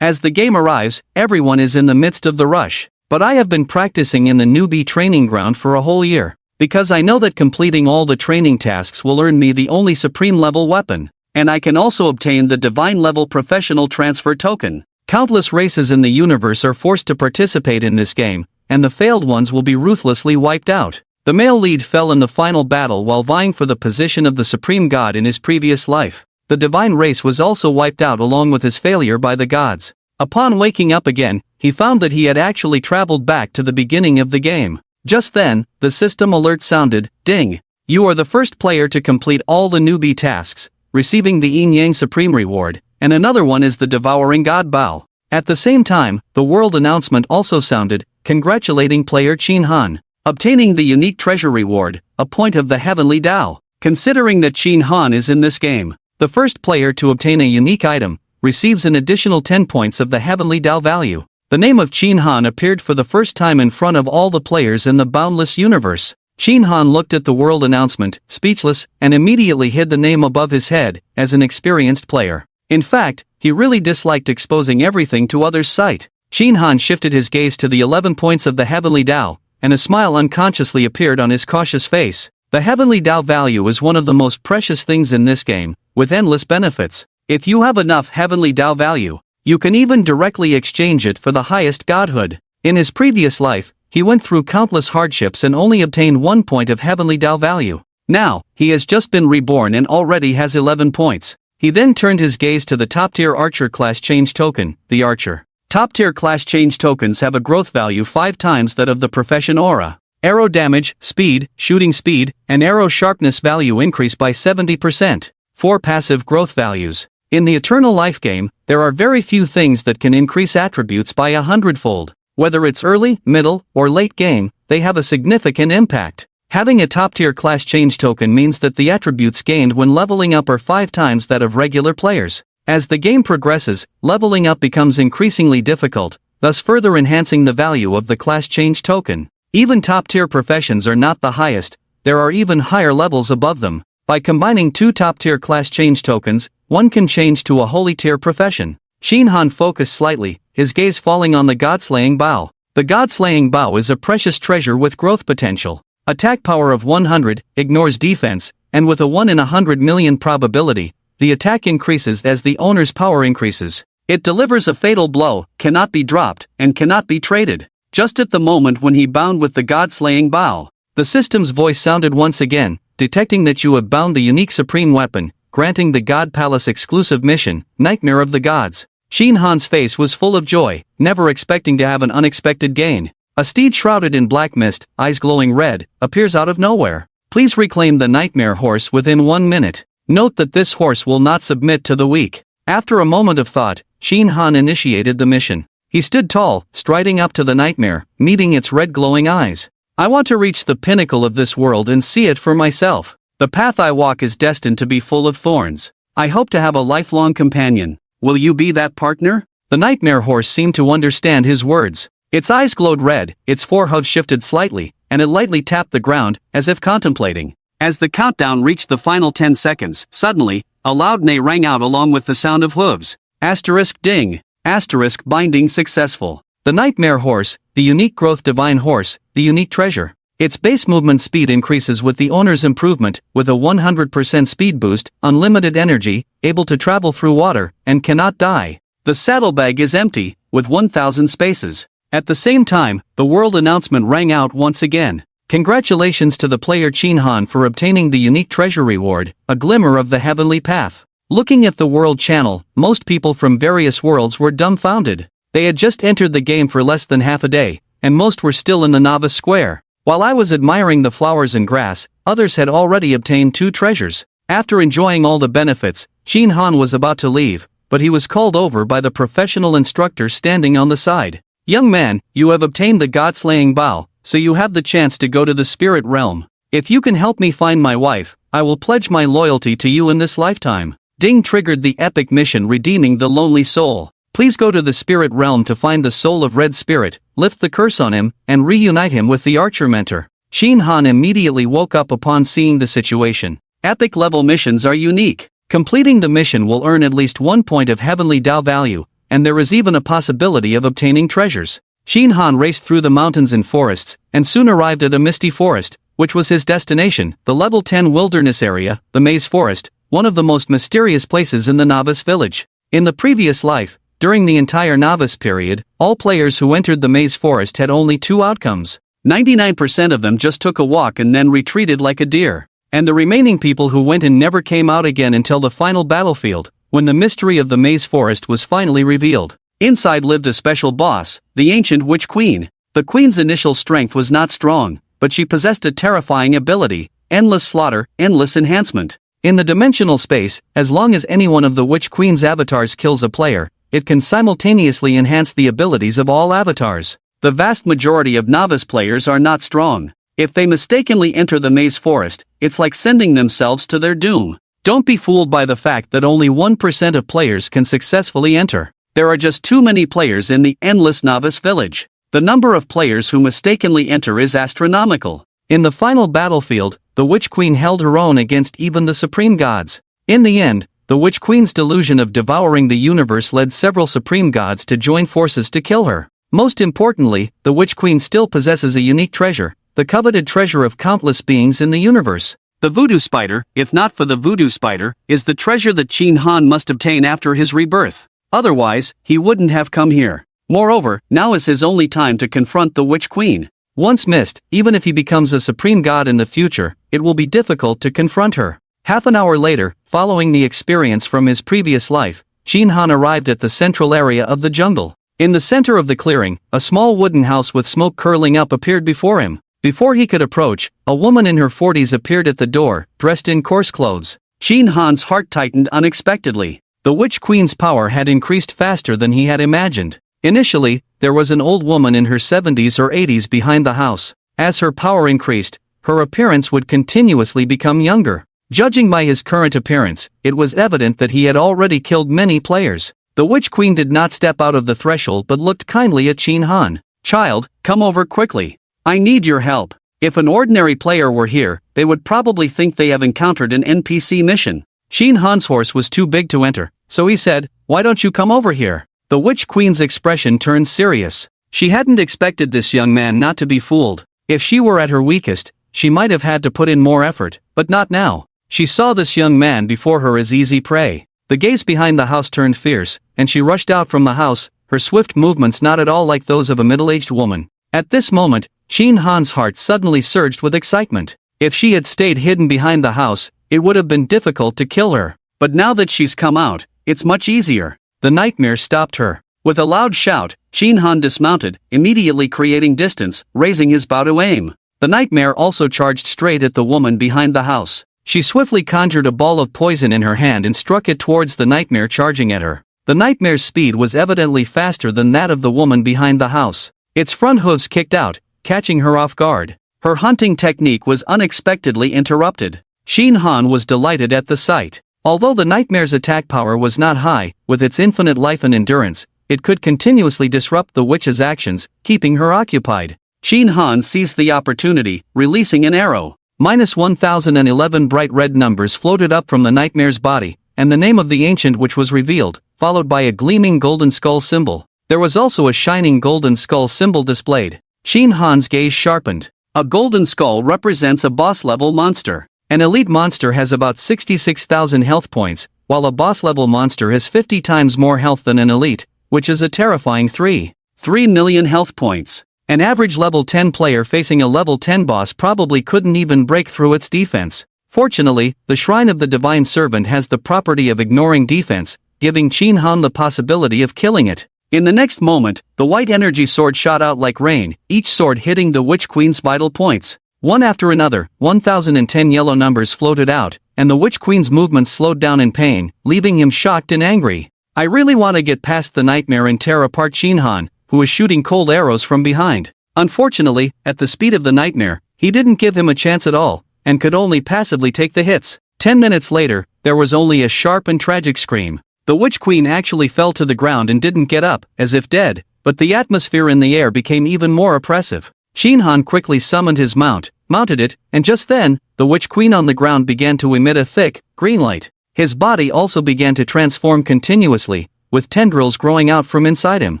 As the game arrives, everyone is in the midst of the rush. But I have been practicing in the newbie training ground for a whole year, because I know that completing all the training tasks will earn me the only supreme level weapon, and I can also obtain the divine level professional transfer token. Countless races in the universe are forced to participate in this game, and the failed ones will be ruthlessly wiped out. The male lead fell in the final battle while vying for the position of the supreme god in his previous life. The divine race was also wiped out along with his failure by the gods. Upon waking up again, he found that he had actually traveled back to the beginning of the game. Just then, the system alert sounded, ding! You are the first player to complete all the newbie tasks, receiving the Yin Yang Supreme Reward, and another one is the Devouring God Bow. At the same time, the world announcement also sounded, congratulating player Qin Han, obtaining the unique treasure reward, a point of the Heavenly Tao. Considering that Qin Han is in this game, the first player to obtain a unique item receives an additional 10 points of the Heavenly Tao value. The name of Qin Han appeared for the first time in front of all the players in the boundless universe. Qin Han looked at the world announcement, speechless, and immediately hid the name above his head, as an experienced player. In fact, he really disliked exposing everything to others' sight. Qin Han shifted his gaze to the 11 points of the Heavenly Tao, and a smile unconsciously appeared on his cautious face. The Heavenly Tao value is one of the most precious things in this game, with endless benefits. If you have enough Heavenly Tao value, you can even directly exchange it for the highest godhood. In his previous life, he went through countless hardships and only obtained 1 point of Heavenly Tao value. Now, he has just been reborn and already has 11 points. He then turned his gaze to the top-tier Archer class change token, the Archer. Top-tier class change tokens have a growth value 5 times that of the profession aura. Arrow damage, speed, shooting speed, and arrow sharpness value increase by 70%. 4 passive growth values. In the Eternal Life game, there are very few things that can increase attributes by 100-fold. Whether it's early, middle, or late game, they have a significant impact. Having a top-tier class change token means that the attributes gained when leveling up are 5 times that of regular players. As the game progresses, leveling up becomes increasingly difficult, thus further enhancing the value of the class change token. Even top-tier professions are not the highest, there are even higher levels above them. By combining 2 top-tier class change tokens, one can change to a holy tier profession. Qin Han focused slightly, his gaze falling on the God-slaying bow. The God-slaying bow is a precious treasure with growth potential. Attack power of 100, ignores defense, and with a 1 in 100 million probability, the attack increases as the owner's power increases. It delivers a fatal blow, cannot be dropped, and cannot be traded. Just at the moment when he bound with the God-slaying bow, the system's voice sounded once again, detecting that you have bound the unique supreme weapon, granting the God Palace exclusive mission, Nightmare of the Gods. Qin Han's face was full of joy, never expecting to have an unexpected gain. A steed shrouded in black mist, eyes glowing red, appears out of nowhere. Please reclaim the Nightmare Horse within 1 minute. Note that this horse will not submit to the weak. After a moment of thought, Qin Han initiated the mission. He stood tall, striding up to the nightmare, meeting its red glowing eyes. I want to reach the pinnacle of this world and see it for myself. The path I walk is destined to be full of thorns. I hope to have a lifelong companion. Will you be that partner? The Nightmare Horse seemed to understand his words. Its eyes glowed red, its forehoof shifted slightly, and it lightly tapped the ground, as if contemplating. As the countdown reached the final 10 seconds, suddenly, a loud neigh rang out along with the sound of hooves. Asterisk ding. Asterisk binding successful. The Nightmare Horse, the unique growth divine horse, the unique treasure. Its base movement speed increases with the owner's improvement, with a 100% speed boost, unlimited energy, able to travel through water, and cannot die. The saddlebag is empty, with 1,000 spaces. At the same time, the world announcement rang out once again. Congratulations to the player Qin Han for obtaining the unique treasure reward, a glimmer of the heavenly path. Looking at the world channel, most people from various worlds were dumbfounded. They had just entered the game for less than half a day, and most were still in the novice square. While I was admiring the flowers and grass, others had already obtained 2 treasures. After enjoying all the benefits, Qin Han was about to leave, but he was called over by the professional instructor standing on the side. Young man, you have obtained the God-slaying bow, so you have the chance to go to the spirit realm. If you can help me find my wife, I will pledge my loyalty to you in this lifetime. Ding triggered the epic mission redeeming the lonely soul. Please go to the spirit realm to find the soul of Red Spirit, lift the curse on him, and reunite him with the archer mentor. Qin Han immediately woke up upon seeing the situation. Epic level missions are unique. Completing the mission will earn at least 1 point of Heavenly Tao value, and there is even a possibility of obtaining treasures. Shin Han raced through the mountains and forests, and soon arrived at a misty forest, which was his destination, the level 10 wilderness area, the Maze Forest, one of the most mysterious places in the novice village. In the previous life, during the entire novice period, all players who entered the Maze Forest had only two outcomes. 99% of them just took a walk and then retreated like a deer. And the remaining people who went in never came out again until the final battlefield, when the mystery of the Maze Forest was finally revealed. Inside lived a special boss, the ancient Witch Queen. The Queen's initial strength was not strong, but she possessed a terrifying ability: endless slaughter, endless enhancement. In the dimensional space, as long as any one of the Witch Queen's avatars kills a player, it can simultaneously enhance the abilities of all avatars. The vast majority of novice players are not strong. If they mistakenly enter the Maze Forest, it's like sending themselves to their doom. Don't be fooled by the fact that only 1% of players can successfully enter. There are just too many players in the endless novice village. The number of players who mistakenly enter is astronomical. In the final battlefield, the Witch Queen held her own against even the supreme gods. In the end, the Witch Queen's delusion of devouring the universe led several supreme gods to join forces to kill her. Most importantly, the Witch Queen still possesses a unique treasure, the coveted treasure of countless beings in the universe. The Voodoo Spider, if not for the Voodoo Spider, is the treasure that Shin Han must obtain after his rebirth. Otherwise, he wouldn't have come here. Moreover, now is his only time to confront the Witch Queen. Once missed, even if he becomes a supreme god in the future, it will be difficult to confront her. Half an hour later, following the experience from his previous life, Shin Han arrived at the central area of the jungle. In the center of the clearing, a small wooden house with smoke curling up appeared before him. Before he could approach, a woman in her 40s appeared at the door, dressed in coarse clothes. Shin Han's heart tightened unexpectedly. The Witch Queen's power had increased faster than he had imagined. Initially, there was an old woman in her 70s or 80s behind the house. As her power increased, her appearance would continuously become younger. Judging by his current appearance, it was evident that he had already killed many players. The Witch Queen did not step out of the threshold but looked kindly at Shin Han. "Child, come over quickly. I need your help." If an ordinary player were here, they would probably think they have encountered an NPC mission. Shin Han's horse was too big to enter, so he said, "Why don't you come over here?" The Witch Queen's expression turned serious. She hadn't expected this young man not to be fooled. If she were at her weakest, she might have had to put in more effort, but not now. She saw this young man before her as easy prey. The gaze behind the house turned fierce, and she rushed out from the house, her swift movements not at all like those of a middle-aged woman. At this moment, Shin Han's heart suddenly surged with excitement. If she had stayed hidden behind the house, it would have been difficult to kill her. But now that she's come out, it's much easier. The nightmare stopped her. With a loud shout, Shin Han dismounted, immediately creating distance, raising his bow to aim. The nightmare also charged straight at the woman behind the house. She swiftly conjured a ball of poison in her hand and struck it towards the nightmare charging at her. The nightmare's speed was evidently faster than that of the woman behind the house. Its front hooves kicked out, catching her off guard. Her hunting technique was unexpectedly interrupted. Shin Han was delighted at the sight. Although the nightmare's attack power was not high, with its infinite life and endurance, it could continuously disrupt the witch's actions, keeping her occupied. Shin Han seized the opportunity, releasing an arrow. -1011 bright red numbers floated up from the nightmare's body, and the name of the ancient witch was revealed, followed by a gleaming golden skull symbol. There was also a shining golden skull symbol displayed. Shin Han's gaze sharpened. A golden skull represents a boss-level monster. An elite monster has about 66,000 health points, while a boss-level monster has 50 times more health than an elite, which is a terrifying 3 million health points. An average level 10 player facing a level 10 boss probably couldn't even break through its defense. Fortunately, the Shrine of the Divine Servant has the property of ignoring defense, giving Shin Han the possibility of killing it. In the next moment, the white energy sword shot out like rain, each sword hitting the Witch Queen's vital points. One after another, 1010 yellow numbers floated out, and the Witch Queen's movements slowed down in pain, leaving him shocked and angry. "I really want to get past the nightmare and tear apart Shin Han, who was shooting cold arrows from behind." Unfortunately, at the speed of the nightmare, he didn't give him a chance at all, and could only passively take the hits. 10 minutes later, there was only a sharp and tragic scream. The Witch Queen actually fell to the ground and didn't get up, as if dead, but the atmosphere in the air became even more oppressive. Shin Han quickly summoned his mount, mounted it, and just then, the Witch Queen on the ground began to emit a thick, green light. His body also began to transform continuously, with tendrils growing out from inside him.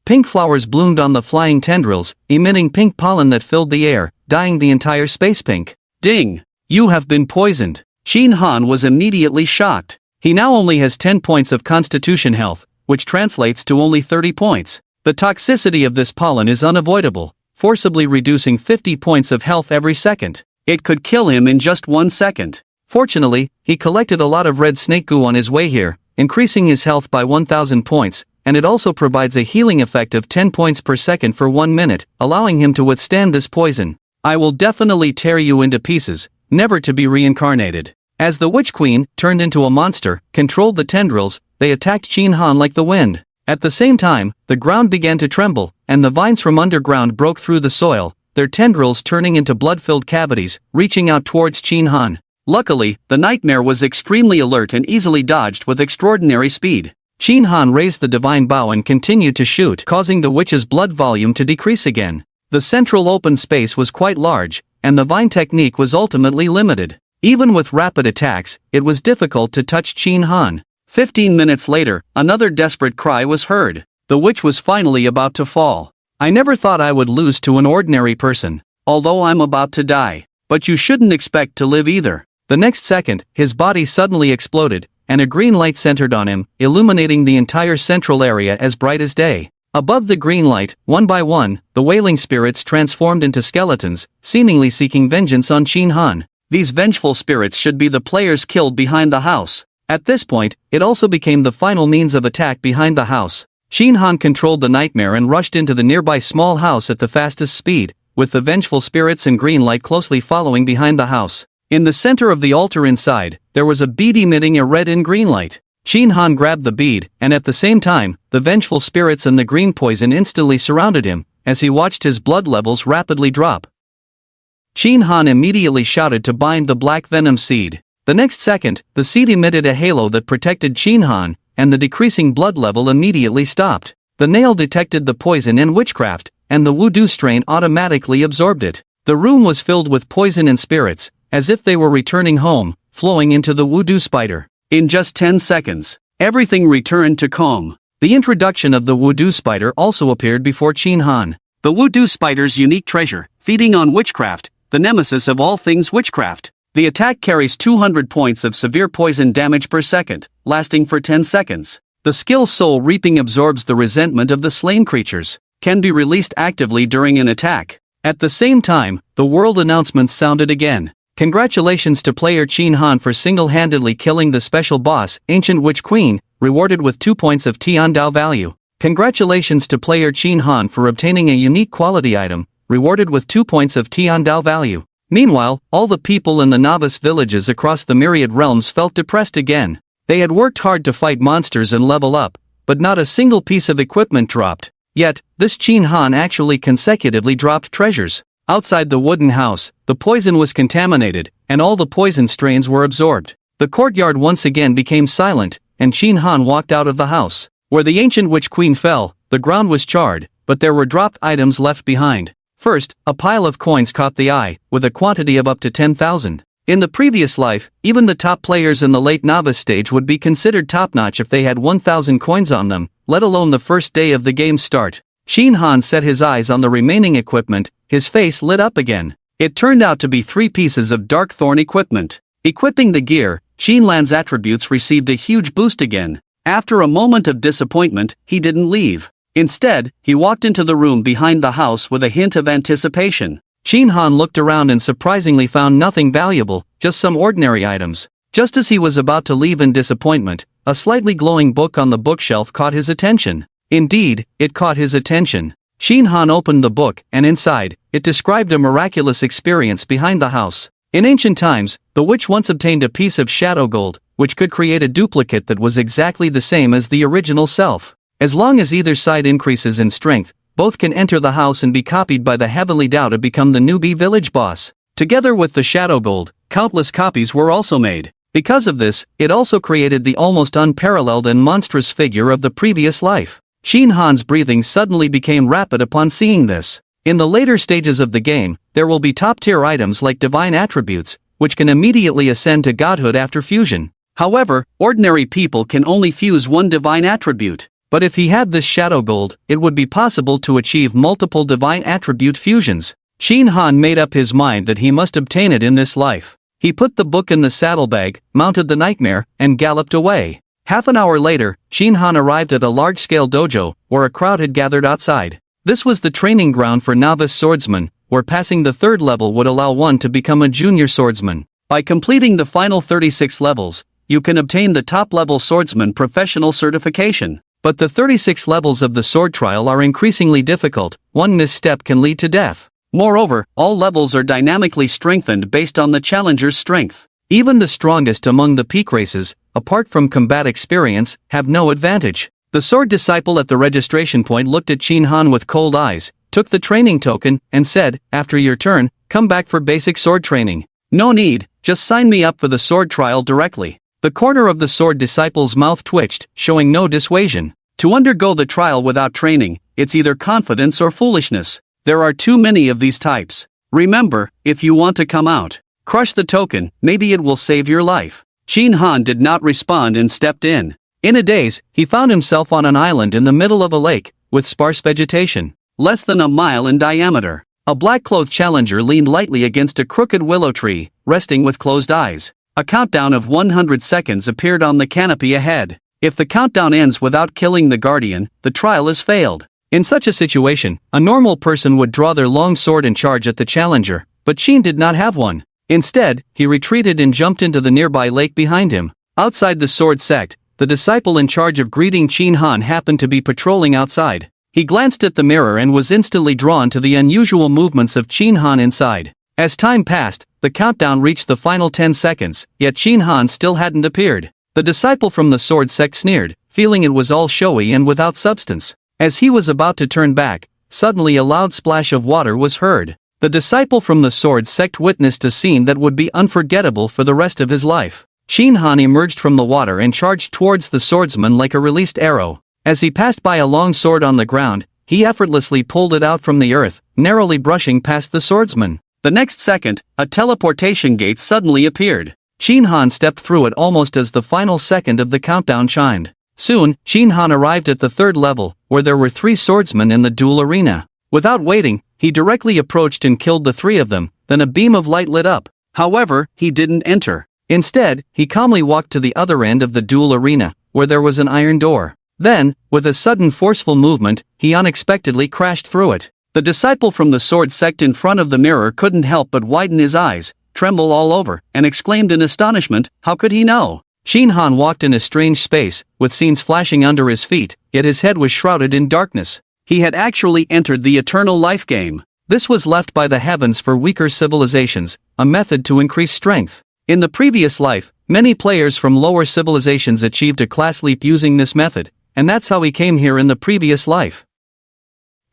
Pink flowers bloomed on the flying tendrils, emitting pink pollen that filled the air, dyeing the entire space pink. Ding! You have been poisoned. Shin Han was immediately shocked. He now only has 10 points of constitution health, which translates to only 30 points. The toxicity of this pollen is unavoidable, forcibly reducing 50 points of health every second. It could kill him in just 1 second. Fortunately, he collected a lot of red snake goo on his way here, increasing his health by 1000 points, and it also provides a healing effect of 10 points per second for 1 minute, allowing him to withstand this poison. I will definitely tear you into pieces, never to be reincarnated. As the Witch Queen, turned into a monster, controlled the tendrils, they attacked Shin Han like the wind. At the same time, the ground began to tremble, and the vines from underground broke through the soil, their tendrils turning into blood-filled cavities, reaching out towards Shin Han. Luckily, the nightmare was extremely alert and easily dodged with extraordinary speed. Shin Han raised the divine bow and continued to shoot, causing the witch's blood volume to decrease again. The central open space was quite large, and the vine technique was ultimately limited. Even with rapid attacks, it was difficult to touch Shin Han. 15 minutes later, another desperate cry was heard. The witch was finally about to fall. I never thought I would lose to an ordinary person, although I'm about to die. But you shouldn't expect to live either. The next second, his body suddenly exploded, and a green light centered on him, illuminating the entire central area as bright as day. Above the green light, one by one, the wailing spirits transformed into skeletons, seemingly seeking vengeance on Shin Han. These vengeful spirits should be the players killed behind the house. At this point, it also became the final means of attack behind the house. Shin Han controlled the nightmare and rushed into the nearby small house at the fastest speed, with the vengeful spirits and green light closely following behind the house. In the center of the altar inside, there was a bead emitting a red and green light. Shin Han grabbed the bead, and at the same time, the vengeful spirits and the green poison instantly surrounded him, as he watched his blood levels rapidly drop. Shin Han immediately shouted to bind the black venom seed. The next second, the seed emitted a halo that protected Shin Han, and the decreasing blood level immediately stopped. The nail detected the poison and witchcraft, and the voodoo strain automatically absorbed it. The room was filled with poison and spirits, as if they were returning home, flowing into the voodoo spider. In just 10 seconds, everything returned to calm. The introduction of the voodoo spider also appeared before Shin Han. The voodoo spider's unique treasure, feeding on witchcraft, the nemesis of all things witchcraft. The attack carries 200 points of severe poison damage per second, lasting for 10 seconds. The skill Soul Reaping absorbs the resentment of the slain creatures, can be released actively during an attack. At the same time, the world announcements sounded again. Congratulations to player Shin Han for single-handedly killing the special boss, Ancient Witch Queen, rewarded with 2 points of Tiandao value. Congratulations to player Shin Han for obtaining a unique quality item, rewarded with 2 points of Tiandao value. Meanwhile, all the people in the novice villages across the myriad realms felt depressed again. They had worked hard to fight monsters and level up, but not a single piece of equipment dropped. Yet, this Shin Han actually consecutively dropped treasures. Outside the wooden house, the poison was contaminated, and all the poison strains were absorbed. The courtyard once again became silent, and Shin Han walked out of the house. Where the Ancient Witch Queen fell, the ground was charred, but there were dropped items left behind. First, a pile of coins caught the eye, with a quantity of up to 10,000. In the previous life, even the top players in the late novice stage would be considered top-notch if they had 1,000 coins on them, let alone the first day of the game's start. Shin Han set his eyes on the remaining equipment, his face lit up again. It turned out to be 3 pieces of dark thorn equipment. Equipping the gear, Shin Lan's attributes received a huge boost again. After a moment of disappointment, he didn't leave. Instead, he walked into the room behind the house with a hint of anticipation. Shin Han looked around and surprisingly found nothing valuable, just some ordinary items. Just as he was about to leave in disappointment, a slightly glowing book on the bookshelf caught his attention. Indeed, it caught his attention. Shin Han opened the book, and inside, it described a miraculous experience behind the house. In ancient times, the witch once obtained a piece of shadow gold, which could create a duplicate that was exactly the same as the original self. As long as either side increases in strength, both can enter the house and be copied by the heavenly Dao to become the newbie village boss. Together with the shadow gold, countless copies were also made. Because of this, it also created the almost unparalleled and monstrous figure of the previous life. Shin Han's breathing suddenly became rapid upon seeing this. In the later stages of the game, there will be top-tier items like divine attributes, which can immediately ascend to godhood after fusion. However, ordinary people can only fuse one divine attribute. But if he had this shadow gold, it would be possible to achieve multiple divine attribute fusions. Shin Han made up his mind that he must obtain it in this life. He put the book in the saddlebag, mounted the nightmare, and galloped away. Half an hour later, Shin Han arrived at a large-scale dojo, where a crowd had gathered outside. This was the training ground for novice swordsmen, where passing the third level would allow one to become a junior swordsman. By completing the final 36 levels, you can obtain the top-level swordsman professional certification. But the 36 levels of the sword trial are increasingly difficult. One misstep can lead to death. Moreover, all levels are dynamically strengthened based on the challenger's strength. Even the strongest among the peak races, apart from combat experience, have no advantage. The sword disciple at the registration point looked at Shin Han with cold eyes, took the training token, and said, "After your turn, come back for basic sword training." "No need, just sign me up for the sword trial directly." The corner of the sword disciple's mouth twitched, showing no dissuasion. To undergo the trial without training, it's either confidence or foolishness. There are too many of these types. Remember, if you want to come out, crush the token, maybe it will save your life. Shin Han did not respond and stepped in. In a daze, he found himself on an island in the middle of a lake, with sparse vegetation, less than a mile in diameter. A black-clothed challenger leaned lightly against a crooked willow tree, resting with closed eyes. A countdown of 100 seconds appeared on the canopy ahead. If the countdown ends without killing the guardian, the trial is failed. In such a situation, a normal person would draw their long sword and charge at the challenger, but Shin did not have one. Instead, he retreated and jumped into the nearby lake behind him. Outside the sword sect, the disciple in charge of greeting Shin Han happened to be patrolling outside. He glanced at the mirror and was instantly drawn to the unusual movements of Shin Han inside. As time passed, the countdown reached the final 10 seconds, yet Shin Han still hadn't appeared. The disciple from the sword sect sneered, feeling it was all showy and without substance. As he was about to turn back, suddenly a loud splash of water was heard. The disciple from the sword sect witnessed a scene that would be unforgettable for the rest of his life. Shin Han emerged from the water and charged towards the swordsman like a released arrow. As he passed by a long sword on the ground, he effortlessly pulled it out from the earth, narrowly brushing past the swordsman. The next second, a teleportation gate suddenly appeared. Shin Han stepped through it almost as the final second of the countdown chimed. Soon, Shin Han arrived at the third level, where there were 3 swordsmen in the duel arena. Without waiting, he directly approached and killed the 3 of them, then a beam of light lit up. However, he didn't enter. Instead, he calmly walked to the other end of the duel arena, where there was an iron door. Then, with a sudden forceful movement, he unexpectedly crashed through it. The disciple from the sword sect in front of the mirror couldn't help but widen his eyes, tremble all over, and exclaimed in astonishment, how could he know? Shin Han walked in a strange space, with scenes flashing under his feet, yet his head was shrouded in darkness. He had actually entered the eternal life game. This was left by the heavens for weaker civilizations, a method to increase strength. In the previous life, many players from lower civilizations achieved a class leap using this method, and that's how he came here in the previous life.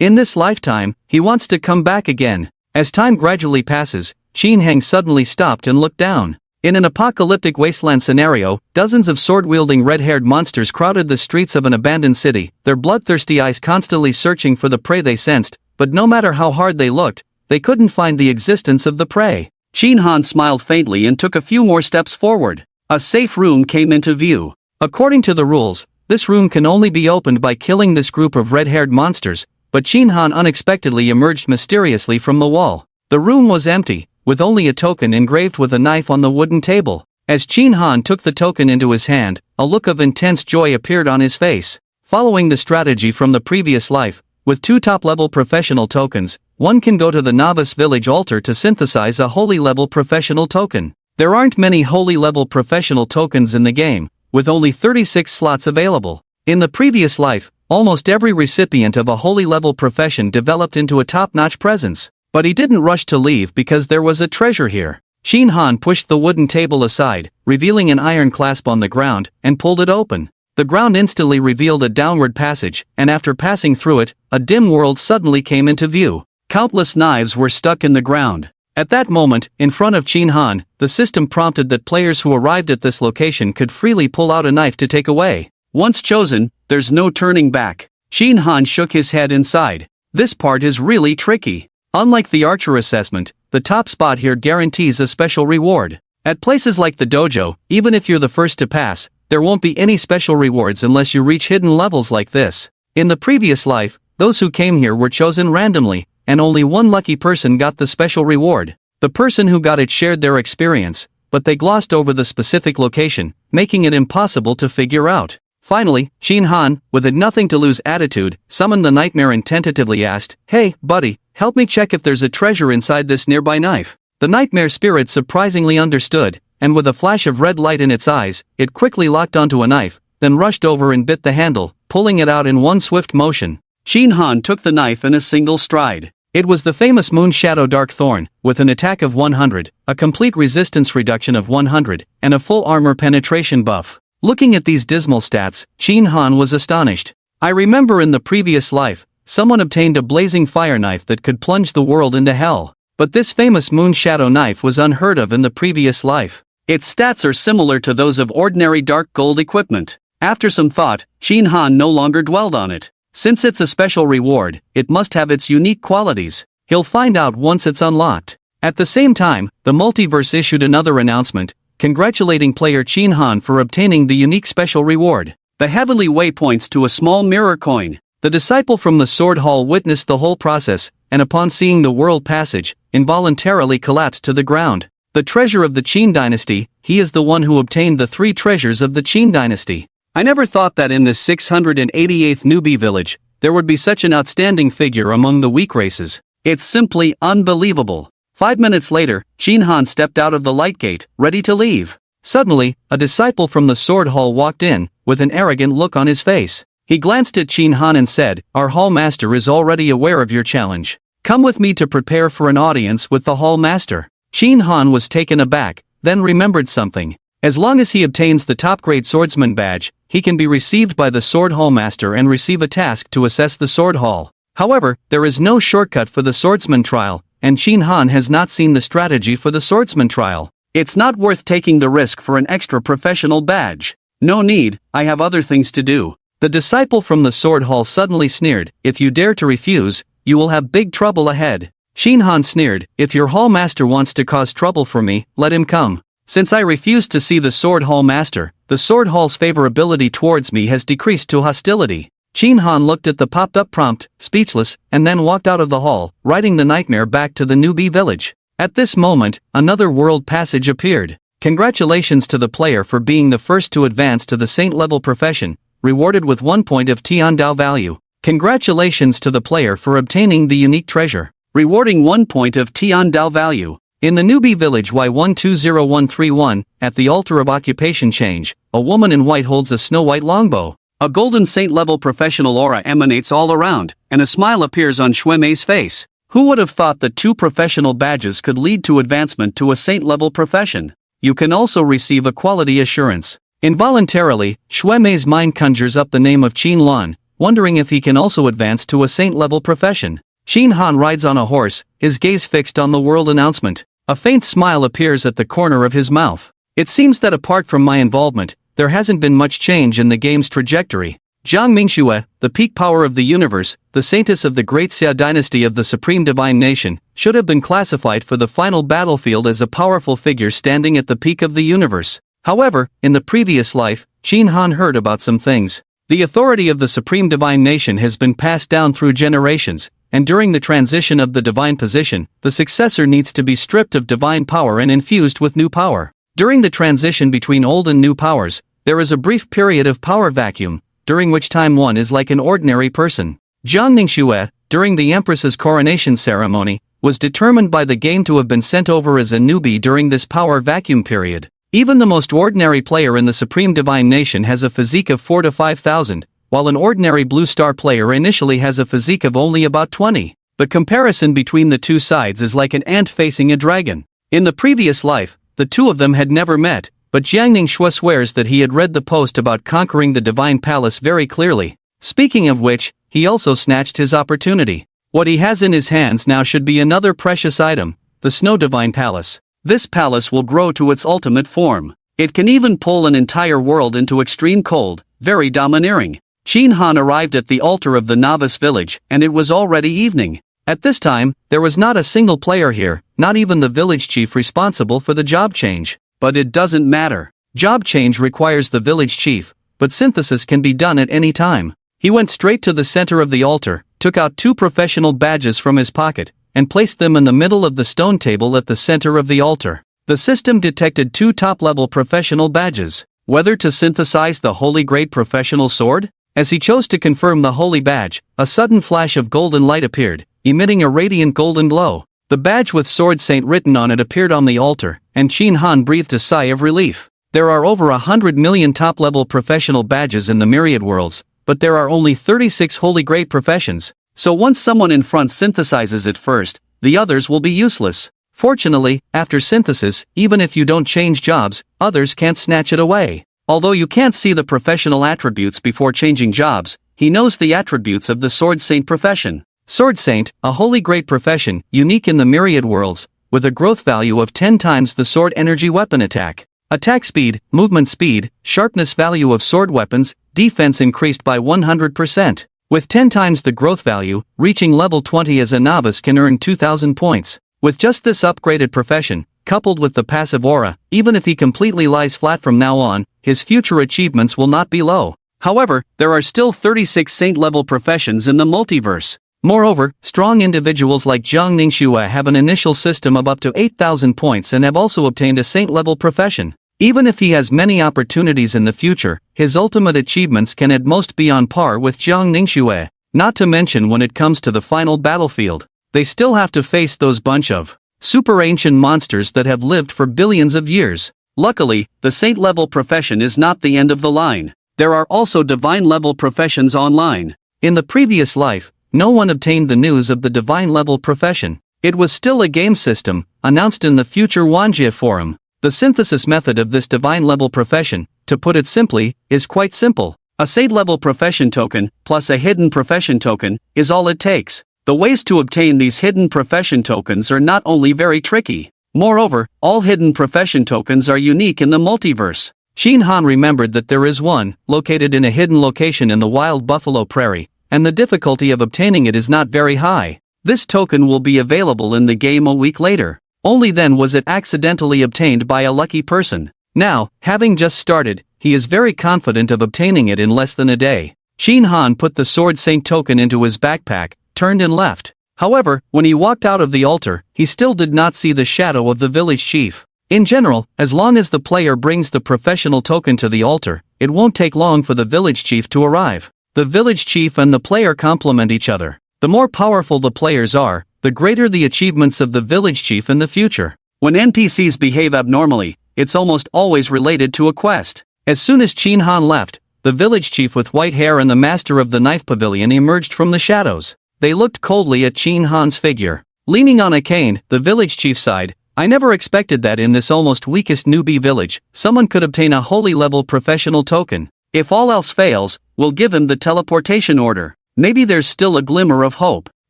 In this lifetime, he wants to come back again. As time gradually passes, Shin Han suddenly stopped and looked down. In an apocalyptic wasteland scenario, dozens of sword-wielding red-haired monsters crowded the streets of an abandoned city, their bloodthirsty eyes constantly searching for the prey they sensed, but no matter how hard they looked, they couldn't find the existence of the prey. Shin Han smiled faintly and took a few more steps forward. A safe room came into view. According to the rules, this room can only be opened by killing this group of red-haired monsters, but Shin Han unexpectedly emerged mysteriously from the wall. The room was empty, with only a token engraved with a knife on the wooden table. As Shin Han took the token into his hand, a look of intense joy appeared on his face. Following the strategy from the previous life, with 2 top-level professional tokens, one can go to the novice village altar to synthesize a holy-level professional token. There aren't many holy-level professional tokens in the game, with only 36 slots available. In the previous life, almost every recipient of a holy-level profession developed into a top-notch presence. But he didn't rush to leave because there was a treasure here. Shin Han pushed the wooden table aside, revealing an iron clasp on the ground, and pulled it open. The ground instantly revealed a downward passage, and after passing through it, a dim world suddenly came into view. Countless knives were stuck in the ground. At that moment, in front of Shin Han, the system prompted that players who arrived at this location could freely pull out a knife to take away. Once chosen, there's no turning back. Shin Han shook his head inside. This part is really tricky. Unlike the archer assessment, the top spot here guarantees a special reward. At places like the dojo, even if you're the first to pass, there won't be any special rewards unless you reach hidden levels like this. In the previous life, those who came here were chosen randomly, and only one lucky person got the special reward. The person who got it shared their experience, but they glossed over the specific location, making it impossible to figure out. Finally, Shin Han, with a nothing-to-lose attitude, summoned the nightmare and tentatively asked, "Hey, buddy, help me check if there's a treasure inside this nearby knife." The nightmare spirit surprisingly understood, and with a flash of red light in its eyes, it quickly locked onto a knife, then rushed over and bit the handle, pulling it out in one swift motion. Shin Han took the knife in a single stride. It was the famous Moon Shadow Dark Thorn, with an attack of 100, a complete resistance reduction of 100, and a full armor penetration buff. Looking at these dismal stats, Shin Han was astonished. I remember in the previous life, someone obtained a blazing fire knife that could plunge the world into hell. But this famous Moon Shadow knife was unheard of in the previous life. Its stats are similar to those of ordinary dark gold equipment. After some thought, Shin Han no longer dwelled on it. Since it's a special reward, it must have its unique qualities. He'll find out once it's unlocked. At the same time, the multiverse issued another announcement, congratulating player Shin Han for obtaining the unique special reward. The heavenly way points to a small mirror coin. The disciple from the Sword Hall witnessed the whole process, and upon seeing the world passage, involuntarily collapsed to the ground. The treasure of the Qin dynasty, he is the one who obtained the 3 treasures of the Qin dynasty. I never thought that in this 688th newbie village, there would be such an outstanding figure among the weak races. It's simply unbelievable. 5 minutes later, Shin Han stepped out of the light gate, ready to leave. Suddenly, a disciple from the Sword Hall walked in, with an arrogant look on his face. He glanced at Shin Han and said, "Our Hall Master is already aware of your challenge. Come with me to prepare for an audience with the Hall Master." Shin Han was taken aback, then remembered something. As long as he obtains the top-grade swordsman badge, he can be received by the Sword Hall Master and receive a task to assess the Sword Hall. However, there is no shortcut for the swordsman trial, and Shin Han has not seen the strategy for the swordsman trial. It's not worth taking the risk for an extra professional badge. No need, I have other things to do. The disciple from the Sword Hall suddenly sneered, "If you dare to refuse, you will have big trouble ahead." Shin Han sneered, "If your Hall Master wants to cause trouble for me, let him come. Since I refused to see the Sword Hall Master, the Sword Hall's favorability towards me has decreased to hostility." Shin Han looked at the popped-up prompt, speechless, and then walked out of the hall, riding the nightmare back to the newbie village. At this moment, another world passage appeared. Congratulations to the player for being the first to advance to the saint-level profession, rewarded with 1 point of Tiandao value. Congratulations to the player for obtaining the unique treasure, rewarding 1 point of Tiandao value. In the newbie village Y120131, at the altar of occupation change, a woman in white holds a snow-white longbow. A golden saint-level professional aura emanates all around, and a smile appears on Shuemei's face. Who would have thought that 2 professional badges could lead to advancement to a saint-level profession? You can also receive a quality assurance. Involuntarily, Shuemei's mind conjures up the name of Qin Lan, wondering if he can also advance to a saint-level profession. Shin Han rides on a horse, his gaze fixed on the world announcement. A faint smile appears at the corner of his mouth. It seems that apart from my involvement, there hasn't been much change in the game's trajectory. Jiang Mingxue, the peak power of the universe, the saintess of the great Xia dynasty of the Supreme Divine Nation, should have been classified for the final battlefield as a powerful figure standing at the peak of the universe. However, in the previous life, Shin Han heard about some things. The authority of the Supreme Divine Nation has been passed down through generations, and during the transition of the divine position, the successor needs to be stripped of divine power and infused with new power. During the transition between old and new powers, there is a brief period of power vacuum, during which time one is like an ordinary person. Jiang Ningxue, during the Empress's coronation ceremony, was determined by the game to have been sent over as a newbie during this power vacuum period. Even the most ordinary player in the Supreme Divine Nation has a physique of 4 to 5,000, while an ordinary Blue Star player initially has a physique of only about 20. The comparison between the two sides is like an ant facing a dragon. In the previous life, the two of them had never met, but Jiang Ningxue swears that he had read the post about conquering the Divine Palace very clearly. Speaking of which, he also snatched his opportunity. What he has in his hands now should be another precious item, the Snow Divine Palace. This palace will grow to its ultimate form. It can even pull an entire world into extreme cold, very domineering. Shin Han arrived at the altar of the novice village, and it was already evening. At this time, there was not a single player here, not even the village chief responsible for the job change. But it doesn't matter. Job change requires the village chief, but synthesis can be done at any time. He went straight to the center of the altar, took out 2 professional badges from his pocket, and placed them in the middle of the stone table at the center of the altar. The system detected 2 top-level professional badges. Whether to synthesize the Holy Great Professional Sword? As he chose to confirm the holy badge, a sudden flash of golden light appeared, emitting a radiant golden glow. The badge with Sword Saint written on it appeared on the altar, and Qin Han breathed a sigh of relief. There are over 100 million top-level professional badges in the myriad worlds, but there are only 36 Holy Great Professions, so once someone in front synthesizes it first, the others will be useless. Fortunately, after synthesis, even if you don't change jobs, others can't snatch it away. Although you can't see the professional attributes before changing jobs, he knows the attributes of the Sword Saint profession. Sword Saint, a Holy Great Profession, unique in the myriad worlds, with a growth value of 10 times the sword energy weapon attack. Attack speed, movement speed, sharpness value of sword weapons, defense increased by 100%. With 10 times the growth value, reaching level 20 as a novice can earn 2,000 points. With just this upgraded profession, coupled with the passive aura, even if he completely lies flat from now on, his future achievements will not be low. However, there are still 36 saint-level professions in the multiverse. Moreover, strong individuals like Jiang Ningxue have an initial system of up to 8,000 points and have also obtained a saint-level profession. Even if he has many opportunities in the future, his ultimate achievements can at most be on par with Jiang Ningxue. Not to mention when it comes to the final battlefield, they still have to face those bunch of super ancient monsters that have lived for billions of years. Luckily, the saint-level profession is not the end of the line. There are also divine-level professions online. In the previous life, no one obtained the news of the divine-level profession. It was still a game system, announced in the future Wanjie forum. The synthesis method of this divine-level profession, to put it simply, is quite simple. A saint-level profession token, plus a hidden profession token, is all it takes. The ways to obtain these hidden profession tokens are not only very tricky. Moreover, all hidden profession tokens are unique in the multiverse. Qin Han remembered that there is one, located in a hidden location in the wild buffalo prairie, and the difficulty of obtaining it is not very high. This token will be available in the game a week later. Only then was it accidentally obtained by a lucky person. Now, having just started, he is very confident of obtaining it in less than a day. Qin Han put the Sword Saint token into his backpack, turned and left. However, when he walked out of the altar, he still did not see the shadow of the village chief. In general, as long as the player brings the professional token to the altar, it won't take long for the village chief to arrive. The village chief and the player complement each other. The more powerful the players are, the greater the achievements of the village chief in the future. When NPCs behave abnormally, it's almost always related to a quest. As soon as Qin Han left, the village chief with white hair and the master of the knife pavilion emerged from the shadows. They looked coldly at Qin Han's figure. Leaning on a cane, the village chief sighed, "I never expected that in this almost weakest newbie village, someone could obtain a holy level professional token. If all else fails, we'll give him the teleportation order. Maybe there's still a glimmer of hope."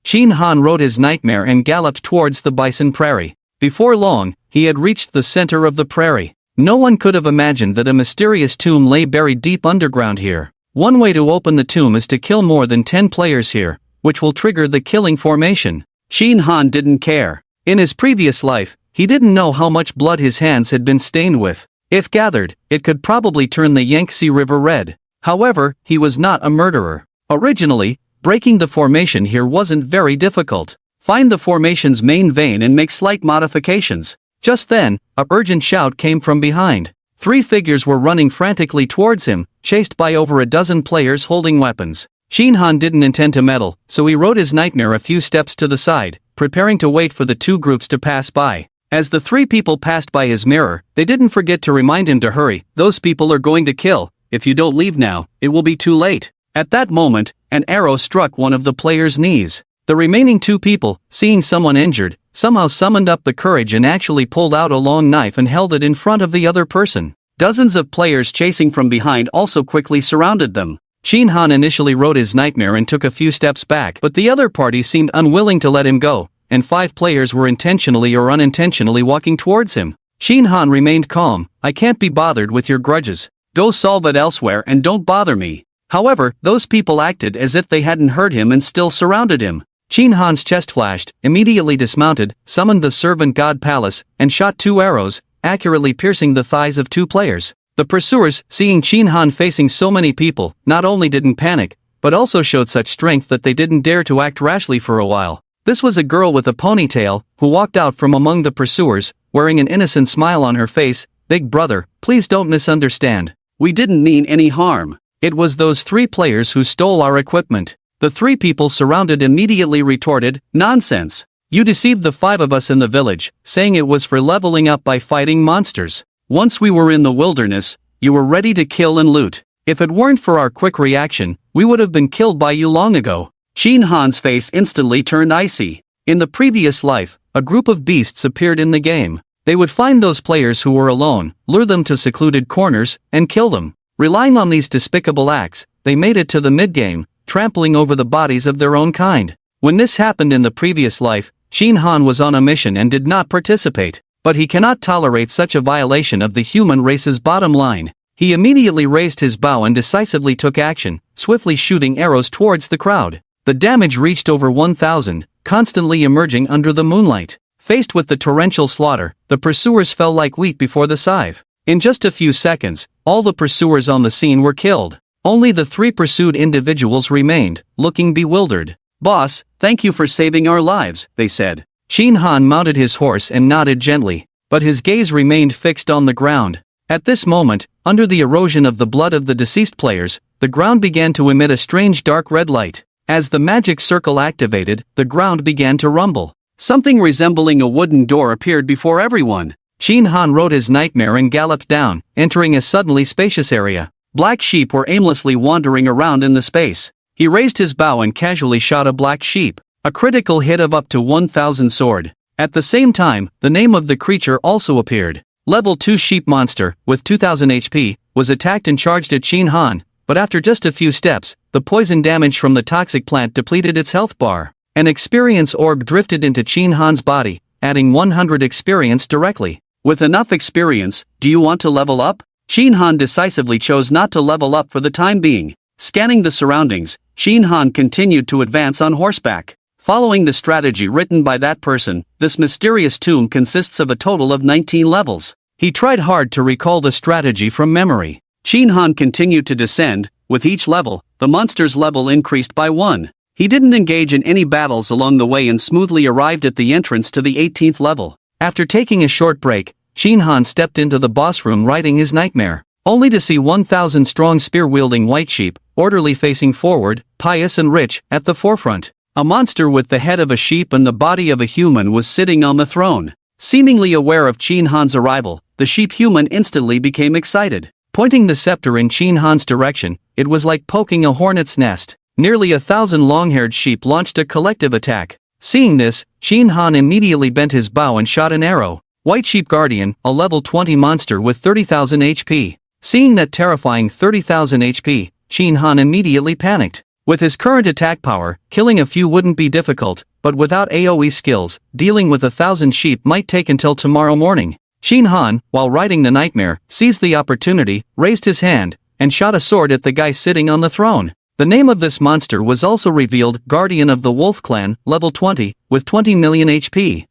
Qin Han rode his nightmare and galloped towards the bison prairie. Before long, he had reached the center of the prairie. No one could have imagined that a mysterious tomb lay buried deep underground here. One way to open the tomb is to kill more than 10 players here, which will trigger the killing formation. Qin Han didn't care. In his previous life, he didn't know how much blood his hands had been stained with. If gathered, it could probably turn the Yangtze River red. However, he was not a murderer. Originally, breaking the formation here wasn't very difficult. Find the formation's main vein and make slight modifications. Just then, a urgent shout came from behind. 3 figures were running frantically towards him, chased by over a dozen players holding weapons. Qin Han didn't intend to meddle, so he rode his nightmare a few steps to the side, preparing to wait for the 2 groups to pass by. As the 3 people passed by his mirror, they didn't forget to remind him to hurry. "Those people are going to kill. If you don't leave now, it will be too late." At that moment, an arrow struck one of the players' knees. The remaining 2 people, seeing someone injured, somehow summoned up the courage and actually pulled out a long knife and held it in front of the other person. Dozens of players chasing from behind also quickly surrounded them. Qin Han initially rode his nightmare and took a few steps back, but the other party seemed unwilling to let him go, and 5 players were intentionally or unintentionally walking towards him. Qin Han remained calm. "I can't be bothered with your grudges. Go solve it elsewhere and don't bother me." However, those people acted as if they hadn't heard him and still surrounded him. Qin Han's chest flashed, immediately dismounted, summoned the servant god Palace, and shot 2 arrows, accurately piercing the thighs of 2 players. The pursuers, seeing Chin Han facing so many people, not only didn't panic, but also showed such strength that they didn't dare to act rashly for a while. This was a girl with a ponytail, who walked out from among the pursuers, wearing an innocent smile on her face. "Big brother, please don't misunderstand. We didn't mean any harm. It was those 3 players who stole our equipment." The 3 people surrounded immediately retorted, "Nonsense. You deceived the 5 of us in the village, saying it was for leveling up by fighting monsters. Once we were in the wilderness, you were ready to kill and loot. If it weren't for our quick reaction, we would have been killed by you long ago." Chin Han's face instantly turned icy. In the previous life, a group of beasts appeared in the game. They would find those players who were alone, lure them to secluded corners, and kill them. Relying on these despicable acts, they made it to the mid-game, trampling over the bodies of their own kind. When this happened in the previous life, Chin Han was on a mission and did not participate. But he cannot tolerate such a violation of the human race's bottom line. He immediately raised his bow and decisively took action, swiftly shooting arrows towards the crowd. The damage reached over 1,000, constantly emerging under the moonlight. Faced with the torrential slaughter, the pursuers fell like wheat before the scythe. In just a few seconds, all the pursuers on the scene were killed. Only the 3 pursued individuals remained, looking bewildered. "Boss, thank you for saving our lives," they said. Chin Han mounted his horse and nodded gently, but his gaze remained fixed on the ground. At this moment, under the erosion of the blood of the deceased players, the ground began to emit a strange dark red light. As the magic circle activated, the ground began to rumble. Something resembling a wooden door appeared before everyone. Chin Han rode his nightmare and galloped down, entering a suddenly spacious area. Black sheep were aimlessly wandering around in the space. He raised his bow and casually shot a black sheep. A critical hit of up to 1,000 sword. At the same time, the name of the creature also appeared. Level 2 sheep monster, with 2,000 HP, was attacked and charged at Chin Han, but after just a few steps, the poison damage from the toxic plant depleted its health bar. An experience orb drifted into Chin Han's body, adding 100 experience directly. With enough experience, do you want to level up? Chin Han decisively chose not to level up for the time being. Scanning the surroundings, Chin Han continued to advance on horseback. Following the strategy written by that person, this mysterious tomb consists of a total of 19 levels. He tried hard to recall the strategy from memory. Chin Han continued to descend. With each level, the monster's level increased by 1. He didn't engage in any battles along the way and smoothly arrived at the entrance to the 18th level. After taking a short break, Chin Han stepped into the boss room riding his nightmare, only to see 1,000 strong spear-wielding white sheep, orderly facing forward, pious and rich, at the forefront. A monster with the head of a sheep and the body of a human was sitting on the throne. Seemingly aware of Chin Han's arrival, the sheep human instantly became excited. Pointing the scepter in Chin Han's direction, it was like poking a hornet's nest. Nearly 1,000 long-haired sheep launched a collective attack. Seeing this, Chin Han immediately bent his bow and shot an arrow. White Sheep Guardian, a level 20 monster with 30,000 HP. Seeing that terrifying 30,000 HP, Chin Han immediately panicked. With his current attack power, killing a few wouldn't be difficult, but without AoE skills, dealing with 1,000 sheep might take until tomorrow morning. Chin Han, while riding the nightmare, seized the opportunity, raised his hand, and shot a sword at the guy sitting on the throne. The name of this monster was also revealed, Guardian of the Wolf Clan, level 20, with 20 million HP.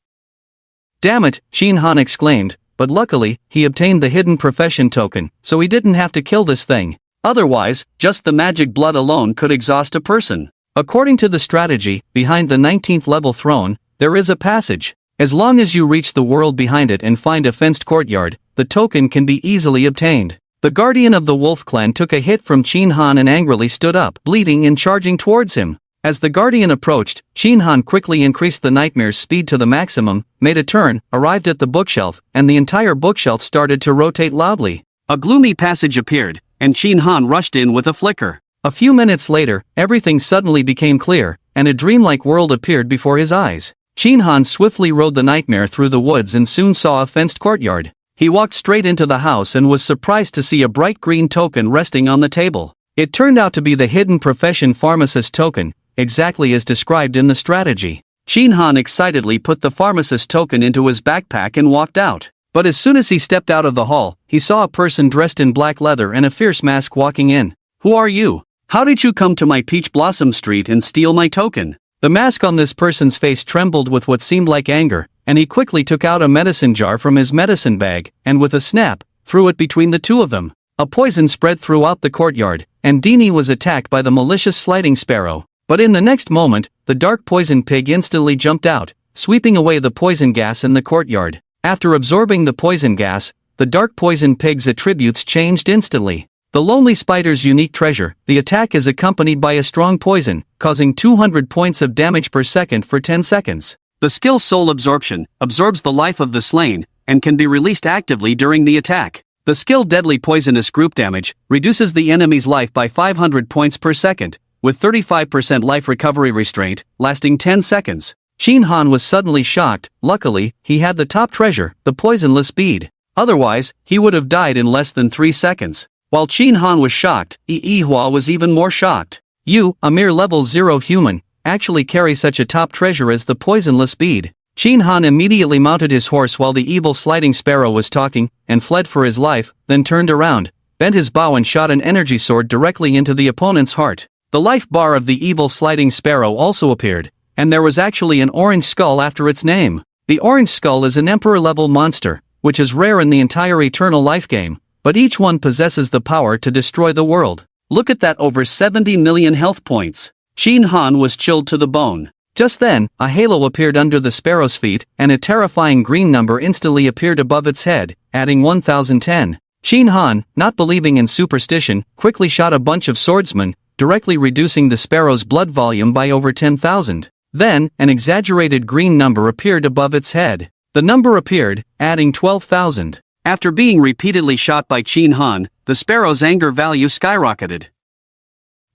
"Damn it," Chin Han exclaimed, but luckily, he obtained the hidden profession token, so he didn't have to kill this thing. Otherwise, just the magic blood alone could exhaust a person. According to the strategy, behind the 19th level throne, there is a passage. As long as you reach the world behind it and find a fenced courtyard, the token can be easily obtained. The Guardian of the Wolf Clan took a hit from Chin Han and angrily stood up, bleeding and charging towards him. As the Guardian approached, Chin Han quickly increased the nightmare's speed to the maximum, made a turn, arrived at the bookshelf, and the entire bookshelf started to rotate loudly. A gloomy passage appeared, and Chin Han rushed in with a flicker. A few minutes later, everything suddenly became clear, and a dreamlike world appeared before his eyes. Chin Han swiftly rode the nightmare through the woods and soon saw a fenced courtyard. He walked straight into the house and was surprised to see a bright green token resting on the table. It turned out to be the hidden profession pharmacist token, exactly as described in the strategy. Chin Han excitedly put the pharmacist token into his backpack and walked out. But as soon as he stepped out of the hall, he saw a person dressed in black leather and a fierce mask walking in. "Who are you? How did you come to my Peach Blossom Street and steal my token?" The mask on this person's face trembled with what seemed like anger, and he quickly took out a medicine jar from his medicine bag, and with a snap, threw it between the two of them. A poison spread throughout the courtyard, and Dini was attacked by the malicious sliding sparrow. But in the next moment, the dark poison pig instantly jumped out, sweeping away the poison gas in the courtyard. After absorbing the poison gas, the dark poison pig's attributes changed instantly. The lonely spider's unique treasure, the attack is accompanied by a strong poison, causing 200 points of damage per second for 10 seconds. The skill Soul Absorption absorbs the life of the slain, and can be released actively during the attack. The skill Deadly Poisonous Group Damage reduces the enemy's life by 500 points per second, with 35% life recovery restraint, lasting 10 seconds. Shin Han was suddenly shocked. Luckily, he had the top treasure, the poisonless bead. Otherwise, he would have died in less than 3 seconds. While Shin Han was shocked, Hua was even more shocked. You, a mere level 0 human, actually carry such a top treasure as the poisonless bead. Shin Han immediately mounted his horse while the evil sliding sparrow was talking, and fled for his life, then turned around, bent his bow and shot an energy sword directly into the opponent's heart. The life bar of the evil sliding sparrow also appeared, and there was actually an orange skull after its name. The orange skull is an emperor-level monster, which is rare in the entire Eternal Life game, but each one possesses the power to destroy the world. Look at that, over 70 million health points. Shin Han was chilled to the bone. Just then, a halo appeared under the sparrow's feet, and a terrifying green number instantly appeared above its head, adding 1010. Shin Han, not believing in superstition, quickly shot a bunch of swordsmen, directly reducing the sparrow's blood volume by over 10,000. Then, an exaggerated green number appeared above its head. The number appeared, adding 12,000. After being repeatedly shot by Shin Han, the sparrow's anger value skyrocketed.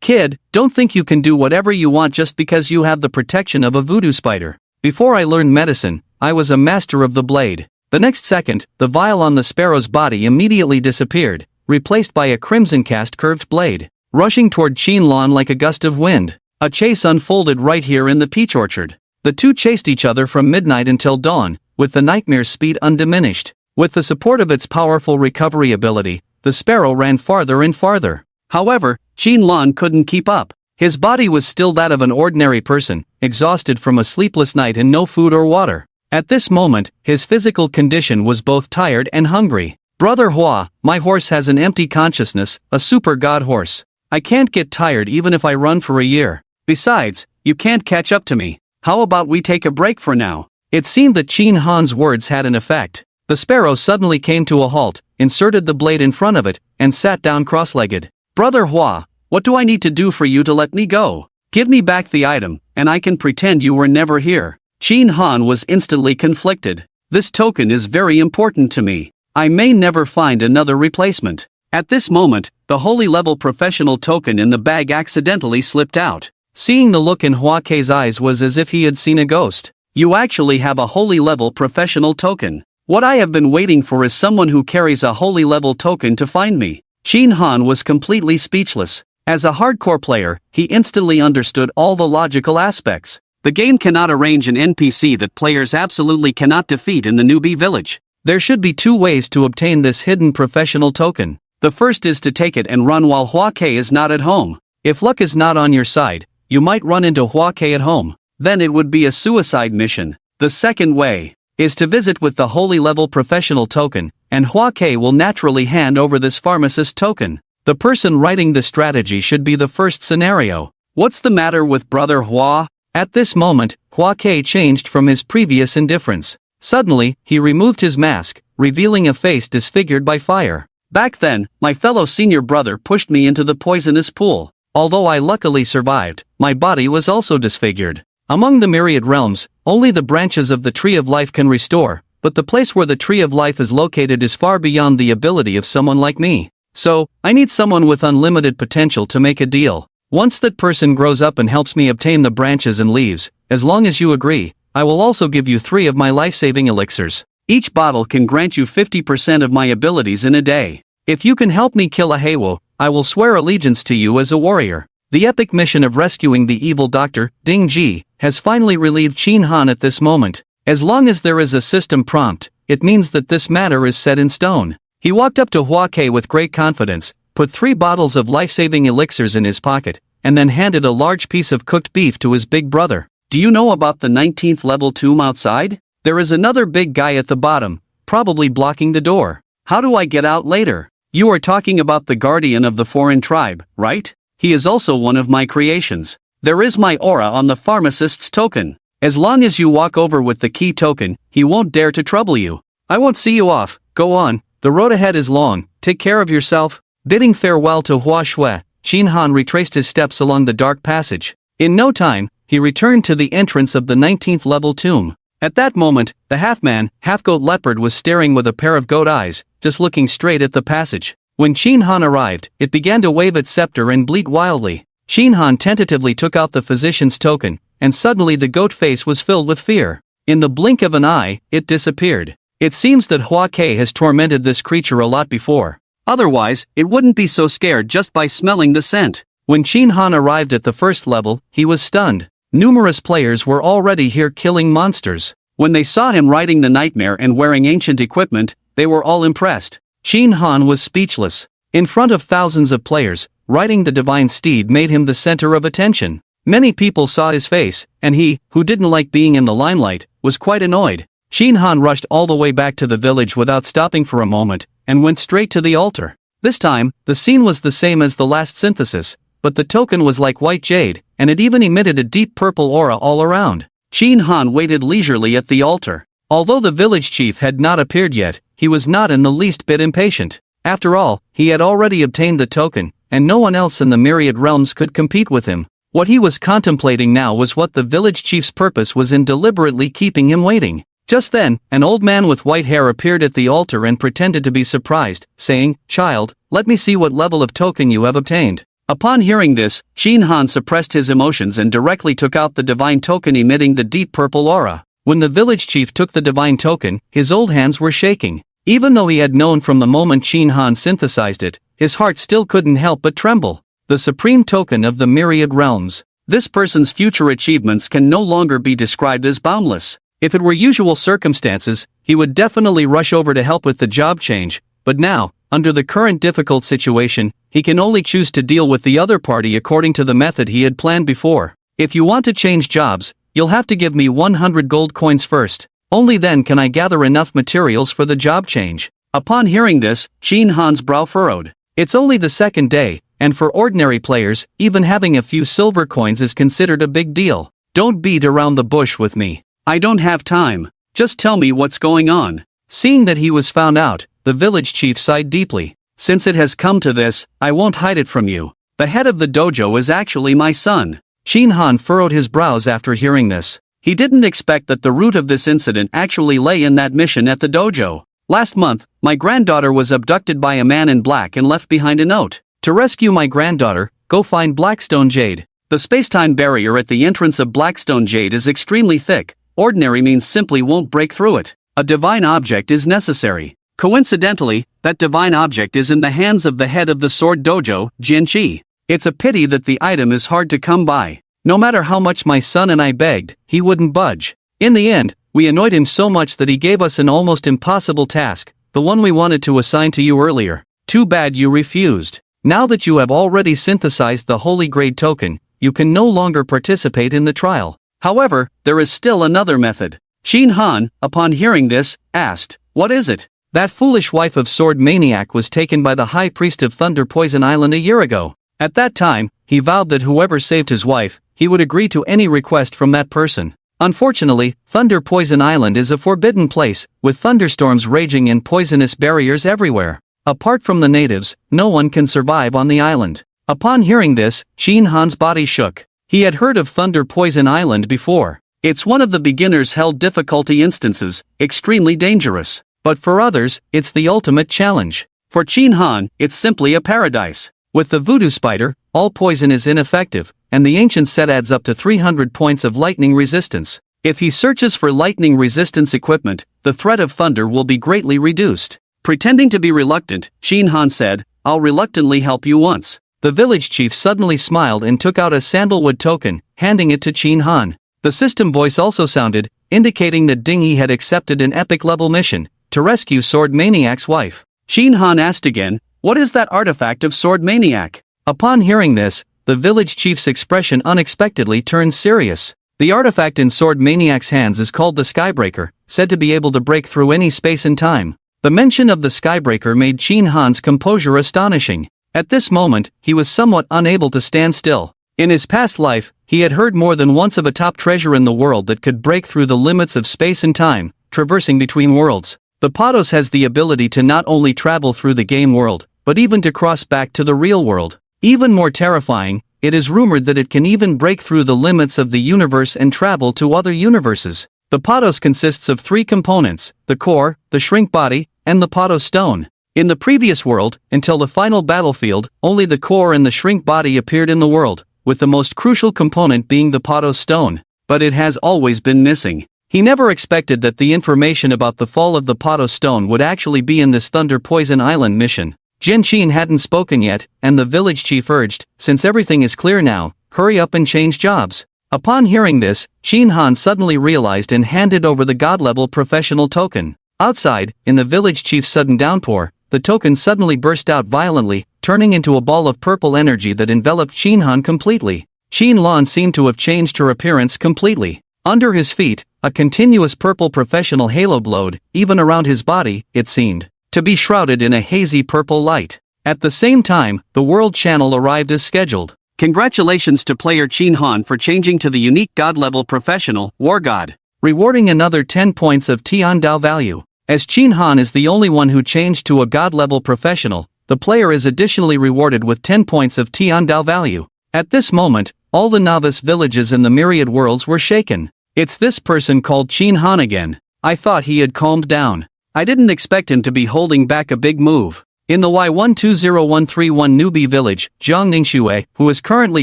Kid, don't think you can do whatever you want just because you have the protection of a voodoo spider. Before I learned medicine, I was a master of the blade. The next second, the vial on the sparrow's body immediately disappeared, replaced by a crimson-cast curved blade, rushing toward Shin Han like a gust of wind. A chase unfolded right here in the peach orchard. The two chased each other from midnight until dawn, with the nightmare's speed undiminished. With the support of its powerful recovery ability, the sparrow ran farther and farther. However, Shin Han couldn't keep up. His body was still that of an ordinary person, exhausted from a sleepless night and no food or water. At this moment, his physical condition was both tired and hungry. Brother Hua, my horse has an empty consciousness, a super god horse. I can't get tired even if I run for a year. Besides, you can't catch up to me. How about we take a break for now? It seemed that Shin Han's words had an effect. The sparrow suddenly came to a halt, inserted the blade in front of it, and sat down cross-legged. Brother Hua, what do I need to do for you to let me go? Give me back the item, and I can pretend you were never here. Shin Han was instantly conflicted. This token is very important to me. I may never find another replacement. At this moment, the holy level professional token in the bag accidentally slipped out. Seeing the look in Hua Kei's eyes was as if he had seen a ghost. You actually have a holy level professional token. What I have been waiting for is someone who carries a holy level token to find me. Shin Han was completely speechless. As a hardcore player, he instantly understood all the logical aspects. The game cannot arrange an NPC that players absolutely cannot defeat in the newbie village. There should be two ways to obtain this hidden professional token. The first is to take it and run while Hua Kei is not at home. If luck is not on your side, you might run into Hua Kei at home. Then it would be a suicide mission. The second way is to visit with the holy level professional token, and Hua Kei will naturally hand over this pharmacist token. The person writing the strategy should be the first scenario. What's the matter with Brother Hua? At this moment, Hua Kei changed from his previous indifference. Suddenly, he removed his mask, revealing a face disfigured by fire. Back then, my fellow senior brother pushed me into the poisonous pool. Although I luckily survived, my body was also disfigured. Among the myriad realms, only the branches of the Tree of Life can restore, but the place where the Tree of Life is located is far beyond the ability of someone like me. So, I need someone with unlimited potential to make a deal. Once that person grows up and helps me obtain the branches and leaves, as long as you agree, I will also give you 3 of my life-saving elixirs. Each bottle can grant you 50% of my abilities in a day. If you can help me kill a Heiwo, I will swear allegiance to you as a warrior. The epic mission of rescuing the evil doctor, Ding Ji, has finally relieved Shin Han at this moment. As long as there is a system prompt, it means that this matter is set in stone. He walked up to Hua Kei with great confidence, put 3 bottles of life-saving elixirs in his pocket, and then handed a large piece of cooked beef to his big brother. Do you know about the 19th level tomb outside? There is another big guy at the bottom, probably blocking the door. How do I get out later? You are talking about the guardian of the foreign tribe, right? He is also one of my creations. There is my aura on the pharmacist's token. As long as you walk over with the key token, he won't dare to trouble you. I won't see you off, go on, the road ahead is long, take care of yourself. Bidding farewell to Hua Shui, Qin Han retraced his steps along the dark passage. In no time, he returned to the entrance of the 19th level tomb. At that moment, the half-man, half-goat leopard was staring with a pair of goat eyes, just looking straight at the passage. When Qin Han arrived, it began to wave its scepter and bleat wildly. Qin Han tentatively took out the physician's token, and suddenly the goat face was filled with fear. In the blink of an eye, it disappeared. It seems that Hua Ke has tormented this creature a lot before. Otherwise, it wouldn't be so scared just by smelling the scent. When Qin Han arrived at the first level, he was stunned. Numerous players were already here killing monsters. When they saw him riding the nightmare and wearing ancient equipment, they were all impressed. Qin Han was speechless. In front of thousands of players, riding the divine steed made him the center of attention. Many people saw his face, and he, who didn't like being in the limelight, was quite annoyed. Qin Han rushed all the way back to the village without stopping for a moment, and went straight to the altar. This time, the scene was the same as the last synthesis, but the token was like white jade, and it even emitted a deep purple aura all around. Qin Han waited leisurely at the altar. Although the village chief had not appeared yet, he was not in the least bit impatient. After all, he had already obtained the token, and no one else in the myriad realms could compete with him. What he was contemplating now was what the village chief's purpose was in deliberately keeping him waiting. Just then, an old man with white hair appeared at the altar and pretended to be surprised, saying, "Child, let me see what level of token you have obtained." Upon hearing this, Qin Han suppressed his emotions and directly took out the divine token emitting the deep purple aura. When the village chief took the divine token, his old hands were shaking. Even though he had known from the moment Qin Han synthesized it, his heart still couldn't help but tremble. The supreme token of the myriad realms. This person's future achievements can no longer be described as boundless. If it were usual circumstances, he would definitely rush over to help with the job change, but now, under the current difficult situation, he can only choose to deal with the other party according to the method he had planned before. If you want to change jobs, you'll have to give me 100 gold coins first. Only then can I gather enough materials for the job change. Upon hearing this, Qin Han's brow furrowed. It's only the second day, and for ordinary players, even having a few silver coins is considered a big deal. Don't beat around the bush with me. I don't have time. Just tell me what's going on. Seeing that he was found out, the village chief sighed deeply. Since it has come to this, I won't hide it from you. The head of the dojo is actually my son. Qin Han furrowed his brows after hearing this. He didn't expect that the root of this incident actually lay in that mission at the dojo. Last month, my granddaughter was abducted by a man in black and left behind a note. To rescue my granddaughter, go find Blackstone Jade. The space-time barrier at the entrance of Blackstone Jade is extremely thick. Ordinary means simply won't break through it. A divine object is necessary. Coincidentally, that divine object is in the hands of the head of the sword dojo, Jinchi. It's a pity that the item is hard to come by. No matter how much my son and I begged, he wouldn't budge. In the end, we annoyed him so much that he gave us an almost impossible task, the one we wanted to assign to you earlier. Too bad you refused. Now that you have already synthesized the holy grade token, you can no longer participate in the trial. However, there is still another method. Qin Han, upon hearing this, asked, "What is it?" That foolish wife of Sword Maniac was taken by the high priest of Thunder Poison Island a year ago. At that time, he vowed that whoever saved his wife, he would agree to any request from that person. Unfortunately, Thunder Poison Island is a forbidden place, with thunderstorms raging and poisonous barriers everywhere. Apart from the natives, no one can survive on the island. Upon hearing this, Qin Han's body shook. He had heard of Thunder Poison Island before. It's one of the beginner's hell difficulty instances, extremely dangerous. But for others, it's the ultimate challenge. For Qin Han, it's simply a paradise. With the voodoo spider, all poison is ineffective, and the ancient set adds up to 300 points of lightning resistance. If he searches for lightning resistance equipment, the threat of thunder will be greatly reduced. Pretending to be reluctant, Qin Han said, "I'll reluctantly help you once." The village chief suddenly smiled and took out a sandalwood token, handing it to Qin Han. The system voice also sounded, indicating that Dingyi had accepted an epic-level mission, to rescue Sword Maniac's wife. Qin Han asked again, "What is that artifact of Sword Maniac?" Upon hearing this, the village chief's expression unexpectedly turned serious. The artifact in Sword Maniac's hands is called the Skybreaker, said to be able to break through any space and time. The mention of the Skybreaker made Qin Han's composure astonishing. At this moment, he was somewhat unable to stand still. In his past life, he had heard more than once of a top treasure in the world that could break through the limits of space and time, traversing between worlds. The Potos has the ability to not only travel through the game world, but even to cross back to the real world. Even more terrifying, it is rumored that it can even break through the limits of the universe and travel to other universes. The Potos consists of three components: the core, the shrink body, and the Potos stone. In the previous world, until the final battlefield, only the core and the shrink body appeared in the world, with the most crucial component being the Potos stone. But it has always been missing. He never expected that the information about the fall of the Potos stone would actually be in this Thunder Poison Island mission. Jin Qin hadn't spoken yet, and the village chief urged, "Since everything is clear now, hurry up and change jobs." Upon hearing this, Qin Han suddenly realized and handed over the god-level professional token. Outside, in the village chief's sudden downpour, the token suddenly burst out violently, turning into a ball of purple energy that enveloped Qin Han completely. Qin Lan seemed to have changed her appearance completely. Under his feet, a continuous purple professional halo glowed, even around his body, it seemed to be shrouded in a hazy purple light. At the same time, the World Channel arrived as scheduled. Congratulations to player Qin Han for changing to the unique god-level professional, War God, rewarding another 10 points of Tian Dao value. As Qin Han is the only one who changed to a god-level professional, the player is additionally rewarded with 10 points of Tian Dao value. At this moment, all the novice villages in the myriad worlds were shaken. It's this person called Qin Han again. I thought he had calmed down. I didn't expect him to be holding back a big move. In the Y120131 newbie village, Jiang Ningxue, who is currently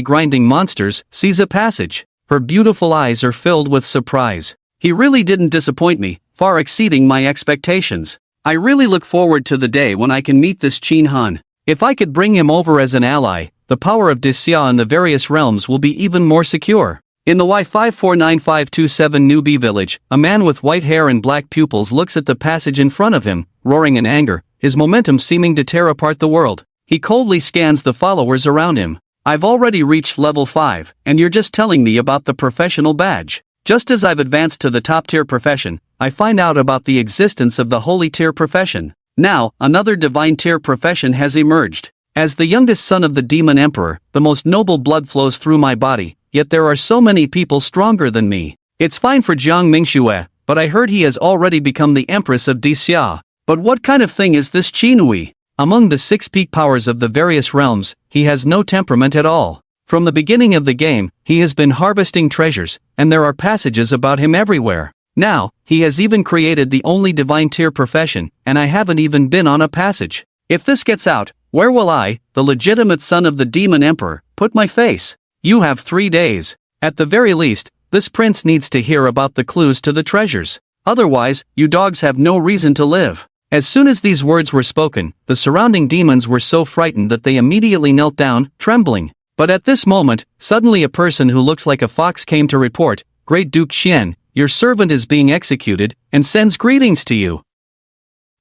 grinding monsters, sees a passage. Her beautiful eyes are filled with surprise. He really didn't disappoint me, far exceeding my expectations. I really look forward to the day when I can meet this Qin Han. If I could bring him over as an ally, the power of Disxia in the various realms will be even more secure. In the Y549527 newbie village, a man with white hair and black pupils looks at the passage in front of him, roaring in anger, his momentum seeming to tear apart the world. He coldly scans the followers around him. I've already reached level 5, and you're just telling me about the professional badge. Just as I've advanced to the top tier profession, I find out about the existence of the holy tier profession. Now, another divine tier profession has emerged. As the youngest son of the demon emperor, the most noble blood flows through my body, yet there are so many people stronger than me. It's fine for Jiang Mingxue, but I heard he has already become the empress of Disxia. But what kind of thing is this Qinhui? Among the 6 peak powers of the various realms, he has no temperament at all. From the beginning of the game, he has been harvesting treasures, and there are passages about him everywhere. Now, he has even created the only divine tier profession, and I haven't even been on a passage. If this gets out, where will I, the legitimate son of the demon emperor, put my face? You have 3 days. At the very least, this prince needs to hear about the clues to the treasures. Otherwise, you dogs have no reason to live. As soon as these words were spoken, the surrounding demons were so frightened that they immediately knelt down, trembling. But at this moment, suddenly a person who looks like a fox came to report, "Great Duke Xian, your servant is being executed, and sends greetings to you.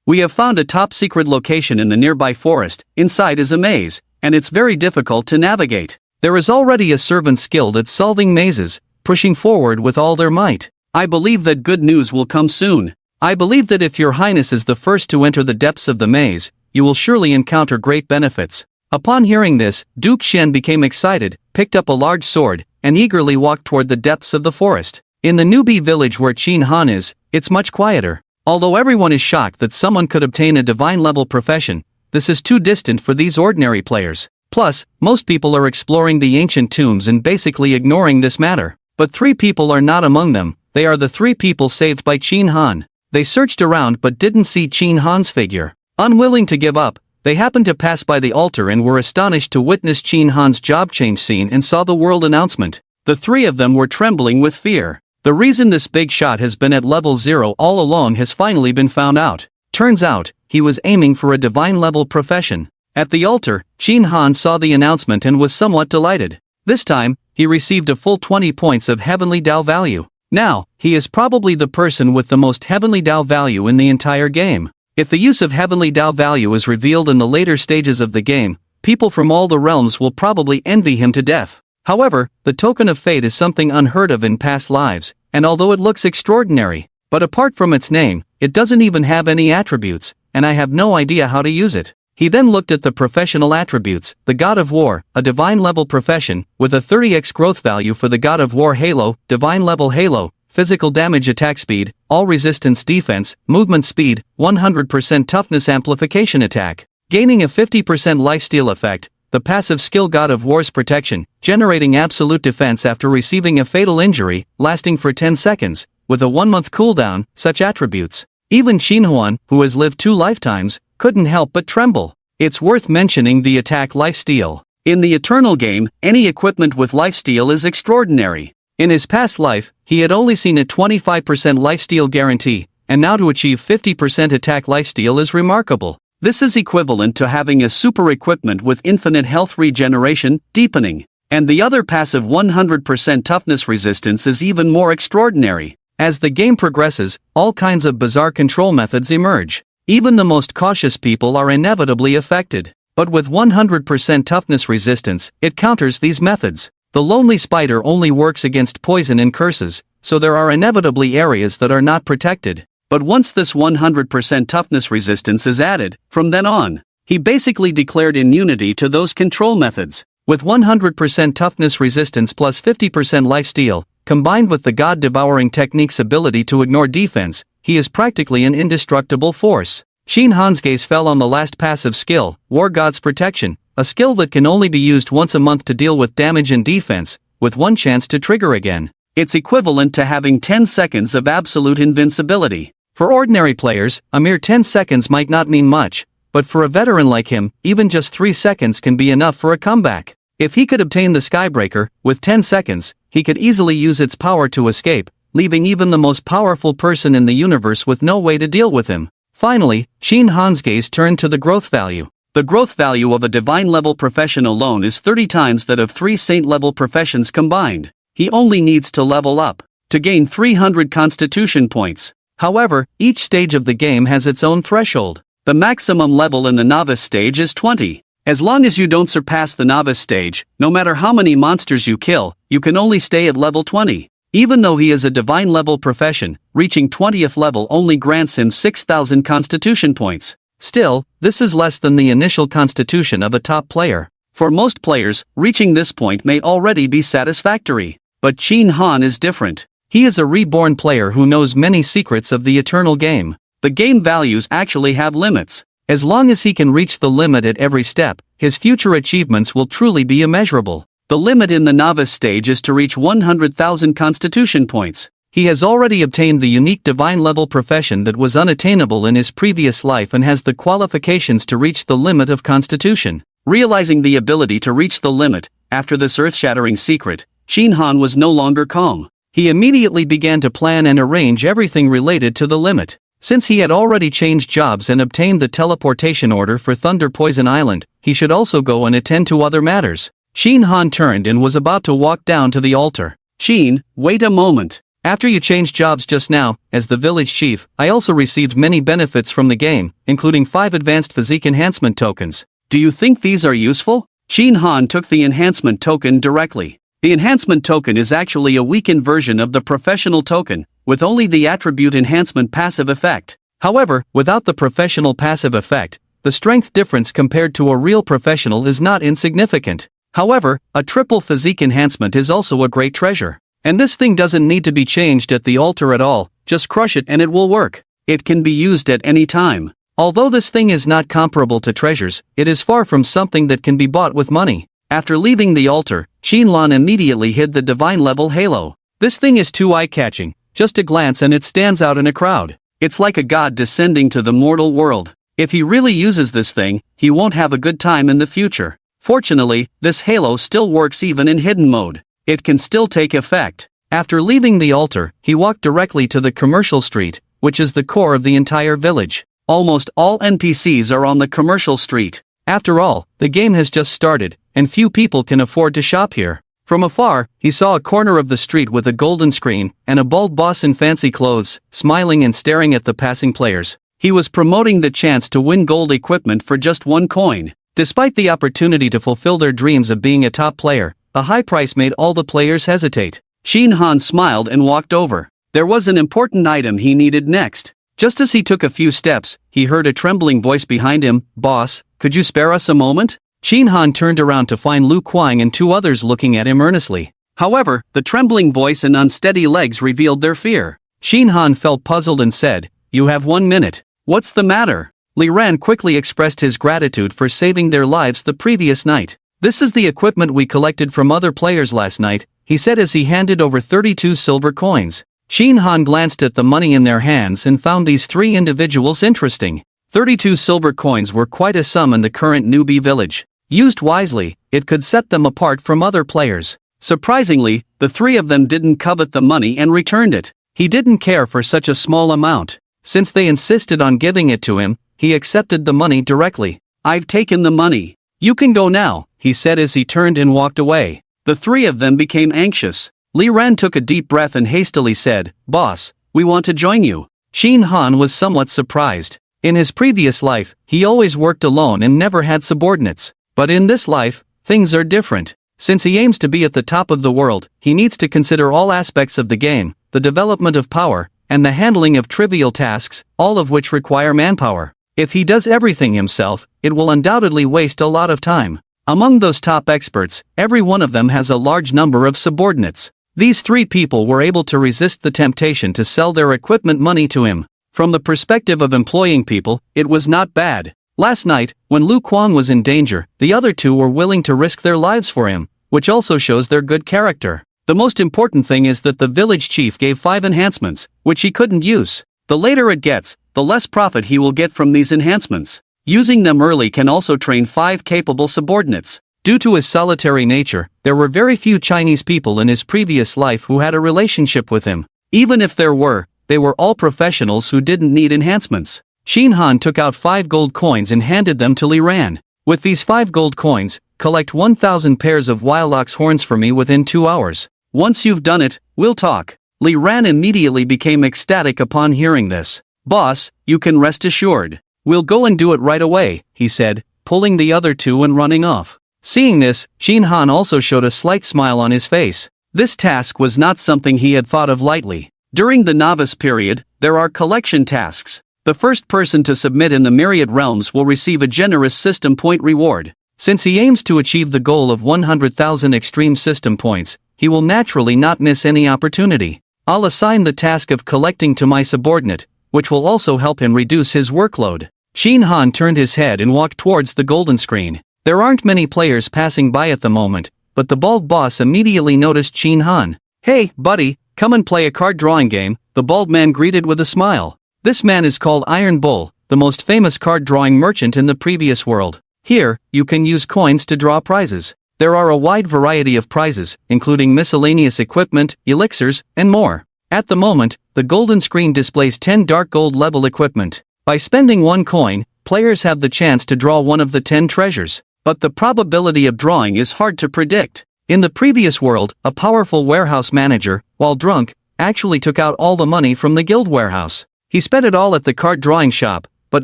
We have found a top-secret location in the nearby forest. Inside is a maze, and it's very difficult to navigate. There is already a servant skilled at solving mazes, pushing forward with all their might. I believe that good news will come soon. I believe that if your highness is the first to enter the depths of the maze, you will surely encounter great benefits." Upon hearing this, Duke Xian became excited, picked up a large sword, and eagerly walked toward the depths of the forest. In the newbie village where Qin Han is, it's much quieter. Although everyone is shocked that someone could obtain a divine-level profession, this is too distant for these ordinary players. Plus, most people are exploring the ancient tombs and basically ignoring this matter. But 3 people are not among them. They are the 3 people saved by Qin Han. They searched around but didn't see Qin Han's figure. Unwilling to give up, they happened to pass by the altar and were astonished to witness Qin Han's job change scene and saw the world announcement. The 3 of them were trembling with fear. The reason this big shot has been at level 0 all along has finally been found out. Turns out, he was aiming for a divine-level profession. At the altar, Qin Han saw the announcement and was somewhat delighted. This time, he received a full 20 points of heavenly Dao value. Now, he is probably the person with the most heavenly Dao value in the entire game. If the use of heavenly Dao value is revealed in the later stages of the game, people from all the realms will probably envy him to death. However, the token of fate is something unheard of in past lives, and although it looks extraordinary, but apart from its name, it doesn't even have any attributes, and I have no idea how to use it. He then looked at the professional attributes, the God of War, a divine level profession, with a 30x growth value for the God of War Halo, divine level Halo, physical damage attack speed, all resistance defense, movement speed, 100% toughness amplification attack, gaining a 50% lifesteal effect, the passive skill God of War's protection, generating absolute defense after receiving a fatal injury, lasting for 10 seconds, with a 1-month cooldown, such attributes. Even Shinhuan, who has lived 2 lifetimes, couldn't help but tremble. It's worth mentioning the attack lifesteal. In the Eternal game, any equipment with lifesteal is extraordinary. In his past life, he had only seen a 25% lifesteal guarantee, and now to achieve 50% attack lifesteal is remarkable. This is equivalent to having a super equipment with infinite health regeneration, deepening. And the other passive 100% toughness resistance is even more extraordinary. As the game progresses, all kinds of bizarre control methods emerge. Even the most cautious people are inevitably affected. But with 100% toughness resistance, it counters these methods. The lonely spider only works against poison and curses, so there are inevitably areas that are not protected. But once this 100% toughness resistance is added, from then on, he basically declared immunity to those control methods. With 100% toughness resistance plus 50% lifesteal, combined with the God-devouring technique's ability to ignore defense, he is practically an indestructible force. Shin Han's gaze fell on the last passive skill, War God's Protection, a skill that can only be used once a month to deal with damage and defense, with one chance to trigger again. It's equivalent to having 10 seconds of absolute invincibility. For ordinary players, a mere 10 seconds might not mean much, but for a veteran like him, even just 3 seconds can be enough for a comeback. If he could obtain the Skybreaker, with 10 seconds, he could easily use its power to escape, leaving even the most powerful person in the universe with no way to deal with him. Finally, Shin Han's gaze turned to the growth value. The growth value of a divine level profession alone is 30 times that of 3 saint level professions combined. He only needs to level up to gain 300 constitution points. However, each stage of the game has its own threshold. The maximum level in the novice stage is 20. As long as you don't surpass the novice stage, no matter how many monsters you kill, you can only stay at level 20. Even though he is a divine level profession, reaching 20th level only grants him 6,000 constitution points. Still, this is less than the initial constitution of a top player. For most players, reaching this point may already be satisfactory. But Shin Han is different. He is a reborn player who knows many secrets of the Eternal game. The game values actually have limits. As long as he can reach the limit at every step, his future achievements will truly be immeasurable. The limit in the novice stage is to reach 100,000 constitution points. He has already obtained the unique divine level profession that was unattainable in his previous life and has the qualifications to reach the limit of constitution. Realizing the ability to reach the limit, after this earth-shattering secret, Shin Han was no longer calm. He immediately began to plan and arrange everything related to the limit. Since he had already changed jobs and obtained the teleportation order for Thunder Poison Island, he should also go and attend to other matters. Shin Han turned and was about to walk down to the altar. Shin, wait a moment. After you changed jobs just now, as the village chief, I also received many benefits from the game, including 5 advanced physique enhancement tokens. Do you think these are useful? Shin Han took the enhancement token directly. The enhancement token is actually a weakened version of the professional token, with only the attribute enhancement passive effect. However, without the professional passive effect, the strength difference compared to a real professional is not insignificant. However, a triple physique enhancement is also a great treasure. And this thing doesn't need to be changed at the altar at all, just crush it and it will work. It can be used at any time. Although this thing is not comparable to treasures, it is far from something that can be bought with money. After leaving the altar, Shin Lan immediately hid the divine level halo. This thing is too eye-catching, just a glance and it stands out in a crowd. It's like a god descending to the mortal world. If he really uses this thing, he won't have a good time in the future. Fortunately, this halo still works even in hidden mode. It can still take effect. After leaving the altar, he walked directly to the commercial street, which is the core of the entire village. Almost all NPCs are on the commercial street. After all, the game has just started, and few people can afford to shop here. From afar, he saw a corner of the street with a golden screen, and a bald boss in fancy clothes, smiling and staring at the passing players. He was promoting the chance to win gold equipment for just 1 coin. Despite the opportunity to fulfill their dreams of being a top player, a high price made all the players hesitate. Shin Han smiled and walked over. There was an important item he needed next. Just as he took a few steps, he heard a trembling voice behind him. "Boss, could you spare us a moment?" Shin Han turned around to find Lu Kuang and two others looking at him earnestly. However, the trembling voice and unsteady legs revealed their fear. Shin Han felt puzzled and said, "You have 1 minute. What's the matter?" Li Ran quickly expressed his gratitude for saving their lives the previous night. "This is the equipment we collected from other players last night," he said as he handed over 32 silver coins. Shin Han glanced at the money in their hands and found these three individuals interesting. 32 silver coins were quite a sum in the current newbie village. Used wisely, it could set them apart from other players. Surprisingly, the three of them didn't covet the money and returned it. He didn't care for such a small amount. Since they insisted on giving it to him, he accepted the money directly. "I've taken the money. You can go now," he said as he turned and walked away. The three of them became anxious. Li Ran took a deep breath and hastily said, "Boss, we want to join you." Shin Han was somewhat surprised. In his previous life, he always worked alone and never had subordinates. But in this life, things are different. Since he aims to be at the top of the world, he needs to consider all aspects of the game, the development of power, and the handling of trivial tasks, all of which require manpower. If he does everything himself, it will undoubtedly waste a lot of time. Among those top experts, every one of them has a large number of subordinates. These three people were able to resist the temptation to sell their equipment money to him. From the perspective of employing people, it was not bad. Last night, when Lu Kuang was in danger, the other two were willing to risk their lives for him, which also shows their good character. The most important thing is that the village chief gave 5 enhancements, which he couldn't use. The later it gets, the less profit he will get from these enhancements. Using them early can also train 5 capable subordinates. Due to his solitary nature, there were very few Chinese people in his previous life who had a relationship with him. Even if there were, they were all professionals who didn't need enhancements. Shin Han took out 5 gold coins and handed them to Li Ran. "With these 5 gold coins, collect 1,000 pairs of wild ox horns for me within 2 hours. Once you've done it, we'll talk." Li Ran immediately became ecstatic upon hearing this. "Boss, you can rest assured. We'll go and do it right away," he said, pulling the other two and running off. Seeing this, Shin Han also showed a slight smile on his face. This task was not something he had thought of lightly. During the novice period, there are collection tasks. The first person to submit in the myriad realms will receive a generous system point reward. Since he aims to achieve the goal of 100,000 extreme system points, he will naturally not miss any opportunity. I'll assign the task of collecting to my subordinate, which will also help him reduce his workload. Shin Han turned his head and walked towards the golden screen. There aren't many players passing by at the moment, but the bald boss immediately noticed Shin Han. "Hey, buddy, come and play a card drawing game," the bald man greeted with a smile. This man is called Iron Bull, the most famous card drawing merchant in the previous world. Here, you can use coins to draw prizes. There are a wide variety of prizes, including miscellaneous equipment, elixirs, and more. At the moment, the golden screen displays 10 dark gold level equipment. By spending 1 coin, players have the chance to draw one of the 10 treasures. But the probability of drawing is hard to predict. In the previous world, a powerful warehouse manager, while drunk, actually took out all the money from the guild warehouse. He spent it all at the card drawing shop, but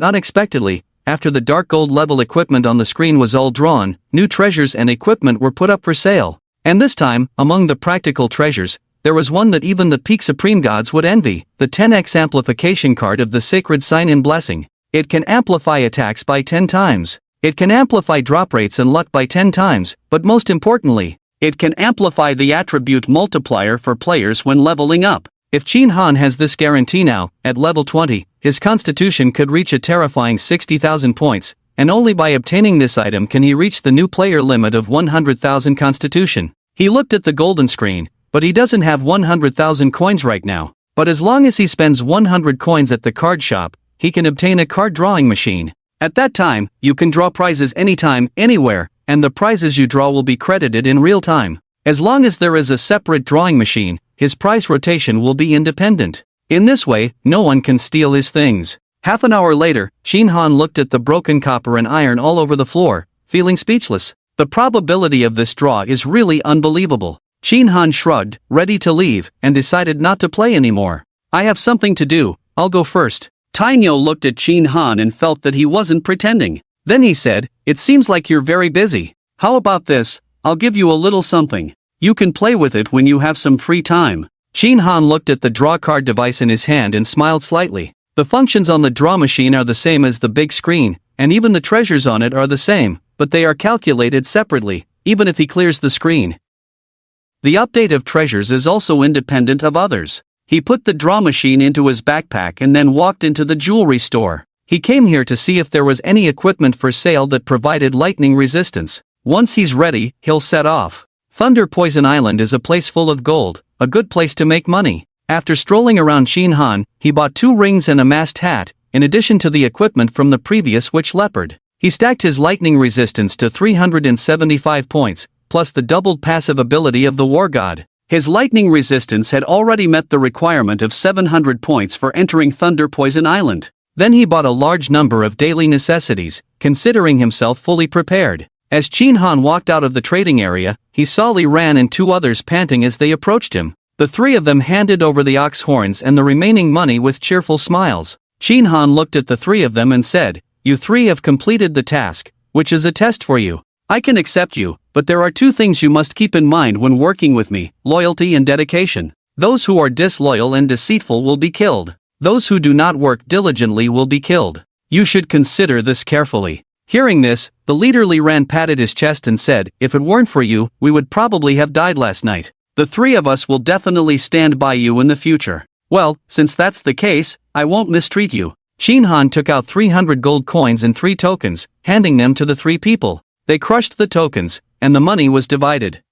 unexpectedly, after the dark gold level equipment on the screen was all drawn, new treasures and equipment were put up for sale. And this time, among the practical treasures, there was one that even the peak supreme gods would envy, the 10x amplification card of the sacred sign-in blessing. It can amplify attacks by 10 times. It can amplify drop rates and luck by 10 times, but most importantly, it can amplify the attribute multiplier for players when leveling up. If Shin Han has this guarantee now, at level 20, his constitution could reach a terrifying 60,000 points, and only by obtaining this item can he reach the new player limit of 100,000 constitution. He looked at the golden screen, but he doesn't have 100,000 coins right now. But as long as he spends 100 coins at the card shop, he can obtain a card drawing machine. At that time, you can draw prizes anytime, anywhere, and the prizes you draw will be credited in real time. As long as there is a separate drawing machine, his prize rotation will be independent. In this way, no one can steal his things. Half an hour later, Shin Han looked at the broken copper and iron all over the floor, feeling speechless. The probability of this draw is really unbelievable. Shin Han shrugged, ready to leave, and decided not to play anymore. "I have something to do, I'll go first." Tainyo looked at Shin Han and felt that he wasn't pretending. Then he said, "It seems like you're very busy. How about this? I'll give you a little something. You can play with it when you have some free time." Shin Han looked at the draw card device in his hand and smiled slightly. The functions on the draw machine are the same as the big screen, and even the treasures on it are the same, but they are calculated separately, even if he clears the screen. The update of treasures is also independent of others. He put the draw machine into his backpack and then walked into the jewelry store. He came here to see if there was any equipment for sale that provided lightning resistance. Once he's ready, he'll set off. Thunder Poison Island is a place full of gold, a good place to make money. After strolling around Shinhan, he bought 2 rings and a masked hat, in addition to the equipment from the previous witch leopard. He stacked his lightning resistance to 375 points, plus the doubled passive ability of the war god. His lightning resistance had already met the requirement of 700 points for entering Thunder Poison Island. Then he bought a large number of daily necessities, considering himself fully prepared. As Shinhan walked out of the trading area, he saw Li Ran and 2 others panting as they approached him. The 3 of them handed over the ox horns and the remaining money with cheerful smiles. Shinhan looked at the 3 of them and said, "You 3 have completed the task, which is a test for you. I can accept you, but there are 2 things you must keep in mind when working with me: loyalty and dedication. Those who are disloyal and deceitful will be killed. Those who do not work diligently will be killed. You should consider this carefully." Hearing this, the leader Li Ran patted his chest and said, "If it weren't for you, we would probably have died last night. The 3 of us will definitely stand by you in the future." "Well, since that's the case, I won't mistreat you." Shinhan took out 300 gold coins and 3 tokens, handing them to the 3 people. They crushed the tokens, and the money was divided.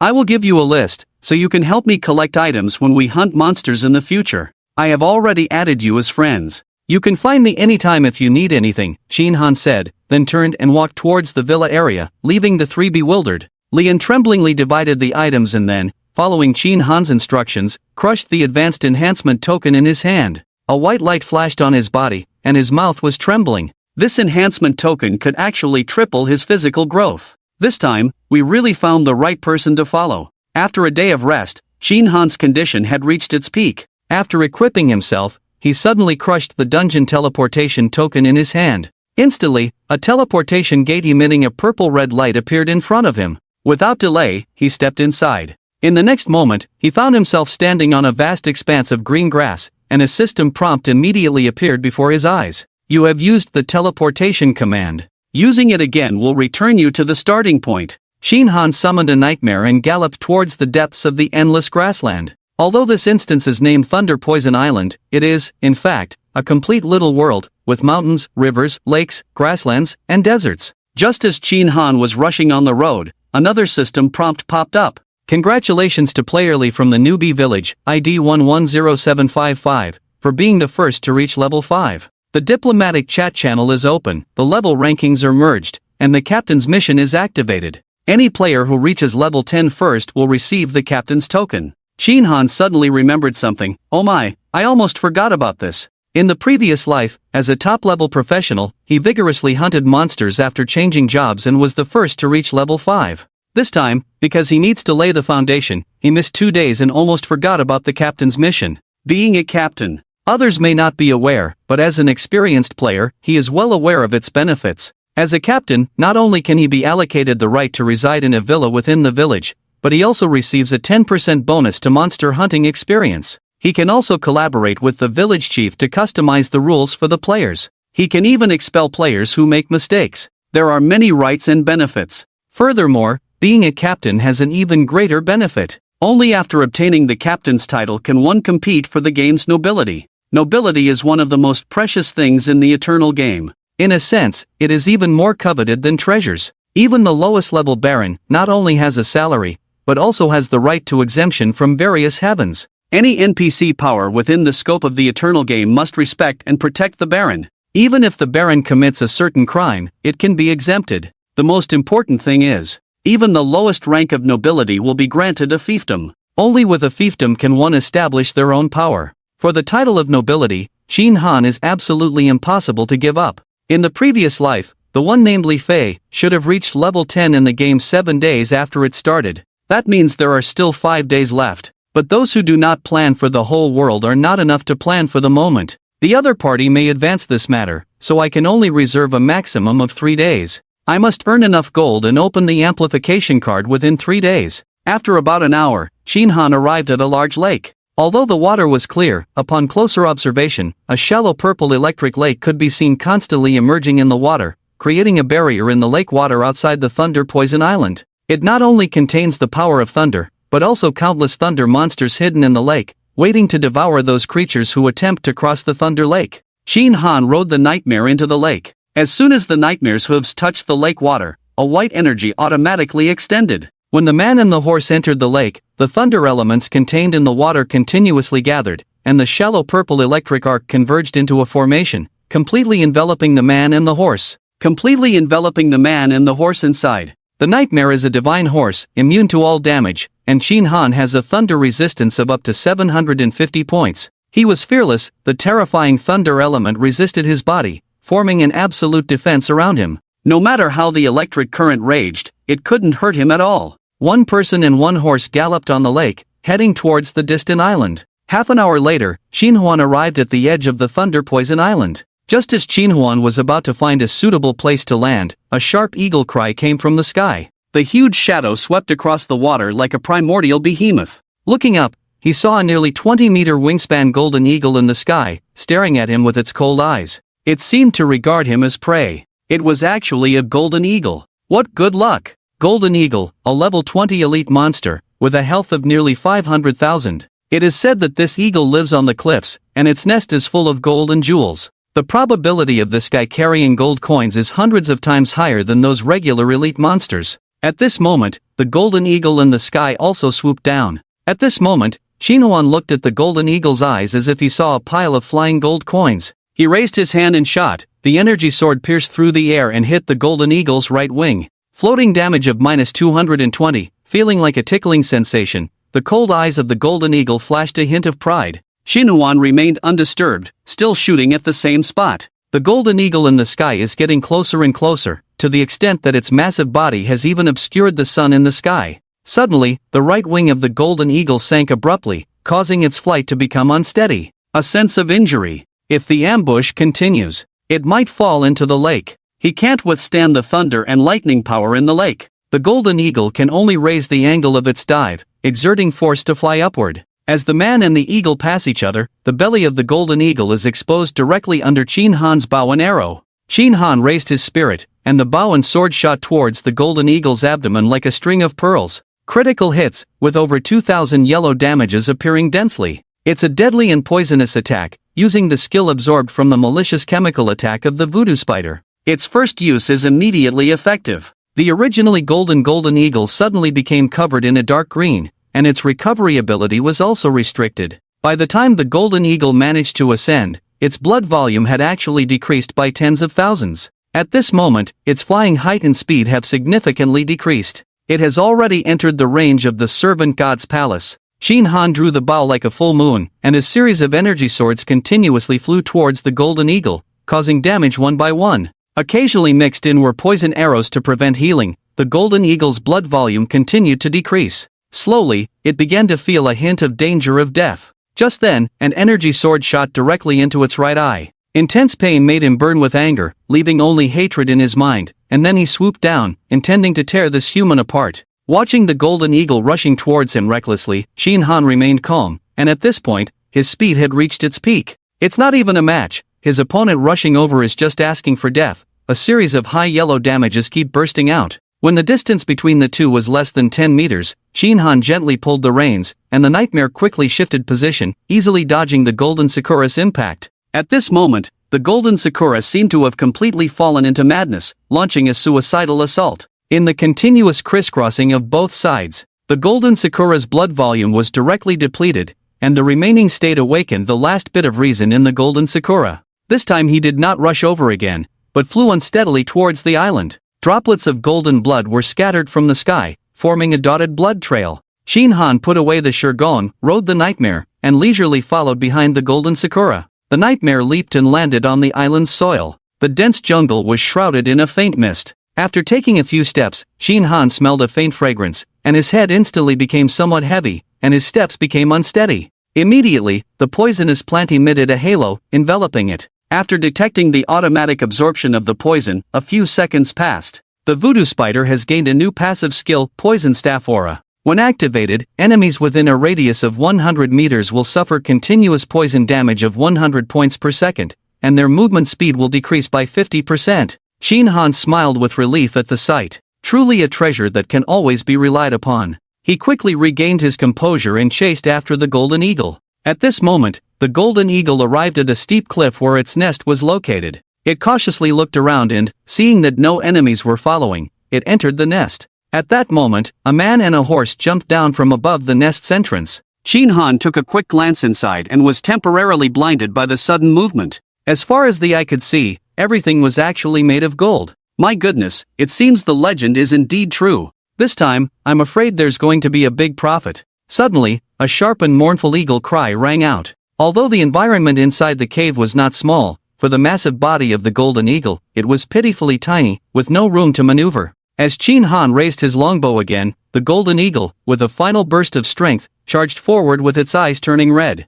"I will give you a list, so you can help me collect items when we hunt monsters in the future. I have already added you as friends. You can find me anytime if you need anything," Shinhan said, then turned and walked towards the villa area, leaving the 3 bewildered. Lian tremblingly divided the items and then, following Shinhan's instructions, crushed the advanced enhancement token in his hand. A white light flashed on his body, and his mouth was trembling. This enhancement token could actually triple his physical growth. This time, we really found the right person to follow. After a day of rest, Shinhan's condition had reached its peak. After equipping himself, he suddenly crushed the dungeon teleportation token in his hand. Instantly, a teleportation gate emitting a purple-red light appeared in front of him. Without delay, he stepped inside. In the next moment, he found himself standing on a vast expanse of green grass, and a system prompt immediately appeared before his eyes. "You have used the teleportation command. Using it again will return you to the starting point." Shinhan summoned a nightmare and galloped towards the depths of the endless grassland. Although this instance is named Thunder Poison Island, it is, in fact, a complete little world, with mountains, rivers, lakes, grasslands, and deserts. Just as Shinhan was rushing on the road, another system prompt popped up. "Congratulations to Playerly from the newbie village, ID 110755, for being the first to reach level 5. The diplomatic chat channel is open, the level rankings are merged, and the captain's mission is activated. Any player who reaches level 10 first will receive the captain's token." Shinhan suddenly remembered something. "Oh my, I almost forgot about this." In the previous life, as a top-level professional, he vigorously hunted monsters after changing jobs and was the first to reach level 5. This time, because he needs to lay the foundation, he missed 2 days and almost forgot about the captain's mission. Being a captain. Others may not be aware, but as an experienced player, he is well aware of its benefits. As a captain, not only can he be allocated the right to reside in a villa within the village, but he also receives a 10% bonus to monster hunting experience. He can also collaborate with the village chief to customize the rules for the players. He can even expel players who make mistakes. There are many rights and benefits. Furthermore, being a captain has an even greater benefit. Only after obtaining the captain's title can one compete for the game's nobility. Nobility is one of the most precious things in the eternal game. In a sense, it is even more coveted than treasures. Even the lowest level baron not only has a salary, but also has the right to exemption from various heavens. Any NPC power within the scope of the eternal game must respect and protect the baron. Even if the baron commits a certain crime, it can be exempted. The most important thing is, even the lowest rank of nobility will be granted a fiefdom. Only with a fiefdom can one establish their own power. For the title of nobility, Shinhan is absolutely impossible to give up. In the previous life, the one named Li Fei should have reached level 10 in the game 7 days after it started. That means there are still 5 days left. But those who do not plan for the whole world are not enough to plan for the moment. The other party may advance this matter, so I can only reserve a maximum of 3 days. I must earn enough gold and open the amplification card within 3 days. After about an hour, Shinhan arrived at a large lake. Although the water was clear, upon closer observation, a shallow purple electric lake could be seen constantly emerging in the water, creating a barrier in the lake water outside the Thunder Poison Island. It not only contains the power of thunder, but also countless thunder monsters hidden in the lake, waiting to devour those creatures who attempt to cross the Thunder Lake. Shin Han rode the nightmare into the lake. As soon as the nightmare's hooves touched the lake water, a white energy automatically extended. When the man and the horse entered the lake, the thunder elements contained in the water continuously gathered, and the shallow purple electric arc converged into a formation, completely enveloping the man and the horse. Inside. The nightmare is a divine horse, immune to all damage, and Shin Han has a thunder resistance of up to 750 points. He was fearless, the terrifying thunder element resisted his body, forming an absolute defense around him. No matter how the electric current raged, it couldn't hurt him at all. One person and one horse galloped on the lake, heading towards the distant island. Half an hour later, Shin Han arrived at the edge of the Thunder Poison Island. Just as Shin Han was about to find a suitable place to land, a sharp eagle cry came from the sky. The huge shadow swept across the water like a primordial behemoth. Looking up, he saw a nearly 20-meter wingspan golden eagle in the sky, staring at him with its cold eyes. It seemed to regard him as prey. It was actually a golden eagle. What good luck! Golden Eagle, a level 20 elite monster, with a health of nearly 500,000. It is said that this eagle lives on the cliffs, and its nest is full of gold and jewels. The probability of this guy carrying gold coins is hundreds of times higher than those regular elite monsters. At this moment, the golden eagle in the sky also swooped down. At this moment, Shin Han looked at the golden eagle's eyes as if he saw a pile of flying gold coins. He raised his hand and shot. The energy sword pierced through the air and hit the golden eagle's right wing. Floating damage of -220, feeling like a tickling sensation, the cold eyes of the golden eagle flashed a hint of pride. Shin Han remained undisturbed, still shooting at the same spot. The golden eagle in the sky is getting closer and closer, to the extent that its massive body has even obscured the sun in the sky. Suddenly, the right wing of the golden eagle sank abruptly, causing its flight to become unsteady. A sense of injury. If the ambush continues, it might fall into the lake. He can't withstand the thunder and lightning power in the lake. The golden eagle can only raise the angle of its dive, exerting force to fly upward. As the man and the eagle pass each other, the belly of the golden eagle is exposed directly under Shin Han's bow and arrow. Shin Han raised his spirit, and the bow and sword shot towards the golden eagle's abdomen like a string of pearls. Critical hits, with over 2,000 yellow damages appearing densely. It's a deadly and poisonous attack, using the skill absorbed from the malicious chemical attack of the voodoo spider. Its first use is immediately effective. The originally golden eagle suddenly became covered in a dark green, and its recovery ability was also restricted. By the time the golden eagle managed to ascend, its blood volume had actually decreased by tens of thousands. At this moment, its flying height and speed have significantly decreased. It has already entered the range of the servant god's palace. Shin Han drew the bow like a full moon, and a series of energy swords continuously flew towards the golden eagle, causing damage one by one. Occasionally mixed in were poison arrows to prevent healing. The golden eagle's blood volume continued to decrease. Slowly, it began to feel a hint of danger of death. Just then, an energy sword shot directly into its right eye. Intense pain made him burn with anger, leaving only hatred in his mind, and then he swooped down, intending to tear this human apart. Watching the golden eagle rushing towards him recklessly, Shin Han remained calm, and at this point, his speed had reached its peak. It's not even a match. His opponent rushing over is just asking for death. A series of high yellow damages keep bursting out. When the distance between the two was less than 10 meters, Shin Han gently pulled the reins, and the nightmare quickly shifted position, easily dodging the golden Sakura's impact. At this moment, the golden Sakura seemed to have completely fallen into madness, launching a suicidal assault. In the continuous crisscrossing of both sides, the golden Sakura's blood volume was directly depleted, and the remaining state awakened the last bit of reason in the golden Sakura. This time he did not rush over again, but flew unsteadily towards the island. Droplets of golden blood were scattered from the sky, forming a dotted blood trail. Shin Han put away the Shurgon, rode the nightmare, and leisurely followed behind the golden Sakura. The nightmare leaped and landed on the island's soil. The dense jungle was shrouded in a faint mist. After taking a few steps, Shin Han smelled a faint fragrance, and his head instantly became somewhat heavy, and his steps became unsteady. Immediately, the poisonous plant emitted a halo, enveloping it. After detecting the automatic absorption of the poison, a few seconds passed. The voodoo spider has gained a new passive skill, Poison Staff Aura. When activated, enemies within a radius of 100 meters will suffer continuous poison damage of 100 points per second, and their movement speed will decrease by 50%. Shinhan smiled with relief at the sight. Truly a treasure that can always be relied upon. He quickly regained his composure and chased after the golden eagle. At this moment, the golden eagle arrived at a steep cliff where its nest was located. It cautiously looked around and, seeing that no enemies were following, it entered the nest. At that moment, a man and a horse jumped down from above the nest's entrance. Shinhan took a quick glance inside and was temporarily blinded by the sudden movement. As far as the eye could see, everything was actually made of gold. My goodness, it seems the legend is indeed true. This time, I'm afraid there's going to be a big profit. Suddenly, a sharp and mournful eagle cry rang out. Although the environment inside the cave was not small, for the massive body of the golden eagle, it was pitifully tiny, with no room to maneuver. As Shinhan raised his longbow again, the golden eagle, with a final burst of strength, charged forward with its eyes turning red.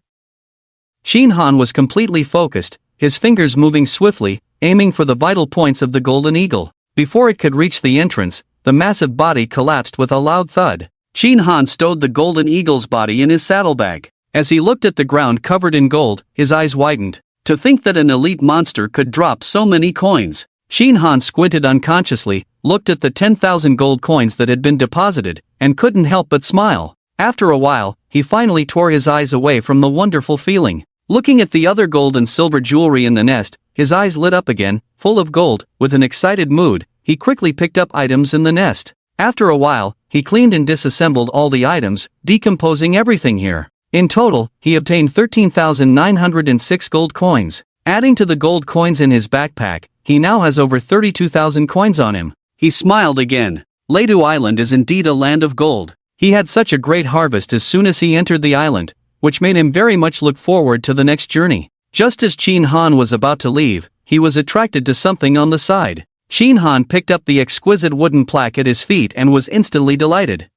Shinhan was completely focused, his fingers moving swiftly, aiming for the vital points of the golden eagle. Before it could reach the entrance, the massive body collapsed with a loud thud. Shinhan stowed the golden eagle's body in his saddlebag. As he looked at the ground covered in gold, his eyes widened. To think that an elite monster could drop so many coins. Shinhan squinted unconsciously, looked at the 10,000 gold coins that had been deposited, and couldn't help but smile. After a while, he finally tore his eyes away from the wonderful feeling. Looking at the other gold and silver jewelry in the nest, his eyes lit up again, full of gold. With an excited mood, he quickly picked up items in the nest. After a while, he cleaned and disassembled all the items, decomposing everything here. In total, he obtained 13,906 gold coins. Adding to the gold coins in his backpack, he now has over 32,000 coins on him. He smiled again. Leidu Island is indeed a land of gold. He had such a great harvest as soon as he entered the island, which made him very much look forward to the next journey. Just as Shinhan was about to leave, he was attracted to something on the side. Shinhan picked up the exquisite wooden plaque at his feet and was instantly delighted.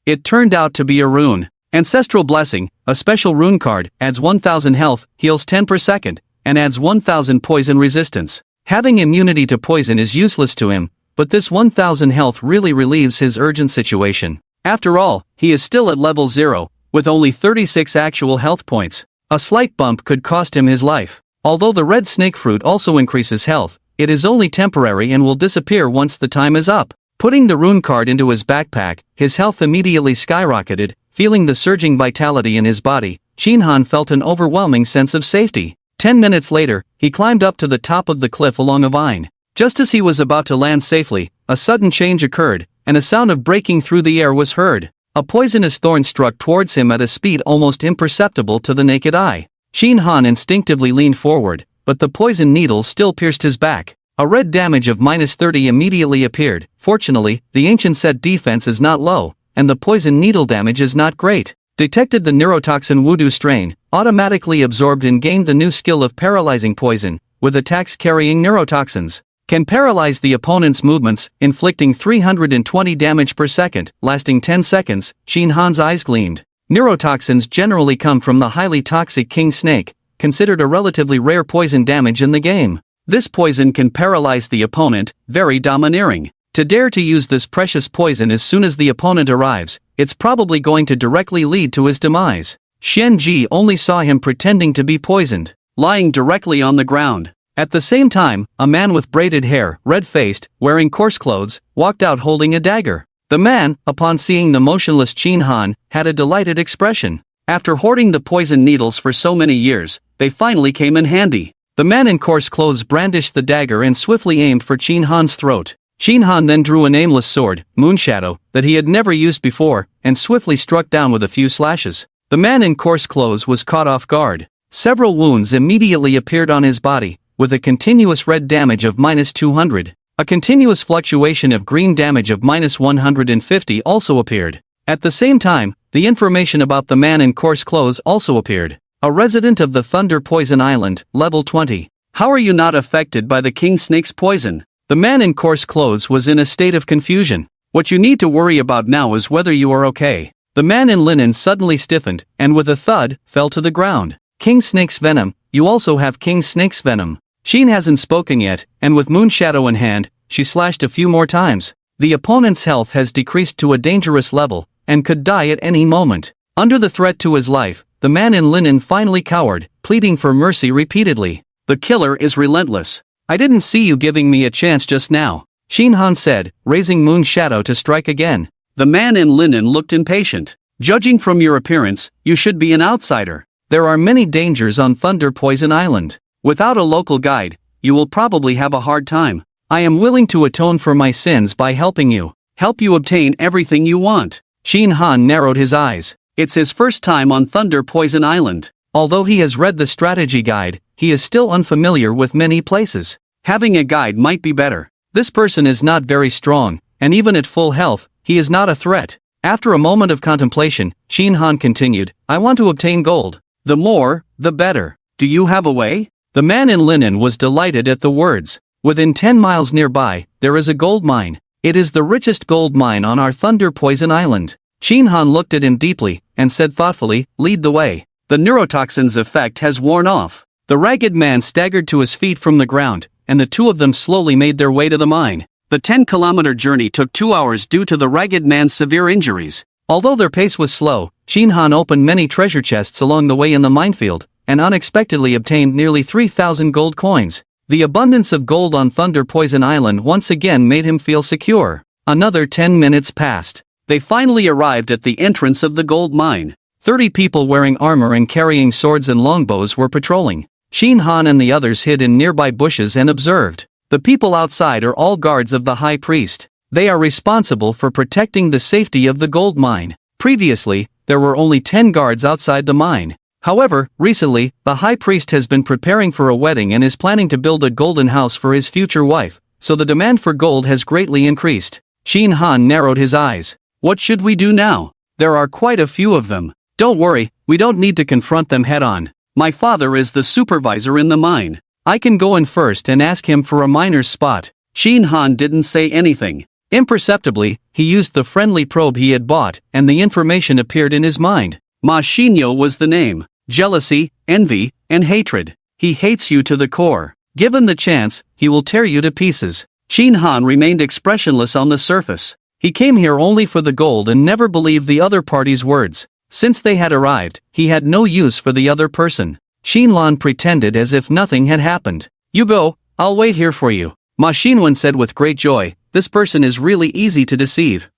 It turned out to be a rune. Ancestral Blessing, a special rune card, adds 1000 health, heals 10 per second, and adds 1000 poison resistance. Having immunity to poison is useless to him, but this 1000 health really relieves his urgent situation. After all, he is still at level 0, with only 36 actual health points. A slight bump could cost him his life. Although the red snake fruit also increases health, it is only temporary and will disappear once the time is up. Putting the rune card into his backpack, his health immediately skyrocketed. Feeling the surging vitality in his body, Shinhan felt an overwhelming sense of safety. 10 minutes later, he climbed up to the top of the cliff along a vine. Just as he was about to land safely, a sudden change occurred, and a sound of breaking through the air was heard. A poisonous thorn struck towards him at a speed almost imperceptible to the naked eye. Shinhan instinctively leaned forward, but the poison needle still pierced his back. A red damage of -30 immediately appeared. Fortunately, the ancient set defense is not low, and the poison needle damage is not great. Detected the neurotoxin Wudu strain, automatically absorbed and gained the new skill of paralyzing poison, with attacks carrying neurotoxins. Can paralyze the opponent's movements, inflicting 320 damage per second, lasting 10 seconds, Shinhan's eyes gleamed. Neurotoxins generally come from the highly toxic king snake, considered a relatively rare poison damage in the game. This poison can paralyze the opponent, very domineering. To dare to use this precious poison as soon as the opponent arrives, it's probably going to directly lead to his demise. Xian Ji only saw him pretending to be poisoned, lying directly on the ground. At the same time, a man with braided hair, red-faced, wearing coarse clothes, walked out holding a dagger. The man, upon seeing the motionless Shinhan, had a delighted expression. After hoarding the poison needles for so many years, they finally came in handy. The man in coarse clothes brandished the dagger and swiftly aimed for Shinhan's throat. Shinhan then drew a nameless sword, Moonshadow, that he had never used before, and swiftly struck down with a few slashes. The man in coarse clothes was caught off guard. Several wounds immediately appeared on his body, with a continuous red damage of -200. A continuous fluctuation of green damage of -150 also appeared. At the same time, the information about the man in coarse clothes also appeared. A resident of the Thunder Poison Island, level 20. How are you not affected by the king snake's poison? The man in coarse clothes was in a state of confusion. What you need to worry about now is whether you are okay. The man in linen suddenly stiffened, and with a thud, fell to the ground. King Snake's venom, you also have King Snake's venom. Shin hasn't spoken yet, and with Moonshadow in hand, she slashed a few more times. The opponent's health has decreased to a dangerous level, and could die at any moment. Under the threat to his life, the man in linen finally cowered, pleading for mercy repeatedly. "The killer is relentless. I didn't see you giving me a chance just now," Shin Han said, raising Moon's shadow to strike again. The man in linen looked impatient. "Judging from your appearance, you should be an outsider. There are many dangers on Thunder Poison Island. Without a local guide, you will probably have a hard time. I am willing to atone for my sins by helping you. Help you obtain everything you want." Shin Han narrowed his eyes. It's his first time on Thunder Poison Island. Although he has read the strategy guide, he is still unfamiliar with many places. Having a guide might be better. This person is not very strong, and even at full health, he is not a threat. After a moment of contemplation, Shin Han continued, "I want to obtain gold. The more, the better. Do you have a way?" The man in linen was delighted at the words. "Within 10 miles nearby, there is a gold mine. It is the richest gold mine on our Thunder Poison Island." Shin Han looked at him deeply, and said thoughtfully, "Lead the way." The neurotoxin's effect has worn off. The ragged man staggered to his feet from the ground, and the two of them slowly made their way to the mine. The 10-kilometer journey took 2 hours due to the ragged man's severe injuries. Although their pace was slow, Shin Han opened many treasure chests along the way in the minefield, and unexpectedly obtained nearly 3,000 gold coins. The abundance of gold on Thunder Poison Island once again made him feel secure. Another 10 minutes passed. They finally arrived at the entrance of the gold mine. 30 people wearing armor and carrying swords and longbows were patrolling. Shin Han and the others hid in nearby bushes and observed. The people outside are all guards of the High Priest. They are responsible for protecting the safety of the gold mine. Previously, there were only 10 guards outside the mine. However, recently, the High Priest has been preparing for a wedding and is planning to build a golden house for his future wife, so the demand for gold has greatly increased. Shin Han narrowed his eyes. "What should we do now? There are quite a few of them." "Don't worry, we don't need to confront them head-on. My father is the supervisor in the mine. I can go in first and ask him for a miner's spot." Shin Han didn't say anything. Imperceptibly, he used the friendly probe he had bought, and the information appeared in his mind. Ma Xinyo was the name. Jealousy, envy, and hatred. He hates you to the core. Given the chance, he will tear you to pieces. Shin Han remained expressionless on the surface. He came here only for the gold and never believed the other party's words. Since they had arrived, he had no use for the other person. Shin Lan pretended as if nothing had happened. "You go, I'll wait here for you." Ma Xinwen said with great joy, "This person is really easy to deceive."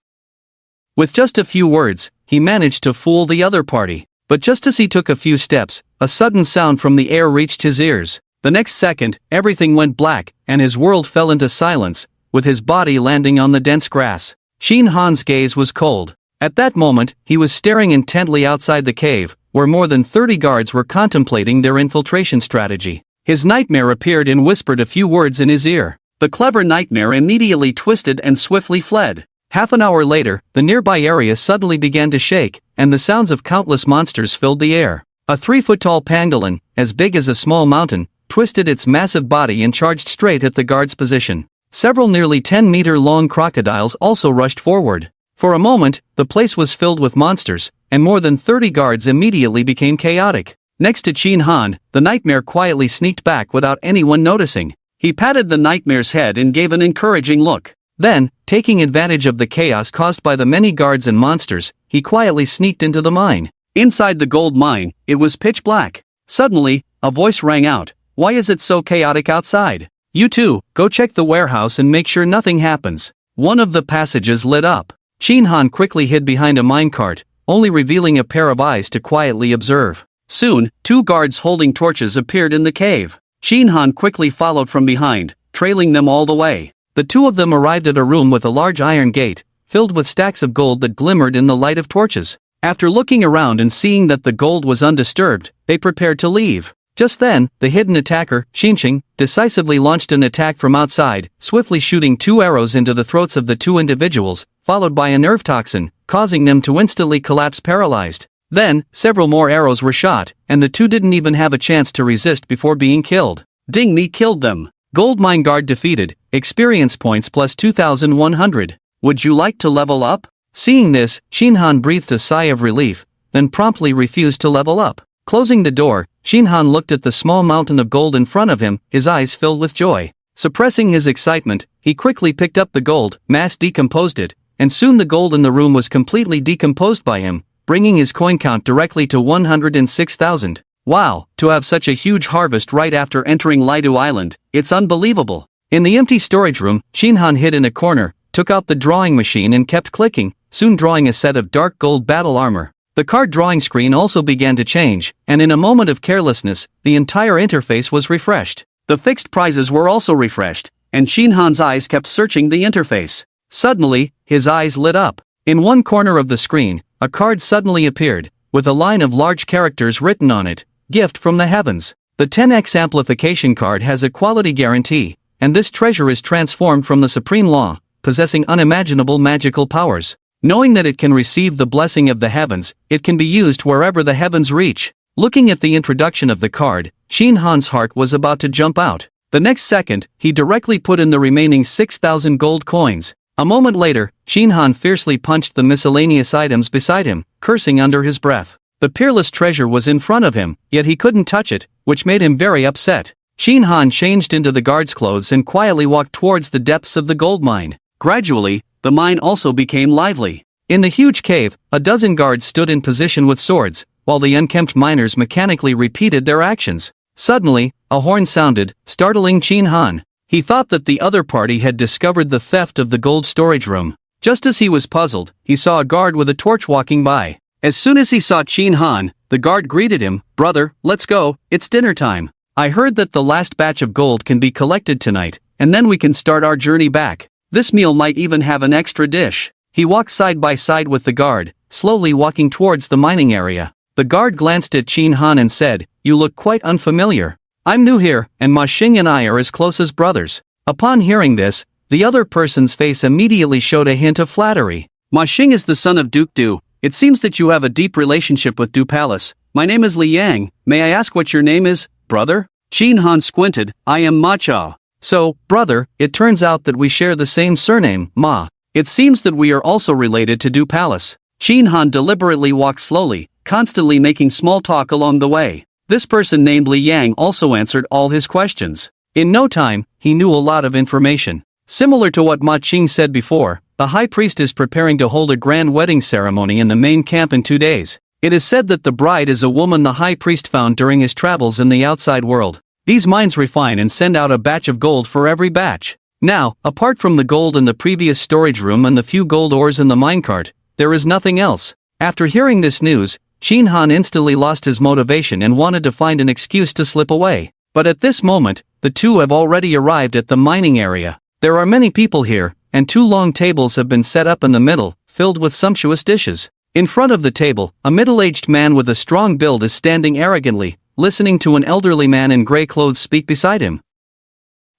With just a few words, he managed to fool the other party. But just as he took a few steps, a sudden sound from the air reached his ears. The next second, everything went black, and his world fell into silence, with his body landing on the dense grass. Shin Han's gaze was cold. At that moment, he was staring intently outside the cave, where more than 30 guards were contemplating their infiltration strategy. His nightmare appeared and whispered a few words in his ear. The clever nightmare immediately twisted and swiftly fled. Half an hour later, the nearby area suddenly began to shake, and the sounds of countless monsters filled the air. A 3-foot-tall pangolin, as big as a small mountain, twisted its massive body and charged straight at the guard's position. Several nearly 10-meter-long crocodiles also rushed forward. For a moment, the place was filled with monsters, and more than 30 guards immediately became chaotic. Next to Shin Han, the nightmare quietly sneaked back without anyone noticing. He patted the nightmare's head and gave an encouraging look. Then, taking advantage of the chaos caused by the many guards and monsters, he quietly sneaked into the mine. Inside the gold mine, it was pitch black. Suddenly, a voice rang out, "Why is it so chaotic outside? You two, go check the warehouse and make sure nothing happens." One of the passages lit up. Shin Han quickly hid behind a minecart, only revealing a pair of eyes to quietly observe. Soon, 2 guards holding torches appeared in the cave. Shin Han quickly followed from behind, trailing them all the way. The two of them arrived at a room with a large iron gate, filled with stacks of gold that glimmered in the light of torches. After looking around and seeing that the gold was undisturbed, they prepared to leave. Just then, the hidden attacker, Xinxing, decisively launched an attack from outside, swiftly shooting 2 arrows into the throats of the 2 individuals, followed by a nerve toxin, causing them to instantly collapse paralyzed. Then, several more arrows were shot, and the 2 didn't even have a chance to resist before being killed. Ding Me killed them. Gold Mine Guard defeated, experience points plus 2,100. Would you like to level up? Seeing this, Shin Han breathed a sigh of relief, then promptly refused to level up. Closing the door, Shin Han looked at the small mountain of gold in front of him, his eyes filled with joy. Suppressing his excitement, he quickly picked up the gold, mass decomposed it, and soon the gold in the room was completely decomposed by him, bringing his coin count directly to 106,000. Wow, to have such a huge harvest right after entering Lidu Island, it's unbelievable. In the empty storage room, Shinhan hid in a corner, took out the drawing machine and kept clicking, soon drawing a set of dark gold battle armor. The card drawing screen also began to change, and in a moment of carelessness, the entire interface was refreshed. The fixed prizes were also refreshed, and Shinhan's eyes kept searching the interface. Suddenly, his eyes lit up. In one corner of the screen, a card suddenly appeared, with a line of large characters written on it, "Gift from the Heavens." The 10x amplification card has a quality guarantee, and this treasure is transformed from the supreme law, possessing unimaginable magical powers. Knowing that it can receive the blessing of the heavens, it can be used wherever the heavens reach. Looking at the introduction of the card, Shinhan's heart was about to jump out. The next second, he directly put in the remaining 6,000 gold coins. A moment later, Shinhan fiercely punched the miscellaneous items beside him, cursing under his breath. The peerless treasure was in front of him, yet he couldn't touch it, which made him very upset. Shinhan changed into the guard's clothes and quietly walked towards the depths of the gold mine. Gradually, the mine also became lively. In the huge cave, a dozen guards stood in position with swords, while the unkempt miners mechanically repeated their actions. Suddenly, a horn sounded, startling Shinhan. He thought that the other party had discovered the theft of the gold storage room. Just as he was puzzled, he saw a guard with a torch walking by. As soon as he saw Shinhan, the guard greeted him, "Brother, let's go, it's dinner time. I heard that the last batch of gold can be collected tonight, and then we can start our journey back. This meal might even have an extra dish." He walked side by side with the guard, slowly walking towards the mining area. The guard glanced at Shinhan and said, "You look quite unfamiliar. I'm new here, and Ma Xing and I are as close as brothers." Upon hearing this, the other person's face immediately showed a hint of flattery. "Ma Xing is the son of Duke Du. It seems that you have a deep relationship with Du Palace. My name is Li Yang. May I ask what your name is, brother?" Shinhan squinted. "I am Ma Cha." "So, brother, it turns out that we share the same surname, Ma. It seems that we are also related to Du Palace." Shinhan deliberately walked slowly, constantly making small talk along the way. This person named Li Yang also answered all his questions. In no time, he knew a lot of information. Similar to what Ma Qing said before, the high priest is preparing to hold a grand wedding ceremony in the main camp in 2 days. It is said that the bride is a woman the high priest found during his travels in the outside world. These mines refine and send out a batch of gold for every batch. Now, apart from the gold in the previous storage room and the few gold ores in the minecart, there is nothing else. After hearing this news, Shinhan instantly lost his motivation and wanted to find an excuse to slip away. But at this moment, the two have already arrived at the mining area. There are many people here, and 2 long tables have been set up in the middle, filled with sumptuous dishes. In front of the table, a middle-aged man with a strong build is standing arrogantly, listening to an elderly man in gray clothes speak beside him.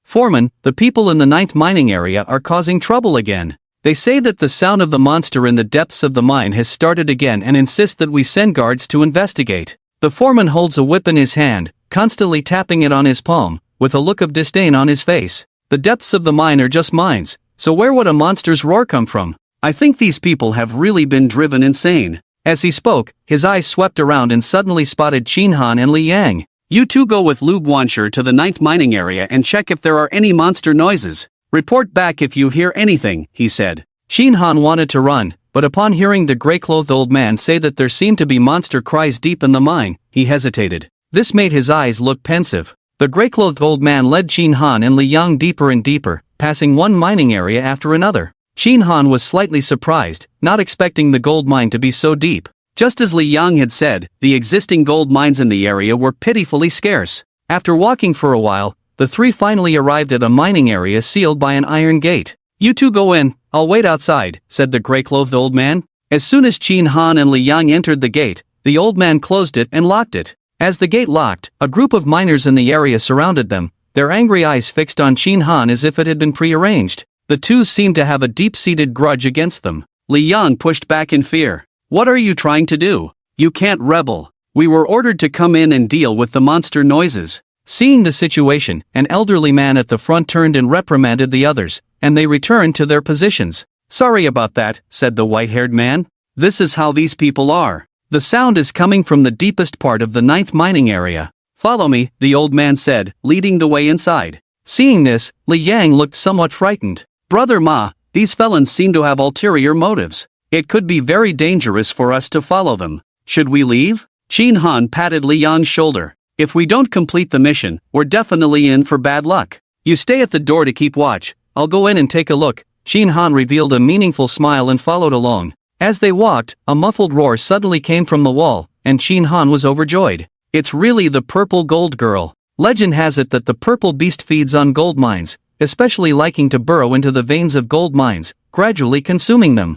"Foreman, the people in the 9th mining area are causing trouble again. They say that the sound of the monster in the depths of the mine has started again and insist that we send guards to investigate." The foreman holds a whip in his hand, constantly tapping it on his palm, with a look of disdain on his face. "The depths of the mine are just mines, so where would a monster's roar come from? I think these people have really been driven insane." As he spoke, his eyes swept around and suddenly spotted Shinhan and Li Yang. "You two go with Lu Guanshi to the 9th mining area and check if there are any monster noises. Report back if you hear anything," he said. Shinhan wanted to run, but upon hearing the gray-clothed old man say that there seemed to be monster cries deep in the mine, he hesitated. This made his eyes look pensive. The gray-clothed old man led Shinhan and Li Yang deeper and deeper, passing one mining area after another. Shinhan was slightly surprised, not expecting the gold mine to be so deep. Just as Li Yang had said, the existing gold mines in the area were pitifully scarce. After walking for a while, the three finally arrived at a mining area sealed by an iron gate. "You two go in, I'll wait outside," said the gray-clothed old man. As soon as Shinhan and Li Yang entered the gate, the old man closed it and locked it. As the gate locked, a group of miners in the area surrounded them, their angry eyes fixed on Shinhan as if it had been prearranged. The two seemed to have a deep-seated grudge against them. Li Yang pushed back in fear. "What are you trying to do? You can't rebel. We were ordered to come in and deal with the monster noises." Seeing the situation, an elderly man at the front turned and reprimanded the others, and they returned to their positions. "Sorry about that," said the white-haired man. "This is how these people are. The sound is coming from the deepest part of the 9th mining area. Follow me," the old man said, leading the way inside. Seeing this, Li Yang looked somewhat frightened. "Brother Ma, These felons seem to have ulterior motives. It could be very dangerous for us to follow them. Should we leave? Shin Han patted Li Yang's shoulder. If we don't complete the mission, we're definitely in for bad luck. You stay at the door to keep watch. I'll go in and take a look. Shin Han revealed a meaningful smile and followed along. As they walked, a muffled roar suddenly came from the wall, and Shin Han was overjoyed. It's really the purple gold girl. Legend has it that the purple beast feeds on gold mines, especially liking to burrow into the veins of gold mines, gradually consuming them.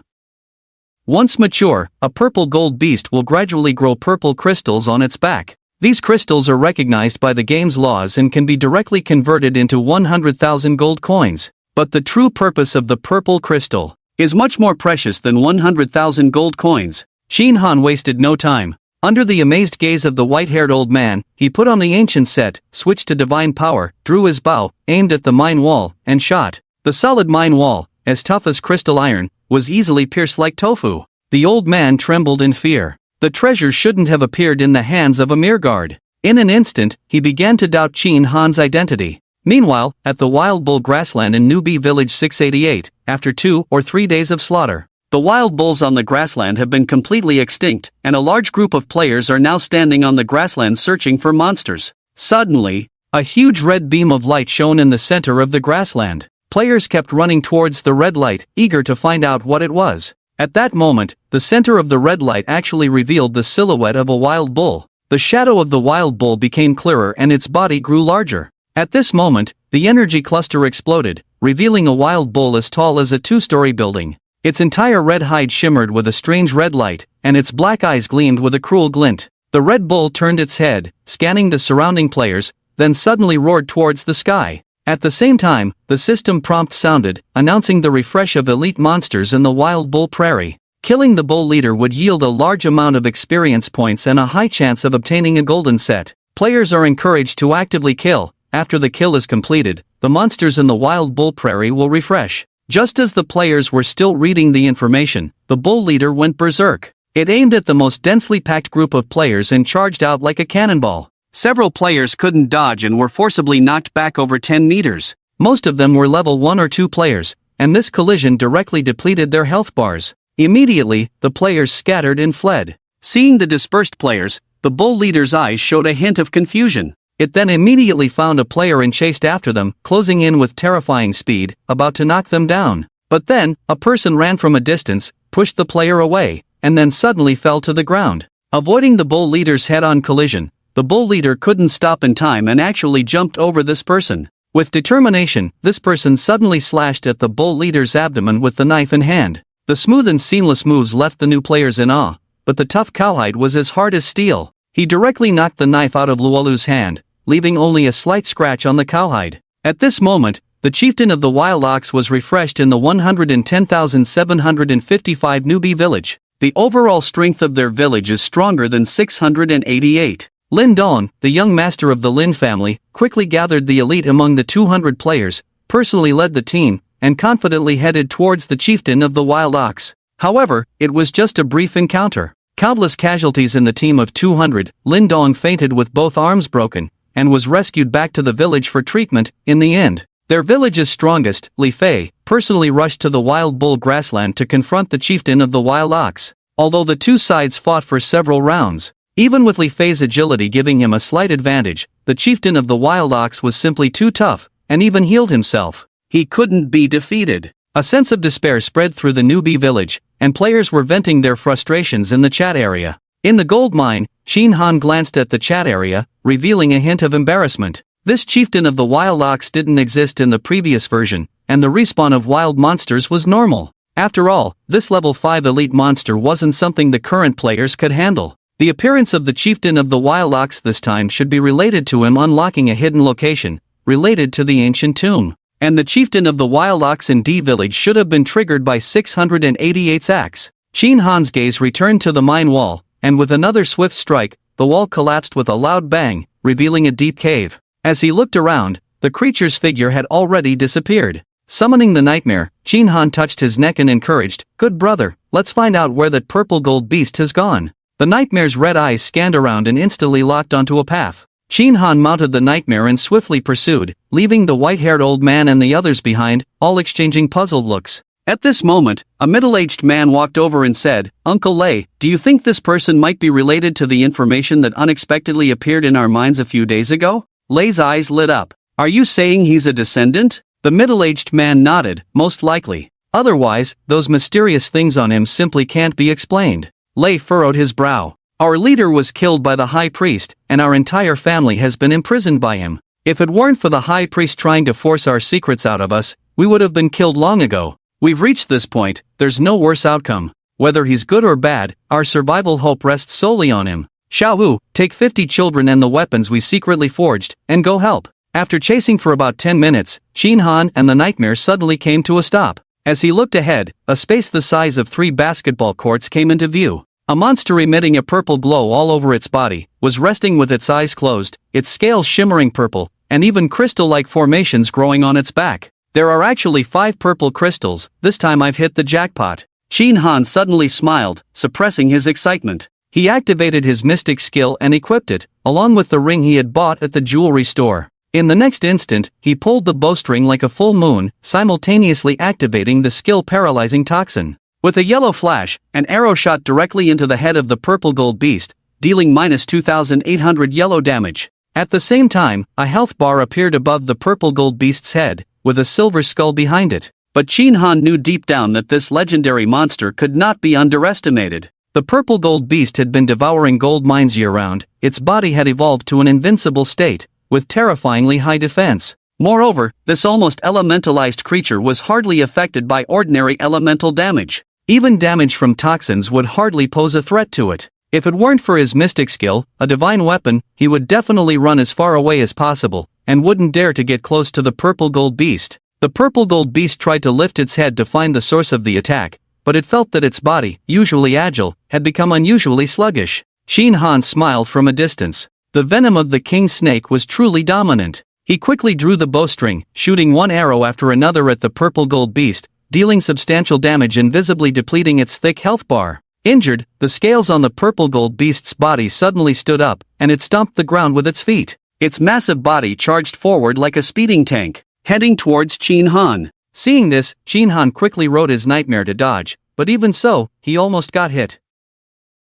Once mature, a purple gold beast will gradually grow purple crystals on its back. These crystals are recognized by the game's laws and can be directly converted into 100,000 gold coins. But the true purpose of the purple crystal is much more precious than 100,000 gold coins. Shin Han wasted no time. Under the amazed gaze of the white-haired old man, he put on the ancient set, switched to divine power, drew his bow, aimed at the mine wall, and shot. The solid mine wall, as tough as crystal iron, was easily pierced like tofu. The old man trembled in fear. The treasure shouldn't have appeared in the hands of a mere guard. In an instant, he began to doubt Shin Han's identity. Meanwhile, at the Wild Bull grassland in Newbie Village 688, after 2 or 3 days of slaughter, the wild bulls on the grassland have been completely extinct, and a large group of players are now standing on the grassland searching for monsters. Suddenly, a huge red beam of light shone in the center of the grassland. Players kept running towards the red light, eager to find out what it was. At that moment, the center of the red light actually revealed the silhouette of a wild bull. The shadow of the wild bull became clearer and its body grew larger. At this moment, the energy cluster exploded, revealing a wild bull as tall as a 2-story building. Its entire red hide shimmered with a strange red light, and its black eyes gleamed with a cruel glint. The red bull turned its head, scanning the surrounding players, then suddenly roared towards the sky. At the same time, the system prompt sounded, announcing the refresh of elite monsters in the Wild Bull Prairie. Killing the bull leader would yield a large amount of experience points and a high chance of obtaining a golden set. Players are encouraged to actively kill. After the kill is completed, the monsters in the Wild Bull Prairie will refresh. Just as the players were still reading the information, the bull leader went berserk. It aimed at the most densely packed group of players and charged out like a cannonball. Several players couldn't dodge and were forcibly knocked back over 10 meters. Most of them were level 1 or 2 players, and this collision directly depleted their health bars. Immediately, the players scattered and fled. Seeing the dispersed players, the bull leader's eyes showed a hint of confusion. It then immediately found a player and chased after them, closing in with terrifying speed, about to knock them down. But then, a person ran from a distance, pushed the player away, and then suddenly fell to the ground. Avoiding the bull leader's head-on collision, the bull leader couldn't stop in time and actually jumped over this person. With determination, this person suddenly slashed at the bull leader's abdomen with the knife in hand. The smooth and seamless moves left the new players in awe, but the tough cowhide was as hard as steel. He directly knocked the knife out of Luolu's hand, leaving only a slight scratch on the cowhide. At this moment, the chieftain of the Wild Ox was refreshed in the 110,755 Newbie village. The overall strength of their village is stronger than 688. Lin Dong, the young master of the Lin family, quickly gathered the elite among the 200 players, personally led the team, and confidently headed towards the chieftain of the Wild Ox. However, it was just a brief encounter. Countless casualties in the team of 200, Lin Dong fainted with both arms broken, and was rescued back to the village for treatment. In the end, their village's strongest, Li Fei, personally rushed to the Wild Bull grassland to confront the chieftain of the Wild Ox. Although the two sides fought for several rounds, even with Li Fei's agility giving him a slight advantage, the chieftain of the Wild Ox was simply too tough, and even healed himself. He couldn't be defeated. A sense of despair spread through the newbie village, and players were venting their frustrations in the chat area. In the gold mine, Shin Han glanced at the chat area, revealing a hint of embarrassment. This chieftain of the Wild Ox didn't exist in the previous version, and the respawn of wild monsters was normal. After all, this level 5 elite monster wasn't something the current players could handle. The appearance of the chieftain of the Wild Ox this time should be related to him unlocking a hidden location, related to the ancient tomb. And the chieftain of the Wild Ox in D village should have been triggered by 688's axe. Shin Han's gaze returned to the mine wall, and with another swift strike, the wall collapsed with a loud bang, revealing a deep cave. As he looked around, the creature's figure had already disappeared. Summoning the nightmare, Shin Han touched his neck and encouraged, "Good brother, let's find out where that purple gold beast has gone." The nightmare's red eyes scanned around and instantly locked onto a path. Shin Han mounted the nightmare and swiftly pursued, leaving the white-haired old man and the others behind, all exchanging puzzled looks. At this moment, a middle-aged man walked over and said, "Uncle Lei, do you think this person might be related to the information that unexpectedly appeared in our minds a few days ago?" Lei's eyes lit up. "Are you saying he's a descendant?" The middle-aged man nodded, "Most likely. Otherwise, those mysterious things on him simply can't be explained." Lei furrowed his brow. "Our leader was killed by the high priest, and our entire family has been imprisoned by him. If it weren't for the high priest trying to force our secrets out of us, we would have been killed long ago. We've reached this point, there's no worse outcome. Whether he's good or bad, our survival hope rests solely on him. Xiaowu, take 50 children and the weapons we secretly forged, and go help." After chasing for about 10 minutes, Qin Han and the nightmare suddenly came to a stop. As he looked ahead, a space the size of 3 basketball courts came into view. A monster emitting a purple glow all over its body, was resting with its eyes closed, its scales shimmering purple, and even crystal-like formations growing on its back. "There are actually 5 purple crystals, this time I've hit the jackpot." Qin Han suddenly smiled, suppressing his excitement. He activated his mystic skill and equipped it, along with the ring he had bought at the jewelry store. In the next instant, he pulled the bowstring like a full moon, simultaneously activating the skill-paralyzing toxin. With a yellow flash, an arrow shot directly into the head of the purple gold beast, dealing -2,800 yellow damage. At the same time, a health bar appeared above the purple gold beast's head, with a silver skull behind it. But Qin Han knew deep down that this legendary monster could not be underestimated. The purple gold beast had been devouring gold mines year-round, its body had evolved to an invincible state, with terrifyingly high defense. Moreover, this almost elementalized creature was hardly affected by ordinary elemental damage. Even damage from toxins would hardly pose a threat to it. If it weren't for his mystic skill, a divine weapon, he would definitely run as far away as possible, and wouldn't dare to get close to the purple gold beast. The purple gold beast tried to lift its head to find the source of the attack, but it felt that its body, usually agile, had become unusually sluggish. Qin Han smiled from a distance. The venom of the king snake was truly dominant. He quickly drew the bowstring, shooting one arrow after another at the purple gold beast, dealing substantial damage and visibly depleting its thick health bar. Injured, the scales on the purple gold beast's body suddenly stood up, and it stomped the ground with its feet. Its massive body charged forward like a speeding tank, heading towards Qin Han. Seeing this, Qin Han quickly rode his nightmare to dodge, but even so, he almost got hit.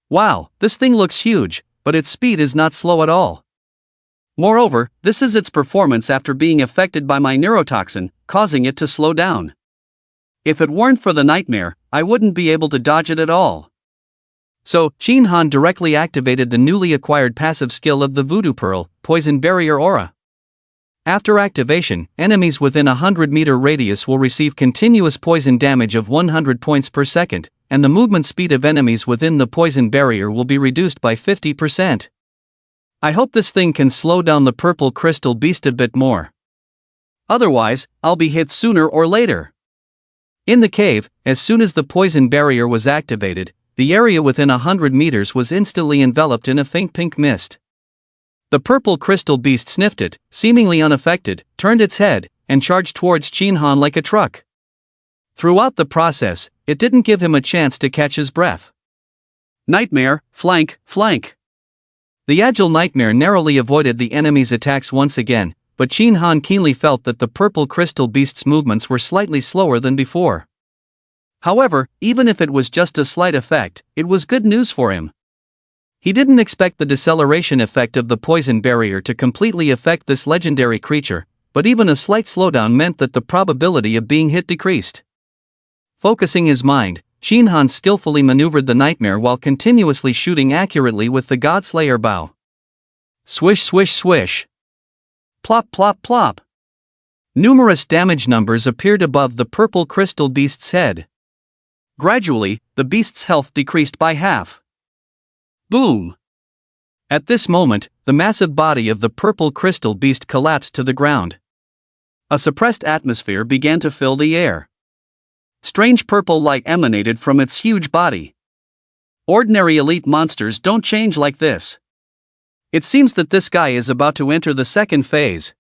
Wow, this thing looks huge, but its speed is not slow at all. Moreover, this is its performance after being affected by my neurotoxin, causing it to slow down. If it weren't for the nightmare, I wouldn't be able to dodge it at all. So, Qin Han directly activated the newly acquired passive skill of the Voodoo Pearl, Poison Barrier Aura. After activation, enemies within a 100-meter radius will receive continuous poison damage of 100 points per second, and the movement speed of enemies within the poison barrier will be reduced by 50%. I hope this thing can slow down the purple crystal beast a bit more. Otherwise, I'll be hit sooner or later. In the cave, as soon as the poison barrier was activated, the area within 100 meters was instantly enveloped in a faint pink mist. The purple crystal beast sniffed it, seemingly unaffected, turned its head, and charged towards Qin Han like a truck. Throughout the process, it didn't give him a chance to catch his breath. Nightmare, flank, flank. The agile nightmare narrowly avoided the enemy's attacks once again, but Qin Han keenly felt that the purple crystal beast's movements were slightly slower than before. However, even if it was just a slight effect, it was good news for him. He didn't expect the deceleration effect of the poison barrier to completely affect this legendary creature, but even a slight slowdown meant that the probability of being hit decreased. Focusing his mind, Qin Han skillfully maneuvered the nightmare while continuously shooting accurately with the Godslayer bow. Swish swish swish. Plop plop plop. Numerous damage numbers appeared above the purple crystal beast's head. Gradually, the beast's health decreased by half. Boom! At this moment, the massive body of the purple crystal beast collapsed to the ground. A suppressed atmosphere began to fill the air. Strange purple light emanated from its huge body. Ordinary elite monsters don't change like this. It seems that this guy is about to enter the second phase.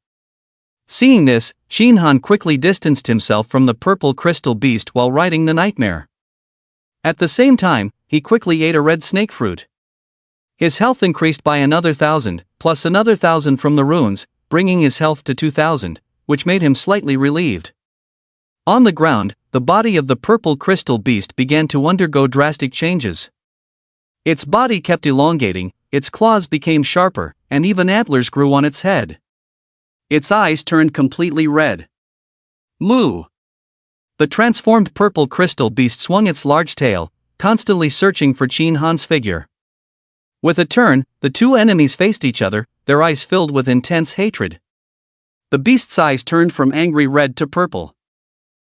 Seeing this, Qin Han quickly distanced himself from the purple crystal beast while riding the nightmare. At the same time, he quickly ate a red snake fruit. His health increased by another 1,000, plus another 1,000 from the runes, bringing his health to 2,000, which made him slightly relieved. On the ground, the body of the purple crystal beast began to undergo drastic changes. Its body kept elongating, its claws became sharper, and even antlers grew on its head. Its eyes turned completely red. Moo! The transformed purple crystal beast swung its large tail, constantly searching for Qin Han's figure. With a turn, the two enemies faced each other, their eyes filled with intense hatred. The beast's eyes turned from angry red to purple.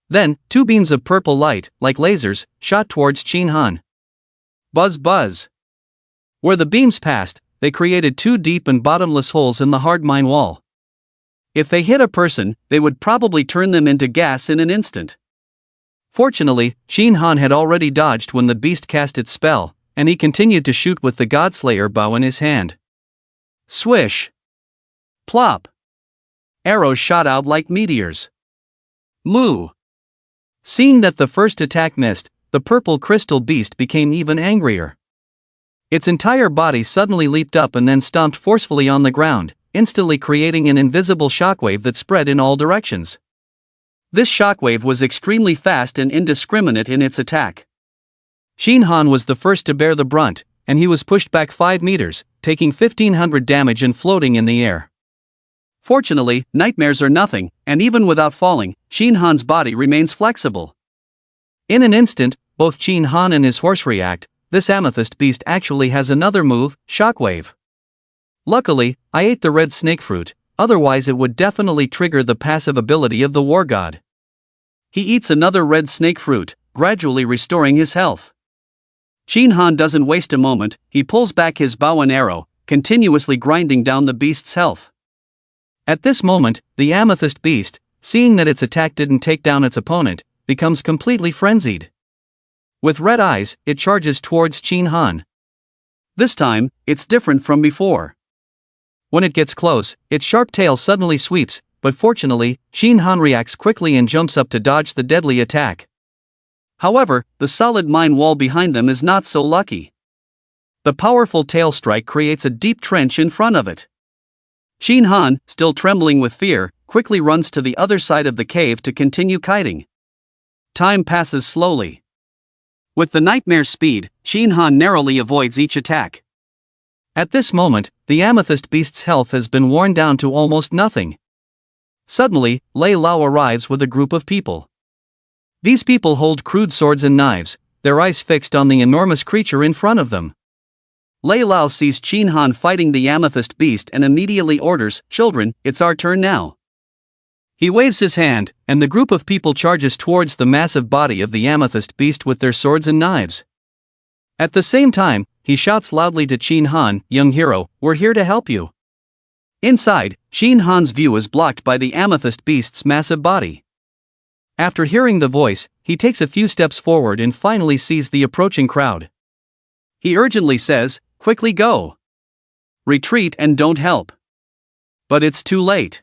Then, two beams of purple light, like lasers, shot towards Qin Han. Buzz buzz. Where the beams passed, they created two deep and bottomless holes in the hard mine wall. If they hit a person, they would probably turn them into gas in an instant. Fortunately, Qin Han had already dodged when the beast cast its spell, and he continued to shoot with the Godslayer bow in his hand. Swish! Plop! Arrows shot out like meteors. Moo! Seeing that the first attack missed, the purple crystal beast became even angrier. Its entire body suddenly leaped up and then stomped forcefully on the ground, instantly creating an invisible shockwave that spread in all directions. This shockwave was extremely fast and indiscriminate in its attack. Qin Han was the first to bear the brunt, and he was pushed back 5 meters, taking 1,500 damage and floating in the air. Fortunately, nightmares are nothing, and even without falling, Qin Han's body remains flexible. In an instant, both Qin Han and his horse react. This amethyst beast actually has another move, Shockwave. Luckily, I ate the red snake fruit, otherwise it would definitely trigger the passive ability of the war god. He eats another red snake fruit, gradually restoring his health. Qin Han doesn't waste a moment, he pulls back his bow and arrow, continuously grinding down the beast's health. At this moment, the amethyst beast, seeing that its attack didn't take down its opponent, becomes completely frenzied. With red eyes, it charges towards Qin Han. This time, it's different from before. When it gets close, its sharp tail suddenly sweeps, but fortunately, Qin Han reacts quickly and jumps up to dodge the deadly attack. However, the solid mine wall behind them is not so lucky. The powerful tail strike creates a deep trench in front of it. Qin Han, still trembling with fear, quickly runs to the other side of the cave to continue kiting. Time passes slowly. With the nightmare speed, Qin Han narrowly avoids each attack. At this moment, the amethyst beast's health has been worn down to almost nothing. Suddenly, Lei Lao arrives with a group of people. These people hold crude swords and knives, their eyes fixed on the enormous creature in front of them. Lei Lao sees Qin Han fighting the amethyst beast and immediately orders, "Children, it's our turn now." He waves his hand, and the group of people charges towards the massive body of the amethyst beast with their swords and knives. At the same time, he shouts loudly to Qin Han, "Young hero, we're here to help you." Inside, Qin Han's view is blocked by the amethyst beast's massive body. After hearing the voice, he takes a few steps forward and finally sees the approaching crowd. He urgently says, "Quickly go! Retreat and don't help." But it's too late.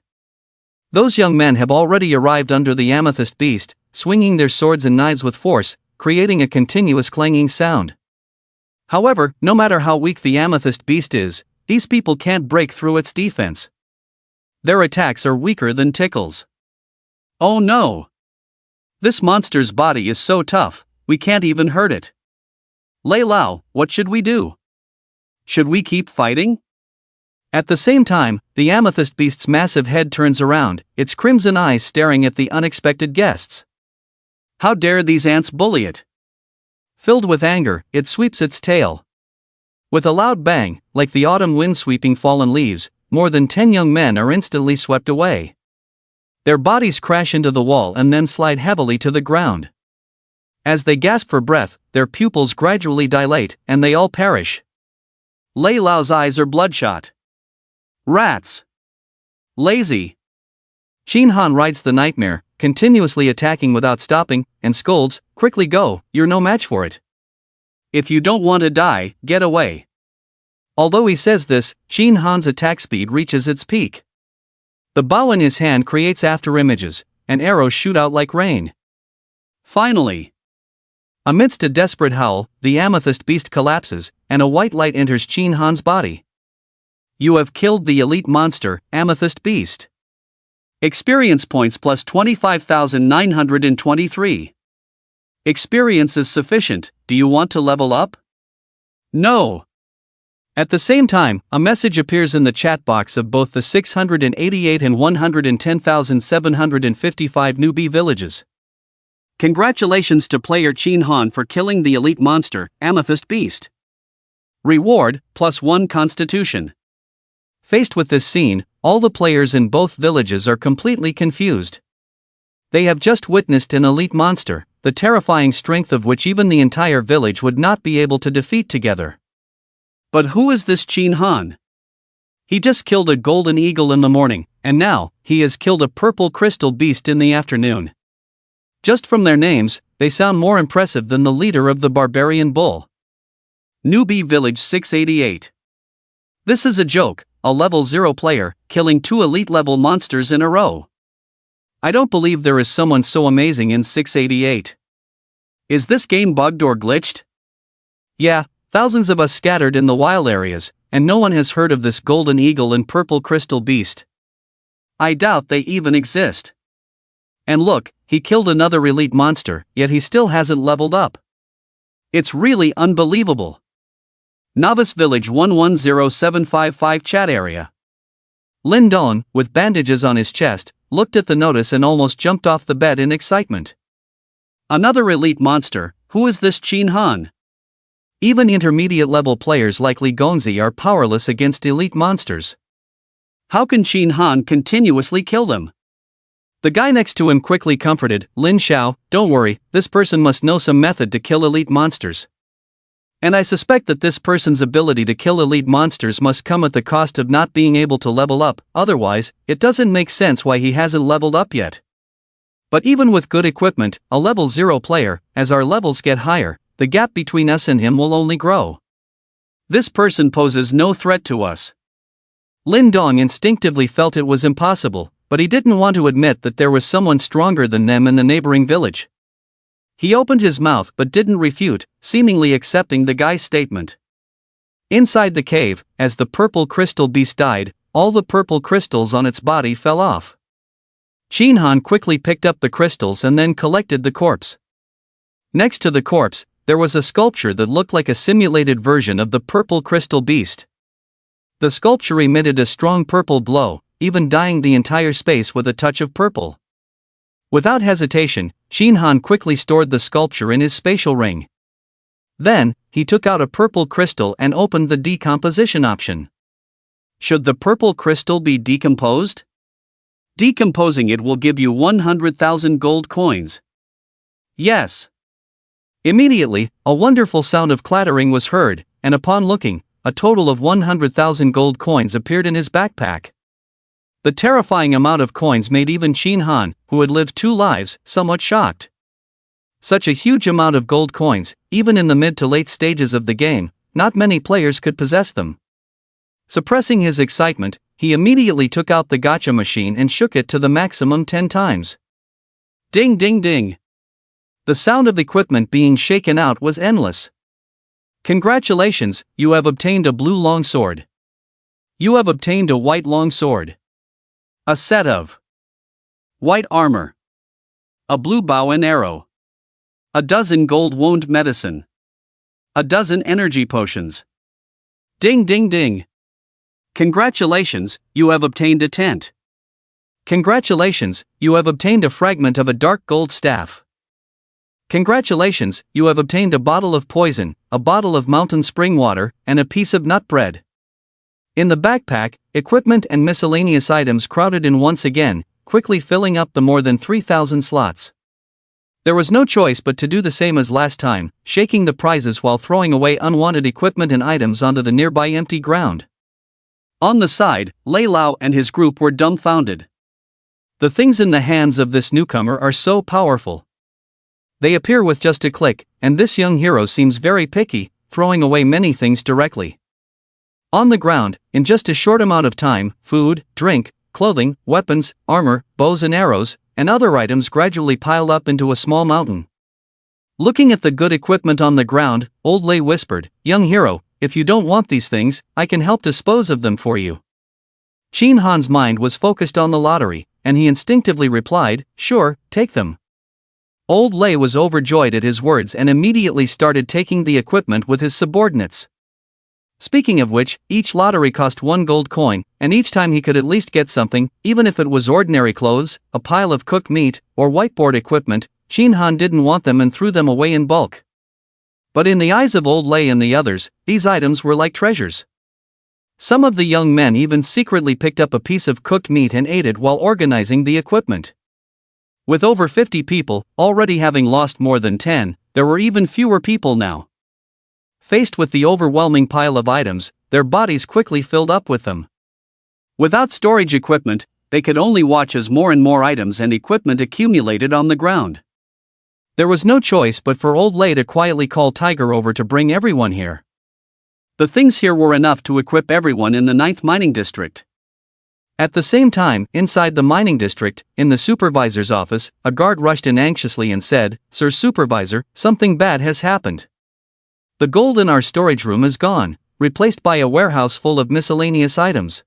Those young men have already arrived under the amethyst beast, swinging their swords and knives with force, creating a continuous clanging sound. However, no matter how weak the amethyst beast is, these people can't break through its defense. Their attacks are weaker than Tickle's. Oh no! This monster's body is so tough, we can't even hurt it. Lei Lao, what should we do? Should we keep fighting? At the same time, the amethyst beast's massive head turns around, its crimson eyes staring at the unexpected guests. How dare these ants bully it? Filled with anger, it sweeps its tail. With a loud bang, like the autumn wind sweeping fallen leaves, more than 10 young men are instantly swept away. Their bodies crash into the wall and then slide heavily to the ground. As they gasp for breath, their pupils gradually dilate, and they all perish. Lei Lao's eyes are bloodshot. Rats! Lazy! Qin Han rides the nightmare, continuously attacking without stopping, and scolds, "Quickly go, you're no match for it. If you don't want to die, get away." Although he says this, Qin Han's attack speed reaches its peak. The bow in his hand creates afterimages, and arrows shoot out like rain. Finally! Amidst a desperate howl, the amethyst beast collapses, and a white light enters Qin Han's body. You have killed the elite monster, Amethyst Beast. Experience points plus 25,923. Experience is sufficient, do you want to level up? No. At the same time, a message appears in the chat box of both the 688 and 110,755 newbie villages. Congratulations to player Chin Han for killing the elite monster, Amethyst Beast. Reward, +1 Constitution. Faced with this scene, all the players in both villages are completely confused. They have just witnessed an elite monster, the terrifying strength of which even the entire village would not be able to defeat together. But who is this Chin Han? He just killed a golden eagle in the morning, and now, he has killed a purple crystal beast in the afternoon. Just from their names, they sound more impressive than the leader of the barbarian bull. Newbie Village 688. This is a joke, a level 0 player, killing 2 elite level monsters in a row. I don't believe there is someone so amazing in 688. Is this game bugged or glitched? Yeah, thousands of us scattered in the wild areas, and no one has heard of this golden eagle and purple crystal beast. I doubt they even exist. And look, he killed another elite monster, yet he still hasn't leveled up. It's really unbelievable. Novice Village 110755 chat area. Lin Dong, with bandages on his chest, looked at the notice and almost jumped off the bed in excitement. Another elite monster, who is this Chin Han? Even intermediate level players like Li Gongzi are powerless against elite monsters. How can Chin Han continuously kill them? The guy next to him quickly comforted, Lin Xiao, don't worry, this person must know some method to kill elite monsters. And I suspect that this person's ability to kill elite monsters must come at the cost of not being able to level up, otherwise, it doesn't make sense why he hasn't leveled up yet. But even with good equipment, a level 0 player, as our levels get higher, the gap between us and him will only grow. This person poses no threat to us. Lin Dong instinctively felt it was impossible, but he didn't want to admit that there was someone stronger than them in the neighboring village. He opened his mouth but didn't refute, seemingly accepting the guy's statement. Inside the cave, as the purple crystal beast died, all the purple crystals on its body fell off. Chin Han quickly picked up the crystals and then collected the corpse. Next to the corpse, there was a sculpture that looked like a simulated version of the purple crystal beast. The sculpture emitted a strong purple glow, even dyeing the entire space with a touch of purple. Without hesitation, Chin Han quickly stored the sculpture in his spatial ring. Then, he took out a purple crystal and opened the decomposition option. Should the purple crystal be decomposed? Decomposing it will give you 100,000 gold coins. Yes. Immediately, a wonderful sound of clattering was heard, and upon looking, a total of 100,000 gold coins appeared in his backpack. The terrifying amount of coins made even Chin Han, who had lived 2 lives, somewhat shocked. Such a huge amount of gold coins, even in the mid to late stages of the game, not many players could possess them. Suppressing his excitement, he immediately took out the gacha machine and shook it to the maximum 10 times. Ding ding ding! The sound of equipment being shaken out was endless. Congratulations, you have obtained a blue longsword. You have obtained a white longsword. A set of white armor, a blue bow and arrow, a dozen gold wound medicine, a dozen energy potions. Ding ding ding! Congratulations, you have obtained a tent. Congratulations, you have obtained a fragment of a dark gold staff. Congratulations, you have obtained a bottle of poison, a bottle of mountain spring water, and a piece of nut bread. In the backpack, equipment and miscellaneous items crowded in once again, quickly filling up the more than 3,000 slots. There was no choice but to do the same as last time, shaking the prizes while throwing away unwanted equipment and items onto the nearby empty ground. On the side, Lei Lao and his group were dumbfounded. The things in the hands of this newcomer are so powerful. They appear with just a click, and this young hero seems very picky, throwing away many things directly. On the ground, in just a short amount of time, food, drink, clothing, weapons, armor, bows and arrows, and other items gradually piled up into a small mountain. Looking at the good equipment on the ground, Old Lei whispered, "Young hero, if you don't want these things, I can help dispose of them for you." Chin Han's mind was focused on the lottery, and he instinctively replied, "Sure, take them." Old Lei was overjoyed at his words and immediately started taking the equipment with his subordinates. Speaking of which, each lottery cost 1 gold coin, and each time he could at least get something, even if it was ordinary clothes, a pile of cooked meat, or whiteboard equipment. Shin Han didn't want them and threw them away in bulk. But in the eyes of Old Lei and the others, these items were like treasures. Some of the young men even secretly picked up a piece of cooked meat and ate it while organizing the equipment. With over 50 people, already having lost more than 10, there were even fewer people now. Faced with the overwhelming pile of items, their bodies quickly filled up with them. Without storage equipment, they could only watch as more and more items and equipment accumulated on the ground. There was no choice but for Old Lei to quietly call Tiger over to bring everyone here. The things here were enough to equip everyone in the 9th mining district. At the same time, inside the mining district, in the supervisor's office, a guard rushed in anxiously and said, "Sir Supervisor, something bad has happened. The gold in our storage room is gone, replaced by a warehouse full of miscellaneous items.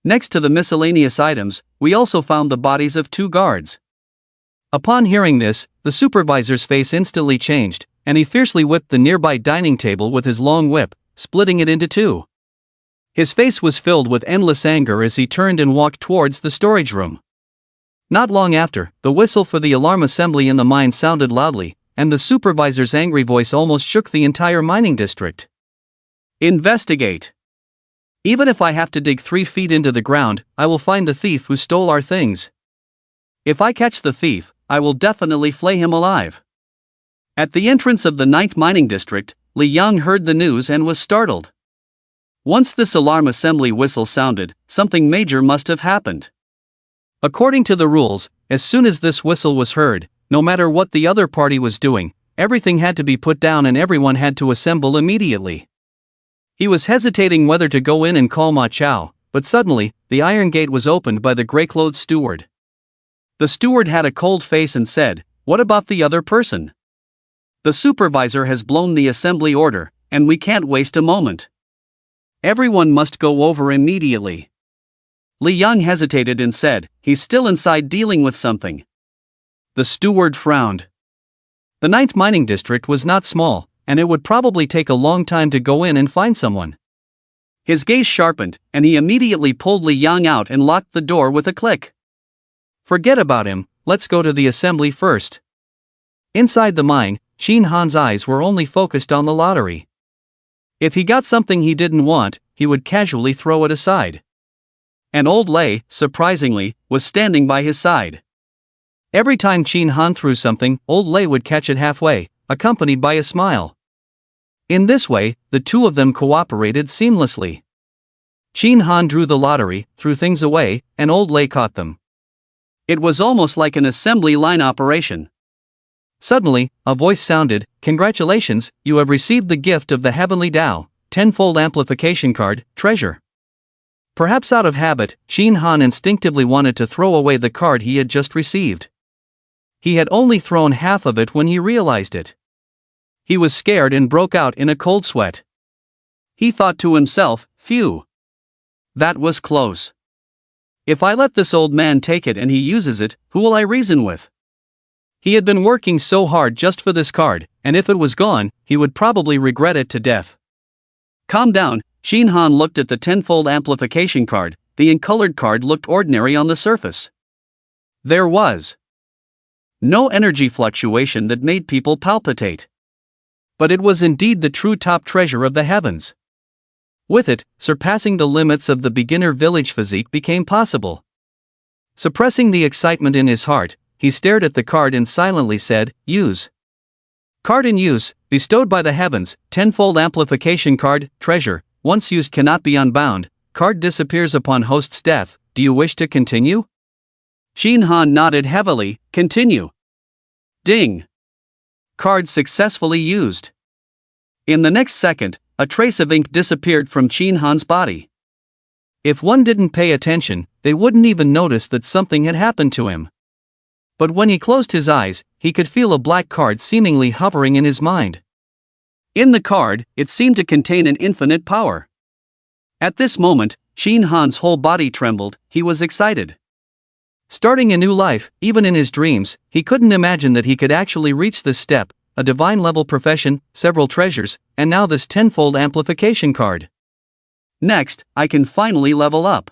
Next to the miscellaneous items, we also found the bodies of 2 guards." Upon hearing this, the supervisor's face instantly changed, and he fiercely whipped the nearby dining table with his long whip, splitting it into 2. His face was filled with endless anger as he turned and walked towards the storage room. Not long after, the whistle for the alarm assembly in the mine sounded loudly, and the supervisor's angry voice almost shook the entire mining district. "Investigate. Even if I have to dig 3 feet into the ground, I will find the thief who stole our things. If I catch the thief, I will definitely flay him alive." At the entrance of the 9th mining district, Li Yang heard the news and was startled. Once this alarm assembly whistle sounded, something major must have happened. According to the rules, as soon as this whistle was heard, no matter what the other party was doing, everything had to be put down and everyone had to assemble immediately. He was hesitating whether to go in and call Ma Chao, but suddenly, the iron gate was opened by the gray-clothed steward. The steward had a cold face and said, "What about the other person? The supervisor has blown the assembly order, and we can't waste a moment. Everyone must go over immediately." Li Yang hesitated and said, "He's still inside dealing with something." The steward frowned. The 9th mining district was not small, and it would probably take a long time to go in and find someone. His gaze sharpened, and he immediately pulled Li Yang out and locked the door with a click. "Forget about him, let's go to the assembly first." Inside the mine, Shin Han's eyes were only focused on the lottery. If he got something he didn't want, he would casually throw it aside. And Old Lei, surprisingly, was standing by his side. Every time Shin Han threw something, Old Lei would catch it halfway, accompanied by a smile. In this way, the two of them cooperated seamlessly. Shin Han drew the lottery, threw things away, and Old Lei caught them. It was almost like an assembly line operation. Suddenly, a voice sounded, "Congratulations, you have received the gift of the Heavenly Tao, 10-fold amplification card, treasure." Perhaps out of habit, Shin Han instinctively wanted to throw away the card he had just received. He had only thrown half of it when he realized it. He was scared and broke out in a cold sweat. He thought to himself, "Phew. That was close. If I let this old man take it and he uses it, who will I reason with?" He had been working so hard just for this card, and if it was gone, he would probably regret it to death. Calm down, Shin Han looked at the 10-fold amplification card. The encolored card looked ordinary on the surface. There was no energy fluctuation that made people palpitate. But it was indeed the true top treasure of the heavens. With it, surpassing the limits of the beginner village physique became possible. Suppressing the excitement in his heart, he stared at the card and silently said, "Use. Card in use, bestowed by the heavens, 10-fold amplification card, treasure, once used cannot be unbound, card disappears upon host's death, do you wish to continue?" Shin Han nodded heavily, "Continue." Ding! Card successfully used. In the next second, a trace of ink disappeared from Shin Han's body. If one didn't pay attention, they wouldn't even notice that something had happened to him. But when he closed his eyes, he could feel a black card seemingly hovering in his mind. In the card, it seemed to contain an infinite power. At this moment, Shin Han's whole body trembled, he was excited. Starting a new life, even in his dreams, he couldn't imagine that he could actually reach this step, a divine-level profession, several treasures, and now this tenfold amplification card. Next, I can finally level up.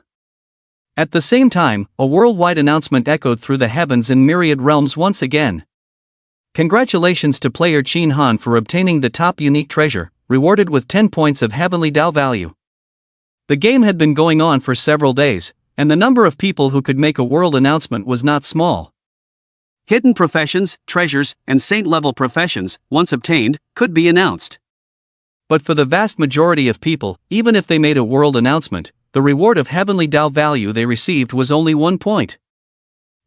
At the same time, a worldwide announcement echoed through the heavens in myriad realms once again. Congratulations to player Qin Han for obtaining the top unique treasure, rewarded with 10 points of heavenly Dao value. The game had been going on for several days, and the number of people who could make a world announcement was not small. Hidden professions, treasures, and saint-level professions, once obtained, could be announced. But for the vast majority of people, even if they made a world announcement, the reward of heavenly Dao value they received was only 1 point.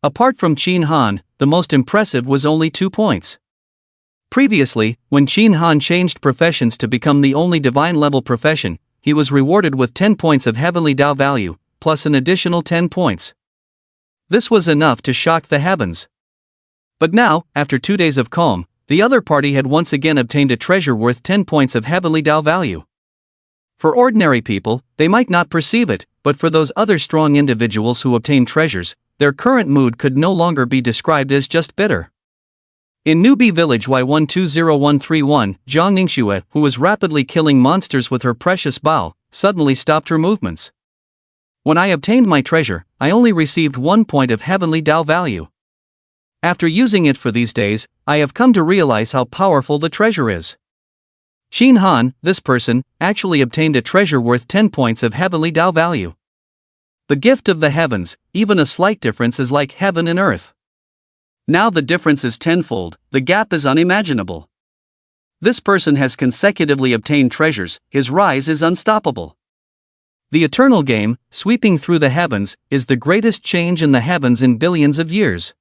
Apart from Qin Han, the most impressive was only 2 points. Previously, when Qin Han changed professions to become the only divine-level profession, he was rewarded with 10 points of heavenly Dao value, plus an additional 10 points. This was enough to shock the heavens. But now, after 2 days of calm, the other party had once again obtained a treasure worth 10 points of heavenly Dao value. For ordinary people, they might not perceive it, but for those other strong individuals who obtain treasures, their current mood could no longer be described as just bitter. In Newbie Village Y120131, Zhang Ningxue, who was rapidly killing monsters with her precious bao, suddenly stopped her movements. When I obtained my treasure, I only received 1 point of heavenly Dao value. After using it for these days, I have come to realize how powerful the treasure is. Qin Han, this person, actually obtained a treasure worth 10 points of heavenly Dao value. The gift of the heavens, even a slight difference is like heaven and earth. Now the difference is tenfold, the gap is unimaginable. This person has consecutively obtained treasures, his rise is unstoppable. The eternal game, sweeping through the heavens, is the greatest change in the heavens in billions of years.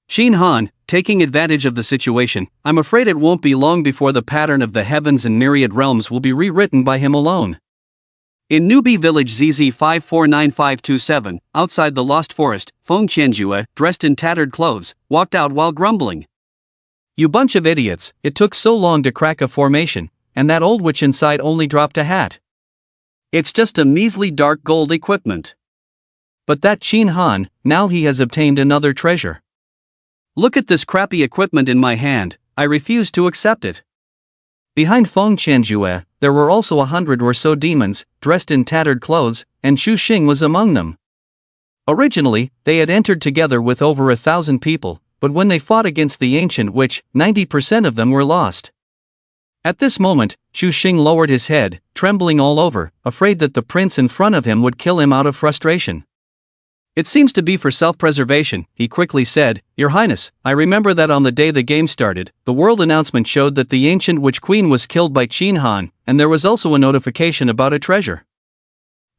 Qin Han, taking advantage of the situation, I'm afraid it won't be long before the pattern of the heavens and myriad realms will be rewritten by him alone. In Newbie Village ZZ549527, outside the Lost Forest, Feng Qianjue, dressed in tattered clothes, walked out while grumbling. You bunch of idiots, it took so long to crack a formation, and that old witch inside only dropped a hat. It's just a measly dark gold equipment. But that Qin Han, now he has obtained another treasure. Look at this crappy equipment in my hand, I refuse to accept it. Behind Feng Qianjue, there were also 100 or so demons, dressed in tattered clothes, and Xu Xing was among them. Originally, they had entered together with over 1,000 people, but when they fought against the ancient witch, 90% of them were lost. At this moment, Xu Xing lowered his head, trembling all over, afraid that the prince in front of him would kill him out of frustration. It seems to be for self-preservation, he quickly said, Your Highness, I remember that on the day the game started, the world announcement showed that the ancient witch queen was killed by Qin Han, and there was also a notification about a treasure.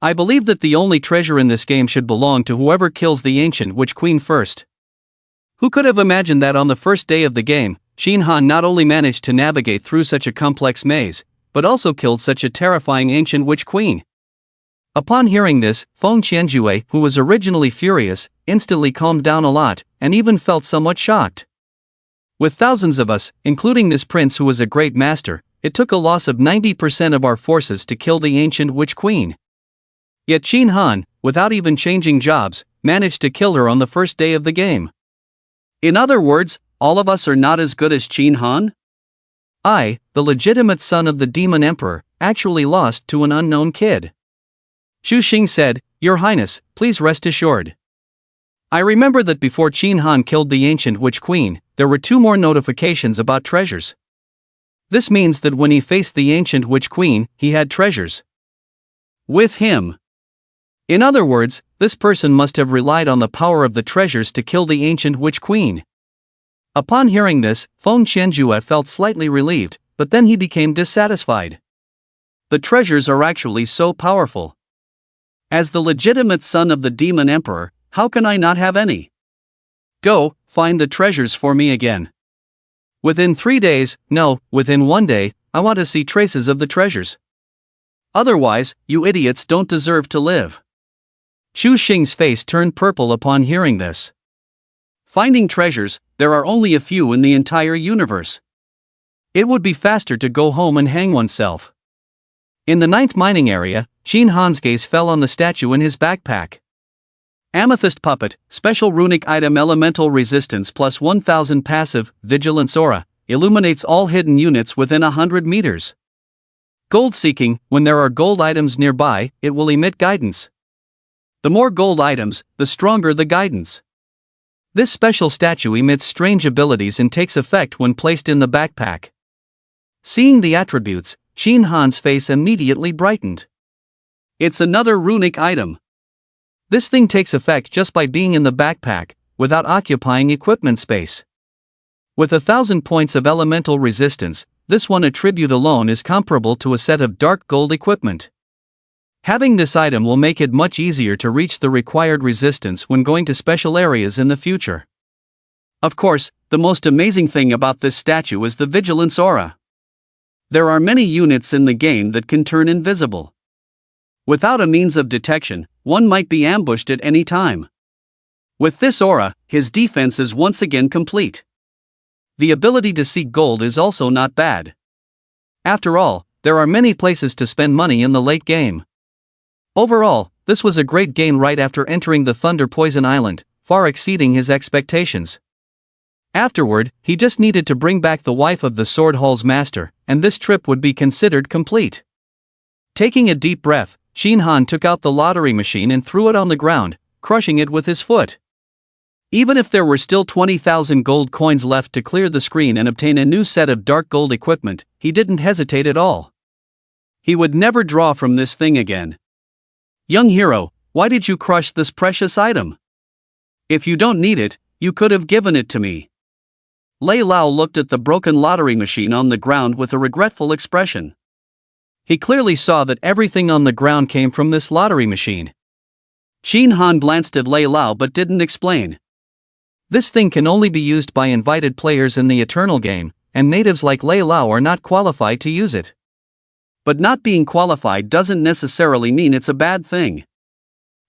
I believe that the only treasure in this game should belong to whoever kills the ancient witch queen first. Who could have imagined that on the first day of the game, Qin Han not only managed to navigate through such a complex maze, but also killed such a terrifying ancient witch queen? Upon hearing this, Feng Qianjue, who was originally furious, instantly calmed down a lot, and even felt somewhat shocked. With thousands of us, including this prince who was a great master, it took a loss of 90% of our forces to kill the ancient witch queen. Yet Qin Han, without even changing jobs, managed to kill her on the first day of the game. In other words, all of us are not as good as Qin Han? I, the legitimate son of the demon emperor, actually lost to an unknown kid. Xu Xing said, Your Highness, please rest assured. I remember that before Qin Han killed the ancient witch queen, there were 2 more notifications about treasures. This means that when he faced the ancient witch queen, he had treasures with him. In other words, this person must have relied on the power of the treasures to kill the ancient witch queen. Upon hearing this, Feng Qianjue felt slightly relieved, but then he became dissatisfied. The treasures are actually so powerful. As the legitimate son of the demon emperor, how can I not have any? Go, find the treasures for me again. Within 3 days, no, within 1 day, I want to see traces of the treasures. Otherwise, you idiots don't deserve to live. Xu Xing's face turned purple upon hearing this. Finding treasures, there are only a few in the entire universe. It would be faster to go home and hang oneself. In the 9th mining area, Qin Han's gaze fell on the statue in his backpack. Amethyst Puppet, special runic item elemental resistance plus 1000 passive, vigilance aura, illuminates all hidden units within 100 meters. Gold seeking, when there are gold items nearby, it will emit guidance. The more gold items, the stronger the guidance. This special statue emits strange abilities and takes effect when placed in the backpack. Seeing the attributes, Shin Han's face immediately brightened. It's another runic item. This thing takes effect just by being in the backpack, without occupying equipment space. With 1000 points of elemental resistance, this one attribute alone is comparable to a set of dark gold equipment. Having this item will make it much easier to reach the required resistance when going to special areas in the future. Of course, the most amazing thing about this statue is the vigilance aura. There are many units in the game that can turn invisible. Without a means of detection, one might be ambushed at any time. With this aura, his defense is once again complete. The ability to seek gold is also not bad. After all, there are many places to spend money in the late game. Overall, this was a great game right after entering the Thunder Poison Island, far exceeding his expectations. Afterward, he just needed to bring back the wife of the Sword Hall's master, and this trip would be considered complete. Taking a deep breath, Shin Han took out the lottery machine and threw it on the ground, crushing it with his foot. Even if there were still 20,000 gold coins left to clear the screen and obtain a new set of dark gold equipment, he didn't hesitate at all. He would never draw from this thing again. Young hero, why did you crush this precious item? If you don't need it, you could have given it to me. Lei Lao looked at the broken lottery machine on the ground with a regretful expression. He clearly saw that everything on the ground came from this lottery machine. Shin Han glanced at Lei Lao but didn't explain. This thing can only be used by invited players in the Eternal game, and natives like Lei Lao are not qualified to use it. But not being qualified doesn't necessarily mean it's a bad thing.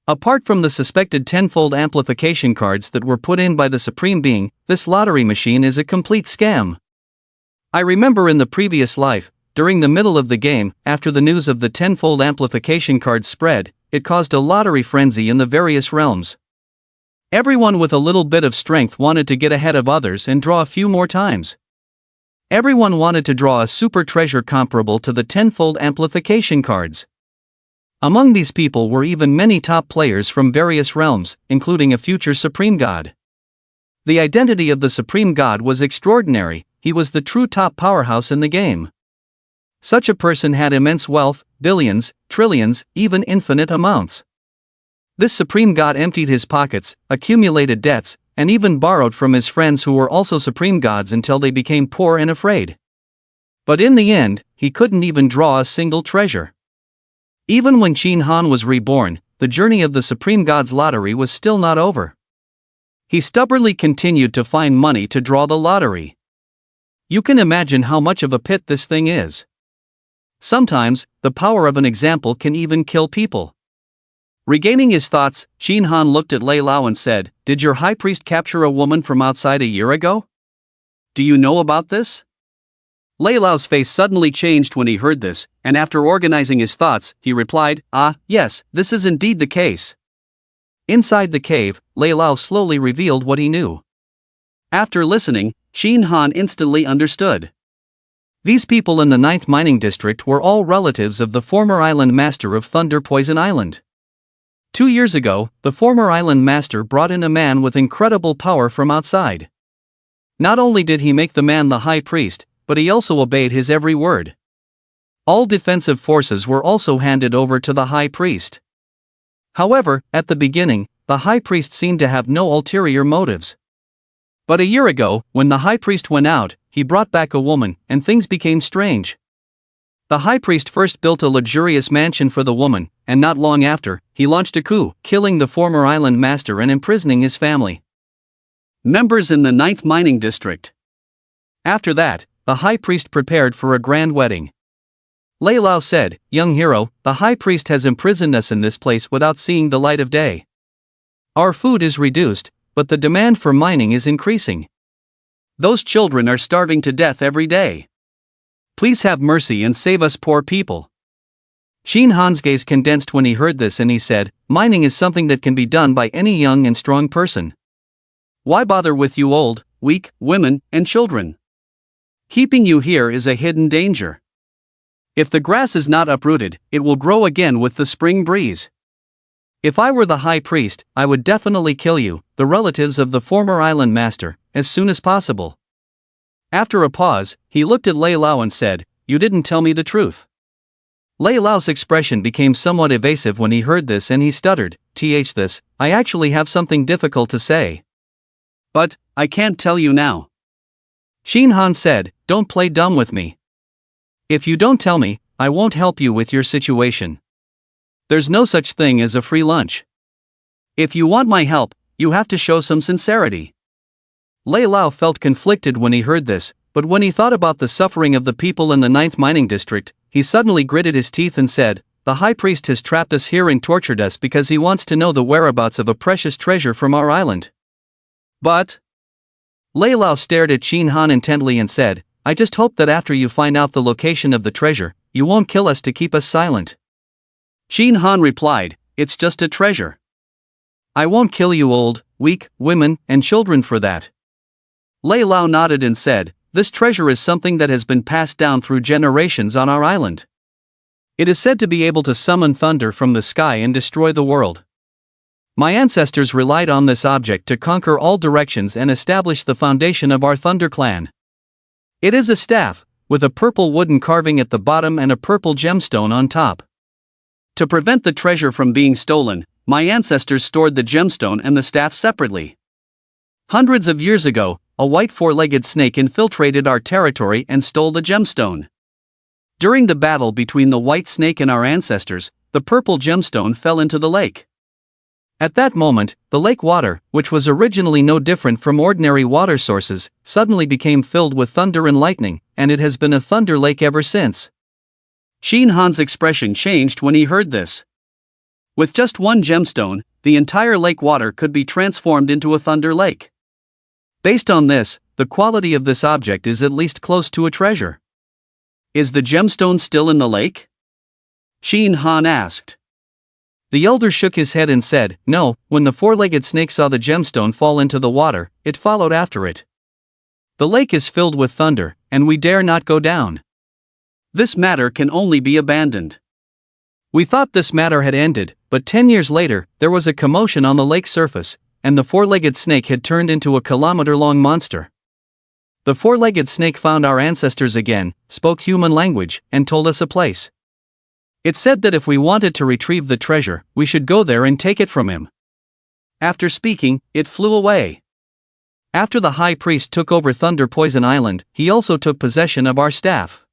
Apart from the suspected tenfold amplification cards that were put in by the Supreme Being, this lottery machine is a complete scam. I remember in the previous life, during the middle of the game, after the news of the tenfold amplification cards spread, it caused a lottery frenzy in the various realms. Everyone with a little bit of strength wanted to get ahead of others and draw a few more times. Everyone wanted to draw a super treasure comparable to the tenfold amplification cards. Among these people were even many top players from various realms, including a future Supreme God. The identity of the Supreme God was extraordinary, he was the true top powerhouse in the game. Such a person had immense wealth, billions, trillions, even infinite amounts. This Supreme God emptied his pockets, accumulated debts, and even borrowed from his friends who were also Supreme Gods until they became poor and afraid. But in the end, he couldn't even draw a single treasure. Even when Shin Han was reborn, the journey of the Supreme God's lottery was still not over. He stubbornly continued to find money to draw the lottery. You can imagine how much of a pit this thing is. Sometimes, the power of an example can even kill people. Regaining his thoughts, Shin Han looked at Lei Lao and said, "Did your high priest capture a woman from outside a year ago? Do you know about this?" Lei Lao's face suddenly changed when he heard this, and after organizing his thoughts, he replied, Yes, this is indeed the case." Inside the cave, Lei Lao slowly revealed what he knew. After listening, Shin Han instantly understood. These people in the 9th mining district were all relatives of the former island master of Thunder Poison Island. 2 years ago, the former island master brought in a man with incredible power from outside. Not only did he make the man the high priest, but he also obeyed his every word. All defensive forces were also handed over to the high priest. However, at the beginning, the high priest seemed to have no ulterior motives. But a year ago, when the high priest went out, he brought back a woman, and things became strange. The high priest first built a luxurious mansion for the woman, and not long after, he launched a coup, killing the former island master and imprisoning his family members in the 9th mining district. After that, the high priest prepared for a grand wedding. Lei Lao said, "Young hero, the high priest has imprisoned us in this place without seeing the light of day. Our food is reduced, but the demand for mining is increasing. Those children are starving to death every day. Please have mercy and save us poor people." Shin Han's gaze condensed when he heard this and he said, mining is something that can be done by any young and strong person. Why bother with you old, weak, women, and children? Keeping you here is a hidden danger. If the grass is not uprooted, it will grow again with the spring breeze. If I were the high priest, I would definitely kill you, the relatives of the former island master, as soon as possible. After a pause, he looked at Lei Lao and said, you didn't tell me the truth. Lei Lao's expression became somewhat evasive when he heard this and he stuttered, this, I actually have something difficult to say. But, I can't tell you now. Shin Han said, don't play dumb with me. If you don't tell me, I won't help you with your situation. There's no such thing as a free lunch. If you want my help, you have to show some sincerity. Lei Lao felt conflicted when he heard this, but when he thought about the suffering of the people in the 9th mining district, he suddenly gritted his teeth and said, the high priest has trapped us here and tortured us because he wants to know the whereabouts of a precious treasure from our island. But Lei Lao stared at Shin Han intently and said, I just hope that after you find out the location of the treasure, you won't kill us to keep us silent. Shin Han replied, it's just a treasure. I won't kill you old, weak, women, and children for that. Lei Lao nodded and said, this treasure is something that has been passed down through generations on our island. It is said to be able to summon thunder from the sky and destroy the world. My ancestors relied on this object to conquer all directions and establish the foundation of our Thunder clan. It is a staff, with a purple wooden carving at the bottom and a purple gemstone on top. To prevent the treasure from being stolen, my ancestors stored the gemstone and the staff separately. Hundreds of years ago, a white four-legged snake infiltrated our territory and stole the gemstone. During the battle between the white snake and our ancestors, the purple gemstone fell into the lake. At that moment, the lake water, which was originally no different from ordinary water sources, suddenly became filled with thunder and lightning, and it has been a thunder lake ever since. Shin Han's expression changed when he heard this. With just one gemstone, the entire lake water could be transformed into a thunder lake. Based on this, the quality of this object is at least close to a treasure. Is the gemstone still in the lake? Shin Han asked. The elder shook his head and said, no, when the four-legged snake saw the gemstone fall into the water, it followed after it. The lake is filled with thunder, and we dare not go down. This matter can only be abandoned. We thought this matter had ended, but 10 years later, there was a commotion on the lake's surface, and the four-legged snake had turned into a kilometer-long monster. The four-legged snake found our ancestors again, spoke human language, and told us a place. It said that if we wanted to retrieve the treasure, we should go there and take it from him. After speaking, it flew away. After the high priest took over Thunder Poison Island, he also took possession of our staff.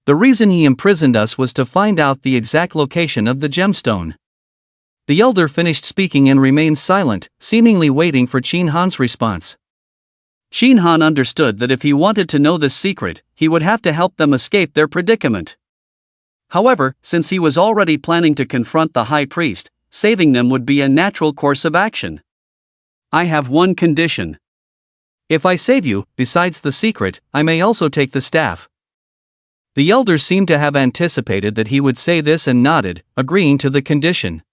The reason he imprisoned us was to find out the exact location of the gemstone. The elder finished speaking and remained silent, seemingly waiting for Shin Han's response. Shin Han understood that if he wanted to know this secret, he would have to help them escape their predicament. However, since he was already planning to confront the high priest, saving them would be a natural course of action. I have one condition. If I save you, besides the secret, I may also take the staff. The elder seemed to have anticipated that he would say this and nodded, agreeing to the condition.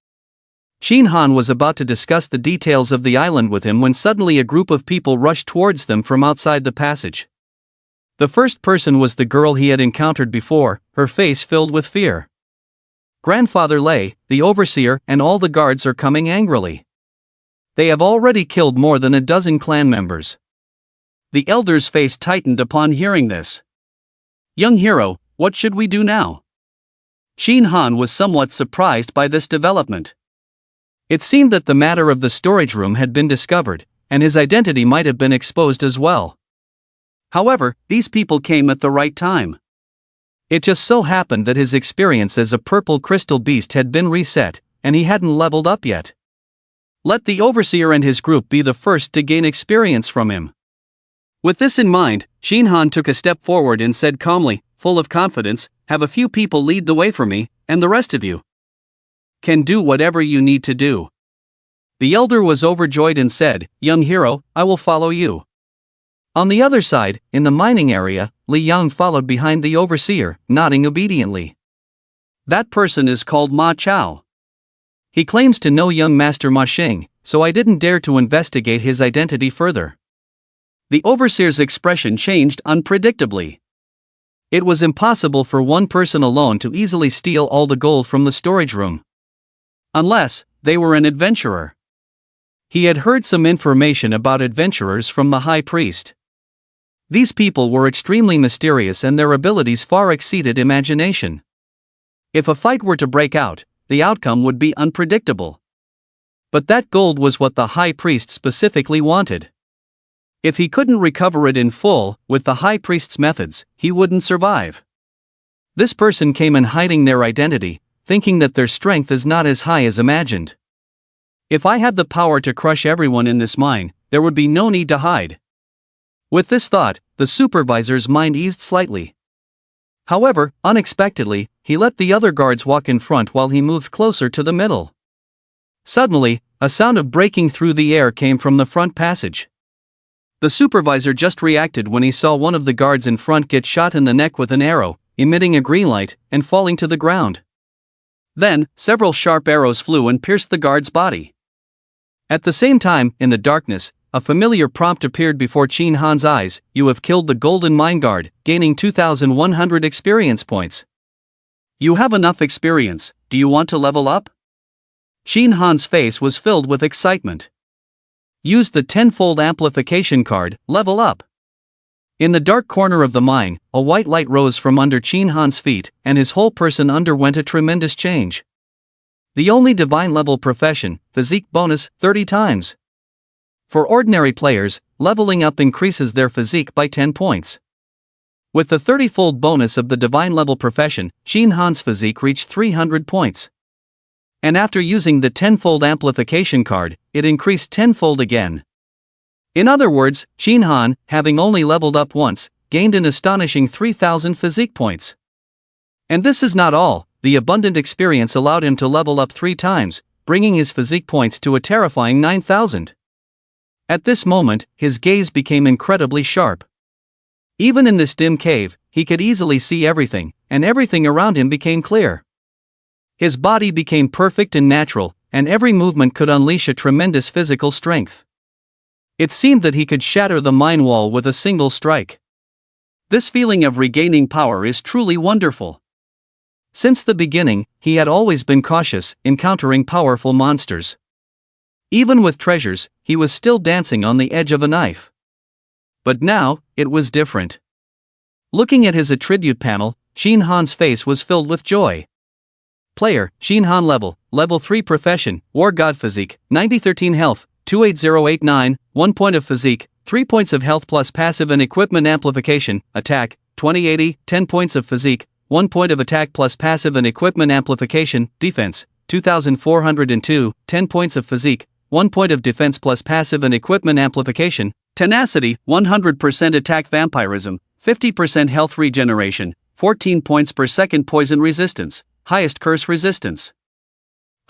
Shin Han was about to discuss the details of the island with him when suddenly a group of people rushed towards them from outside the passage. The first person was the girl he had encountered before, her face filled with fear. Grandfather Lei, the overseer, and all the guards are coming angrily. They have already killed more than a dozen clan members. The elder's face tightened upon hearing this. Young hero, what should we do now? Shin Han was somewhat surprised by this development. It seemed that the matter of the storage room had been discovered, and his identity might have been exposed as well. However, these people came at the right time. It just so happened that his experience as a purple crystal beast had been reset, and he hadn't leveled up yet. Let the overseer and his group be the first to gain experience from him. With this in mind, Shin Han took a step forward and said calmly, full of confidence, have a few people lead the way for me, and the rest of you can do whatever you need to do. The elder was overjoyed and said, young hero, I will follow you. On the other side, in the mining area, Li Yang followed behind the overseer, nodding obediently. That person is called Ma Chao. He claims to know young Master Ma Xing, so I didn't dare to investigate his identity further. The overseer's expression changed unpredictably. It was impossible for one person alone to easily steal all the gold from the storage room. Unless they were an adventurer. He had heard some information about adventurers from the high priest. These people were extremely mysterious and their abilities far exceeded imagination. If a fight were to break out, the outcome would be unpredictable. But that gold was what the high priest specifically wanted. If he couldn't recover it in full, with the high priest's methods, he wouldn't survive. This person came in hiding their identity, thinking that their strength is not as high as imagined. If I had the power to crush everyone in this mine, there would be no need to hide. With this thought, the supervisor's mind eased slightly. However, unexpectedly, he let the other guards walk in front while he moved closer to the middle. Suddenly, a sound of breaking through the air came from the front passage. The supervisor just reacted when he saw one of the guards in front get shot in the neck with an arrow, emitting a green light, and falling to the ground. Then, several sharp arrows flew and pierced the guard's body. At the same time, in the darkness, a familiar prompt appeared before Qin Han's eyes: "You have killed the Golden Mine Guard, gaining 2,100 experience points. You have enough experience, do you want to level up?" Qin Han's face was filled with excitement. Use the tenfold amplification card, level up. In the dark corner of the mine, a white light rose from under Qin Han's feet, and his whole person underwent a tremendous change. The only divine level profession, physique bonus, 30 times. For ordinary players, leveling up increases their physique by 10 points. With the 30-fold bonus of the divine level profession, Qin Han's physique reached 300 points. And after using the tenfold amplification card, it increased tenfold again. In other words, Qin Han, having only leveled up once, gained an astonishing 3,000 physique points. And this is not all, the abundant experience allowed him to level up 3 times, bringing his physique points to a terrifying 9,000. At this moment, his gaze became incredibly sharp. Even in this dim cave, he could easily see everything, and everything around him became clear. His body became perfect and natural, and every movement could unleash a tremendous physical strength. It seemed that he could shatter the mine wall with a single strike. This feeling of regaining power is truly wonderful. Since the beginning, he had always been cautious, encountering powerful monsters. Even with treasures, he was still dancing on the edge of a knife. But now, it was different. Looking at his attribute panel, Qin Han's face was filled with joy. Player, Qin Han level 3 profession, War God physique, 9013 health, 28089, 1 point of physique, 3 points of health plus passive and equipment amplification, attack, 2080, 10 points of physique, 1 point of attack plus passive and equipment amplification, defense, 2402, 10 points of physique, 1 point of defense plus passive and equipment amplification, tenacity, 100% attack vampirism, 50% health regeneration, 14 points per second poison resistance, highest curse resistance.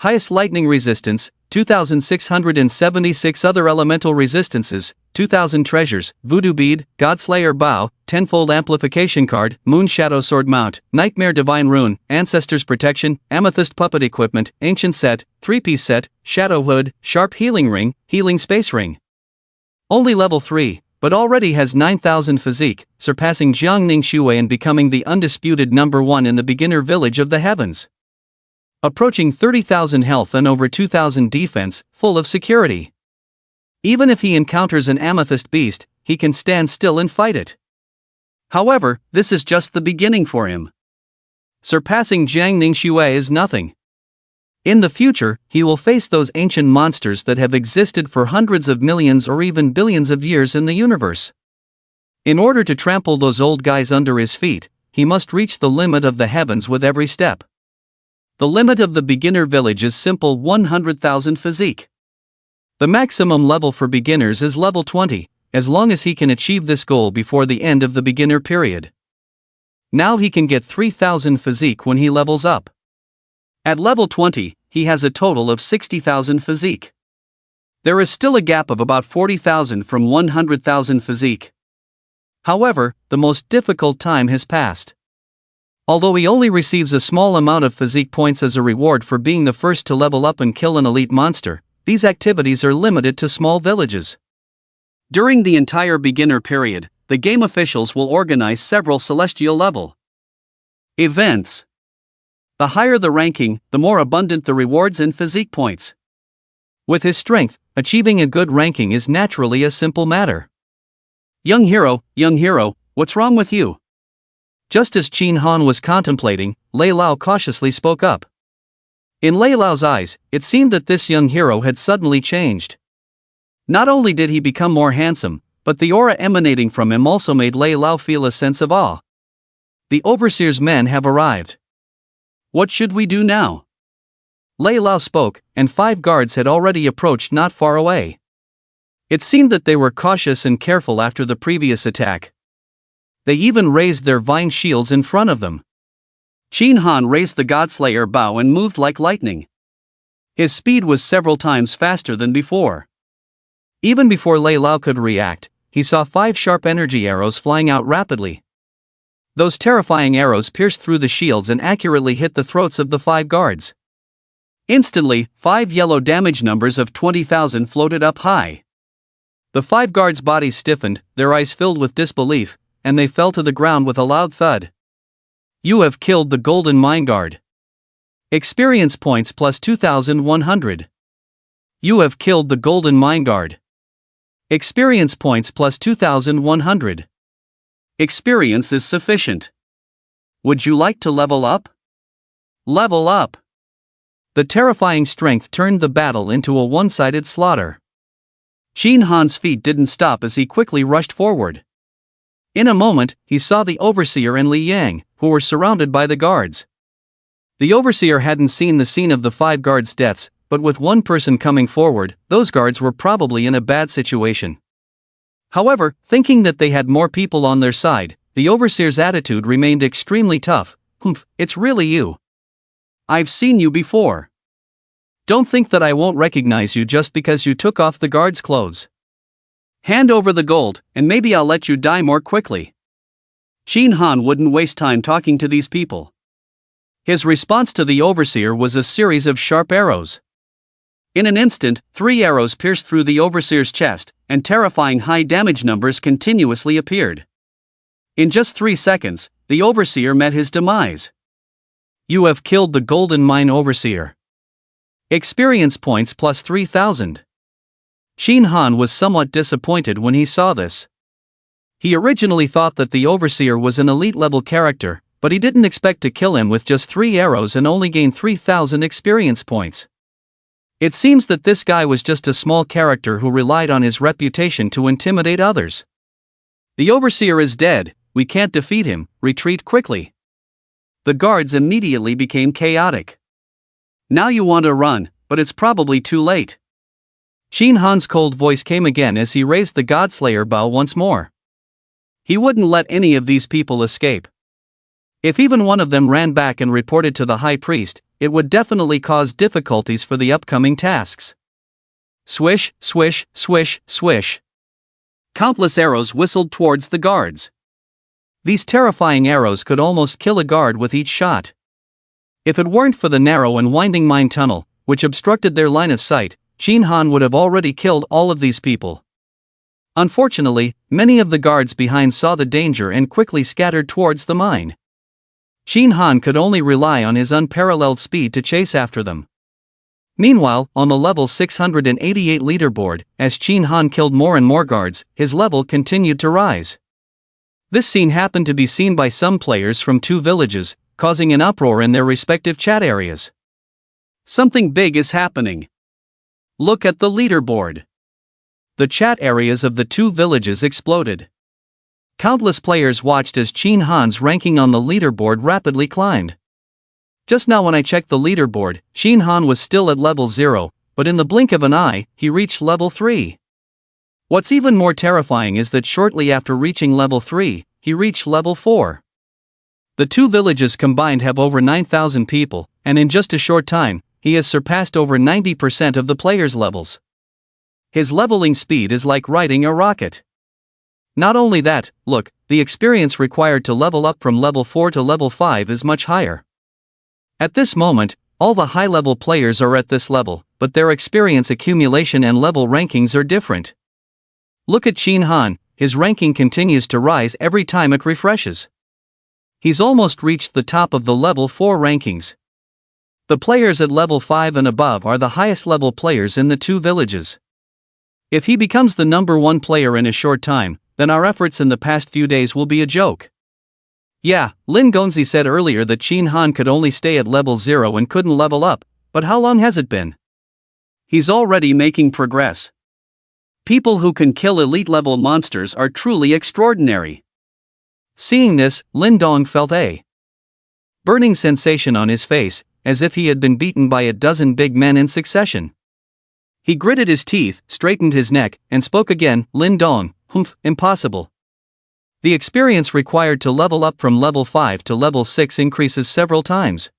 Highest lightning resistance, 2,676 other elemental resistances, 2,000 treasures, voodoo bead, Godslayer bow, tenfold amplification card, moon shadow sword mount, nightmare divine rune, ancestors protection, amethyst puppet equipment, ancient set, 3-piece set, shadow hood, sharp healing ring, healing space ring. Only level 3, but already has 9,000 physique, surpassing Jiangning Shui and becoming the undisputed number 1 in the beginner village of the heavens. Approaching 30,000 health and over 2,000 defense, full of security. Even if he encounters an amethyst beast, he can stand still and fight it. However, this is just the beginning for him. Surpassing Jiangning Shui is nothing. In the future, he will face those ancient monsters that have existed for hundreds of millions or even billions of years in the universe. In order to trample those old guys under his feet, he must reach the limit of the heavens with every step. The limit of the beginner village is simple: 100,000 physique. The maximum level for beginners is level 20, as long as he can achieve this goal before the end of the beginner period. Now he can get 3,000 physique when he levels up. At level 20, he has a total of 60,000 physique. There is still a gap of about 40,000 from 100,000 physique. However, the most difficult time has passed. Although he only receives a small amount of physique points as a reward for being the first to level up and kill an elite monster, these activities are limited to small villages. During the entire beginner period, the game officials will organize several celestial level events. The higher the ranking, the more abundant the rewards and physique points. With his strength, achieving a good ranking is naturally a simple matter. Young hero, what's wrong with you? Just as Qin Han was contemplating, Lei Lao cautiously spoke up. In Lei Lao's eyes, it seemed that this young hero had suddenly changed. Not only did he become more handsome, but the aura emanating from him also made Lei Lao feel a sense of awe. The overseer's men have arrived. What should we do now? Lei Lao spoke, and 5 guards had already approached not far away. It seemed that they were cautious and careful after the previous attack. They even raised their vine shields in front of them. Qin Han raised the Godslayer bow and moved like lightning. His speed was several times faster than before. Even before Lei Lao could react, he saw 5 sharp energy arrows flying out rapidly. Those terrifying arrows pierced through the shields and accurately hit the throats of the 5 guards. Instantly, 5 yellow damage numbers of 20,000 floated up high. The 5 guards' bodies stiffened, their eyes filled with disbelief, and they fell to the ground with a loud thud. You have killed the Golden Mine Guard. Experience points plus 2,100. You have killed the Golden Mine Guard. Experience points plus 2,100. Experience is sufficient. Would you like to level up? Level up. The terrifying strength turned the battle into a one-sided slaughter. Qin Han's feet didn't stop as he quickly rushed forward. In a moment, he saw the Overseer and Li Yang, who were surrounded by the guards. The Overseer hadn't seen the scene of the 5 guards' deaths, but with one person coming forward, those guards were probably in a bad situation. However, thinking that they had more people on their side, the Overseer's attitude remained extremely tough. Humph, it's really you. I've seen you before. Don't think that I won't recognize you just because you took off the guards' clothes. Hand over the gold, and maybe I'll let you die more quickly. Qin Han wouldn't waste time talking to these people. His response to the Overseer was a series of sharp arrows. In an instant, 3 arrows pierced through the Overseer's chest, and terrifying high damage numbers continuously appeared. In just 3 seconds, the Overseer met his demise. You have killed the Golden Mine Overseer. Experience points plus 3,000. Qin Han was somewhat disappointed when he saw this. He originally thought that the Overseer was an elite-level character, but he didn't expect to kill him with just 3 arrows and only gain 3,000 experience points. It seems that this guy was just a small character who relied on his reputation to intimidate others. The Overseer is dead, we can't defeat him, retreat quickly. The guards immediately became chaotic. Now you want to run, but it's probably too late. Qin Han's cold voice came again as he raised the Godslayer bow once more. He wouldn't let any of these people escape. If even one of them ran back and reported to the High Priest, it would definitely cause difficulties for the upcoming tasks. Swish, swish, swish, swish. Countless arrows whistled towards the guards. These terrifying arrows could almost kill a guard with each shot. If it weren't for the narrow and winding mine tunnel, which obstructed their line of sight, Qin Han would have already killed all of these people. Unfortunately, many of the guards behind saw the danger and quickly scattered towards the mine. Qin Han could only rely on his unparalleled speed to chase after them. Meanwhile, on the level 688 leaderboard, as Qin Han killed more and more guards, his level continued to rise. This scene happened to be seen by some players from 2 villages, causing an uproar in their respective chat areas. Something big is happening. Look at the leaderboard. The chat areas of the 2 villages exploded. Countless players watched as Qin Han's ranking on the leaderboard rapidly climbed. Just now when I checked the leaderboard, Qin Han was still at level 0, but in the blink of an eye, he reached level 3. What's even more terrifying is that shortly after reaching level 3, he reached level 4. The 2 villages combined have over 9,000 people, and in just a short time, he has surpassed over 90% of the players' levels. His leveling speed is like riding a rocket. Not only that, look, the experience required to level up from level 4 to level 5 is much higher. At this moment, all the high-level players are at this level, but their experience accumulation and level rankings are different. Look at Chin Han, his ranking continues to rise every time it refreshes. He's almost reached the top of the level 4 rankings. The players at level 5 and above are the highest level players in the two villages. If he becomes the number 1 player in a short time, then our efforts in the past few days will be a joke. Yeah, Lin Gonzi said earlier that Chin Han could only stay at level 0 and couldn't level up, but how long has it been? He's already making progress. People who can kill elite-level monsters are truly extraordinary. Seeing this, Lin Dong felt a burning sensation on his face, as if he had been beaten by a dozen big men in succession. He gritted his teeth, straightened his neck, and spoke again. Lin Dong, humph, impossible. The experience required to level up from level 5 to level 6 increases several times.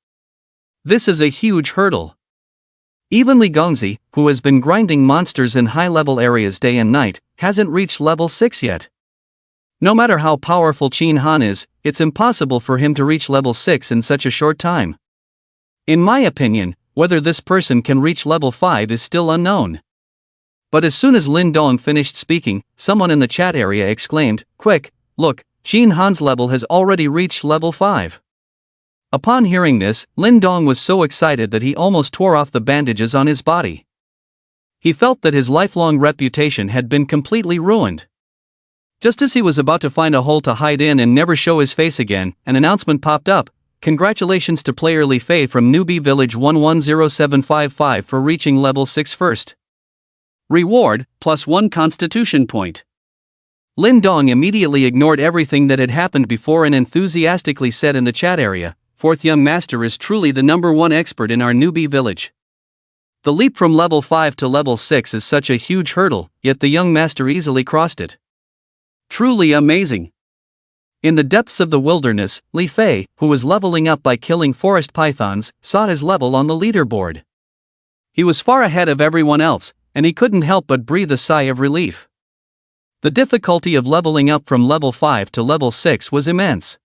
This is a huge hurdle. Even Li Gongzi, who has been grinding monsters in high-level areas day and night, hasn't reached level 6 yet. No matter how powerful Chin Han is, it's impossible for him to reach level 6 in such a short time. In my opinion, whether this person can reach level 5 is still unknown. But as soon as Lin Dong finished speaking, someone in the chat area exclaimed, "Quick, look, Chin Han's level has already reached level 5. Upon hearing this, Lin Dong was so excited that he almost tore off the bandages on his body. He felt that his lifelong reputation had been completely ruined. Just as he was about to find a hole to hide in and never show his face again, an announcement popped up. Congratulations to player Li Fei from Newbie Village 110755 for reaching level 6 first. Reward, +1 constitution point. Lin Dong immediately ignored everything that had happened before and enthusiastically said in the chat area, "Fourth young master is truly the number 1 expert in our newbie village. The leap from level 5 to level 6 is such a huge hurdle, yet the young master easily crossed it. Truly amazing." In the depths of the wilderness, Li Fei, who was leveling up by killing forest pythons, saw his level on the leaderboard. He was far ahead of everyone else, and he couldn't help but breathe a sigh of relief. The difficulty of leveling up from level 5 to level 6 was immense.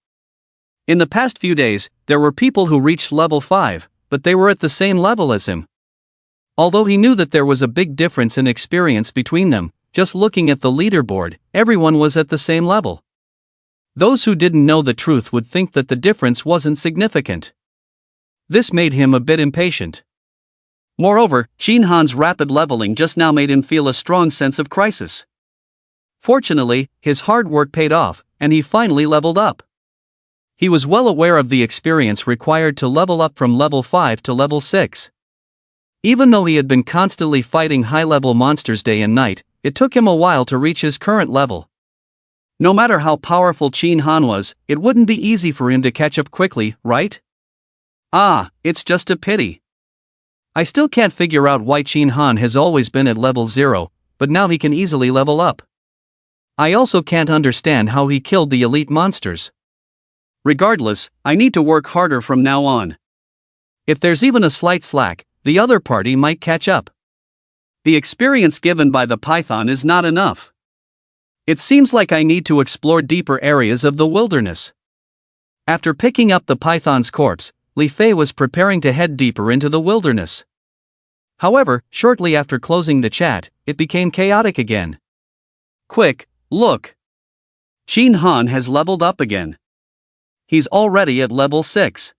In the past few days, there were people who reached level 5, but they were at the same level as him. Although he knew that there was a big difference in experience between them, just looking at the leaderboard, everyone was at the same level. Those who didn't know the truth would think that the difference wasn't significant. This made him a bit impatient. Moreover, Chin Han's rapid leveling just now made him feel a strong sense of crisis. Fortunately, his hard work paid off, and he finally leveled up. He was well aware of the experience required to level up from level 5 to level 6. Even though he had been constantly fighting high-level monsters day and night, it took him a while to reach his current level. No matter how powerful Chin Han was, it wouldn't be easy for him to catch up quickly, right? It's just a pity. I still can't figure out why Chin Han has always been at level 0, but now he can easily level up. I also can't understand how he killed the elite monsters. Regardless, I need to work harder from now on. If there's even a slight slack, the other party might catch up. The experience given by the python is not enough. It seems like I need to explore deeper areas of the wilderness. After picking up the python's corpse, Li Fei was preparing to head deeper into the wilderness. However, shortly after closing the chat, it became chaotic again. Quick, look! Chin Han has leveled up again. He's already at level 6.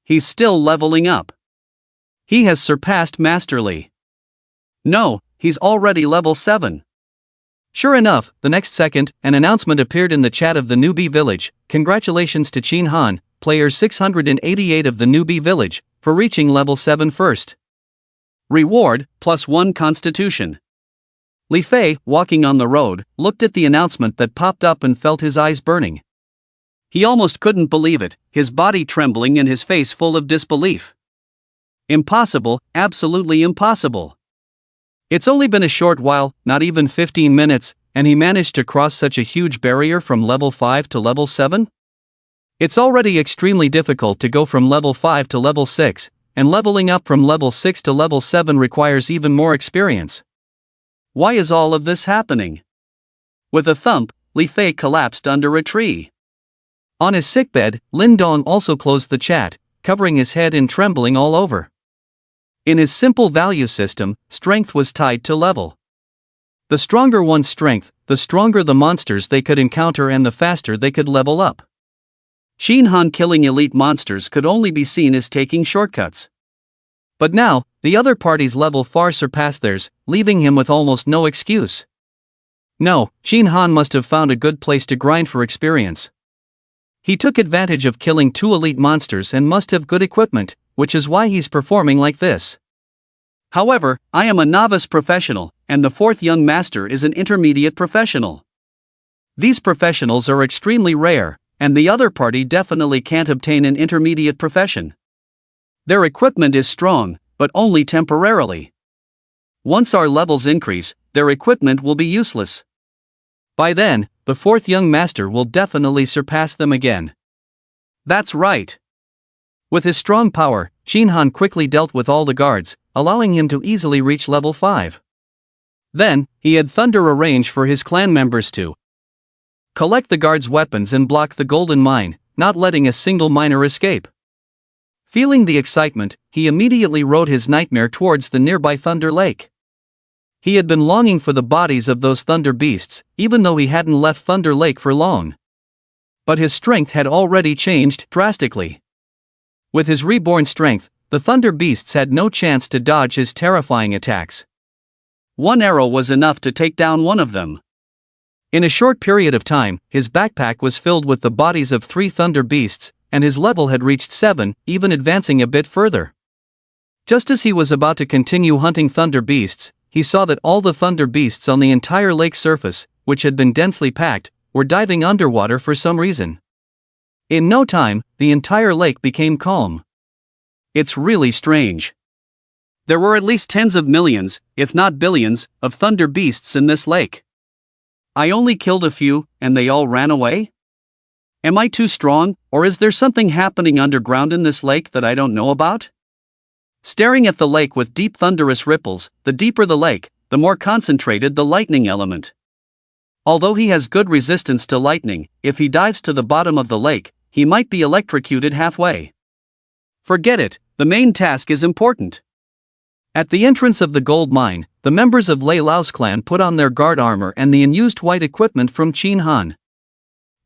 He's still leveling up. He has surpassed Master Li. No, he's already level 7. Sure enough, the next second, an announcement appeared in the chat of the newbie village. Congratulations to Chin Han, player 688 of the newbie village, for reaching level 7 first. Reward, +1 constitution. Li Fei, walking on the road, looked at the announcement that popped up and felt his eyes burning. He almost couldn't believe it, his body trembling and his face full of disbelief. Impossible, absolutely impossible. It's only been a short while, not even 15 minutes, and he managed to cross such a huge barrier from level 5 to level 7? It's already extremely difficult to go from level 5 to level 6, and leveling up from level 6 to level 7 requires even more experience. Why is all of this happening? With a thump, Li Fei collapsed under a tree. On his sickbed, Lin Dong also closed the chat, covering his head and trembling all over. In his simple value system, strength was tied to level. The stronger one's strength, the stronger the monsters they could encounter and the faster they could level up. Shin Han killing elite monsters could only be seen as taking shortcuts. But now, the other party's level far surpassed theirs, leaving him with almost no excuse. No, Shin Han must have found a good place to grind for experience. He took advantage of killing 2 elite monsters and must have good equipment, which is why he's performing like this. However, I am a novice professional, and the 4th young master is an intermediate professional. These professionals are extremely rare, and the other party definitely can't obtain an intermediate profession. Their equipment is strong, but only temporarily. Once our levels increase, their equipment will be useless. By then, the 4th young master will definitely surpass them again. That's right. With his strong power, Shin Han quickly dealt with all the guards, allowing him to easily reach level 5. Then, he had thunder arrange for his clan members to collect the guards' weapons and block the golden mine, not letting a single miner escape. Feeling the excitement, he immediately rode his nightmare towards the nearby Thunder Lake. He had been longing for the bodies of those thunder beasts, even though he hadn't left Thunder Lake for long. But his strength had already changed drastically. With his reborn strength, the thunder beasts had no chance to dodge his terrifying attacks. One arrow was enough to take down one of them. In a short period of time, his backpack was filled with the bodies of 3 thunder beasts, and his level had reached 7, even advancing a bit further. Just as he was about to continue hunting thunder beasts, he saw that all the thunder beasts on the entire lake surface, which had been densely packed, were diving underwater for some reason. In no time, the entire lake became calm. It's really strange. There were at least tens of millions, if not billions, of thunder beasts in this lake. I only killed a few, and they all ran away? Am I too strong, or is there something happening underground in this lake that I don't know about? Staring at the lake with deep thunderous ripples, the deeper the lake, the more concentrated the lightning element. Although he has good resistance to lightning, if he dives to the bottom of the lake, he might be electrocuted halfway. Forget it, the main task is important. At the entrance of the gold mine, the members of Lei Lao's clan put on their guard armor and the unused white equipment from Shin Han.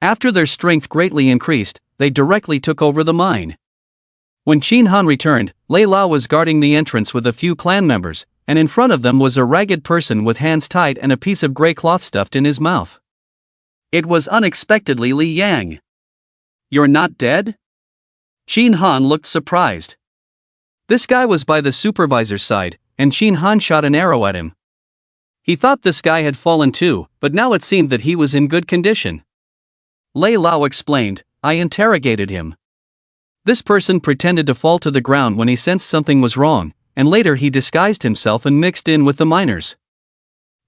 After their strength greatly increased, they directly took over the mine. When Shin Han returned, Lei Lao was guarding the entrance with a few clan members, and in front of them was a ragged person with hands tied and a piece of gray cloth stuffed in his mouth. It was unexpectedly Li Yang. "You're not dead?" Shin Han looked surprised. This guy was by the supervisor's side, and Shin Han shot an arrow at him. He thought this guy had fallen too, but now it seemed that he was in good condition. Lei Lao explained, "I interrogated him. This person pretended to fall to the ground when he sensed something was wrong, and later he disguised himself and mixed in with the miners.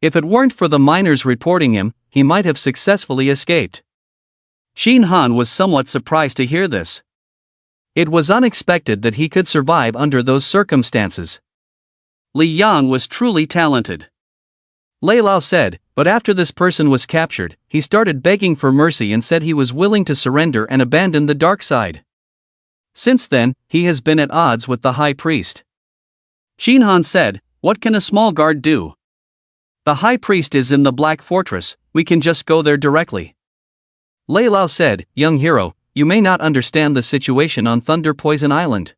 If it weren't for the miners reporting him, he might have successfully escaped." Shin Han was somewhat surprised to hear this. It was unexpected that he could survive under those circumstances. Li Yang was truly talented. Lei Lao said, but after this person was captured, he started begging for mercy and said he was willing to surrender and abandon the dark side. Since then, he has been at odds with the high priest. Shin Han said, "What can a small guard do? The high priest is in the Black Fortress, we can just go there directly." Lei Lao said, "Young hero, you may not understand the situation on Thunder Poison Island.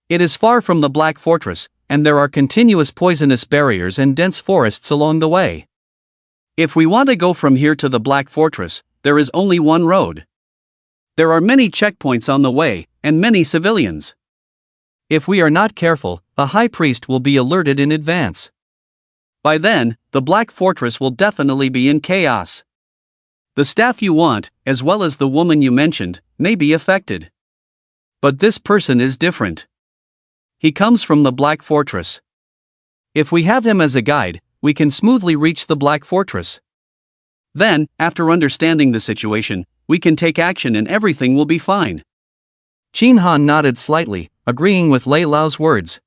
It is far from the Black Fortress, and there are continuous poisonous barriers and dense forests along the way. If we want to go from here to the Black Fortress, there is only one road. There are many checkpoints on the way, and many civilians. If we are not careful, the High Priest will be alerted in advance. By then, the Black Fortress will definitely be in chaos. The staff you want, as well as the woman you mentioned, may be affected. But this person is different. He comes from the Black Fortress. If we have him as a guide, we can smoothly reach the Black Fortress. Then, after understanding the situation, we can take action and everything will be fine." Shin Han nodded slightly, agreeing with Lei Lao's words.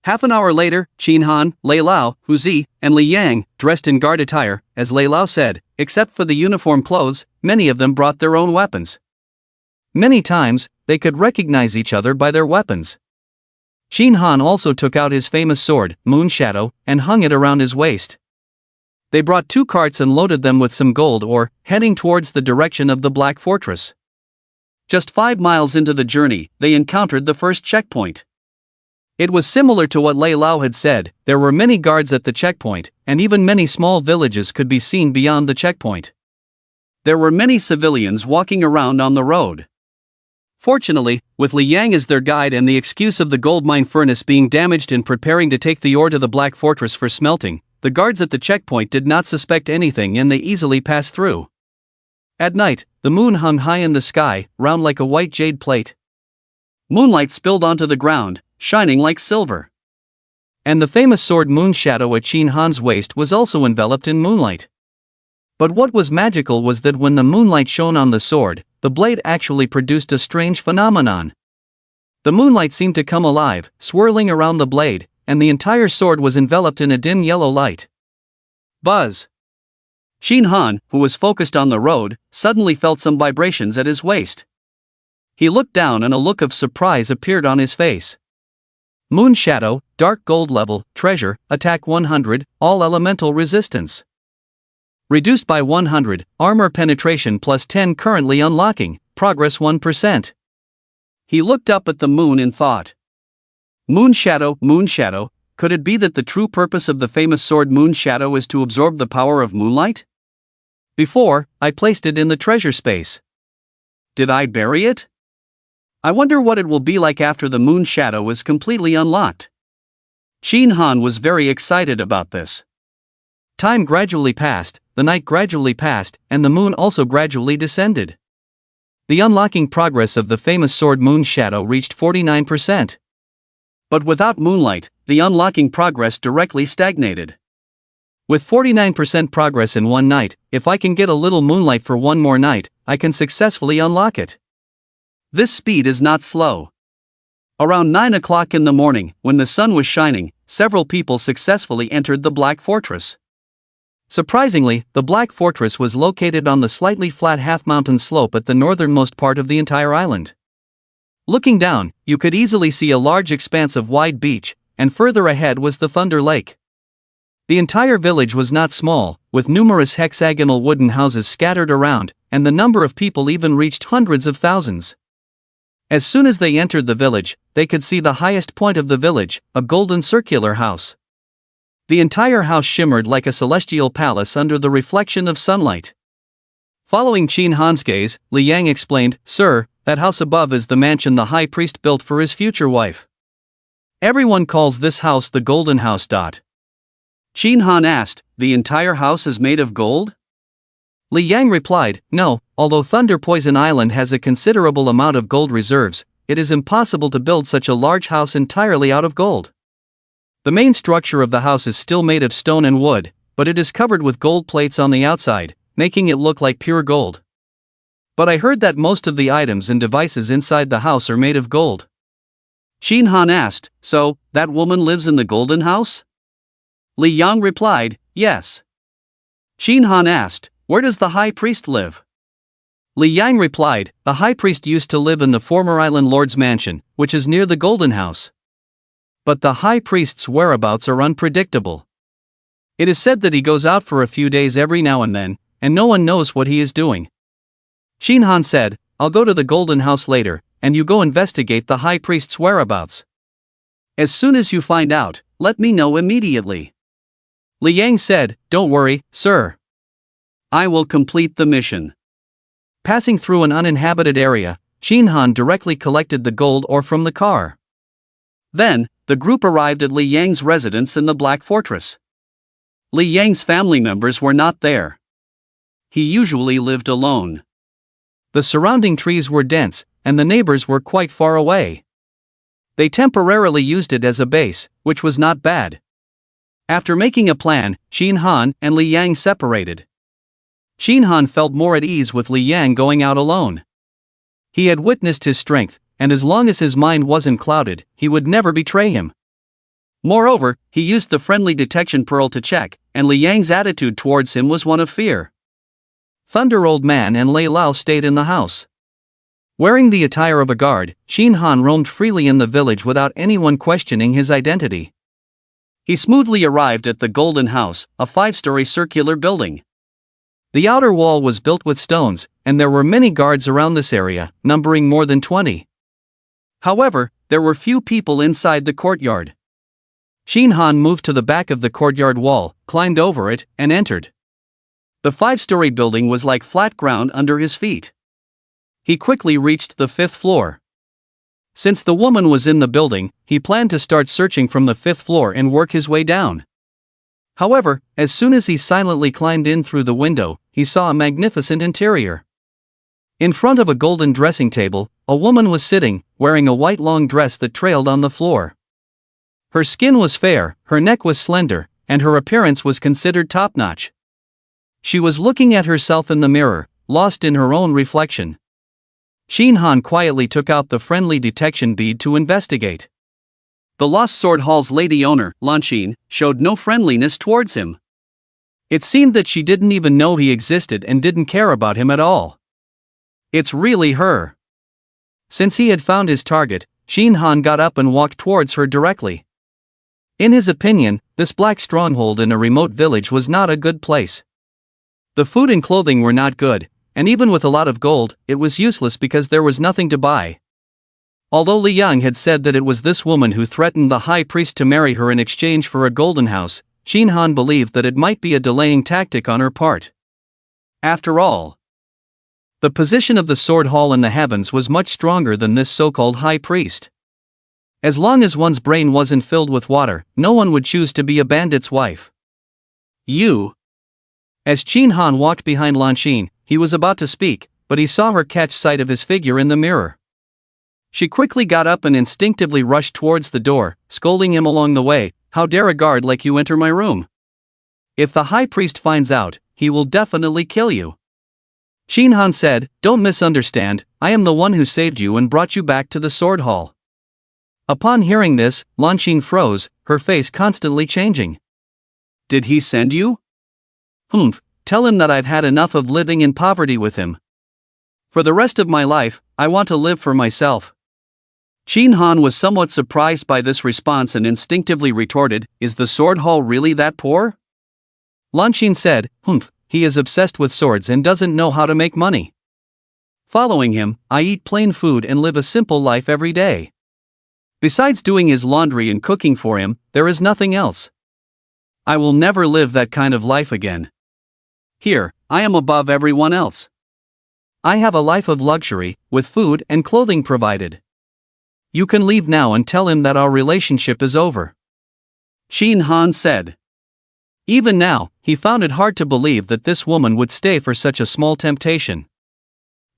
Half an hour later, Qin Han, Lei Lao, Hu Zi, and Li Yang, dressed in guard attire, as Lei Lao said, except for the uniform clothes, many of them brought their own weapons. Many times, they could recognize each other by their weapons. Qin Han also took out his famous sword, Moon Shadow, and hung it around his waist. They brought 2 carts and loaded them with some gold ore, heading towards the direction of the Black Fortress. Just 5 miles into the journey, they encountered the first checkpoint. It was similar to what Lei Lao had said. There were many guards at the checkpoint, and even many small villages could be seen beyond the checkpoint. There were many civilians walking around on the road. Fortunately, with Li Yang as their guide and the excuse of the gold mine furnace being damaged in preparing to take the ore to the Black Fortress for smelting, the guards at the checkpoint did not suspect anything and they easily passed through. At night, the moon hung high in the sky, round like a white jade plate. Moonlight spilled onto the ground, shining like silver. And the famous sword Moon Shadow at Qin Han's waist was also enveloped in moonlight. But what was magical was that when the moonlight shone on the sword, the blade actually produced a strange phenomenon. The moonlight seemed to come alive, swirling around the blade, and the entire sword was enveloped in a dim yellow light. Buzz! Qin Han, who was focused on the road, suddenly felt some vibrations at his waist. He looked down and a look of surprise appeared on his face. Moon Shadow, Dark Gold Level, Treasure, Attack 100, All Elemental Resistance. Reduced by 100, Armor Penetration plus 10 currently unlocking, Progress 1%. He looked up at the moon in thought. Moon Shadow, could it be that the true purpose of the famous sword Moon Shadow is to absorb the power of moonlight? Before, I placed it in the treasure space. Did I bury it? I wonder what it will be like after the Moon Shadow is completely unlocked. Qin Han was very excited about this. Time gradually passed, the night gradually passed, and the moon also gradually descended. The unlocking progress of the famous sword Moon Shadow reached 49%. But without moonlight, the unlocking progress directly stagnated. With 49% progress in one night, if I can get a little moonlight for one more night, I can successfully unlock it. This speed is not slow. Around 9 o'clock in the morning, when the sun was shining, several people successfully entered the Black Fortress. Surprisingly, the Black Fortress was located on the slightly flat half-mountain slope at the northernmost part of the entire island. Looking down, you could easily see a large expanse of wide beach, and further ahead was the Thunder Lake. The entire village was not small, with numerous hexagonal wooden houses scattered around, and the number of people even reached hundreds of thousands. As soon as they entered the village, they could see the highest point of the village, a golden circular house. The entire house shimmered like a celestial palace under the reflection of sunlight. Following Qin Han's gaze, Li Yang explained, "Sir, that house above is the mansion the high priest built for his future wife. Everyone calls this house the Golden House." Qin Han asked, "The entire house is made of gold?" Li Yang replied, "No, although Thunder Poison Island has a considerable amount of gold reserves, it is impossible to build such a large house entirely out of gold. The main structure of the house is still made of stone and wood, but it is covered with gold plates on the outside, making it look like pure gold. But I heard that most of the items and devices inside the house are made of gold." Qin Han asked, "So, that woman lives in the Golden House?" Li Yang replied, "Yes." Qin Han asked, "Where does the high priest live?" Li Yang replied, "The high priest used to live in the former island lord's mansion, which is near the Golden House. But the high priest's whereabouts are unpredictable. It is said that he goes out for a few days every now and then, and no one knows what he is doing." Qin Han said, "I'll go to the Golden House later, and you go investigate the high priest's whereabouts. As soon as you find out, let me know immediately." Li Yang said, "Don't worry, sir. I will complete the mission." Passing through an uninhabited area, Qin Han directly collected the gold ore from the car. Then, the group arrived at Li Yang's residence in the Black Fortress. Li Yang's family members were not there. He usually lived alone. The surrounding trees were dense, and the neighbors were quite far away. They temporarily used it as a base, which was not bad. After making a plan, Qin Han and Li Yang separated. Qin Han felt more at ease with Li Yang going out alone. He had witnessed his strength, and as long as his mind wasn't clouded, he would never betray him. Moreover, he used the friendly detection pearl to check, and Li Yang's attitude towards him was one of fear. Thunder Old Man and Lei Lao stayed in the house. Wearing the attire of a guard, Xin Han roamed freely in the village without anyone questioning his identity. He smoothly arrived at the Golden House, a 5-story circular building. The outer wall was built with stones, and there were many guards around this area, numbering more than 20. However, there were few people inside the courtyard. Xin Han moved to the back of the courtyard wall, climbed over it, and entered. The 5-story building was like flat ground under his feet. He quickly reached the 5th floor. Since the woman was in the building, he planned to start searching from the 5th floor and work his way down. However, as soon as he silently climbed in through the window, he saw a magnificent interior. In front of a golden dressing table, a woman was sitting, wearing a white long dress that trailed on the floor. Her skin was fair, her neck was slender, and her appearance was considered top-notch. She was looking at herself in the mirror, lost in her own reflection. Xin Han quietly took out the friendly detection bead to investigate. The Lost Sword Hall's lady owner, Lanxin, showed no friendliness towards him. It seemed that she didn't even know he existed and didn't care about him at all. It's really her. Since he had found his target, Xin Han got up and walked towards her directly. In his opinion, this black stronghold in a remote village was not a good place. The food and clothing were not good, and even with a lot of gold, it was useless because there was nothing to buy. Although Li Yang had said that it was this woman who threatened the high priest to marry her in exchange for a golden house, Xin Han believed that it might be a delaying tactic on her part. After all, the position of the sword hall in the heavens was much stronger than this so-called high priest. As long as one's brain wasn't filled with water, no one would choose to be a bandit's wife. You. As Xin Han walked behind Lanxin, he was about to speak, but he saw her catch sight of his figure in the mirror. She quickly got up and instinctively rushed towards the door, scolding him along the way, "How dare a guard like you enter my room? If the high priest finds out, he will definitely kill you." Xin Han said, "Don't misunderstand, I am the one who saved you and brought you back to the sword hall." Upon hearing this, Lanxin froze, her face constantly changing. "Did he send you?" Tell him that I've had enough of living in poverty with him. For the rest of my life, I want to live for myself." Xin Han was somewhat surprised by this response and instinctively retorted, "Is the sword hall really that poor?" Lanxin said, He is obsessed with swords and doesn't know how to make money. Following him, I eat plain food and live a simple life every day. Besides doing his laundry and cooking for him, there is nothing else. I will never live that kind of life again. Here, I am above everyone else. I have a life of luxury, with food and clothing provided. You can leave now and tell him that our relationship is over." Xin Han said. Even now, he found it hard to believe that this woman would stay for such a small temptation.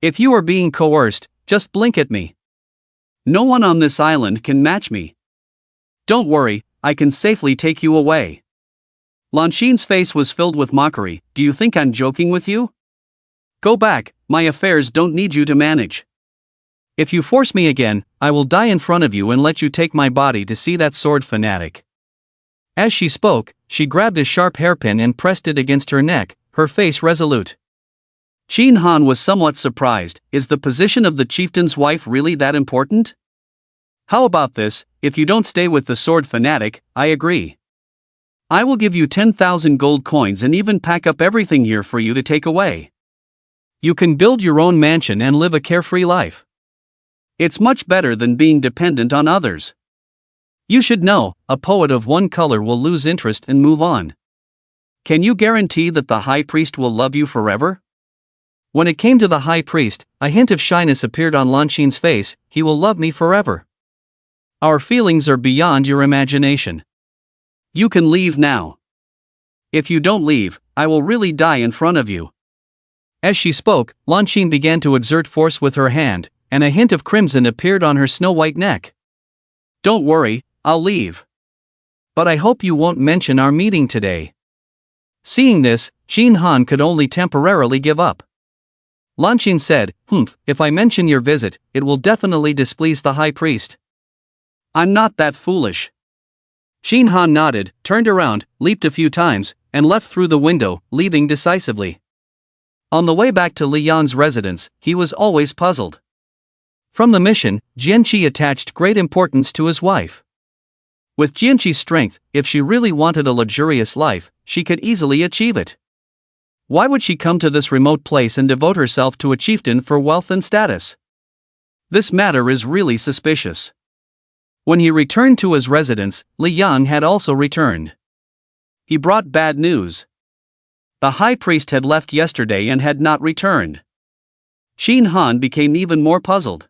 "If you are being coerced, just blink at me. No one on this island can match me. Don't worry, I can safely take you away." Lanxin's face was filled with mockery. "Do you think I'm joking with you? Go back, my affairs don't need you to manage. If you force me again, I will die in front of you and let you take my body to see that sword fanatic." As she spoke, she grabbed a sharp hairpin and pressed it against her neck, her face resolute. Xin Han was somewhat surprised. Is the position of the chieftain's wife really that important? "How about this, if you don't stay with the sword fanatic, I agree. I will give you 10,000 gold coins and even pack up everything here for you to take away. You can build your own mansion and live a carefree life. It's much better than being dependent on others. You should know, a poet of one color will lose interest and move on. Can you guarantee that the high priest will love you forever?" When it came to the high priest, a hint of shyness appeared on Lanxin's face. "He will love me forever. Our feelings are beyond your imagination. You can leave now. If you don't leave, I will really die in front of you." As she spoke, Lanxin began to exert force with her hand, and a hint of crimson appeared on her snow-white neck. "Don't worry, I'll leave. But I hope you won't mention our meeting today." Seeing this, Xin Han could only temporarily give up. Lanxin said, If I mention your visit, it will definitely displease the high priest." "I'm not that foolish." Shin Han nodded, turned around, leaped a few times, and left through the window, leaving decisively. On the way back to Li Yan's residence, he was always puzzled. From the mission, Jianqi attached great importance to his wife. With Jianqi's strength, if she really wanted a luxurious life, she could easily achieve it. Why would she come to this remote place and devote herself to a chieftain for wealth and status? This matter is really suspicious. When he returned to his residence, Li Yan had also returned. He brought bad news. The high priest had left yesterday and had not returned. Shin Han became even more puzzled.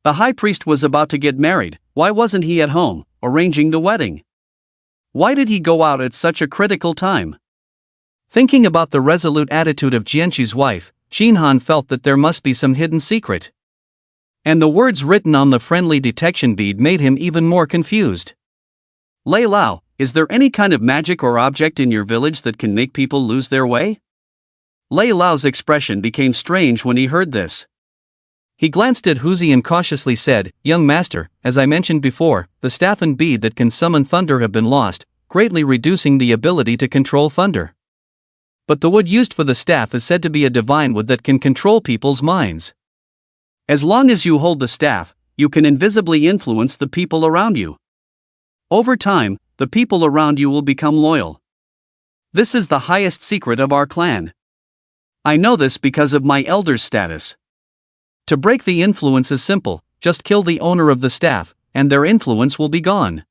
The high priest was about to get married, why wasn't he at home, arranging the wedding? Why did he go out at such a critical time? Thinking about the resolute attitude of Jianqi's wife, Shin Han felt that there must be some hidden secret. And the words written on the friendly detection bead made him even more confused. Lei Lao, is there any kind of magic or object in your village that can make people lose their way? Lei Lao's expression became strange when he heard this. He glanced at Huzi and cautiously said, "Young master, as I mentioned before, the staff and bead that can summon thunder have been lost, greatly reducing the ability to control thunder. But the wood used for the staff is said to be a divine wood that can control people's minds. As long as you hold the staff, you can invisibly influence the people around you. Over time, the people around you will become loyal. This is the highest secret of our clan. I know this because of my elder's status. To break the influence is simple, just kill the owner of the staff, and their influence will be gone."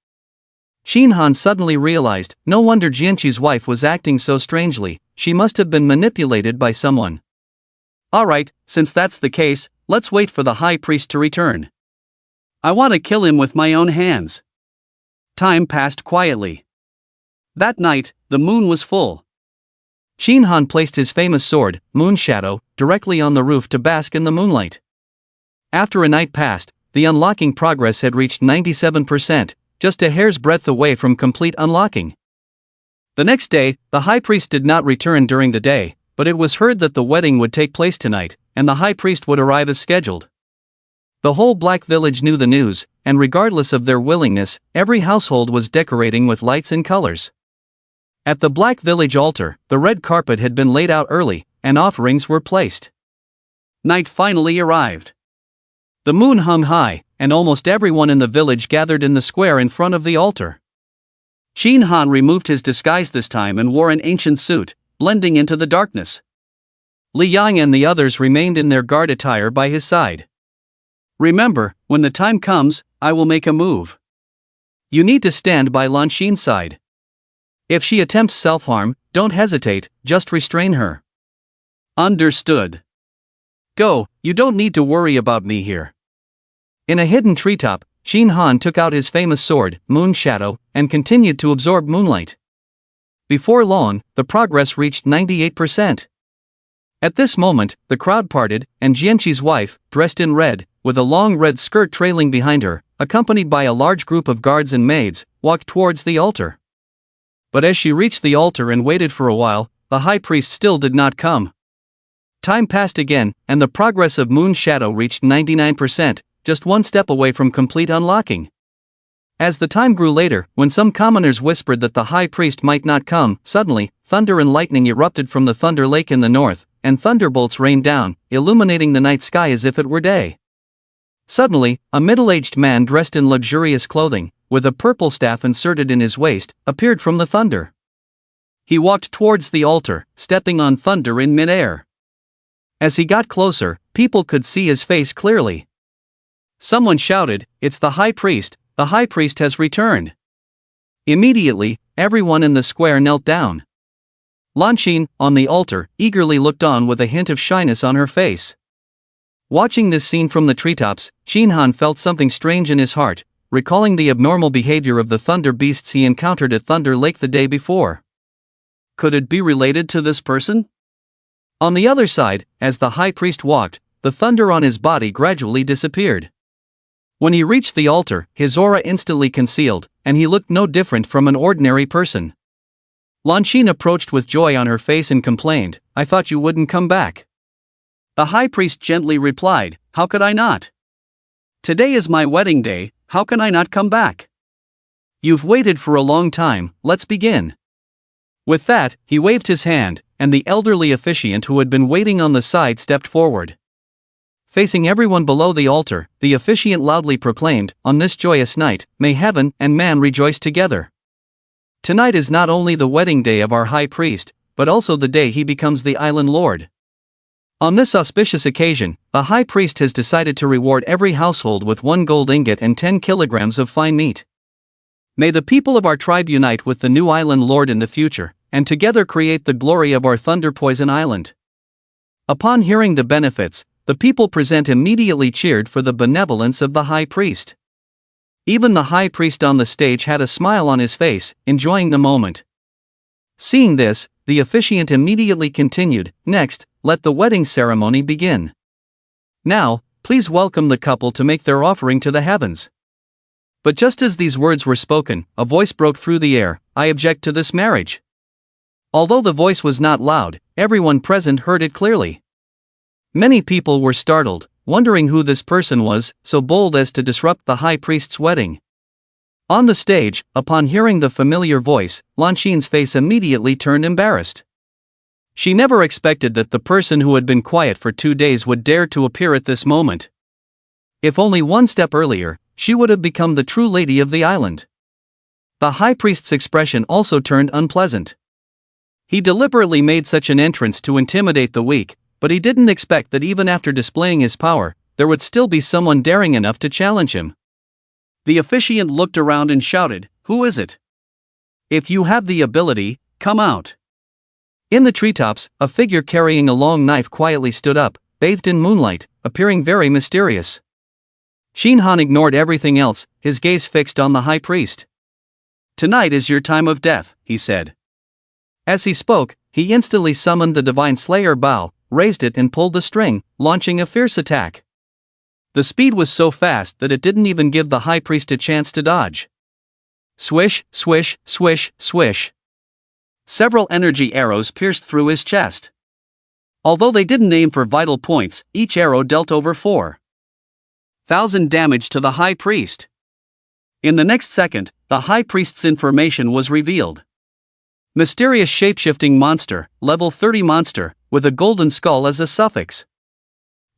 Shin Han suddenly realized, no wonder Jianqi's wife was acting so strangely, she must have been manipulated by someone. Alright, since that's the case, let's wait for the high priest to return. I want to kill him with my own hands. Time passed quietly. That night, the moon was full. Shin Han placed his famous sword, Moon Shadow, directly on the roof to bask in the moonlight. After a night passed, the unlocking progress had reached 97%, just a hair's breadth away from complete unlocking. The next day, the high priest did not return during the day, but it was heard that the wedding would take place tonight, and the high priest would arrive as scheduled. The whole Black Village knew the news, and regardless of their willingness, every household was decorating with lights and colors. At the Black Village altar, the red carpet had been laid out early, and offerings were placed. Night finally arrived. The moon hung high, and almost everyone in the village gathered in the square in front of the altar. Shin Han removed his disguise this time and wore an ancient suit, blending into the darkness. Li Yang and the others remained in their guard attire by his side. Remember, when the time comes, I will make a move. You need to stand by Lan Xin's side. If she attempts self-harm, don't hesitate, just restrain her. Understood. Go, you don't need to worry about me here. In a hidden treetop, Shin Han took out his famous sword, Moon Shadow, and continued to absorb moonlight. Before long, the progress reached 98%. At this moment, the crowd parted, and Jianqi's wife, dressed in red, with a long red skirt trailing behind her, accompanied by a large group of guards and maids, walked towards the altar. But as she reached the altar and waited for a while, the high priest still did not come. Time passed again, and the progress of Moon Shadow reached 99%, just one step away from complete unlocking. As the time grew later, when some commoners whispered that the high priest might not come, suddenly, thunder and lightning erupted from the Thunder Lake in the north, and thunderbolts rained down, illuminating the night sky as if it were day. Suddenly, a middle-aged man dressed in luxurious clothing, with a purple staff inserted in his waist, appeared from the thunder. He walked towards the altar, stepping on thunder in mid-air. As he got closer, people could see his face clearly. Someone shouted, "It's the high priest, the high priest has returned." Immediately, everyone in the square knelt down. Lan Xin, on the altar, eagerly looked on with a hint of shyness on her face. Watching this scene from the treetops, Shin Han felt something strange in his heart, recalling the abnormal behavior of the thunder beasts he encountered at Thunder Lake the day before. Could it be related to this person? On the other side, as the high priest walked, the thunder on his body gradually disappeared. When he reached the altar, his aura instantly concealed, and he looked no different from an ordinary person. Lan Xin approached with joy on her face and complained, "I thought you wouldn't come back." The high priest gently replied, "How could I not? Today is my wedding day, how can I not come back?" You've waited for a long time, let's begin. With that, he waved his hand, and the elderly officiant who had been waiting on the side stepped forward. Facing everyone below the altar, the officiant loudly proclaimed, "On this joyous night, may heaven and man rejoice together. Tonight is not only the wedding day of our high priest, but also the day he becomes the island lord. On this auspicious occasion, the high priest has decided to reward every household with 1 gold ingot and 10 kilograms of fine meat. May the people of our tribe unite with the new island lord in the future, and together create the glory of our Thunder Poison Island." Upon hearing the benefits, the people present immediately cheered for the benevolence of the high priest. Even the high priest on the stage had a smile on his face, enjoying the moment. Seeing this, the officiant immediately continued, "Next, let the wedding ceremony begin. Now, please welcome the couple to make their offering to the heavens." But just as these words were spoken, a voice broke through the air, "I object to this marriage." Although the voice was not loud, everyone present heard it clearly. Many people were startled, wondering who this person was, so bold as to disrupt the high priest's wedding. On the stage, upon hearing the familiar voice, Lanxin's face immediately turned embarrassed. She never expected that the person who had been quiet for 2 days would dare to appear at this moment. If only one step earlier, she would have become the true lady of the island. The high priest's expression also turned unpleasant. He deliberately made such an entrance to intimidate the weak, but he didn't expect that even after displaying his power, there would still be someone daring enough to challenge him. The officiant looked around and shouted, "Who is it? If you have the ability, come out." In the treetops, a figure carrying a long knife quietly stood up, bathed in moonlight, appearing very mysterious. Shin Han ignored everything else, his gaze fixed on the high priest. "Tonight is your time of death," he said. As he spoke, he instantly summoned the divine slayer bow, raised it and pulled the string, launching a fierce attack. The speed was so fast that it didn't even give the high priest a chance to dodge. Swish, swish, swish, swish. Several energy arrows pierced through his chest. Although they didn't aim for vital points, each arrow dealt over 4,000 damage to the high priest. In the next second, the high priest's information was revealed. Mysterious shape-shifting monster, level 30 monster, with a golden skull as a suffix.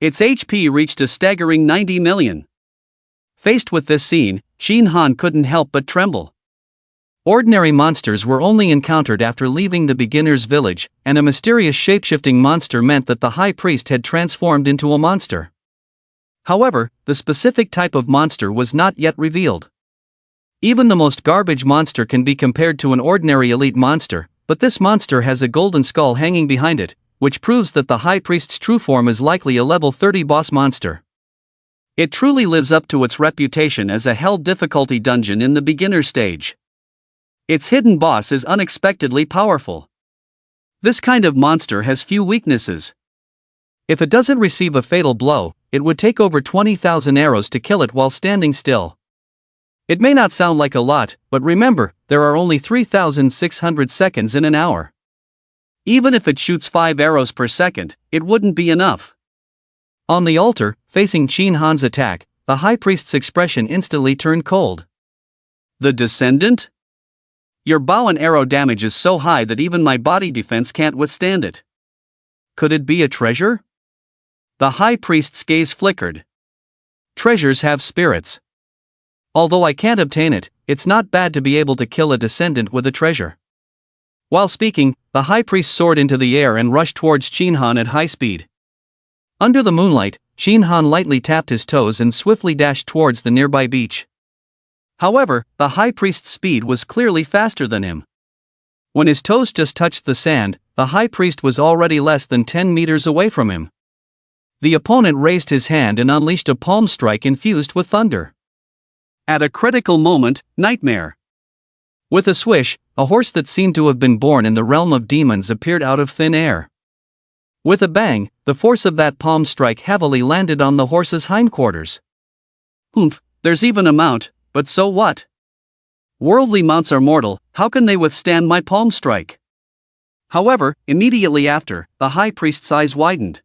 Its HP reached a staggering 90 million. Faced with this scene, Shin Han couldn't help but tremble. Ordinary monsters were only encountered after leaving the beginner's village, and a mysterious shape-shifting monster meant that the high priest had transformed into a monster. However, the specific type of monster was not yet revealed. Even the most garbage monster can be compared to an ordinary elite monster, but this monster has a golden skull hanging behind it, which proves that the high priest's true form is likely a level 30 boss monster. It truly lives up to its reputation as a hell difficulty dungeon in the beginner stage. Its hidden boss is unexpectedly powerful. This kind of monster has few weaknesses. If it doesn't receive a fatal blow, it would take over 20,000 arrows to kill it while standing still. It may not sound like a lot, but remember, there are only 3,600 seconds in an hour. Even if it shoots 5 arrows per second, it wouldn't be enough. On the altar, facing Shin Han's attack, the high priest's expression instantly turned cold. "The descendant? Your bow and arrow damage is so high that even my body defense can't withstand it. Could it be a treasure?" The high priest's gaze flickered. "Treasures have spirits. Although I can't obtain it, it's not bad to be able to kill a descendant with a treasure." While speaking, the high priest soared into the air and rushed towards Shin Han at high speed. Under the moonlight, Shin Han lightly tapped his toes and swiftly dashed towards the nearby beach. However, the high priest's speed was clearly faster than him. When his toes just touched the sand, the high priest was already less than 10 meters away from him. The opponent raised his hand and unleashed a palm strike infused with thunder. At a critical moment, nightmare. With a swish, a horse that seemed to have been born in the realm of demons appeared out of thin air. With a bang, the force of that palm strike heavily landed on the horse's hindquarters. Humph, there's even a mount, but so what? Worldly mounts are mortal, how can they withstand my palm strike? However, immediately after, the high priest's eyes widened.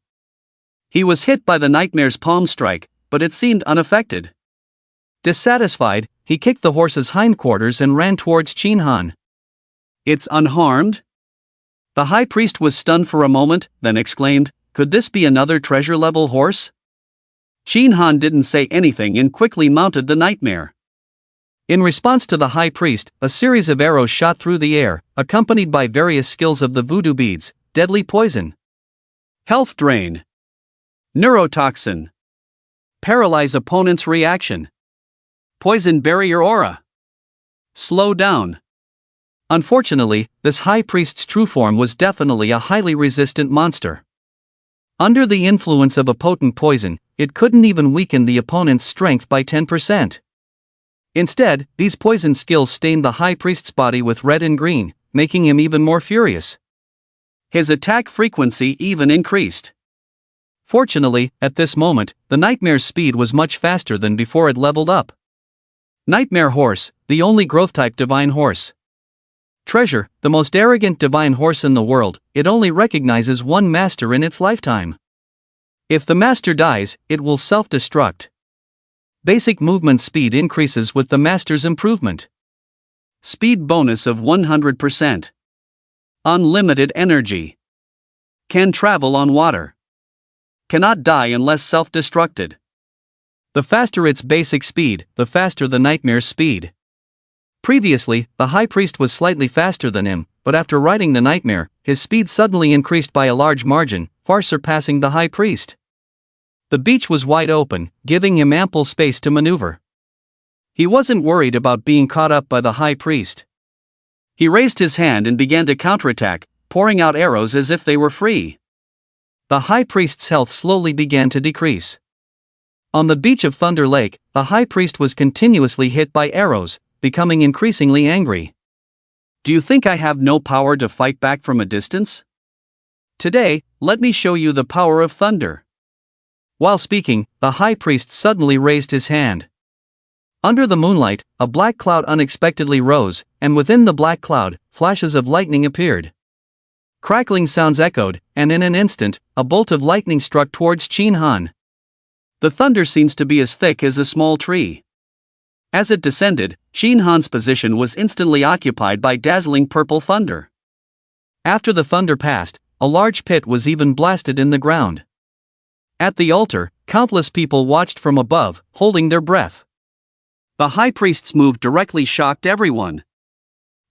He was hit by the nightmare's palm strike, but it seemed unaffected. Dissatisfied, he kicked the horse's hindquarters and ran towards Qin Han. "It's unharmed?" The high priest was stunned for a moment, then exclaimed, "Could this be another treasure-level horse?" Qin Han didn't say anything and quickly mounted the nightmare. In response to the high priest, a series of arrows shot through the air, accompanied by various skills of the voodoo beads: deadly poison, health drain, neurotoxin, paralyze opponent's reaction, poison barrier aura, slow down. Unfortunately, this high priest's true form was definitely a highly resistant monster. Under the influence of a potent poison, it couldn't even weaken the opponent's strength by 10%. Instead, these poison skills stained the high priest's body with red and green, making him even more furious. His attack frequency even increased. Fortunately, at this moment, the nightmare's speed was much faster than before it leveled up. Nightmare Horse, the only growth-type divine horse. Treasure, the most arrogant divine horse in the world, it only recognizes one master in its lifetime. If the master dies, it will self-destruct. Basic movement speed increases with the master's improvement. Speed bonus of 100%. Unlimited energy. Can travel on water. Cannot die unless self-destructed. The faster its basic speed, the faster the nightmare's speed. Previously, the high priest was slightly faster than him, but after riding the nightmare, his speed suddenly increased by a large margin, far surpassing the high priest. The beach was wide open, giving him ample space to maneuver. He wasn't worried about being caught up by the high priest. He raised his hand and began to counterattack, pouring out arrows as if they were free. The high priest's health slowly began to decrease. On the beach of Thunder Lake, the high priest was continuously hit by arrows, becoming increasingly angry. "Do you think I have no power to fight back from a distance? Today, let me show you the power of thunder." While speaking, the high priest suddenly raised his hand. Under the moonlight, a black cloud unexpectedly rose, and within the black cloud, flashes of lightning appeared. Crackling sounds echoed, and in an instant, a bolt of lightning struck towards Qin Han. The thunder seems to be as thick as a small tree. As it descended, Qin Han's position was instantly occupied by dazzling purple thunder. After the thunder passed, a large pit was even blasted in the ground. At the altar, countless people watched from above, holding their breath. The high priest's move directly shocked everyone.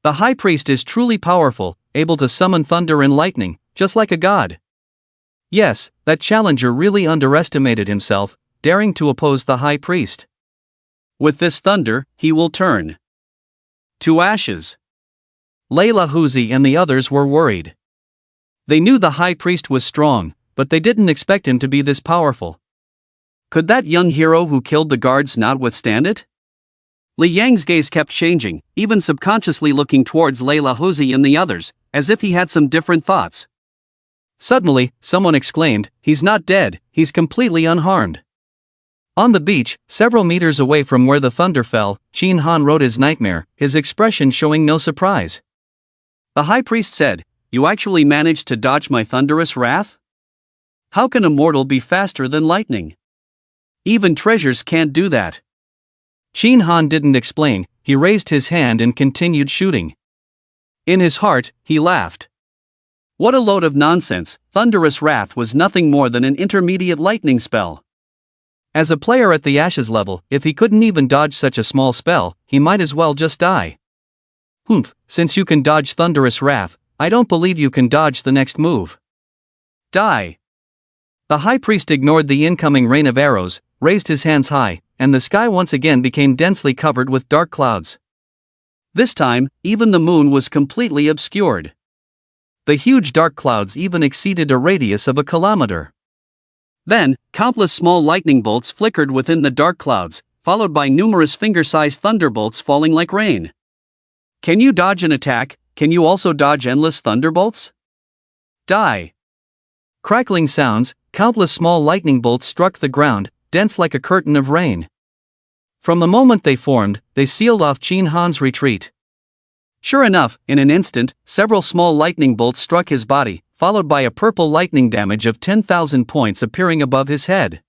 The high priest is truly powerful, able to summon thunder and lightning, just like a god. Yes, that challenger really underestimated himself, daring to oppose the high priest. With this thunder, he will turn to ashes. Layla Huzi and the others were worried. They knew the high priest was strong, but they didn't expect him to be this powerful. Could that young hero who killed the guards not withstand it? Li Yang's gaze kept changing, even subconsciously looking towards Layla Huzi and the others, as if he had some different thoughts. Suddenly, someone exclaimed, "He's not dead, he's completely unharmed." On the beach, several meters away from where the thunder fell, Qin Han rode his nightmare, his expression showing no surprise. The high priest said, "You actually managed to dodge my thunderous wrath? How can a mortal be faster than lightning? Even treasures can't do that." Qin Han didn't explain, he raised his hand and continued shooting. In his heart, he laughed. What a load of nonsense, thunderous wrath was nothing more than an intermediate lightning spell. As a player at the Ashes level, if he couldn't even dodge such a small spell, he might as well just die. Humph, since you can dodge thunderous wrath, I don't believe you can dodge the next move. Die. The high priest ignored the incoming rain of arrows, raised his hands high, and the sky once again became densely covered with dark clouds. This time, even the moon was completely obscured. The huge dark clouds even exceeded a radius of a kilometer. Then, countless small lightning bolts flickered within the dark clouds, followed by numerous finger-sized thunderbolts falling like rain. Can you dodge an attack? Can you also dodge endless thunderbolts? Die. Crackling sounds, countless small lightning bolts struck the ground, dense like a curtain of rain. From the moment they formed, they sealed off Qin Han's retreat. Sure enough, in an instant, several small lightning bolts struck his body, followed by a purple lightning damage of 10,000 points appearing above his head.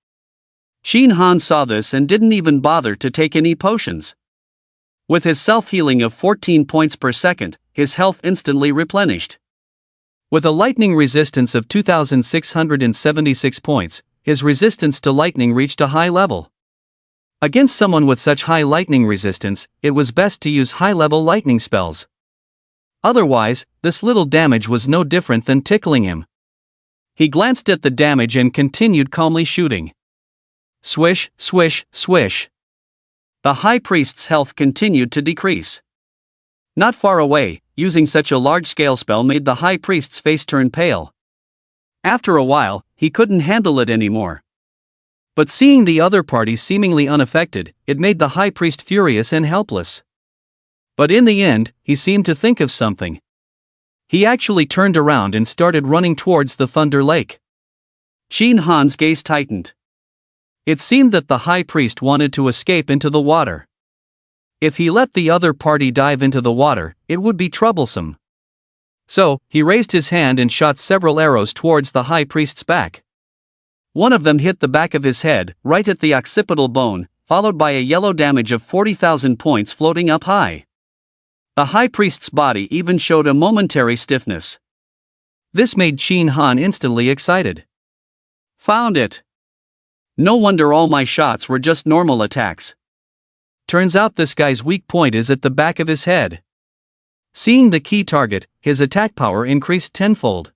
Shin Han saw this and didn't even bother to take any potions. With his self-healing of 14 points per second, his health instantly replenished. With a lightning resistance of 2,676 points, his resistance to lightning reached a high level. Against someone with such high lightning resistance, it was best to use high-level lightning spells. Otherwise, this little damage was no different than tickling him. He glanced at the damage and continued calmly shooting. Swish, swish, swish. The High Priest's health continued to decrease. Not far away, using such a large-scale spell made the High Priest's face turn pale. After a while, he couldn't handle it anymore. But seeing the other party seemingly unaffected, it made the High Priest furious and helpless. But in the end, he seemed to think of something. He actually turned around and started running towards the Thunder Lake. Shin Han's gaze tightened. It seemed that the High Priest wanted to escape into the water. If he let the other party dive into the water, it would be troublesome. So, he raised his hand and shot several arrows towards the High Priest's back. One of them hit the back of his head, right at the occipital bone, followed by a yellow damage of 40,000 points floating up high. The High Priest's body even showed a momentary stiffness. This made Shin Han instantly excited. Found it! No wonder all my shots were just normal attacks. Turns out this guy's weak point is at the back of his head. Seeing the key target, his attack power increased tenfold.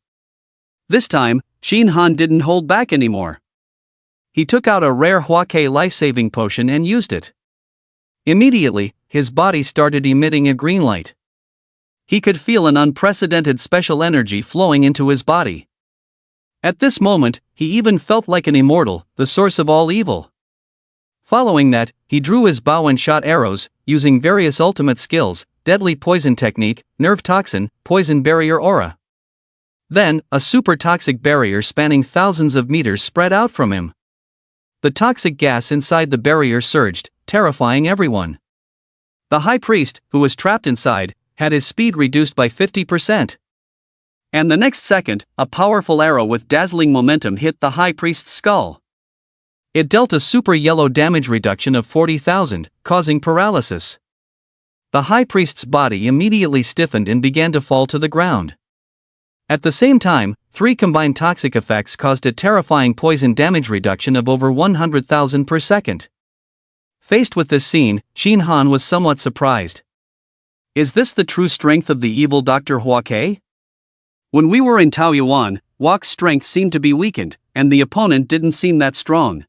This time, Shin Han didn't hold back anymore. He took out a rare Hwake life-saving potion and used it. Immediately, his body started emitting a green light. He could feel an unprecedented special energy flowing into his body. At this moment, he even felt like an immortal, the source of all evil. Following that, he drew his bow and shot arrows, using various ultimate skills, deadly poison technique, nerve toxin, poison barrier aura. Then, a super toxic barrier spanning thousands of meters spread out from him. The toxic gas inside the barrier surged, terrifying everyone. The High Priest, who was trapped inside, had his speed reduced by 50%. And the next second, a powerful arrow with dazzling momentum hit the High Priest's skull. It dealt a super yellow damage reduction of 40,000, causing paralysis. The High Priest's body immediately stiffened and began to fall to the ground. At the same time, 3 combined toxic effects caused a terrifying poison damage reduction of over 100,000 per second. Faced with this scene, Shin Han was somewhat surprised. Is this the true strength of the evil Dr. Hwake? When we were in Taoyuan, Hwake's strength seemed to be weakened, and the opponent didn't seem that strong.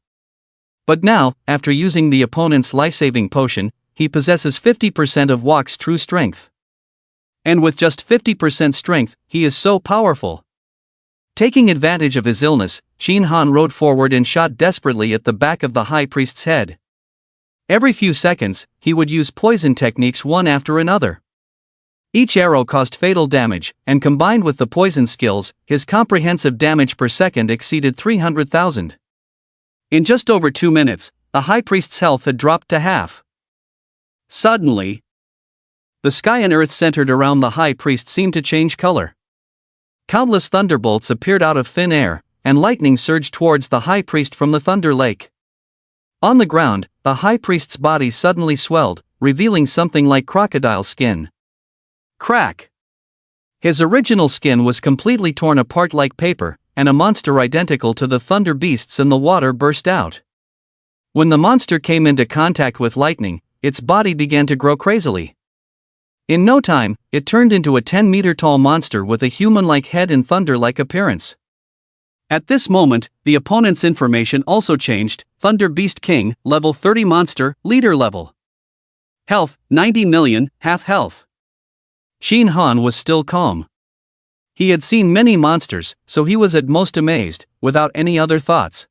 But now, after using the opponent's life-saving potion, he possesses 50% of Hwake's true strength. And with just 50% strength, he is so powerful. Taking advantage of his illness, Shin Han rode forward and shot desperately at the back of the High Priest's head. Every few seconds, he would use poison techniques one after another. Each arrow caused fatal damage, and combined with the poison skills, his comprehensive damage per second exceeded 300,000. In just over 2 minutes, the High Priest's health had dropped to half. Suddenly, the sky and earth centered around the High Priest seemed to change color. Countless thunderbolts appeared out of thin air, and lightning surged towards the High Priest from the Thunder Lake. On the ground, the High Priest's body suddenly swelled, revealing something like crocodile skin. Crack! His original skin was completely torn apart like paper, and a monster identical to the thunder beasts in the water burst out. When the monster came into contact with lightning, its body began to grow crazily. In no time, it turned into a 10-meter-tall monster with a human-like head and thunder-like appearance. At this moment, the opponent's information also changed: Thunder Beast King, level 30 monster, leader level. Health, 90 million, half health. Shin Han was still calm. He had seen many monsters, so he was at most amazed, without any other thoughts.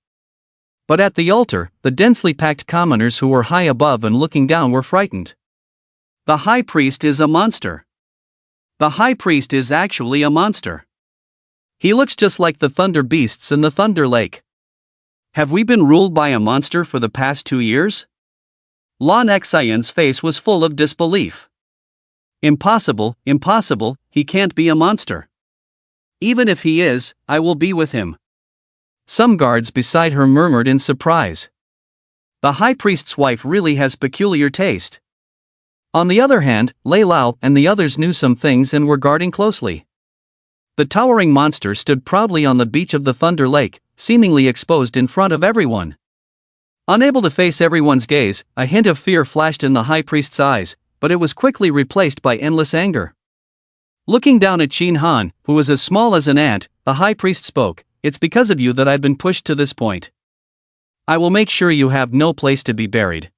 But at the altar, the densely packed commoners who were high above and looking down were frightened. The High Priest is a monster. The High Priest is actually a monster. He looks just like the Thunder Beasts in the Thunder Lake. Have we been ruled by a monster for the past 2 years? Lan Xian's face was full of disbelief. Impossible, impossible, he can't be a monster. Even if he is, I will be with him. Some guards beside her murmured in surprise. The high priest's wife really has peculiar taste. On the other hand, Lei Lao and the others knew some things and were guarding closely. The towering monster stood proudly on the beach of the Thunder Lake, seemingly exposed in front of everyone. Unable to face everyone's gaze, a hint of fear flashed in the high priest's eyes, but it was quickly replaced by endless anger. Looking down at Shin Han, who was as small as an ant, the high priest spoke, "It's because of you that I've been pushed to this point. I will make sure you have no place to be buried."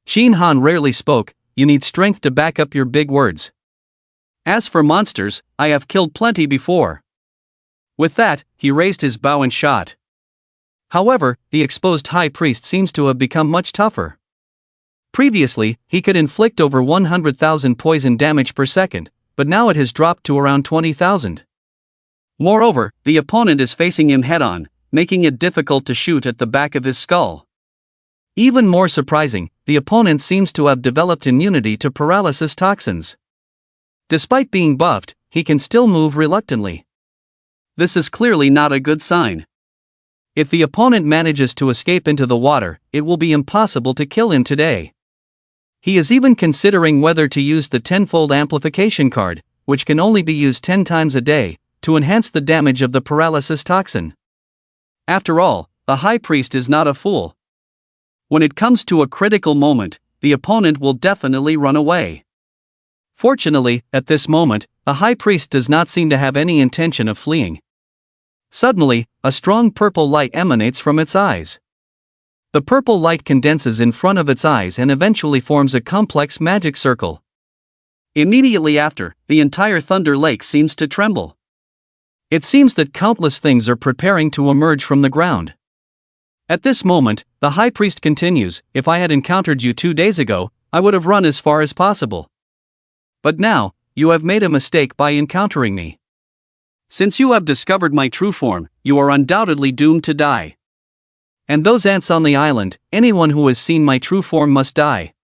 Shin Han rarely spoke. "You need strength to back up your big words. As for monsters, I have killed plenty before." With that, he raised his bow and shot. However, the exposed high priest seems to have become much tougher. Previously, he could inflict over 100,000 poison damage per second, but now it has dropped to around 20,000. Moreover, the opponent is facing him head-on, making it difficult to shoot at the back of his skull. Even more surprising, the opponent seems to have developed immunity to paralysis toxins. Despite being buffed, he can still move reluctantly. This is clearly not a good sign. If the opponent manages to escape into the water, it will be impossible to kill him today. He is even considering whether to use the tenfold amplification card, which can only be used 10 times a day, to enhance the damage of the paralysis toxin. After all, the high priest is not a fool. When it comes to a critical moment, the opponent will definitely run away. Fortunately, at this moment, the high priest does not seem to have any intention of fleeing. Suddenly, a strong purple light emanates from its eyes. The purple light condenses in front of its eyes and eventually forms a complex magic circle. Immediately after, the entire Thunder Lake seems to tremble. It seems that countless things are preparing to emerge from the ground. At this moment, the high priest continues, "If I had encountered you 2 days ago, I would have run as far as possible. But now, you have made a mistake by encountering me. Since you have discovered my true form, you are undoubtedly doomed to die. And those ants on the island, anyone who has seen my true form must die."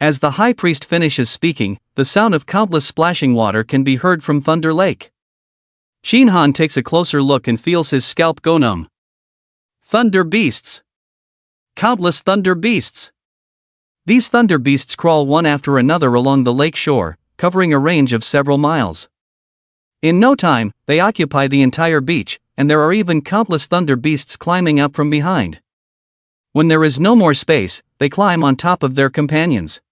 As the high priest finishes speaking, the sound of countless splashing water can be heard from Thunder Lake. Shin Han takes a closer look and feels his scalp go numb. Thunder beasts! Countless thunder beasts! These thunder beasts crawl one after another along the lake shore, covering a range of several miles. In no time, they occupy the entire beach, and there are even countless thunder beasts climbing up from behind. When there is no more space, they climb on top of their companions.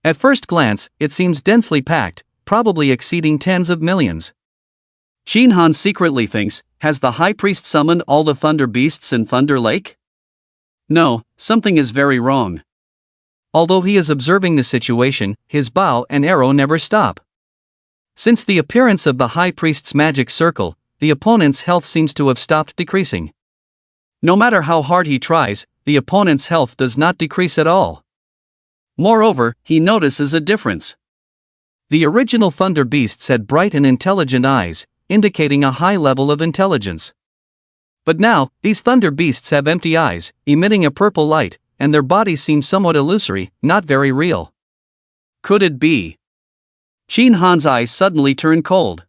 At first glance, it seems densely packed, probably exceeding tens of millions. Shin Han secretly thinks, has the high priest summoned all the thunder beasts in Thunder Lake? No, something is very wrong. Although he is observing the situation, his bow and arrow never stop. Since the appearance of the high priest's magic circle, the opponent's health seems to have stopped decreasing. No matter how hard he tries, the opponent's health does not decrease at all. Moreover, he notices a difference. The original thunder beasts had bright and intelligent eyes, indicating a high level of intelligence. But now, these thunder beasts have empty eyes, emitting a purple light, and their bodies seem somewhat illusory, not very real. Could it be? Shin Han's eyes suddenly turn cold.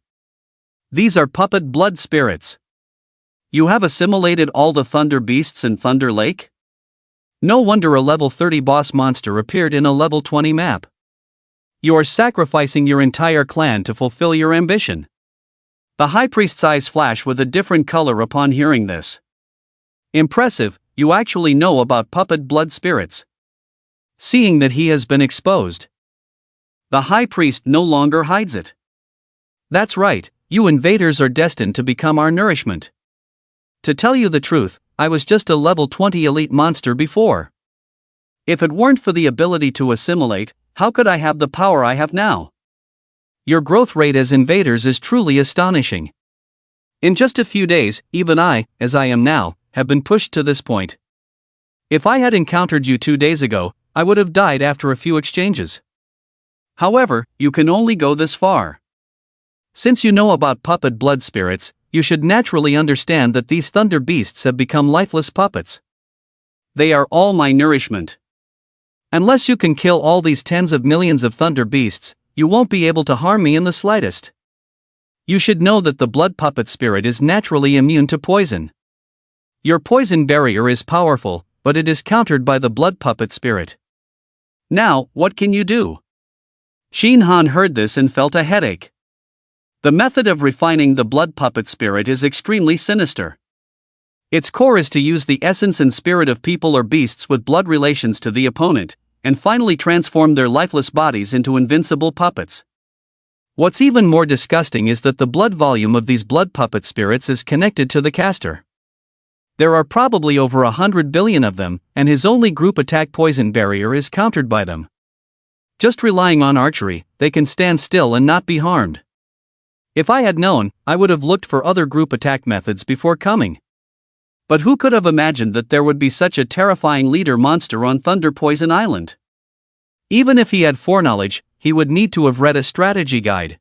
These are puppet blood spirits. You have assimilated all the thunder beasts in Thunder Lake? No wonder a level 30 boss monster appeared in a level 20 map. You are sacrificing your entire clan to fulfill your ambition. The high priest's eyes flash with a different color upon hearing this. Impressive, you actually know about puppet blood spirits. Seeing that he has been exposed, the high priest no longer hides it. That's right, you invaders are destined to become our nourishment. To tell you the truth, I was just a level 20 elite monster before. If it weren't for the ability to assimilate, how could I have the power I have now? Your growth rate as invaders is truly astonishing. In just a few days, even I, as I am now, have been pushed to this point. If I had encountered you 2 days ago, I would have died after a few exchanges. However, you can only go this far. Since you know about puppet blood spirits, you should naturally understand that these thunder beasts have become lifeless puppets. They are all my nourishment. Unless you can kill all these tens of millions of thunder beasts, you won't be able to harm me in the slightest. You should know that the blood puppet spirit is naturally immune to poison. Your poison barrier is powerful, but it is countered by the blood puppet spirit. Now, what can you do? Shin Han heard this and felt a headache. The method of refining the blood puppet spirit is extremely sinister. Its core is to use the essence and spirit of people or beasts with blood relations to the opponent, and finally transform their lifeless bodies into invincible puppets. What's even more disgusting is that the blood volume of these blood puppet spirits is connected to the caster. There are probably over 100 billion of them, and his only group attack poison barrier is countered by them. Just relying on archery, they can stand still and not be harmed. If I had known, I would have looked for other group attack methods before coming. But who could have imagined that there would be such a terrifying leader monster on Thunder Poison Island? Even if he had foreknowledge, he would need to have read a strategy guide.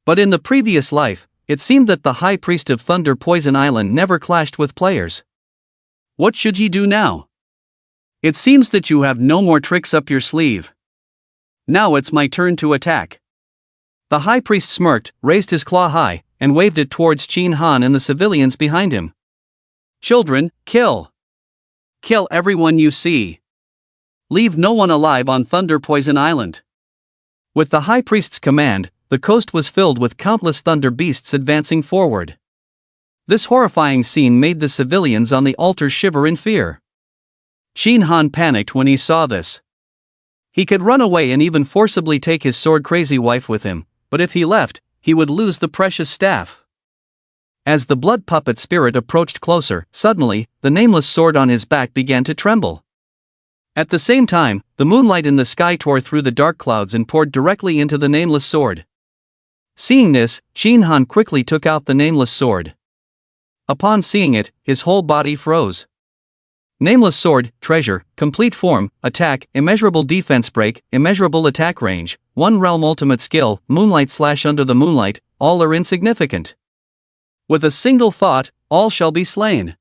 But in the previous life, it seemed that the High Priest of Thunder Poison Island never clashed with players. What should ye do now? It seems that you have no more tricks up your sleeve. Now it's my turn to attack. The High Priest smirked, raised his claw high, and waved it towards Shin Han and the civilians behind him. Children, kill! Kill everyone you see! Leave no one alive on Thunder Poison Island! With the High Priest's command, the coast was filled with countless thunder beasts advancing forward. This horrifying scene made the civilians on the altar shiver in fear. Shin Han panicked when he saw this. He could run away and even forcibly take his sword-crazy wife with him, but if he left, he would lose the precious staff. As the blood puppet spirit approached closer, suddenly, the nameless sword on his back began to tremble. At the same time, the moonlight in the sky tore through the dark clouds and poured directly into the nameless sword. Seeing this, Shin Han quickly took out the nameless sword. Upon seeing it, his whole body froze. Nameless sword, treasure, complete form, attack, immeasurable defense break, immeasurable attack range, one realm ultimate skill, moonlight / under the moonlight, all are insignificant. With a single thought, all shall be slain.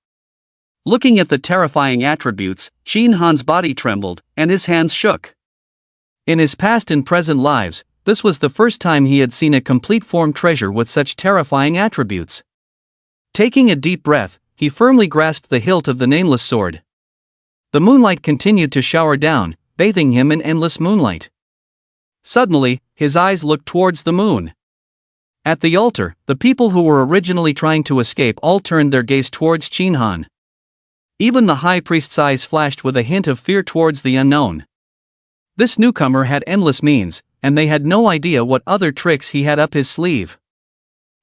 Looking at the terrifying attributes, Shin Han's body trembled, and his hands shook. In his past and present lives, this was the first time he had seen a complete form treasure with such terrifying attributes. Taking a deep breath, he firmly grasped the hilt of the nameless sword. The moonlight continued to shower down, bathing him in endless moonlight. Suddenly, his eyes looked towards the moon. At the altar, the people who were originally trying to escape all turned their gaze towards Shin Han. Even the High Priest's eyes flashed with a hint of fear towards the unknown. This newcomer had endless means, and they had no idea what other tricks he had up his sleeve.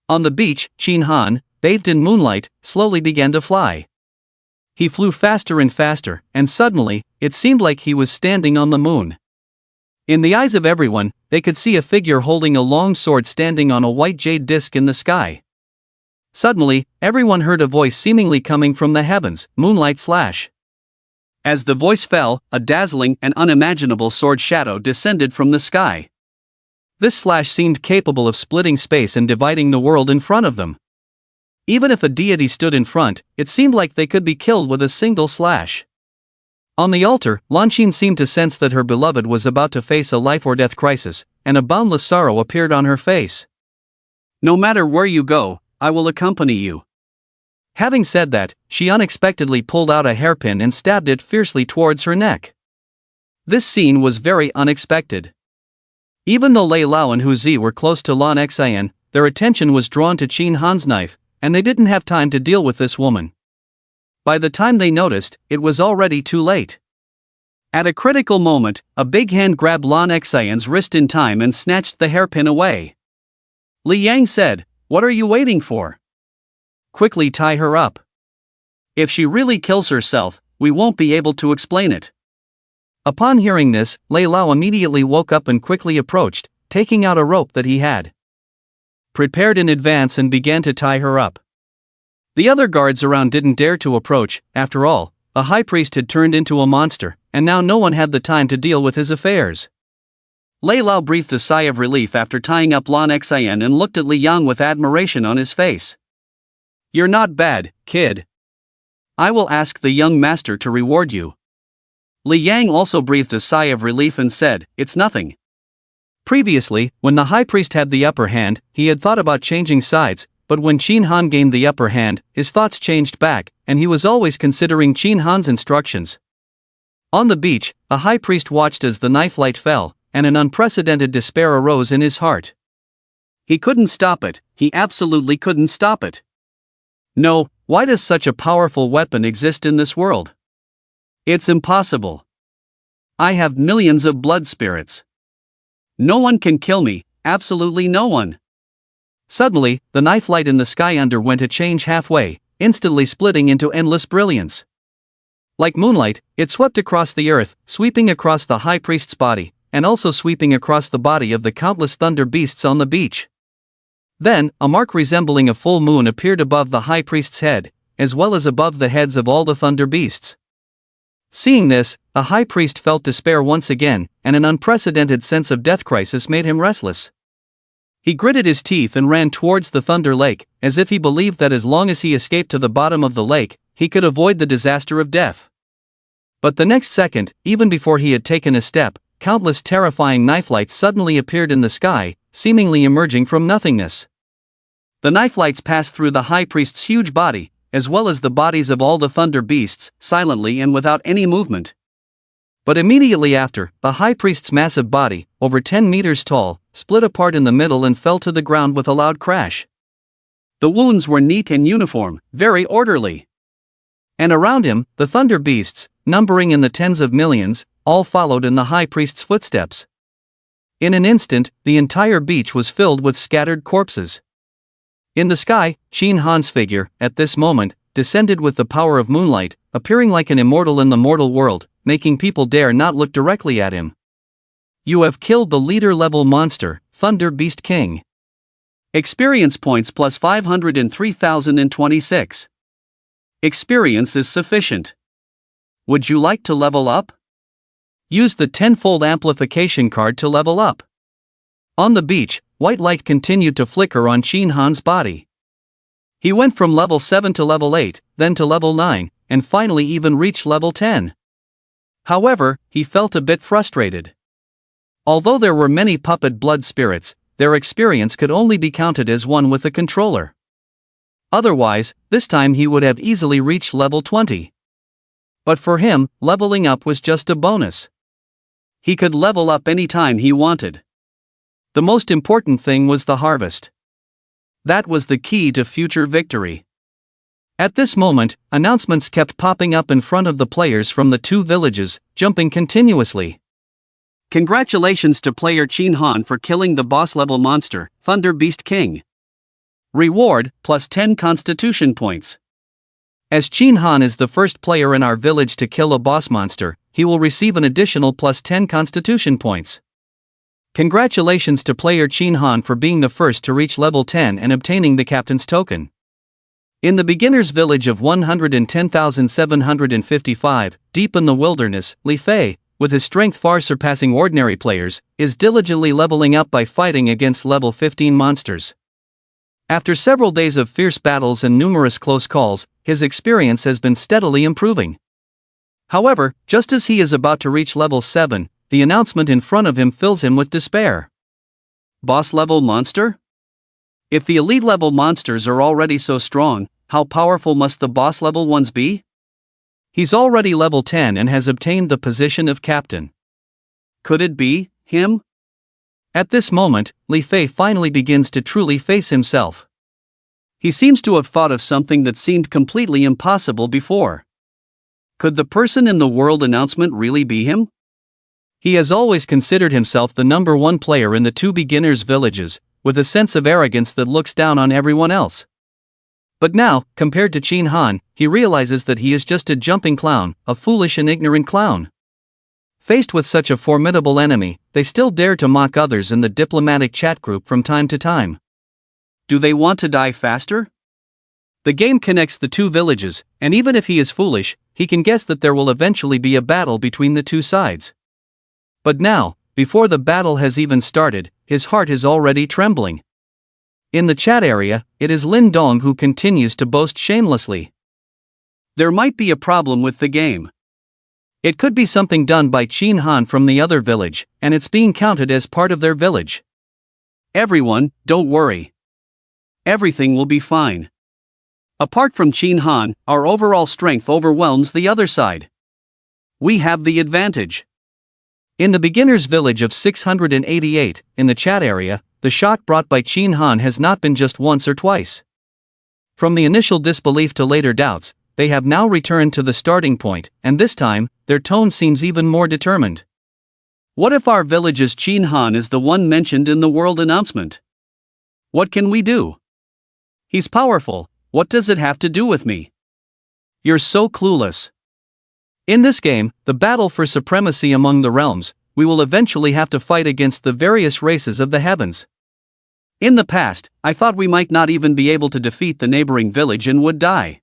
On the beach, Shin Han, bathed in moonlight, slowly began to fly. He flew faster and faster, and suddenly, it seemed like he was standing on the moon. In the eyes of everyone, they could see a figure holding a long sword standing on a white jade disc in the sky. Suddenly, everyone heard a voice seemingly coming from the heavens, moonlight / As the voice fell, a dazzling and unimaginable sword shadow descended from the sky. This / seemed capable of splitting space and dividing the world in front of them. Even if a deity stood in front, it seemed like they could be killed with a single /. On the altar, Lanshin seemed to sense that her beloved was about to face a life-or-death crisis, and a boundless sorrow appeared on her face. No matter where you go, I will accompany you. Having said that, she unexpectedly pulled out a hairpin and stabbed it fiercely towards her neck. This scene was very unexpected. Even though Lei Lao and Hu Zi were close to Lan Xian, their attention was drawn to Shin Han's knife, and they didn't have time to deal with this woman. By the time they noticed, it was already too late. At a critical moment, a big hand grabbed Lan Xian's wrist in time and snatched the hairpin away. Li Yang said, "What are you waiting for? Quickly tie her up. If she really kills herself, we won't be able to explain it." Upon hearing this, Lei Lao immediately woke up and quickly approached, taking out a rope that he had prepared in advance and began to tie her up. The other guards around didn't dare to approach. After all, a high priest had turned into a monster, and now no one had the time to deal with his affairs. Lei Lao breathed a sigh of relief after tying up Lan Xian and looked at Li Yang with admiration on his face. "You're not bad, kid. I will ask the young master to reward you." Li Yang also breathed a sigh of relief and said, "It's nothing." Previously, when the high priest had the upper hand, he had thought about changing sides, but when Qin Han gained the upper hand, his thoughts changed back, and he was always considering Qin Han's instructions. On the beach, a high priest watched as the knife light fell, and an unprecedented despair arose in his heart. He couldn't stop it, he absolutely couldn't stop it. No, why does such a powerful weapon exist in this world? It's impossible. I have millions of blood spirits. No one can kill me, absolutely no one. Suddenly, the knife light in the sky underwent a change halfway, instantly splitting into endless brilliance. Like moonlight, it swept across the earth, sweeping across the high priest's body, and also sweeping across the body of the countless thunder beasts on the beach. Then, a mark resembling a full moon appeared above the high priest's head, as well as above the heads of all the thunder beasts. Seeing this, the high priest felt despair once again, and an unprecedented sense of death crisis made him restless. He gritted his teeth and ran towards the Thunder Lake, as if he believed that as long as he escaped to the bottom of the lake, he could avoid the disaster of death. But the next second, even before he had taken a step, countless terrifying knife lights suddenly appeared in the sky, seemingly emerging from nothingness. The knife lights passed through the high priest's huge body, as well as the bodies of all the thunder beasts, silently and without any movement. But immediately after, the high priest's massive body, over 10 meters tall, split apart in the middle and fell to the ground with a loud crash. The wounds were neat and uniform, very orderly. And around him, the thunder beasts, numbering in the tens of millions, all followed in the high priest's footsteps. In an instant, the entire beach was filled with scattered corpses. In the sky, Qin Han's figure, at this moment, descended with the power of moonlight, appearing like an immortal in the mortal world, making people dare not look directly at him. You have killed the leader-level monster, Thunder Beast King. Experience points plus 503,026. Experience is sufficient. Would you like to level up? Use the tenfold amplification card to level up. On the beach, white light continued to flicker on Qin Han's body. He went from level 7 to level 8, then to level 9, and finally even reached level 10. However, he felt a bit frustrated. Although there were many puppet blood spirits, their experience could only be counted as one with a controller. Otherwise, this time he would have easily reached level 20. But for him, leveling up was just a bonus. He could level up anytime he wanted. The most important thing was the harvest. That was the key to future victory. At this moment, announcements kept popping up in front of the players from the two villages, jumping continuously. Congratulations to player Qin Han for killing the boss-level monster, Thunder Beast King. Reward, plus 10 constitution points. As Qin Han is the first player in our village to kill a boss monster, he will receive an additional plus 10 constitution points. Congratulations to player Qin Han for being the first to reach level 10 and obtaining the captain's token. In the beginner's village of 110,755, deep in the wilderness, Li Fei, with his strength far surpassing ordinary players, is diligently leveling up by fighting against level 15 monsters. After several days of fierce battles and numerous close calls, his experience has been steadily improving. However, just as he is about to reach level 7, the announcement in front of him fills him with despair. Boss-level monster? If the elite-level monsters are already so strong, how powerful must the boss-level ones be? He's already level 10 and has obtained the position of captain. Could it be him? At this moment, Li Fei finally begins to truly face himself. He seems to have thought of something that seemed completely impossible before. Could the person in the world announcement really be him? He has always considered himself the number one player in the two beginners' villages, with a sense of arrogance that looks down on everyone else. But now, compared to Qin Han, he realizes that he is just a jumping clown, a foolish and ignorant clown. Faced with such a formidable enemy, they still dare to mock others in the diplomatic chat group from time to time. Do they want to die faster? The game connects the two villages, and even if he is foolish, he can guess that there will eventually be a battle between the two sides. But now, before the battle has even started, his heart is already trembling. In the chat area, it is Lin Dong who continues to boast shamelessly. There might be a problem with the game. It could be something done by Qin Han from the other village, and it's being counted as part of their village. Everyone, don't worry. Everything will be fine. Apart from Qin Han, our overall strength overwhelms the other side. We have the advantage. In the beginner's village of 688, in the chat area, the shock brought by Qin Han has not been just once or twice. From the initial disbelief to later doubts, they have now returned to the starting point, and this time, their tone seems even more determined. What if our village's Qin Han is the one mentioned in the world announcement? What can we do? He's powerful, what does it have to do with me? You're so clueless. In this game, the battle for supremacy among the realms, we will eventually have to fight against the various races of the heavens. In the past, I thought we might not even be able to defeat the neighboring village and would die.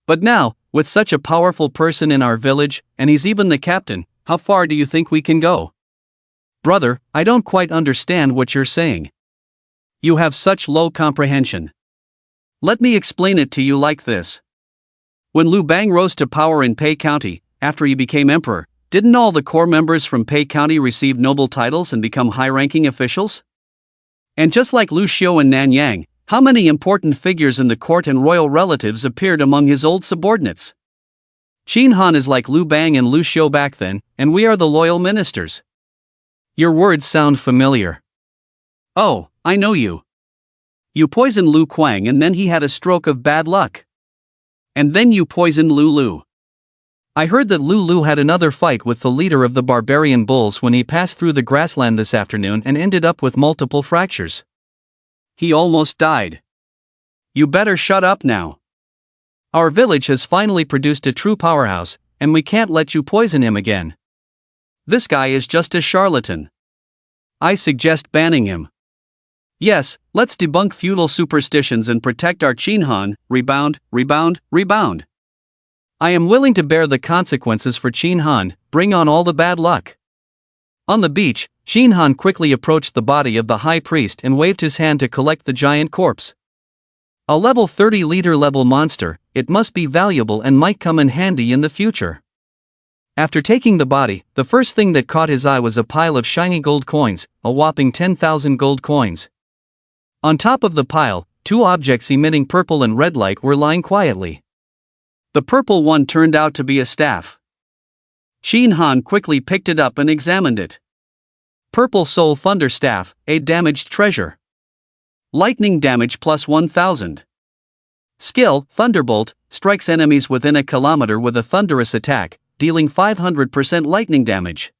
But now, with such a powerful person in our village, and he's even the captain, how far do you think we can go? Brother, I don't quite understand what you're saying. You have such low comprehension. Let me explain it to you like this. When Liu Bang rose to power in Pei County, after he became emperor, didn't all the core members from Pei County receive noble titles and become high-ranking officials? And just like Lu Xiu and Nanyang, how many important figures in the court and royal relatives appeared among his old subordinates? Qin Han is like Liu Bang and Lu Xiu back then, and we are the loyal ministers. Your words sound familiar. Oh, I know you. You poisoned Lu Kuang and then he had a stroke of bad luck. And then you poisoned Lulu. I heard that Lulu had another fight with the leader of the barbarian bulls when he passed through the grassland this afternoon and ended up with multiple fractures. He almost died. You better shut up now. Our village has finally produced a true powerhouse, and we can't let you poison him again. This guy is just a charlatan. I suggest banning him. Yes, let's debunk feudal superstitions and protect our Qin Han. Rebound, rebound, rebound. I am willing to bear the consequences for Qin Han, bring on all the bad luck. On the beach, Qin Han quickly approached the body of the high priest and waved his hand to collect the giant corpse. A level 30 leader-level monster, it must be valuable and might come in handy in the future. After taking the body, the first thing that caught his eye was a pile of shiny gold coins, a whopping 10,000 gold coins. On top of the pile, two objects emitting purple and red light were lying quietly. The purple one turned out to be a staff. Qin Han quickly picked it up and examined it. Purple Soul Thunder Staff, a damaged treasure. Lightning damage plus 1000. Skill, Thunderbolt, strikes enemies within a kilometer with a thunderous attack, dealing 500% lightning damage.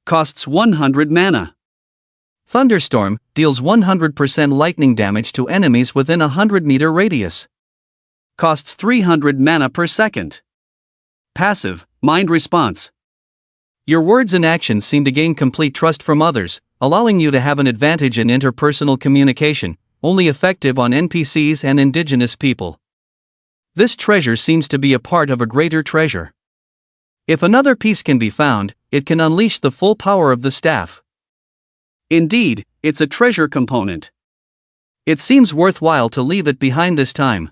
Costs 100 mana. Thunderstorm, deals 100% lightning damage to enemies within a 100-meter radius. Costs 300 mana per second. Passive, Mind Response. Your words and actions seem to gain complete trust from others, allowing you to have an advantage in interpersonal communication, only effective on NPCs and indigenous people. This treasure seems to be a part of a greater treasure. If another piece can be found, it can unleash the full power of the staff. Indeed, it's a treasure component. It seems worthwhile to leave it behind this time.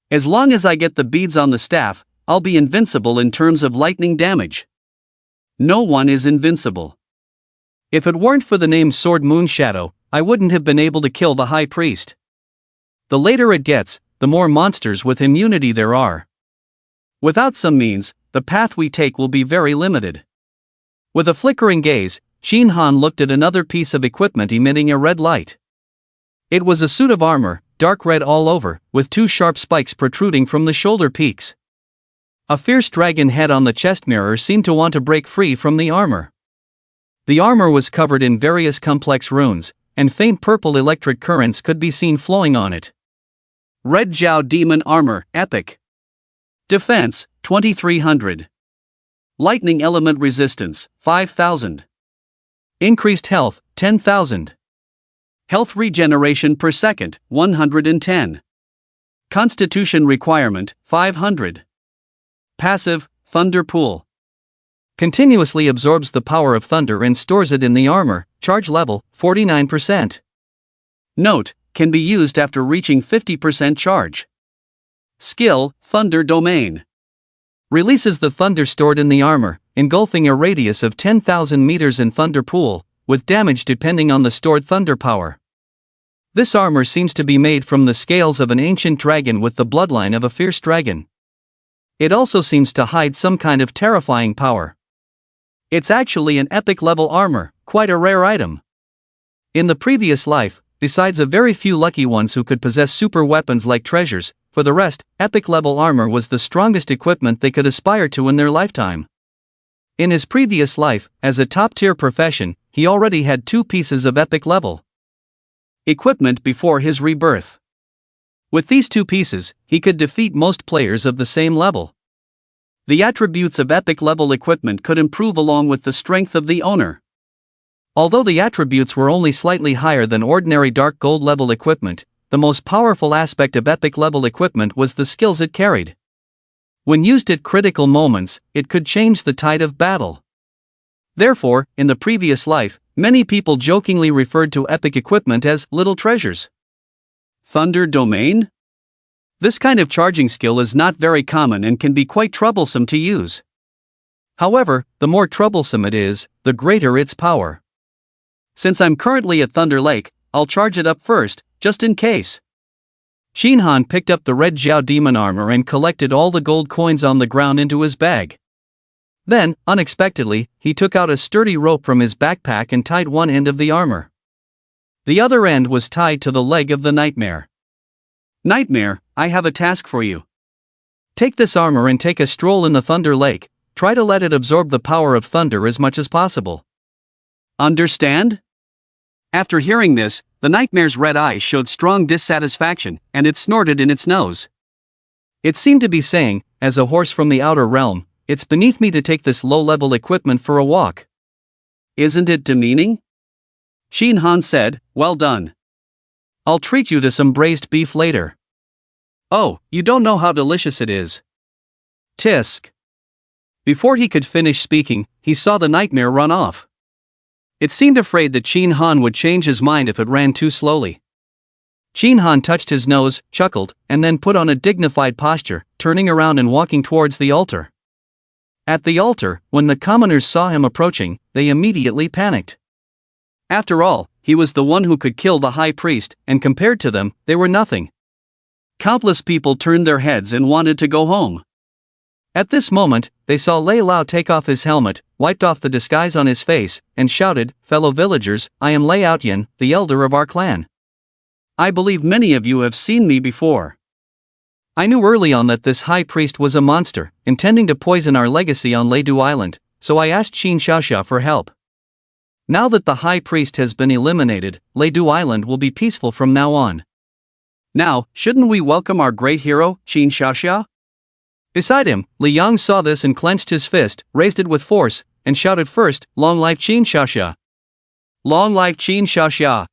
As long as I get the beads on the staff, I'll be invincible in terms of lightning damage. No one is invincible. If it weren't for the name Sword Moon Shadow, I wouldn't have been able to kill the High Priest. The later it gets, the more monsters with immunity there are. Without some means, the path we take will be very limited. With a flickering gaze, Qin Han looked at another piece of equipment emitting a red light. It was a suit of armor, dark red all over, with two sharp spikes protruding from the shoulder peaks. A fierce dragon head on the chest mirror seemed to want to break free from the armor. The armor was covered in various complex runes, and faint purple electric currents could be seen flowing on it. Red Zhao Demon Armor, Epic. Defense, 2300. Lightning Element Resistance, 5000. Increased health, 10,000. Health regeneration per second, 110. Constitution requirement, 500. Passive, Thunder Pool. Continuously absorbs the power of thunder and stores it in the armor, charge level, 49%. Note, can be used after reaching 50% charge. Skill, Thunder Domain. Releases the thunder stored in the armor, engulfing a radius of 10,000 meters in Thunder Pool, with damage depending on the stored thunder power. This armor seems to be made from the scales of an ancient dragon with the bloodline of a fierce dragon. It also seems to hide some kind of terrifying power. It's actually an epic level armor, quite a rare item. In the previous life, besides a very few lucky ones who could possess super weapons like treasures, for the rest, epic level armor was the strongest equipment they could aspire to in their lifetime. In his previous life, as a top-tier profession, he already had 2 pieces of epic level equipment before his rebirth. With these 2 pieces, he could defeat most players of the same level. The attributes of epic level equipment could improve along with the strength of the owner. Although the attributes were only slightly higher than ordinary dark gold level equipment, the most powerful aspect of epic level equipment was the skills it carried. When used at critical moments, it could change the tide of battle. Therefore, in the previous life, many people jokingly referred to epic equipment as little treasures. Thunder Domain? This kind of charging skill is not very common and can be quite troublesome to use. However, the more troublesome it is, the greater its power. Since I'm currently at Thunder Lake, I'll charge it up first, just in case. Shinhan picked up the red Zhao demon armor and collected all the gold coins on the ground into his bag. Then, unexpectedly, he took out a sturdy rope from his backpack and tied one end of the armor. The other end was tied to the leg of the Nightmare. Nightmare, I have a task for you. Take this armor and take a stroll in the Thunder Lake. Try to let it absorb the power of thunder as much as possible. Understand? After hearing this, the Nightmare's red eyes showed strong dissatisfaction, and it snorted in its nose. It seemed to be saying, as a horse from the outer realm, it's beneath me to take this low-level equipment for a walk. Isn't it demeaning? Shinhan said, well done. I'll treat you to some braised beef later. Oh, you don't know how delicious it is. Tisk. Before he could finish speaking, he saw the Nightmare run off. It seemed afraid that Shinhan would change his mind if it ran too slowly. Shinhan touched his nose, chuckled, and then put on a dignified posture, turning around and walking towards the altar. At the altar, when the commoners saw him approaching, they immediately panicked. After all, he was the one who could kill the high priest, and compared to them, they were nothing. Countless people turned their heads and wanted to go home. At this moment, they saw Lei Lao take off his helmet, wiped off the disguise on his face, and shouted, "Fellow villagers, I am Lei Outyan, the elder of our clan. I believe many of you have seen me before. I knew early on that this high priest was a monster, intending to poison our legacy on Leidu Island, so I asked Qin Xiaoxia for help. Now that the high priest has been eliminated, Leidu Island will be peaceful from now on. Now, shouldn't we welcome our great hero, Qin Xiaoxia?" Beside him, Li Yang saw this and clenched his fist, raised it with force, and shouted first, "Long life Qin Xiaoxia! Long life Qin Xiaoxia!"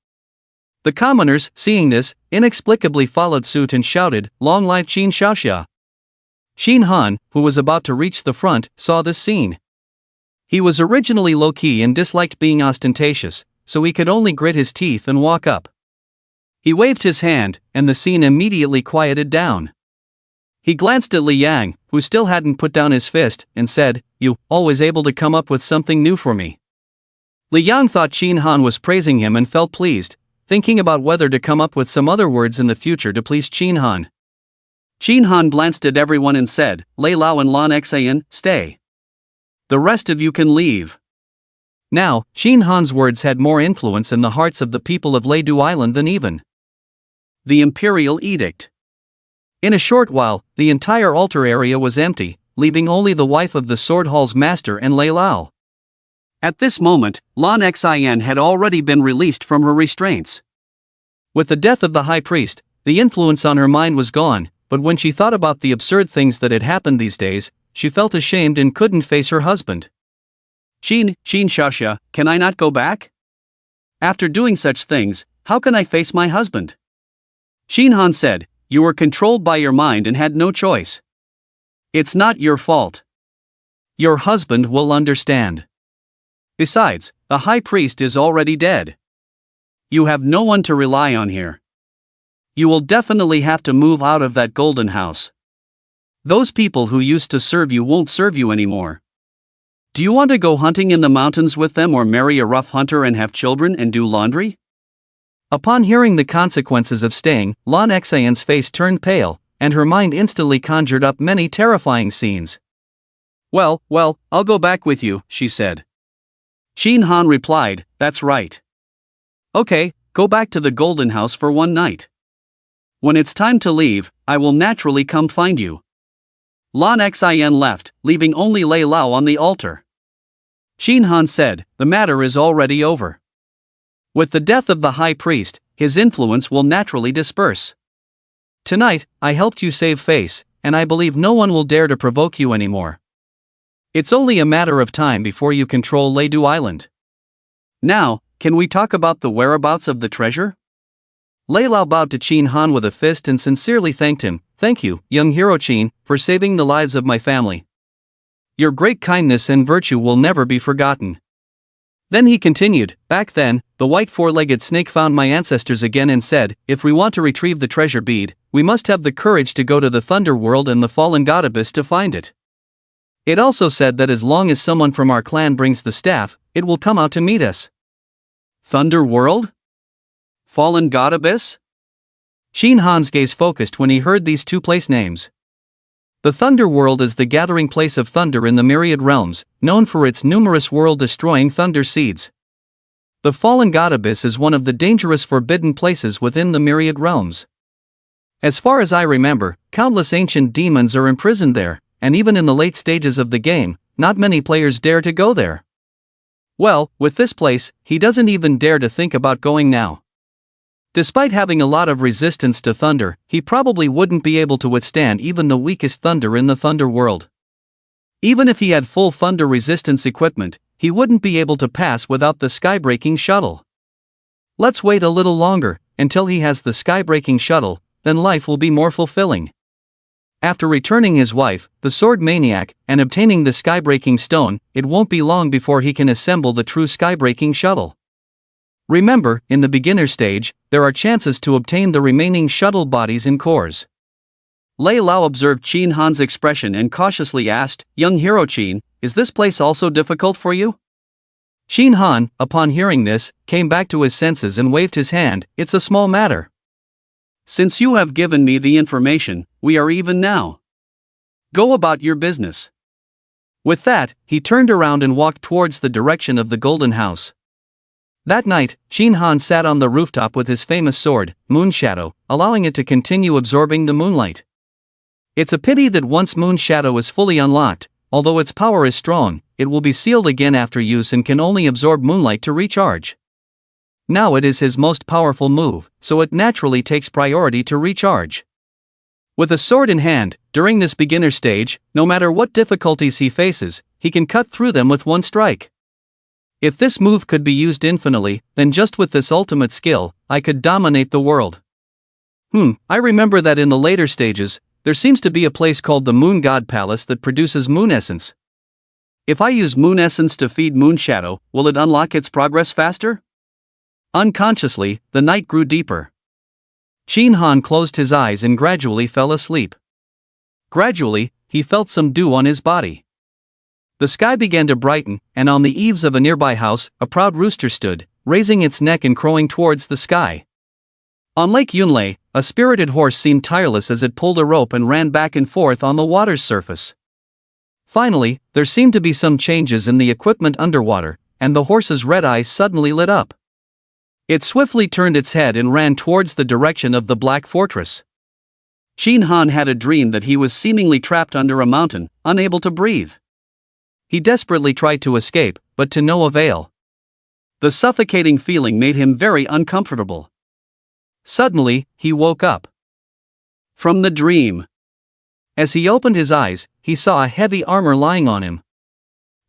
The commoners, seeing this, inexplicably followed suit and shouted, "Long life Qin Xiaoxia!" Shinhan, who was about to reach the front, saw this scene. He was originally low-key and disliked being ostentatious, so he could only grit his teeth and walk up. He waved his hand, and the scene immediately quieted down. He glanced at Li Yang, who still hadn't put down his fist, and said, "You, always able to come up with something new for me." Li Yang thought Shinhan was praising him and felt pleased, thinking about whether to come up with some other words in the future to please Shinhan. Shinhan glanced at everyone and said, "Lei Lao and Lan Xan, stay. The rest of you can leave." Now, Shinhan's words had more influence in the hearts of the people of Leidu Island than even the Imperial Edict. In a short while, the entire altar area was empty, leaving only the wife of the Sword Hall's master and Lei Lao. At this moment, Lan Xian had already been released from her restraints. With the death of the high priest, the influence on her mind was gone, but when she thought about the absurd things that had happened these days, she felt ashamed and couldn't face her husband. Qin Xiaoxia, can I not go back? After doing such things, how can I face my husband? Shinhan said, "You were controlled by your mind and had no choice. It's not your fault. Your husband will understand. Besides, the high priest is already dead. You have no one to rely on here. You will definitely have to move out of that golden house. Those people who used to serve you won't serve you anymore. Do you want to go hunting in the mountains with them or marry a rough hunter and have children and do laundry? Upon hearing the consequences of staying, Lan Xian's face turned pale, and her mind instantly conjured up many terrifying scenes. Well, I'll go back with you, she said. Qin Han replied, that's right. Okay, go back to the Golden House for one night. When it's time to leave, I will naturally come find you. Lan Xian left, leaving only Lei Lao on the altar. Qin Han said, the matter is already over. With the death of the high priest, his influence will naturally disperse. Tonight, I helped you save face, and I believe no one will dare to provoke you anymore. It's only a matter of time before you control Leidu Island. Now, can we talk about the whereabouts of the treasure? Lei Lao bowed to Qin Han with a fist and sincerely thanked him. Thank you, young hero Qin, for saving the lives of my family. Your great kindness and virtue will never be forgotten. Then he continued, back then, the white four-legged snake found my ancestors again and said, if we want to retrieve the treasure bead, we must have the courage to go to the Thunder World and the fallen god abyss to find it. It also said that as long as someone from our clan brings the staff, it will come out to meet us. Thunder World? Fallen god abyss? Qin Han's gaze focused when he heard these two place names. The Thunder World is the gathering place of thunder in the myriad realms, known for its numerous world-destroying thunder seeds. The Fallen God Abyss is one of the dangerous forbidden places within the myriad realms. As far as I remember, countless ancient demons are imprisoned there, and even in the late stages of the game, not many players dare to go there. Well, with this place, he doesn't even dare to think about going now. Despite having a lot of resistance to thunder, he probably wouldn't be able to withstand even the weakest thunder in the Thunder World. Even if he had full thunder resistance equipment, he wouldn't be able to pass without the skybreaking shuttle. Let's wait a little longer, until he has the skybreaking shuttle, then life will be more fulfilling. After returning his wife, the sword maniac, and obtaining the skybreaking stone, it won't be long before he can assemble the true skybreaking shuttle. Remember, in the beginner stage, there are chances to obtain the remaining shuttle bodies and cores. Lei Lao observed Qin Han's expression and cautiously asked, young hero Qin, is this place also difficult for you? Qin Han, upon hearing this, came back to his senses and waved his hand, it's a small matter. Since you have given me the information, we are even now. Go about your business. With that, he turned around and walked towards the direction of the Golden House. That night, Qin Han sat on the rooftop with his famous sword, Moon Shadow, allowing it to continue absorbing the moonlight. It's a pity that once Moon Shadow is fully unlocked, although its power is strong, it will be sealed again after use and can only absorb moonlight to recharge. Now it is his most powerful move, so it naturally takes priority to recharge. With a sword in hand, during this beginner stage, no matter what difficulties he faces, he can cut through them with one strike. If this move could be used infinitely, then just with this ultimate skill, I could dominate the world. I remember that in the later stages, there seems to be a place called the Moon God Palace that produces moon essence. If I use moon essence to feed Moon Shadow, will it unlock its progress faster? Unconsciously, the night grew deeper. Qin Han closed his eyes and gradually fell asleep. Gradually, he felt some dew on his body. The sky began to brighten, and on the eaves of a nearby house, a proud rooster stood, raising its neck and crowing towards the sky. On Lake Yunlei, a spirited horse seemed tireless as it pulled a rope and ran back and forth on the water's surface. Finally, there seemed to be some changes in the equipment underwater, and the horse's red eyes suddenly lit up. It swiftly turned its head and ran towards the direction of the Black Fortress. Qin Han had a dream that he was seemingly trapped under a mountain, unable to breathe. He desperately tried to escape, but to no avail. The suffocating feeling made him very uncomfortable. Suddenly, he woke up from the dream. As he opened his eyes, he saw a heavy armor lying on him.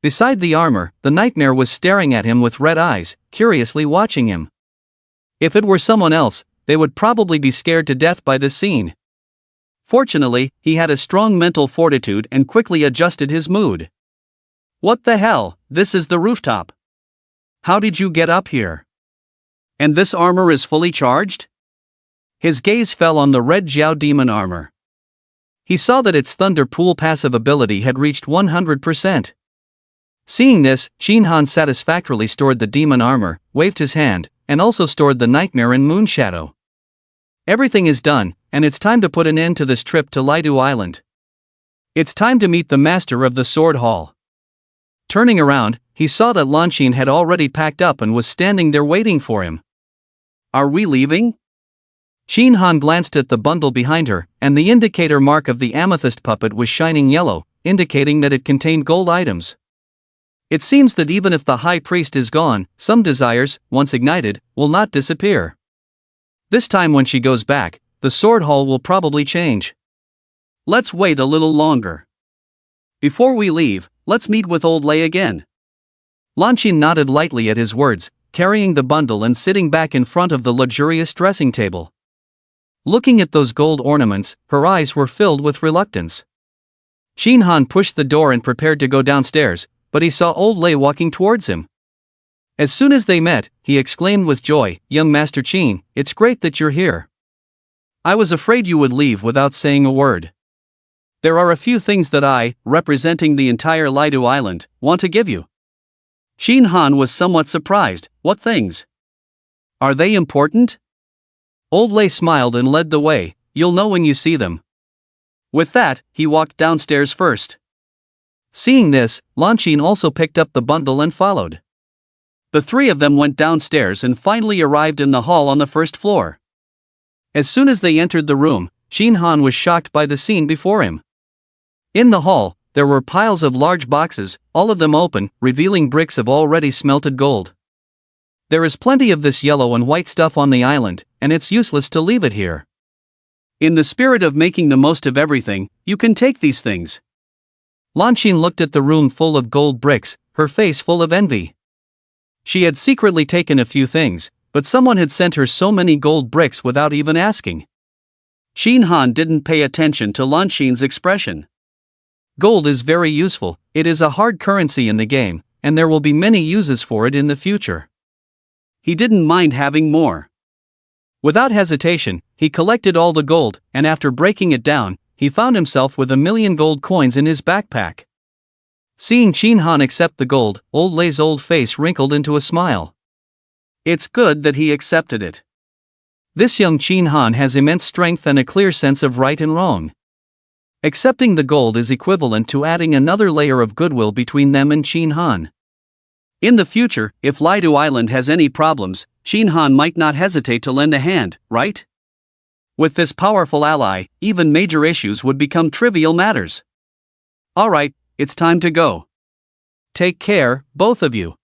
Beside the armor, the nightmare was staring at him with red eyes, curiously watching him. If it were someone else, they would probably be scared to death by this scene. Fortunately, he had a strong mental fortitude and quickly adjusted his mood. What the hell, this is the rooftop. How did you get up here? And this armor is fully charged? His gaze fell on the red Jiao demon armor. He saw that its Thunder Pool passive ability had reached 100%. Seeing this, Qin Han satisfactorily stored the demon armor, waved his hand, and also stored the nightmare in Moonshadow. Everything is done, and it's time to put an end to this trip to Lidu Island. It's time to meet the master of the Sword Hall. Turning around, he saw that Lanshin had already packed up and was standing there waiting for him. Are we leaving? Shin Han glanced at the bundle behind her, and the indicator mark of the amethyst puppet was shining yellow, indicating that it contained gold items. It seems that even if the high priest is gone, some desires, once ignited, will not disappear. This time when she goes back, the sword hall will probably change. Let's wait a little longer. Before we leave, let's meet with Old Lei again. Lanshin nodded lightly at his words, carrying the bundle and sitting back in front of the luxurious dressing table. Looking at those gold ornaments, her eyes were filled with reluctance. Shin Han pushed the door and prepared to go downstairs, but he saw Old Lei walking towards him. As soon as they met, he exclaimed with joy, "Young Master Qin, it's great that you're here. I was afraid you would leave without saying a word. There are a few things that I, representing the entire Lidu Island, want to give you." Shin Han was somewhat surprised. What things? Are they important? Old Lei smiled and led the way. You'll know when you see them. With that, he walked downstairs first. Seeing this, Lanshin also picked up the bundle and followed. The three of them went downstairs and finally arrived in the hall on the first floor. As soon as they entered the room, Shin Han was shocked by the scene before him. In the hall, there were piles of large boxes, all of them open, revealing bricks of already smelted gold. There is plenty of this yellow and white stuff on the island, and it's useless to leave it here. In the spirit of making the most of everything, you can take these things. Lanshin looked at the room full of gold bricks, her face full of envy. She had secretly taken a few things, but someone had sent her so many gold bricks without even asking. Shin Han didn't pay attention to Lanshin's expression. Gold is very useful, it is a hard currency in the game, and there will be many uses for it in the future. He didn't mind having more. Without hesitation, he collected all the gold, and after breaking it down, he found himself with 1,000,000 gold coins in his backpack. Seeing Shin Han accept the gold, Old Lei's old face wrinkled into a smile. It's good that he accepted it. This young Shin Han has immense strength and a clear sense of right and wrong. Accepting the gold is equivalent to adding another layer of goodwill between them and Shin Han. In the future, if Lidu Island has any problems, Shin Han might not hesitate to lend a hand, right? With this powerful ally, even major issues would become trivial matters. Alright, it's time to go. Take care, both of you.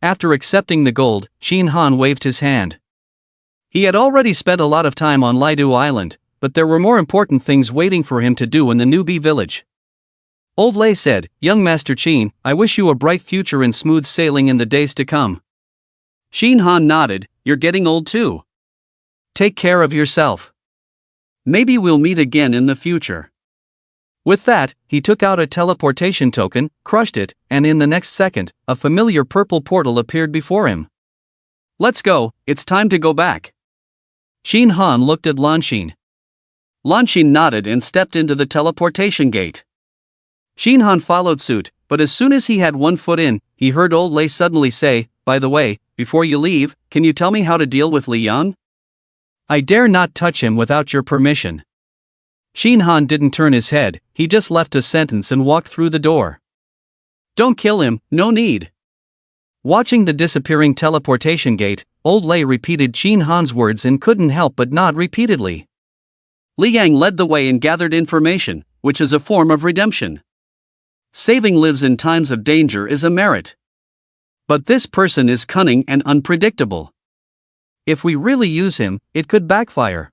After accepting the gold, Shin Han waved his hand. He had already spent a lot of time on Lidu Island, but there were more important things waiting for him to do in the newbie village. Old Lei said, "Young Master Qin, I wish you a bright future and smooth sailing in the days to come." Shin Han nodded, "You're getting old too. Take care of yourself. Maybe we'll meet again in the future." With that, he took out a teleportation token, crushed it, and in the next second, a familiar purple portal appeared before him. "Let's go, it's time to go back." Shin Han looked at Lanshin. Lanshin nodded and stepped into the teleportation gate. Shin Han followed suit, but as soon as he had one foot in, he heard Old Lei suddenly say, "By the way, before you leave, can you tell me how to deal with Li Yan? I dare not touch him without your permission." Shin Han didn't turn his head, he just left a sentence and walked through the door. "Don't kill him, no need." Watching the disappearing teleportation gate, Old Lei repeated Shin Han's words and couldn't help but nod repeatedly. Li Yang led the way and gathered information, which is a form of redemption. Saving lives in times of danger is a merit. But this person is cunning and unpredictable. If we really use him, it could backfire.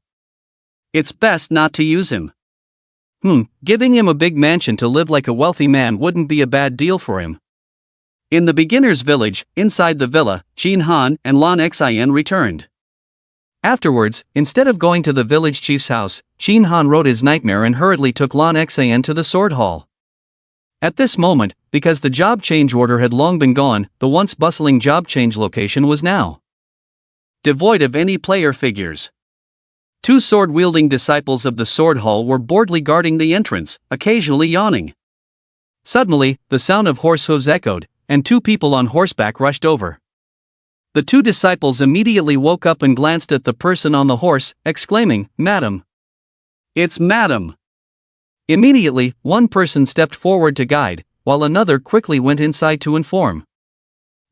It's best not to use him. Giving him a big mansion to live like a wealthy man wouldn't be a bad deal for him. In the beginner's village, inside the villa, Shin Han and Lan Xian returned. Afterwards, instead of going to the village chief's house, Shin Han wrote his nightmare and hurriedly took Lan Xian to the sword hall. At this moment, because the job change order had long been gone, the once bustling job change location was now devoid of any player figures. Two sword-wielding disciples of the sword hall were boredly guarding the entrance, occasionally yawning. Suddenly, the sound of horse hooves echoed, and two people on horseback rushed over. The two disciples immediately woke up and glanced at the person on the horse, exclaiming, "Madam! It's Madam!" Immediately, one person stepped forward to guide, while another quickly went inside to inform.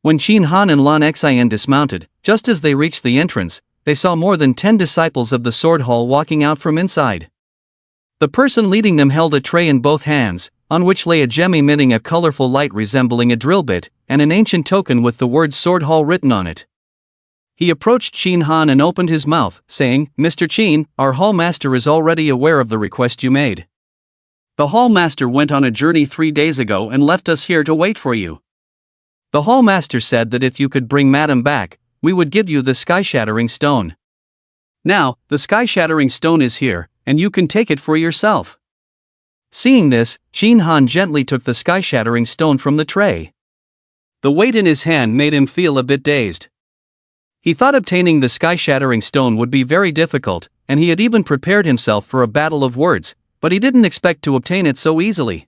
When Shin Han and Lan Xian dismounted, just as they reached the entrance, they saw more than 10 disciples of the sword hall walking out from inside. The person leading them held a tray in both hands, on which lay a gem emitting a colorful light resembling a drill bit, and an ancient token with the words Sword Hall written on it. He approached Shin Han and opened his mouth, saying, "Mr. Qin, our hall master is already aware of the request you made. The hall master went on a journey 3 days ago and left us here to wait for you. The hall master said that if you could bring Madam back, we would give you the sky-shattering stone. Now, the sky-shattering stone is here, and you can take it for yourself." Seeing this, Shin Han gently took the sky-shattering stone from the tray. The weight in his hand made him feel a bit dazed. He thought obtaining the sky-shattering stone would be very difficult, and he had even prepared himself for a battle of words, but he didn't expect to obtain it so easily.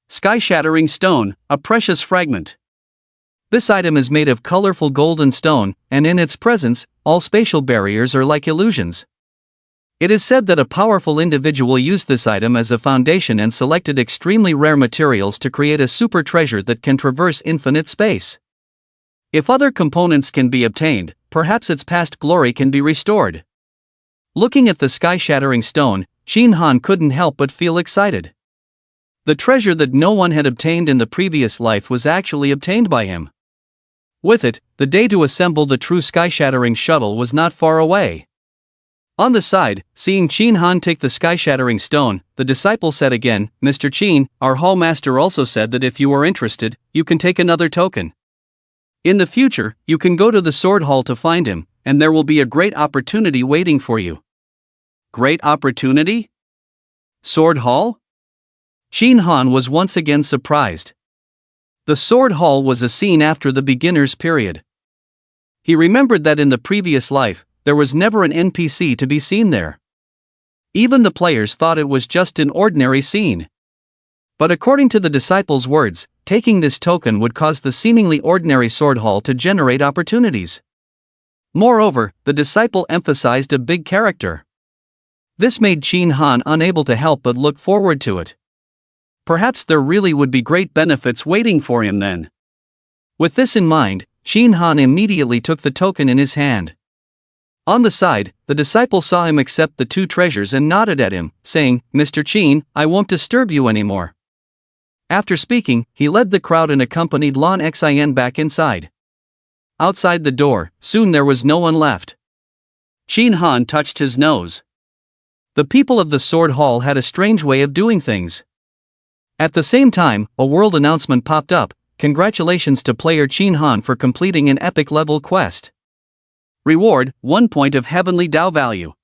Sky-shattering stone, a precious fragment. This item is made of colorful golden stone, and in its presence, all spatial barriers are like illusions. It is said that a powerful individual used this item as a foundation and selected extremely rare materials to create a super treasure that can traverse infinite space. If other components can be obtained, perhaps its past glory can be restored. Looking at the sky-shattering stone, Shin Han couldn't help but feel excited. The treasure that no one had obtained in the previous life was actually obtained by him. With it, the day to assemble the true sky-shattering shuttle was not far away. On the side, seeing Shin Han take the sky-shattering stone, the disciple said again, "Mr. Qin, our hall master also said that if you are interested, you can take another token. In the future, you can go to the sword hall to find him, and there will be a great opportunity waiting for you." Great opportunity? Sword hall? Shin Han was once again surprised. The sword hall was a scene after the beginner's period. He remembered that in the previous life, there was never an NPC to be seen there. Even the players thought it was just an ordinary scene. But according to the disciples' words, taking this token would cause the seemingly ordinary sword hall to generate opportunities. Moreover, the disciple emphasized a big character. This made Shin Han unable to help but look forward to it. Perhaps there really would be great benefits waiting for him then. With this in mind, Shin Han immediately took the token in his hand. On the side, the disciple saw him accept the 2 treasures and nodded at him, saying, "Mr. Qin, I won't disturb you anymore." After speaking, he led the crowd and accompanied Lan Xian back inside. Outside the door, soon there was no one left. Shin Han touched his nose. The people of the sword hall had a strange way of doing things. At the same time, a world announcement popped up: "Congratulations to player Shin Han for completing an epic level quest. Reward, 1 point of heavenly Dao value."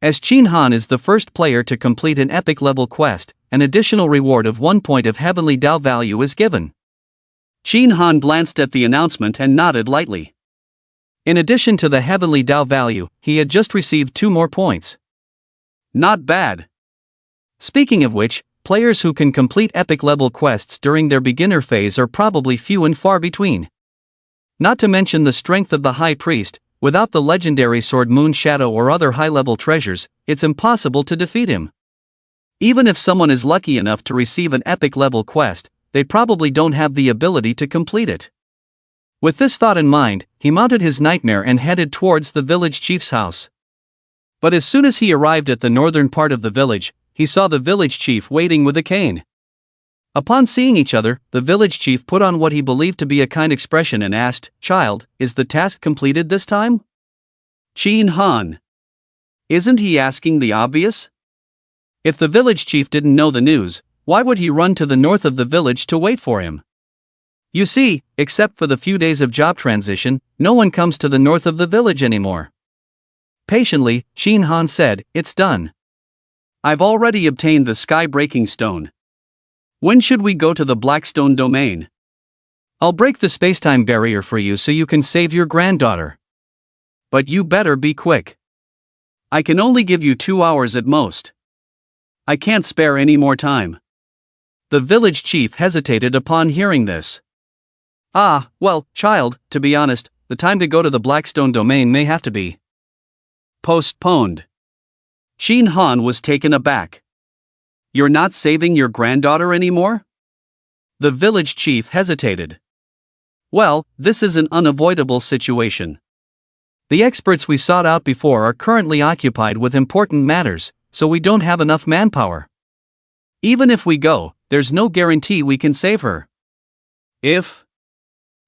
As Shin Han is the first player to complete an epic level quest, an additional reward of 1 point of heavenly Dao value is given. Shin Han glanced at the announcement and nodded lightly. In addition to the heavenly Dao value, he had just received 2 more points. Not bad. Speaking of which, players who can complete epic level quests during their beginner phase are probably few and far between. Not to mention the strength of the High Priest. Without the legendary sword Moon Shadow or other high-level treasures, it's impossible to defeat him. Even if someone is lucky enough to receive an epic level quest, they probably don't have the ability to complete it. With this thought in mind, he mounted his nightmare and headed towards the village chief's house. But as soon as he arrived at the northern part of the village, he saw the village chief waiting with a cane. Upon seeing each other, the village chief put on what he believed to be a kind expression and asked, "Child, is the task completed this time?" Shin Han. Isn't he asking the obvious? If the village chief didn't know the news, why would he run to the north of the village to wait for him? You see, except for the few days of job transition, no one comes to the north of the village anymore. Patiently, Shin Han said, "It's done. I've already obtained the sky-breaking stone. When should we go to the Blackstone domain? I'll break the spacetime barrier for you so you can save your granddaughter. But you better be quick. I can only give you 2 hours at most. I can't spare any more time." The village chief hesitated upon hearing this. "Ah, well, child, to be honest, the time to go to the Blackstone domain may have to be postponed. Shin Han was taken aback. You're not saving your granddaughter anymore? The village chief hesitated. Well, this is an unavoidable situation. The experts we sought out before are currently occupied with important matters, so we don't have enough manpower. Even if we go, there's no guarantee we can save her.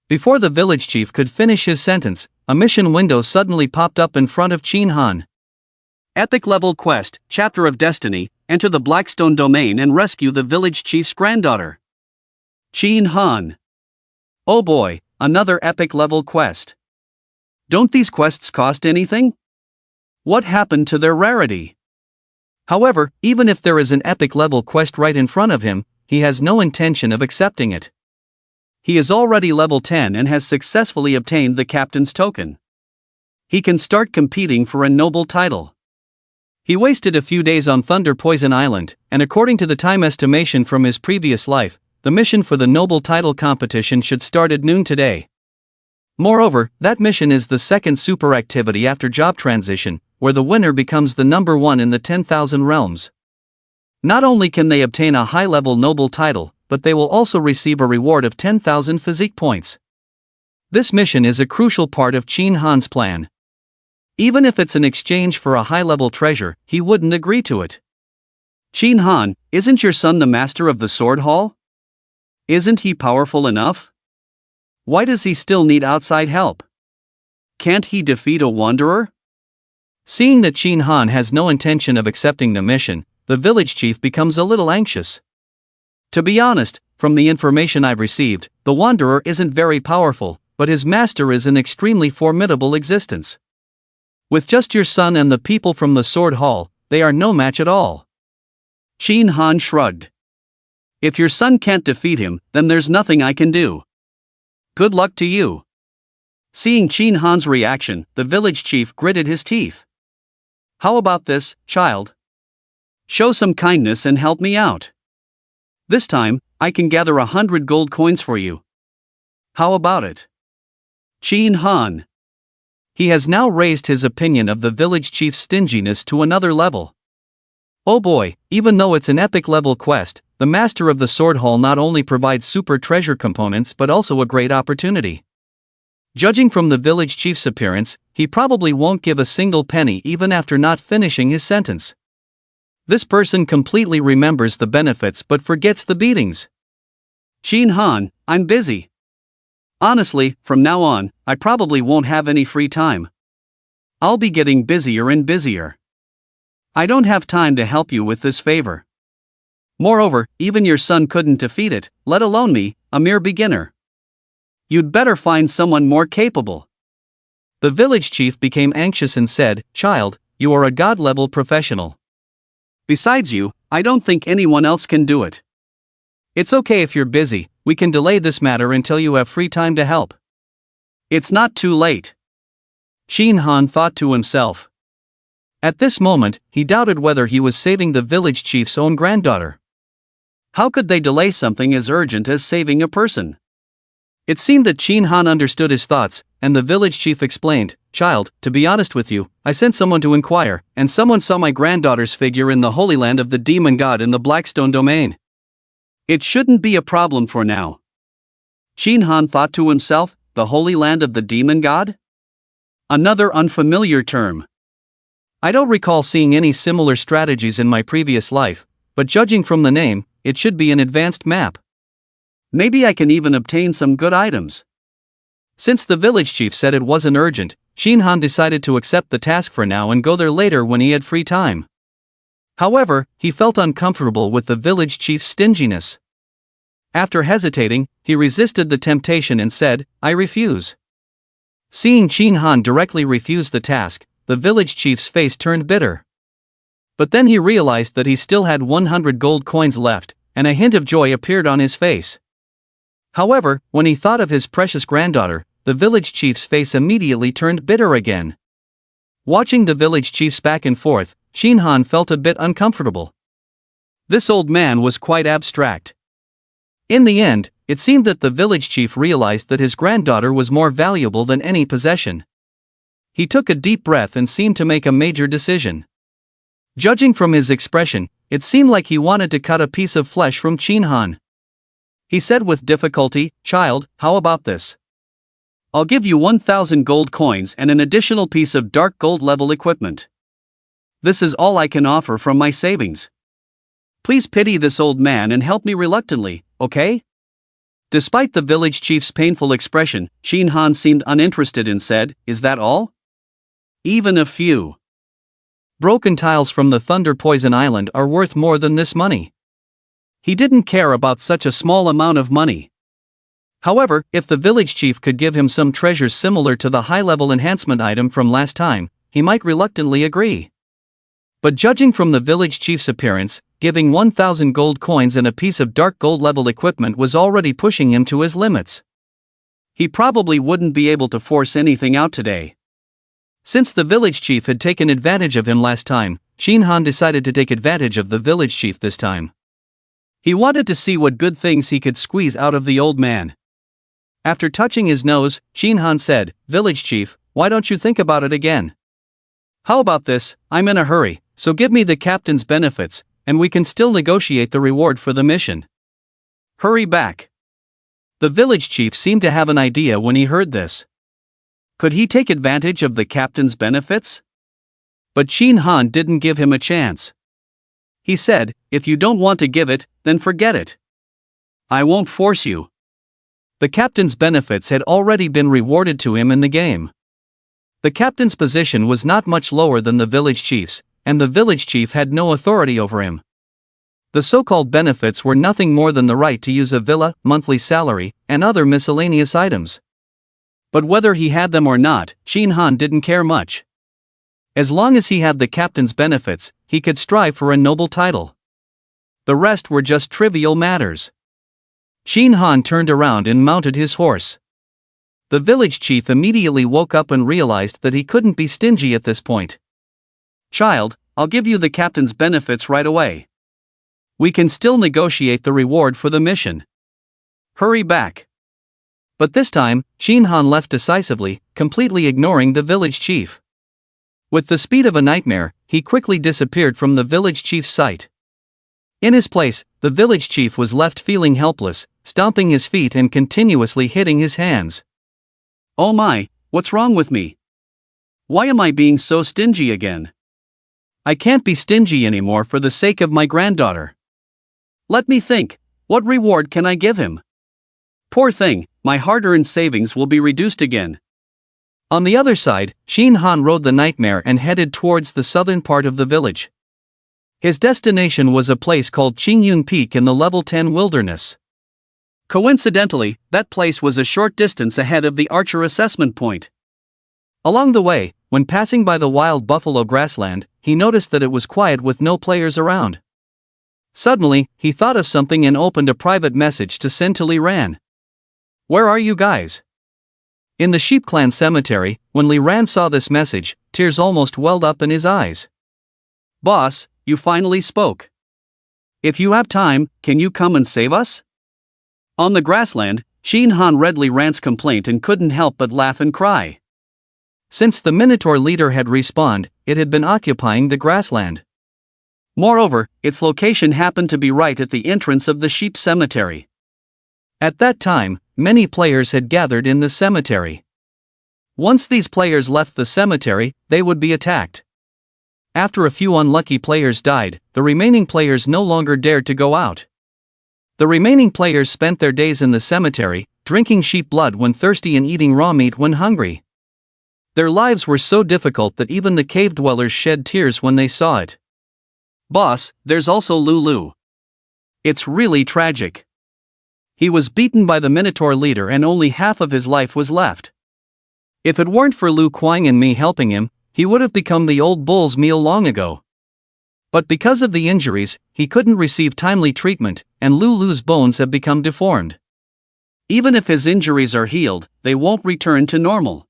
Before the village chief could finish his sentence, a mission window suddenly popped up in front of Shin Han. Epic level quest, Chapter of Destiny, enter the Blackstone domain and rescue the village chief's granddaughter. Shin Han. Oh boy, another epic level quest. Don't these quests cost anything? What happened to their rarity? However, even if there is an epic level quest right in front of him, he has no intention of accepting it. He is already level 10 and has successfully obtained the captain's token. He can start competing for a noble title. He wasted a few days on Thunder Poison Island, and according to the time estimation from his previous life, the mission for the noble title competition should start at noon today. Moreover, that mission is the second super activity after job transition, where the winner becomes the number one in the 10,000 realms. Not only can they obtain a high-level noble title, but they will also receive a reward of 10,000 physique points. This mission is a crucial part of Shin Han's plan. Even if it's an exchange for a high-level treasure, he wouldn't agree to it. Shin Han, isn't your son the master of the sword hall? Isn't he powerful enough? Why does he still need outside help? Can't he defeat a wanderer? Seeing that Shin Han has no intention of accepting the mission, the village chief becomes a little anxious. To be honest, from the information I've received, the wanderer isn't very powerful, but his master is an extremely formidable existence. With just your son and the people from the sword hall, they are no match at all. Shin Han shrugged. If your son can't defeat him, then there's nothing I can do. Good luck to you. Seeing Shin Han's reaction, the village chief gritted his teeth. How about this, child? Show some kindness and help me out. This time, I can gather 100 gold coins for you. How about it? Shin Han. He has now raised his opinion of the village chief's stinginess to another level. Oh boy, even though it's an epic level quest, the master of the sword hall not only provides super treasure components but also a great opportunity. Judging from the village chief's appearance, he probably won't give a single penny even after not finishing his sentence. This person completely remembers the benefits but forgets the beatings. Shin Han, I'm busy. Honestly, from now on, I probably won't have any free time. I'll be getting busier and busier. I don't have time to help you with this favor. Moreover, even your son couldn't defeat it, let alone me, a mere beginner. You'd better find someone more capable. The village chief became anxious and said, Child, you are a god-level professional. Besides you, I don't think anyone else can do it. It's okay if you're busy, we can delay this matter until you have free time to help. It's not too late. Shin Han thought to himself. At this moment, he doubted whether he was saving the village chief's own granddaughter. How could they delay something as urgent as saving a person? It seemed that Shin Han understood his thoughts, and the village chief explained, Child, to be honest with you, I sent someone to inquire, and someone saw my granddaughter's figure in the Holy Land of the demon god in the Blackstone domain. It shouldn't be a problem for now. Shin Han thought to himself, the Holy Land of the demon god? Another unfamiliar term. I don't recall seeing any similar strategies in my previous life, but judging from the name, it should be an advanced map. Maybe I can even obtain some good items. Since the village chief said it wasn't urgent, Shin Han decided to accept the task for now and go there later when he had free time. However, he felt uncomfortable with the village chief's stinginess. After hesitating, he resisted the temptation and said, I refuse. Seeing Shin Han directly refuse the task, the village chief's face turned bitter. But then he realized that he still had 100 gold coins left, and a hint of joy appeared on his face. However, when he thought of his precious granddaughter, the village chief's face immediately turned bitter again. Watching the village chiefs back and forth, Shin Han felt a bit uncomfortable. This old man was quite abstract. In the end, it seemed that the village chief realized that his granddaughter was more valuable than any possession. He took a deep breath and seemed to make a major decision. Judging from his expression, it seemed like he wanted to cut a piece of flesh from Chin Han. He said with difficulty, "Child, how about this? I'll give you 1,000 gold coins and an additional piece of dark gold level equipment. This is all I can offer from my savings. Please pity this old man and help me reluctantly, okay?" Despite the village chief's painful expression, Chin Han seemed uninterested and said, "Is that all? Even a few broken tiles from the Thunder Poison Island are worth more than this money." He didn't care about such a small amount of money. However, if the village chief could give him some treasures similar to the high-level enhancement item from last time, he might reluctantly agree. But judging from the village chief's appearance, giving 1,000 gold coins and a piece of dark gold level equipment was already pushing him to his limits. He probably wouldn't be able to force anything out today. Since the village chief had taken advantage of him last time, Chin Han decided to take advantage of the village chief this time. He wanted to see what good things he could squeeze out of the old man. After touching his nose, Chin Han said, "Village chief, why don't you think about it again? How about this? I'm in a hurry, so give me the captain's benefits, and we can still negotiate the reward for the mission." Hurry back. The village chief seemed to have an idea when he heard this. Could he take advantage of the captain's benefits? But Chin Han didn't give him a chance. He said, "If you don't want to give it, then forget it. I won't force you." The captain's benefits had already been rewarded to him in the game. The captain's position was not much lower than the village chief's, and the village chief had no authority over him. The so-called benefits were nothing more than the right to use a villa, monthly salary, and other miscellaneous items. But whether he had them or not, Chin Han didn't care much. As long as he had the captain's benefits, he could strive for a noble title. The rest were just trivial matters. Chin Han turned around and mounted his horse. The village chief immediately woke up and realized that he couldn't be stingy at this point. "Child, I'll give you the captain's benefits right away. We can still negotiate the reward for the mission. Hurry back." But this time, Chin Han left decisively, completely ignoring the village chief. With the speed of a nightmare, he quickly disappeared from the village chief's sight. In his place, the village chief was left feeling helpless, stomping his feet and continuously hitting his hands. "Oh my, what's wrong with me? Why am I being so stingy again? I can't be stingy anymore for the sake of my granddaughter. Let me think, what reward can I give him? Poor thing, my hard-earned savings will be reduced again." On the other side, Chin Han rode the nightmare and headed towards the southern part of the village. His destination was a place called Qingyun Peak in the level 10 wilderness. Coincidentally, that place was a short distance ahead of the Archer assessment point. Along the way, when passing by the wild buffalo grassland, he noticed that it was quiet with no players around. Suddenly, he thought of something and opened a private message to send to Li Ran. "Where are you guys?" In the Sheep Clan cemetery, when Li Ran saw this message, tears almost welled up in his eyes. "Boss, you finally spoke. If you have time, can you come and save us?" On the grassland, Chin Han read Li Ran's complaint and couldn't help but laugh and cry. Since the Minotaur leader had respawned, it had been occupying the grassland. Moreover, its location happened to be right at the entrance of the sheep cemetery. At that time, many players had gathered in the cemetery. Once these players left the cemetery, they would be attacked. After a few unlucky players died, the remaining players no longer dared to go out. The remaining players spent their days in the cemetery, drinking sheep blood when thirsty and eating raw meat when hungry. Their lives were so difficult that even the cave dwellers shed tears when they saw it. "Boss, there's also Lulu. It's really tragic. He was beaten by the Minotaur leader and only half of his life was left. If it weren't for Lu Kuang and me helping him, he would have become the old bull's meal long ago. But because of the injuries, he couldn't receive timely treatment, and Lulu's bones have become deformed. Even if his injuries are healed, they won't return to normal."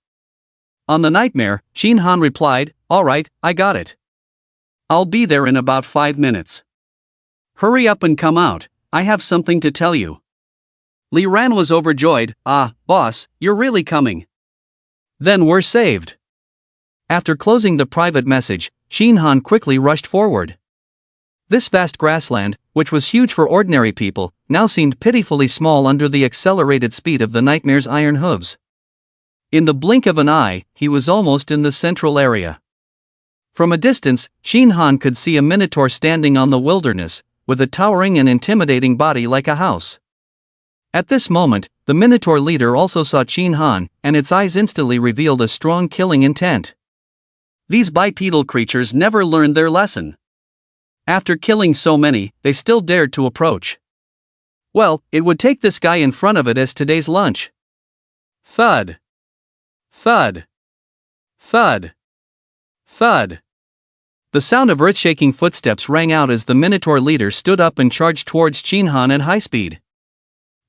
On the nightmare, Chin Han replied, "All right, I got it. I'll be there in about 5 minutes. Hurry up and come out, I have something to tell you." Li Ran was overjoyed. "Ah, boss, you're really coming." Then we're saved. After closing the private message, Shin Han quickly rushed forward. This vast grassland, which was huge for ordinary people, now seemed pitifully small under the accelerated speed of the nightmare's iron hooves. In the blink of an eye, he was almost in the central area. From a distance, Shin Han could see a minotaur standing on the wilderness, with a towering and intimidating body like a house. At this moment, the minotaur leader also saw Shin Han, and its eyes instantly revealed a strong killing intent. These bipedal creatures never learned their lesson. After killing so many, they still dared to approach. Well, it would take this guy in front of it as today's lunch. Thud. Thud. Thud. Thud. The sound of earth-shaking footsteps rang out as the minotaur leader stood up and charged towards Shin Han at high speed.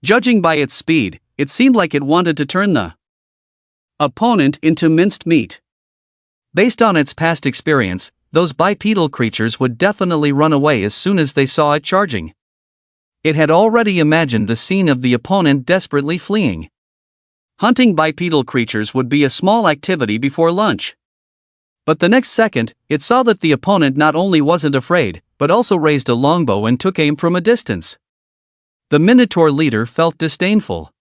Judging by its speed, it seemed like it wanted to turn the opponent into minced meat. Based on its past experience, those bipedal creatures would definitely run away as soon as they saw it charging. It had already imagined the scene of the opponent desperately fleeing. Hunting bipedal creatures would be a small activity before lunch. But the next second, it saw that the opponent not only wasn't afraid, but also raised a longbow and took aim from a distance. The minotaur leader felt disdainful.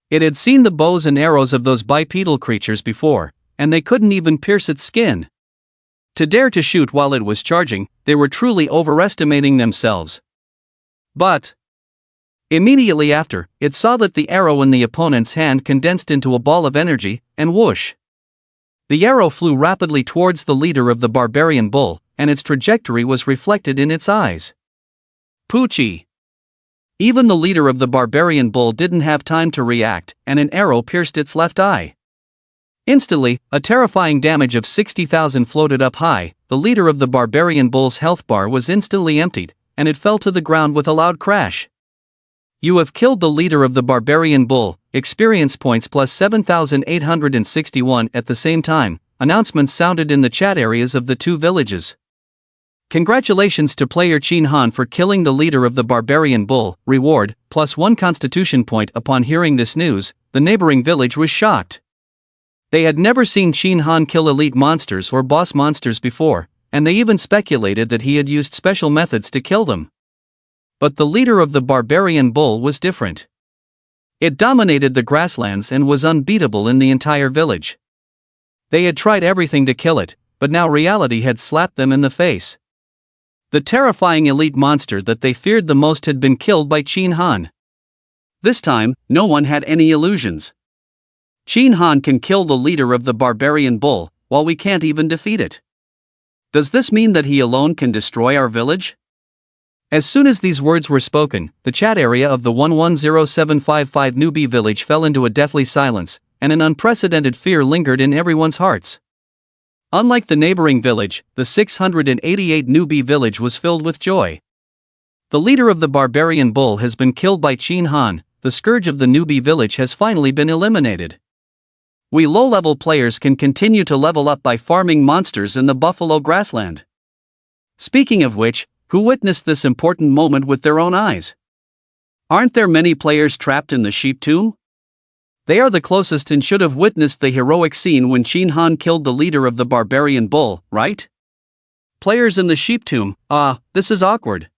It had seen the bows and arrows of those bipedal creatures before, and they couldn't even pierce its skin. To dare to shoot while it was charging, they were truly overestimating themselves. But immediately after, it saw that the arrow in the opponent's hand condensed into a ball of energy, and whoosh! The arrow flew rapidly towards the leader of the barbarian bull, and its trajectory was reflected in its eyes. Poochie! Even the leader of the barbarian bull didn't have time to react, and an arrow pierced its left eye. Instantly, a terrifying damage of 60,000 floated up high. The leader of the barbarian bull's health bar was instantly emptied, and it fell to the ground with a loud crash. You have killed the leader of the barbarian bull, experience points plus 7,861. At the same time, announcements sounded in the chat areas of the two villages. Congratulations to player Shin Han for killing the leader of the barbarian bull, reward, plus 1 constitution point. Upon hearing this news, the neighboring village was shocked. They had never seen Shin Han kill elite monsters or boss monsters before, and they even speculated that he had used special methods to kill them. But the leader of the barbarian bull was different. It dominated the grasslands and was unbeatable in the entire village. They had tried everything to kill it, but now reality had slapped them in the face. The terrifying elite monster that they feared the most had been killed by Shin Han. This time, no one had any illusions. Shin Han can kill the leader of the barbarian bull, while we can't even defeat it. Does this mean that he alone can destroy our village? As soon as these words were spoken, the chat area of the 110755 newbie village fell into a deathly silence, and an unprecedented fear lingered in everyone's hearts. Unlike the neighboring village, the 688 newbie village was filled with joy. The leader of the barbarian bull has been killed by Shin Han. The scourge of the newbie village has finally been eliminated. We low-level players can continue to level up by farming monsters in the buffalo grassland. Speaking of which, who witnessed this important moment with their own eyes? Aren't there many players trapped in the sheep tomb? They are the closest and should have witnessed the heroic scene when Shin Han killed the leader of the barbarian bull, right? Players in the sheep tomb, this is awkward.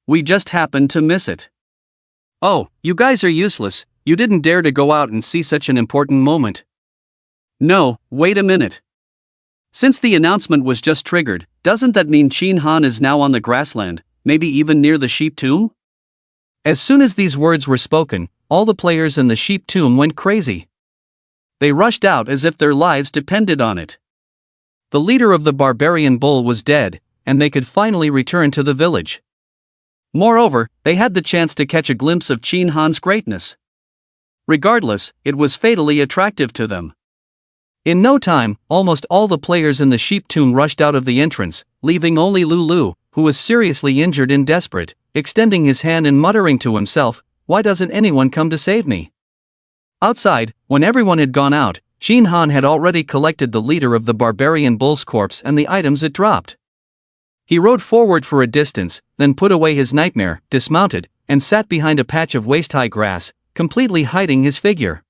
We just happened to miss it. Oh, you guys are useless, you didn't dare to go out and see such an important moment. No, wait a minute. Since the announcement was just triggered, doesn't that mean Shin Han is now on the grassland, maybe even near the sheep tomb? As soon as these words were spoken, all the players in the sheep tomb went crazy. They rushed out as if their lives depended on it. The leader of the barbarian bull was dead, and they could finally return to the village. Moreover, they had the chance to catch a glimpse of Shin Han's greatness. Regardless, it was fatally attractive to them. In no time, almost all the players in the sheep tomb rushed out of the entrance, leaving only Lulu, who was seriously injured and desperate, extending his hand and muttering to himself, "Why doesn't anyone come to save me?" Outside, when everyone had gone out, Shin Han had already collected the leader of the barbarian bull's corpse and the items it dropped. He rode forward for a distance, then put away his nightmare, dismounted, and sat behind a patch of waist-high grass, completely hiding his figure.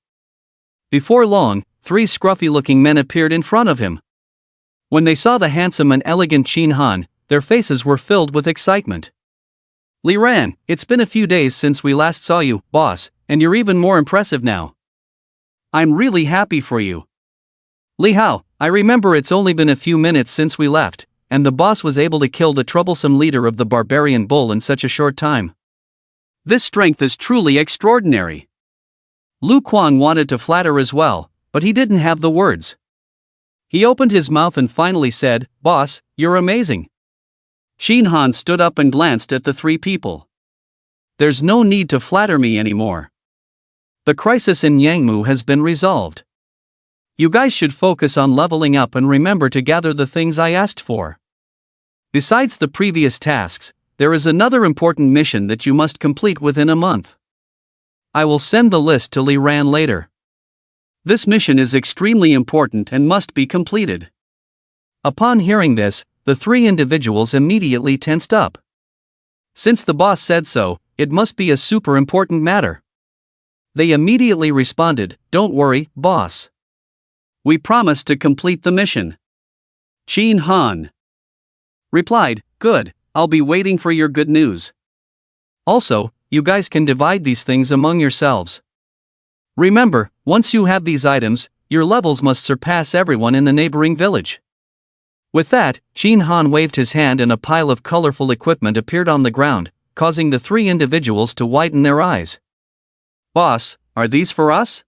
Before long, 3 scruffy-looking men appeared in front of him. When they saw the handsome and elegant Chin Han, their faces were filled with excitement. "Li Ran, it's been a few days since we last saw you, boss, and you're even more impressive now. I'm really happy for you. Li Hao, I remember it's only been a few minutes since we left, and the boss was able to kill the troublesome leader of the barbarian bull in such a short time. This strength is truly extraordinary." Lu Kuang wanted to flatter as well, but he didn't have the words. He opened his mouth and finally said, "Boss, you're amazing." Chin Han stood up and glanced at the 3 people. "There's no need to flatter me anymore. The crisis in Yangmu has been resolved. You guys should focus on leveling up and remember to gather the things I asked for. Besides the previous tasks, there is another important mission that you must complete within a month. I will send the list to Li Ran later. This mission is extremely important and must be completed." Upon hearing this, the 3 individuals immediately tensed up. Since the boss said so, it must be a super important matter. They immediately responded, "Don't worry, boss. We promise to complete the mission." Chin Han replied, "Good, I'll be waiting for your good news. Also, you guys can divide these things among yourselves. Remember, once you have these items, your levels must surpass everyone in the neighboring village." With that, Chin Han waved his hand and a pile of colorful equipment appeared on the ground, causing the 3 individuals to widen their eyes. "Boss, are these for us?"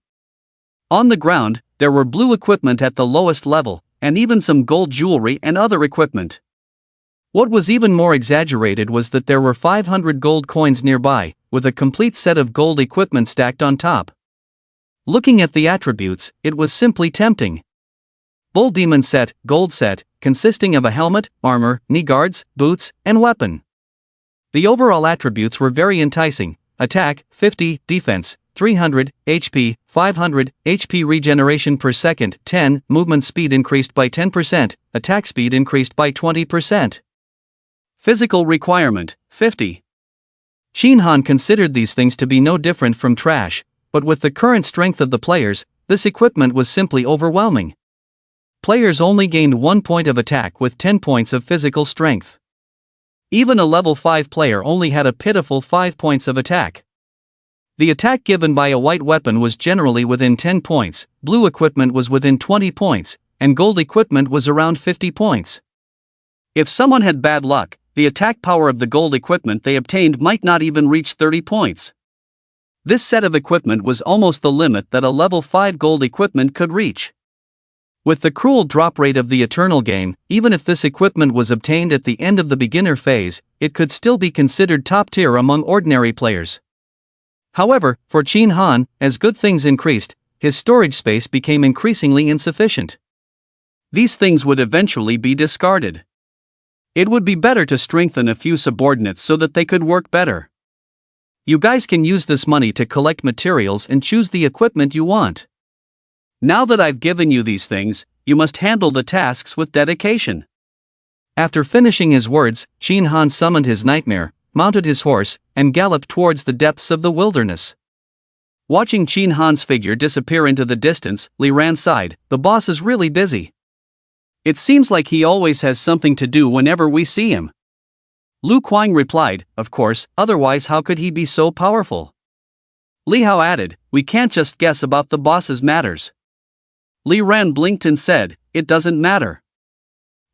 On the ground, there were blue equipment at the lowest level, and even some gold jewelry and other equipment. What was even more exaggerated was that there were 500 gold coins nearby, with a complete set of gold equipment stacked on top. Looking at the attributes, it was simply tempting. Bull Demon Set, Gold Set, consisting of a helmet, armor, knee guards, boots, and weapon. The overall attributes were very enticing: attack, 50, defense, 300, HP, 500, HP regeneration per second, 10, movement speed increased by 10%, attack speed increased by 20%. Physical requirement, 50. Chin Han considered these things to be no different from trash, but with the current strength of the players, this equipment was simply overwhelming. Players only gained 1 point of attack with 10 points of physical strength. Even a level 5 player only had a pitiful 5 points of attack. The attack given by a white weapon was generally within 10 points, blue equipment was within 20 points, and gold equipment was around 50 points. If someone had bad luck, the attack power of the gold equipment they obtained might not even reach 30 points. This set of equipment was almost the limit that a level 5 gold equipment could reach. With the cruel drop rate of the Eternal game, even if this equipment was obtained at the end of the beginner phase, it could still be considered top tier among ordinary players. However, for Chin Han, as good things increased, his storage space became increasingly insufficient. These things would eventually be discarded. It would be better to strengthen a few subordinates so that they could work better. You guys can use this money to collect materials and choose the equipment you want. Now that I've given you these things, you must handle the tasks with dedication. After finishing his words, Chin Han summoned his nightmare, mounted his horse, and galloped towards the depths of the wilderness. Watching Chin Han's figure disappear into the distance, Li Ran sighed, "The boss is really busy. It seems like he always has something to do whenever we see him." Lu Kuang replied, "Of course, otherwise how could he be so powerful?" Li Hao added, "We can't just guess about the boss's matters." Li Ran blinked and said, "It doesn't matter.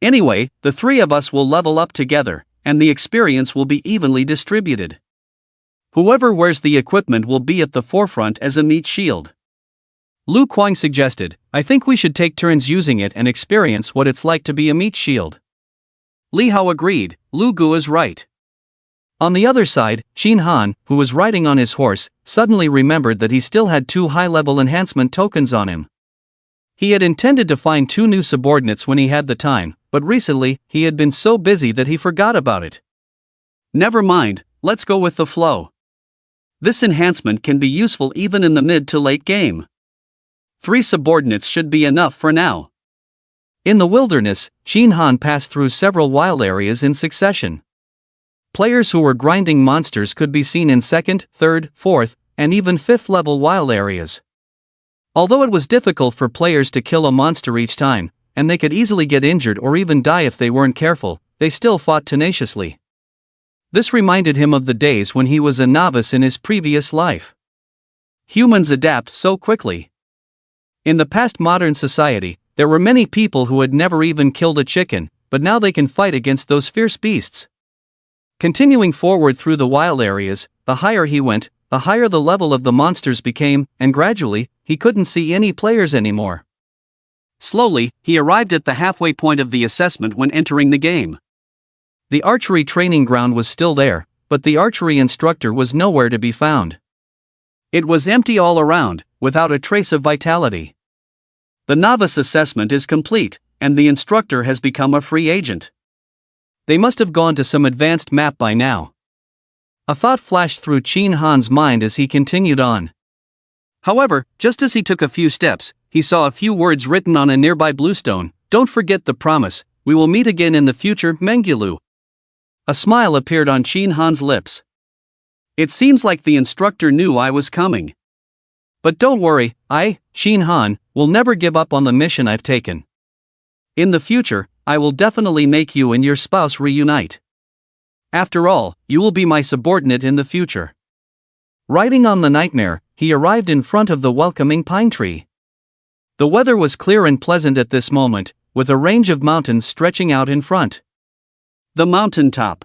Anyway, the 3 of us will level up together, and the experience will be evenly distributed. Whoever wears the equipment will be at the forefront as a meat shield." Lu Kuang suggested, "I think we should take turns using it and experience what it's like to be a meat shield." Li Hao agreed, Lu Gu is right. On the other side, Chin Han, who was riding on his horse, suddenly remembered that he still had 2 high-level enhancement tokens on him. He had intended to find 2 new subordinates when he had the time, but recently, he had been so busy that he forgot about it. Never mind, let's go with the flow. This enhancement can be useful even in the mid to late game. 3 subordinates should be enough for now. In the wilderness, Chin Han passed through several wild areas in succession. players who were grinding monsters could be seen in 2nd, 3rd, 4th, and even 5th level wild areas. Although it was difficult for players to kill a monster each time, and they could easily get injured or even die if they weren't careful, they still fought tenaciously. This reminded him of the days when he was a novice in his previous life. Humans adapt so quickly. In the past modern society, there were many people who had never even killed a chicken, but now they can fight against those fierce beasts. Continuing forward through the wild areas, the higher he went, the higher the level of the monsters became, and gradually, he couldn't see any players anymore. Slowly, he arrived at the halfway point of the assessment when entering the game. The archery training ground was still there, but the archery instructor was nowhere to be found. It was empty all around, without a trace of vitality. The novice assessment is complete, and the instructor has become a free agent. They must have gone to some advanced map by now. A thought flashed through Qin Han's mind as he continued on. However, just as he took a few steps, he saw a few words written on a nearby bluestone. "Don't forget the promise, we will meet again in the future, Mengulu." A smile appeared on Qin Han's lips. It seems like the instructor knew I was coming. But don't worry, Qin Han, will never give up on the mission I've taken. In the future, I will definitely make you and your spouse reunite. After all, you will be my subordinate in the future. Riding on the nightmare, he arrived in front of the welcoming pine tree. The weather was clear and pleasant at this moment, with a range of mountains stretching out in front. The mountaintop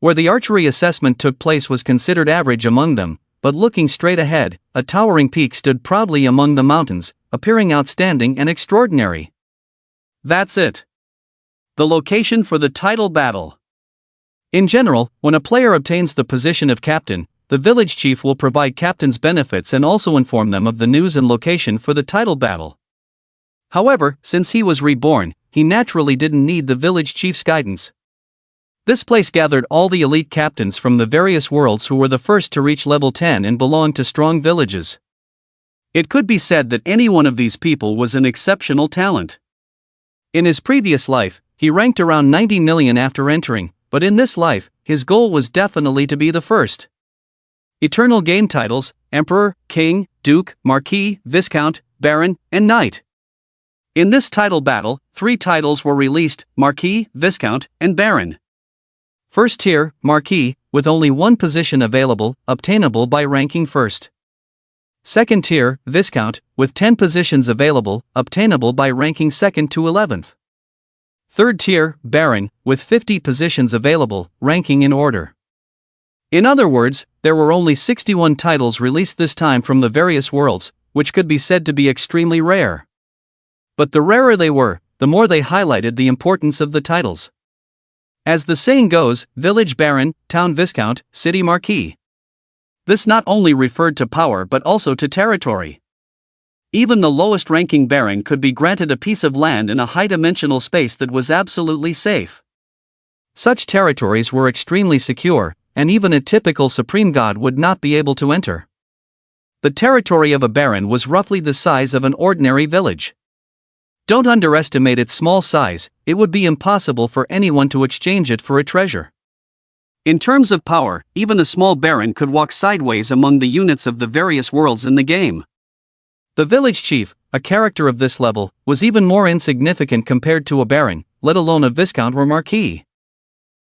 where the archery assessment took place was considered average among them, but looking straight ahead, a towering peak stood proudly among the mountains, appearing outstanding and extraordinary. That's it. The location for the title battle. In general, when a player obtains the position of captain, the village chief will provide captain's benefits and also inform them of the news and location for the title battle. However, since he was reborn, he naturally didn't need the village chief's guidance. This place gathered all the elite captains from the various worlds who were the first to reach level 10 and belonged to strong villages. It could be said that any one of these people was an exceptional talent. In his previous life, he ranked around 90 million after entering, but in this life, his goal was definitely to be the first. Eternal game titles: Emperor, King, Duke, Marquis, Viscount, Baron, and Knight. In this title battle, 3 titles were released: Marquis, Viscount, and Baron. First tier, Marquis, with only 1 position available, obtainable by ranking first. Second tier, Viscount, with 10 positions available, obtainable by ranking 2nd to 11th. Third tier, Baron, with 50 positions available, ranking in order. In other words, there were only 61 titles released this time from the various worlds, which could be said to be extremely rare. But the rarer they were, the more they highlighted the importance of the titles. As the saying goes, village baron, town viscount, city marquis. This not only referred to power but also to territory. Even the lowest ranking baron could be granted a piece of land in a high-dimensional space that was absolutely safe. Such territories were extremely secure, and even a typical supreme god would not be able to enter. The territory of a baron was roughly the size of an ordinary village. Don't underestimate its small size, it would be impossible for anyone to exchange it for a treasure. In terms of power, even a small baron could walk sideways among the units of the various worlds in the game. The village chief, a character of this level, was even more insignificant compared to a baron, let alone a viscount or marquis.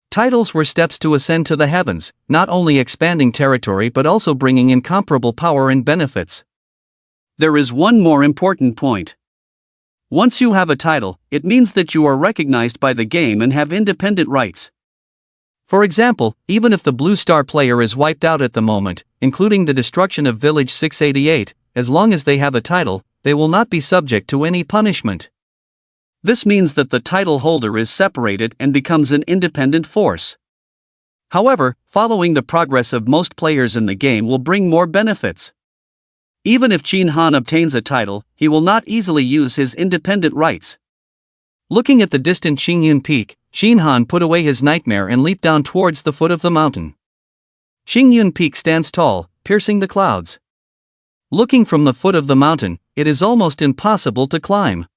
Titles were steps to ascend to the heavens, not only expanding territory but also bringing incomparable power and benefits. There is one more important point. Once you have a title, it means that you are recognized by the game and have independent rights. For example, even if the blue star player is wiped out at the moment, including the destruction of Village 688, as long as they have a title, they will not be subject to any punishment. This means that the title holder is separated and becomes an independent force. However, following the progress of most players in the game will bring more benefits. Even if Qin Han obtains a title, he will not easily use his independent rights. Looking at the distant Xingyun Peak, Qin Han put away his nightmare and leaped down towards the foot of the mountain. Xingyun Peak stands tall, piercing the clouds. Looking from the foot of the mountain, it is almost impossible to climb.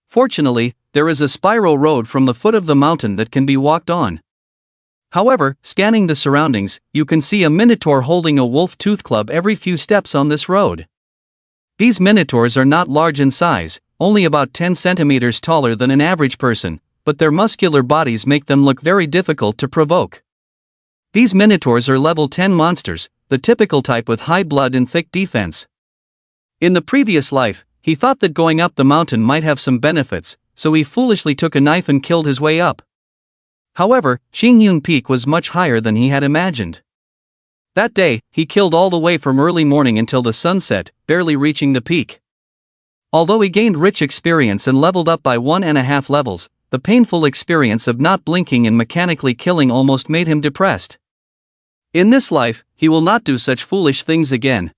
Fortunately, there is a spiral road from the foot of the mountain that can be walked on. However, scanning the surroundings, you can see a minotaur holding a wolf tooth club every few steps on this road. These minotaurs are not large in size, only about 10 centimeters taller than an average person, but their muscular bodies make them look very difficult to provoke. These minotaurs are level 10 monsters, the typical type with high blood and thick defense. In the previous life, he thought that going up the mountain might have some benefits, so he foolishly took a knife and killed his way up. However, Qingyun Peak was much higher than he had imagined. That day, he killed all the way from early morning until the sunset, barely reaching the peak. Although he gained rich experience and leveled up by 1.5 levels, the painful experience of not blinking and mechanically killing almost made him depressed. In this life, he will not do such foolish things again.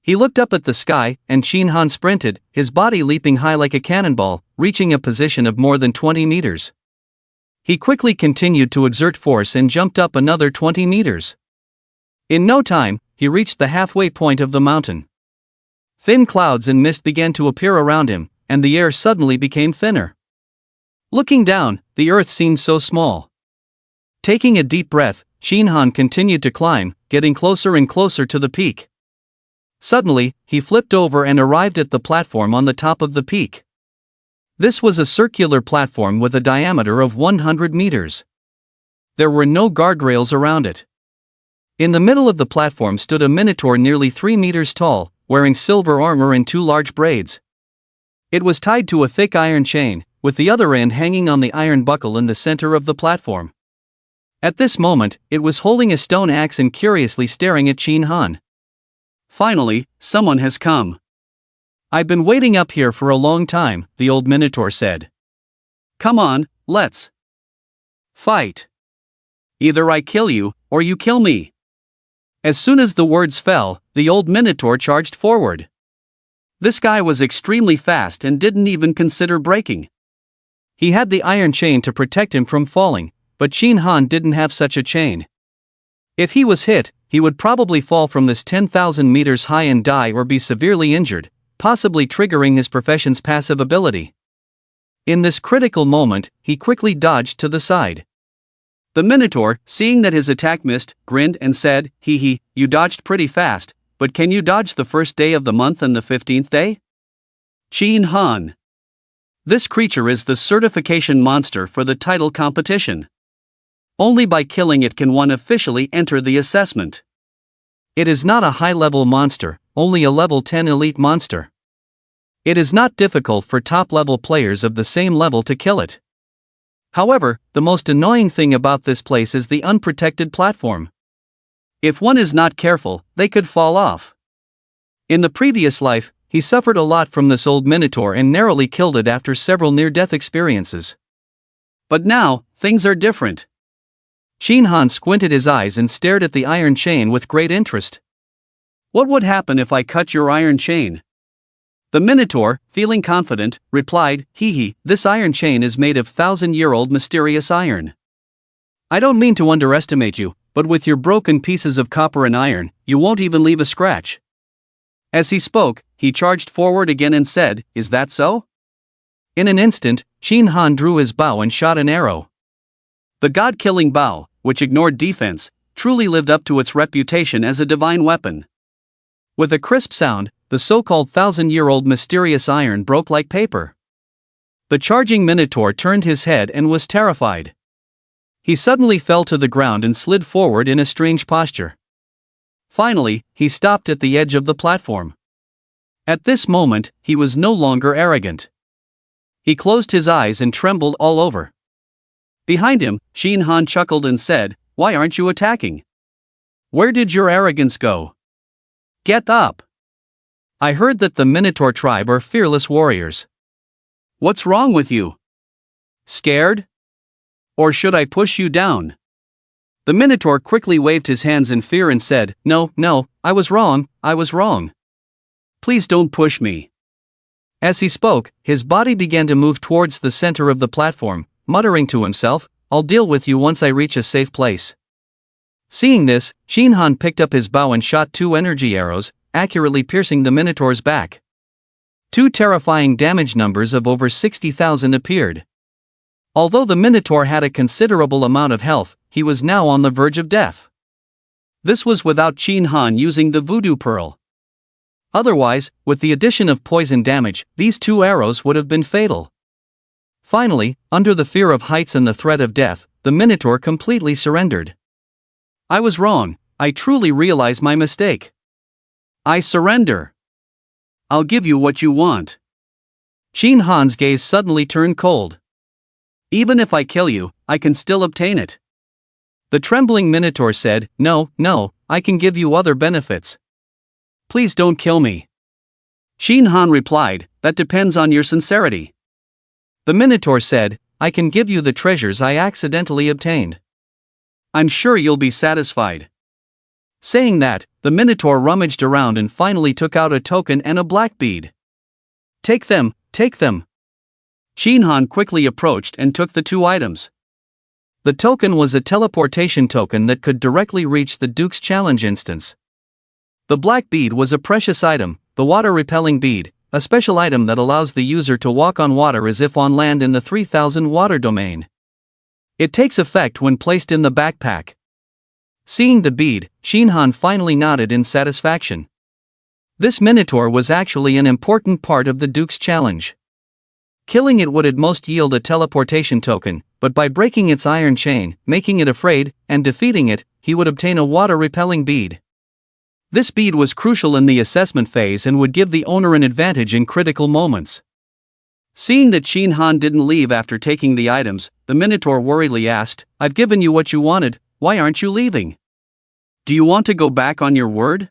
He looked up at the sky, and Qin Han sprinted, his body leaping high like a cannonball, reaching a position of more than 20 meters. He quickly continued to exert force and jumped up another 20 meters. In no time, he reached the halfway point of the mountain. Thin clouds and mist began to appear around him, and the air suddenly became thinner. Looking down, the earth seemed so small. Taking a deep breath, Qin Han continued to climb, getting closer and closer to the peak. Suddenly, he flipped over and arrived at the platform on the top of the peak. This was a circular platform with a diameter of 100 meters. There were no guardrails around it. In the middle of the platform stood a minotaur nearly 3 meters tall, wearing silver armor and 2 large braids. It was tied to a thick iron chain, with the other end hanging on the iron buckle in the center of the platform. At this moment, it was holding a stone axe and curiously staring at Qin Han. "Finally, someone has come. I've been waiting up here for a long time," the old minotaur said. "Come on, let's fight. Either I kill you, or you kill me." As soon as the words fell, the old minotaur charged forward. This guy was extremely fast and didn't even consider breaking. He had the iron chain to protect him from falling, but Qin Han didn't have such a chain. If he was hit, he would probably fall from this 10,000 meters high and die or be severely injured, possibly triggering his profession's passive ability. In this critical moment, he quickly dodged to the side. The minotaur, seeing that his attack missed, grinned and said, "Hee hee, you dodged pretty fast, but can you dodge the first day of the month and the 15th day?" Qin Han. This creature is the certification monster for the title competition. Only by killing it can one officially enter the assessment. It is not a high-level monster, only a level 10 elite monster. It is not difficult for top-level players of the same level to kill it. However, the most annoying thing about this place is the unprotected platform. If one is not careful, they could fall off. In the previous life, he suffered a lot from this old minotaur and narrowly killed it after several near-death experiences. But now, things are different. Qin Han squinted his eyes and stared at the iron chain with great interest. "What would happen if I cut your iron chain?" The minotaur, feeling confident, replied, "Hee hee, this iron chain is made of 1,000-year-old mysterious iron. I don't mean to underestimate you, but with your broken pieces of copper and iron, you won't even leave a scratch." As he spoke, he charged forward again and said, "Is that so?" In an instant, Qin Han drew his bow and shot an arrow. The god-killing bow, which ignored defense, truly lived up to its reputation as a divine weapon. With a crisp sound, the so-called 1,000-year-old mysterious iron broke like paper. The charging minotaur turned his head and was terrified. He suddenly fell to the ground and slid forward in a strange posture. Finally, he stopped at the edge of the platform. At this moment, he was no longer arrogant. He closed his eyes and trembled all over. Behind him, Qin Han chuckled and said, "Why aren't you attacking? Where did your arrogance go? Get up. I heard that the Minotaur tribe are fearless warriors. What's wrong with you? Scared? Or should I push you down?" The Minotaur quickly waved his hands in fear and said, No, I was wrong. Please don't push me." As he spoke, his body began to move towards the center of the platform, muttering to himself, "I'll deal with you once I reach a safe place." Seeing this, Qin Han picked up his bow and shot 2 energy arrows, accurately piercing the Minotaur's back. 2 terrifying damage numbers of over 60,000 appeared. Although the Minotaur had a considerable amount of health, he was now on the verge of death. This was without Qin Han using the voodoo pearl. Otherwise, with the addition of poison damage, these 2 arrows would have been fatal. Finally, under the fear of heights and the threat of death, the Minotaur completely surrendered. I was wrong, I truly realize my mistake. I surrender. I'll give you what you want. Qin Han's gaze suddenly turned cold. Even if I kill you, I can still obtain it. The trembling Minotaur said, No, I can give you other benefits. Please don't kill me. Qin Han replied, That depends on your sincerity. The Minotaur said, I can give you the treasures I accidentally obtained. I'm sure you'll be satisfied. Saying that, the Minotaur rummaged around and finally took out a token and a black bead. Take them, take them. Qin Han quickly approached and took the 2 items. The token was a teleportation token that could directly reach the Duke's challenge instance. The black bead was a precious item, the water-repelling bead, a special item that allows the user to walk on water as if on land in the 3000 water domain. It takes effect when placed in the backpack. Seeing the bead, Qin Han finally nodded in satisfaction. This Minotaur was actually an important part of the Duke's challenge. Killing it would at most yield a teleportation token, but by breaking its iron chain, making it afraid, and defeating it, he would obtain a water-repelling bead. This bead was crucial in the assessment phase and would give the owner an advantage in critical moments. Seeing that Qin Han didn't leave after taking the items, the Minotaur worriedly asked, I've given you what you wanted, why aren't you leaving? Do you want to go back on your word?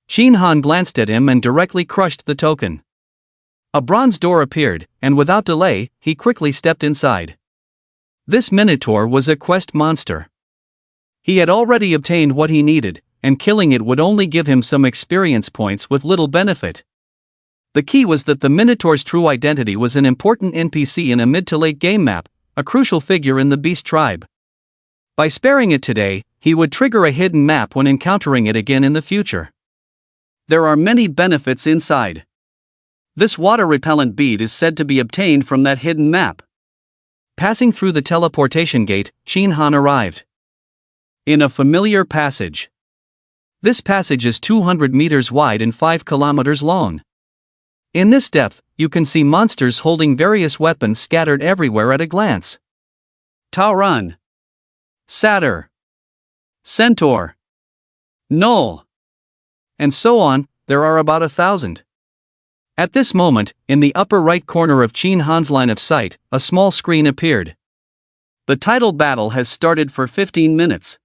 Qin Han glanced at him and directly crushed the token. A bronze door appeared, and without delay, he quickly stepped inside. This Minotaur was a quest monster. He had already obtained what he needed, and killing it would only give him some experience points with little benefit. The key was that the Minotaur's true identity was an important NPC in a mid-to-late game map, a crucial figure in the beast tribe. By sparing it today, he would trigger a hidden map when encountering it again in the future. There are many benefits inside. This water-repellent bead is said to be obtained from that hidden map. Passing through the teleportation gate, Qin Han arrived in a familiar passage. This passage is 200 meters wide and 5 kilometers long. In this depth, you can see monsters holding various weapons scattered everywhere at a glance. Tauran, Satyr, Centaur, Null, and so on, there are about 1,000. At this moment, in the upper right corner of Qin Han's line of sight, a small screen appeared. The title battle has started for 15 minutes.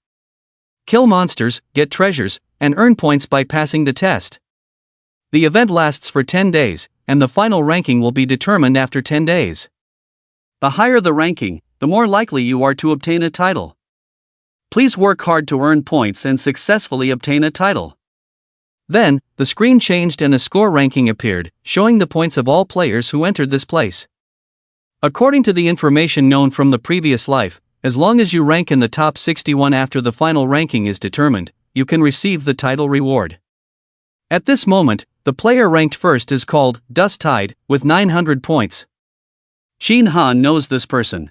Kill monsters, get treasures, and earn points by passing the test. The event lasts for 10 days, and the final ranking will be determined after 10 days. The higher the ranking, the more likely you are to obtain a title. Please work hard to earn points and successfully obtain a title. Then, the screen changed and a score ranking appeared, showing the points of all players who entered this place. According to the information known from the previous life, as long as you rank in the top 61 after the final ranking is determined, you can receive the title reward. At this moment, the player ranked first is called Dust Tide, with 900 points. Qin Han knows this person.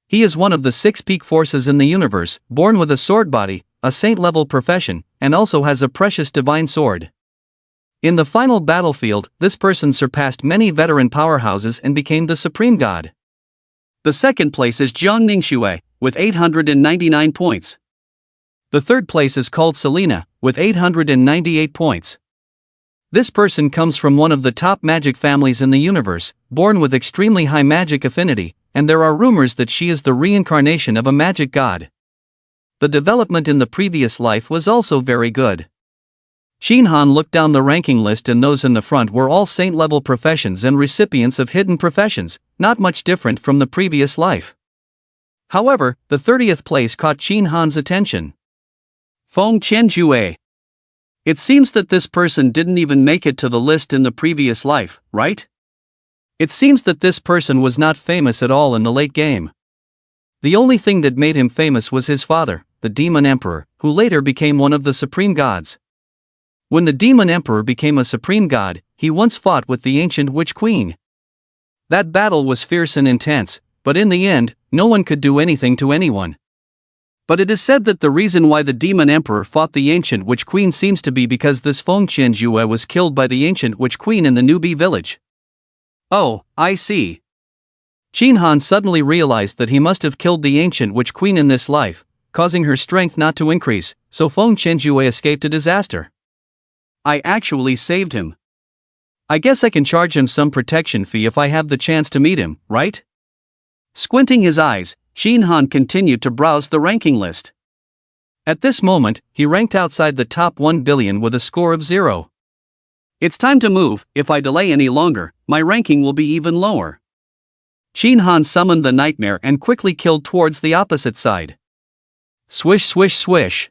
He is one of the 6 peak forces in the universe, born with a sword body, a saint-level profession, and also has a precious divine sword. In the final battlefield, this person surpassed many veteran powerhouses and became the supreme god. The second place is Jiang Ningxue, with 899 points. The third place is called Selena, with 898 points. This person comes from one of the top magic families in the universe, born with extremely high magic affinity, and there are rumors that she is the reincarnation of a magic god. The development in the previous life was also very good. Qin Han looked down the ranking list and those in the front were all saint-level professions and recipients of hidden professions, not much different from the previous life. However, the 30th place caught Qin Han's attention. Feng Qianjue. It seems that this person didn't even make it to the list in the previous life, right? It seems that this person was not famous at all in the late game. The only thing that made him famous was his father, the Demon Emperor, who later became one of the supreme gods. When the Demon Emperor became a supreme god, he once fought with the ancient Witch Queen. That battle was fierce and intense, but in the end, no one could do anything to anyone. But it is said that the reason why the demon emperor fought the ancient witch queen seems to be because this Feng Qianjue was killed by the ancient witch queen in the newbie village. Oh, I see. Qin Han suddenly realized that he must have killed the ancient witch queen in this life, causing her strength not to increase, so Feng Qianjue escaped a disaster. I actually saved him. I guess I can charge him some protection fee if I have the chance to meet him, right? Squinting his eyes, Qin Han continued to browse the ranking list. At this moment, he ranked outside the top 1 billion with a score of 0. It's time to move. If I delay any longer, my ranking will be even lower. Qin Han summoned the nightmare and quickly killed towards the opposite side. Swish swish swish.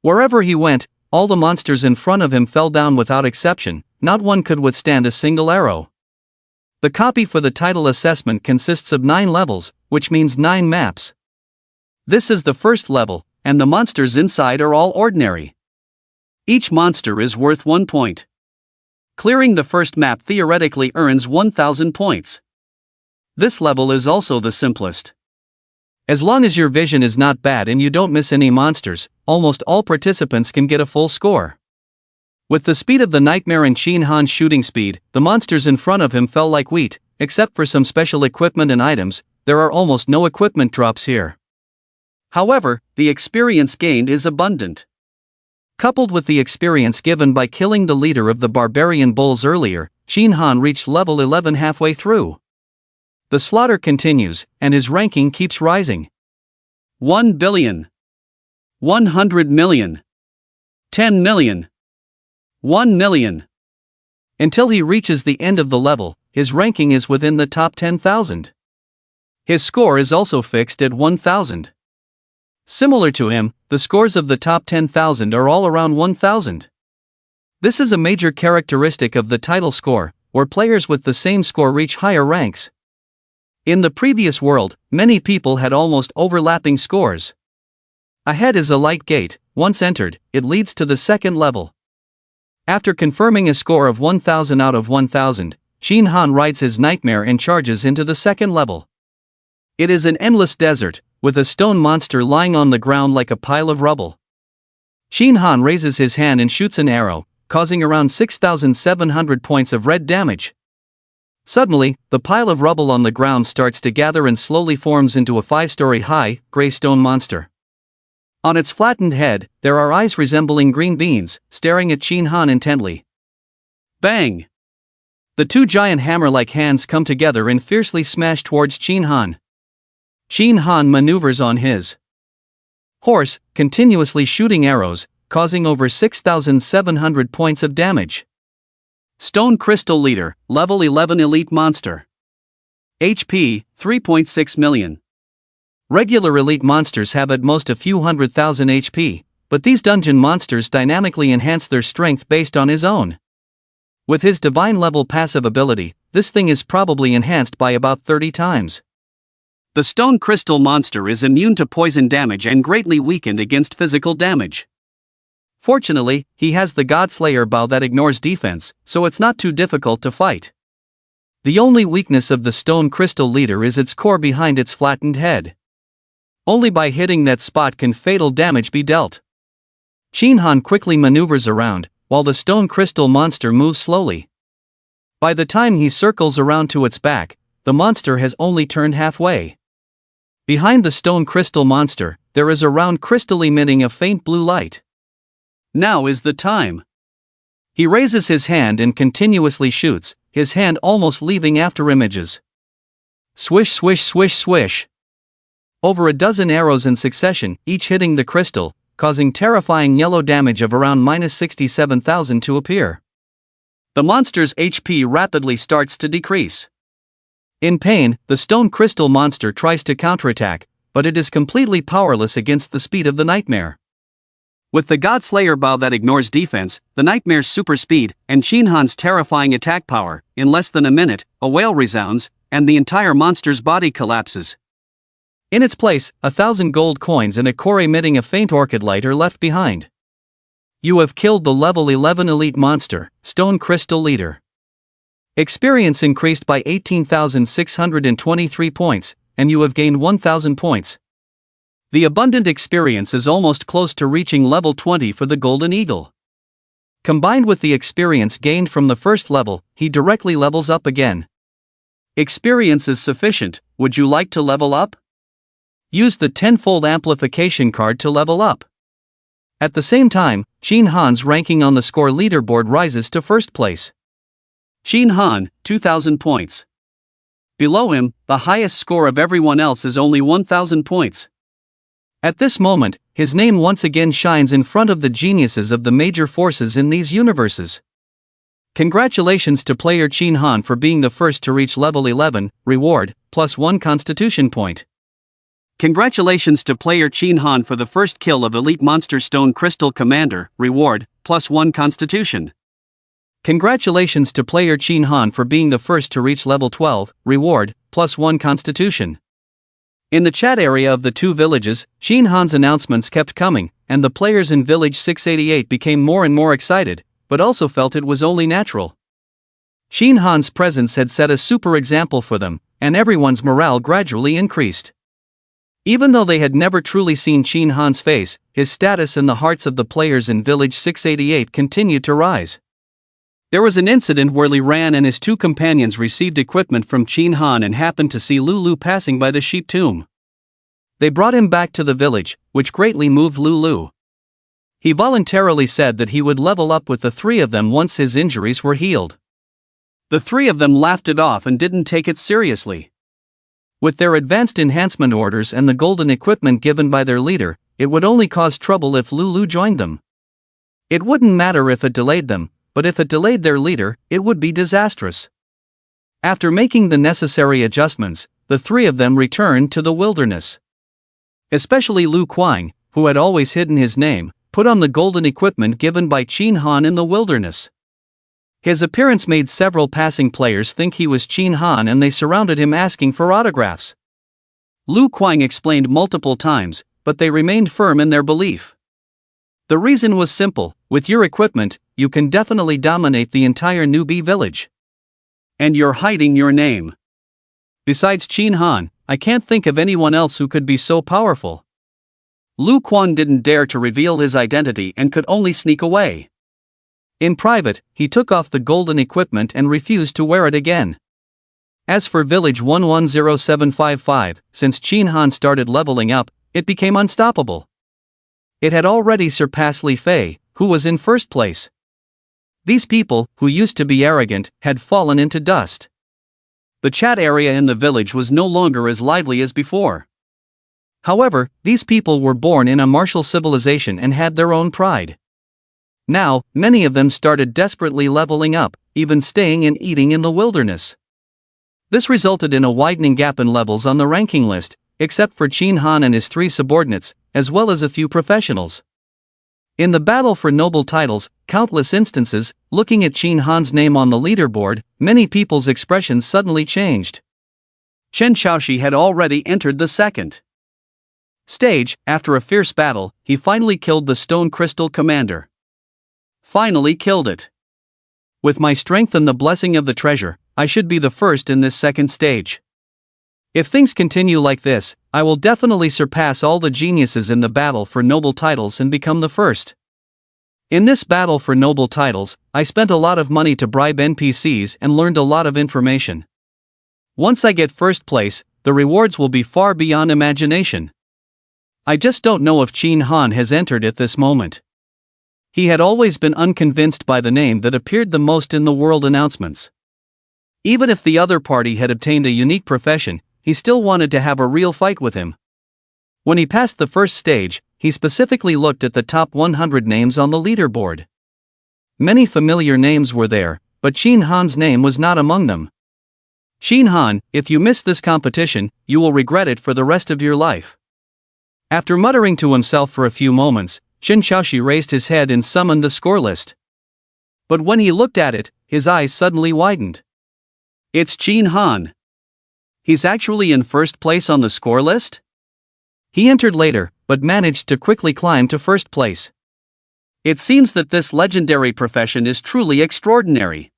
Wherever he went, all the monsters in front of him fell down without exception, not one could withstand a single arrow. The copy for the title assessment consists of 9 levels, which means 9 maps. This is the first level, and the monsters inside are all ordinary. Each monster is worth 1 point. Clearing the first map theoretically earns 1000 points. This level is also the simplest. As long as your vision is not bad and you don't miss any monsters, almost all participants can get a full score. With the speed of the nightmare and Qin Han's shooting speed, the monsters in front of him fell like wheat. Except for some special equipment and items, there are almost no equipment drops here. However, the experience gained is abundant. Coupled with the experience given by killing the leader of the barbarian bulls earlier, Qin Han reached level 11 halfway through. The slaughter continues, and his ranking keeps rising. 1 billion. 100 million. 10 million. 1 million. Until he reaches the end of the level, his ranking is within the top 10,000. His score is also fixed at 1,000. Similar to him, the scores of the top 10,000 are all around 1,000. This is a major characteristic of the title score, where players with the same score reach higher ranks. In the previous world, many people had almost overlapping scores. Ahead is a light gate. Once entered, it leads to the second level. After confirming a score of 1,000 out of 1,000, Qin Han rides his nightmare and charges into the second level. It is an endless desert, with a stone monster lying on the ground like a pile of rubble. Qin Han raises his hand and shoots an arrow, causing around 6,700 points of red damage. Suddenly, the pile of rubble on the ground starts to gather and slowly forms into a 5-story high, gray stone monster. On its flattened head, there are eyes resembling green beans, staring at Qin Han intently. Bang! The 2 giant hammer-like hands come together and fiercely smash towards Qin Han. Qin Han maneuvers on his horse, continuously shooting arrows, causing over 6,700 points of damage. Stone Crystal Leader, Level 11 Elite Monster. HP, 3.6 million. Regular elite monsters have at most a few 100,000 HP, but these dungeon monsters dynamically enhance their strength based on his own. With his divine level passive ability, this thing is probably enhanced by about 30 times. The Stone Crystal monster is immune to poison damage and greatly weakened against physical damage. Fortunately, he has the Godslayer bow that ignores defense, so it's not too difficult to fight. The only weakness of the Stone Crystal Leader is its core behind its flattened head. Only by hitting that spot can fatal damage be dealt. Qin Han quickly maneuvers around, while the Stone Crystal monster moves slowly. By the time he circles around to its back, the monster has only turned halfway. Behind the Stone Crystal monster, there is a round crystal emitting a faint blue light. Now is the time. He raises his hand and continuously shoots, his hand almost leaving afterimages. Swish swish swish swish. Over a dozen arrows in succession, each hitting the crystal, causing terrifying yellow damage of around -67,000 to appear. The monster's HP rapidly starts to decrease. In pain, the Stone Crystal monster tries to counterattack, but it is completely powerless against the speed of the nightmare. With the Godslayer bow that ignores defense, the nightmare's super speed, and Qin Han's terrifying attack power, in less than a minute, a wail resounds, and the entire monster's body collapses. In its place, 1,000 gold coins and a core emitting a faint orchid light are left behind. You have killed the level 11 elite monster, Stone Crystal Leader. Experience increased by 18,623 points, and you have gained 1,000 points. The abundant experience is almost close to reaching level 20 for the Golden Eagle. Combined with the experience gained from the first level, he directly levels up again. Experience is sufficient. Would you like to level up? Use the tenfold amplification card to level up. At the same time, Shin Han's ranking on the score leaderboard rises to first place. Shin Han, 2,000 points. Below him, the highest score of everyone else is only 1,000 points. At this moment, his name once again shines in front of the geniuses of the major forces in these universes. Congratulations to player Shin Han for being the first to reach level 11, reward, +1 constitution point. Congratulations to player Shin Han for the first kill of Elite Monster Stone Crystal Commander, reward, +1 constitution. Congratulations to player Shin Han for being the first to reach level 12, reward, +1 constitution. In the chat area of the two villages, Shin Han's announcements kept coming, and the players in village 688 became more and more excited, but also felt it was only natural. Shin Han's presence had set a super example for them, and everyone's morale gradually increased. Even though they had never truly seen Shin Han's face, his status in the hearts of the players in village 688 continued to rise. There was an incident where Li Ran and his two companions received equipment from Shin Han and happened to see Lulu passing by the sheep tomb. They brought him back to the village, which greatly moved Lulu. He voluntarily said that he would level up with the three of them once his injuries were healed. The three of them laughed it off and didn't take it seriously. With their advanced enhancement orders and the golden equipment given by their leader, it would only cause trouble if Lulu joined them. It wouldn't matter if it delayed them, but if it delayed their leader, it would be disastrous. After making the necessary adjustments, the three of them returned to the wilderness. Especially Lu Kuang, who had always hidden his name, put on the golden equipment given by Shin Han in the wilderness. His appearance made several passing players think he was Shin Han and they surrounded him asking for autographs. Lu Kuang explained multiple times, but they remained firm in their belief. The reason was simple: with your equipment, you can definitely dominate the entire newbie village. And you're hiding your name. Besides Shin Han, I can't think of anyone else who could be so powerful. Lu Kuang didn't dare to reveal his identity and could only sneak away. In private, he took off the golden equipment and refused to wear it again. As for village 110755, since Shin Han started leveling up, it became unstoppable. It had already surpassed Li Fei, who was in first place. These people, who used to be arrogant, had fallen into dust. The chat area in the village was no longer as lively as before. However, these people were born in a martial civilization and had their own pride. Now, many of them started desperately leveling up, even staying and eating in the wilderness. This resulted in a widening gap in levels on the ranking list, except for Shin Han and his three subordinates, as well as a few professionals. In the battle for noble titles, countless instances, looking at Shin Han's name on the leaderboard, many people's expressions suddenly changed. Chen Xiaoxi had already entered the second stage. After a fierce battle, he finally killed the Stone Crystal Commander. Finally killed it. With my strength and the blessing of the treasure, I should be the first in this second stage. If things continue like this, I will definitely surpass all the geniuses in the battle for noble titles and become the first. In this battle for noble titles, I spent a lot of money to bribe NPCs and learned a lot of information. Once I get first place, the rewards will be far beyond imagination. I just don't know if Shin Han has entered at this moment. He had always been unconvinced by the name that appeared the most in the world announcements. Even if the other party had obtained a unique profession, he still wanted to have a real fight with him. When he passed the first stage, he specifically looked at the top 100 names on the leaderboard. Many familiar names were there, but Shin Han's name was not among them. Shin Han, if you miss this competition, you will regret it for the rest of your life. After muttering to himself for a few moments, Chen Xiaoxi raised his head and summoned the score list. But when he looked at it, his eyes suddenly widened. It's Shin Han. He's actually in first place on the score list? He entered later, but managed to quickly climb to first place. It seems that this legendary profession is truly extraordinary.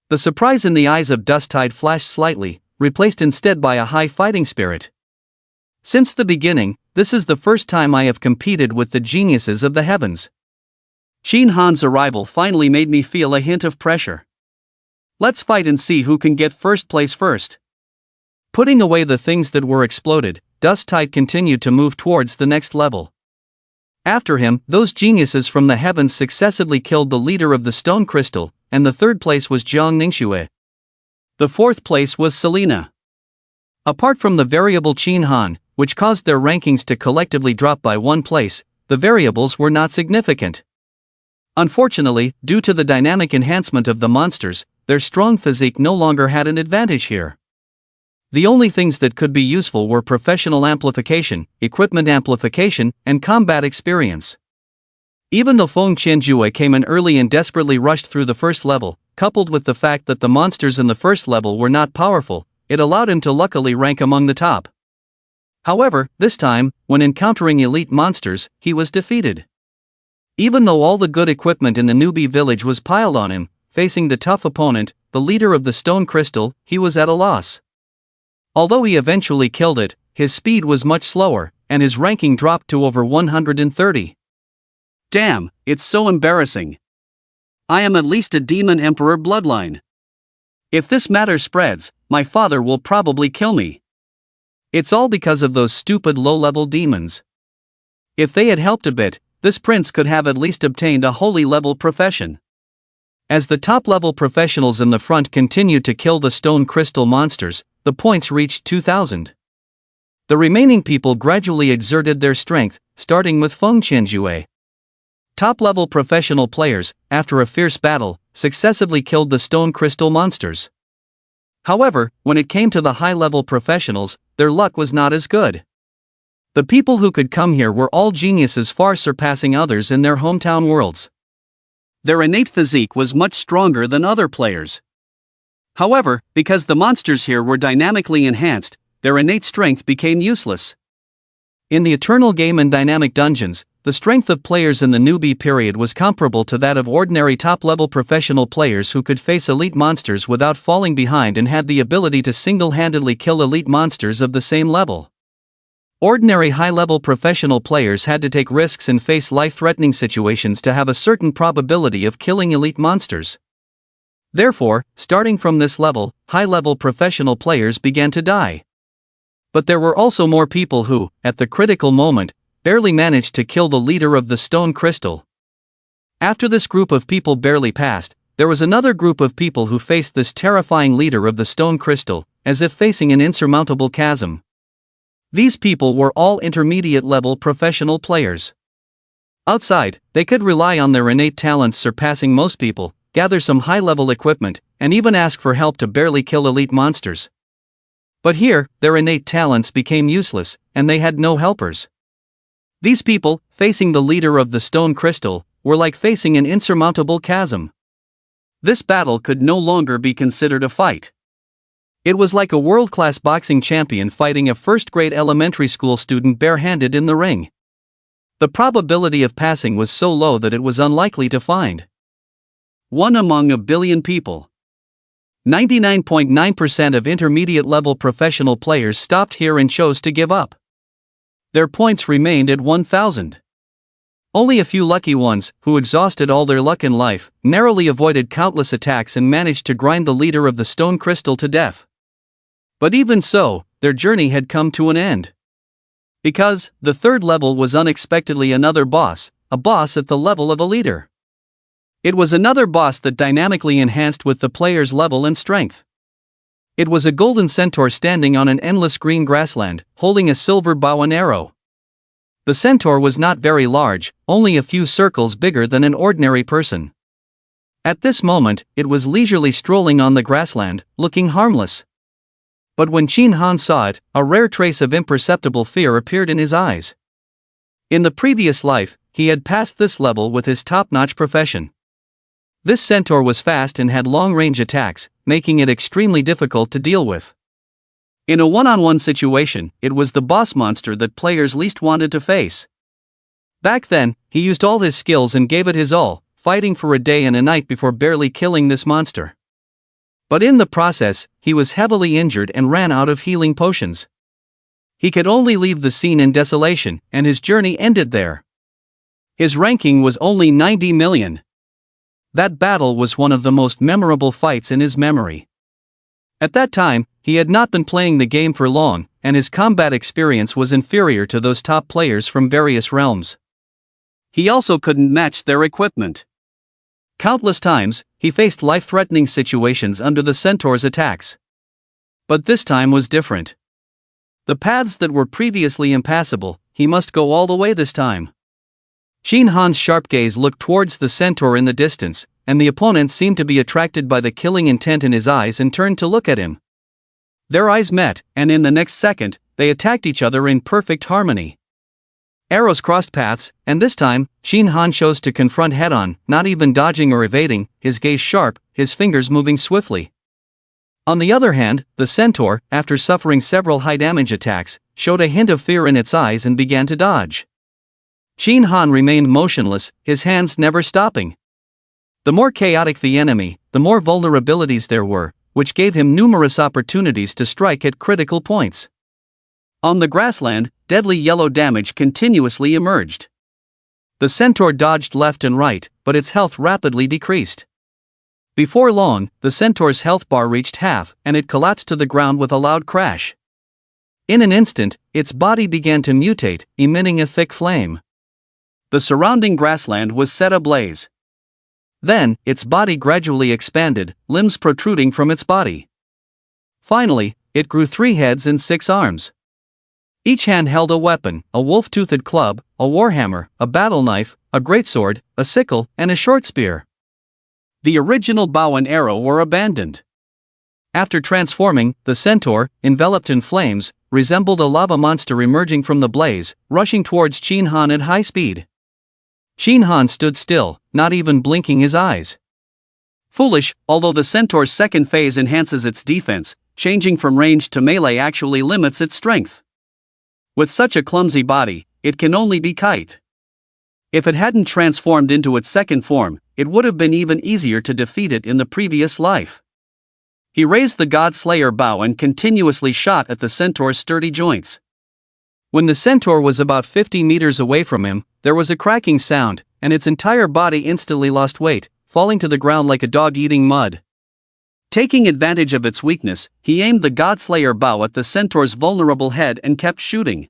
The surprise in the eyes of Dust Tide flashed slightly, replaced instead by a high fighting spirit. Since the beginning, this is the first time I have competed with the geniuses of the heavens. Shin Han's arrival finally made me feel a hint of pressure. Let's fight and see who can get first place first. Putting away the things that were exploded, Dust Tide continued to move towards the next level. After him, those geniuses from the heavens successively killed the leader of the stone crystal, and the third place was Jiang Ningxue. The fourth place was Selena. Apart from the variable Qin Han, which caused their rankings to collectively drop by 1 place, the variables were not significant. Unfortunately, due to the dynamic enhancement of the monsters, their strong physique no longer had an advantage here. The only things that could be useful were professional amplification, equipment amplification, and combat experience. Even though Feng Qianjue came in early and desperately rushed through the first level, coupled with the fact that the monsters in the first level were not powerful, it allowed him to luckily rank among the top. However, this time, when encountering elite monsters, he was defeated. Even though all the good equipment in the newbie village was piled on him, facing the tough opponent, the leader of the stone crystal, he was at a loss. Although he eventually killed it, his speed was much slower, and his ranking dropped to over 130. Damn, it's so embarrassing. I am at least a demon emperor bloodline. If this matter spreads, my father will probably kill me. It's all because of those stupid low-level demons. If they had helped a bit, this prince could have at least obtained a holy-level profession. As the top-level professionals in the front continued to kill the stone crystal monsters, the points reached 2,000. The remaining people gradually exerted their strength, starting with Feng Qianjue. Top-level professional players, after a fierce battle, successively killed the stone crystal monsters. However, when it came to the high-level professionals, their luck was not as good. The people who could come here were all geniuses far surpassing others in their hometown worlds. Their innate physique was much stronger than other players. However, because the monsters here were dynamically enhanced, their innate strength became useless. In the Eternal Game and Dynamic Dungeons, the strength of players in the newbie period was comparable to that of ordinary top-level professional players who could face elite monsters without falling behind and had the ability to single-handedly kill elite monsters of the same level. Ordinary high-level professional players had to take risks and face life-threatening situations to have a certain probability of killing elite monsters. Therefore, starting from this level, high-level professional players began to die. But there were also more people who, at the critical moment, barely managed to kill the leader of the stone crystal. After this group of people barely passed, there was another group of people who faced this terrifying leader of the stone crystal, as if facing an insurmountable chasm. These people were all intermediate-level professional players. Outside, they could rely on their innate talents surpassing most people, gather some high-level equipment, and even ask for help to barely kill elite monsters. But here, their innate talents became useless, and they had no helpers. These people, facing the leader of the stone crystal, were like facing an insurmountable chasm. This battle could no longer be considered a fight. It was like a world-class boxing champion fighting a first-grade elementary school student barehanded in the ring. The probability of passing was so low that it was unlikely to find. 1 among a billion people. 99.9% of intermediate-level professional players stopped here and chose to give up. Their points remained at 1,000. Only a few lucky ones, who exhausted all their luck in life, narrowly avoided countless attacks and managed to grind the leader of the stone crystal to death. But even so, their journey had come to an end. Because, the third level was unexpectedly another boss, a boss at the level of a leader. It was another boss that dynamically enhanced with the player's level and strength. It was a golden centaur standing on an endless green grassland, holding a silver bow and arrow. The centaur was not very large, only a few circles bigger than an ordinary person. At this moment, it was leisurely strolling on the grassland, looking harmless. But when Qin Han saw it, a rare trace of imperceptible fear appeared in his eyes. In the previous life, he had passed this level with his top-notch profession. This centaur was fast and had long-range attacks, making it extremely difficult to deal with. In a one-on-one situation, it was the boss monster that players least wanted to face. Back then, he used all his skills and gave it his all, fighting for a day and a night before barely killing this monster. But in the process, he was heavily injured and ran out of healing potions. He could only leave the scene in desolation, and his journey ended there. His ranking was only 90 million. That battle was one of the most memorable fights in his memory. At that time, he had not been playing the game for long, and his combat experience was inferior to those top players from various realms. He also couldn't match their equipment. Countless times, he faced life-threatening situations under the centaur's attacks. But this time was different. The paths that were previously impassable, he must go all the way this time. Shin Han's sharp gaze looked towards the centaur in the distance, and the opponent seemed to be attracted by the killing intent in his eyes and turned to look at him. Their eyes met, and in the next second, they attacked each other in perfect harmony. Arrows crossed paths, and this time, Shin Han chose to confront head-on, not even dodging or evading, his gaze sharp, his fingers moving swiftly. On the other hand, the centaur, after suffering several high-damage attacks, showed a hint of fear in its eyes and began to dodge. Shin Han remained motionless, his hands never stopping. The more chaotic the enemy, the more vulnerabilities there were, which gave him numerous opportunities to strike at critical points. On the grassland, deadly yellow damage continuously emerged. The centaur dodged left and right, but its health rapidly decreased. Before long, the centaur's health bar reached half, and it collapsed to the ground with a loud crash. In an instant, its body began to mutate, emitting a thick flame. The surrounding grassland was set ablaze. Then, its body gradually expanded, limbs protruding from its body. Finally, it grew 3 heads and 6 arms. Each hand held a weapon, a wolf-toothed club, a warhammer, a battle knife, a greatsword, a sickle, and a short spear. The original bow and arrow were abandoned. After transforming, the centaur, enveloped in flames, resembled a lava monster emerging from the blaze, rushing towards Shin Han at high speed. Shin Han stood still, not even blinking his eyes. Foolish, although the centaur's second phase enhances its defense, changing from ranged to melee actually limits its strength. With such a clumsy body, it can only be kite. If it hadn't transformed into its second form, it would have been even easier to defeat it in the previous life. He raised the God Slayer bow and continuously shot at the centaur's sturdy joints. When the centaur was about 50 meters away from him, there was a cracking sound, and its entire body instantly lost weight, falling to the ground like a dog eating mud. Taking advantage of its weakness, he aimed the Godslayer bow at the centaur's vulnerable head and kept shooting.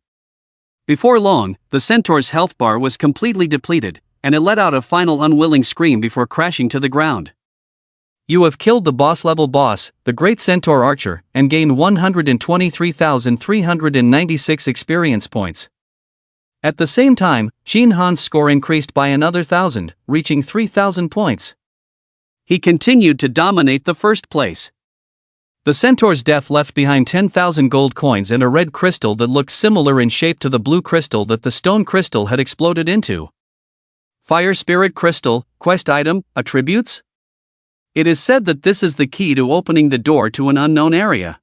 Before long, the centaur's health bar was completely depleted, and it let out a final unwilling scream before crashing to the ground. You have killed the boss-level boss, the Great Centaur Archer, and gained 123,396 experience points. At the same time, Shin Han's score increased by another 1,000, reaching 3,000 points. He continued to dominate the first place. The centaur's death left behind 10,000 gold coins and a red crystal that looked similar in shape to the blue crystal that the stone crystal had exploded into. Fire Spirit Crystal, quest item, attributes? It is said that this is the key to opening the door to an unknown area.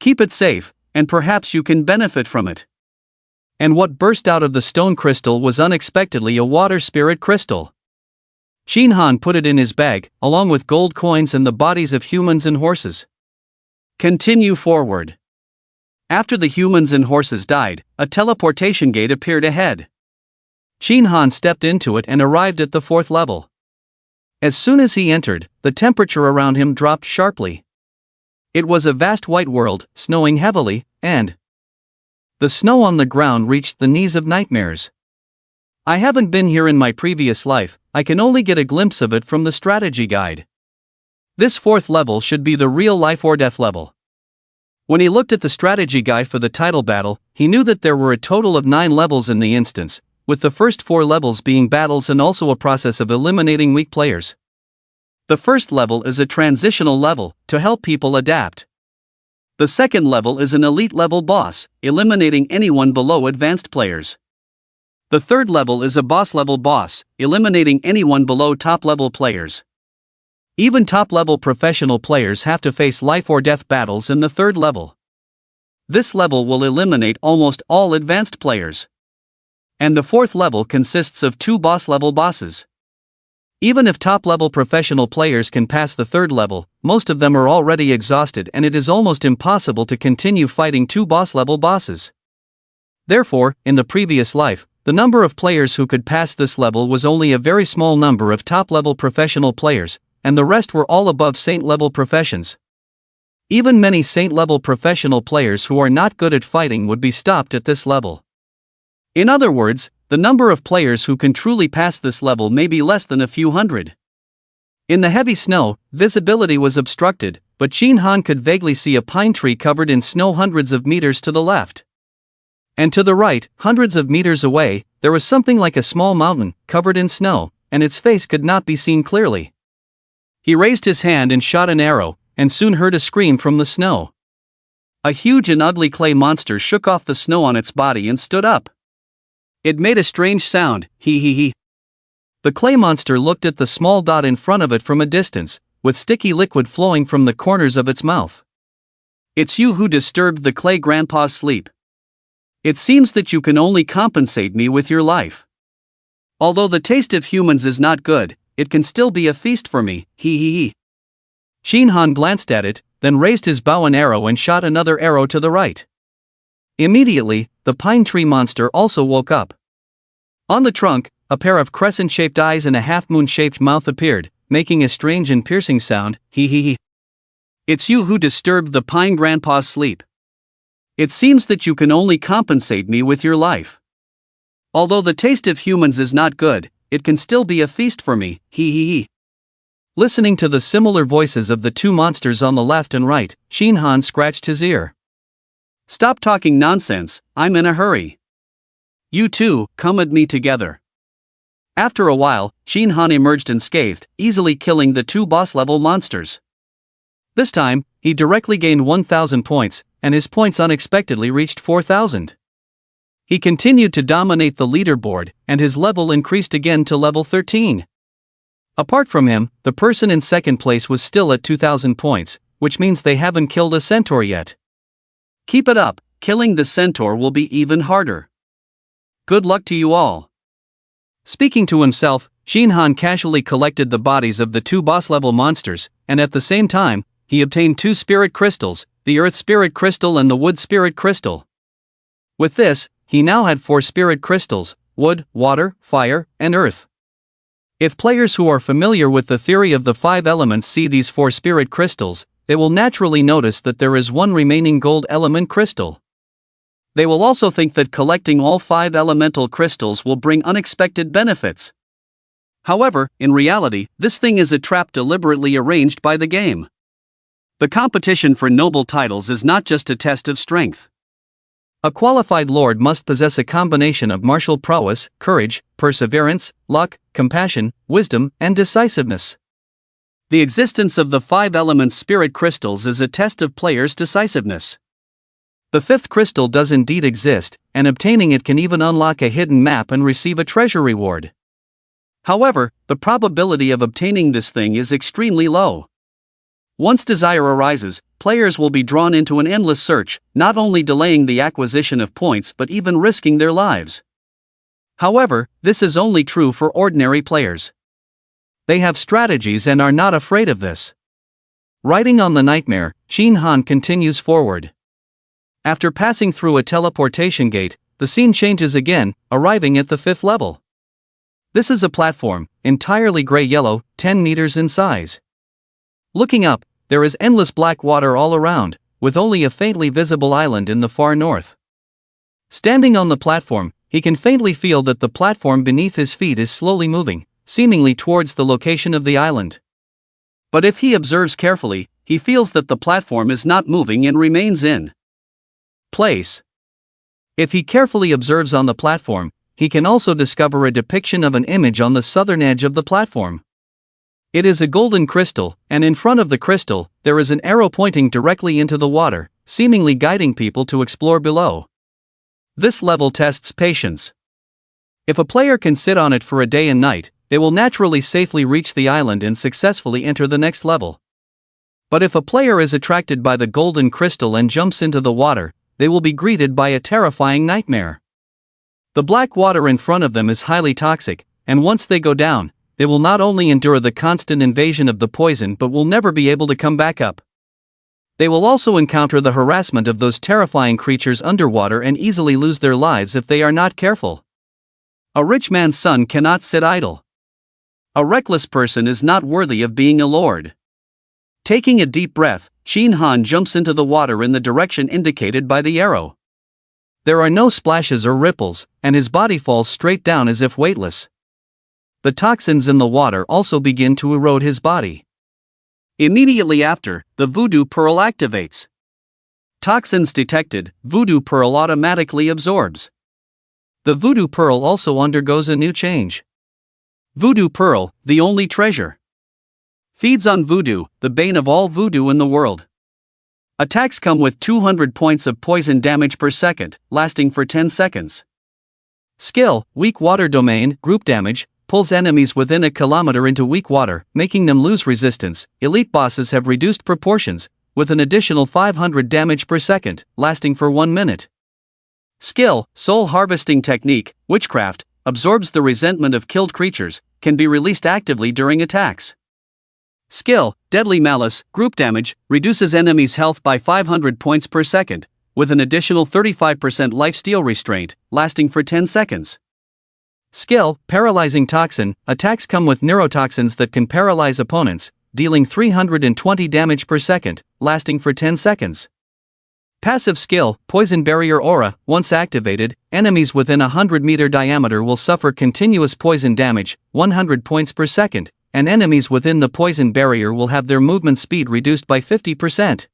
Keep it safe, and perhaps you can benefit from it. And what burst out of the stone crystal was unexpectedly a water spirit crystal. Shin Han put it in his bag, along with gold coins and the bodies of humans and horses. Continue forward. After the humans and horses died, a teleportation gate appeared ahead. Shin Han stepped into it and arrived at the 4th level. As soon as he entered, the temperature around him dropped sharply. It was a vast white world, snowing heavily, and the snow on the ground reached the knees of nightmares. I haven't been here in my previous life, I can only get a glimpse of it from the strategy guide. This 4th level should be the real life or death level. When he looked at the strategy guide for the title battle, he knew that there were a total of 9 levels in the instance, with the first 4 levels being battles and also a process of eliminating weak players. The first level is a transitional level, to help people adapt. The second level is an elite level boss, eliminating anyone below advanced players. The third level is a boss level boss, eliminating anyone below top level players. Even top level professional players have to face life or death battles in the third level. This level will eliminate almost all advanced players. And the 4th level consists of 2 boss level bosses. Even if top-level professional players can pass the third level, most of them are already exhausted and it is almost impossible to continue fighting two boss-level bosses. Therefore, in the previous life, the number of players who could pass this level was only a very small number of top-level professional players, and the rest were all above saint-level professions. Even many saint-level professional players who are not good at fighting would be stopped at this level. In other words, the number of players who can truly pass this level may be less than a few hundred. In the heavy snow, visibility was obstructed, but Shin Han could vaguely see a pine tree covered in snow hundreds of meters to the left. And to the right, hundreds of meters away, there was something like a small mountain, covered in snow, and its face could not be seen clearly. He raised his hand and shot an arrow, and soon heard a scream from the snow. A huge and ugly clay monster shook off the snow on its body and stood up. It made a strange sound, hee. The clay monster looked at the small dot in front of it from a distance, with sticky liquid flowing from the corners of its mouth. "It's you who disturbed the clay grandpa's sleep. It seems that you can only compensate me with your life. Although the taste of humans is not good, it can still be a feast for me, hee. Shin Han glanced at it, then raised his bow and arrow and shot another arrow to the right. Immediately, the pine tree monster also woke up. On the trunk, a pair of crescent-shaped eyes and a half-moon-shaped mouth appeared, making a strange and piercing sound, hee. "It's you who disturbed the pine grandpa's sleep. It seems that you can only compensate me with your life. Although the taste of humans is not good, it can still be a feast for me, hee. Listening to the similar voices of the two monsters on the left and right, Shin Han scratched his ear. "Stop talking nonsense, I'm in a hurry. You two, come at me together." After a while, Shin Han emerged unscathed, easily killing the two boss-level monsters. This time, he directly gained 1,000 points, and his points unexpectedly reached 4,000. He continued to dominate the leaderboard, and his level increased again to level 13. Apart from him, the person in second place was still at 2,000 points, which means they haven't killed a centaur yet. Keep it up, killing the centaur will be even harder. Good luck to you all. Speaking to himself, Shin Han casually collected the bodies of the two boss-level monsters, and at the same time, he obtained 2 spirit crystals, the Earth Spirit Crystal and the Wood Spirit Crystal. With this, he now had 4 spirit crystals: wood, water, fire, and earth. If players who are familiar with the theory of the 5 elements see these 4 spirit crystals, they will naturally notice that there is one remaining gold element crystal. They will also think that collecting all 5 elemental crystals will bring unexpected benefits. However, in reality, this thing is a trap deliberately arranged by the game. The competition for noble titles is not just a test of strength. A qualified lord must possess a combination of martial prowess, courage, perseverance, luck, compassion, wisdom, and decisiveness. The existence of the 5 elements spirit crystals is a test of players' decisiveness. The 5th crystal does indeed exist, and obtaining it can even unlock a hidden map and receive a treasure reward. However, the probability of obtaining this thing is extremely low. Once desire arises, players will be drawn into an endless search, not only delaying the acquisition of points but even risking their lives. However, this is only true for ordinary players. They have strategies and are not afraid of this. Riding on the nightmare, Shin Han continues forward. After passing through a teleportation gate, the scene changes again, arriving at the 5th level. This is a platform, entirely gray-yellow, 10 meters in size. Looking up, there is endless black water all around, with only a faintly visible island in the far north. Standing on the platform, he can faintly feel that the platform beneath his feet is slowly moving, seemingly towards the location of the island. But if he observes carefully, he feels that the platform is not moving and remains in place. If he carefully observes on the platform, he can also discover a depiction of an image on the southern edge of the platform. It is a golden crystal, and in front of the crystal, there is an arrow pointing directly into the water, seemingly guiding people to explore below. This level tests patience. If a player can sit on it for a day and night, they will naturally safely reach the island and successfully enter the next level. But if a player is attracted by the golden crystal and jumps into the water, they will be greeted by a terrifying nightmare. The black water in front of them is highly toxic, and once they go down, they will not only endure the constant invasion of the poison but will never be able to come back up. They will also encounter the harassment of those terrifying creatures underwater and easily lose their lives if they are not careful. A rich man's son cannot sit idle. A reckless person is not worthy of being a lord. Taking a deep breath, Shin Han jumps into the water in the direction indicated by the arrow. There are no splashes or ripples, and his body falls straight down as if weightless. The toxins in the water also begin to erode his body. Immediately after, the voodoo pearl activates. Toxins detected, voodoo pearl automatically absorbs. The voodoo pearl also undergoes a new change. Voodoo pearl, the only treasure. Feeds on voodoo, the bane of all voodoo in the world. Attacks come with 200 points of poison damage per second, lasting for 10 seconds. Skill, weak water domain, group damage, pulls enemies within a kilometer into weak water, making them lose resistance. Elite bosses have reduced proportions, with an additional 500 damage per second, lasting for 1 minute. Skill, soul harvesting technique, witchcraft, absorbs the resentment of killed creatures, can be released actively during attacks. Skill, deadly malice, group damage, reduces enemies' health by 500 points per second, with an additional 35% lifesteal restraint, lasting for 10 seconds. Skill, paralyzing toxin, attacks come with neurotoxins that can paralyze opponents, dealing 320 damage per second, lasting for 10 seconds. Passive skill, poison barrier aura, once activated, enemies within a 100-meter diameter will suffer continuous poison damage, 100 points per second, and enemies within the poison barrier will have their movement speed reduced by 50%.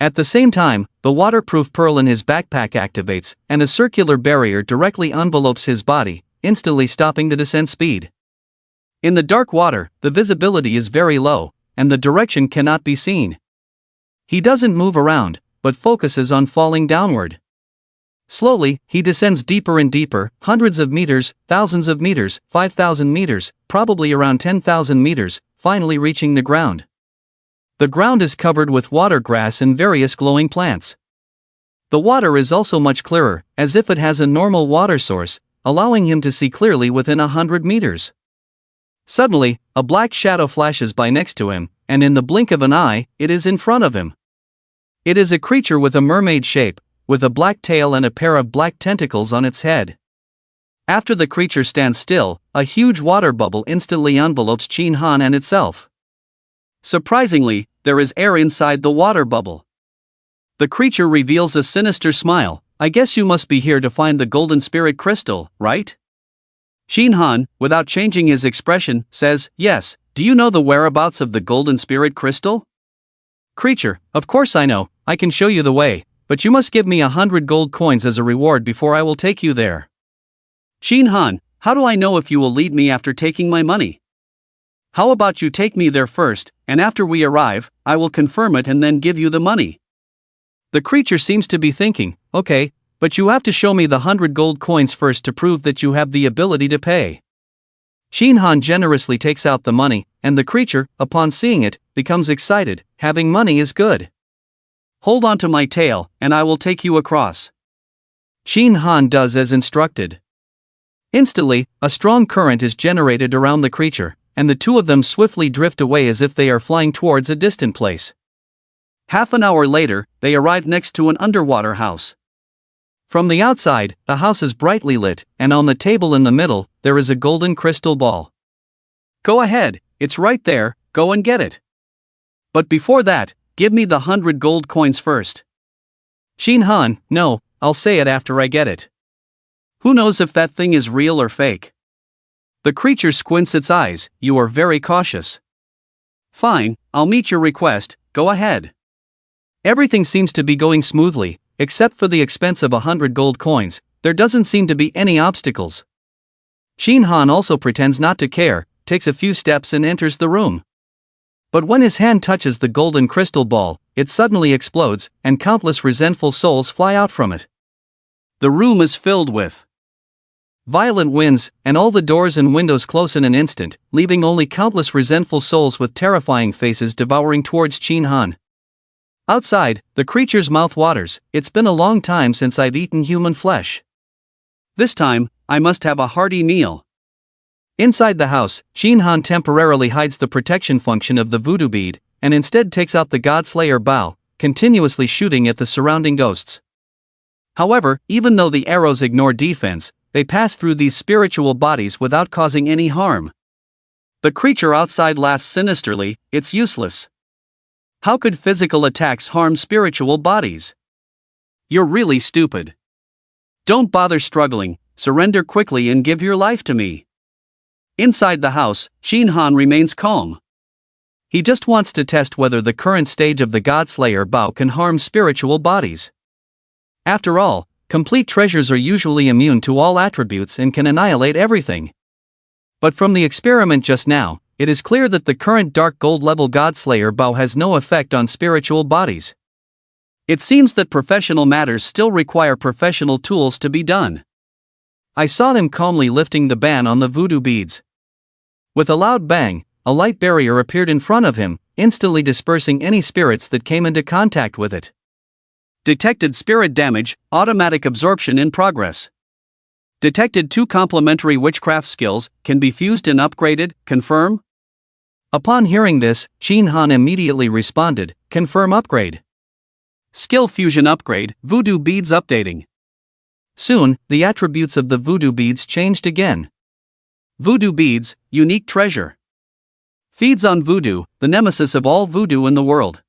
At the same time, the waterproof pearl in his backpack activates, and a circular barrier directly envelopes his body, instantly stopping the descent speed. In the dark water, the visibility is very low, and the direction cannot be seen. He doesn't move around, but focuses on falling downward. Slowly, he descends deeper and deeper, hundreds of meters, thousands of meters, 5,000 meters, probably around 10,000 meters, finally reaching the ground. The ground is covered with water grass and various glowing plants. The water is also much clearer, as if it has a normal water source, allowing him to see clearly within 100 meters. Suddenly, a black shadow flashes by next to him, and in the blink of an eye, it is in front of him. It is a creature with a mermaid shape, with a black tail and a pair of black tentacles on its head. After the creature stands still, a huge water bubble instantly envelopes Shin Han and itself. Surprisingly, there is air inside the water bubble. The creature reveals a sinister smile. I guess you must be here to find the golden spirit crystal, right? Shin Han, without changing his expression, says, yes. Do you know the whereabouts of the golden spirit crystal? Creature, of course I know, I can show you the way, but you must give me 100 gold coins as a reward before I will take you there. Shin Han, how do I know if you will lead me after taking my money? How about you take me there first, and after we arrive, I will confirm it and then give you the money. The creature seems to be thinking, okay, but you have to show me the 100 gold coins first to prove that you have the ability to pay. Shin Han generously takes out the money, and the creature, upon seeing it, becomes excited. Having money is good. Hold on to my tail, and I will take you across. Shin Han does as instructed. Instantly, a strong current is generated around the creature, and the two of them swiftly drift away as if they are flying towards a distant place. Half an hour later, they arrive next to an underwater house. From the outside, the house is brightly lit, and on the table in the middle, there is a golden crystal ball. Go ahead, it's right there, go and get it. But before that, give me the 100 gold coins first. Shin Han, no, I'll say it after I get it. Who knows if that thing is real or fake? The creature squints its eyes. You are very cautious. Fine, I'll meet your request, go ahead. Everything seems to be going smoothly, except for the expense of 100 gold coins. There doesn't seem to be any obstacles. Shin Han also pretends not to care, takes a few steps and enters the room. But when his hand touches the golden crystal ball, it suddenly explodes, and countless resentful souls fly out from it. The room is filled with violent winds, and all the doors and windows close in an instant, leaving only countless resentful souls with terrifying faces devouring towards Shin Han. Outside, the creature's mouth waters. It's been a long time since I've eaten human flesh. This time, I must have a hearty meal. Inside the house, Shinhan temporarily hides the protection function of the voodoo bead, and instead takes out the Godslayer bow, continuously shooting at the surrounding ghosts. However, even though the arrows ignore defense, they pass through these spiritual bodies without causing any harm. The creature outside laughs sinisterly. It's useless. How could physical attacks harm spiritual bodies? You're really stupid. Don't bother struggling, surrender quickly and give your life to me. Inside the house, Shinhan remains calm. He just wants to test whether the current stage of the Godslayer bow can harm spiritual bodies. After all, complete treasures are usually immune to all attributes and can annihilate everything. But from the experiment just now, it is clear that the current dark gold level Godslayer bow has no effect on spiritual bodies. It seems that professional matters still require professional tools to be done. I saw him calmly lifting the ban on the voodoo beads. With a loud bang, a light barrier appeared in front of him, instantly dispersing any spirits that came into contact with it. Detected spirit damage, automatic absorption in progress. Detected 2 complementary witchcraft skills, can be fused and upgraded, confirm? Upon hearing this, Shinhan immediately responded, confirm upgrade. Skill fusion upgrade, voodoo beads updating. Soon, the attributes of the voodoo beads changed again. Voodoo beads, unique treasure. Feeds on voodoo, the nemesis of all voodoo in the world.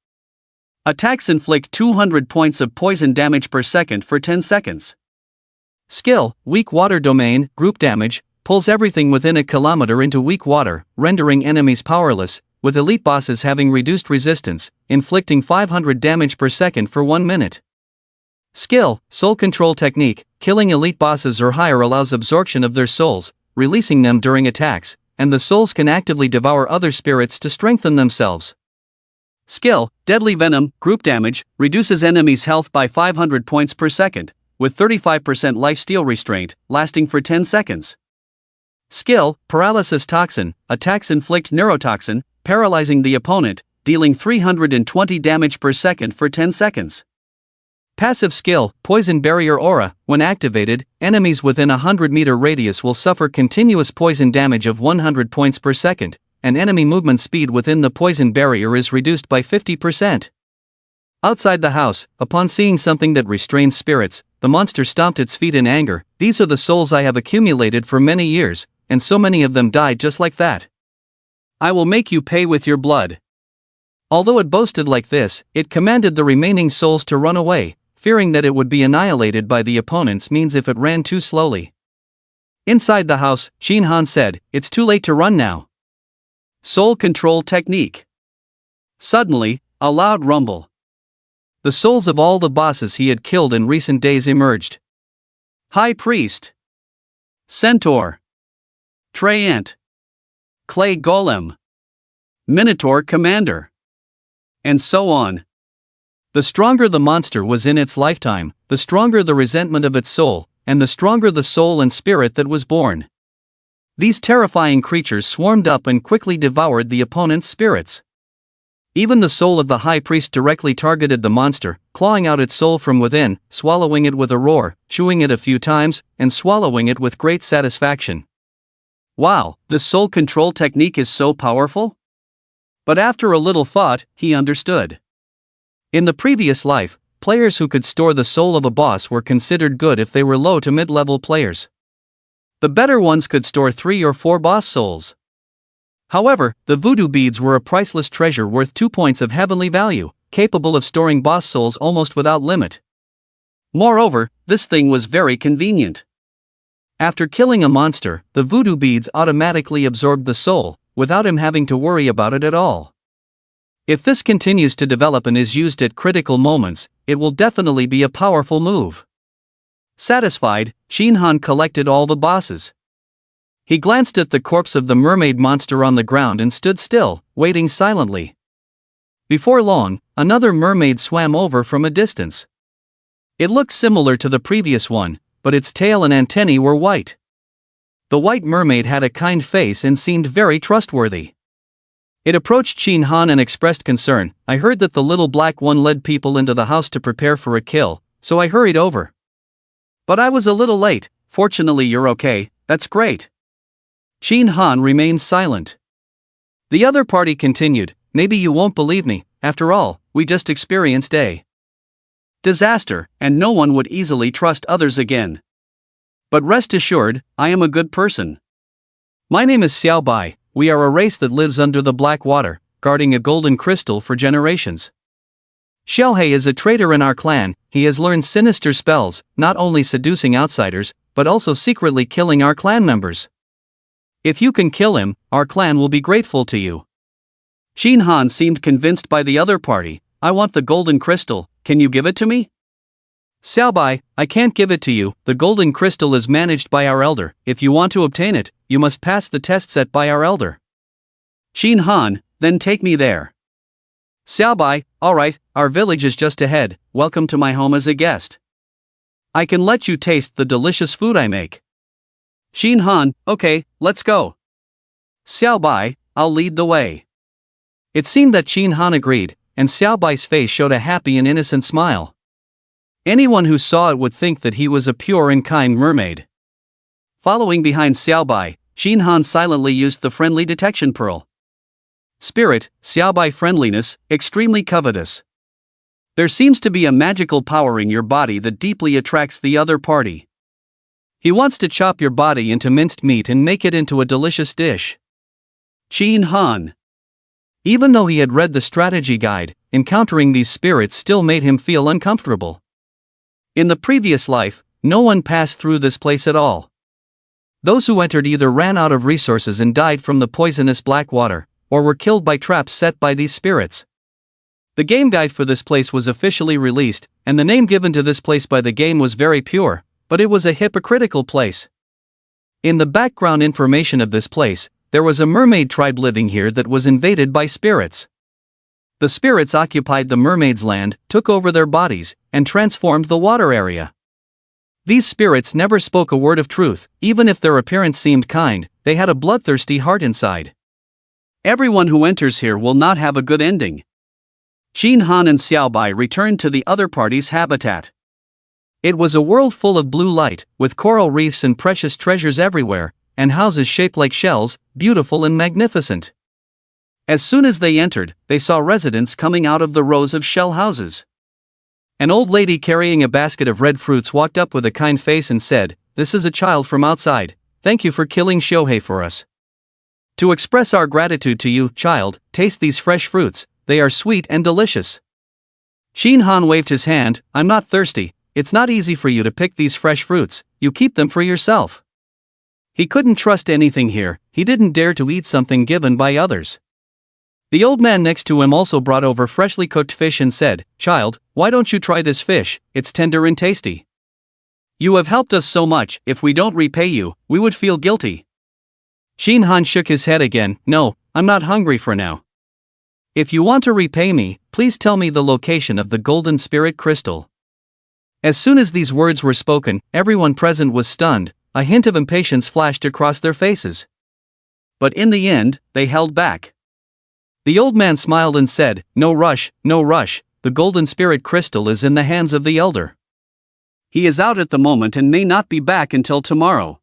Attacks inflict 200 points of poison damage per second for 10 seconds. Skill, weak water domain, group damage, pulls everything within a kilometer into weak water, rendering enemies powerless, with elite bosses having reduced resistance, inflicting 500 damage per second for 1 minute. Skill, soul control technique, killing elite bosses or higher allows absorption of their souls, releasing them during attacks, and the souls can actively devour other spirits to strengthen themselves. Skill, deadly venom, group damage, reduces enemies' health by 500 points per second, with 35% lifesteal restraint, lasting for 10 seconds. Skill, paralysis toxin, attacks inflict neurotoxin, paralyzing the opponent, dealing 320 damage per second for 10 seconds. Passive skill, poison barrier aura, when activated, enemies within a 100-meter radius will suffer continuous poison damage of 100 points per second, and enemy movement speed within the poison barrier is reduced by 50%. Outside the house, upon seeing something that restrains spirits, the monster stomped its feet in anger. These are the souls I have accumulated for many years, and so many of them died just like that. I will make you pay with your blood. Although it boasted like this, it commanded the remaining souls to run away, fearing that it would be annihilated by the opponent's means if it ran too slowly. Inside the house, Shinhan said, "It's too late to run now." Soul control technique. Suddenly, a loud rumble. The souls of all the bosses he had killed in recent days emerged. High Priest, Centaur, Treant, Clay Golem, Minotaur Commander, and so on. The stronger the monster was in its lifetime, the stronger the resentment of its soul, and the stronger the soul and spirit that was born. These terrifying creatures swarmed up and quickly devoured the opponent's spirits. Even the soul of the high priest directly targeted the monster, clawing out its soul from within, swallowing it with a roar, chewing it a few times, and swallowing it with great satisfaction. Wow, this soul control technique is so powerful? But after a little thought, he understood. In the previous life, players who could store the soul of a boss were considered good if they were low to mid-level players. The better ones could store 3 or 4 boss souls. However, the voodoo beads were a priceless treasure worth 2 points of heavenly value, capable of storing boss souls almost without limit. Moreover, this thing was very convenient. After killing a monster, the voodoo beads automatically absorbed the soul, without him having to worry about it at all. If this continues to develop and is used at critical moments, it will definitely be a powerful move. Satisfied, Shinhan collected all the bosses. He glanced at the corpse of the mermaid monster on the ground and stood still, waiting silently. Before long, another mermaid swam over from a distance. It looked similar to the previous one, but its tail and antennae were white. The white mermaid had a kind face and seemed very trustworthy. It approached Shinhan and expressed concern. "I heard that the little black one led people into the house to prepare for a kill, so I hurried over. But I was a little late. Fortunately you're okay, that's great." Shin Han remained silent. The other party continued, maybe you won't believe me, after all, we just experienced a disaster, and no one would easily trust others again. But rest assured, I am a good person. My name is Xiao Bai, we are a race that lives under the black water, guarding a golden crystal for generations. Xiaohei is a traitor in our clan, he has learned sinister spells, not only seducing outsiders, but also secretly killing our clan members. If you can kill him, our clan will be grateful to you. Shin Han seemed convinced by the other party. I want the golden crystal, can you give it to me? Xiaobai, I can't give it to you, the golden crystal is managed by our elder, if you want to obtain it, you must pass the test set by our elder. Shin Han, then take me there. Xiaobai, alright, our village is just ahead, welcome to my home as a guest. I can let you taste the delicious food I make. Shin Han, okay, let's go. Xiaobai, I'll lead the way. It seemed that Shin Han agreed, and Xiaobai's face showed a happy and innocent smile. Anyone who saw it would think that he was a pure and kind mermaid. Following behind Xiaobai, Shin Han silently used the friendly detection pearl. Spirit, Xiaobai friendliness, extremely covetous. There seems to be a magical power in your body that deeply attracts the other party. He wants to chop your body into minced meat and make it into a delicious dish. Shin Han. Even though he had read the strategy guide, encountering these spirits still made him feel uncomfortable. In the previous life, no one passed through this place at all. Those who entered either ran out of resources and died from the poisonous black water, or were killed by traps set by these spirits. The game guide for this place was officially released, and the name given to this place by the game was very pure, but it was a hypocritical place. In the background information of this place, there was a mermaid tribe living here that was invaded by spirits. The spirits occupied the mermaids' land, took over their bodies, and transformed the water area. These spirits never spoke a word of truth, even if their appearance seemed kind, they had a bloodthirsty heart inside. Everyone who enters here will not have a good ending. Shin Han and Xiaobai returned to the other party's habitat. It was a world full of blue light, with coral reefs and precious treasures everywhere, and houses shaped like shells, beautiful and magnificent. As soon as they entered, they saw residents coming out of the rows of shell houses. An old lady carrying a basket of red fruits walked up with a kind face and said, "This is a child from outside, thank you for killing Shohei for us. To express our gratitude to you, child, taste these fresh fruits, they are sweet and delicious." Shin Han waved his hand, "I'm not thirsty, it's not easy for you to pick these fresh fruits, you keep them for yourself." He couldn't trust anything here, he didn't dare to eat something given by others. The old man next to him also brought over freshly cooked fish and said, "Child, why don't you try this fish, it's tender and tasty. You have helped us so much, if we don't repay you, we would feel guilty." Shin Han shook his head again, "No, I'm not hungry for now. If you want to repay me, please tell me the location of the golden spirit crystal." As soon as these words were spoken, everyone present was stunned, a hint of impatience flashed across their faces. But in the end, they held back. The old man smiled and said, no rush, the golden spirit crystal is in the hands of the elder. He is out at the moment and may not be back until tomorrow.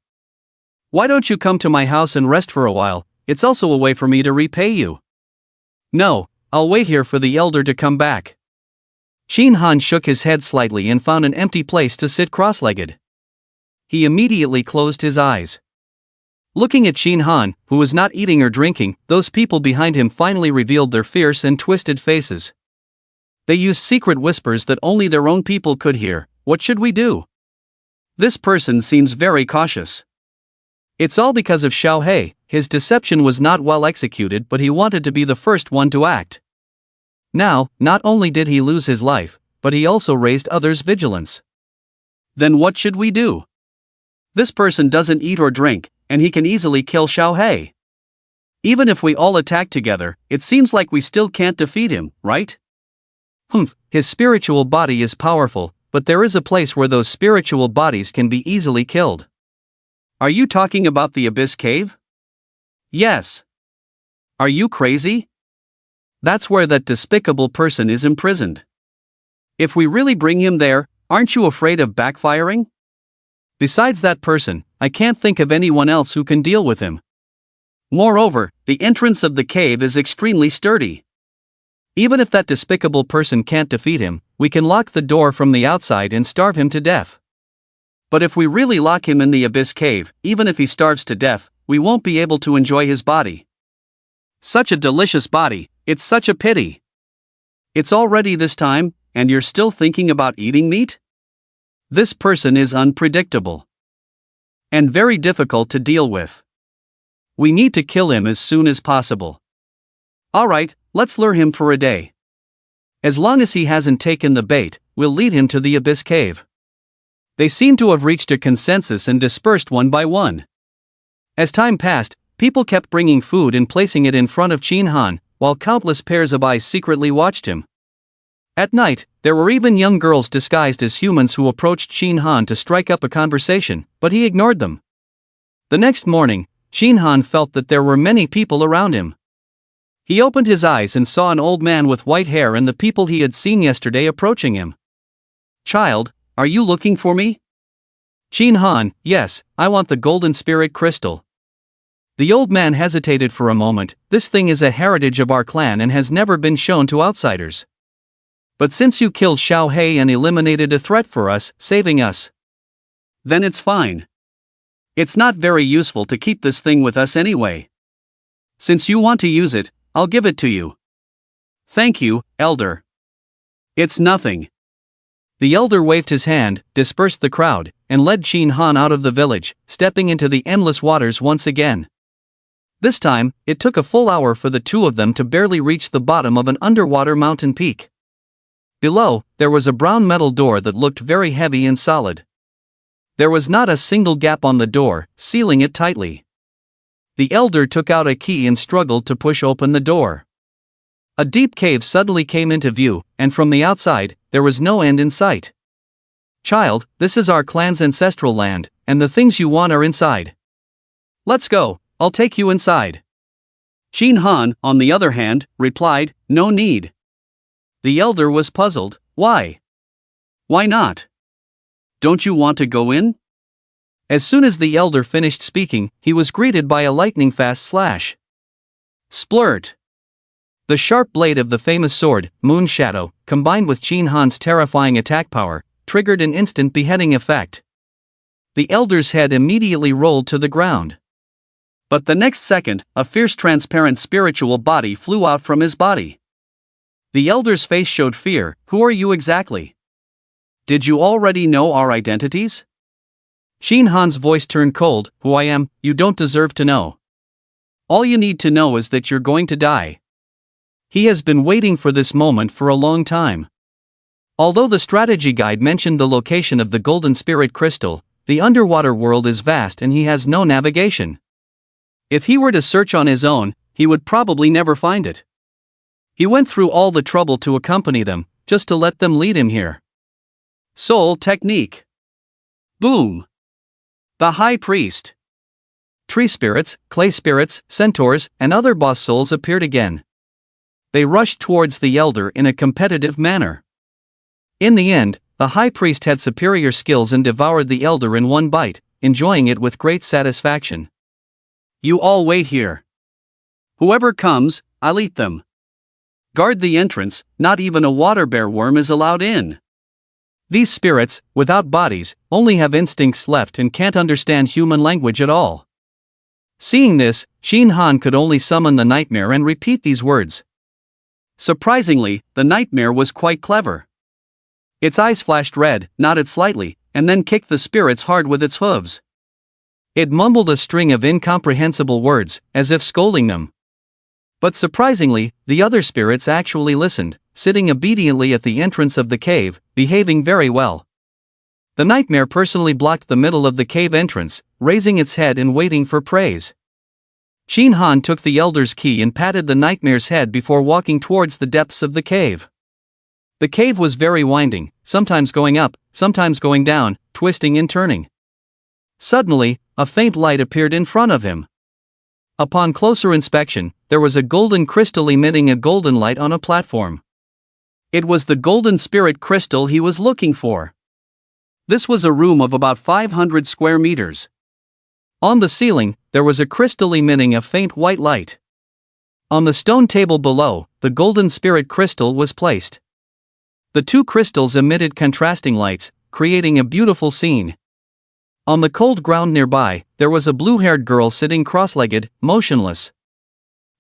Why don't you come to my house and rest for a while, it's also a way for me to repay you." "No, I'll wait here for the elder to come back." Shin Han shook his head slightly and found an empty place to sit cross-legged. He immediately closed his eyes. Looking at Shin Han, who was not eating or drinking, those people behind him finally revealed their fierce and twisted faces. They used secret whispers that only their own people could hear. "What should we do? This person seems very cautious. It's all because of Xiaohei, his deception was not well executed but he wanted to be the first one to act. Now, not only did he lose his life, but he also raised others' vigilance. Then what should we do? This person doesn't eat or drink, and he can easily kill Xiaohei. Even if we all attack together, it seems like we still can't defeat him, right? His spiritual body is powerful, but there is a place where those spiritual bodies can be easily killed. Are you talking about the Abyss Cave? Yes. Are you crazy? That's where that despicable person is imprisoned. If we really bring him there, aren't you afraid of backfiring? Besides that person, I can't think of anyone else who can deal with him. Moreover, the entrance of the cave is extremely sturdy. Even if that despicable person can't defeat him, we can lock the door from the outside and starve him to death. But if we really lock him in the abyss cave, even if he starves to death, we won't be able to enjoy his body. Such a delicious body, it's such a pity. It's already this time, and you're still thinking about eating meat? This person is unpredictable. And very difficult to deal with. We need to kill him as soon as possible. Alright, let's lure him for a day. As long as he hasn't taken the bait, we'll lead him to the abyss cave. They seem to have reached a consensus and dispersed one by one. As time passed, people kept bringing food and placing it in front of Chin Han, while countless pairs of eyes secretly watched him. At night, there were even young girls disguised as humans who approached Chin Han to strike up a conversation, but he ignored them. The next morning, Chin Han felt that there were many people around him. He opened his eyes and saw an old man with white hair and the people he had seen yesterday approaching him. "Child, are you looking for me?" "Chin Han, yes, I want the golden spirit crystal." The old man hesitated for a moment. "This thing is a heritage of our clan and has never been shown to outsiders. But since you killed Xiao He and eliminated a threat for us, saving us, then it's fine. It's not very useful to keep this thing with us anyway. Since you want to use it, I'll give it to you." "Thank you, elder. It's nothing." The elder waved his hand, dispersed the crowd, and led Chin Han out of the village, stepping into the endless waters once again. This time, it took a full hour for the two of them to barely reach the bottom of an underwater mountain peak. Below, there was a brown metal door that looked very heavy and solid. There was not a single gap on the door, sealing it tightly. The elder took out a key and struggled to push open the door. A deep cave suddenly came into view, and from the outside, there was no end in sight. "Child, this is our clan's ancestral land, and the things you want are inside. Let's go, I'll take you inside." Chin Han, on the other hand, replied, "No need." The elder was puzzled. "Why? Why not? Don't you want to go in?" As soon as the elder finished speaking, he was greeted by a lightning-fast slash. Splurt! The sharp blade of the famous sword, Moon Shadow, combined with Chin Han's terrifying attack power, triggered an instant beheading effect. The elder's head immediately rolled to the ground. But the next second, a fierce transparent spiritual body flew out from his body. The elder's face showed fear. "Who are you exactly? Did you already know our identities?" Chin Han's voice turned cold. "Who I am, you don't deserve to know. All you need to know is that you're going to die." He has been waiting for this moment for a long time. Although the strategy guide mentioned the location of the golden spirit crystal, the underwater world is vast and he has no navigation. If he were to search on his own, he would probably never find it. He went through all the trouble to accompany them, just to let them lead him here. Soul technique. Boom! The High Priest. Tree spirits, clay spirits, centaurs, and other boss souls appeared again. They rushed towards the elder in a competitive manner. In the end, the High Priest had superior skills and devoured the elder in one bite, enjoying it with great satisfaction. "You all wait here. Whoever comes, I'll eat them. Guard the entrance, not even a water bear worm is allowed in." These spirits, without bodies, only have instincts left and can't understand human language at all. Seeing this, Chin Han could only summon the nightmare and repeat these words. Surprisingly, the nightmare was quite clever. Its eyes flashed red, nodded slightly, and then kicked the spirits hard with its hooves. It mumbled a string of incomprehensible words, as if scolding them. But surprisingly, the other spirits actually listened, sitting obediently at the entrance of the cave, behaving very well. The nightmare personally blocked the middle of the cave entrance, raising its head and waiting for praise. Chin Han took the elder's key and patted the nightmare's head before walking towards the depths of the cave. The cave was very winding, sometimes going up, sometimes going down, twisting and turning. Suddenly, a faint light appeared in front of him. Upon closer inspection, there was a golden crystal emitting a golden light on a platform. It was the golden spirit crystal he was looking for. This was a room of about 500 square meters. On the ceiling, there was a crystal emitting a faint white light. On the stone table below, the golden spirit crystal was placed. The two crystals emitted contrasting lights, creating a beautiful scene. On the cold ground nearby, there was a blue-haired girl sitting cross-legged, motionless.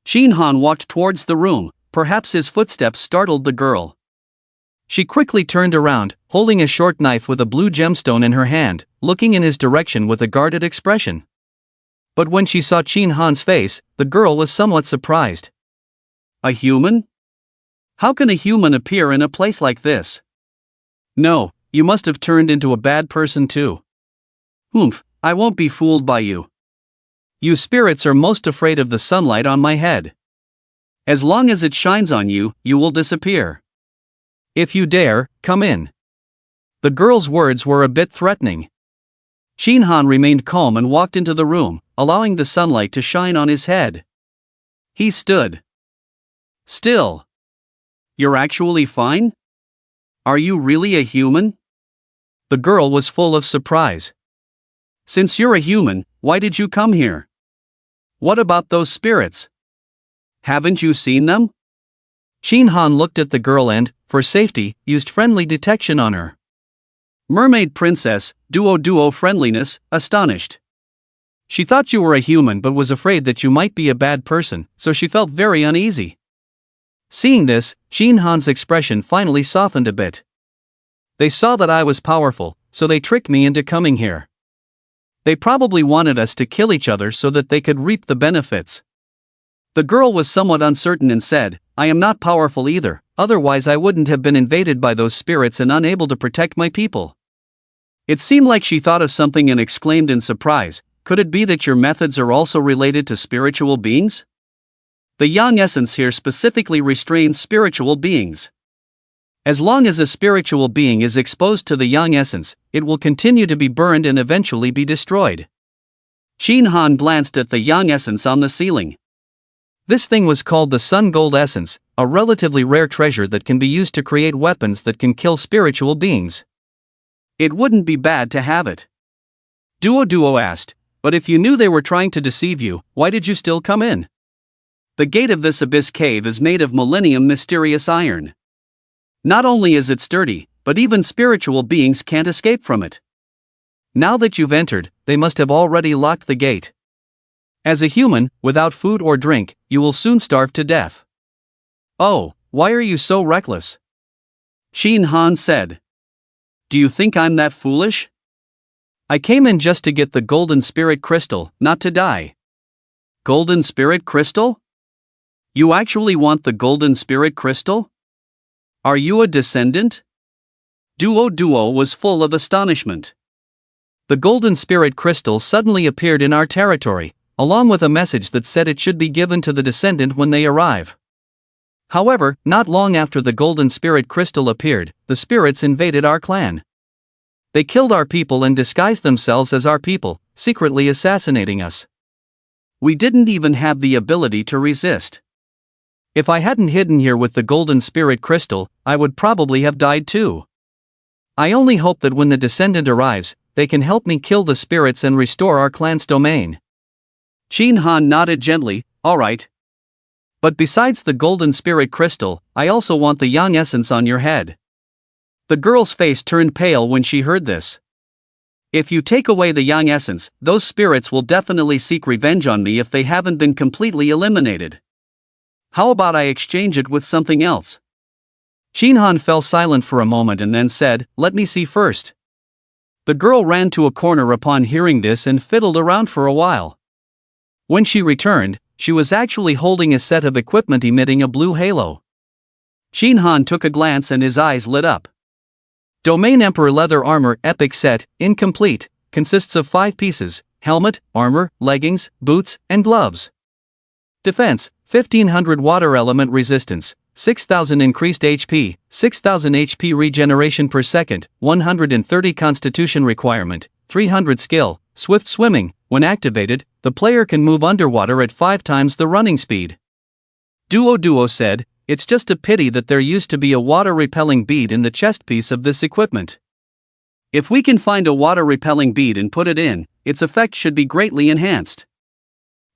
Shin Han walked towards the room, perhaps his footsteps startled the girl. She quickly turned around, holding a short knife with a blue gemstone in her hand, looking in his direction with a guarded expression. But when she saw Shin Han's face, the girl was somewhat surprised. A human? How can a human appear in a place like this? No, you must have turned into a bad person too. Humph, I won't be fooled by you. You spirits are most afraid of the sunlight on my head. As long as it shines on you, you will disappear. If you dare, come in. The girl's words were a bit threatening. Shin Han remained calm and walked into the room, allowing the sunlight to shine on his head. He stood still. You're actually fine? Are you really a human? The girl was full of surprise. Since you're a human, why did you come here? What about those spirits? Haven't you seen them? Shin Han looked at the girl and, for safety, used friendly detection on her. Mermaid Princess, duo friendliness, astonished. She thought you were a human but was afraid that you might be a bad person, so she felt very uneasy. Seeing this, Shin Han's expression finally softened a bit. They saw that I was powerful, so they tricked me into coming here. They probably wanted us to kill each other so that they could reap the benefits. The girl was somewhat uncertain and said, I am not powerful either, otherwise I wouldn't have been invaded by those spirits and unable to protect my people. It seemed like she thought of something and exclaimed in surprise, could it be that your methods are also related to spiritual beings? The yang essence here specifically restrains spiritual beings. As long as a spiritual being is exposed to the yang essence, it will continue to be burned and eventually be destroyed. Shin Han glanced at the yang essence on the ceiling. This thing was called the Sun Gold Essence, a relatively rare treasure that can be used to create weapons that can kill spiritual beings. It wouldn't be bad to have it. Duo asked, but if you knew they were trying to deceive you, why did you still come in? The gate of this abyss cave is made of millennium mysterious iron. Not only is it sturdy, but even spiritual beings can't escape from it. Now that you've entered, they must have already locked the gate. As a human, without food or drink, you will soon starve to death. Oh, why are you so reckless? Shin Han said. Do you think I'm that foolish? I came in just to get the golden spirit crystal, not to die. Golden spirit crystal? You actually want the golden spirit crystal? Are you a descendant? Duo was full of astonishment. The golden spirit crystal suddenly appeared in our territory, along with a message that said it should be given to the descendant when they arrive. However, not long after the golden spirit crystal appeared, the spirits invaded our clan. They killed our people and disguised themselves as our people, secretly assassinating us. We didn't even have the ability to resist. If I hadn't hidden here with the golden spirit crystal, I would probably have died too. I only hope that when the descendant arrives, they can help me kill the spirits and restore our clan's domain. Shin Han nodded gently, alright. But besides the golden spirit crystal, I also want the yang essence on your head. The girl's face turned pale when she heard this. If you take away the yang essence, those spirits will definitely seek revenge on me if they haven't been completely eliminated. How about I exchange it with something else? Shin Han fell silent for a moment and then said, let me see first. The girl ran to a corner upon hearing this and fiddled around for a while. When she returned, she was actually holding a set of equipment emitting a blue halo. Shin Han took a glance and his eyes lit up. Domain Emperor Leather Armor Epic Set, incomplete, consists of 5 pieces, helmet, armor, leggings, boots, and gloves. Defense, 1500 water element resistance, 6000 increased HP, 6000 HP regeneration per second, 130 constitution requirement, 300 skill, swift swimming. When activated, the player can move underwater at 5 times the running speed. Duo said, it's just a pity that there used to be a water-repelling bead in the chest piece of this equipment. If we can find a water-repelling bead and put it in, its effect should be greatly enhanced.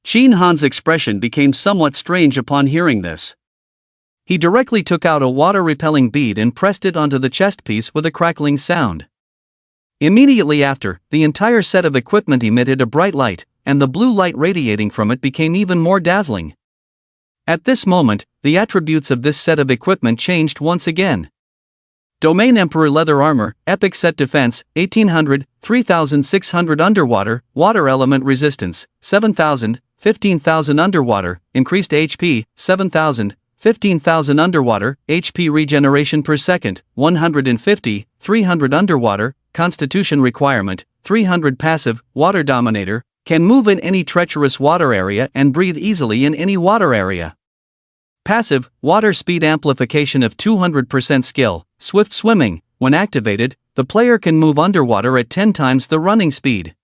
Shin Han's expression became somewhat strange upon hearing this. He directly took out a water-repelling bead and pressed it onto the chest piece with a crackling sound. Immediately after, the entire set of equipment emitted a bright light, and the blue light radiating from it became even more dazzling. At this moment, the attributes of this set of equipment changed once again. Domain Emperor Leather Armor, Epic Set Defense, 1800, 3600 Underwater, Water Element Resistance, 7000, 15,000 Underwater, Increased HP, 7000, 15,000 Underwater, HP Regeneration per second, 150, 300 Underwater, Constitution Requirement, 300 Passive, Water Dominator, can move in any treacherous water area and breathe easily in any water area. Passive, Water Speed Amplification of 200% Skill, Swift Swimming. When activated, the player can move underwater at 10 times the running speed.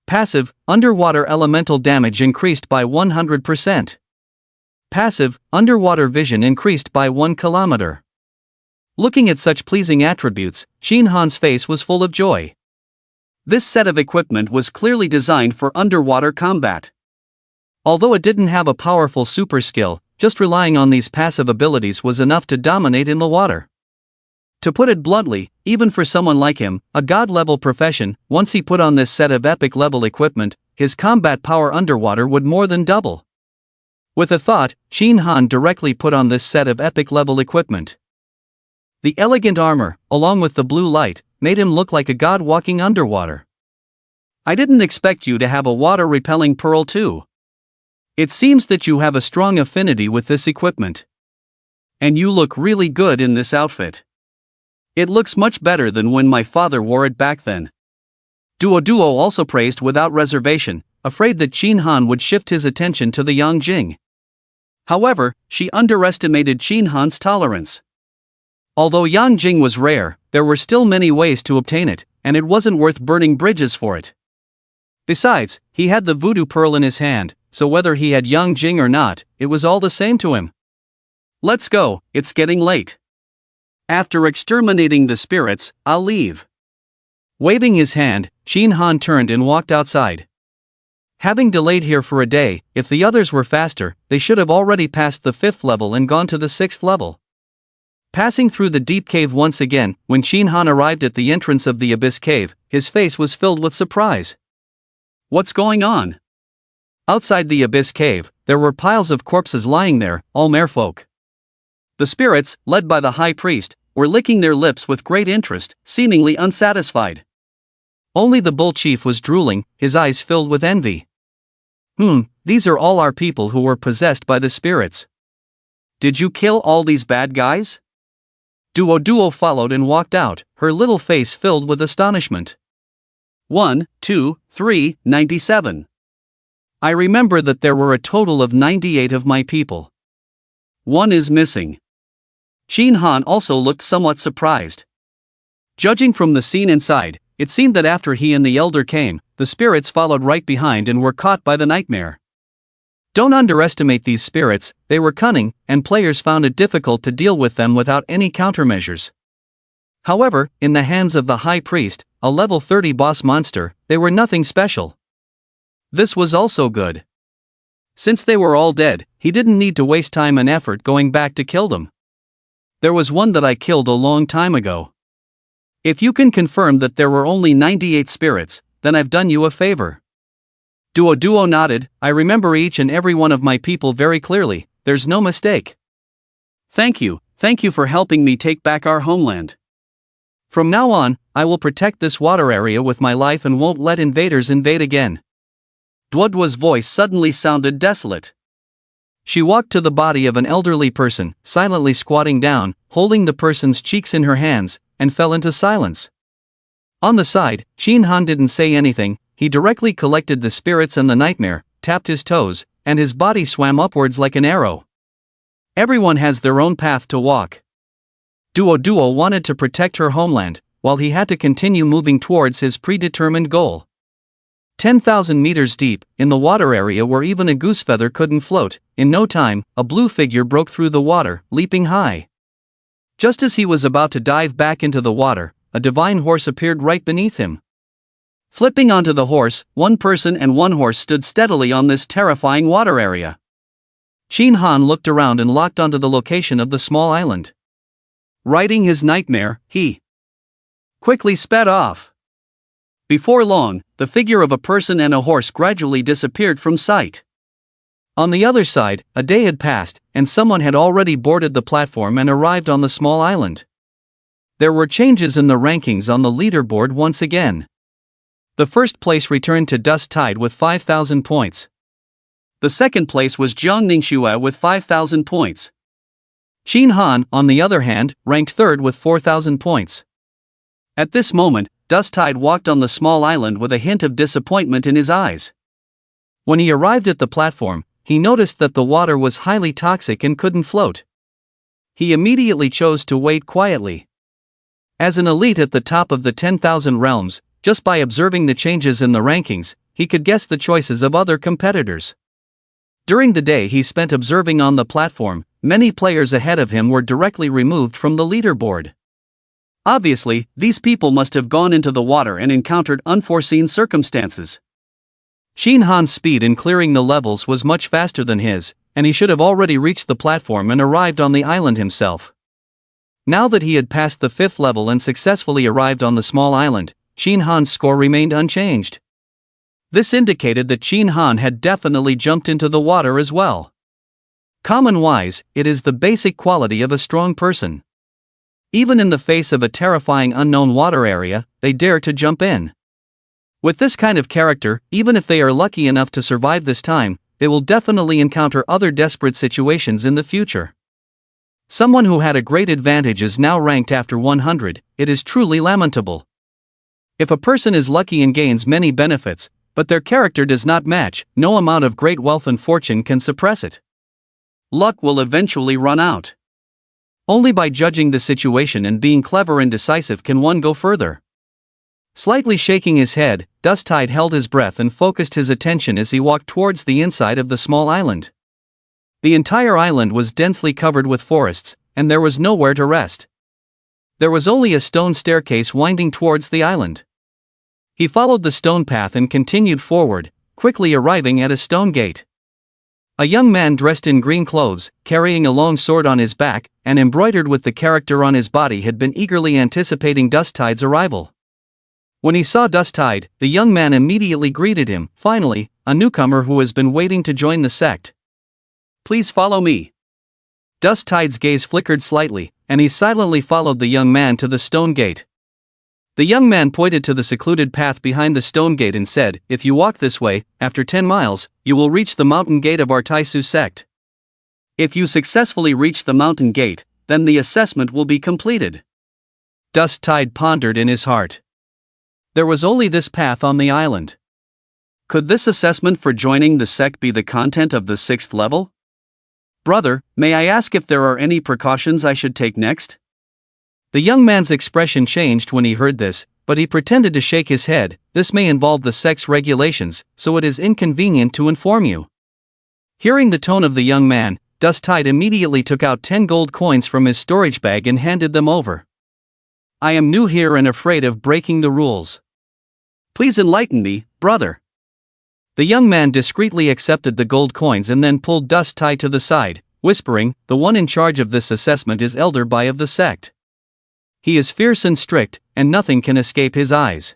Passive, Underwater Elemental Damage increased by 100%. Passive, Underwater Vision increased by 1 kilometer. Looking at such pleasing attributes, Shin Han's face was full of joy. This set of equipment was clearly designed for underwater combat. Although it didn't have a powerful super skill, just relying on these passive abilities was enough to dominate in the water. To put it bluntly, even for someone like him, a god-level profession, once he put on this set of epic-level equipment, his combat power underwater would more than double. With a thought, Shin Han directly put on this set of epic-level equipment. The elegant armor, along with the blue light, made him look like a god walking underwater. I didn't expect you to have a water-repelling pearl too. It seems that you have a strong affinity with this equipment. And you look really good in this outfit. It looks much better than when my father wore it back then. Duo also praised without reservation, afraid that Shin Han would shift his attention to the young Jing. However, she underestimated Shin Han's tolerance. Although Yang Jing was rare, there were still many ways to obtain it, and it wasn't worth burning bridges for it. Besides, he had the voodoo pearl in his hand, so whether he had Yang Jing or not, it was all the same to him. Let's go, it's getting late. After exterminating the spirits, I'll leave. Waving his hand, Shin Han turned and walked outside. Having delayed here for a day, if the others were faster, they should have already passed the 5th level and gone to the 6th level. Passing through the deep cave once again, when Shin Han arrived at the entrance of the Abyss Cave, his face was filled with surprise. What's going on? Outside the Abyss Cave, there were piles of corpses lying there, all merfolk. The spirits, led by the high priest, were licking their lips with great interest, seemingly unsatisfied. Only the bull chief was drooling, his eyes filled with envy. These are all our people who were possessed by the spirits. Did you kill all these bad guys? Duo followed and walked out, her little face filled with astonishment. 1, 2, 3, 97. I remember that there were a total of 98 of my people. One is missing. Shin Han also looked somewhat surprised. Judging from the scene inside, it seemed that after he and the elder came, the spirits followed right behind and were caught by the nightmare. Don't underestimate these spirits, they were cunning, and players found it difficult to deal with them without any countermeasures. However, in the hands of the High Priest, a level 30 boss monster, they were nothing special. This was also good. Since they were all dead, he didn't need to waste time and effort going back to kill them. There was one that I killed a long time ago. If you can confirm that there were only 98 spirits, then I've done you a favor. Duo nodded. I remember each and every one of my people very clearly, there's no mistake. Thank you for helping me take back our homeland. From now on, I will protect this water area with my life and won't let invaders invade again. Duo's voice suddenly sounded desolate. She walked to the body of an elderly person, silently squatting down, holding the person's cheeks in her hands, and fell into silence. On the side, Shin Han didn't say anything. He directly collected the spirits and the nightmare, tapped his toes, and his body swam upwards like an arrow. Everyone has their own path to walk. Duo wanted to protect her homeland, while he had to continue moving towards his predetermined goal. 10,000 meters deep, in the water area where even a goose feather couldn't float, in no time, a blue figure broke through the water, leaping high. Just as he was about to dive back into the water, a divine horse appeared right beneath him. Flipping onto the horse, one person and one horse stood steadily on this terrifying water area. Shin Han looked around and locked onto the location of the small island. Riding his nightmare, he quickly sped off. Before long, the figure of a person and a horse gradually disappeared from sight. On the other side, a day had passed, and someone had already boarded the platform and arrived on the small island. There were changes in the rankings on the leaderboard once again. The first place returned to Dust Tide with 5,000 points. The second place was Jiang Ningxue with 5,000 points. Shin Han, on the other hand, ranked third with 4,000 points. At this moment, Dust Tide walked on the small island with a hint of disappointment in his eyes. When he arrived at the platform, he noticed that the water was highly toxic and couldn't float. He immediately chose to wait quietly. As an elite at the top of the 10,000 realms, just by observing the changes in the rankings, he could guess the choices of other competitors. During the day he spent observing on the platform, many players ahead of him were directly removed from the leaderboard. Obviously, these people must have gone into the water and encountered unforeseen circumstances. Shin Han's speed in clearing the levels was much faster than his, and he should have already reached the platform and arrived on the island himself. Now that he had passed the 5th level and successfully arrived on the small island, Shin Han's score remained unchanged. This indicated that Shin Han had definitely jumped into the water as well. Common-wise, it is the basic quality of a strong person. Even in the face of a terrifying unknown water area, they dare to jump in. With this kind of character, even if they are lucky enough to survive this time, they will definitely encounter other desperate situations in the future. Someone who had a great advantage is now ranked after 100, it is truly lamentable. If a person is lucky and gains many benefits, but their character does not match, no amount of great wealth and fortune can suppress it. Luck will eventually run out. Only by judging the situation and being clever and decisive can one go further. Slightly shaking his head, Dust Tide held his breath and focused his attention as he walked towards the inside of the small island. The entire island was densely covered with forests, and there was nowhere to rest. There was only a stone staircase winding towards the island. He followed the stone path and continued forward, quickly arriving at a stone gate. A young man dressed in green clothes, carrying a long sword on his back, and embroidered with the character on his body had been eagerly anticipating Dust Tide's arrival. When he saw Dust Tide, the young man immediately greeted him, finally, a newcomer who has been waiting to join the sect. Please follow me. Dust Tide's gaze flickered slightly, and he silently followed the young man to the stone gate. The young man pointed to the secluded path behind the stone gate and said, "If you walk this way, after 10 miles, you will reach the mountain gate of our Taisu sect. If you successfully reach the mountain gate, then the assessment will be completed." Dust Tide pondered in his heart. There was only this path on the island. Could this assessment for joining the sect be the content of the 6th level? "Brother, may I ask if there are any precautions I should take next?" The young man's expression changed when he heard this, but he pretended to shake his head. "This may involve the sect's regulations, so it is inconvenient to inform you." Hearing the tone of the young man, Dust Tide immediately took out 10 gold coins from his storage bag and handed them over. "I am new here and afraid of breaking the rules. Please enlighten me, brother." The young man discreetly accepted the gold coins and then pulled Dust Tide to the side, whispering, "The one in charge of this assessment is Elder Bai of the sect. He is fierce and strict, and nothing can escape his eyes.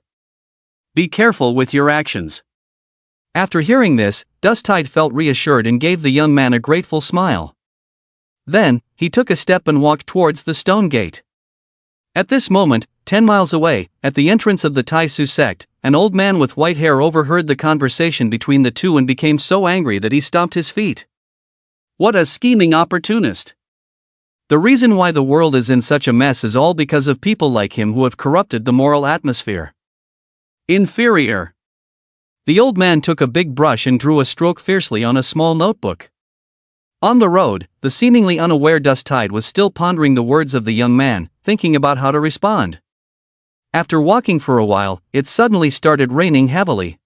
Be careful with your actions." After hearing this, Dust Tide felt reassured and gave the young man a grateful smile. Then, he took a step and walked towards the stone gate. At this moment, 10 miles away, at the entrance of the Taisu sect, an old man with white hair overheard the conversation between the two and became so angry that he stomped his feet. What a scheming opportunist! The reason why the world is in such a mess is all because of people like him who have corrupted the moral atmosphere. Inferior! The old man took a big brush and drew a stroke fiercely on a small notebook. On the road, the seemingly unaware Dust Tide was still pondering the words of the young man, thinking about how to respond. After walking for a while, it suddenly started raining heavily.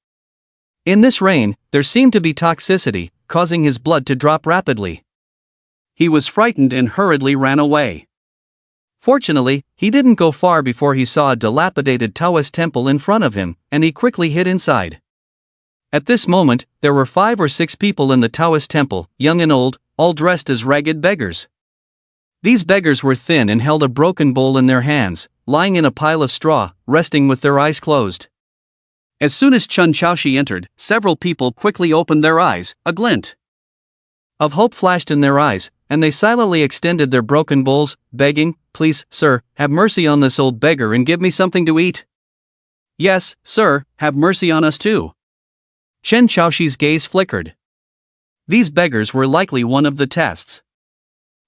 In this rain, there seemed to be toxicity, causing his blood to drop rapidly. He was frightened and hurriedly ran away. Fortunately, he didn't go far before he saw a dilapidated Taoist temple in front of him, and he quickly hid inside. At this moment, there were 5 or 6 people in the Taoist temple, young and old, all dressed as ragged beggars. These beggars were thin and held a broken bowl in their hands, lying in a pile of straw, resting with their eyes closed. As soon as Chen Xiaoxi entered, several people quickly opened their eyes, a glint of hope flashed in their eyes, and they silently extended their broken bowls, begging, "Please, sir, have mercy on this old beggar and give me something to eat." "Yes, sir, have mercy on us too." Chen Xiaoxi's gaze flickered. These beggars were likely one of the tests.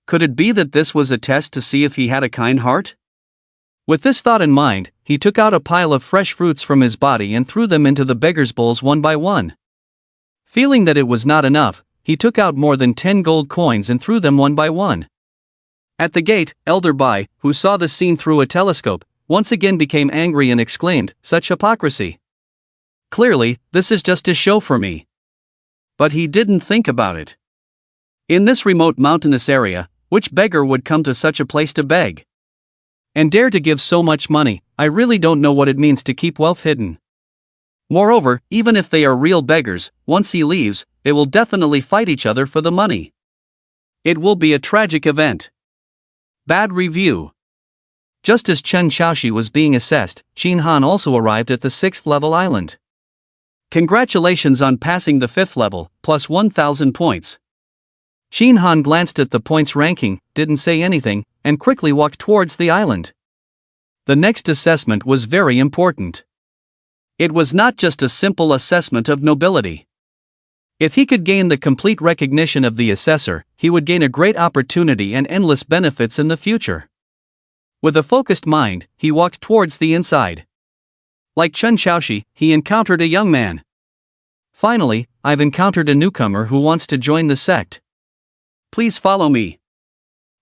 Could it be that this was a test to see if he had a kind heart? With this thought in mind, he took out a pile of fresh fruits from his body and threw them into the beggars' bowls one by one. Feeling that it was not enough, he took out more than 10 gold coins and threw them one by one. At the gate, Elder Bai, who saw the scene through a telescope, once again became angry and exclaimed, "Such hypocrisy! Clearly, this is just a show for me." But he didn't think about it. In this remote mountainous area, which beggar would come to such a place to beg? And dare to give so much money? I really don't know what it means to keep wealth hidden. Moreover, even if they are real beggars, once he leaves, they will definitely fight each other for the money. It will be a tragic event. Bad review. Just as Chen Xiaoxi was being assessed, Qin Han also arrived at the 6th level island. Congratulations on passing the 5th level, plus 1,000 points. Qin Han glanced at the points ranking, didn't say anything, and quickly walked towards the island. The next assessment was very important. It was not just a simple assessment of nobility. If he could gain the complete recognition of the assessor, he would gain a great opportunity and endless benefits in the future. With a focused mind, he walked towards the inside. Like Chen Xiaoxi, he encountered a young man. "Finally, I've encountered a newcomer who wants to join the sect. Please follow me."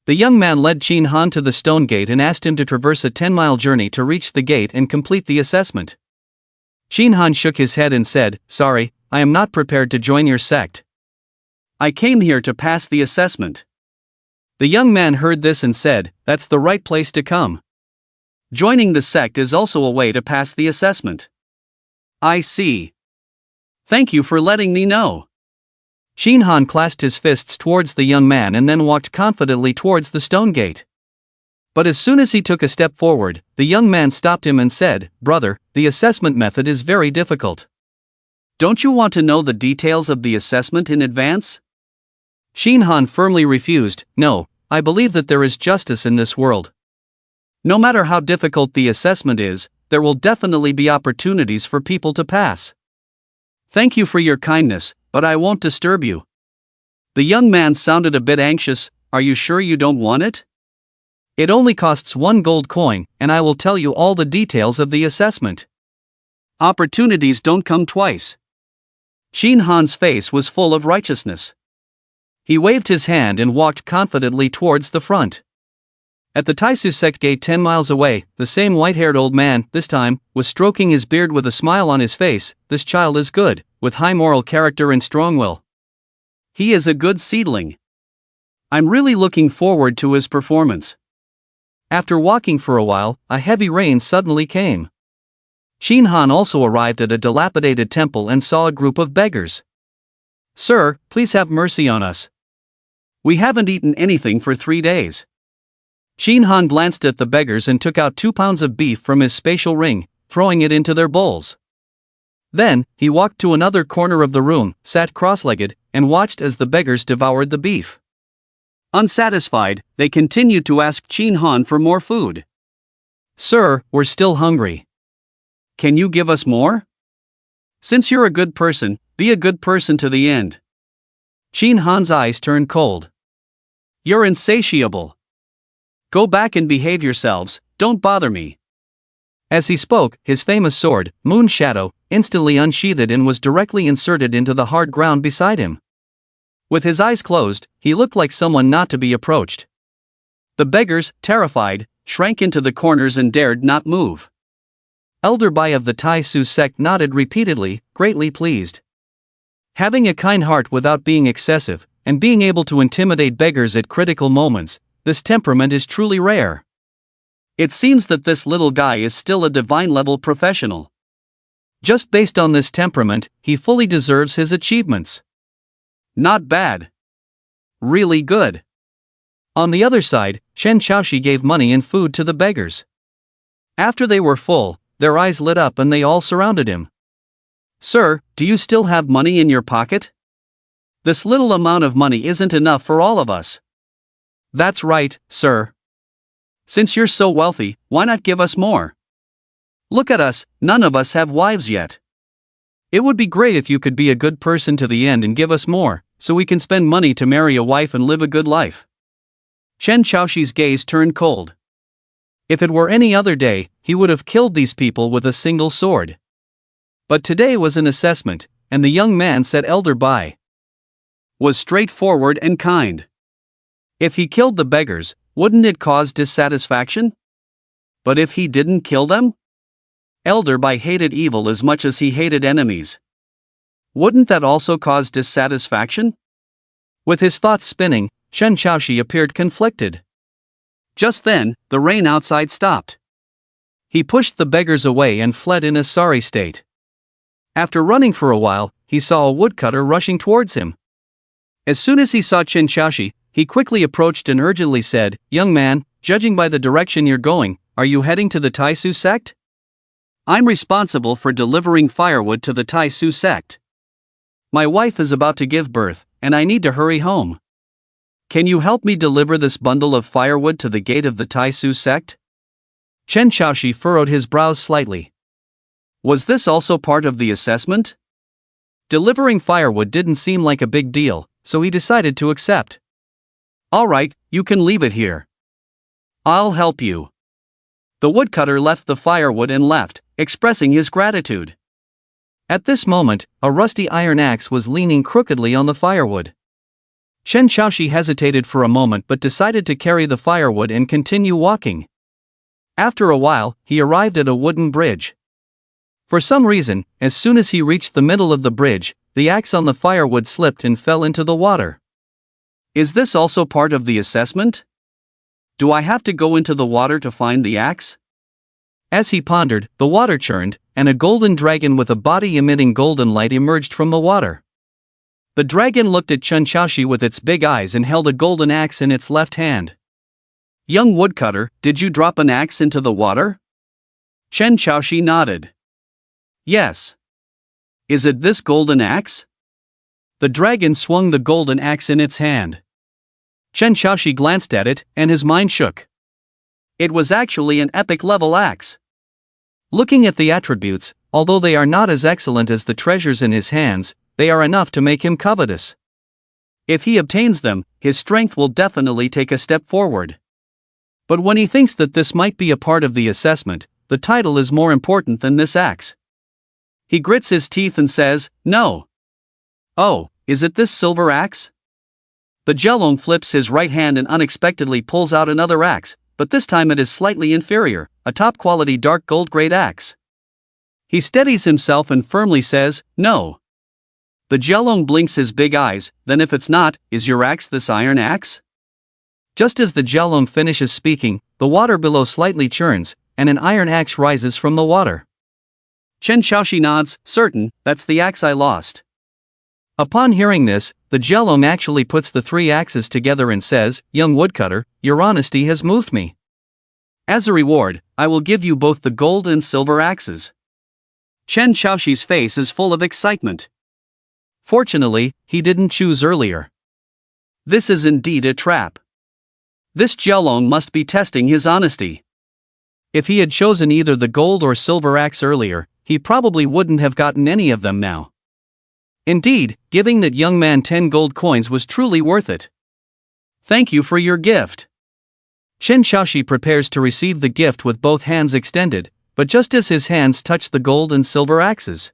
The young man led Qin Han to the stone gate and asked him to traverse a 10-mile journey to reach the gate and complete the assessment. Qin Han shook his head and said, "Sorry, I am not prepared to join your sect. I came here to pass the assessment." The young man heard this and said, "That's the right place to come. Joining the sect is also a way to pass the assessment." "I see. Thank you for letting me know." Qin Han clasped his fists towards the young man and then walked confidently towards the stone gate. But as soon as he took a step forward, the young man stopped him and said, "Brother, the assessment method is very difficult. Don't you want to know the details of the assessment in advance?" Qin Han firmly refused, "No, I believe that there is justice in this world. No matter how difficult the assessment is, there will definitely be opportunities for people to pass. Thank you for your kindness, but I won't disturb you." The young man sounded a bit anxious. "Are you sure you don't want it? It only costs 1 gold coin, and I will tell you all the details of the assessment." Opportunities don't come twice. Qin Han's face was full of righteousness. He waved his hand and walked confidently towards the front. At the Taisu sect gate 10 miles away, the same white-haired old man, this time, was stroking his beard with a smile on his face. "This child is good, with high moral character and strong will. He is a good seedling. I'm really looking forward to his performance." After walking for a while, a heavy rain suddenly came. Qin Han also arrived at a dilapidated temple and saw a group of beggars. "Sir, please have mercy on us. We haven't eaten anything for 3 days." Qin Han glanced at the beggars and took out 2 pounds of beef from his spatial ring, throwing it into their bowls. Then, he walked to another corner of the room, sat cross-legged, and watched as the beggars devoured the beef. Unsatisfied, they continued to ask Qin Han for more food. "Sir, we're still hungry. Can you give us more? Since you're a good person, be a good person to the end." Qin Han's eyes turned cold. "You're insatiable. Go back and behave yourselves, don't bother me." As he spoke, his famous sword, Moon Shadow, instantly unsheathed and was directly inserted into the hard ground beside him. With his eyes closed, he looked like someone not to be approached. The beggars, terrified, shrank into the corners and dared not move. Elder Bai of the Tai Su sect nodded repeatedly, greatly pleased. Having a kind heart without being excessive, and being able to intimidate beggars at critical moments, this temperament is truly rare. It seems that this little guy is still a divine-level professional. Just based on this temperament, he fully deserves his achievements. Not bad. Really good. On the other side, Chen Xiaoxi gave money and food to the beggars. After they were full, their eyes lit up and they all surrounded him. "Sir, do you still have money in your pocket? This little amount of money isn't enough for all of us." "That's right, sir. Since you're so wealthy, why not give us more? Look at us, none of us have wives yet. It would be great if you could be a good person to the end and give us more, so we can spend money to marry a wife and live a good life." Chen Xiaoxi's gaze turned cold. If it were any other day, he would have killed these people with a single sword. But today was an assessment, and the young man said Elder Bai was straightforward and kind. If he killed the beggars, wouldn't it cause dissatisfaction? But if he didn't kill them? Elder Bai hated evil as much as he hated enemies. Wouldn't that also cause dissatisfaction? With his thoughts spinning, Chen Xiaoxi appeared conflicted. Just then, the rain outside stopped. He pushed the beggars away and fled in a sorry state. After running for a while, he saw a woodcutter rushing towards him. As soon as he saw Chen Xiaoxi, he quickly approached and urgently said, "Young man, judging by the direction you're going, are you heading to the Taisu sect?" "I'm responsible for delivering firewood to the Taisu sect. My wife is about to give birth, and I need to hurry home. Can you help me deliver this bundle of firewood to the gate of the Taisu sect?" Chen Xiaoxi furrowed his brows slightly. Was this also part of the assessment? Delivering firewood didn't seem like a big deal, so he decided to accept. "All right, you can leave it here. I'll help you." The woodcutter left the firewood and left, expressing his gratitude. At this moment, a rusty iron axe was leaning crookedly on the firewood. Chen Xiaoxi hesitated for a moment but decided to carry the firewood and continue walking. After a while, he arrived at a wooden bridge. For some reason, as soon as he reached the middle of the bridge, the axe on the firewood slipped and fell into the water. Is this also part of the assessment? Do I have to go into the water to find the axe? As he pondered, the water churned, and a golden dragon with a body emitting golden light emerged from the water. The dragon looked at Chen Xiaoxi with its big eyes and held a golden axe in its left hand. "Young woodcutter, did you drop an axe into the water?" Chen Xiaoxi nodded. "Yes. Is it this golden axe?" The dragon swung the golden axe in its hand. Chen Xiaoxi glanced at it, and his mind shook. It was actually an epic-level axe. Looking at the attributes, although they are not as excellent as the treasures in his hands, they are enough to make him covetous. If he obtains them, his strength will definitely take a step forward. But when he thinks that this might be a part of the assessment, the title is more important than this axe. He grits his teeth and says, "No." "Oh, is it this silver axe?" The Jelong flips his right hand and unexpectedly pulls out another axe, but this time it is slightly inferior, a top-quality dark gold-grade axe. He steadies himself and firmly says, "No." The Jelong blinks his big eyes, "Then if it's not, is your axe this iron axe?" Just as the Jelong finishes speaking, the water below slightly churns, and an iron axe rises from the water. Chen Xiaoxi nods, "Certain, that's the axe I lost." Upon hearing this, the Jelong actually puts the three axes together and says, "Young woodcutter, your honesty has moved me. As a reward, I will give you both the gold and silver axes." Chen Xiaoxi's face is full of excitement. Fortunately, he didn't choose earlier. This is indeed a trap. This Jelong must be testing his honesty. If he had chosen either the gold or silver axe earlier, he probably wouldn't have gotten any of them now. Indeed, giving that young man 10 gold coins was truly worth it. "Thank you for your gift." Chen Xiaoxi prepares to receive the gift with both hands extended, but just as his hands touch the gold and silver axes,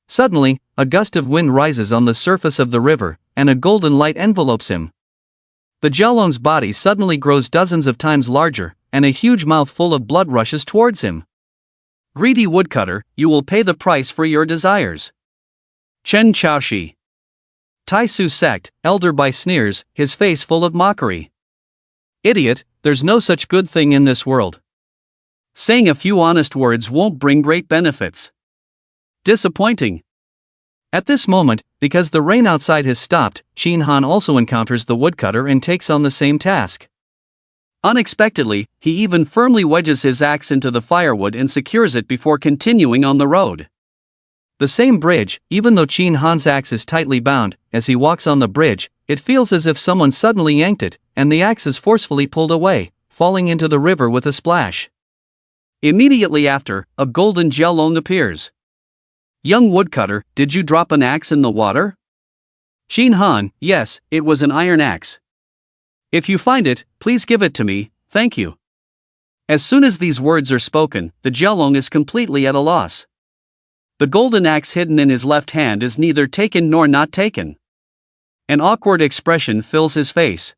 suddenly, a gust of wind rises on the surface of the river, and a golden light envelopes him. The Jelong's body suddenly grows dozens of times larger, and a huge mouth full of blood rushes towards him. "Greedy woodcutter, you will pay the price for your desires." Chen Xiaoxi. Taisu sect, Elder Bai sneers, his face full of mockery. "Idiot, there's no such good thing in this world. Saying a few honest words won't bring great benefits. Disappointing. At this moment, because the rain outside has stopped, Shin Han also encounters the woodcutter and takes on the same task. Unexpectedly, he even firmly wedges his axe into the firewood and secures it before continuing on the road. The same bridge, even though Shin Han's axe is tightly bound, as he walks on the bridge, it feels as if someone suddenly yanked it, and the axe is forcefully pulled away, falling into the river with a splash. Immediately after, a golden Jialong appears. Young woodcutter, did you drop an axe in the water? Shin Han, yes, it was an iron axe. If you find it, please give it to me, thank you. As soon as these words are spoken, the Jialong is completely at a loss. The golden axe hidden in his left hand is neither taken nor not taken. An awkward expression fills his face.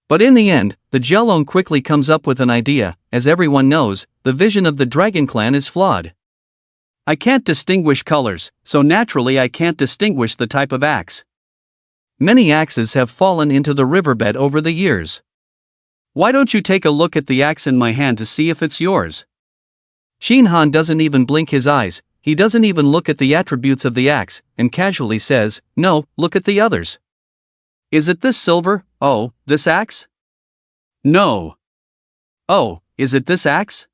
But in the end, the Jialong quickly comes up with an idea. As everyone knows, the vision of the dragon clan is flawed. I can't distinguish colors, so naturally I can't distinguish the type of axe. Many axes have fallen into the riverbed over the years. Why don't you take a look at the axe in my hand to see if it's yours? Shin Han doesn't even blink his eyes, he doesn't even look at the attributes of the axe, and casually says, "No, look at the others." Is it this silver? Oh, this axe? No. Oh, is it this axe?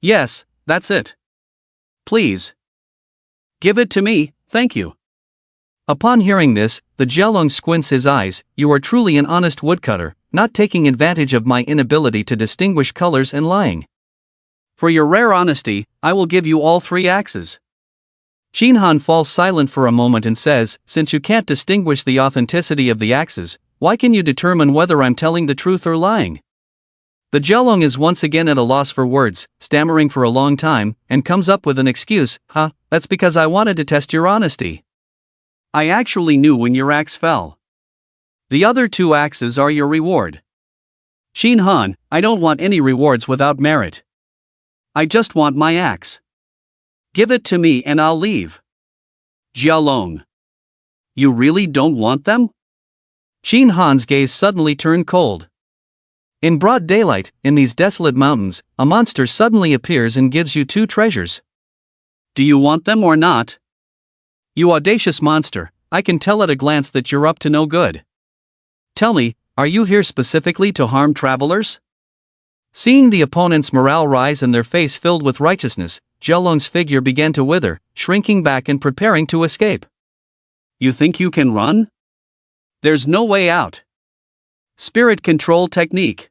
Yes, that's it. Please. Give it to me, thank you. Upon hearing this, the Jialong squints his eyes. You are truly an honest woodcutter, not taking advantage of my inability to distinguish colors and lying. For your rare honesty, I will give you all 3 axes. Shin Han falls silent for a moment and says, since you can't distinguish the authenticity of the axes, why can you determine whether I'm telling the truth or lying? The Jialong is once again at a loss for words, stammering for a long time, and comes up with an excuse. That's because I wanted to test your honesty. I actually knew when your axe fell. The other 2 axes are your reward. Shin Han, I don't want any rewards without merit. I just want my axe. Give it to me and I'll leave. Jialong. You really don't want them? Shin Han's gaze suddenly turned cold. In broad daylight, in these desolate mountains, a monster suddenly appears and gives you 2 treasures. Do you want them or not? You audacious monster, I can tell at a glance that you're up to no good. Tell me, are you here specifically to harm travelers? Seeing the opponent's morale rise and their face filled with righteousness, Jialong's figure began to wither, shrinking back and preparing to escape. You think you can run? There's no way out. Spirit control technique.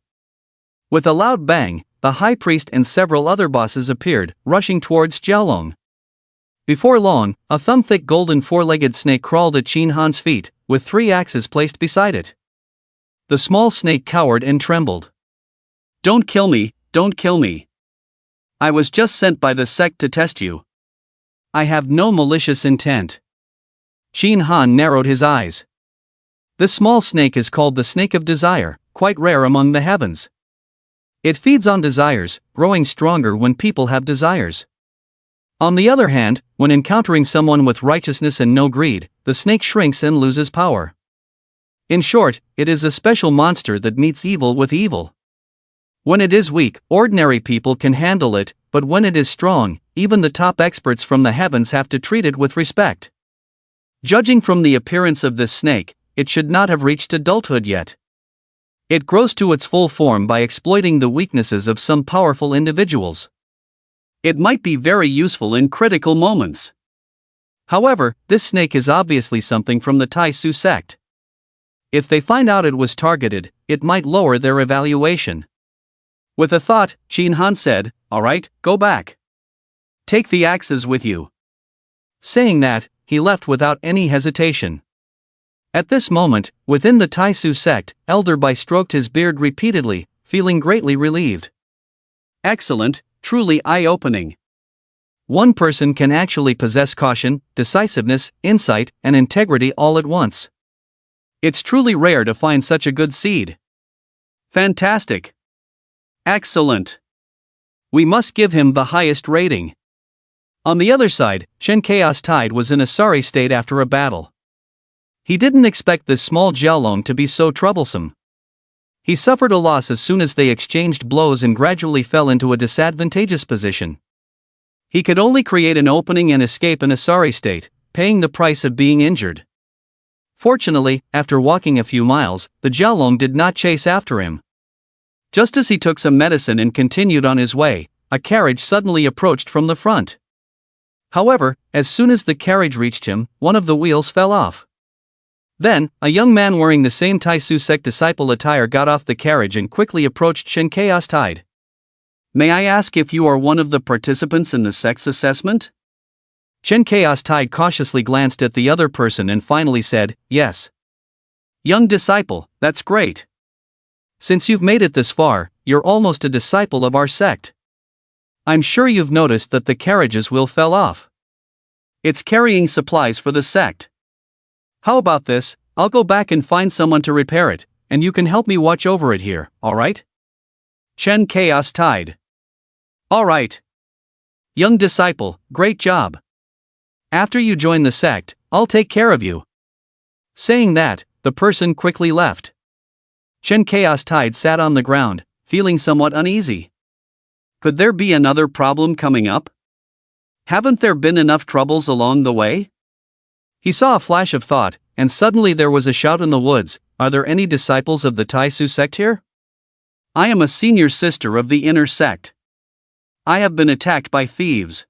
With a loud bang, the high priest and several other bosses appeared, rushing towards Jialong. Before long, a thumb-thick golden 4-legged snake crawled at Shin Han's feet, with 3 axes placed beside it. The small snake cowered and trembled. Don't kill me, don't kill me. I was just sent by the sect to test you. I have no malicious intent. Shin Han narrowed his eyes. This small snake is called the Snake of Desire, quite rare among the heavens. It feeds on desires, growing stronger when people have desires. On the other hand, when encountering someone with righteousness and no greed, the snake shrinks and loses power. In short, it is a special monster that meets evil with evil. When it is weak, ordinary people can handle it, but when it is strong, even the top experts from the heavens have to treat it with respect. Judging from the appearance of this snake, it should not have reached adulthood yet. It grows to its full form by exploiting the weaknesses of some powerful individuals. It might be very useful in critical moments. However, this snake is obviously something from the Tai Su sect. If they find out it was targeted, it might lower their evaluation. With a thought, Shin Han said, "All right, go back. Take the axes with you." Saying that, he left without any hesitation. At this moment, within the Tai Su sect, Elder Bai stroked his beard repeatedly, feeling greatly relieved. Excellent, truly eye-opening. One person can actually possess caution, decisiveness, insight, and integrity all at once. It's truly rare to find such a good seed. Fantastic. Excellent. We must give him the highest rating. On the other side, Shen Chaos Tide was in a sorry state after a battle. He didn't expect this small Jialong to be so troublesome. He suffered a loss as soon as they exchanged blows and gradually fell into a disadvantageous position. He could only create an opening and escape in a sorry state, paying the price of being injured. Fortunately, after walking a few miles, the Jiaolong did not chase after him. Just as he took some medicine and continued on his way, a carriage suddenly approached from the front. However, as soon as the carriage reached him, one of the wheels fell off. Then, a young man wearing the same Taisu sect disciple attire got off the carriage and quickly approached Chen Chaos Tide. May I ask if you are one of the participants in the sex assessment? Chen Chaos Tide cautiously glanced at the other person and finally said, yes. Young disciple, that's great. Since you've made it this far, you're almost a disciple of our sect. I'm sure you've noticed that the carriage's wheel fell off. It's carrying supplies for the sect. How about this? I'll go back and find someone to repair it, and you can help me watch over it here, alright? Chen Chaos Tide. Alright. Young disciple, great job. After you join the sect, I'll take care of you. Saying that, the person quickly left. Chen Chaos Tide sat on the ground, feeling somewhat uneasy. Could there be another problem coming up? Haven't there been enough troubles along the way? He saw a flash of thought, and suddenly there was a shout in the woods, are there any disciples of the Taisu sect here? I am a senior sister of the inner sect. I have been attacked by thieves.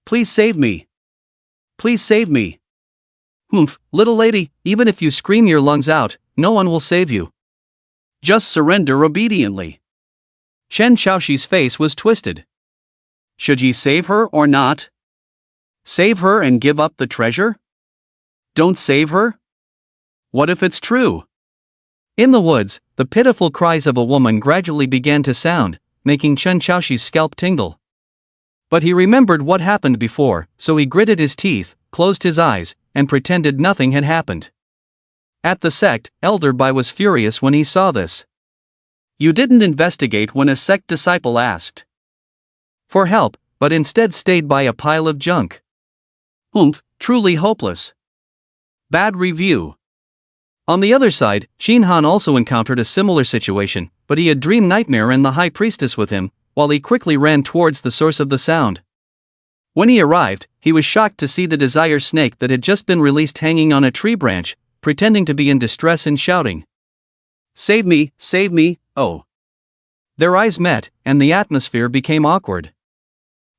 Please save me. Please save me. Humph, little lady, even if you scream your lungs out, no one will save you. Just surrender obediently. Chen Xiaoxi's face was twisted. Should ye save her or not? Save her and give up the treasure? Don't save her? What if it's true? In the woods, the pitiful cries of a woman gradually began to sound, making Chen Xiaoxi's scalp tingle. But he remembered what happened before, so he gritted his teeth, closed his eyes, and pretended nothing had happened. At the sect, Elder Bai was furious when he saw this. You didn't investigate when a sect disciple asked for help, but instead stayed by a pile of junk. Humph, truly hopeless. Bad review. On the other side, Qin Han also encountered a similar situation, but he had Dream Nightmare and the High Priestess with him, while he quickly ran towards the source of the sound. When he arrived, he was shocked to see the desire snake that had just been released hanging on a tree branch, pretending to be in distress and shouting, save me, oh. Their eyes met, and the atmosphere became awkward.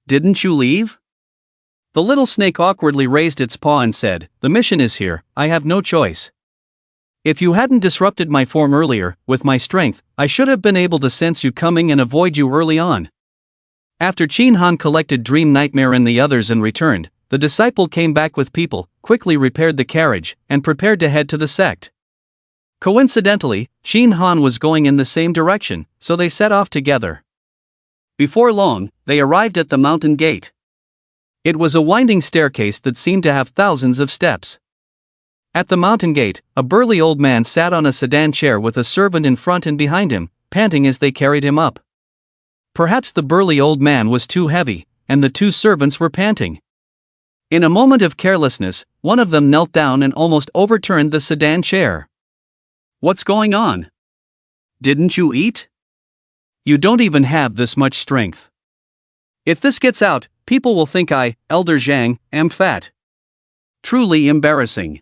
Didn't you leave? The little snake awkwardly raised its paw and said, the mission is here, I have no choice. If you hadn't disrupted my form earlier, with my strength, I should have been able to sense you coming and avoid you early on. After Qin Han collected Dream Nightmare and the others and returned, the disciple came back with people, quickly repaired the carriage, and prepared to head to the sect. Coincidentally, Qin Han was going in the same direction, so they set off together. Before long, they arrived at the mountain gate. It was a winding staircase that seemed to have thousands of steps. At the mountain gate, a burly old man sat on a sedan chair with a servant in front and behind him, panting as they carried him up. Perhaps the burly old man was too heavy, and the two servants were panting. In a moment of carelessness, one of them knelt down and almost overturned the sedan chair. What's going on? Didn't you eat? You don't even have this much strength. If this gets out, people will think I, Elder Zhang, am fat. Truly embarrassing.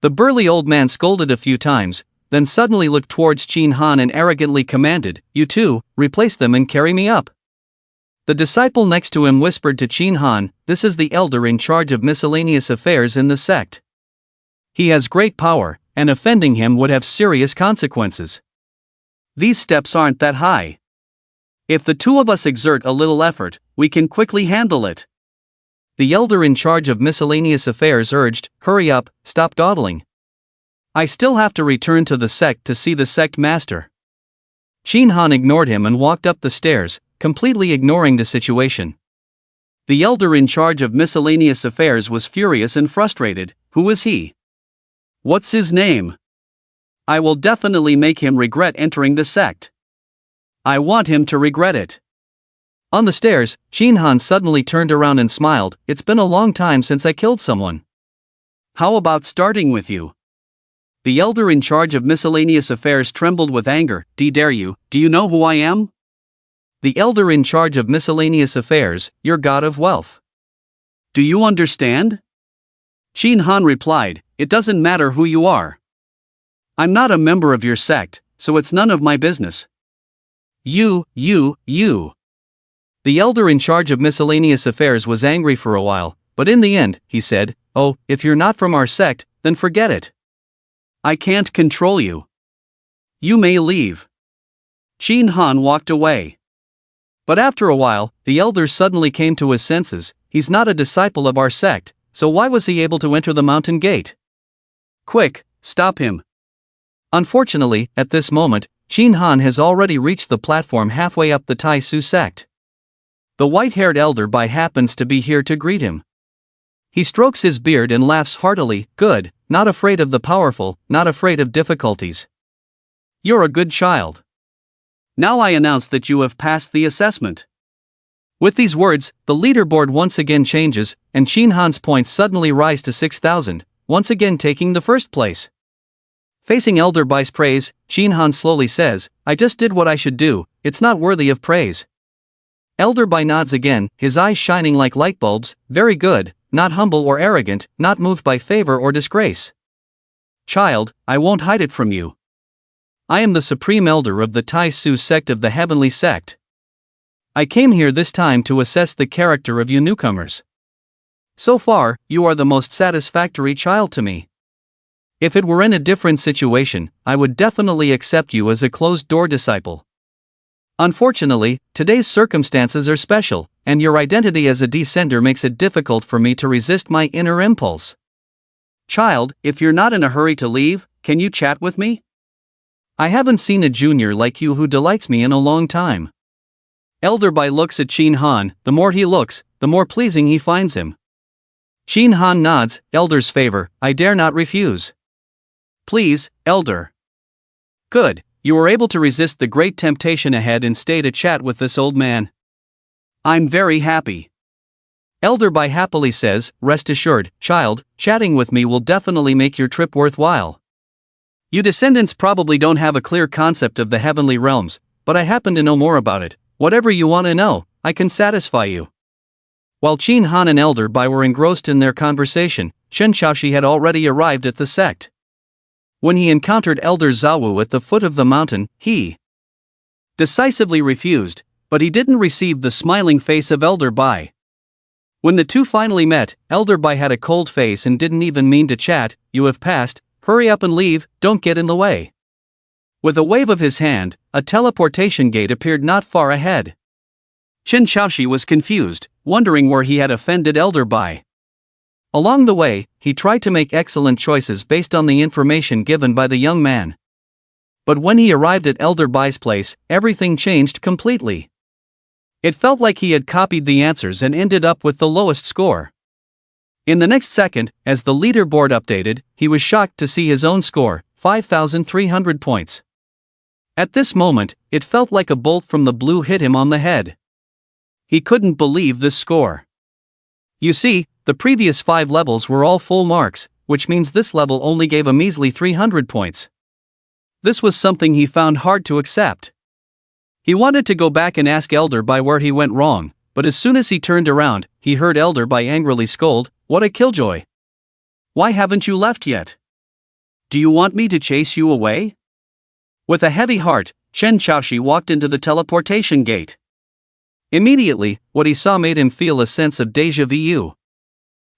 The burly old man scolded a few times, then suddenly looked towards Qin Han and arrogantly commanded, you two, replace them and carry me up. The disciple next to him whispered to Qin Han, this is the elder in charge of miscellaneous affairs in the sect. He has great power, and offending him would have serious consequences. These steps aren't that high. If the two of us exert a little effort, we can quickly handle it. The elder in charge of miscellaneous affairs urged, hurry up, stop dawdling. I still have to return to the sect to see the sect master. Qin Han ignored him and walked up the stairs, completely ignoring the situation. The elder in charge of miscellaneous affairs was furious and frustrated. Who is he? What's his name? I will definitely make him regret entering the sect. I want him to regret it. On the stairs, Qin Han suddenly turned around and smiled, it's been a long time since I killed someone. How about starting with you? The elder in charge of miscellaneous affairs trembled with anger. Dare you, do you know who I am? The elder in charge of miscellaneous affairs, your god of wealth. Do you understand? Shin Han replied, it doesn't matter who you are. I'm not a member of your sect, so it's none of my business. You. The elder in charge of miscellaneous affairs was angry for a while, but in the end, he said, oh, if you're not from our sect, then forget it. I can't control you. You may leave. Shin Han walked away. But after a while, the elder suddenly came to his senses. He's not a disciple of our sect, so why was he able to enter the mountain gate? Quick, stop him. Unfortunately, at this moment, Shin Han has already reached the platform halfway up the Tai Su sect. The white-haired elder Bai happens to be here to greet him. He strokes his beard and laughs heartily. Good, not afraid of the powerful, not afraid of difficulties. You're a good child. Now I announce that you have passed the assessment. With these words, the leaderboard once again changes, and Shin Han's points suddenly rise to 6,000, once again taking the first place. Facing Elder Bai's praise, Shin Han slowly says, I just did what I should do, it's not worthy of praise. Elder Bai nods again, his eyes shining like light bulbs. Very good, not humble or arrogant, not moved by favor or disgrace. Child, I won't hide it from you. I am the supreme elder of the Tai Su sect of the heavenly sect. I came here this time to assess the character of you newcomers. So far, you are the most satisfactory child to me. If it were in a different situation, I would definitely accept you as a closed-door disciple. Unfortunately, today's circumstances are special, and your identity as a descender makes it difficult for me to resist my inner impulse. Child, if you're not in a hurry to leave, can you chat with me? I haven't seen a junior like you who delights me in a long time. Elder Bai looks at Shin Han. The more he looks, the more pleasing he finds him. Shin Han nods. Elder's favor, I dare not refuse. Please, Elder. Good, you were able to resist the great temptation ahead and stay to chat with this old man. I'm very happy. Elder Bai happily says, rest assured, child, chatting with me will definitely make your trip worthwhile. You descendants probably don't have a clear concept of the heavenly realms, but I happen to know more about it. Whatever you want to know, I can satisfy you. While Shin Han and Elder Bai were engrossed in their conversation, Chen Xiaoxi had already arrived at the sect. When he encountered Elder Zawu at the foot of the mountain, he decisively refused, but he didn't receive the smiling face of Elder Bai. When the two finally met, Elder Bai had a cold face and didn't even mean to chat. You have passed, hurry up and leave, don't get in the way. With a wave of his hand, a teleportation gate appeared not far ahead. Chen Xiaoxi was confused, wondering where he had offended Elder Bai. Along the way, he tried to make excellent choices based on the information given by the young man. But when he arrived at Elder Bai's place, everything changed completely. It felt like he had copied the answers and ended up with the lowest score. In the next second, as the leaderboard updated, he was shocked to see his own score, 5,300 points. At this moment, it felt like a bolt from the blue hit him on the head. He couldn't believe this score. You see, the previous 5 levels were all full marks, which means this level only gave a measly 300 points. This was something he found hard to accept. He wanted to go back and ask Elder Bai where he went wrong, but as soon as he turned around, he heard Elder Bai angrily scold, "What a killjoy! Why haven't you left yet? Do you want me to chase you away?" With a heavy heart, Chen Xiaoxi walked into the teleportation gate. Immediately, what he saw made him feel a sense of déjà vu.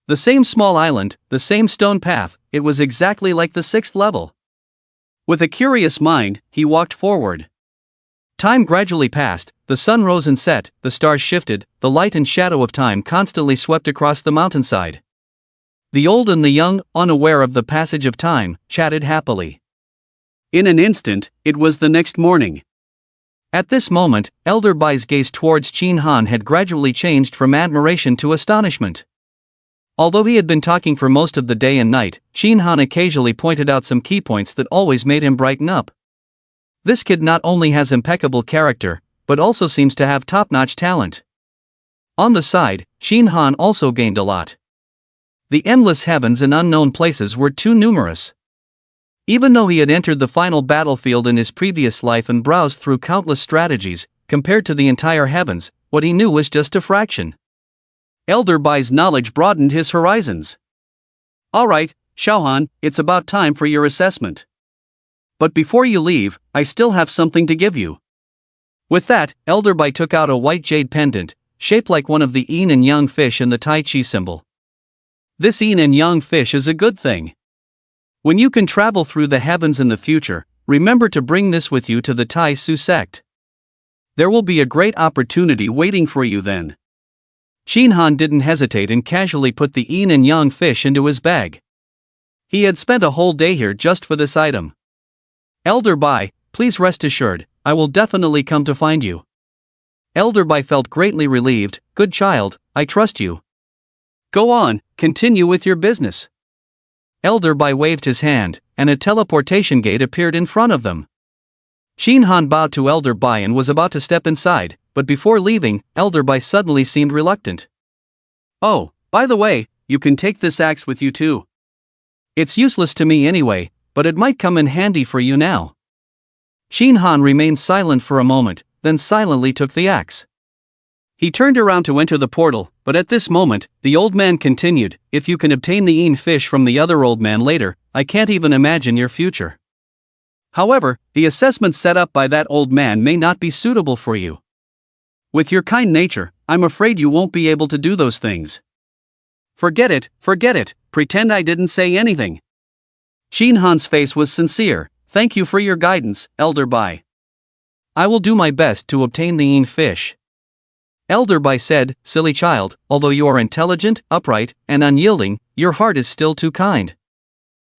The same small island, the same stone path, it was exactly like the 6th level. With a curious mind, he walked forward. Time gradually passed, the sun rose and set, the stars shifted, the light and shadow of time constantly swept across the mountainside. The old and the young, unaware of the passage of time, chatted happily. In an instant, it was the next morning. At this moment, Elder Bai's gaze towards Shin Han had gradually changed from admiration to astonishment. Although he had been talking for most of the day and night, Shin Han occasionally pointed out some key points that always made him brighten up. This kid not only has impeccable character, but also seems to have top-notch talent. On the side, Shin Han also gained a lot. The endless heavens and unknown places were too numerous. Even though he had entered the final battlefield in his previous life and browsed through countless strategies, compared to the entire heavens, what he knew was just a fraction. Elder Bai's knowledge broadened his horizons. Alright, Xiaohan, it's about time for your assessment. But before you leave, I still have something to give you. With that, Elder Bai took out a white jade pendant, shaped like one of the yin and yang fish in the Tai Chi symbol. This yin and yang fish is a good thing. When you can travel through the heavens in the future, remember to bring this with you to the Tai Su sect. There will be a great opportunity waiting for you then. Qin Han didn't hesitate and casually put the yin and yang fish into his bag. He had spent a whole day here just for this item. Elder Bai, please rest assured, I will definitely come to find you. Elder Bai felt greatly relieved. Good child, I trust you. Go on, continue with your business. Elder Bai waved his hand, and a teleportation gate appeared in front of them. Qin Han bowed to Elder Bai and was about to step inside, but before leaving, Elder Bai suddenly seemed reluctant. Oh, by the way, you can take this axe with you too. It's useless to me anyway, but it might come in handy for you now. Qin Han remained silent for a moment, then silently took the axe. He turned around to enter the portal, but at this moment, the old man continued, if you can obtain the yin fish from the other old man later, I can't even imagine your future. However, the assessment set up by that old man may not be suitable for you. With your kind nature, I'm afraid you won't be able to do those things. Forget it, pretend I didn't say anything. Qin Han's face was sincere. Thank you for your guidance, Elder Bai. I will do my best to obtain the yin fish. Elder Bai said, silly child, although you are intelligent, upright, and unyielding, your heart is still too kind.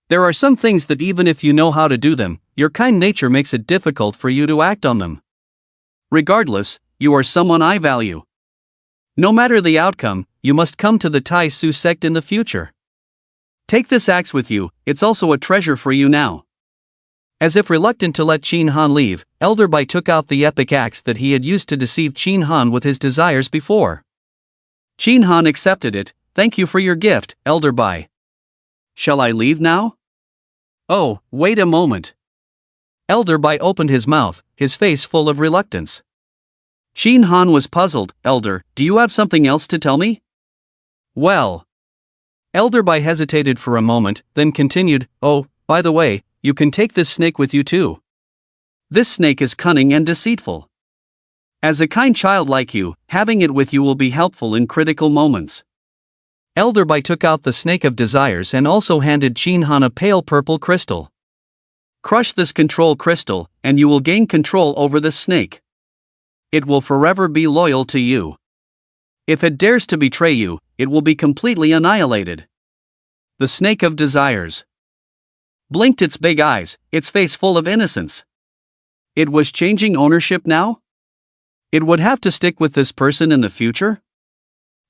There are some things that even if you know how to do them, your kind nature makes it difficult for you to act on them. Regardless, you are someone I value. No matter the outcome, you must come to the Tai Su sect in the future. Take this axe with you, it's also a treasure for you now. As if reluctant to let Qin Han leave, Elder Bai took out the epic axe that he had used to deceive Qin Han with his desires before. Qin Han accepted it. Thank you for your gift, Elder Bai. Shall I leave now? Oh, wait a moment. Elder Bai opened his mouth, his face full of reluctance. Qin Han was puzzled. Elder, do you have something else to tell me? Well. Elder Bai hesitated for a moment, then continued, oh, by the way, you can take this snake with you too. This snake is cunning and deceitful. As a kind child like you, having it with you will be helpful in critical moments. Elder Bai took out the snake of desires and also handed Qin Han a pale purple crystal. Crush this control crystal, and you will gain control over this snake. It will forever be loyal to you. If it dares to betray you, it will be completely annihilated. The snake of desires blinked its big eyes, its face full of innocence. It was changing ownership now? It would have to stick with this person in the future?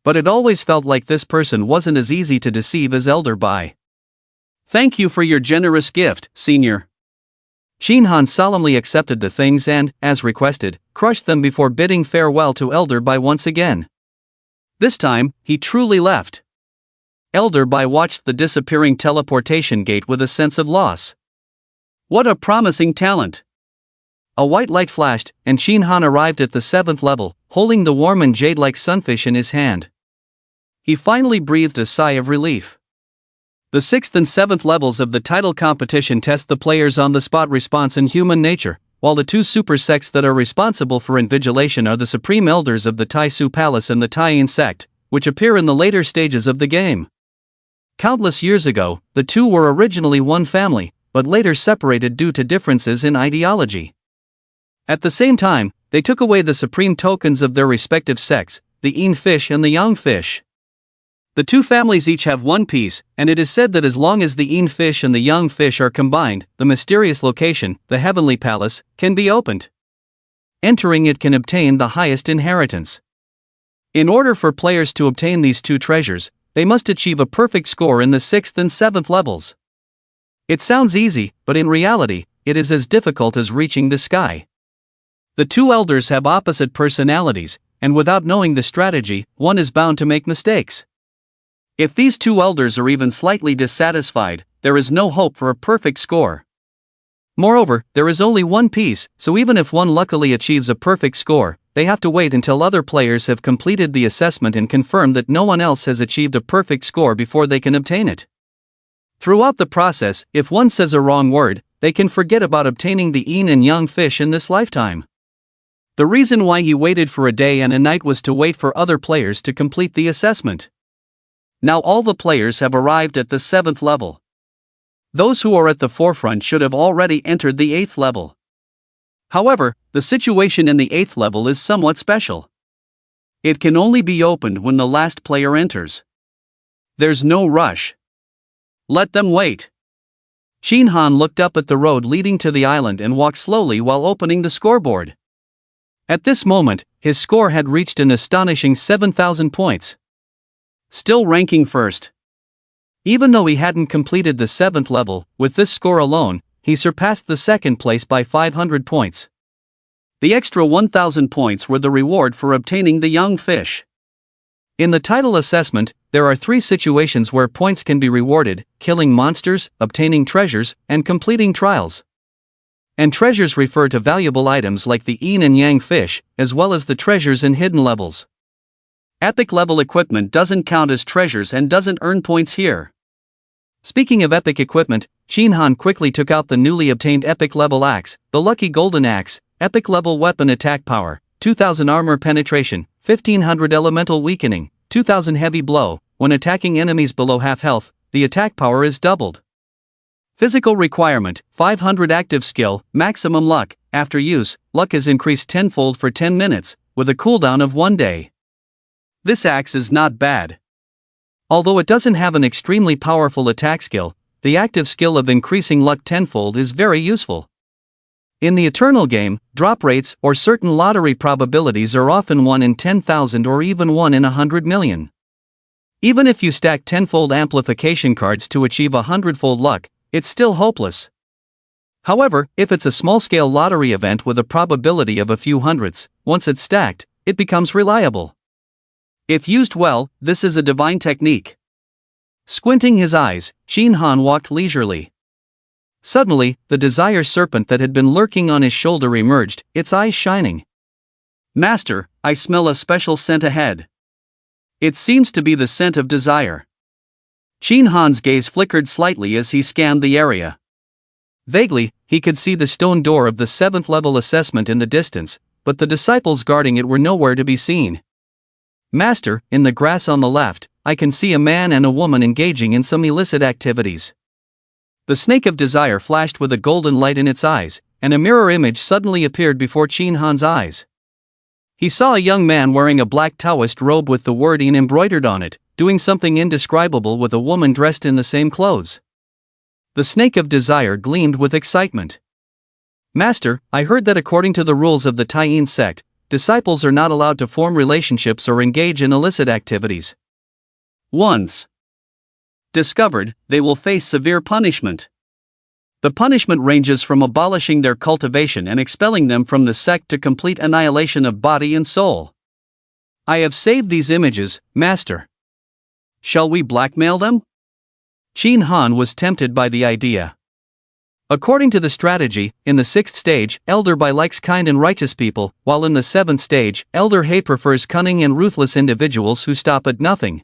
But it always felt like this person wasn't as easy to deceive as Elder Bai. Thank you for your generous gift, Senior. Qin Han solemnly accepted the things and, as requested, crushed them before bidding farewell to Elder Bai once again. This time, he truly left. Elder Bai watched the disappearing teleportation gate with a sense of loss. What a promising talent! A white light flashed, and Qin Han arrived at the 7th level, holding the warm and jade-like sunfish in his hand. He finally breathed a sigh of relief. The 6th and 7th levels of the title competition test the players' on-the-spot response in human nature, while the two super sects that are responsible for invigilation are the supreme elders of the Tai Su Palace and the Tai Yin sect, which appear in the later stages of the game. Countless years ago, the two were originally one family, but later separated due to differences in ideology. At the same time, they took away the supreme tokens of their respective sects, the yin fish and the yang fish. The two families each have one piece, and it is said that as long as the yin fish and the yang fish are combined, the mysterious location, the Heavenly Palace, can be opened. Entering it can obtain the highest inheritance. In order for players to obtain these two treasures, they must achieve a perfect score in the 6th and 7th levels. It sounds easy, but in reality, it is as difficult as reaching the sky. The two elders have opposite personalities, and without knowing the strategy, one is bound to make mistakes. If these two elders are even slightly dissatisfied, there is no hope for a perfect score. Moreover, there is only one piece, so even if one luckily achieves a perfect score, they have to wait until other players have completed the assessment and confirm that no one else has achieved a perfect score before they can obtain it. Throughout the process, if one says a wrong word, they can forget about obtaining the yin and yang fish in this lifetime. The reason why he waited for a day and a night was to wait for other players to complete the assessment. Now all the players have arrived at the 7th level. Those who are at the forefront should have already entered the 8th level. However, the situation in the 8th level is somewhat special. It can only be opened when the last player enters. There's no rush. Let them wait. Shin Han looked up at the road leading to the island and walked slowly while opening the scoreboard. At this moment, his score had reached an astonishing 7,000 points. Still ranking first. Even though he hadn't completed the 7th level, with this score alone, he surpassed the 2nd place by 500 points. The extra 1,000 points were the reward for obtaining the young fish. In the title assessment, there are 3 situations where points can be rewarded: killing monsters, obtaining treasures, and completing trials. And treasures refer to valuable items like the yin and yang fish, as well as the treasures in hidden levels. Epic level equipment doesn't count as treasures and doesn't earn points here. Speaking of epic equipment, Shin Han quickly took out the newly obtained epic level axe, the lucky golden axe, epic level weapon attack power, 2000 armor penetration, 1500 elemental weakening, 2000 heavy blow. When attacking enemies below half health, the attack power is doubled. Physical requirement, 500 active skill, maximum luck. After use, luck is increased tenfold for 10 minutes, with a cooldown of 1 day. This axe is not bad. Although it doesn't have an extremely powerful attack skill, the active skill of increasing luck tenfold is very useful. In the Eternal game, drop rates or certain lottery probabilities are often 1 in 10,000 or even 1 in 100 million. Even if you stack tenfold amplification cards to achieve 100-fold luck, it's still hopeless. However, if it's a small-scale lottery event with a probability of a few hundredths, once it's stacked, it becomes reliable. If used well, this is a divine technique. Squinting his eyes, Shin Han walked leisurely. Suddenly, the desire serpent that had been lurking on his shoulder emerged, its eyes shining. "Master, I smell a special scent ahead. It seems to be the scent of desire." Shin Han's gaze flickered slightly as he scanned the area. Vaguely, he could see the stone door of the 7th level assessment in the distance, but the disciples guarding it were nowhere to be seen. "Master, in the grass on the left, I can see a man and a woman engaging in some illicit activities." The snake of desire flashed with a golden light in its eyes, and a mirror image suddenly appeared before Shin Han's eyes. He saw a young man wearing a black Taoist robe with the word "in" embroidered on it, doing something indescribable with a woman dressed in the same clothes. The snake of desire gleamed with excitement. "Master, I heard that according to the rules of the Taiyin sect, disciples are not allowed to form relationships or engage in illicit activities. Once discovered, they will face severe punishment. The punishment ranges from abolishing their cultivation and expelling them from the sect to complete annihilation of body and soul. I have saved these images, Master. Shall we blackmail them?" Shin Han was tempted by the idea. According to the strategy, in the 6th stage, Elder Bai likes kind and righteous people, while in the 7th stage, Elder He prefers cunning and ruthless individuals who stop at nothing.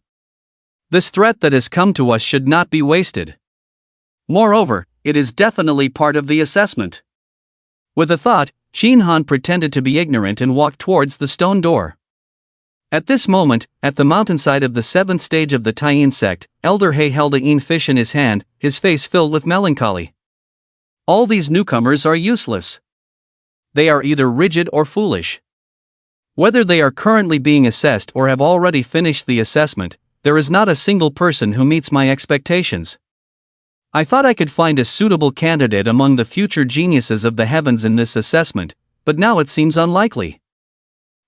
This threat that has come to us should not be wasted. Moreover, it is definitely part of the assessment. With a thought, Shin Han pretended to be ignorant and walked towards the stone door. At this moment, at the mountainside of the 7th stage of the Taiyin sect, Elder He held a yin fish in his hand, his face filled with melancholy. All these newcomers are useless. They are either rigid or foolish. Whether they are currently being assessed or have already finished the assessment, there is not a single person who meets my expectations. I thought I could find a suitable candidate among the future geniuses of the heavens in this assessment, but now it seems unlikely.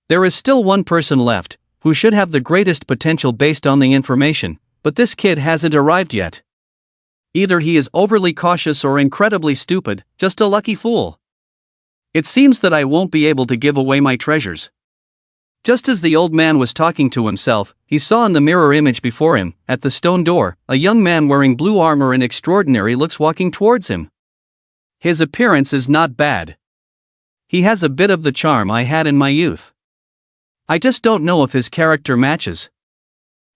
There is still one person left, who should have the greatest potential based on the information, but this kid hasn't arrived yet. Either he is overly cautious or incredibly stupid, just a lucky fool. It seems that I won't be able to give away my treasures. Just as the old man was talking to himself, he saw in the mirror image before him, at the stone door, a young man wearing blue armor and extraordinary looks walking towards him. His appearance is not bad. He has a bit of the charm I had in my youth. I just don't know if his character matches.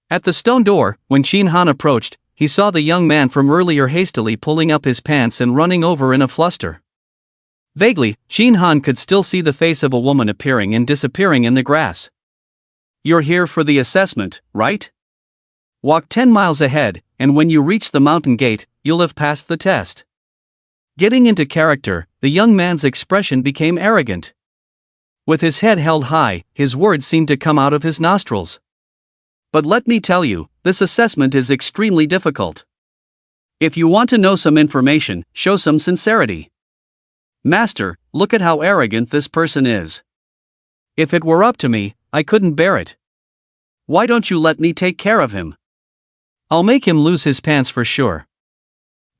At the stone door, when Shin Han approached, he saw the young man from earlier hastily pulling up his pants and running over in a fluster. Vaguely, Shin Han could still see the face of a woman appearing and disappearing in the grass. You're here for the assessment, right? Walk 10 miles ahead, and when you reach the mountain gate, you'll have passed the test. Getting into character, the young man's expression became arrogant. With his head held high, his words seemed to come out of his nostrils. But let me tell you, this assessment is extremely difficult. If you want to know some information, show some sincerity. Master, look at how arrogant this person is. If it were up to me, I couldn't bear it. Why don't you let me take care of him? I'll make him lose his pants for sure.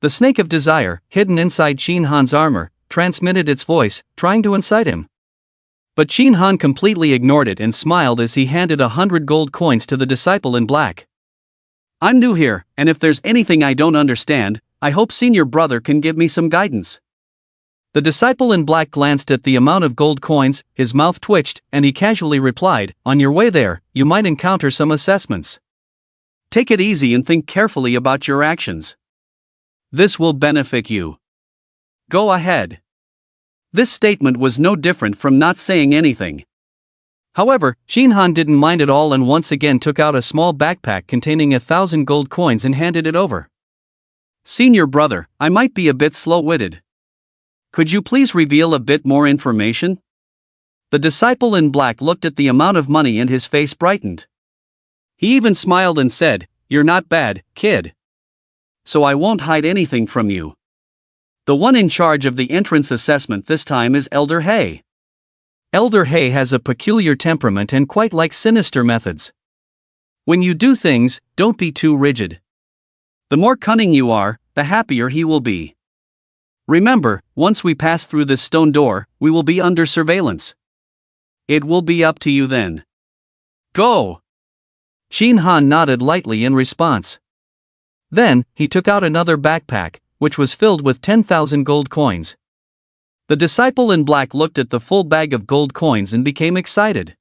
The snake of desire, hidden inside Shin Han's armor, transmitted its voice, trying to incite him. But Shin Han completely ignored it and smiled as he handed 100 gold coins to the disciple in black. I'm new here, and if there's anything I don't understand, I hope senior brother can give me some guidance. The disciple in black glanced at the amount of gold coins, his mouth twitched, and he casually replied, on your way there, you might encounter some assessments. Take it easy and think carefully about your actions. This will benefit you. Go ahead. This statement was no different from not saying anything. However, Shin Han didn't mind at all and once again took out a small backpack containing 1,000 gold coins and handed it over. Senior brother, I might be a bit slow-witted. Could you please reveal a bit more information? The disciple in black looked at the amount of money and his face brightened. He even smiled and said, "You're not bad, kid. So I won't hide anything from you. The one in charge of the entrance assessment this time is Elder He. Elder He has a peculiar temperament and quite likes sinister methods. When you do things, don't be too rigid. The more cunning you are, the happier he will be. Remember, once we pass through this stone door, we will be under surveillance. It will be up to you then. Go!" Shin Han nodded lightly in response. Then, he took out another backpack, which was filled with 10,000 gold coins. The disciple in black looked at the full bag of gold coins and became excited.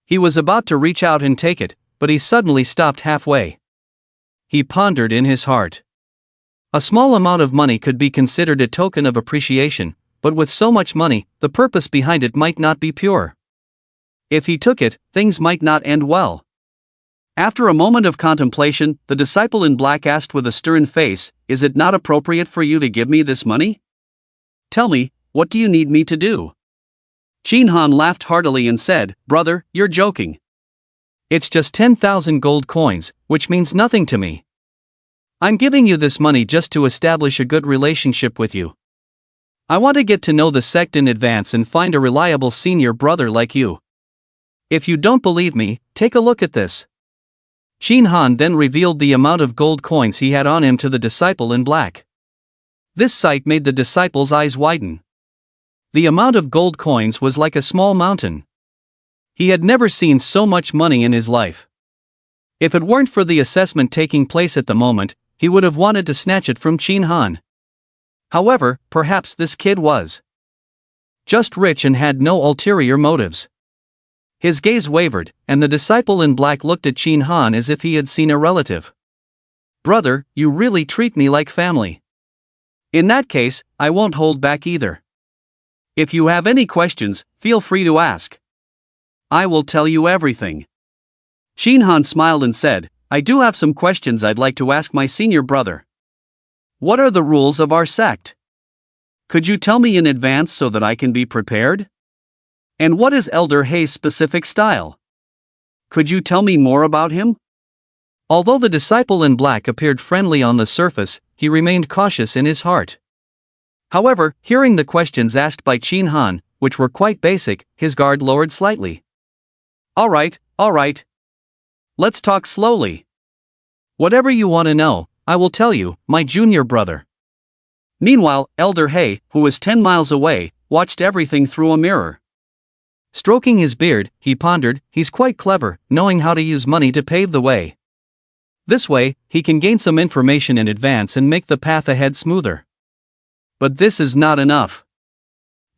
He was about to reach out and take it, but he suddenly stopped halfway. He pondered in his heart. A small amount of money could be considered a token of appreciation, but with so much money, the purpose behind it might not be pure. If he took it, things might not end well. After a moment of contemplation, the disciple in black asked with a stern face, "Is it not appropriate for you to give me this money? Tell me, what do you need me to do?" Shin Han laughed heartily and said, "Brother, you're joking. It's just 10,000 gold coins, which means nothing to me. I'm giving you this money just to establish a good relationship with you. I want to get to know the sect in advance and find a reliable senior brother like you. If you don't believe me, take a look at this." Shin Han then revealed the amount of gold coins he had on him to the disciple in black. This sight made the disciple's eyes widen. The amount of gold coins was like a small mountain. He had never seen so much money in his life. If it weren't for the assessment taking place at the moment, he would have wanted to snatch it from Shin Han. However, perhaps this kid was just rich and had no ulterior motives. His gaze wavered, and the disciple in black looked at Shin Han as if he had seen a relative. "Brother, you really treat me like family. In that case, I won't hold back either. If you have any questions, feel free to ask. I will tell you everything." Shin Han smiled and said, "I do have some questions I'd like to ask my senior brother. What are the rules of our sect? Could you tell me in advance so that I can be prepared? And what is Elder He's specific style? Could you tell me more about him?" Although the disciple in black appeared friendly on the surface, he remained cautious in his heart. However, hearing the questions asked by Shin Han, which were quite basic, his guard lowered slightly. All right. Let's talk slowly. Whatever you want to know, I will tell you, my junior brother." Meanwhile, Elder He, who was 10 miles away, watched everything through a mirror. Stroking his beard, he pondered, he's quite clever, knowing how to use money to pave the way. This way, he can gain some information in advance and make the path ahead smoother. But this is not enough.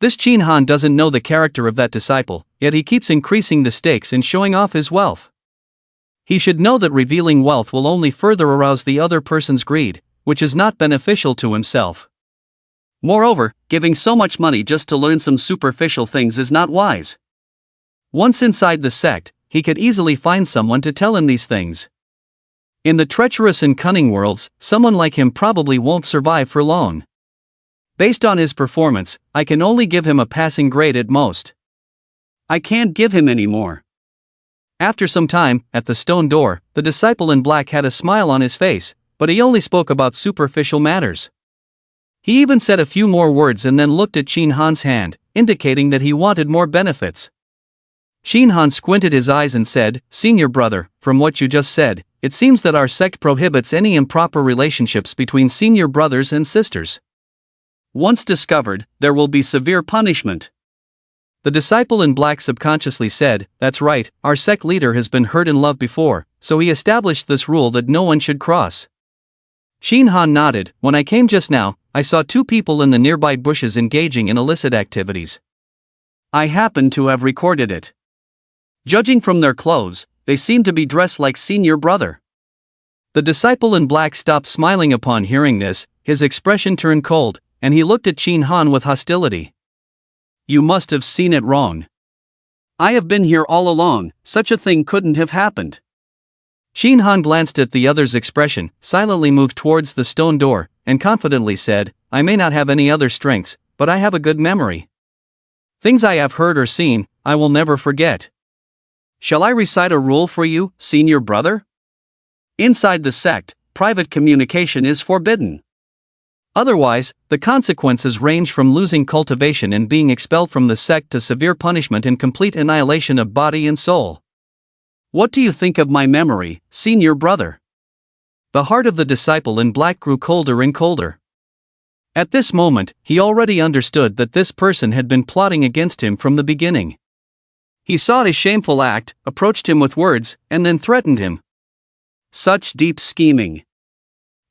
This Chin Han doesn't know the character of that disciple, yet he keeps increasing the stakes and showing off his wealth. He should know that revealing wealth will only further arouse the other person's greed, which is not beneficial to himself. Moreover, giving so much money just to learn some superficial things is not wise. Once inside the sect, he could easily find someone to tell him these things. In the treacherous and cunning worlds, someone like him probably won't survive for long. Based on his performance, I can only give him a passing grade at most. I can't give him any more. After some time, at the stone door, the disciple in black had a smile on his face, but he only spoke about superficial matters. He even said a few more words and then looked at Chin Han's hand, indicating that he wanted more benefits. Chin Han squinted his eyes and said, "Senior brother, from what you just said, it seems that our sect prohibits any improper relationships between senior brothers and sisters. Once discovered, there will be severe punishment." The disciple in black subconsciously said, "That's right, our sect leader has been hurt in love before, so he established this rule that no one should cross." Chin Han nodded. "When I came just now, I saw two people in the nearby bushes engaging in illicit activities. I happened to have recorded it. Judging from their clothes, they seem to be dressed like senior brother." The disciple in black stopped smiling upon hearing this, his expression turned cold, and he looked at Chin Han with hostility. "You must have seen it wrong. I have been here all along, such a thing couldn't have happened." Chin Han glanced at the other's expression, silently moved towards the stone door, and confidently said, "I may not have any other strengths, but I have a good memory. Things I have heard or seen, I will never forget. Shall I recite a rule for you, senior brother? Inside the sect, private communication is forbidden. Otherwise, the consequences range from losing cultivation and being expelled from the sect to severe punishment and complete annihilation of body and soul. What do you think of my memory, senior brother?" The heart of the disciple in black grew colder and colder. At this moment, he already understood that this person had been plotting against him from the beginning. He saw his shameful act, approached him with words, and then threatened him. Such deep scheming.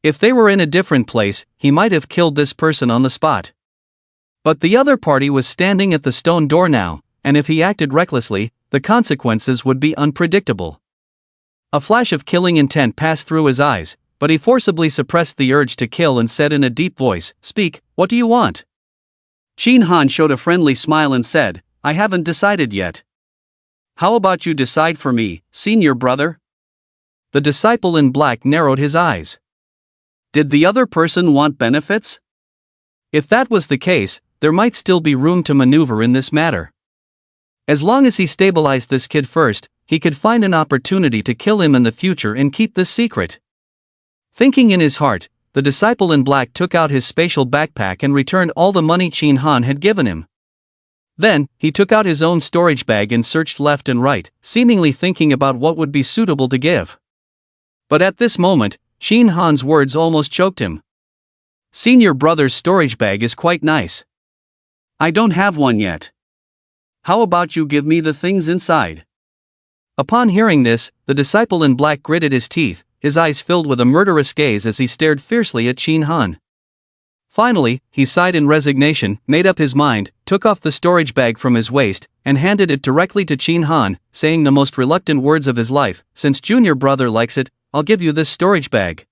If they were in a different place, he might have killed this person on the spot. But the other party was standing at the stone door now, and if he acted recklessly, the consequences would be unpredictable. A flash of killing intent passed through his eyes, but he forcibly suppressed the urge to kill and said in a deep voice, "Speak, what do you want?" Chin Han showed a friendly smile and said, "I haven't decided yet. How about you decide for me, senior brother?" The disciple in black narrowed his eyes. Did the other person want benefits? If that was the case, there might still be room to maneuver in this matter. As long as he stabilized this kid first, he could find an opportunity to kill him in the future and keep this secret. Thinking in his heart, the disciple in black took out his spatial backpack and returned all the money Chin Han had given him. Then, he took out his own storage bag and searched left and right, seemingly thinking about what would be suitable to give. But at this moment, Chin Han's words almost choked him. "Senior brother's storage bag is quite nice. I don't have one yet. How about you give me the things inside?" Upon hearing this, the disciple in black gritted his teeth, his eyes filled with a murderous gaze as he stared fiercely at Chin Han. Finally, he sighed in resignation, made up his mind, took off the storage bag from his waist, and handed it directly to Chin Han, saying the most reluctant words of his life, "Since junior brother likes it, I'll give you this storage bag."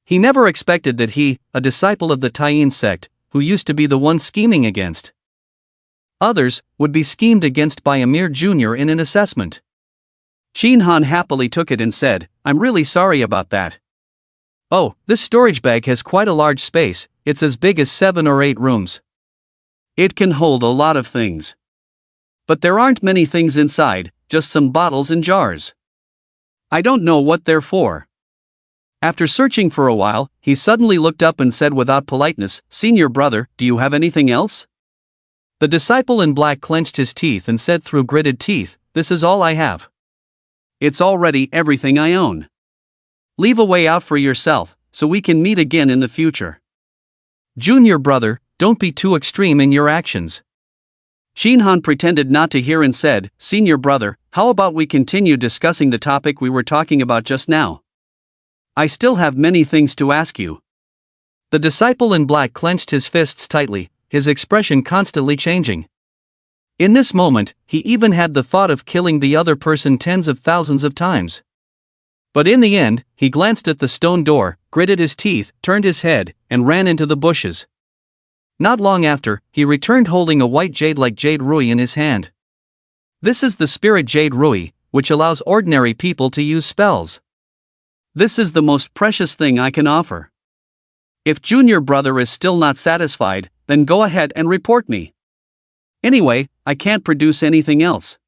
He never expected that he, a disciple of the Taiyin sect, who used to be the one scheming against others, would be schemed against by a mere junior in an assessment. Chin Han happily took it and said, "I'm really sorry about that. Oh, this storage bag has quite a large space, it's as big as 7 or 8 rooms. It can hold a lot of things. But there aren't many things inside, just some bottles and jars. I don't know what they're for." After searching for a while, he suddenly looked up and said without politeness, "Senior brother, do you have anything else?" The disciple in black clenched his teeth and said through gritted teeth, "This is all I have. It's already everything I own. Leave a way out for yourself, so we can meet again in the future. Junior brother, don't be too extreme in your actions." Shin Han pretended not to hear and said, "Senior brother, how about we continue discussing the topic we were talking about just now? I still have many things to ask you." The disciple in black clenched his fists tightly, his expression constantly changing. In this moment, he even had the thought of killing the other person tens of thousands of times. But in the end, he glanced at the stone door, gritted his teeth, turned his head, and ran into the bushes. Not long after, he returned holding a white jade like Jade Rui in his hand. This is the spirit Jade Rui, which allows ordinary people to use spells. This is the most precious thing I can offer. If junior brother is still not satisfied, then go ahead and report me. Anyway, I can't produce anything else.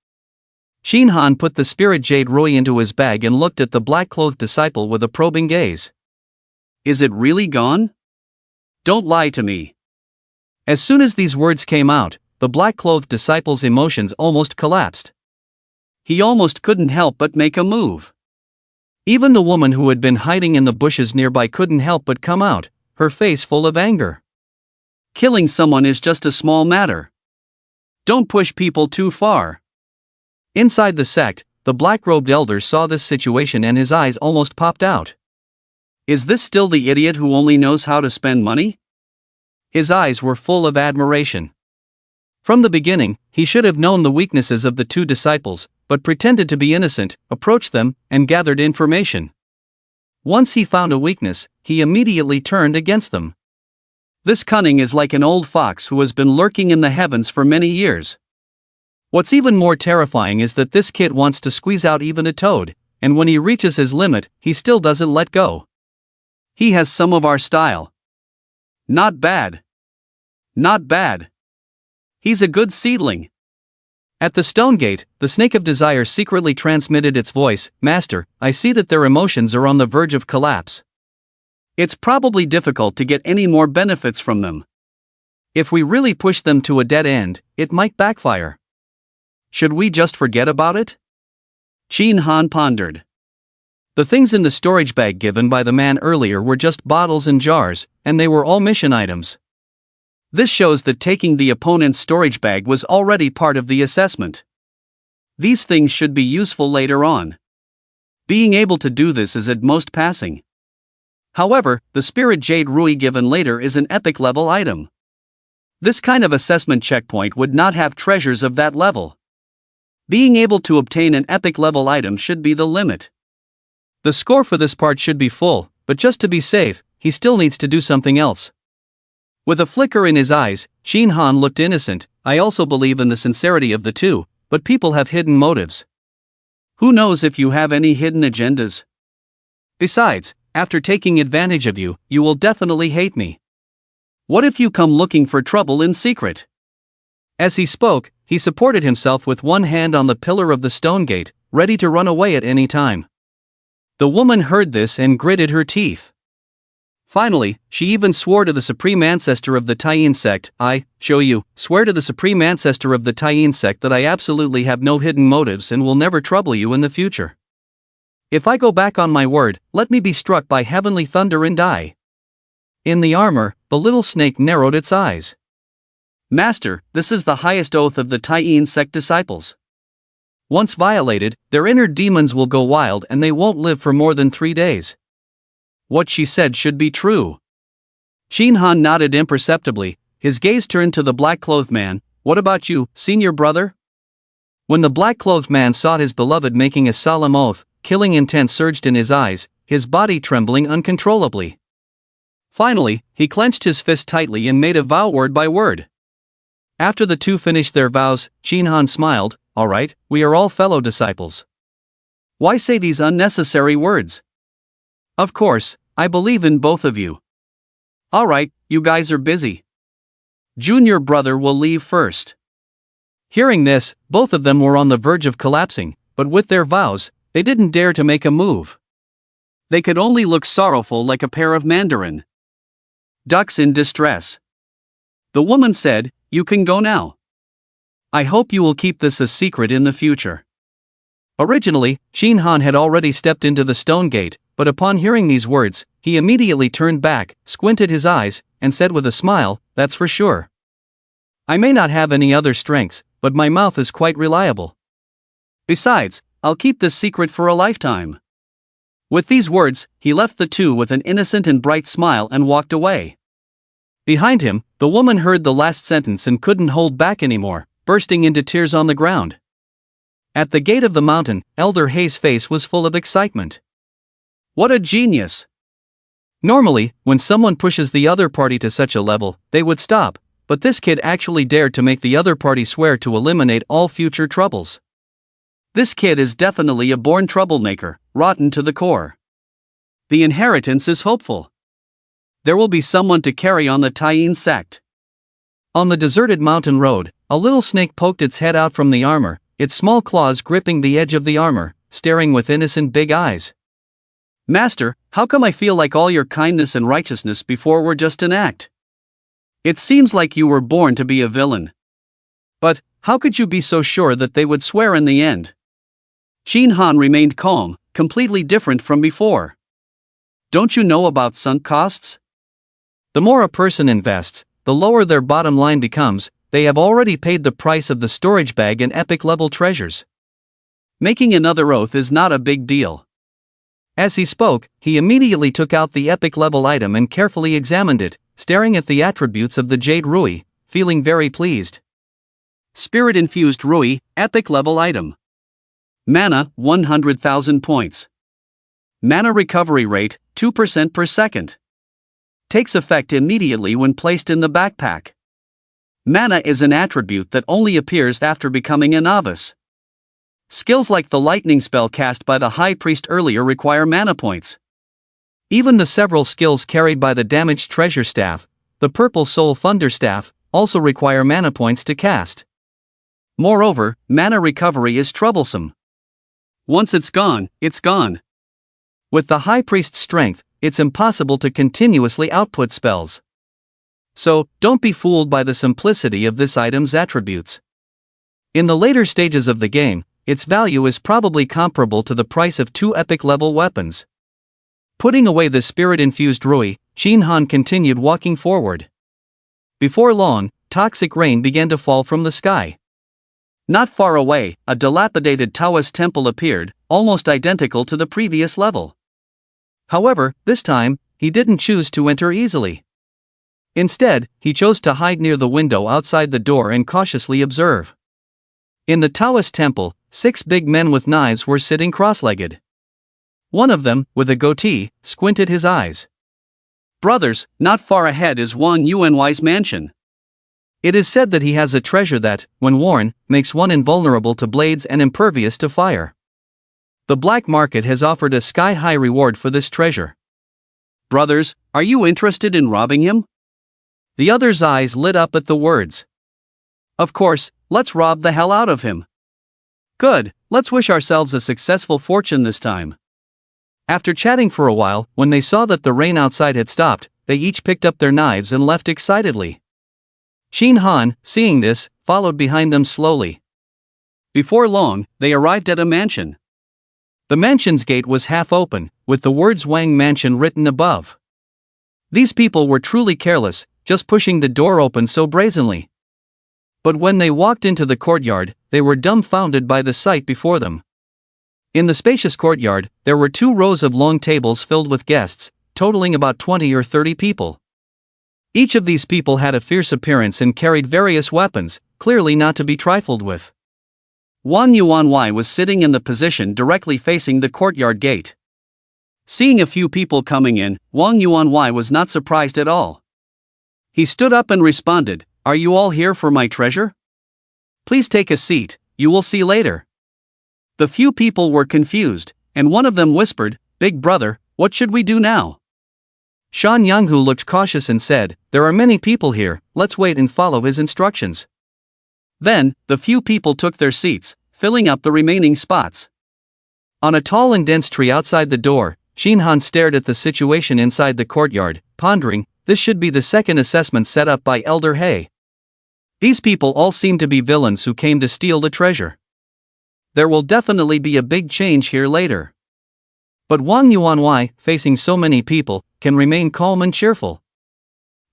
Shin Han put the spirit Jade Rui into his bag and looked at the black-clothed disciple with a probing gaze. Is it really gone? Don't lie to me. As soon as these words came out, the black-clothed disciple's emotions almost collapsed. He almost couldn't help but make a move. Even the woman who had been hiding in the bushes nearby couldn't help but come out, her face full of anger. Killing someone is just a small matter. Don't push people too far. Inside the sect, the black-robed elder saw this situation and his eyes almost popped out. Is this still the idiot who only knows how to spend money? His eyes were full of admiration. From the beginning, he should have known the weaknesses of the two disciples, but pretended to be innocent, approached them, and gathered information. Once he found a weakness, he immediately turned against them. This cunning is like an old fox who has been lurking in the heavens for many years. What's even more terrifying is that this kid wants to squeeze out even a toad, and when he reaches his limit, he still doesn't let go. He has some of our style. Not bad. Not bad. He's a good seedling. At the stone gate, the snake of desire secretly transmitted its voice, "Master, I see that their emotions are on the verge of collapse. It's probably difficult to get any more benefits from them. If we really push them to a dead end, it might backfire. Should we just forget about it?" Shin Han pondered. The things in the storage bag given by the man earlier were just bottles and jars, and they were all mission items. This shows that taking the opponent's storage bag was already part of the assessment. These things should be useful later on. Being able to do this is at most passing. However, the spirit Jade Rui given later is an epic level item. This kind of assessment checkpoint would not have treasures of that level. Being able to obtain an epic level item should be the limit. The score for this part should be full, but just to be safe, he still needs to do something else. With a flicker in his eyes, Shin Han looked innocent. "I also believe in the sincerity of the two, but people have hidden motives. Who knows if you have any hidden agendas? Besides, after taking advantage of you, you will definitely hate me. What if you come looking for trouble in secret?" As he spoke, he supported himself with one hand on the pillar of the stone gate, ready to run away at any time. The woman heard this and gritted her teeth. Finally, she even swore to the supreme ancestor of the Taiyin sect, "I, show you, swear to the supreme ancestor of the Taiyin sect that I absolutely have no hidden motives and will never trouble you in the future. If I go back on my word, let me be struck by heavenly thunder and die." In the armor, the little snake narrowed its eyes. "Master, this is the highest oath of the Taiyin sect disciples. Once violated, their inner demons will go wild and they won't live for more than 3 days. What she said should be true." Shin Han nodded imperceptibly, his gaze turned to the black-clothed man. "What about you, senior brother?" When the black-clothed man saw his beloved making a solemn oath, killing intent surged in his eyes, his body trembling uncontrollably. Finally, he clenched his fist tightly and made a vow word by word. After the two finished their vows, Shin Han smiled. "All right, we are all fellow disciples. Why say these unnecessary words? Of course, I believe in both of you. All right, you guys are busy. Junior brother will leave first." Hearing this, both of them were on the verge of collapsing, but with their vows, they didn't dare to make a move. They could only look sorrowful like a pair of mandarin ducks in distress. The woman said, "You can go now. I hope you will keep this a secret in the future." Originally, Shin Han had already stepped into the stone gate, but upon hearing these words, he immediately turned back, squinted his eyes, and said with a smile, "That's for sure." I may not have any other strengths, but my mouth is quite reliable. Besides, I'll keep this secret for a lifetime." With these words, he left the two with an innocent and bright smile and walked away. Behind him, the woman heard the last sentence and couldn't hold back anymore, bursting into tears on the ground. At the gate of the mountain, Elder Hay's face was full of excitement. What a genius! Normally, when someone pushes the other party to such a level, they would stop, but this kid actually dared to make the other party swear to eliminate all future troubles. This kid is definitely a born troublemaker, rotten to the core. The inheritance is hopeful. There will be someone to carry on the Taiyin sect. On the deserted mountain road, a little snake poked its head out from the armor, its small claws gripping the edge of the armor, staring with innocent big eyes. "Master, how come I feel like all your kindness and righteousness before were just an act? It seems like you were born to be a villain. But, how could you be so sure that they would swear in the end?" Qin Han remained calm, completely different from before. "Don't you know about sunk costs? The more a person invests, the lower their bottom line becomes. They have already paid the price of the storage bag and epic level treasures. Making another oath is not a big deal." As he spoke, he immediately took out the epic level item and carefully examined it, staring at the attributes of the Jade Rui, feeling very pleased. Spirit-infused Rui, epic level item. Mana, 100,000 points. Mana recovery rate, 2% per second. Takes effect immediately when placed in the backpack. Mana is an attribute that only appears after becoming a novice. Skills like the lightning spell cast by the High Priest earlier require mana points. Even the several skills carried by the damaged treasure staff, the purple soul thunder staff, also require mana points to cast. Moreover, mana recovery is troublesome. Once it's gone, it's gone. With the High Priest's strength, it's impossible to continuously output spells. So, don't be fooled by the simplicity of this item's attributes. In the later stages of the game, its value is probably comparable to the price of 2 epic-level weapons. Putting away the spirit-infused Rui, Qin Han continued walking forward. Before long, toxic rain began to fall from the sky. Not far away, a dilapidated Taoist temple appeared, almost identical to the previous level. However, this time, he didn't choose to enter easily. Instead, he chose to hide near the window outside the door and cautiously observe. In the Taoist temple, 6 big men with knives were sitting cross-legged. One of them, with a goatee, squinted his eyes. "Brothers, not far ahead is Wang Yuanwai's mansion. It is said that he has a treasure that, when worn, makes one invulnerable to blades and impervious to fire. The black market has offered a sky-high reward for this treasure. Brothers, are you interested in robbing him?" The other's eyes lit up at the words. "Of course, let's rob the hell out of him." "Good, let's wish ourselves a successful fortune this time." After chatting for a while, when they saw that the rain outside had stopped, they each picked up their knives and left excitedly. Qin Han, seeing this, followed behind them slowly. Before long, they arrived at a mansion. The mansion's gate was half open, with the words Wang Mansion written above. These people were truly careless, just pushing the door open so brazenly. But when they walked into the courtyard, they were dumbfounded by the sight before them. In the spacious courtyard, there were 2 rows of long tables filled with guests, totaling about 20 or 30 people. Each of these people had a fierce appearance and carried various weapons, clearly not to be trifled with. Wang Yuanwai was sitting in the position directly facing the courtyard gate. Seeing a few people coming in, Wang Yuanwai was not surprised at all. He stood up and responded, "Are you all here for my treasure? Please take a seat, you will see later." The few people were confused, and one of them whispered, "Big brother, what should we do now?" Shan Yanghu looked cautious and said, "There are many people here, let's wait and follow his instructions." Then, the few people took their seats, filling up the remaining spots. On a tall and dense tree outside the door, Qin Han stared at the situation inside the courtyard, pondering, this should be the second assessment set up by Elder Hay. These people all seem to be villains who came to steal the treasure. There will definitely be a big change here later. But Wang Yuanwai, facing so many people, can remain calm and cheerful.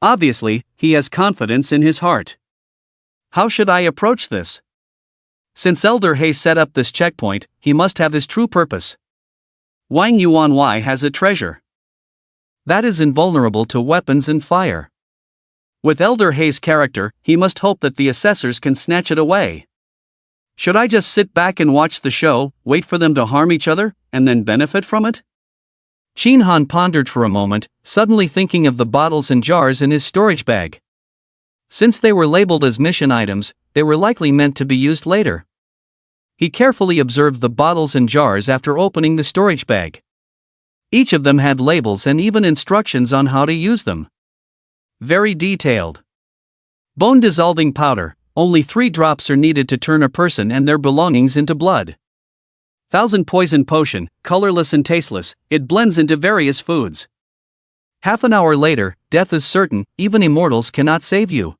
Obviously, he has confidence in his heart. How should I approach this? Since Elder He set up this checkpoint, he must have his true purpose. Wang Yuanwei has a treasure that is invulnerable to weapons and fire. With Elder He's character, he must hope that the assessors can snatch it away. Should I just sit back and watch the show, wait for them to harm each other, and then benefit from it? Qin Han pondered for a moment, suddenly thinking of the bottles and jars in his storage bag. Since they were labeled as mission items, they were likely meant to be used later. He carefully observed the bottles and jars after opening the storage bag. Each of them had labels and even instructions on how to use them. Very detailed. Bone-dissolving powder, only 3 drops are needed to turn a person and their belongings into blood. 1,000 poison potion, colorless and tasteless, it blends into various foods. Half an hour later, death is certain, even immortals cannot save you.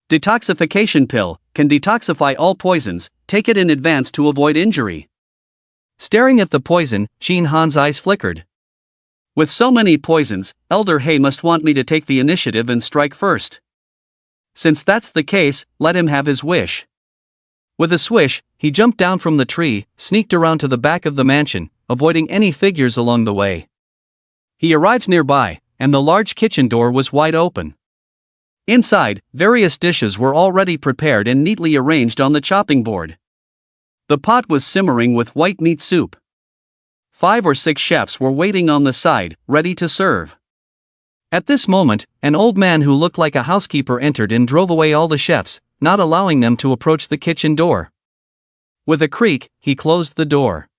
Detoxification pill, can detoxify all poisons, take it in advance to avoid injury. Staring at the poison, Qin Han's eyes flickered. With so many poisons, Elder He must want me to take the initiative and strike first. Since that's the case, let him have his wish. With a swish, he jumped down from the tree, sneaked around to the back of the mansion, avoiding any figures along the way. He arrived nearby, and the large kitchen door was wide open. Inside, various dishes were already prepared and neatly arranged on the chopping board. The pot was simmering with white meat soup. 5 or 6 chefs were waiting on the side, ready to serve. At this moment, an old man who looked like a housekeeper entered and drove away all the chefs, not allowing them to approach the kitchen door. With a creak, he closed the door.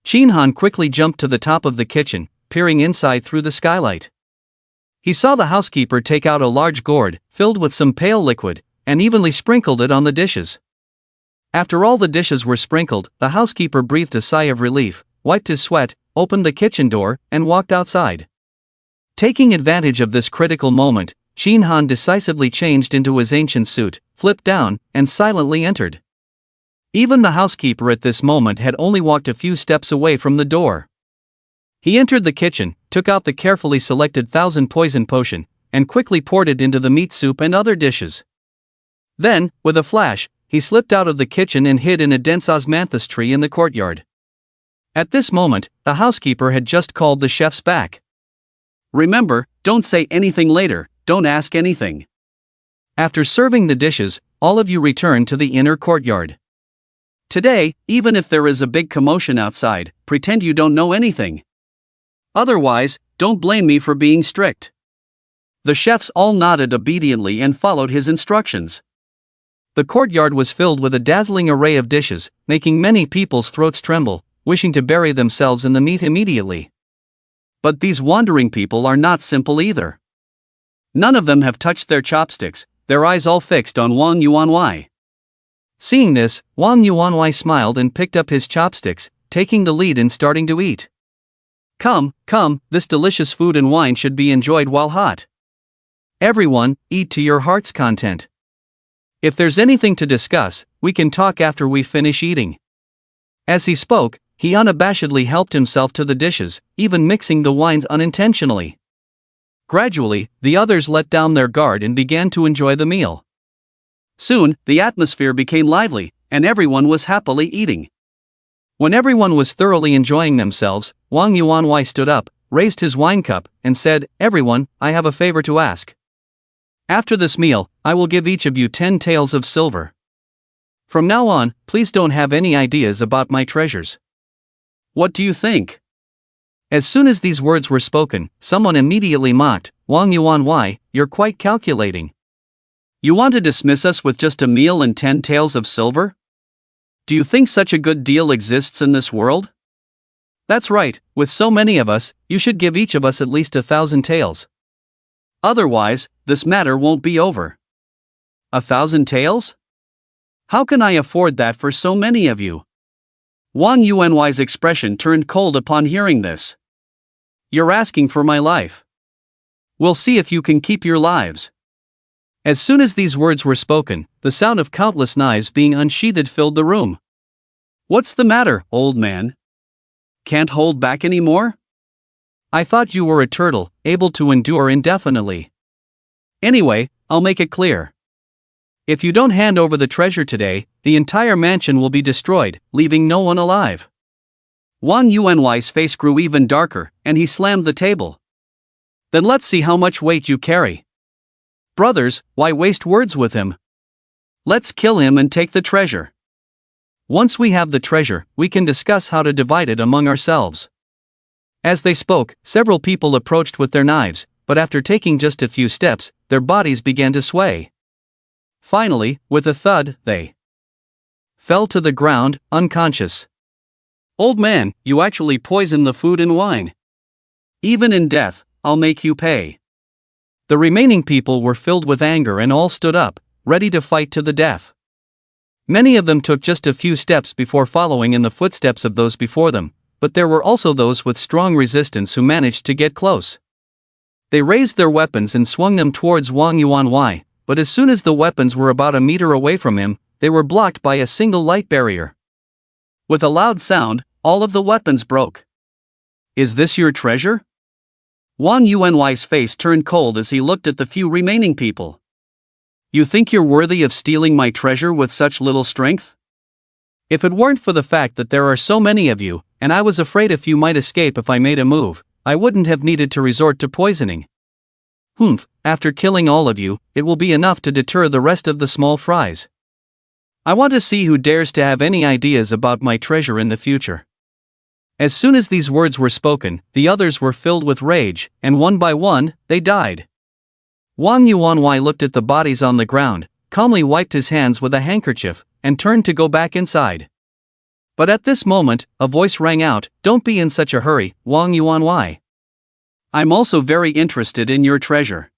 Qin Han quickly jumped to the top of the kitchen, peering inside through the skylight. He saw the housekeeper take out a large gourd, filled with some pale liquid, and evenly sprinkled it on the dishes. After all the dishes were sprinkled, the housekeeper breathed a sigh of relief, wiped his sweat, opened the kitchen door, and walked outside. Taking advantage of this critical moment, Qin Han decisively changed into his ancient suit, flipped down, and silently entered. Even the housekeeper at this moment had only walked a few steps away from the door. He entered the kitchen, took out the carefully selected 1,000 poison potion, and quickly poured it into the meat soup and other dishes. Then, with a flash, he slipped out of the kitchen and hid in a dense osmanthus tree in the courtyard. At this moment, the housekeeper had just called the chefs back. Remember, don't say anything later, don't ask anything. After serving the dishes, all of you return to the inner courtyard. Today, even if there is a big commotion outside, pretend you don't know anything. Otherwise, don't blame me for being strict. The chefs all nodded obediently and followed his instructions. The courtyard was filled with a dazzling array of dishes, making many people's throats tremble, wishing to bury themselves in the meat immediately. But these wandering people are not simple either. None of them have touched their chopsticks, their eyes all fixed on Wang Yuanwei. Seeing this, Wang Yuanwei smiled and picked up his chopsticks, taking the lead in starting to eat. Come, this delicious food and wine should be enjoyed while hot. Everyone, eat to your heart's content. If there's anything to discuss, we can talk after we finish eating. As he spoke, he unabashedly helped himself to the dishes, even mixing the wines unintentionally. Gradually, the others let down their guard and began to enjoy the meal. Soon, the atmosphere became lively, and everyone was happily eating. When everyone was thoroughly enjoying themselves, Wang Yuanwei stood up, raised his wine cup, and said, "Everyone, I have a favor to ask. After this meal, I will give each of you 10 taels of silver. From now on, please don't have any ideas about my treasures. What do you think?" As soon as these words were spoken, someone immediately mocked, "Wang Yuanwei, you're quite calculating. You want to dismiss us with just a meal and 10 taels of silver? Do you think such a good deal exists in this world? That's right, with so many of us, you should give each of us at least 1,000 taels. Otherwise, this matter won't be over." 1,000 taels? How can I afford that for so many of you? Wang Yuanwei's expression turned cold upon hearing this. You're asking for my life. We'll see if you can keep your lives. As soon as these words were spoken, the sound of countless knives being unsheathed filled the room. What's the matter, old man? Can't hold back anymore? I thought you were a turtle, able to endure indefinitely. Anyway, I'll make it clear. If you don't hand over the treasure today, the entire mansion will be destroyed, leaving no one alive. Wang Yuanhui's face grew even darker, and he slammed the table. Then let's see how much weight you carry. Brothers, why waste words with him? Let's kill him and take the treasure. Once we have the treasure, we can discuss how to divide it among ourselves. As they spoke, several people approached with their knives, but after taking just a few steps, their bodies began to sway. Finally, with a thud, they fell to the ground, unconscious. Old man, you actually poisoned the food and wine. Even in death, I'll make you pay. The remaining people were filled with anger and all stood up, ready to fight to the death. Many of them took just a few steps before following in the footsteps of those before them, but there were also those with strong resistance who managed to get close. They raised their weapons and swung them towards Wang Yuanhui, but as soon as the weapons were about a meter away from him, they were blocked by a single light barrier. With a loud sound, all of the weapons broke. Is this your treasure? Wang Yuanhui's face turned cold as he looked at the few remaining people. You think you're worthy of stealing my treasure with such little strength? If it weren't for the fact that there are so many of you, and I was afraid a few might escape if I made a move, I wouldn't have needed to resort to poisoning. After killing all of you, it will be enough to deter the rest of the small fries. I want to see who dares to have any ideas about my treasure in the future. As soon as these words were spoken, the others were filled with rage, and one by one, they died. Wang Yuanhui looked at the bodies on the ground, calmly wiped his hands with a handkerchief, and turned to go back inside. But at this moment, a voice rang out, "Don't be in such a hurry, Wang Yuanhui. I'm also very interested in your treasure."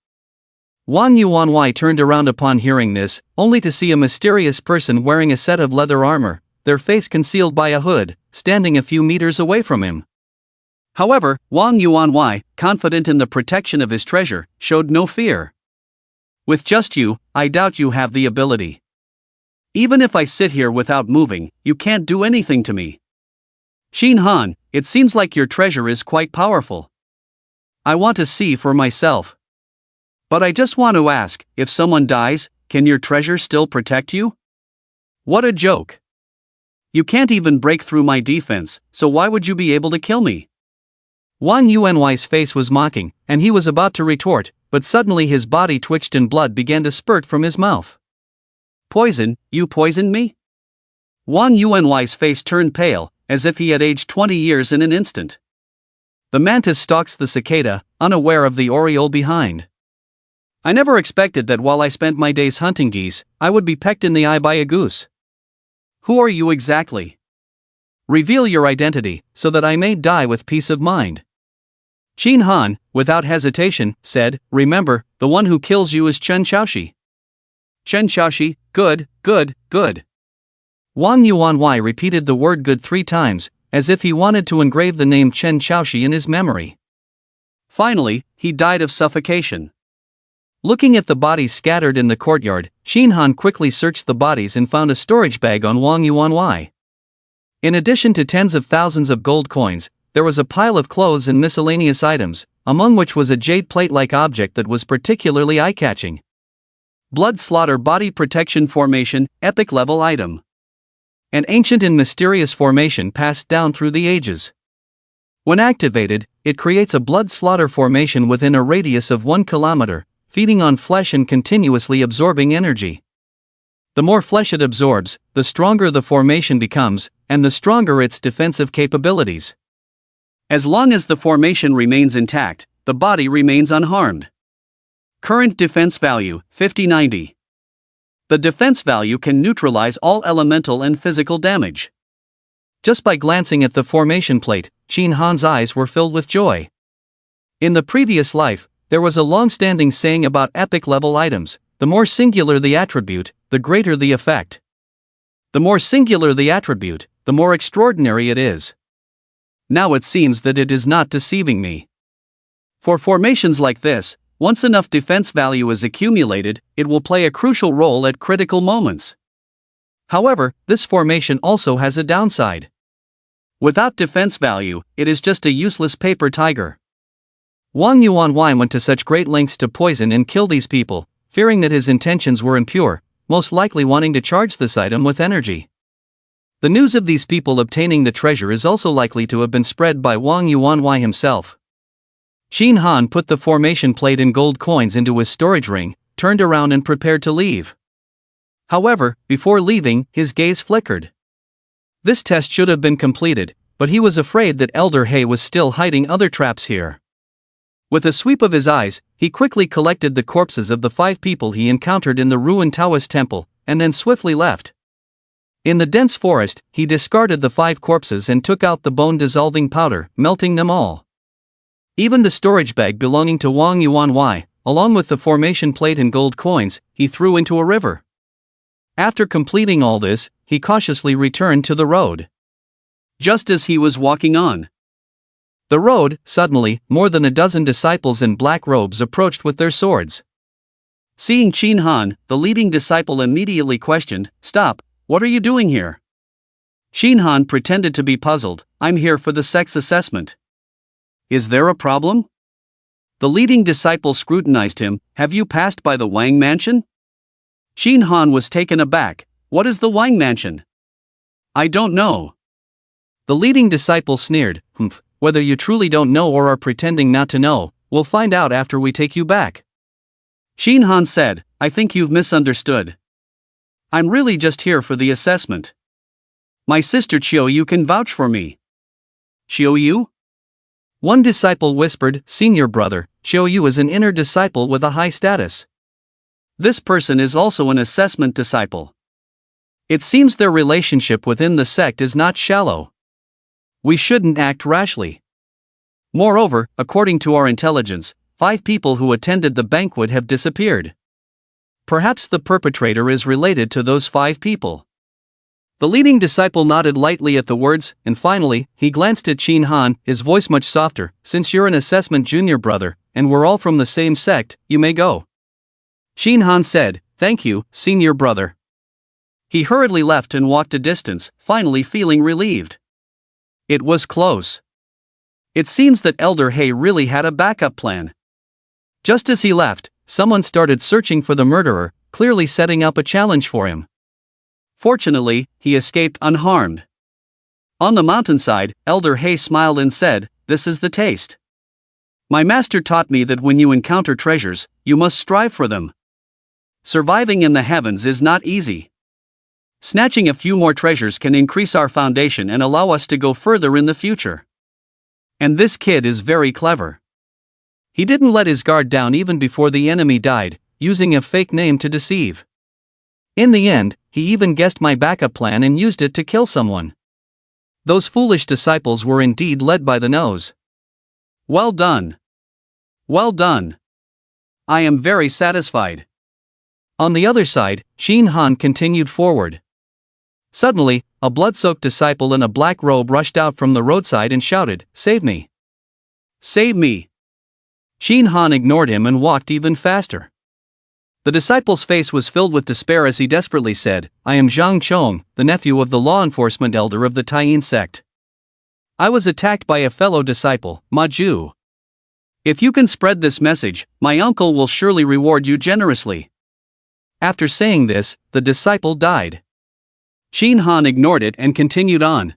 Wang Yuanhui turned around upon hearing this, only to see a mysterious person wearing a set of leather armor, their face concealed by a hood, standing a few meters away from him. However, Wang Yuanhui, confident in the protection of his treasure, showed no fear. With just you, I doubt you have the ability. Even if I sit here without moving, you can't do anything to me. Qin Han, it seems like your treasure is quite powerful. I want to see for myself. But I just want to ask, if someone dies, can your treasure still protect you? What a joke. You can't even break through my defense, so why would you be able to kill me? Wang Yuanhui's face was mocking, and he was about to retort, but suddenly his body twitched and blood began to spurt from his mouth. Poison, you poisoned me? Wang Yuanhui's face turned pale, as if he had aged 20 years in an instant. The mantis stalks the cicada, unaware of the oriole behind. I never expected that while I spent my days hunting geese, I would be pecked in the eye by a goose. Who are you exactly? Reveal your identity, so that I may die with peace of mind. Qin Han, without hesitation, said, "Remember, the one who kills you is Chen Xiaoxi." Chen Xiaoxi, good, good, good. Wang Yuanhui repeated the word good 3 times, as if he wanted to engrave the name Chen Xiaoxi in his memory. Finally, he died of suffocation. Looking at the bodies scattered in the courtyard, Qin Han quickly searched the bodies and found a storage bag on Wang Yuanhui. In addition to tens of thousands of gold coins, there was a pile of clothes and miscellaneous items, among which was a jade plate-like object that was particularly eye-catching. Blood Slaughter Body Protection Formation, Epic Level Item. An ancient and mysterious formation passed down through the ages. When activated, it creates a blood slaughter formation within a radius of 1 kilometer, feeding on flesh and continuously absorbing energy. The more flesh it absorbs, the stronger the formation becomes, and the stronger its defensive capabilities. As long as the formation remains intact, the body remains unharmed. Current defense value, 50-90. The defense value can neutralize all elemental and physical damage. Just by glancing at the formation plate, Qin Han's eyes were filled with joy. In the previous life, there was a long-standing saying about epic-level items: the more singular the attribute, the greater the effect. The more singular the attribute, the more extraordinary it is. Now it seems that it is not deceiving me. For formations like this, once enough defense value is accumulated, it will play a crucial role at critical moments. However, this formation also has a downside. Without defense value, it is just a useless paper tiger. Wang Yuanhui went to such great lengths to poison and kill these people, fearing that his intentions were impure, most likely wanting to charge this item with energy. The news of these people obtaining the treasure is also likely to have been spread by Wang Yuanwei himself. Xin Han put the formation plate and gold coins into his storage ring, turned around and prepared to leave. However, before leaving, his gaze flickered. This test should have been completed, but he was afraid that Elder He was still hiding other traps here. With a sweep of his eyes, he quickly collected the corpses of the 5 people he encountered in the ruined Taoist temple, and then swiftly left. In the dense forest, he discarded the 5 corpses and took out the bone-dissolving powder, melting them all. Even the storage bag belonging to Wang Yuanwei, along with the formation plate and gold coins, he threw into a river. After completing all this, he cautiously returned to the road. Just as he was walking on the road, suddenly, more than a dozen disciples in black robes approached with their swords. Seeing Xin Han, the leading disciple immediately questioned, "Stop, what are you doing here?" Xin Han pretended to be puzzled. "I'm here for the sex assessment." "Is there a problem?" The leading disciple scrutinized him. "Have you passed by the Wang mansion?" Xin Han was taken aback. "What is the Wang mansion?" "I don't know." The leading disciple sneered. "Humph, whether you truly don't know or are pretending not to know, we'll find out after we take you back." Xin Han said, "I think you've misunderstood. I'm really just here for the assessment. My sister Qiuyu can vouch for me." "Qiuyu?" One disciple whispered, "Senior brother, Qiuyu is an inner disciple with a high status. This person is also an assessment disciple. It seems their relationship within the sect is not shallow. We shouldn't act rashly. Moreover, according to our intelligence, 5 people who attended the banquet have disappeared. Perhaps the perpetrator is related to those 5 people." The leading disciple nodded lightly at the words, and finally, he glanced at Xin Han, his voice much softer. "Since you're an assessment junior brother, and we're all from the same sect, you may go." Xin Han said, "Thank you, senior brother." He hurriedly left and walked a distance, finally feeling relieved. It was close. It seems that Elder He really had a backup plan. Just as he left, someone started searching for the murderer, clearly setting up a challenge for him. Fortunately, he escaped unharmed. On the mountainside, Elder He smiled and said, "This is the taste. My master taught me that when you encounter treasures, you must strive for them. Surviving in the heavens is not easy. Snatching a few more treasures can increase our foundation and allow us to go further in the future. And this kid is very clever. He didn't let his guard down even before the enemy died, using a fake name to deceive. In the end, he even guessed my backup plan and used it to kill someone. Those foolish disciples were indeed led by the nose. Well done. Well done. I am very satisfied." On the other side, Xin Han continued forward. Suddenly, a blood-soaked disciple in a black robe rushed out from the roadside and shouted, "Save me! Save me!" Xin Han ignored him and walked even faster. The disciple's face was filled with despair as he desperately said, "I am Zhang Chong, the nephew of the law enforcement elder of the Taiyin sect. I was attacked by a fellow disciple, Ma Ju. If you can spread this message, my uncle will surely reward you generously." After saying this, the disciple died. Xin Han ignored it and continued on.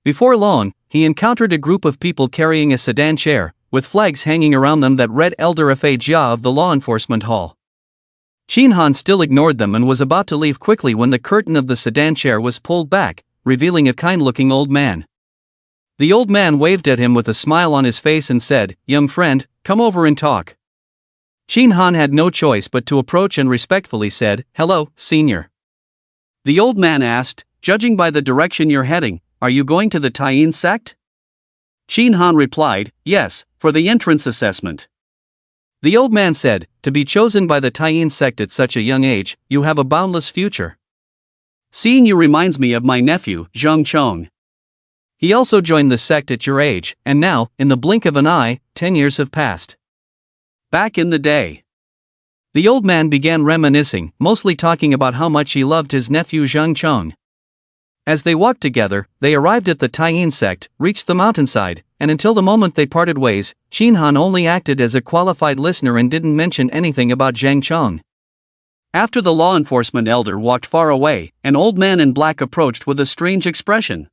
Before long, he encountered a group of people carrying a sedan chair, with flags hanging around them that read Elder Fa Jia of the law enforcement hall. Xin Han still ignored them and was about to leave quickly when the curtain of the sedan chair was pulled back, revealing a kind-looking old man. The old man waved at him with a smile on his face and said, "Young friend, come over and talk." Xin Han had no choice but to approach and respectfully said, "Hello, senior." The old man asked, "Judging by the direction you're heading, are you going to the Taiyin sect?" Xin Han replied, "Yes, for the entrance assessment." The old man said, "To be chosen by the Taiyin sect at such a young age, you have a boundless future. Seeing you reminds me of my nephew, Zhang Chong. He also joined the sect at your age, and now, in the blink of an eye, 10 years have passed. Back in the day." The old man began reminiscing, mostly talking about how much he loved his nephew Zhang Chong. As they walked together, they arrived at the Taiyin sect, reached the mountainside, and until the moment they parted ways, Xin Han only acted as a qualified listener and didn't mention anything about Zhang Chong. After the law enforcement elder walked far away, an old man in black approached with a strange expression.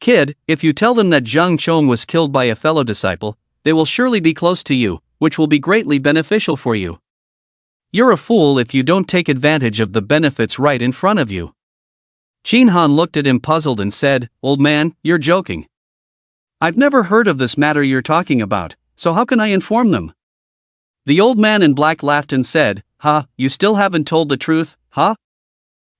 Kid, if you tell them that Zhang Chong was killed by a fellow disciple, they will surely be close to you, which will be greatly beneficial for you. You're a fool if you don't take advantage of the benefits right in front of you. Qin Han looked at him puzzled and said, Old man, you're joking. I've never heard of this matter you're talking about, so how can I inform them? The old man in black laughed and said, you still haven't told the truth, huh?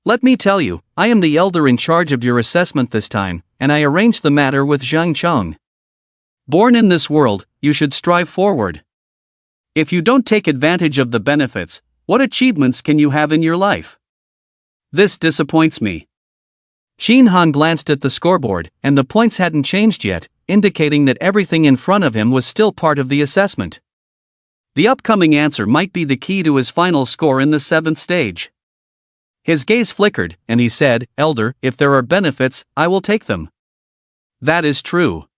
Let me tell you, I am the elder in charge of your assessment this time, and I arranged the matter with Zhang Chong. Born in this world, you should strive forward. If you don't take advantage of the benefits, what achievements can you have in your life? This disappoints me. Qin Han glanced at the scoreboard, and the points hadn't changed yet, indicating that everything in front of him was still part of the assessment. The upcoming answer might be the key to his final score in the 7th stage. His gaze flickered, and he said, Elder, if there are benefits, I will take them. That is true.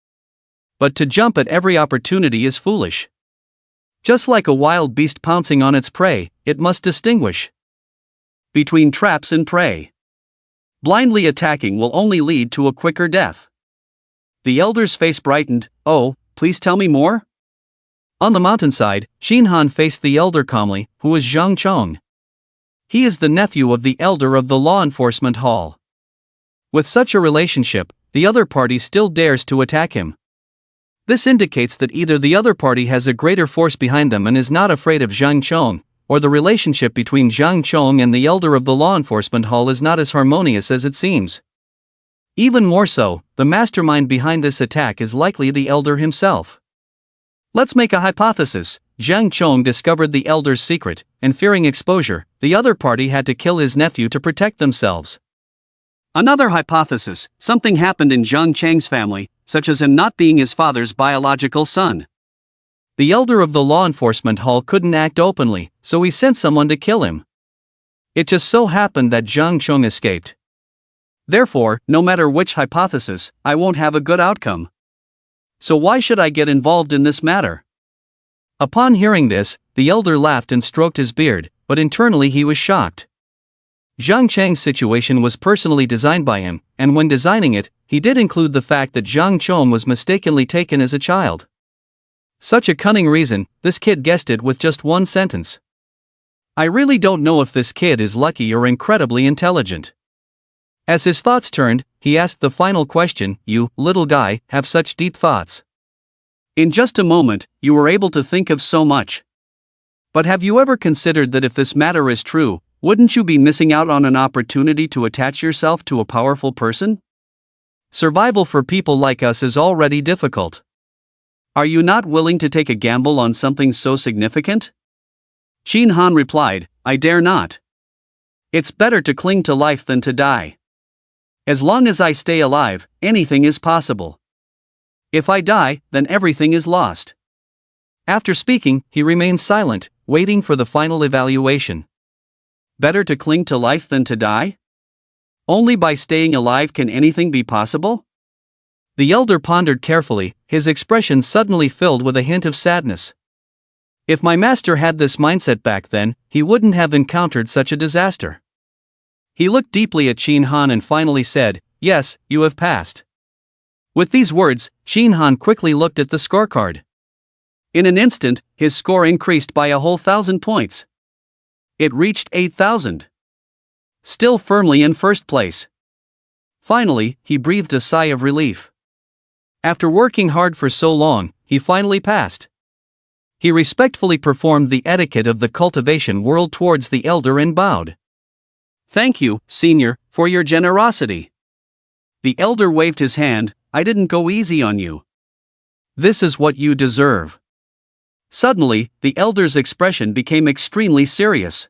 But to jump at every opportunity is foolish. Just like a wild beast pouncing on its prey, it must distinguish between traps and prey. Blindly attacking will only lead to a quicker death. The elder's face brightened. Oh, please tell me more? On the mountainside, Qin Han faced the elder calmly, who was Zhang Chong. He is the nephew of the elder of the law enforcement hall. With such a relationship, the other party still dares to attack him. This indicates that either the other party has a greater force behind them and is not afraid of Zhang Chong, or the relationship between Zhang Chong and the elder of the law enforcement hall is not as harmonious as it seems. Even more so, the mastermind behind this attack is likely the elder himself. Let's make a hypothesis. Zhang Chong discovered the elder's secret, and fearing exposure, the other party had to kill his nephew to protect themselves. Another hypothesis, something happened in Zhang Chang's family, such as him not being his father's biological son. The elder of the law enforcement hall couldn't act openly, so he sent someone to kill him. It just so happened that Zhang Chong escaped. Therefore, no matter which hypothesis, I won't have a good outcome. So why should I get involved in this matter? Upon hearing this, the elder laughed and stroked his beard, but internally he was shocked. Zhang Chang's situation was personally designed by him, and when designing it, he did include the fact that Zhang Chong was mistakenly taken as a child. Such a cunning reason, this kid guessed it with just one sentence. I really don't know if this kid is lucky or incredibly intelligent. As his thoughts turned, he asked the final question, You, little guy, have such deep thoughts. In just a moment, you were able to think of so much. But have you ever considered that if this matter is true, wouldn't you be missing out on an opportunity to attach yourself to a powerful person? Survival for people like us is already difficult. Are you not willing to take a gamble on something so significant? Qin Han replied, I dare not. It's better to cling to life than to die. As long as I stay alive, anything is possible. If I die, then everything is lost. After speaking, he remained silent, waiting for the final evaluation. Better to cling to life than to die? Only by staying alive can anything be possible? The elder pondered carefully, his expression suddenly filled with a hint of sadness. If my master had this mindset back then, he wouldn't have encountered such a disaster. He looked deeply at Qin Han and finally said, Yes, you have passed. With these words, Qin Han quickly looked at the scorecard. In an instant, his score increased by a whole 1,000 points. It reached 8,000. Still firmly in first place. Finally, he breathed a sigh of relief. After working hard for so long, he finally passed. He respectfully performed the etiquette of the cultivation world towards the elder and bowed. Thank you, senior, for your generosity. The elder waved his hand. I didn't go easy on you. This is what you deserve. Suddenly, the elder's expression became extremely serious.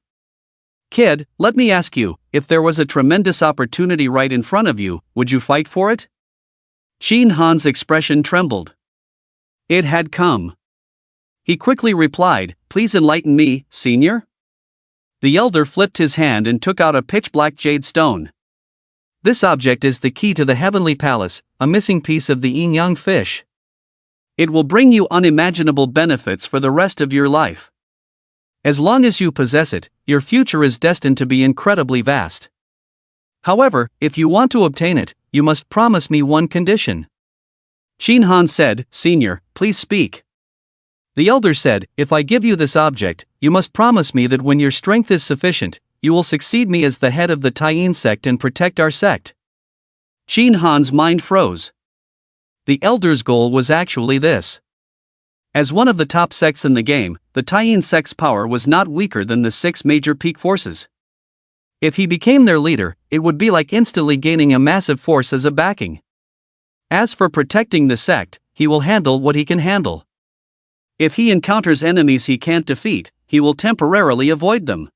Kid, let me ask you, if there was a tremendous opportunity right in front of you, would you fight for it? Qin Han's expression trembled. It had come. He quickly replied, Please enlighten me, senior. The elder flipped his hand and took out a pitch-black jade stone. This object is the key to the heavenly palace, a missing piece of the yin-yang fish. It will bring you unimaginable benefits for the rest of your life. As long as you possess it, your future is destined to be incredibly vast. However, if you want to obtain it, you must promise me one condition. Shin Han said, Senior, please speak. The elder said, if I give you this object, you must promise me that when your strength is sufficient, you will succeed me as the head of the Taiyin sect and protect our sect. Shin Han's mind froze. The elder's goal was actually this. As one of the top sects in the game, the Taiyin sect's power was not weaker than the 6 major peak forces. If he became their leader, it would be like instantly gaining a massive force as a backing. As for protecting the sect, he will handle what he can handle. If he encounters enemies he can't defeat, he will temporarily avoid them.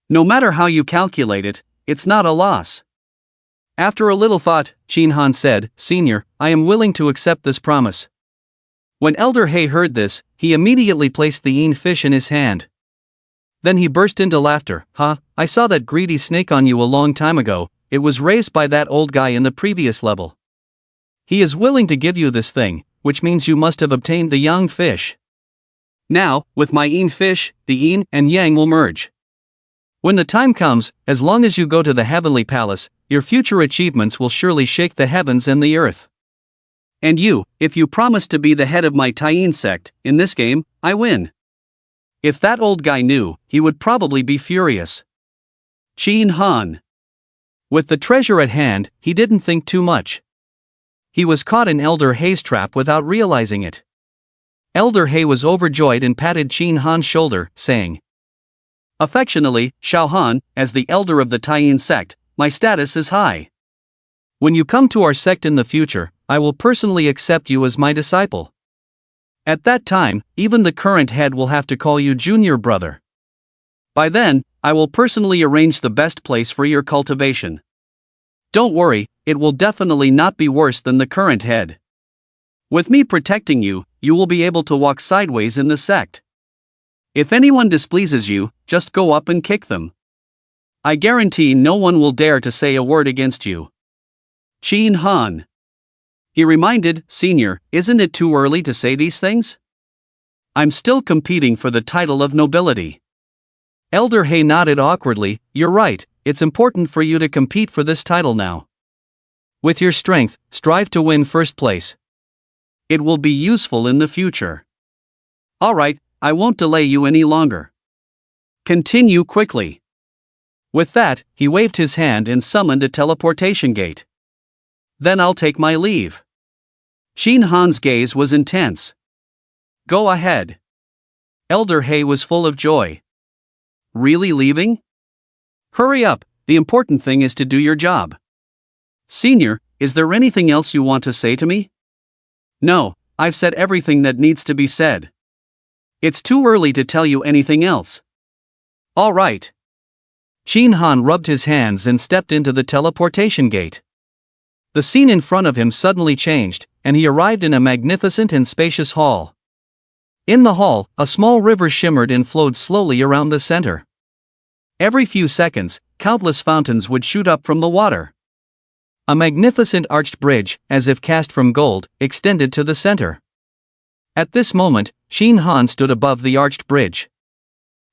No matter how you calculate it, it's not a loss. After a little thought, Shin Han said, Senior, I am willing to accept this promise. When Elder He heard this, he immediately placed the yin fish in his hand. Then he burst into laughter. I saw that greedy snake on you a long time ago, it was raised by that old guy in the previous level. He is willing to give you this thing, which means you must have obtained the yang fish. Now, with my yin fish, the yin and yang will merge. When the time comes, as long as you go to the heavenly palace, your future achievements will surely shake the heavens and the earth. And you, if you promise to be the head of my Taiyin sect, in this game, I win. If that old guy knew, he would probably be furious. Shin Han. With the treasure at hand, he didn't think too much. He was caught in Elder He's trap without realizing it. Elder He was overjoyed and patted Shin Han's shoulder, saying, affectionately, Xiao Han, as the elder of the Taiyin sect, my status is high. When you come to our sect in the future, I will personally accept you as my disciple. At that time, even the current head will have to call you junior brother. By then, I will personally arrange the best place for your cultivation. Don't worry, it will definitely not be worse than the current head. With me protecting you, you will be able to walk sideways in the sect. If anyone displeases you, just go up and kick them. I guarantee no one will dare to say a word against you. Shin Han. He reminded, Senior, isn't it too early to say these things? I'm still competing for the title of nobility. Elder He nodded awkwardly, you're right, it's important for you to compete for this title now. With your strength, strive to win first place. It will be useful in the future. Alright, I won't delay you any longer. Continue quickly. With that, he waved his hand and summoned a teleportation gate. Then I'll take my leave. Shin Han's gaze was intense. Go ahead. Elder He was full of joy. Really leaving? Hurry up, the important thing is to do your job. Senior, is there anything else you want to say to me? No, I've said everything that needs to be said. It's too early to tell you anything else. All right. Shin Han rubbed his hands and stepped into the teleportation gate. The scene in front of him suddenly changed, and he arrived in a magnificent and spacious hall. In the hall, a small river shimmered and flowed slowly around the center. Every few seconds, countless fountains would shoot up from the water. A magnificent arched bridge, as if cast from gold, extended to the center. At this moment, Shin Han stood above the arched bridge.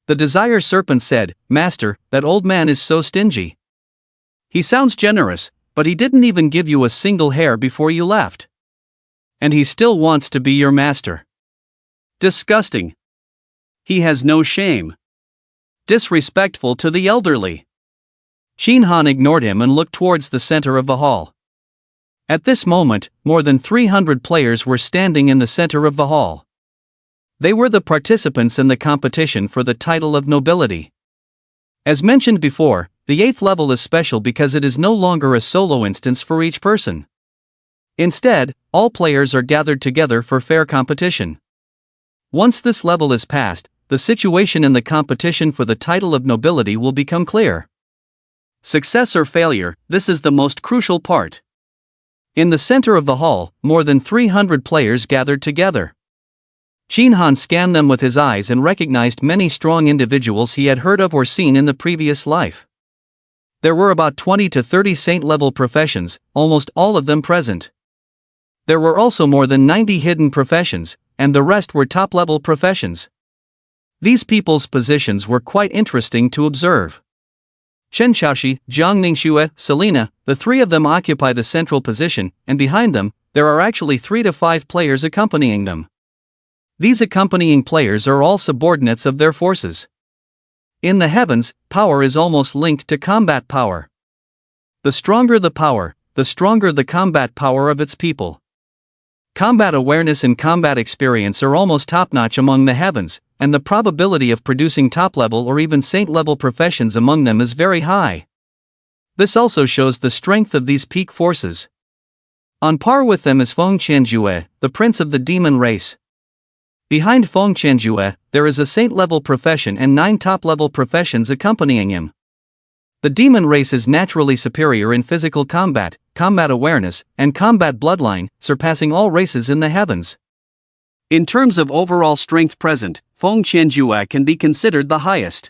The Desire Serpent said, Master, that old man is so stingy. He sounds generous, but he didn't even give you a single hair before you left. And he still wants to be your master. Disgusting. He has no shame. Disrespectful to the elderly. Shin Han ignored him and looked towards the center of the hall. At this moment, more than 300 players were standing in the center of the hall. They were the participants in the competition for the title of nobility. As mentioned before, the 8th level is special because it is no longer a solo instance for each person. Instead, all players are gathered together for fair competition. Once this level is passed, the situation in the competition for the title of nobility will become clear. Success or failure, this is the most crucial part. In the center of the hall, more than 300 players gathered together. Shin Han scanned them with his eyes and recognized many strong individuals he had heard of or seen in the previous life. There were about 20 to 30 saint-level professions, almost all of them present. There were also more than 90 hidden professions, and the rest were top-level professions. These people's positions were quite interesting to observe. Chen Xiaoxi, Jiang Ningxue, Selena, the three of them occupy the central position, and behind them, there are actually 3 to 5 players accompanying them. These accompanying players are all subordinates of their forces. In the heavens, power is almost linked to combat power. The stronger the power, the stronger the combat power of its people. Combat awareness and combat experience are almost top-notch among the heavens, and the probability of producing top-level or even saint-level professions among them is very high. This also shows the strength of these peak forces. On par with them is Feng Qianjue, the prince of the demon race. Behind Feng Qianjue, there is a saint-level profession and 9 top-level professions accompanying him. The demon race is naturally superior in physical combat, combat awareness, and combat bloodline, surpassing all races in the heavens. In terms of overall strength present, Feng Qianjue can be considered the highest.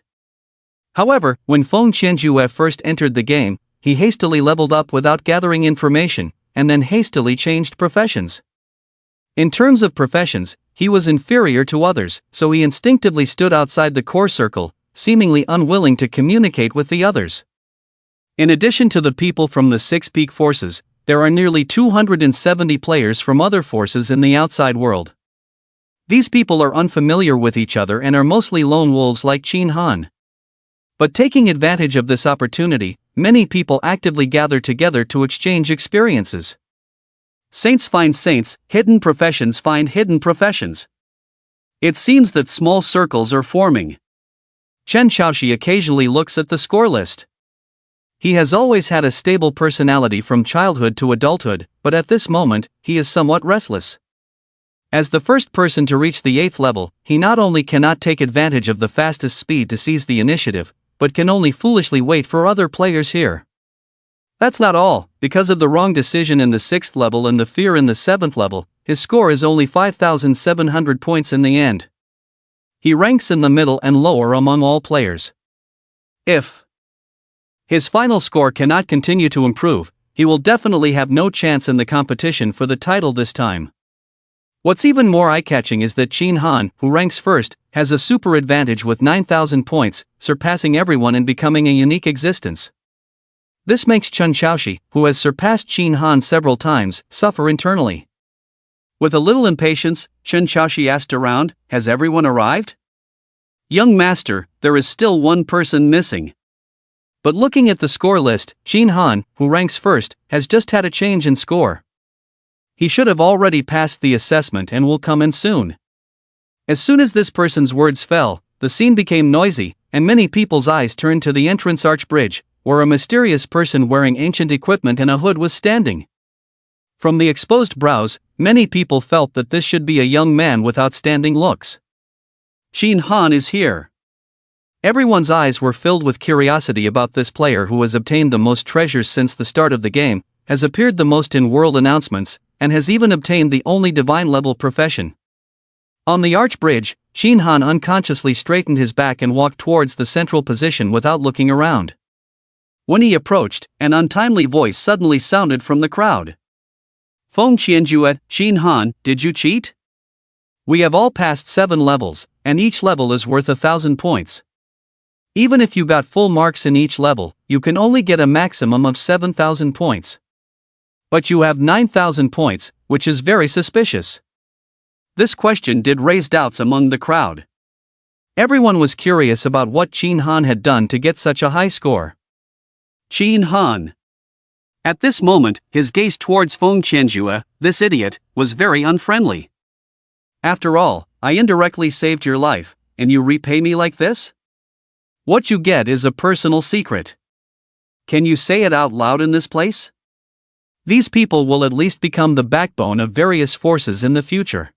However, when Feng Qianjue first entered the game, he hastily leveled up without gathering information, and then hastily changed professions. In terms of professions, he was inferior to others, so he instinctively stood outside the core circle, seemingly unwilling to communicate with the others. In addition to the people from the 6 peak forces, there are nearly 270 players from other forces in the outside world. These people are unfamiliar with each other and are mostly lone wolves like Qin Han. But taking advantage of this opportunity, many people actively gather together to exchange experiences. Saints find saints, hidden professions find hidden professions. It seems that small circles are forming. Chen Xiaoxi occasionally looks at the score list. He has always had a stable personality from childhood to adulthood, but at this moment, he is somewhat restless. As the first person to reach the 8th level, he not only cannot take advantage of the fastest speed to seize the initiative, but can only foolishly wait for other players here. That's not all. Because of the wrong decision in the 6th level and the fear in the 7th level, his score is only 5,700 points in the end. He ranks in the middle and lower among all players. If his final score cannot continue to improve, he will definitely have no chance in the competition for the title this time. What's even more eye-catching is that Qin Han, who ranks first, has a super advantage with 9,000 points, surpassing everyone and becoming a unique existence. This makes Chen Xiaoxi, who has surpassed Qin Han several times, suffer internally. With a little impatience, Chen Xiaoxi asked around, "Has everyone arrived?" "Young master, there is still one person missing." But looking at the score list, Qin Han, who ranks first, has just had a change in score. He should have already passed the assessment and will come in soon. As soon as this person's words fell, the scene became noisy, and many people's eyes turned to the entrance arch bridge, where a mysterious person wearing ancient equipment and a hood was standing. From the exposed brows, many people felt that this should be a young man with outstanding looks. Qin Han is here. Everyone's eyes were filled with curiosity about this player who has obtained the most treasures since the start of the game, has appeared the most in world announcements, and has even obtained the only divine-level profession. On the arch bridge, Qin Han unconsciously straightened his back and walked towards the central position without looking around. When he approached, an untimely voice suddenly sounded from the crowd. "Feng Qianjue, Qin Han, did you cheat? We have all passed 7 levels, and each level is worth 1,000 points. Even if you got full marks in each level, you can only get a maximum of 7,000 points. But you have 9,000 points, which is very suspicious." This question did raise doubts among the crowd. Everyone was curious about what Qin Han had done to get such a high score. Qin Han. At this moment, his gaze towards Feng Qianjue, this idiot, was very unfriendly. "After all, I indirectly saved your life, and you repay me like this? What you get is a personal secret. Can you say it out loud in this place? These people will at least become the backbone of various forces in the future.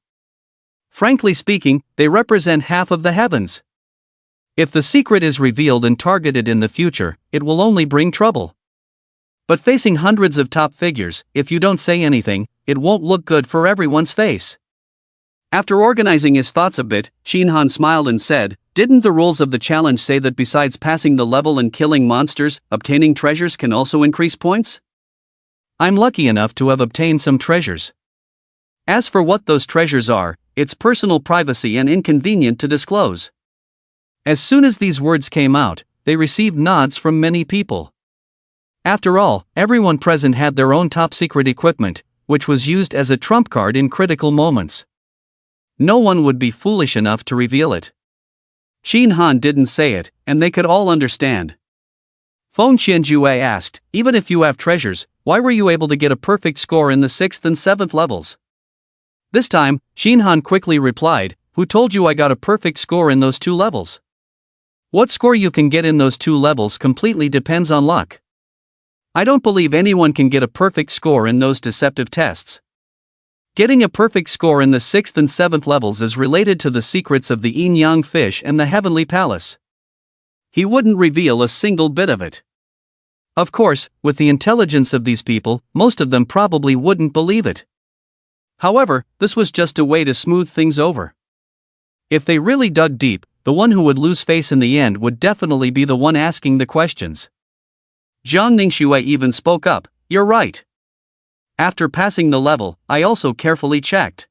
Frankly speaking, they represent half of the heavens. If the secret is revealed and targeted in the future, it will only bring trouble. But facing hundreds of top figures, if you don't say anything, it won't look good for everyone's face." After organizing his thoughts a bit, Qin Han smiled and said, "Didn't the rules of the challenge say that besides passing the level and killing monsters, obtaining treasures can also increase points? I'm lucky enough to have obtained some treasures. As for what those treasures are, it's personal privacy and inconvenient to disclose. As soon as these words came out, they received nods from many people. After all, everyone present had their own top-secret equipment, which was used as a trump card in critical moments. No one would be foolish enough to reveal it. Shin Han didn't say it, and they could all understand. Feng Qianjue asked, even if you have treasures, why were you able to get a perfect score in the 6th and 7th levels? This time, Shin Han quickly replied, who told you I got a perfect score in those 2 levels? What score you can get in those 2 levels completely depends on luck. I don't believe anyone can get a perfect score in those deceptive tests. Getting a perfect score in the 6th and 7th levels is related to the secrets of the yin-yang fish and the heavenly palace. He wouldn't reveal a single bit of it. Of course, with the intelligence of these people, most of them probably wouldn't believe it. However, this was just a way to smooth things over. If they really dug deep, the one who would lose face in the end would definitely be the one asking the questions. Zhang Ningxue even spoke up, you're right. After passing the level, I also carefully checked.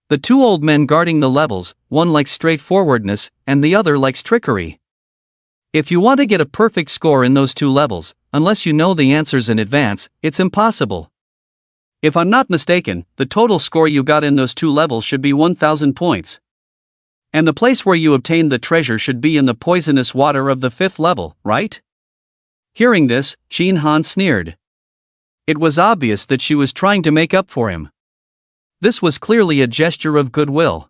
The 2 old men guarding the levels, one likes straightforwardness, and the other likes trickery. If you want to get a perfect score in those 2 levels, unless you know the answers in advance, it's impossible. If I'm not mistaken, the total score you got in those 2 levels should be 1,000 points. And the place where you obtained the treasure should be in the poisonous water of the 5th level, right? Hearing this, Shin Han sneered. It was obvious that she was trying to make up for him. This was clearly a gesture of goodwill.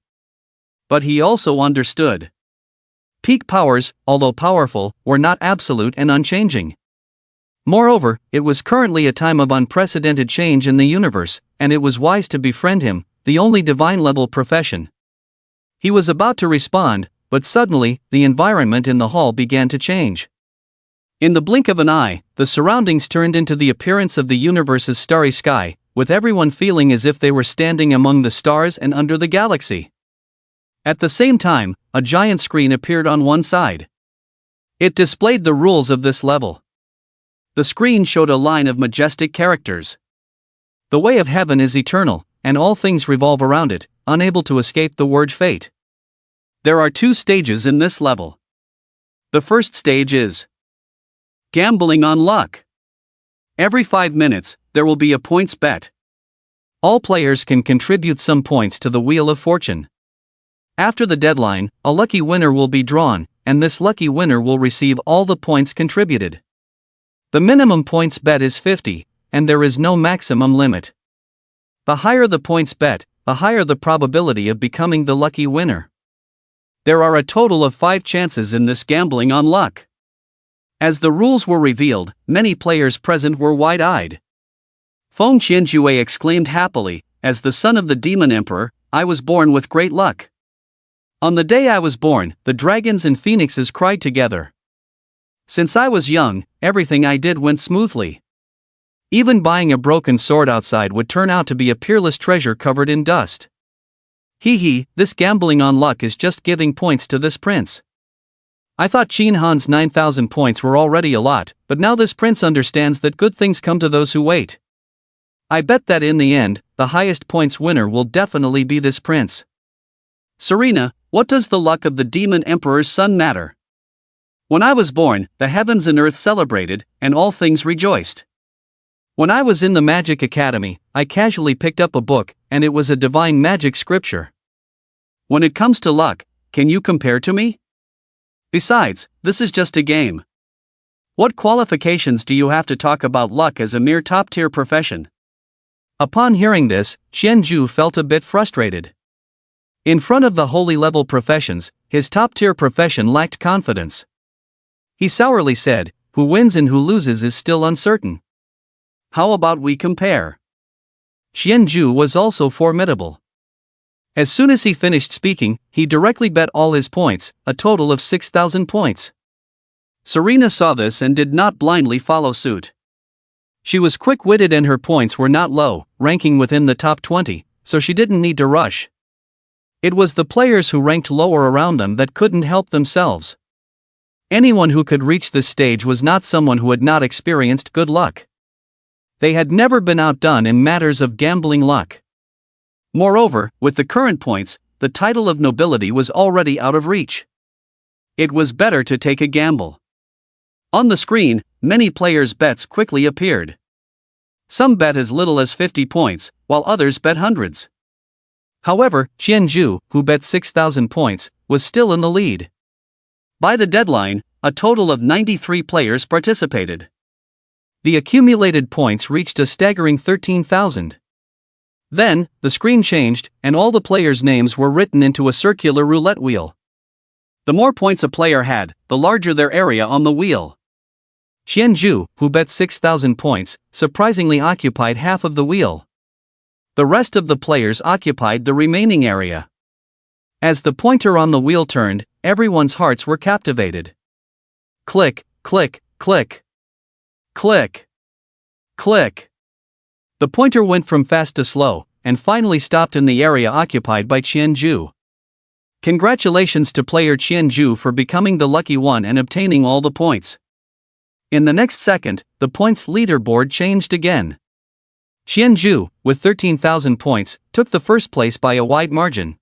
But he also understood. Peak powers, although powerful, were not absolute and unchanging. Moreover, it was currently a time of unprecedented change in the universe, and it was wise to befriend him, the only divine-level profession. He was about to respond, but suddenly, the environment in the hall began to change. In the blink of an eye, the surroundings turned into the appearance of the universe's starry sky, with everyone feeling as if they were standing among the stars and under the galaxy. At the same time, a giant screen appeared on one side. It displayed the rules of this level. The screen showed a line of majestic characters. The way of heaven is eternal, and all things revolve around it, unable to escape the word fate. There are 2 stages in this level. The first stage is gambling on luck. Every 5 minutes, there will be a points bet. All players can contribute some points to the Wheel of Fortune. After the deadline, a lucky winner will be drawn, and this lucky winner will receive all the points contributed. The minimum points bet is 50, and there is no maximum limit. The higher the points bet, the higher the probability of becoming the lucky winner. There are a total of 5 chances in this gambling on luck. As the rules were revealed, many players present were wide-eyed. Feng Qianjue exclaimed happily, as the son of the Demon Emperor, I was born with great luck. On the day I was born, the dragons and phoenixes cried together. Since I was young, everything I did went smoothly. Even buying a broken sword outside would turn out to be a peerless treasure covered in dust. Hee, this gambling on luck is just giving points to this prince. I thought Shin Han's 9,000 points were already a lot, but now this prince understands that good things come to those who wait. I bet that in the end, the highest points winner will definitely be this prince. Serena, what does the luck of the Demon Emperor's son matter? When I was born, the heavens and earth celebrated, and all things rejoiced. When I was in the Magic Academy, I casually picked up a book, and it was a divine magic scripture. When it comes to luck, can you compare to me? Besides, this is just a game. What qualifications do you have to talk about luck as a mere top-tier profession? Upon hearing this, Qianju felt a bit frustrated. In front of the holy-level professions, his top-tier profession lacked confidence. He sourly said, who wins and who loses is still uncertain. How about we compare? Qianju was also formidable. As soon as he finished speaking, he directly bet all his points, a total of 6,000 points. Serena saw this and did not blindly follow suit. She was quick-witted and her points were not low, ranking within the top 20, so she didn't need to rush. It was the players who ranked lower around them that couldn't help themselves. Anyone who could reach this stage was not someone who had not experienced good luck. They had never been outdone in matters of gambling luck. Moreover, with the current points, the title of nobility was already out of reach. It was better to take a gamble. On the screen, many players' bets quickly appeared. Some bet as little as 50 points, while others bet hundreds. However, Qianzhu, who bet 6,000 points, was still in the lead. By the deadline, a total of 93 players participated. The accumulated points reached a staggering 13,000. Then, the screen changed, and all the players' names were written into a circular roulette wheel. The more points a player had, the larger their area on the wheel. Qianzhu, who bet 6,000 points, surprisingly occupied half of the wheel. The rest of the players occupied the remaining area. As the pointer on the wheel turned, everyone's hearts were captivated. Click, click, click. Click. Click. The pointer went from fast to slow, and finally stopped in the area occupied by Qianzhu. Congratulations to player Qianzhu for becoming the lucky one and obtaining all the points. In the next second, the points leaderboard changed again. Qianzhu, with 13,000 points, took the first place by a wide margin.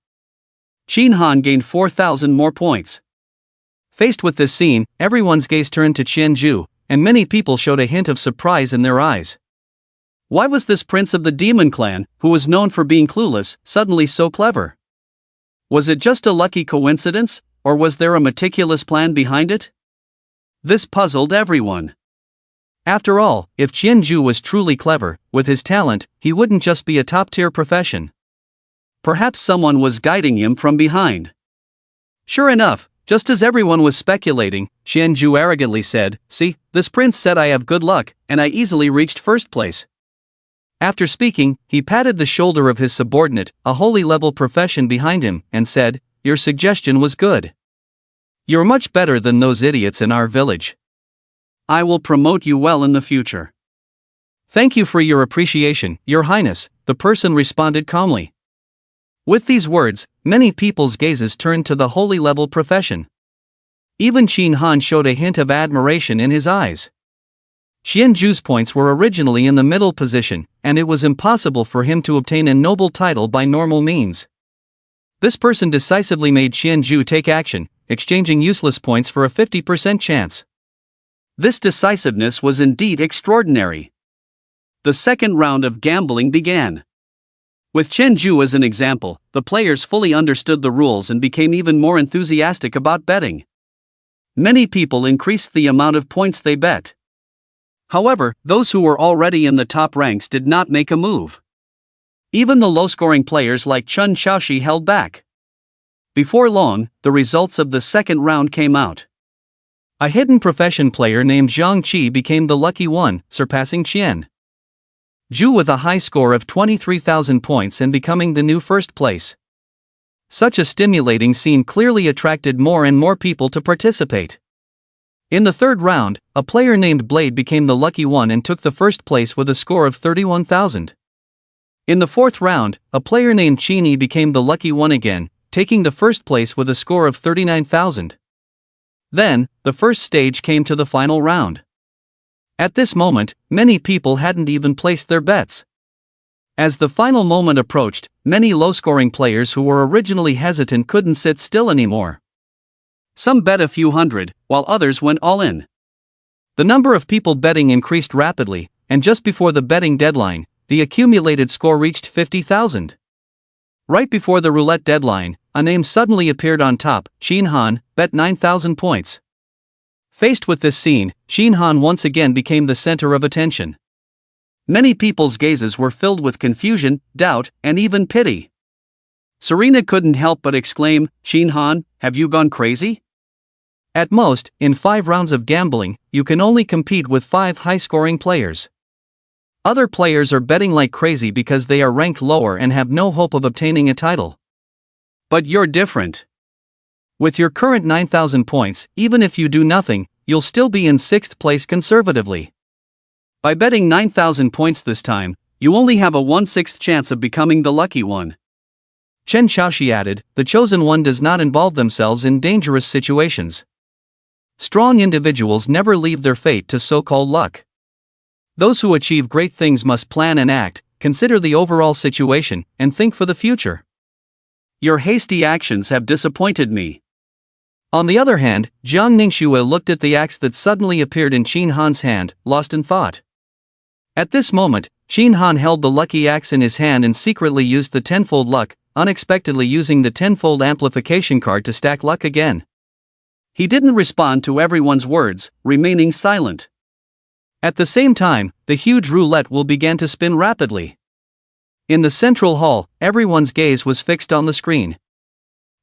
Qin Han gained 4,000 more points. Faced with this scene, everyone's gaze turned to Qianzhu, and many people showed a hint of surprise in their eyes. Why was this prince of the demon clan, who was known for being clueless, suddenly so clever? Was it just a lucky coincidence, or was there a meticulous plan behind it? This puzzled everyone. After all, if Qianzhu was truly clever, with his talent, he wouldn't just be a top-tier profession. Perhaps someone was guiding him from behind. Sure enough, just as everyone was speculating, Qianzhu arrogantly said, "See, this prince said I have good luck, and I easily reached first place." After speaking, he patted the shoulder of his subordinate, a holy-level profession behind him, and said, "Your suggestion was good. You're much better than those idiots in our village. I will promote you well in the future." "Thank you for your appreciation, Your Highness," the person responded calmly. With these words, many people's gazes turned to the holy-level profession. Even Qin Han showed a hint of admiration in his eyes. Qianzhu's points were originally in the middle position, and it was impossible for him to obtain a noble title by normal means. This person decisively made Qianzhu take action, exchanging useless points for a 50% chance. This decisiveness was indeed extraordinary. The second round of gambling began. With Qianzhu as an example, the players fully understood the rules and became even more enthusiastic about betting. Many people increased the amount of points they bet. However, those who were already in the top ranks did not make a move. Even the low-scoring players like Chun Xiaoxi held back. Before long, the results of the second round came out. A hidden profession player named Zhang Qi became the lucky one, surpassing Qian Zhu with a high score of 23,000 points and becoming the new first place. Such a stimulating scene clearly attracted more and more people to participate. In the third round, a player named Blade became the lucky one and took the first place with a score of 31,000. In the fourth round, a player named Qini became the lucky one again, taking the first place with a score of 39,000. Then, the first stage came to the final round. At this moment, many people hadn't even placed their bets. As the final moment approached, many low-scoring players who were originally hesitant couldn't sit still anymore. Some bet a few hundred, while others went all in. The number of people betting increased rapidly, and just before the betting deadline, the accumulated score reached 50,000. Right before the roulette deadline, a name suddenly appeared on top. Qin Han bet 9,000 points. Faced with this scene, Qin Han once again became the center of attention. Many people's gazes were filled with confusion, doubt, and even pity. Serena couldn't help but exclaim, "Qin Han, have you gone crazy?" At most, in 5 rounds of gambling, you can only compete with 5 high-scoring players. Other players are betting like crazy because they are ranked lower and have no hope of obtaining a title. But you're different. With your current 9,000 points, even if you do nothing, you'll still be in 6th place conservatively. By betting 9,000 points this time, you only have a 1/6 chance of becoming the lucky one. Chen Xiaoxi added, "The chosen one does not involve themselves in dangerous situations. Strong individuals never leave their fate to so-called luck. Those who achieve great things must plan and act, consider the overall situation, and think for the future. Your hasty actions have disappointed me. On the other hand, Jiang Ningxue looked at the axe that suddenly appeared in Qin Han's hand, lost in thought. At this moment, Qin Han held the lucky axe in his hand and secretly used the tenfold luck, unexpectedly using the tenfold amplification card to stack luck again. He didn't respond to everyone's words, remaining silent. At the same time, the huge roulette wheel began to spin rapidly. In the central hall, everyone's gaze was fixed on the screen.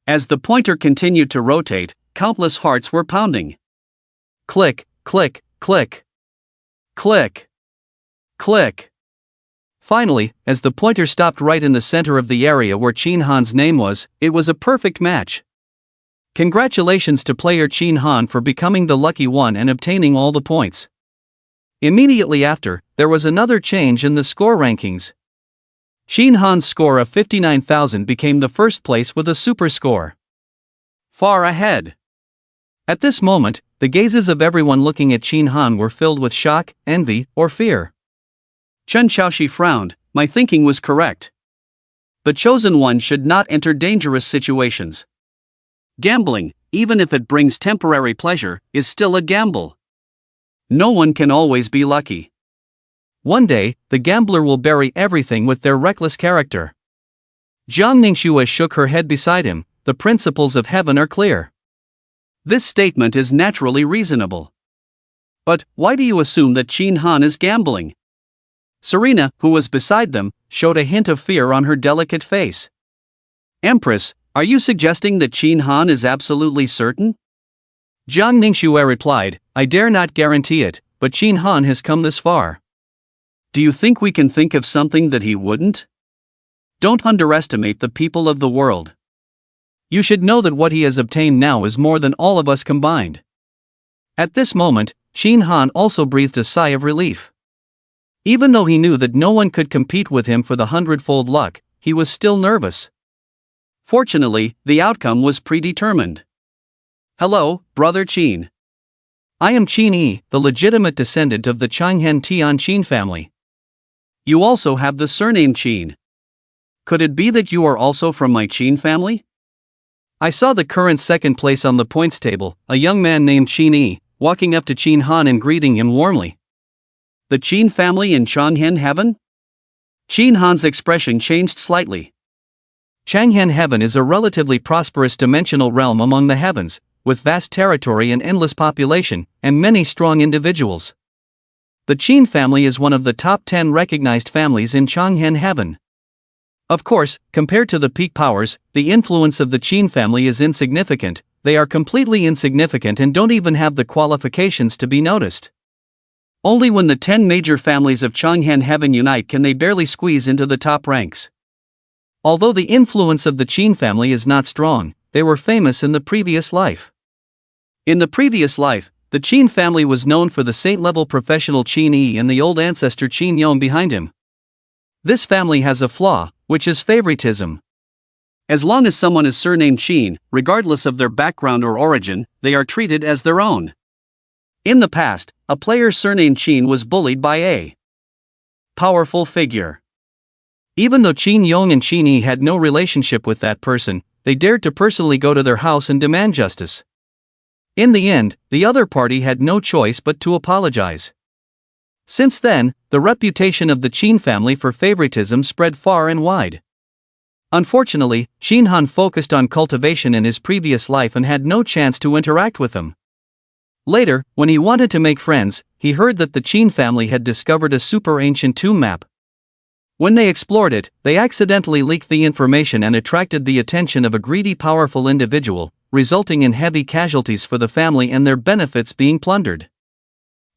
As the pointer continued to rotate, countless hearts were pounding. Click, click, click. Click. Click. Finally, as the pointer stopped right in the center of the area where Qin Han's name was, it was a perfect match. Congratulations to player Qin Han for becoming the lucky one and obtaining all the points. Immediately after, there was another change in the score rankings. Qin Han's score of 59,000 became the first place with a super score. Far ahead. At this moment, the gazes of everyone looking at Qin Han were filled with shock, envy, or fear. Chen Xiaoxi frowned. My thinking was correct. The chosen one should not enter dangerous situations. Gambling, even if it brings temporary pleasure, is still a gamble. No one can always be lucky. One day, the gambler will bury everything with their reckless character. Jiang Ningxue shook her head beside him. The principles of heaven are clear. This statement is naturally reasonable. But why do you assume that Qin Han is gambling? Serena, who was beside them, showed a hint of fear on her delicate face. Empress, are you suggesting that Qin Han is absolutely certain? Jiang Ningxue replied, I dare not guarantee it, but Qin Han has come this far. Do you think we can think of something that he wouldn't? Don't underestimate the people of the world. You should know that what he has obtained now is more than all of us combined. At this moment, Qin Han also breathed a sigh of relief. Even though he knew that no one could compete with him for the 100-fold luck, he was still nervous. Fortunately, the outcome was predetermined. Hello, Brother Qin. I am Qin Yi, the legitimate descendant of the Changhen Tian Qin family. You also have the surname Qin. Could it be that you are also from my Qin family? I saw the current second place on the points table, a young man named Qin Yi, walking up to Qin Han and greeting him warmly. The Qin family in Changhen Heaven? Qin Han's expression changed slightly. Changhen Heaven is a relatively prosperous dimensional realm among the heavens, with vast territory and endless population, and many strong individuals. The Qin family is one of the top 10 recognized families in Changhen Heaven. Of course, compared to the peak powers, the influence of the Qin family is insignificant. They are completely insignificant and don't even have the qualifications to be noticed. Only when the 10 major families of Changhen Heaven unite can they barely squeeze into the top ranks. Although the influence of the Qin family is not strong, they were famous in the previous life. In the previous life, the Qin family was known for the saint-level professional Qin Yi and the old ancestor Qin Yong behind him. This family has a flaw, which is favoritism. As long as someone is surnamed Qin, regardless of their background or origin, they are treated as their own. In the past, a player surnamed Qin was bullied by a powerful figure. Even though Qin Yong and Qin Yi had no relationship with that person, they dared to personally go to their house and demand justice. In the end, the other party had no choice but to apologize. Since then, the reputation of the Qin family for favoritism spread far and wide. Unfortunately, Qin Han focused on cultivation in his previous life and had no chance to interact with them. Later, when he wanted to make friends, he heard that the Qin family had discovered a super ancient tomb map. When they explored it, they accidentally leaked the information and attracted the attention of a greedy, powerful individual, resulting in heavy casualties for the family and their benefits being plundered.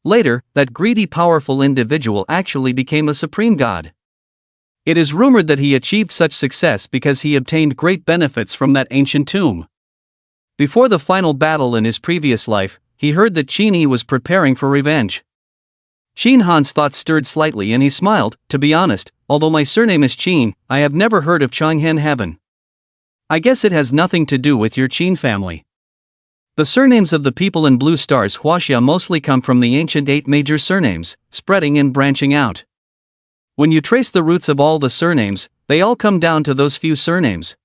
Later, that greedy, powerful individual actually became a supreme god. It is rumored that he achieved such success because he obtained great benefits from that ancient tomb. Before the final battle in his previous life, he heard that Qin Yi was preparing for revenge. Qin Han's thoughts stirred slightly and he smiled. To be honest, although my surname is Qin, I have never heard of Changhen Heaven. I guess it has nothing to do with your Qin family. The surnames of the people in Blue Star's Huaxia mostly come from the ancient 8 major surnames, spreading and branching out. When you trace the roots of all the surnames, they all come down to those few surnames.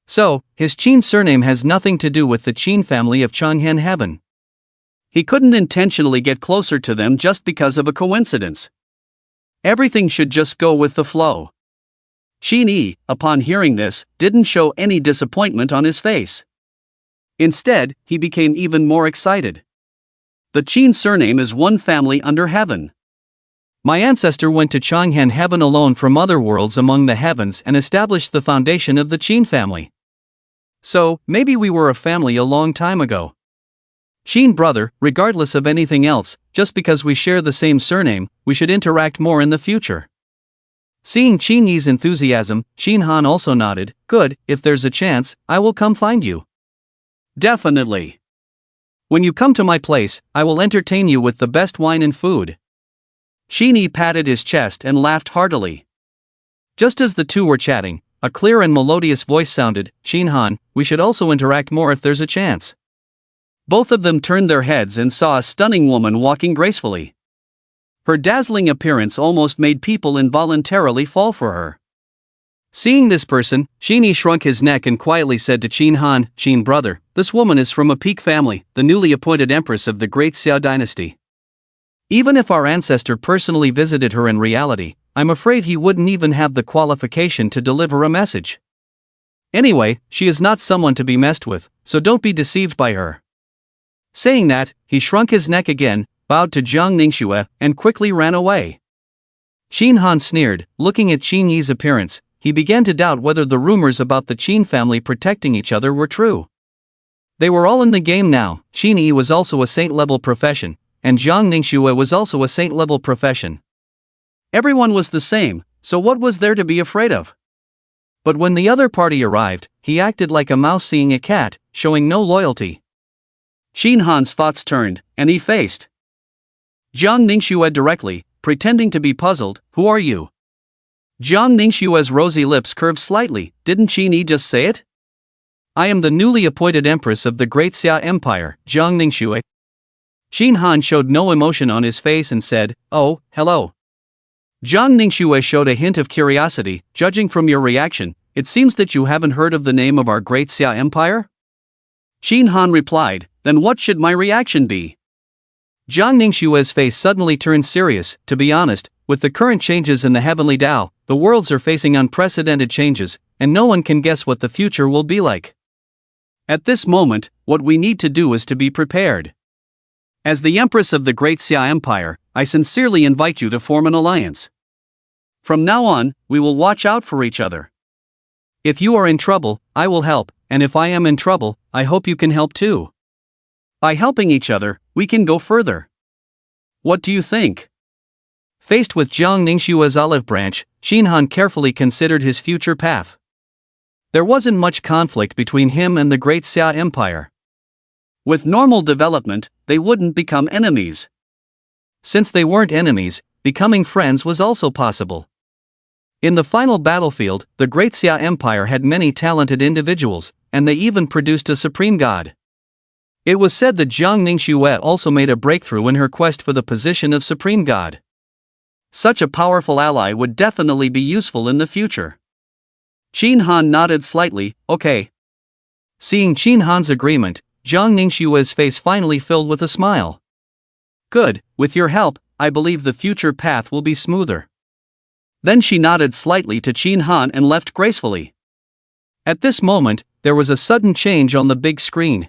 So, his Qin surname has nothing to do with the Qin family of Changhen Heaven. He couldn't intentionally get closer to them just because of a coincidence. Everything should just go with the flow. Qin Yi, upon hearing this, didn't show any disappointment on his face. Instead, he became even more excited. The Qin surname is one family under heaven. My ancestor went to Changhen Heaven alone from other worlds among the heavens and established the foundation of the Qin family. So, maybe we were a family a long time ago. Qin brother, regardless of anything else, just because we share the same surname, we should interact more in the future. Seeing Qin Yi's enthusiasm, Qin Han also nodded. Good, if there's a chance, I will come find you. Definitely. When you come to my place, I will entertain you with the best wine and food. Qin Yi patted his chest and laughed heartily. Just as the two were chatting, a clear and melodious voice sounded. Qin Han, we should also interact more if there's a chance. Both of them turned their heads and saw a stunning woman walking gracefully. Her dazzling appearance almost made people involuntarily fall for her. Seeing this person, Qin Yi shrunk his neck and quietly said to Qin Han, Qin brother, this woman is from a peak family, the newly appointed empress of the great Xia dynasty. Even if our ancestor personally visited her in reality, I'm afraid he wouldn't even have the qualification to deliver a message. Anyway, she is not someone to be messed with, so don't be deceived by her. Saying that, he shrunk his neck again, bowed to Jiang Ningxue, and quickly ran away. Qin Han sneered, looking at Qin Yi's appearance. He began to doubt whether the rumors about the Qin family protecting each other were true. They were all in the game now. Qin Yi was also a saint-level profession, and Jiang Ningxue was also a saint-level profession. Everyone was the same, so what was there to be afraid of? But when the other party arrived, he acted like a mouse seeing a cat, showing no loyalty. Qin Han's thoughts turned, and he faced Jiang Ningxue directly, pretending to be puzzled. Who are you? Jiang Ningxue's rosy lips curved slightly. Didn't Qin Yi just say it? I am the newly appointed empress of the Great Xia Empire, Jiang Ningxue. Qin Han showed no emotion on his face and said, Oh, hello. Jiang Ningxue showed a hint of curiosity. Judging from your reaction, it seems that you haven't heard of the name of our Great Xia Empire? Qin Han replied, Then what should my reaction be? Jiang Ningxue's face suddenly turned serious. To be honest, with the current changes in the heavenly Tao, the worlds are facing unprecedented changes, and no one can guess what the future will be like. At this moment, what we need to do is to be prepared. As the Empress of the Great Xia Empire, I sincerely invite you to form an alliance. From now on, we will watch out for each other. If you are in trouble, I will help, and if I am in trouble, I hope you can help too. By helping each other, we can go further. What do you think? Faced with Jiang Ningxue's olive branch, Qin Han carefully considered his future path. There wasn't much conflict between him and the Great Xia Empire. With normal development, they wouldn't become enemies. Since they weren't enemies, becoming friends was also possible. In the final battlefield, the Great Xia Empire had many talented individuals, and they even produced a supreme god. It was said that Jiang Ningxue also made a breakthrough in her quest for the position of supreme god. Such a powerful ally would definitely be useful in the future. Qin Han nodded slightly. Okay. Seeing Qin Han's agreement, Jiang Ningxue's face finally filled with a smile. Good, with your help, I believe the future path will be smoother. Then she nodded slightly to Qin Han and left gracefully. At this moment, there was a sudden change on the big screen.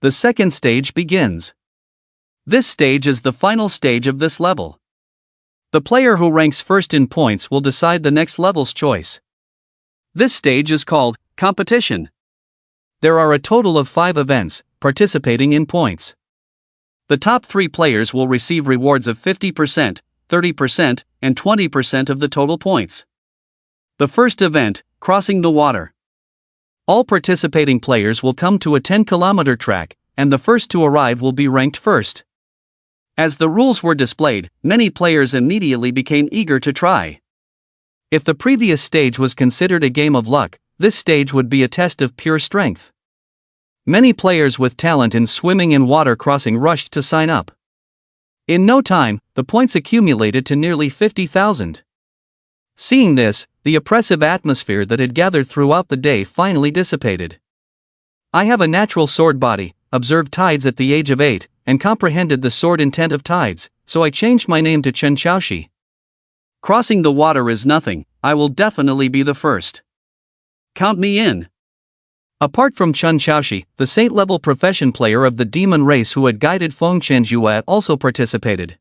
The second stage begins. This stage is the final stage of this level. The player who ranks first in points will decide the next level's choice. This stage is called competition. There are a total of 5 events, participating in points. The top 3 players will receive rewards of 50%, 30%, and 20% of the total points. The first event, crossing the water. All participating players will come to a 10-kilometer track, and the first to arrive will be ranked first. As the rules were displayed, many players immediately became eager to try. If the previous stage was considered a game of luck, this stage would be a test of pure strength. Many players with talent in swimming and water crossing rushed to sign up. In no time, the points accumulated to nearly 50,000. Seeing this, the oppressive atmosphere that had gathered throughout the day finally dissipated. I have a natural sword body, observed tides at the age of 8, and comprehended the sword intent of tides, so I changed my name to Chen Xiaoxi. Crossing the water is nothing, I will definitely be the first. Count me in. Apart from Chen Xiaoxi, the saint-level profession player of the demon race who had guided Feng Qianjue also participated.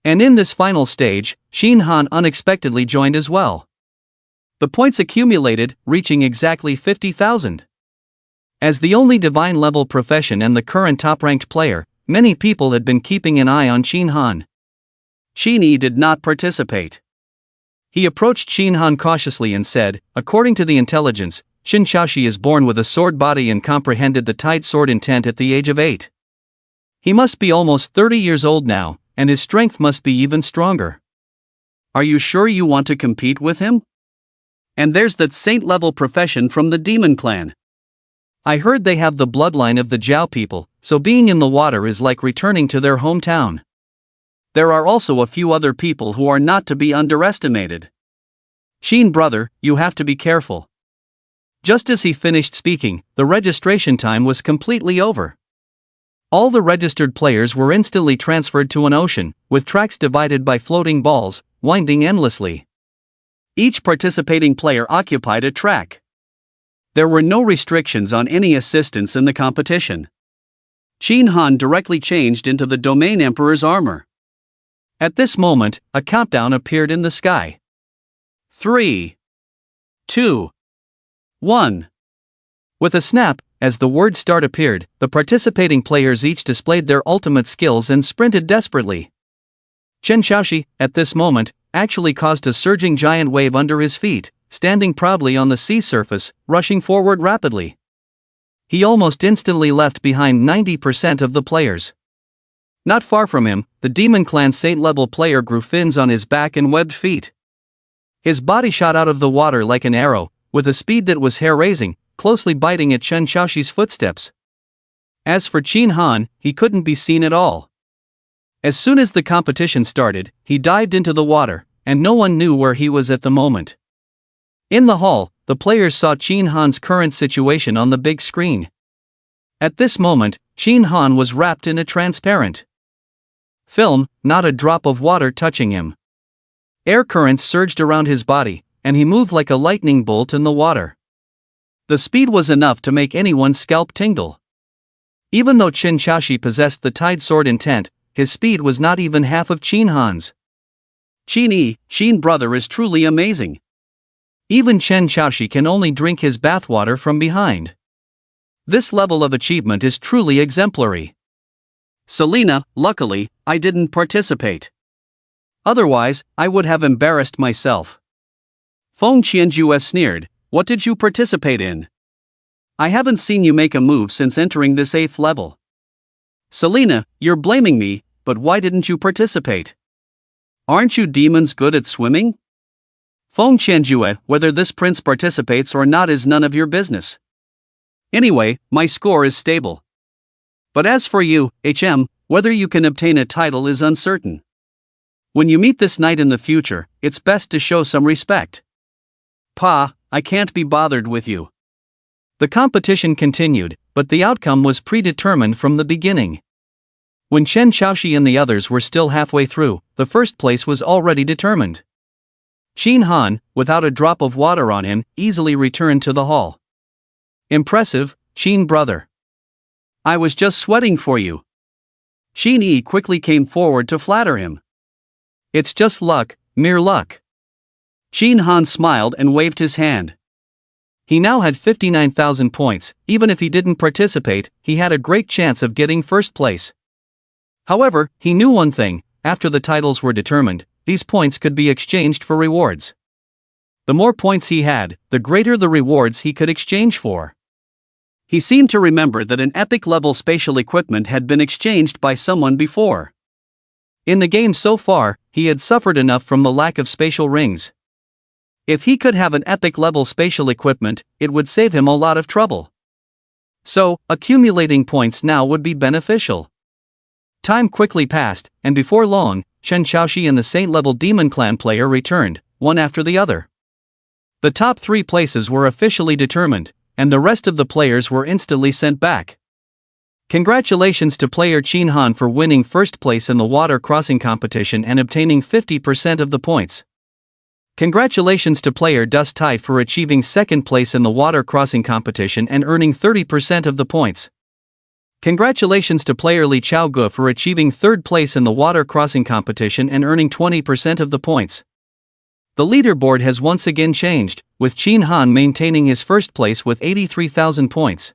And in this final stage, Xin Han unexpectedly joined as well. The points accumulated, reaching exactly 50,000. As the only divine-level profession and the current top-ranked player, many people had been keeping an eye on Xin Han. Xin Yi did not participate. He approached Xin Han cautiously and said, according to the intelligence, Chen Xiaoxi is born with a sword body and comprehended the tide sword intent at the age of 8. He must be almost 30 years old now, and his strength must be even stronger. Are you sure you want to compete with him? And there's that saint-level profession from the demon clan. I heard they have the bloodline of the Jiao people, so being in the water is like returning to their hometown. There are also a few other people who are not to be underestimated. Xin brother, you have to be careful. Just as he finished speaking, the registration time was completely over. All the registered players were instantly transferred to an ocean, with tracks divided by floating balls, winding endlessly. Each participating player occupied a track. There were no restrictions on any assistance in the competition. Xin Han directly changed into the Domain Emperor's armor. At this moment, a countdown appeared in the sky. 3, 2, 1. With a snap, as the word start appeared, the participating players each displayed their ultimate skills and sprinted desperately. Chen Xiaoxi, at this moment, actually caused a surging giant wave under his feet, standing proudly on the sea surface, rushing forward rapidly. He almost instantly left behind 90% of the players. Not far from him, the Demon Clan Saint-level player grew fins on his back and webbed feet. His body shot out of the water like an arrow, with a speed that was hair-raising, closely biting at Chen Xiaoxi's footsteps. As for Xin Han, he couldn't be seen at all. As soon as the competition started, he dived into the water, and no one knew where he was at the moment. In the hall, the players saw Xin Han's current situation on the big screen. At this moment, Xin Han was wrapped in a transparent film, not a drop of water touching him. Air currents surged around his body, and he moved like a lightning bolt in the water. The speed was enough to make anyone's scalp tingle. Even though Chen Xiaoxi possessed the tide sword intent, his speed was not even half of Xin Han's. Xin Yi, Xin brother is truly amazing. Even Chen Xiaoxi can only drink his bathwater from behind. This level of achievement is truly exemplary. Selena, luckily, I didn't participate. Otherwise, I would have embarrassed myself. Feng Qianjue sneered, what did you participate in? I haven't seen you make a move since entering this 8th level. Selena, you're blaming me, but why didn't you participate? Aren't you demons good at swimming? Feng Qianjue, whether this prince participates or not is none of your business. Anyway, my score is stable. But as for you, whether you can obtain a title is uncertain. When you meet this knight in the future, it's best to show some respect. Pa, I can't be bothered with you. The competition continued, but the outcome was predetermined from the beginning. When Chen Xiaoxi and the others were still halfway through, the first place was already determined. Xin Han, without a drop of water on him, easily returned to the hall. Impressive, Xin brother. I was just sweating for you. Xin Yi quickly came forward to flatter him. It's just luck, mere luck. Xin Han smiled and waved his hand. He now had 59,000 points. Even if he didn't participate, he had a great chance of getting first place. However, he knew one thing: after the titles were determined, these points could be exchanged for rewards. The more points he had, the greater the rewards he could exchange for. He seemed to remember that an epic-level spatial equipment had been exchanged by someone before. In the game so far, he had suffered enough from the lack of spatial rings. If he could have an epic-level spatial equipment, it would save him a lot of trouble. So, accumulating points now would be beneficial. Time quickly passed, and before long, Chen Xiaoxi and the Saint-level Demon Clan player returned, one after the other. The top 3 places were officially determined, and the rest of the players were instantly sent back. Congratulations to player Chin Han for winning first place in the water crossing competition and obtaining 50% of the points. Congratulations to player Dust Tide for achieving second place in the water crossing competition and earning 30% of the points. Congratulations to player Li Chaoge for achieving third place in the water crossing competition and earning 20% of the points. The leaderboard has once again changed, with Chin Han maintaining his first place with 83,000 points.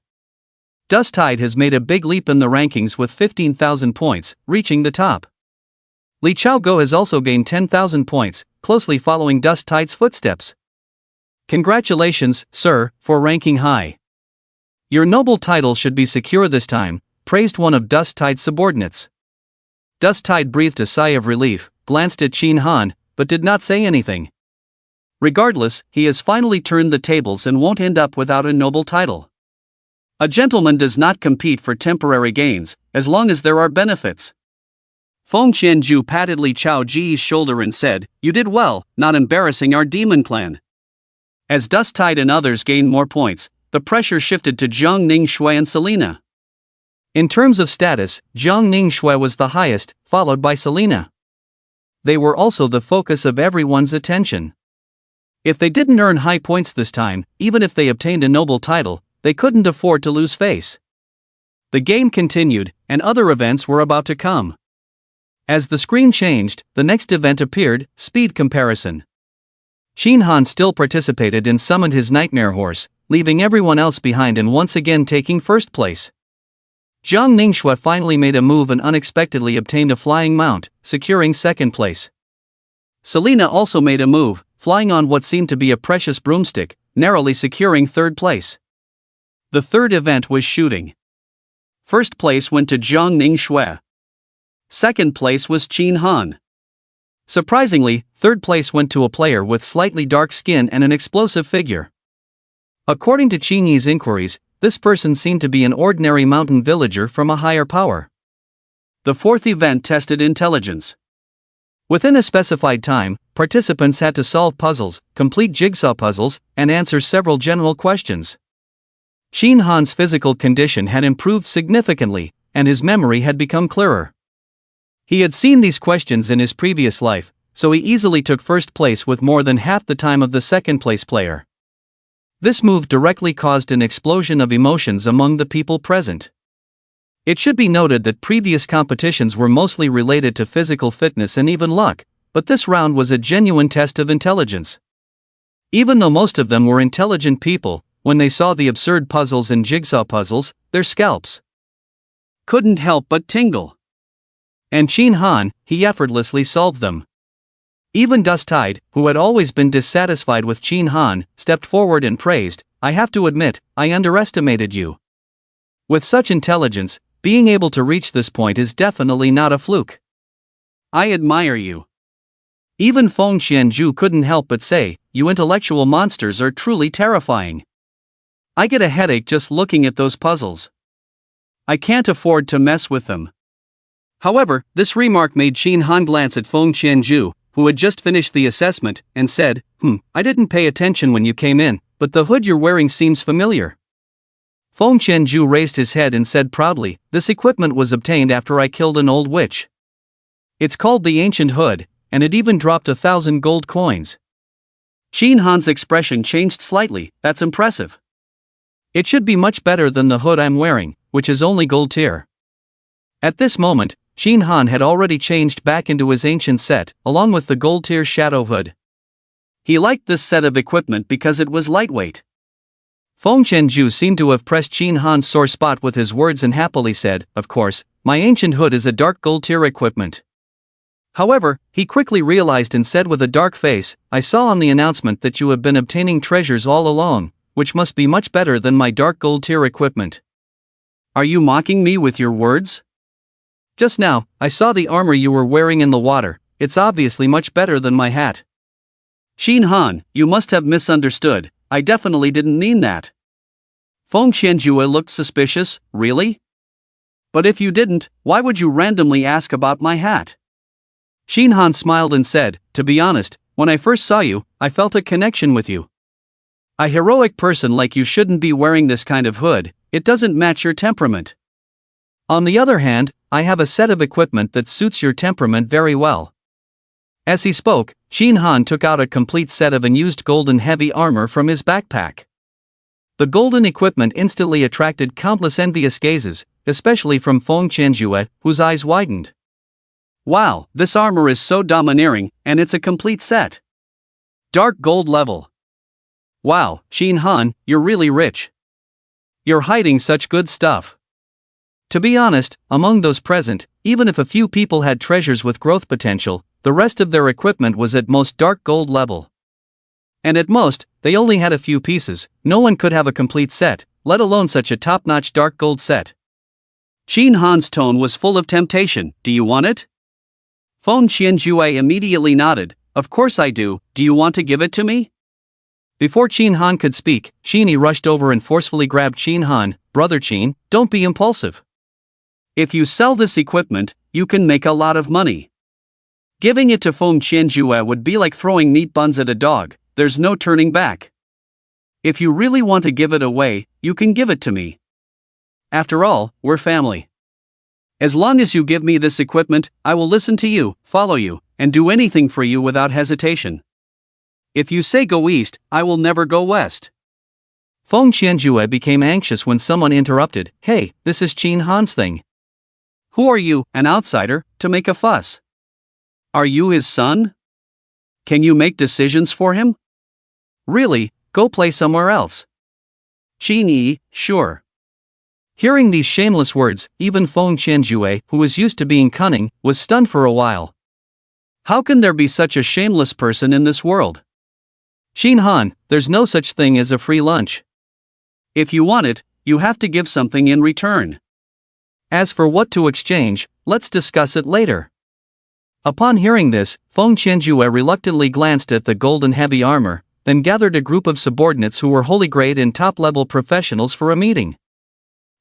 Dust Tide has made a big leap in the rankings with 15,000 points, reaching the top. Li Chaoge has also gained 10,000 points, closely following Dust Tide's footsteps. Congratulations, sir, for ranking high. Your noble title should be secure this time, praised one of Dust Tide's subordinates. Dust Tide breathed a sigh of relief, glanced at Chin Han, but did not say anything. Regardless, he has finally turned the tables and won't end up without a noble title. A gentleman does not compete for temporary gains, as long as there are benefits. Feng Qianju patted Li Chaoji's shoulder and said, "You did well, not embarrassing our demon clan." As Dust Tide and others gained more points, the pressure shifted to Jiang Ningshui and Selena. In terms of status, Jiang Ningshui was the highest, followed by Selena. They were also the focus of everyone's attention. If they didn't earn high points this time, even if they obtained a noble title, they couldn't afford to lose face. The game continued, and other events were about to come. As the screen changed, the next event appeared, Speed Comparison. Chin Han still participated and summoned his nightmare horse, leaving everyone else behind and once again taking first place. Jiang Ningshui finally made a move and unexpectedly obtained a flying mount, securing second place. Selena also made a move, flying on what seemed to be a precious broomstick, narrowly securing third place. The third event was shooting. First place went to Jiang Ningshui. Second place was Chin Han. Surprisingly, third place went to a player with slightly dark skin and an explosive figure. According to Qin Yi's inquiries, this person seemed to be an ordinary mountain villager from a higher power. The fourth event tested intelligence. Within a specified time, participants had to solve puzzles, complete jigsaw puzzles, and answer several general questions. Chin Han's physical condition had improved significantly, and his memory had become clearer. He had seen these questions in his previous life, so he easily took first place with more than half the time of the second place player. This move directly caused an explosion of emotions among the people present. It should be noted that previous competitions were mostly related to physical fitness and even luck, but this round was a genuine test of intelligence. Even though most of them were intelligent people, when they saw the absurd puzzles and jigsaw puzzles, their scalps couldn't help but tingle. And Chin Han, he effortlessly solved them. Even Dust Tide, who had always been dissatisfied with Chin Han, stepped forward and praised, "I have to admit, I underestimated you. With such intelligence, being able to reach this point is definitely not a fluke. I admire you." Even Feng Qianju couldn't help but say, "You intellectual monsters are truly terrifying. I get a headache just looking at those puzzles. I can't afford to mess with them." However, this remark made Chin Han glance at Feng Qianju, who had just finished the assessment, and said, "I didn't pay attention when you came in, but the hood you're wearing seems familiar." Feng Qianju raised his head and said proudly, "This equipment was obtained after I killed an old witch. It's called the Ancient Hood, and it even dropped 1,000 gold coins." Chin Han's expression changed slightly. "That's impressive. It should be much better than the hood I'm wearing, which is only gold tier." At this moment, Chin Han had already changed back into his ancient set, along with the gold tier shadow hood. He liked this set of equipment because it was lightweight. Feng Qianju seemed to have pressed Chin Han's sore spot with his words and happily said, "Of course, my ancient hood is a dark gold tier equipment." However, he quickly realized and said with a dark face, "I saw on the announcement that you have been obtaining treasures all along, which must be much better than my dark gold tier equipment. Are you mocking me with your words? Just now, I saw the armor you were wearing in the water. It's obviously much better than my hat." "Chin Han, you must have misunderstood. I definitely didn't mean that." Feng Qianju looked suspicious. "Really? But if you didn't, why would you randomly ask about my hat?" Chin Han smiled and said, "To be honest, when I first saw you, I felt a connection with you. A heroic person like you shouldn't be wearing this kind of hood, it doesn't match your temperament. On the other hand, I have a set of equipment that suits your temperament very well. As he spoke, Shin Han took out a complete set of unused golden heavy armor from his backpack. The golden equipment instantly attracted countless envious gazes, especially from Feng Qianjue, whose eyes widened. Wow, this armor is so domineering, and it's a complete set. Dark gold level. Wow, Shin Han, you're really rich. You're hiding such good stuff. To be honest, among those present, even if a few people had treasures with growth potential, the rest of their equipment was at most dark gold level. And at most, they only had a few pieces. No one could have a complete set, let alone such a top-notch dark gold set. Shin Han's tone was full of temptation. Do you want it? Feng Qianjue immediately nodded. Of course I do. Do you want to give it to me? Before Shin Han could speak, Shinny rushed over and forcefully grabbed Shin Han. Brother Shin, don't be impulsive. If you sell this equipment, you can make a lot of money. Giving it to Feng Qianjue would be like throwing meat buns at a dog. There's no turning back. If you really want to give it away, you can give it to me. After all, we're family. As long as you give me this equipment, I will listen to you, follow you, and do anything for you without hesitation. If you say go east, I will never go west. Feng Qianjue became anxious when someone interrupted. Hey, this is Shin Han's thing. Who are you, an outsider, to make a fuss? Are you his son? Can you make decisions for him? Really, go play somewhere else. Shin Yi, sure. Hearing these shameless words, even Feng Qianjue, who was used to being cunning, was stunned for a while. How can there be such a shameless person in this world? Shin Han, there's no such thing as a free lunch. If you want it, you have to give something in return. As for what to exchange, let's discuss it later. Upon hearing this, Feng Qianjue reluctantly glanced at the golden heavy armor, then gathered a group of subordinates who were holy grade and top-level professionals for a meeting.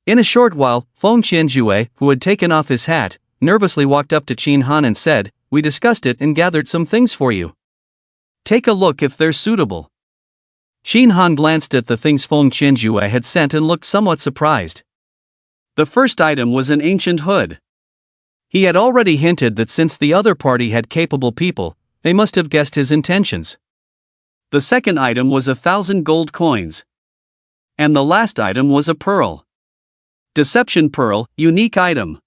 In a short while, Feng Qianjue, who had taken off his hat, nervously walked up to Shin Han and said, "We discussed it and gathered some things for you. Take a look if they're suitable." Shin Han glanced at the things Feng Qianjue had sent and looked somewhat surprised. The first item was an ancient hood. He had already hinted that since the other party had capable people, they must have guessed his intentions. The second item was 1,000 gold coins. And the last item was a pearl. Deception pearl, unique item.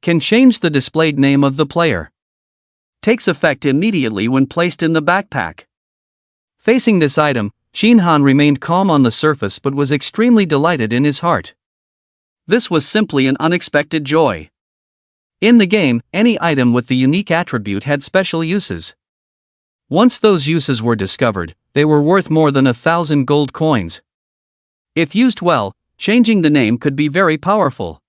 Can change the displayed name of the player. Takes effect immediately when placed in the backpack. Facing this item, Shin Han remained calm on the surface but was extremely delighted in his heart. This was simply an unexpected joy. In the game, any item with the unique attribute had special uses. Once those uses were discovered, they were worth more than 1,000 gold coins. If used well, changing the name could be very powerful.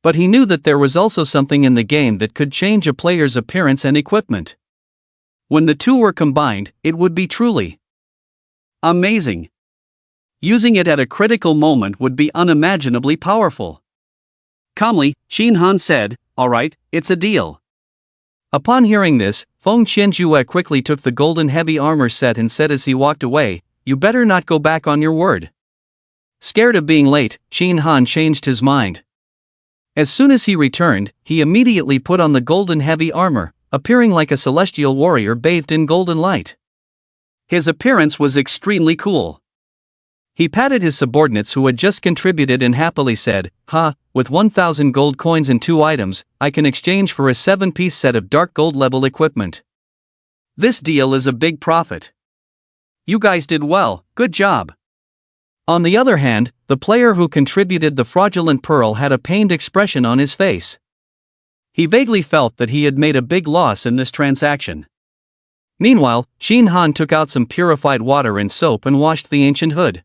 But he knew that there was also something in the game that could change a player's appearance and equipment. When the two were combined, it would be truly amazing. Using it at a critical moment would be unimaginably powerful. Calmly, Shin Han said, "All right, it's a deal." Upon hearing this, Feng Qianjue quickly took the golden heavy armor set and said as he walked away, "You better not go back on your word." Scared of being late, Shin Han changed his mind. As soon as he returned, he immediately put on the golden heavy armor, appearing like a celestial warrior bathed in golden light. His appearance was extremely cool. He patted his subordinates who had just contributed and happily said, with 1,000 gold coins and 2 items, I can exchange for a 7-piece set of dark gold level equipment. This deal is a big profit. You guys did well, good job." On the other hand, the player who contributed the fraudulent pearl had a pained expression on his face. He vaguely felt that he had made a big loss in this transaction. Meanwhile, Shin Han took out some purified water and soap and washed the ancient hood.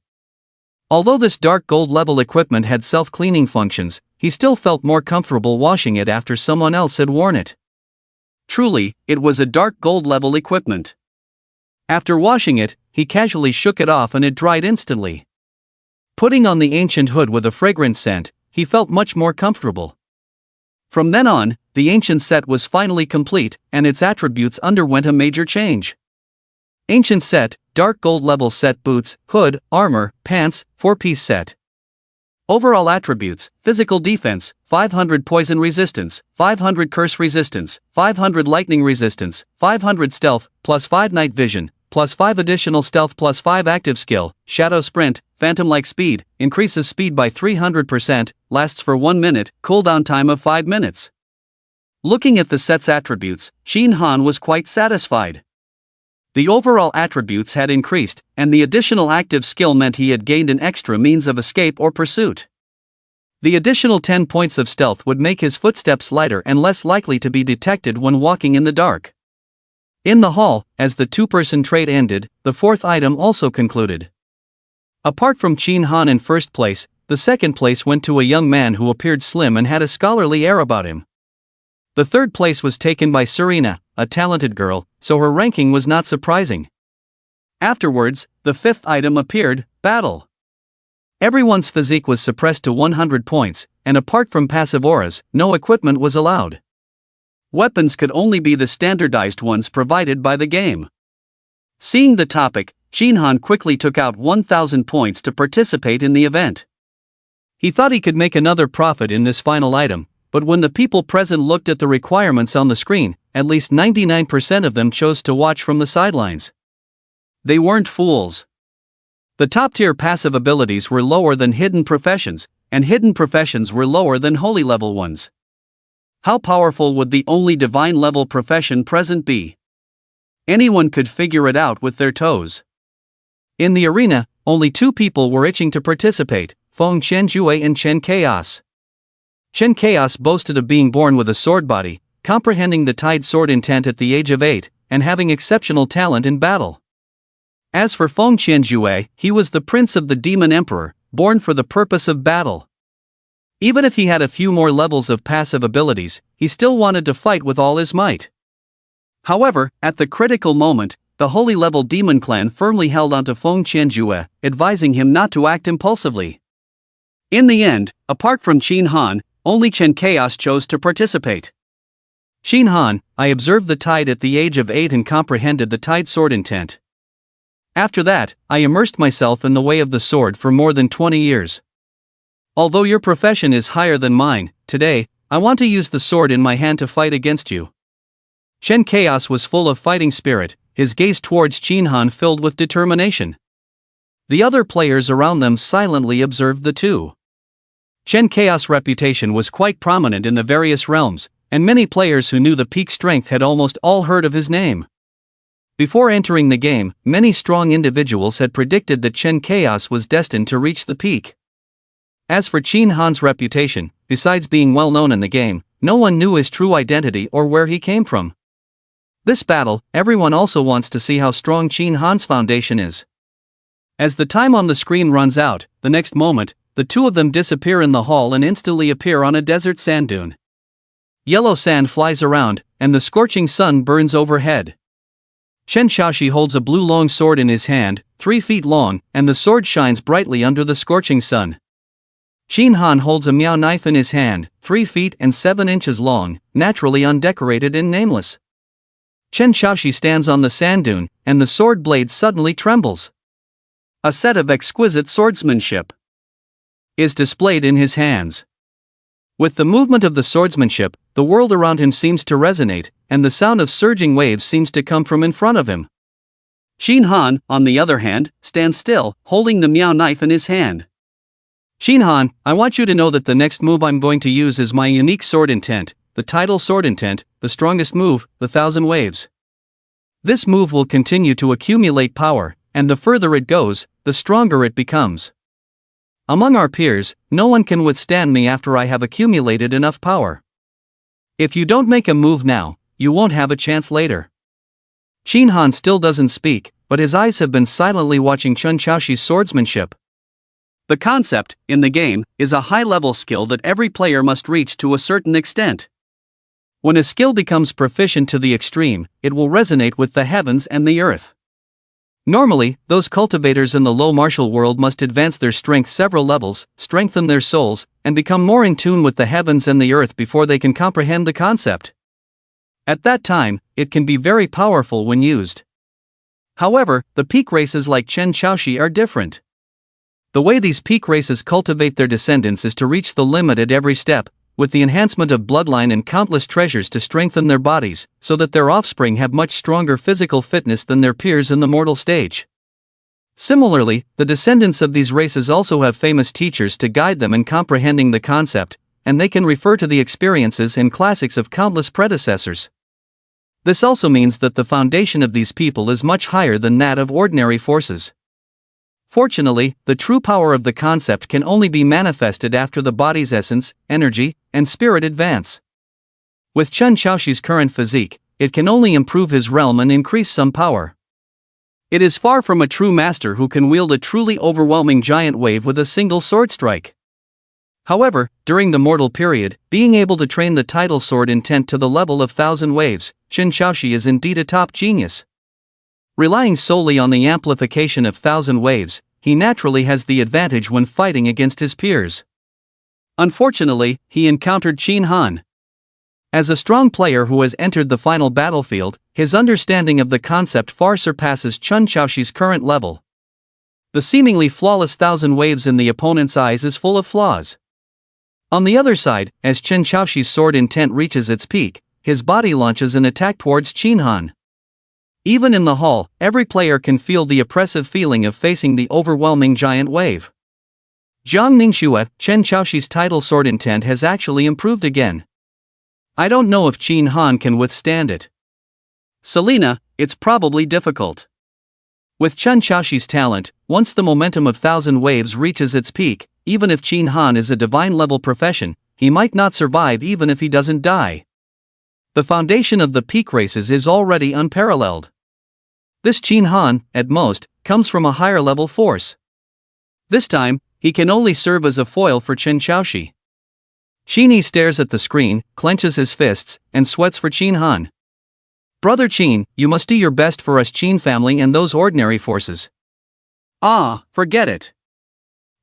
Although this dark gold level equipment had self-cleaning functions, he still felt more comfortable washing it after someone else had worn it. Truly, it was a dark gold level equipment. After washing it, he casually shook it off and it dried instantly. Putting on the ancient hood with a fragrant scent, he felt much more comfortable. From then on, the ancient set was finally complete, and its attributes underwent a major change. Ancient set, dark gold level set boots, hood, armor, pants, 4-piece set. Overall attributes: physical defense, 500 poison resistance, 500 curse resistance, 500 lightning resistance, 500 stealth, plus 5 night vision, plus 5 additional stealth, plus 5 active skill, shadow sprint, phantom-like speed, increases speed by 300%, lasts for 1 minute, cooldown time of 5 minutes. Looking at the set's attributes, Shin Han was quite satisfied. The overall attributes had increased, and the additional active skill meant he had gained an extra means of escape or pursuit. The additional 10 points of stealth would make his footsteps lighter and less likely to be detected when walking in the dark. In the hall, as the two-person trade ended, the fourth item also concluded. Apart from Shin Han in first place, the second place went to a young man who appeared slim and had a scholarly air about him. The third place was taken by Serena, a talented girl, so her ranking was not surprising. Afterwards, the fifth item appeared: battle. Everyone's physique was suppressed to 100 points, and apart from passive auras, no equipment was allowed. Weapons could only be the standardized ones provided by the game. Seeing the topic, Shin Han quickly took out 1,000 points to participate in the event. He thought he could make another profit in this final item, but when the people present looked at the requirements on the screen, at least 99% of them chose to watch from the sidelines. They weren't fools. The top-tier passive abilities were lower than hidden professions, and hidden professions were lower than holy level ones. How powerful would the only divine level profession present be? Anyone could figure it out with their toes. In the arena, only 2 people were itching to participate: Feng Qianjue and Chen Chaos. Chen Chaos boasted of being born with a sword body, comprehending the Tide Sword intent at the age of 8, and having exceptional talent in battle. As for Feng Qianjue, he was the prince of the Demon Emperor, born for the purpose of battle. Even if he had a few more levels of passive abilities, he still wanted to fight with all his might. However, at the critical moment, the holy level demon clan firmly held onto Feng Qianjue, advising him not to act impulsively. In the end, apart from Shin Han, only Chen Chaos chose to participate. Shin Han, I observed the tide at the age of 8 and comprehended the Tide Sword intent. After that, I immersed myself in the way of the sword for more than 20 years. Although your profession is higher than mine, today, I want to use the sword in my hand to fight against you. Chen Chaos was full of fighting spirit, his gaze towards Shin Han filled with determination. The other players around them silently observed the two. Chen Chaos' reputation was quite prominent in the various realms, and many players who knew the peak strength had almost all heard of his name. Before entering the game, many strong individuals had predicted that Chen Chaos was destined to reach the peak. As for Shin Han's reputation, besides being well known in the game, no one knew his true identity or where he came from. This battle, everyone also wants to see how strong Shin Han's foundation is. As the time on the screen runs out, the next moment, the two of them disappear in the hall and instantly appear on a desert sand dune. Yellow sand flies around, and the scorching sun burns overhead. Chen Shaoxi holds a blue long sword in his hand, 3 feet long, and the sword shines brightly under the scorching sun. Shin Han holds a miao knife in his hand, 3 feet and 7 inches long, naturally undecorated and nameless. Chen Shaoxi stands on the sand dune, and the sword blade suddenly trembles. A set of exquisite swordsmanship is displayed in his hands. With the movement of the swordsmanship, the world around him seems to resonate, and the sound of surging waves seems to come from in front of him. Shin Han, on the other hand, stands still, holding the miao knife in his hand. Shin Han, I want you to know that the next move I'm going to use is my unique sword intent, the Tidal Sword intent, the strongest move, the 1,000 waves. This move will continue to accumulate power, and the further it goes, the stronger it becomes. Among our peers, no one can withstand me after I have accumulated enough power. If you don't make a move now, you won't have a chance later. Shin Han still doesn't speak, but his eyes have been silently watching Chen Shaoxi's swordsmanship. The concept, in the game, is a high-level skill that every player must reach to a certain extent. When a skill becomes proficient to the extreme, it will resonate with the heavens and the earth. Normally, those cultivators in the low martial world must advance their strength several levels, strengthen their souls, and become more in tune with the heavens and the earth before they can comprehend the concept. At that time, it can be very powerful when used. However, the peak races like Chen Xiaoxi are different. The way these peak races cultivate their descendants is to reach the limit at every step, with the enhancement of bloodline and countless treasures to strengthen their bodies, so that their offspring have much stronger physical fitness than their peers in the mortal stage. Similarly, the descendants of these races also have famous teachers to guide them in comprehending the concept, and they can refer to the experiences and classics of countless predecessors. This also means that the foundation of these people is much higher than that of ordinary forces. Fortunately, the true power of the concept can only be manifested after the body's essence, energy, and spirit advance. With Chen Xiaoxi's current physique, it can only improve his realm and increase some power. It is far from a true master who can wield a truly overwhelming giant wave with a single sword strike. However, during the mortal period, being able to train the tidal sword intent to the level of 1,000 waves, Chen Xiaoxi is indeed a top genius. Relying solely on the amplification of 1,000 waves, he naturally has the advantage when fighting against his peers. Unfortunately, he encountered Qin Han. As a strong player who has entered the final battlefield, his understanding of the concept far surpasses Chen Xiaoxi's current level. The seemingly flawless 1,000 waves in the opponent's eyes is full of flaws. On the other side, as Chen Xiaoxi's sword intent reaches its peak, his body launches an attack towards Qin Han. Even in the hall, every player can feel the oppressive feeling of facing the overwhelming giant wave. Jiang Ningxue, Chen Xiaoxi's tidal sword intent has actually improved again. I don't know if Qin Han can withstand it. Selena, it's probably difficult. With Chen Xiaoxi's talent, once the momentum of 1,000 waves reaches its peak, even if Qin Han is a divine-level profession, he might not survive even if he doesn't die. The foundation of the peak races is already unparalleled. This Qin Han, at most, comes from a higher-level force. This time, he can only serve as a foil for Chen Xiaoxi. Qin stares at the screen, clenches his fists, and sweats for Qin Han. Brother Qin, you must do your best for us Qin family and those ordinary forces. Ah, forget it.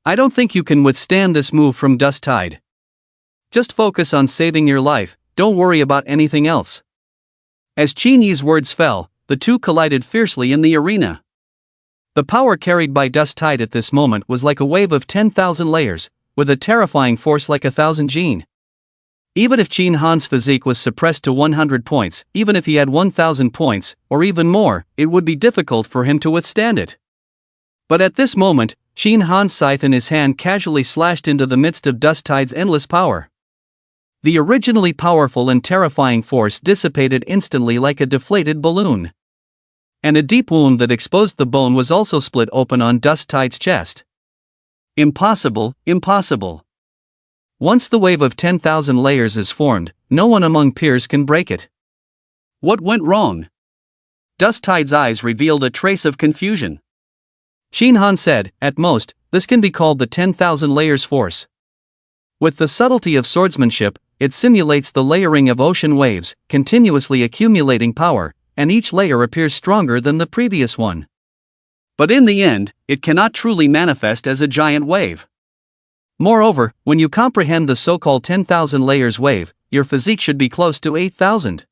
I don't think you can withstand this move from Dust Tide. Just focus on saving your life, don't worry about anything else. As Qin Yi's words fell, the two collided fiercely in the arena. The power carried by Dust Tide at this moment was like a wave of 10,000 layers, with a terrifying force like 1,000 jin. Even if Qin Han's physique was suppressed to 100 points, even if he had 1,000 points, or even more, it would be difficult for him to withstand it. But at this moment, Qin Han's scythe in his hand casually slashed into the midst of Dust Tide's endless power. The originally powerful and terrifying force dissipated instantly like a deflated balloon. And a deep wound that exposed the bone was also split open on Dust Tide's chest. Impossible, impossible. Once the wave of 10,000 layers is formed, no one among peers can break it. What went wrong? Dust Tide's eyes revealed a trace of confusion. Qin Han said, at most, this can be called the 10,000 layers force. With the subtlety of swordsmanship, it simulates the layering of ocean waves, continuously accumulating power, and each layer appears stronger than the previous one. But in the end, it cannot truly manifest as a giant wave. Moreover, when you comprehend the so-called 10,000 layers wave, your physique should be close to 8,000.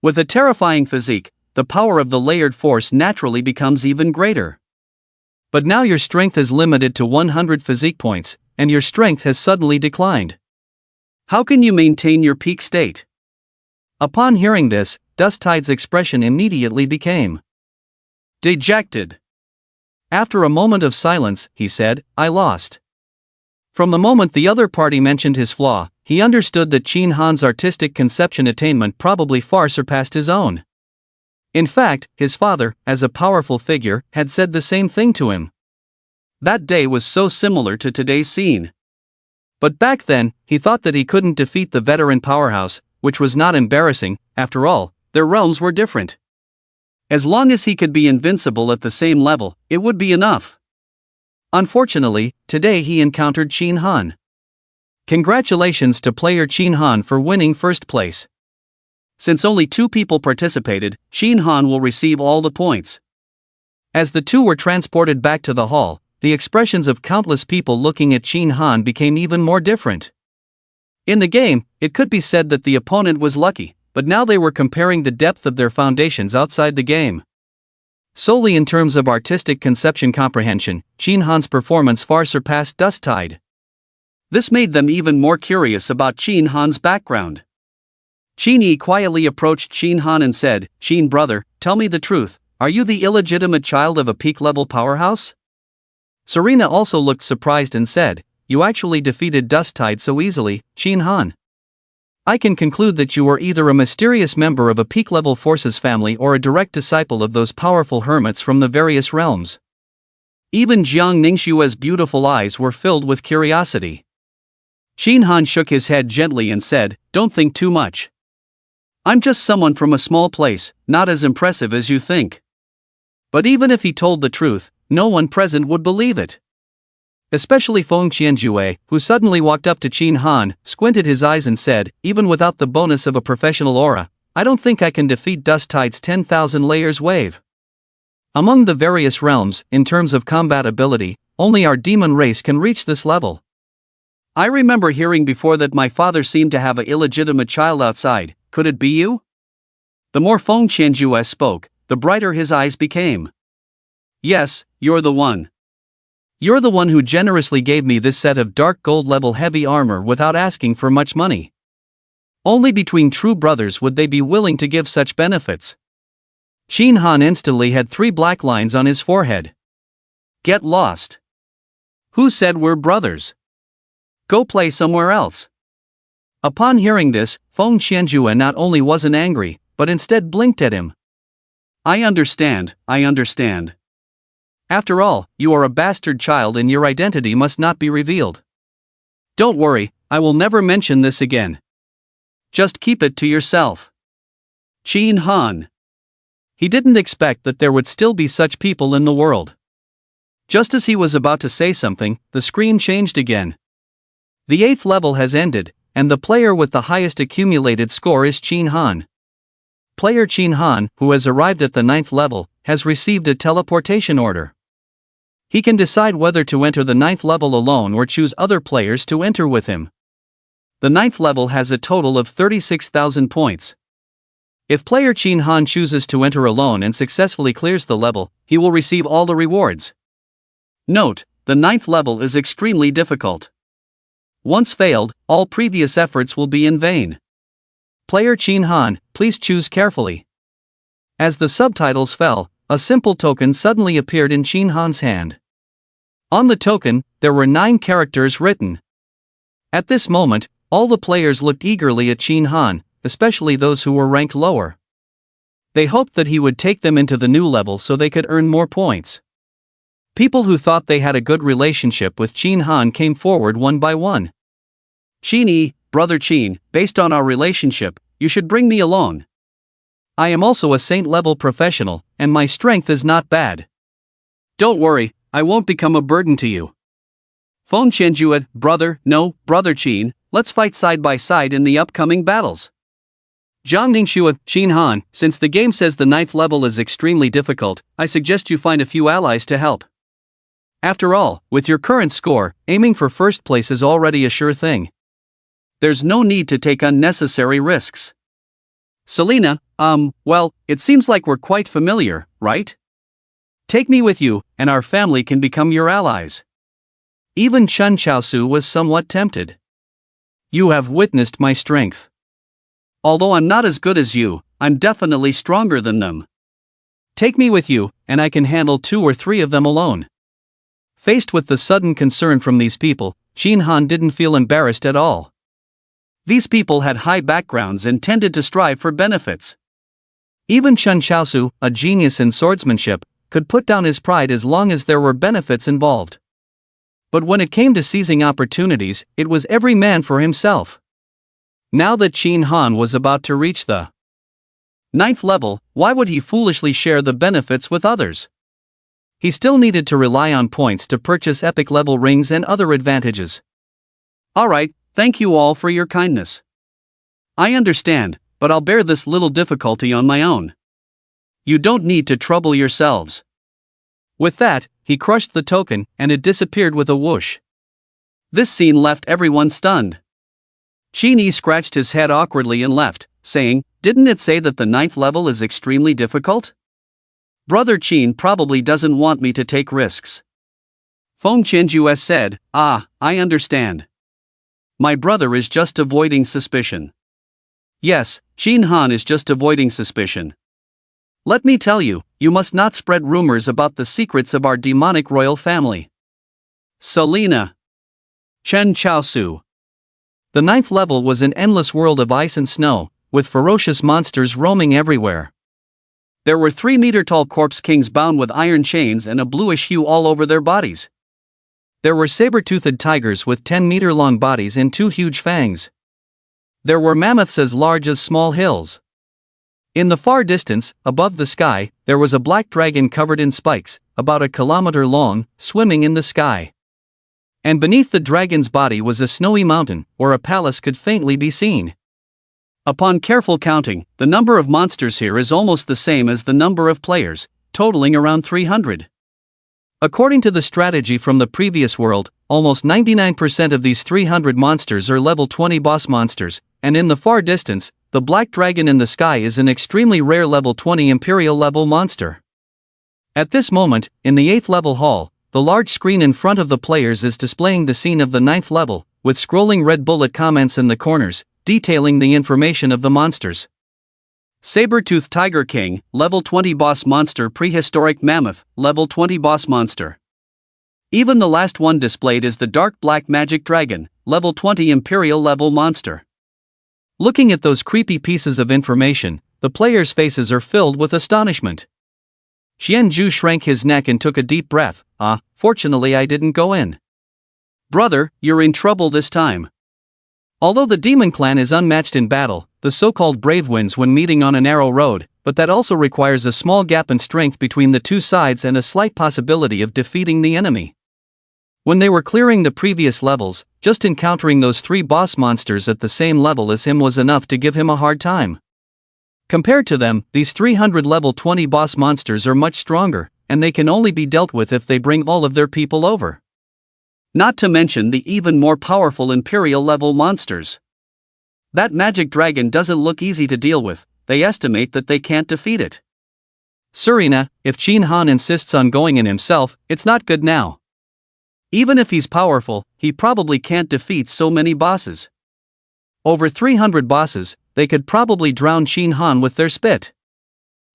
With a terrifying physique, the power of the layered force naturally becomes even greater. But now your strength is limited to 100 physique points, and your strength has suddenly declined. How can you maintain your peak state? Upon hearing this, Dust Tide's expression immediately became dejected. After a moment of silence, he said, I lost. From the moment the other party mentioned his flaw, he understood that Qin Han's artistic conception attainment probably far surpassed his own. In fact, his father, as a powerful figure, had said the same thing to him. That day was so similar to today's scene. But back then, he thought that he couldn't defeat the veteran powerhouse, which was not embarrassing, after all, their realms were different. As long as he could be invincible at the same level, it would be enough. Unfortunately, today he encountered Qin Han. Congratulations to player Qin Han for winning first place. Since only 2 people participated, Qin Han will receive all the points. As the two were transported back to the hall, the expressions of countless people looking at Qin Han became even more different. In the game, it could be said that the opponent was lucky, but now they were comparing the depth of their foundations outside the game. Solely in terms of artistic conception comprehension, Qin Han's performance far surpassed Dust Tide. This made them even more curious about Qin Han's background. Qin Yi quietly approached Qin Han and said, "Qin brother, tell me the truth, are you the illegitimate child of a peak-level powerhouse?" Serena also looked surprised and said, "You actually defeated Dust Tide so easily, Qin Han. I can conclude that you are either a mysterious member of a peak-level forces family or a direct disciple of those powerful hermits from the various realms." Even Jiang Ningxue's beautiful eyes were filled with curiosity. Qin Han shook his head gently and said, "Don't think too much. I'm just someone from a small place, not as impressive as you think." But even if he told the truth, no one present would believe it. Especially Feng Qianjue, who suddenly walked up to Qin Han, squinted his eyes and said, "Even without the bonus of a professional aura, I don't think I can defeat Dust Tide's 10,000 layers wave. Among the various realms, in terms of combat ability, only our demon race can reach this level. I remember hearing before that my father seemed to have an illegitimate child outside. Could it be you?" The more Feng Qianjue spoke, the brighter his eyes became. "Yes, you're the one. You're the one who generously gave me this set of dark gold level heavy armor without asking for much money. Only between true brothers would they be willing to give such benefits." Qin Han instantly had 3 black lines on his forehead. "Get lost. Who said we're brothers? Go play somewhere else." Upon hearing this, Feng Qianjue not only wasn't angry, but instead blinked at him. I understand. After all, you are a bastard child and your identity must not be revealed. Don't worry, I will never mention this again. Just keep it to yourself." Qin Han. He didn't expect that there would still be such people in the world. Just as he was about to say something, the screen changed again. The 8th level has ended, and the player with the highest accumulated score is Qin Han. Player Qin Han, who has arrived at the 9th level, has received a teleportation order. He can decide whether to enter the 9th level alone or choose other players to enter with him. The 9th level has a total of 36,000 points. If player Qin Han chooses to enter alone and successfully clears the level, he will receive all the rewards. Note, the 9th level is extremely difficult. Once failed, all previous efforts will be in vain. Player Qin Han, please choose carefully. As the subtitles fell, a simple token suddenly appeared in Qin Han's hand. On the token, there were 9 characters written. At this moment, all the players looked eagerly at Qin Han, especially those who were ranked lower. They hoped that he would take them into the new level so they could earn more points. People who thought they had a good relationship with Qin Han came forward one by one. "Qin Yi, brother Qin, based on our relationship, you should bring me along. I am also a saint-level professional, and my strength is not bad. Don't worry, I won't become a burden to you." Feng Qianjue, brother Qin, let's fight side by side in the upcoming battles. Jiang Ningxue, Qin Han, since the game says the 9th level is extremely difficult, I suggest you find a few allies to help. After all, with your current score, aiming for first place is already a sure thing. There's no need to take unnecessary risks. Selena, well, it seems like we're quite familiar, right? Take me with you, and our family can become your allies. Even Chen Chaosu was somewhat tempted. You have witnessed my strength. Although I'm not as good as you, I'm definitely stronger than them. Take me with you, and I can handle 2 or 3 of them alone. Faced with the sudden concern from these people, Qin Han didn't feel embarrassed at all. These people had high backgrounds and tended to strive for benefits. Even Chen Chaosu, a genius in swordsmanship, could put down his pride as long as there were benefits involved. But when it came to seizing opportunities, it was every man for himself. Now that Qin Han was about to reach the 9th level, why would he foolishly share the benefits with others? He still needed to rely on points to purchase epic level rings and other advantages. Alright, thank you all for your kindness. I understand, but I'll bear this little difficulty on my own. You don't need to trouble yourselves. With that, he crushed the token, and it disappeared with a whoosh. This scene left everyone stunned. Qin scratched his head awkwardly and left, saying, "Didn't it say that the 9th level is extremely difficult? Brother Qin probably doesn't want me to take risks." Feng Qianju said, "Ah, I understand. My brother is just avoiding suspicion." Yes, Qin Han is just avoiding suspicion. Let me tell you, you must not spread rumors about the secrets of our demonic royal family. Selena. Chen Chaosu. The 9th level was an endless world of ice and snow, with ferocious monsters roaming everywhere. There were 3-meter-tall corpse kings bound with iron chains and a bluish hue all over their bodies. There were saber-toothed tigers with 10-meter-long bodies and 2 huge fangs. There were mammoths as large as small hills. In the far distance, above the sky, there was a black dragon covered in spikes, about a kilometer long, swimming in the sky. And beneath the dragon's body was a snowy mountain, where a palace could faintly be seen. Upon careful counting, the number of monsters here is almost the same as the number of players, totaling around 300. According to the strategy from the previous world, almost 99% of these 300 monsters are level 20 boss monsters, and in the far distance, the black dragon in the sky is an extremely rare level 20 Imperial level monster. At this moment, in the 8th level hall, the large screen in front of the players is displaying the scene of the 9th level, with scrolling red bullet comments in the corners, detailing the information of the monsters. Saber-toothed Tiger King, level 20 boss monster. Prehistoric Mammoth, level 20 boss monster. Even the last one displayed is the dark black magic dragon, level 20 Imperial level monster. Looking at those creepy pieces of information, the players' faces are filled with astonishment. Xianzhu shrank his neck and took a deep breath. Fortunately I didn't go in. Brother, you're in trouble this time. Although the demon clan is unmatched in battle, the so-called brave wins when meeting on a narrow road, but that also requires a small gap in strength between the two sides and a slight possibility of defeating the enemy. When they were clearing the previous levels, just encountering those 3 boss monsters at the same level as him was enough to give him a hard time. Compared to them, these 300 level 20 boss monsters are much stronger, and they can only be dealt with if they bring all of their people over. Not to mention the even more powerful Imperial level monsters. That magic dragon doesn't look easy to deal with. They estimate that they can't defeat it. Serena, if Qin Han insists on going in himself, it's not good now. Even if he's powerful, he probably can't defeat so many bosses. Over 300 bosses, they could probably drown Qin Han with their spit.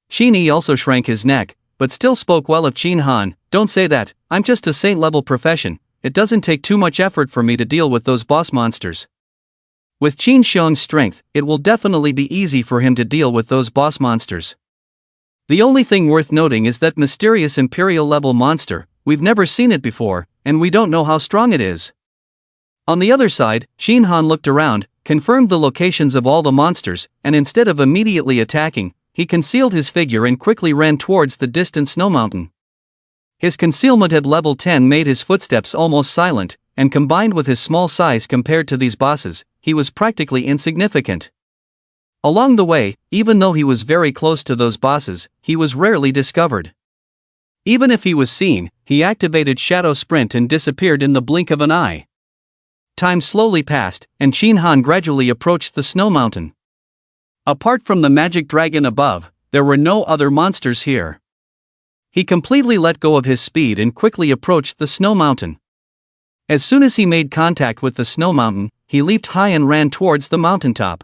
Qin also shrank his neck, but still spoke well of Qin Han. Don't say that, I'm just a saint-level profession. It doesn't take too much effort for me to deal with those boss monsters. With Qin Xiong's strength, it will definitely be easy for him to deal with those boss monsters. The only thing worth noting is that mysterious Imperial level monster. We've never seen it before, and we don't know how strong it is. On the other side, Qin Han looked around, confirmed the locations of all the monsters, and instead of immediately attacking, he concealed his figure and quickly ran towards the distant snow mountain. His concealment at level 10 made his footsteps almost silent, and combined with his small size compared to these bosses, he was practically insignificant. Along the way, even though he was very close to those bosses, he was rarely discovered. Even if he was seen, he activated Shadow Sprint and disappeared in the blink of an eye. Time slowly passed, and Qin Han gradually approached the snow mountain. Apart from the magic dragon above, there were no other monsters here. He completely let go of his speed and quickly approached the snow mountain. As soon as he made contact with the snow mountain, he leaped high and ran towards the mountaintop.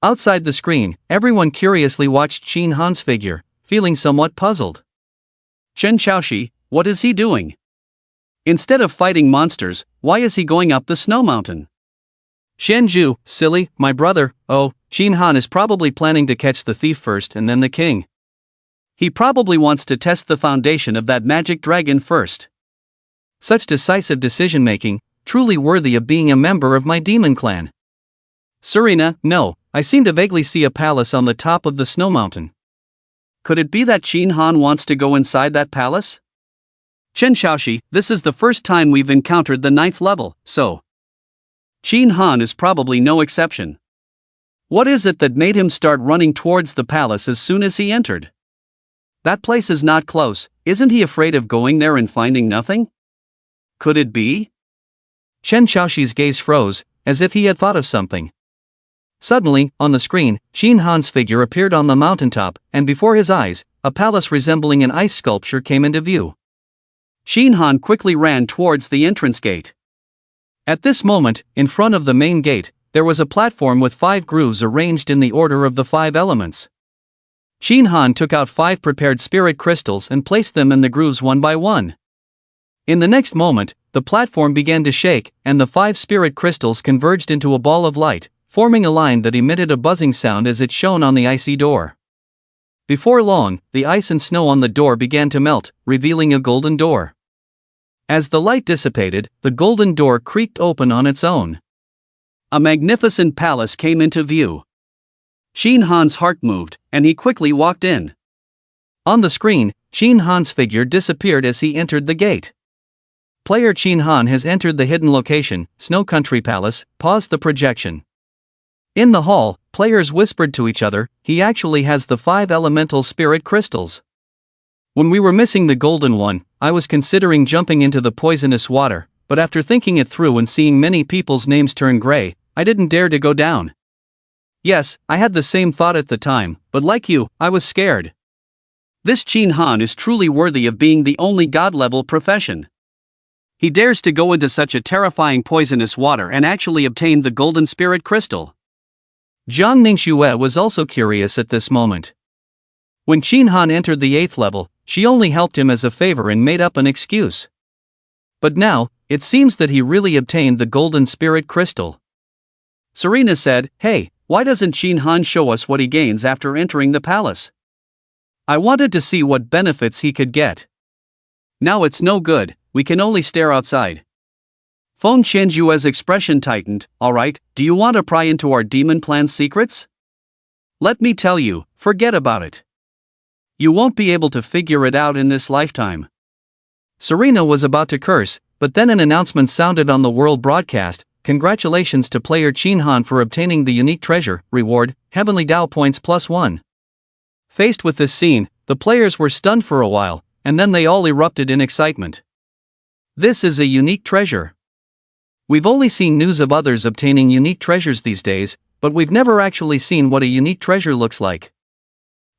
Outside the screen, everyone curiously watched Qin Han's figure, feeling somewhat puzzled. Chen Xiaoxi, what is he doing? Instead of fighting monsters, why is he going up the snow mountain? Xianzhu, silly, my brother. Oh, Qin Han is probably planning to catch the thief first and then the king. He probably wants to test the foundation of that magic dragon first. Such decisive decision-making, truly worthy of being a member of my demon clan. Serena, no, I seem to vaguely see a palace on the top of the snow mountain. Could it be that Qin Han wants to go inside that palace? Chen Xiaoxi, this is the first time we've encountered the 9th level, so Qin Han is probably no exception. What is it that made him start running towards the palace as soon as he entered? That place is not close, Isn't he afraid of going there and finding nothing? Could it be? Chen Xiaoxi's gaze froze, as if he had thought of something. Suddenly, on the screen, Qin Han's figure appeared on the mountaintop, and before his eyes, a palace resembling an ice sculpture came into view. Qin Han quickly ran towards the entrance gate. At this moment, in front of the main gate, there was a platform with 5 grooves arranged in the order of the 5 elements. Qin Han took out 5 prepared spirit crystals and placed them in the grooves one by one. In the next moment, the platform began to shake, and the 5 spirit crystals converged into a ball of light, forming a line that emitted a buzzing sound as it shone on the icy door. Before long, the ice and snow on the door began to melt, revealing a golden door. As the light dissipated, the golden door creaked open on its own. A magnificent palace came into view. Qin Han's heart moved, and he quickly walked in. On the screen, Qin Han's figure disappeared as he entered the gate. Player Qin Han has entered the hidden location, Snow Country Palace. Pause the projection. In the hall, players whispered to each other, he actually has the 5 elemental spirit crystals. When we were missing the golden one, I was considering jumping into the poisonous water, but after thinking it through and seeing many people's names turn gray, I didn't dare to go down. Yes, I had the same thought at the time, but like you, I was scared. This Qin Han is truly worthy of being the only god-level profession. He dares to go into such a terrifying poisonous water and actually obtain the golden spirit crystal. Zhang Ningxue was also curious at this moment. When Qin Han entered the 8th level, she only helped him as a favor and made up an excuse. But now, it seems that he really obtained the golden spirit crystal. Serena said, "Hey, why doesn't Qin Han show us what he gains after entering the palace? I wanted to see what benefits he could get. Now it's no good, we can only stare outside." Feng Qianjue's expression tightened. "Alright, do you want to pry into our demon plan's secrets? Let me tell you, forget about it. You won't be able to figure it out in this lifetime." Serena was about to curse, but then an announcement sounded on the world broadcast. Congratulations to player Qin Han for obtaining the unique treasure, reward, Heavenly Dao points +1. Faced with this scene, the players were stunned for a while, and then they all erupted in excitement. This is a unique treasure. We've only seen news of others obtaining unique treasures these days, but we've never actually seen what a unique treasure looks like.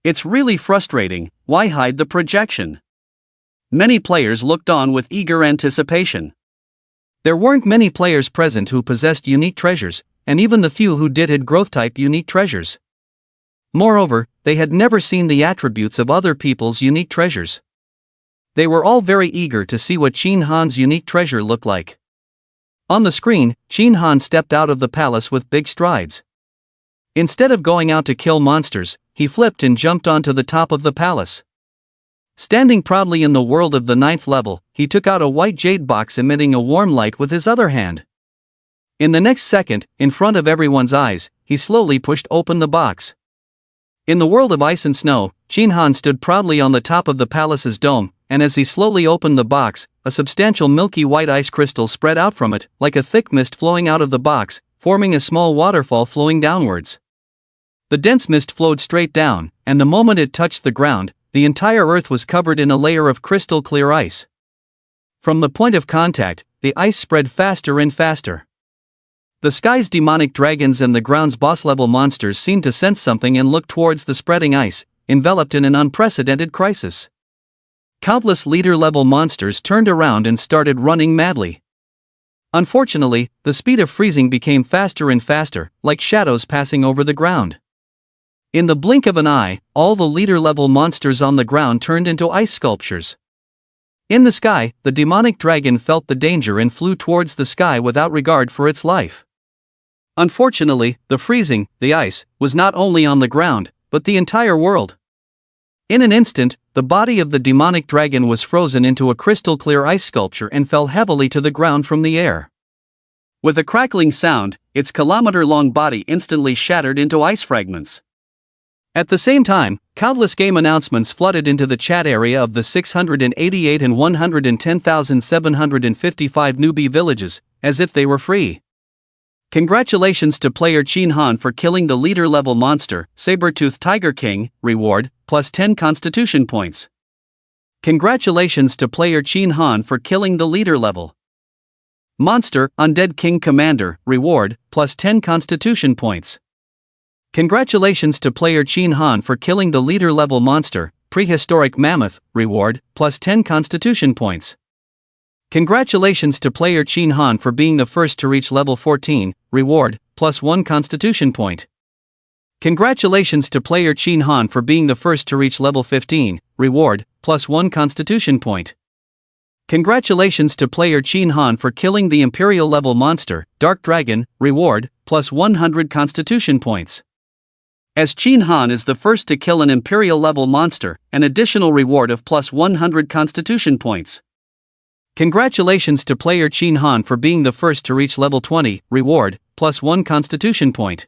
It's really frustrating. Why hide the projection? Many players looked on with eager anticipation. There weren't many players present who possessed unique treasures, and even the few who did had growth-type unique treasures. Moreover, they had never seen the attributes of other people's unique treasures. They were all very eager to see what Qin Han's unique treasure looked like. On the screen, Qin Han stepped out of the palace with big strides. Instead of going out to kill monsters, he flipped and jumped onto the top of the palace. Standing proudly in the world of the 9th level, he took out a white jade box emitting a warm light with his other hand. In the next second, in front of everyone's eyes, he slowly pushed open the box. In the world of ice and snow, Qin Han stood proudly on the top of the palace's dome, and as he slowly opened the box, a substantial milky white ice crystal spread out from it, like a thick mist flowing out of the box, forming a small waterfall flowing downwards. The dense mist flowed straight down, and the moment it touched the ground, the entire earth was covered in a layer of crystal clear ice. From the point of contact, the ice spread faster and faster. The sky's demonic dragons and the ground's boss-level monsters seemed to sense something and looked towards the spreading ice, enveloped in an unprecedented crisis. Countless leader-level monsters turned around and started running madly. Unfortunately, the speed of freezing became faster and faster, like shadows passing over the ground. In the blink of an eye, all the leader-level monsters on the ground turned into ice sculptures. In the sky, the demonic dragon felt the danger and flew towards the sky without regard for its life. Unfortunately, the freezing, the ice, was not only on the ground, but the entire world. In an instant, the body of the demonic dragon was frozen into a crystal-clear ice sculpture and fell heavily to the ground from the air. With a crackling sound, its kilometer-long body instantly shattered into ice fragments. At the same time, countless game announcements flooded into the chat area of the 688 and 110,755 newbie villages, as if they were free. Congratulations to player Qin Han for killing the leader-level monster, Saber-Tooth Tiger King, reward, +10 constitution points. Congratulations to player Chin Han for killing the leader level monster, Undead King Commander, reward, plus 10 constitution points. Congratulations to player Chin Han for killing the leader level monster, Prehistoric Mammoth, reward, plus 10 constitution points. Congratulations to player Chin Han for being the first to reach level 14, reward, plus 1 constitution point. Congratulations to player Chin Han for being the first to reach level 15, reward, plus 1 constitution point. Congratulations to player Chin Han for killing the Imperial level monster, Dark Dragon, reward, plus 100 constitution points. As Chin Han is the first to kill an Imperial level monster, an additional reward of plus 100 constitution points. Congratulations to player Chin Han for being the first to reach level 20, reward, plus 1 constitution point.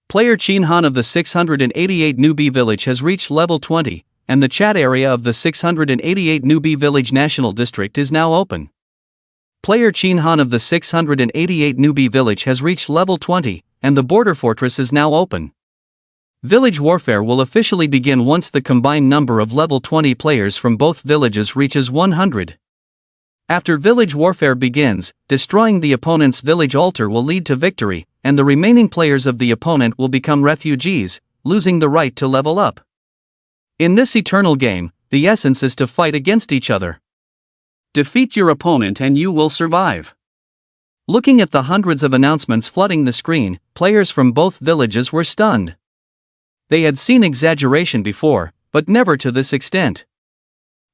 Player Chin Han of the 688 newbie village has reached level 20, and the chat area of the 688 newbie village national district is now open. Player Chin Han of the 688 newbie village has reached level 20, and the border fortress is now open. Village warfare will officially begin once the combined number of level 20 players from both villages reaches 100. After village warfare begins, destroying the opponent's village altar will lead to victory, and the remaining players of the opponent will become refugees, losing the right to level up. In this eternal game, the essence is to fight against each other. Defeat your opponent and you will survive. Looking at the hundreds of announcements flooding the screen, players from both villages were stunned. They had seen exaggeration before, but never to this extent.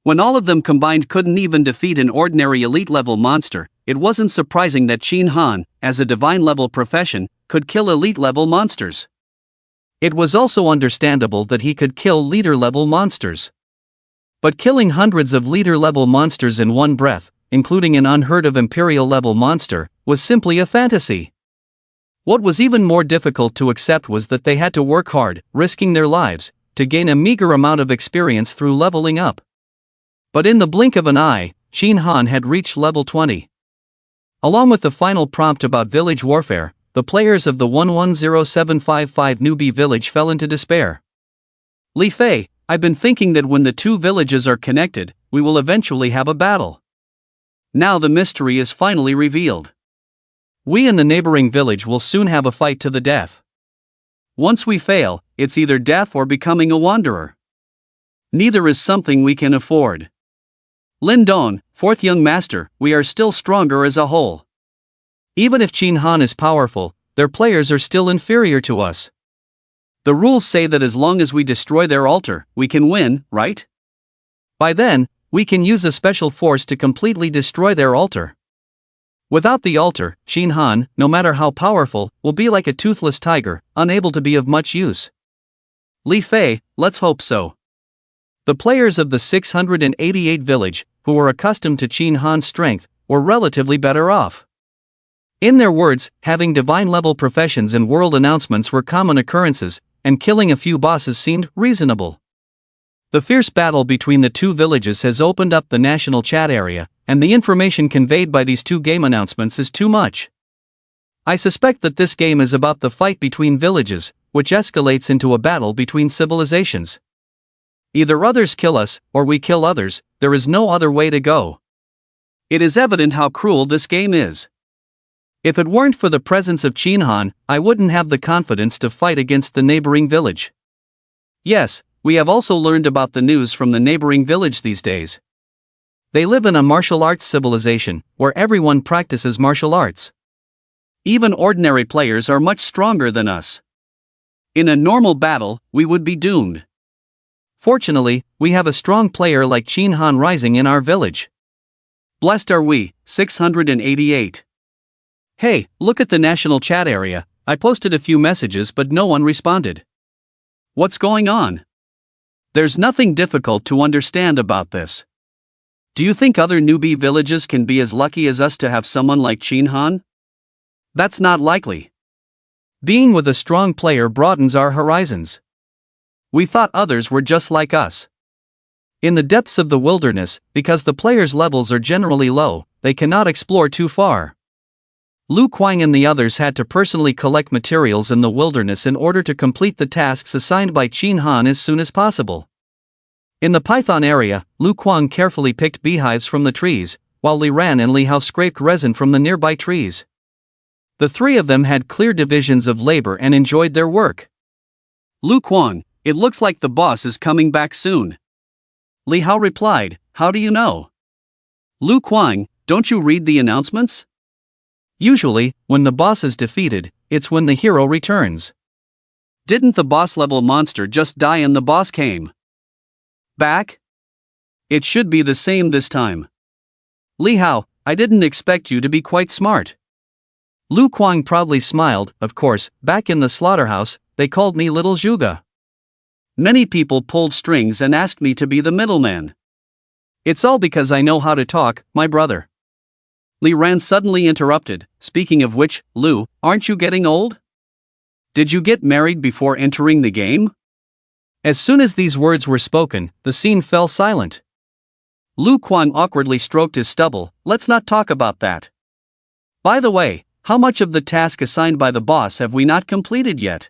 When all of them combined couldn't even defeat an ordinary elite-level monster, it wasn't surprising that Chin Han, as a divine-level profession, could kill elite-level monsters. It was also understandable that he could kill leader-level monsters. But killing hundreds of leader-level monsters in one breath, including an unheard-of Imperial-level monster, was simply a fantasy. What was even more difficult to accept was that they had to work hard, risking their lives, to gain a meager amount of experience through leveling up. But in the blink of an eye, Chin Han had reached level 20. Along with the final prompt about village warfare, the players of the 110755 newbie village fell into despair. Li Fei, I've been thinking that when the two villages are connected, we will eventually have a battle. Now the mystery is finally revealed. We and the neighboring village will soon have a fight to the death. Once we fail, it's either death or becoming a wanderer. Neither is something we can afford. Lin Don, fourth young master, we are still stronger as a whole. Even if Chin Han is powerful, their players are still inferior to us. The rules say that as long as we destroy their altar, we can win, right? By then, we can use a special force to completely destroy their altar. Without the altar, Chin Han, no matter how powerful, will be like a toothless tiger, unable to be of much use. Li Fei, let's hope so. The players of the 688 village, who were accustomed to Chin Han's strength, were relatively better off. In their words, having divine-level professions and world announcements were common occurrences, and killing a few bosses seemed reasonable. The fierce battle between the two villages has opened up the national chat area, and the information conveyed by these two game announcements is too much. I suspect that this game is about the fight between villages, which escalates into a battle between civilizations. Either others kill us, or we kill others, there is no other way to go. It is evident how cruel this game is. If it weren't for the presence of Chin Han, I wouldn't have the confidence to fight against the neighboring village. Yes, we have also learned about the news from the neighboring village these days. They live in a martial arts civilization, where everyone practices martial arts. Even ordinary players are much stronger than us. In a normal battle, we would be doomed. Fortunately, we have a strong player like Chin Han rising in our village. Blessed are we, 688. Hey, look at the national chat area, I posted a few messages but no one responded. What's going on? There's nothing difficult to understand about this. Do you think other newbie villages can be as lucky as us to have someone like Chin Han? That's not likely. Being with a strong player broadens our horizons. We thought others were just like us. In the depths of the wilderness, because the players' levels are generally low, they cannot explore too far. Lu Kuang and the others had to personally collect materials in the wilderness in order to complete the tasks assigned by Chin Han as soon as possible. In the python area, Lu Kuang carefully picked beehives from the trees, while Li Ran and Li Hao scraped resin from the nearby trees. The three of them had clear divisions of labor and enjoyed their work. Lu Kuang, it looks like the boss is coming back soon. Li Hao replied, how do you know? Lu Kuang, don't you read the announcements? Usually, when the boss is defeated, it's when the hero returns. Didn't the boss-level monster just die and the boss came back? It should be the same this time. Li Hao, I didn't expect you to be quite smart. Lu Kuang proudly smiled. Of course, back in the slaughterhouse, they called me Little Zhuge. Many people pulled strings and asked me to be the middleman. It's all because I know how to talk, my brother. Li Ran suddenly interrupted, speaking of which, Lu, aren't you getting old? Did you get married before entering the game? As soon as these words were spoken, the scene fell silent. Lu Kuang awkwardly stroked his stubble. Let's not talk about that. By the way, how much of the task assigned by the boss have we not completed yet?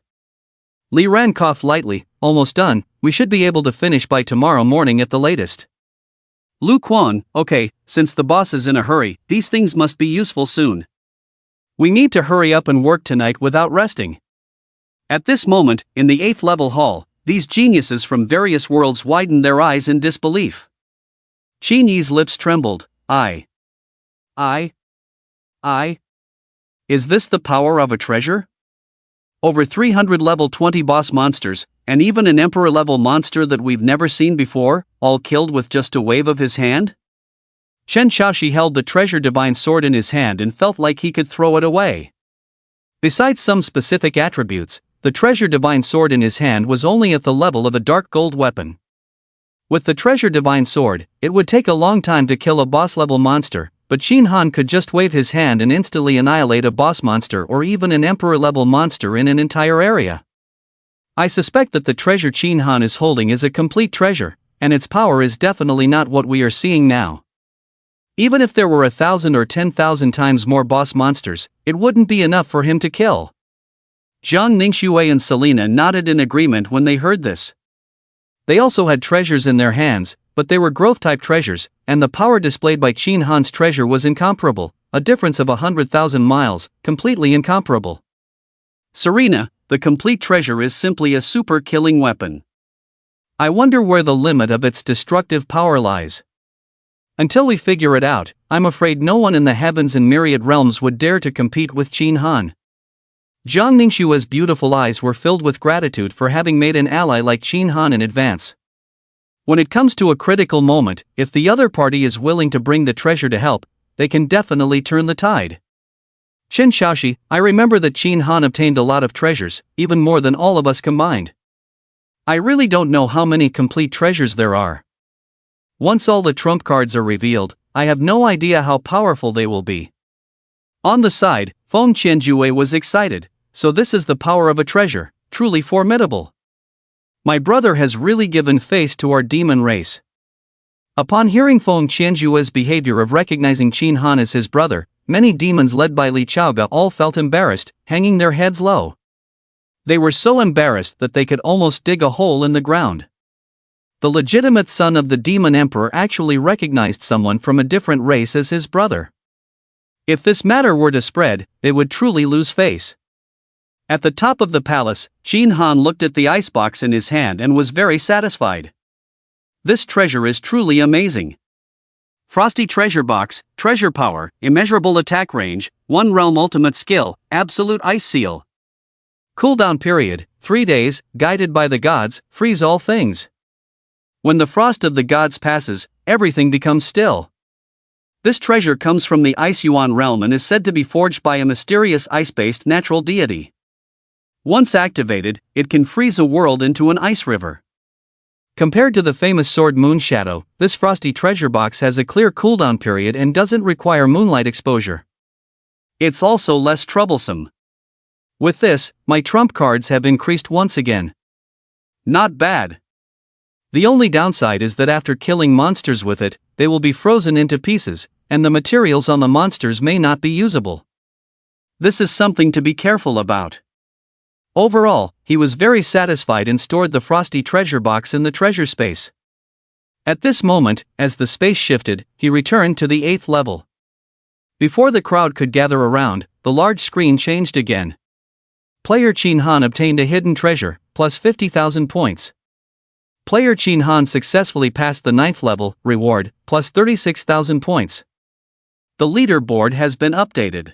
Li Ran coughed lightly. Almost done, we should be able to finish by tomorrow morning at the latest. Lu Kuang, okay, since the boss is in a hurry, these things must be useful soon. We need to hurry up and work tonight without resting. At this moment, in the 8th level hall, these geniuses from various worlds widened their eyes in disbelief. Qin Yi's lips trembled. Is this the power of a treasure? Over 300 level 20 boss monsters, and even an emperor level monster that we've never seen before, all killed with just a wave of his hand? Chen Shaoxi held the treasure divine sword in his hand and felt like he could throw it away. Besides some specific attributes, the treasure divine sword in his hand was only at the level of a dark gold weapon. With the treasure divine sword, it would take a long time to kill a boss level monster, but Qin Han could just wave his hand and instantly annihilate a boss monster or even an emperor level monster in an entire area. I suspect that the treasure Qin Han is holding is a complete treasure, and its power is definitely not what we are seeing now. Even if there were 1,000 or 10,000 times more boss monsters, it wouldn't be enough for him to kill. Zhang Ningxue and Selena nodded in agreement when they heard this. They also had treasures in their hands, but they were growth-type treasures, and the power displayed by Qin Han's treasure was incomparable, a difference of 100,000 miles, completely incomparable. Serena, the complete treasure is simply a super-killing weapon. I wonder where the limit of its destructive power lies. Until we figure it out, I'm afraid no one in the heavens and myriad realms would dare to compete with Qin Han. Zhang Ningxue's beautiful eyes were filled with gratitude for having made an ally like Qin Han in advance. When it comes to a critical moment, if the other party is willing to bring the treasure to help, they can definitely turn the tide. Chen Shaoxi, I remember that Qin Han obtained a lot of treasures, even more than all of us combined. I really don't know how many complete treasures there are. Once all the trump cards are revealed, I have no idea how powerful they will be. On the side, Feng Qianjue was excited. So this is the power of a treasure, truly formidable. My brother has really given face to our demon race. Upon hearing Feng Qianjue's behavior of recognizing Qin Han as his brother, many demons led by Li Chaoge all felt embarrassed, hanging their heads low. They were so embarrassed that they could almost dig a hole in the ground. The legitimate son of the demon emperor actually recognized someone from a different race as his brother. If this matter were to spread, they would truly lose face. At the top of the palace, Qin Han looked at the icebox in his hand and was very satisfied. This treasure is truly amazing. Frosty treasure box, treasure power, immeasurable attack range, 1 realm ultimate skill, absolute ice seal. Cooldown period, 3 days, guided by the gods, freeze all things. When the frost of the gods passes, everything becomes still. This treasure comes from the Ice Yuan realm and is said to be forged by a mysterious ice-based natural deity. Once activated, it can freeze a world into an ice river. Compared to the famous sword Moonshadow, this frosty treasure box has a clear cooldown period and doesn't require moonlight exposure. It's also less troublesome. With this, my trump cards have increased once again. Not bad. The only downside is that after killing monsters with it, they will be frozen into pieces, and the materials on the monsters may not be usable. This is something to be careful about. Overall, he was very satisfied and stored the frosty treasure box in the treasure space. At this moment, as the space shifted, he returned to the 8th level. Before the crowd could gather around, the large screen changed again. Player Chin Han obtained a hidden treasure, plus 50,000 points. Player Chin Han successfully passed the 9th level, reward, plus 36,000 points. The leaderboard has been updated.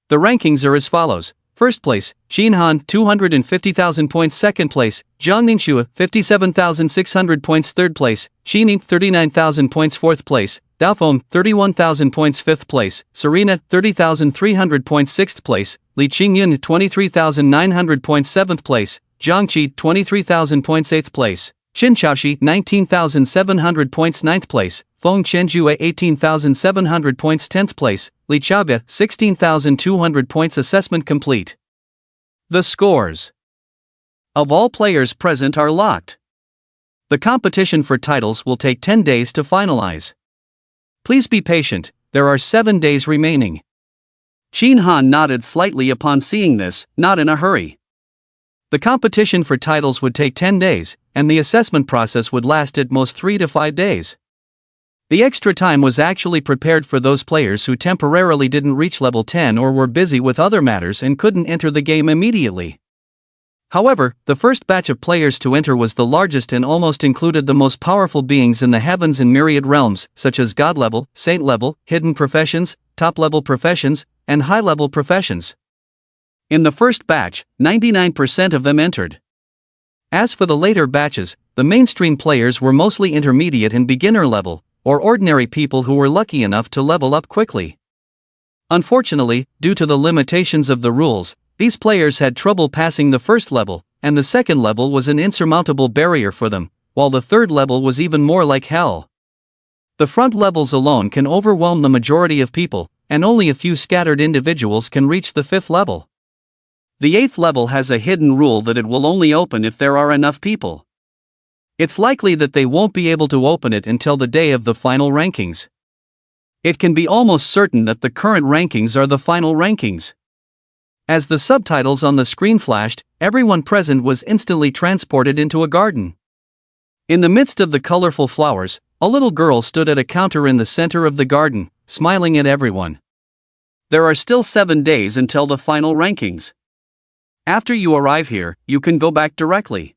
The rankings are as follows. First place, Chin Han, 250,000 points. Second place, Zhang Ningxue, 57,600 points. Third place, Qini, 39,000 points. Fourth place, Daofeng, 31,000 points. Fifth place, Serena, 30,300 points. Sixth place, Li Qingyun, 23,900 points. Seventh place, Zhang Qi, 23,000 points. Eighth place, Qin Chaoxi, 19,700 points. Ninth place, Feng Chenjue, 18,700 points. 10th place, Li Chaoge, 16,200 points. Assessment complete. The scores of all players present are locked. The competition for titles will take 10 days to finalize. Please be patient, there are 7 days remaining. Chin Han nodded slightly upon seeing this, not in a hurry. The competition for titles would take 10 days, and the assessment process would last at most 3 to 5 days. The extra time was actually prepared for those players who temporarily didn't reach level 10 or were busy with other matters and couldn't enter the game immediately. However, the first batch of players to enter was the largest and almost included the most powerful beings in the heavens and myriad realms, such as God level, Saint level, hidden professions, top level professions, and high level professions. In the first batch, 99% of them entered. As for the later batches, the mainstream players were mostly intermediate and beginner level, or ordinary people who were lucky enough to level up quickly. Unfortunately, due to the limitations of the rules, these players had trouble passing the first level, and the second level was an insurmountable barrier for them, while the third level was even more like hell. The front levels alone can overwhelm the majority of people, and only a few scattered individuals can reach the 5th level. The 8th level has a hidden rule that it will only open if there are enough people. It's likely that they won't be able to open it until the day of the final rankings. It can be almost certain that the current rankings are the final rankings. As the subtitles on the screen flashed, everyone present was instantly transported into a garden. In the midst of the colorful flowers, a little girl stood at a counter in the center of the garden, smiling at everyone. There are still 7 days until the final rankings. After you arrive here, you can go back directly.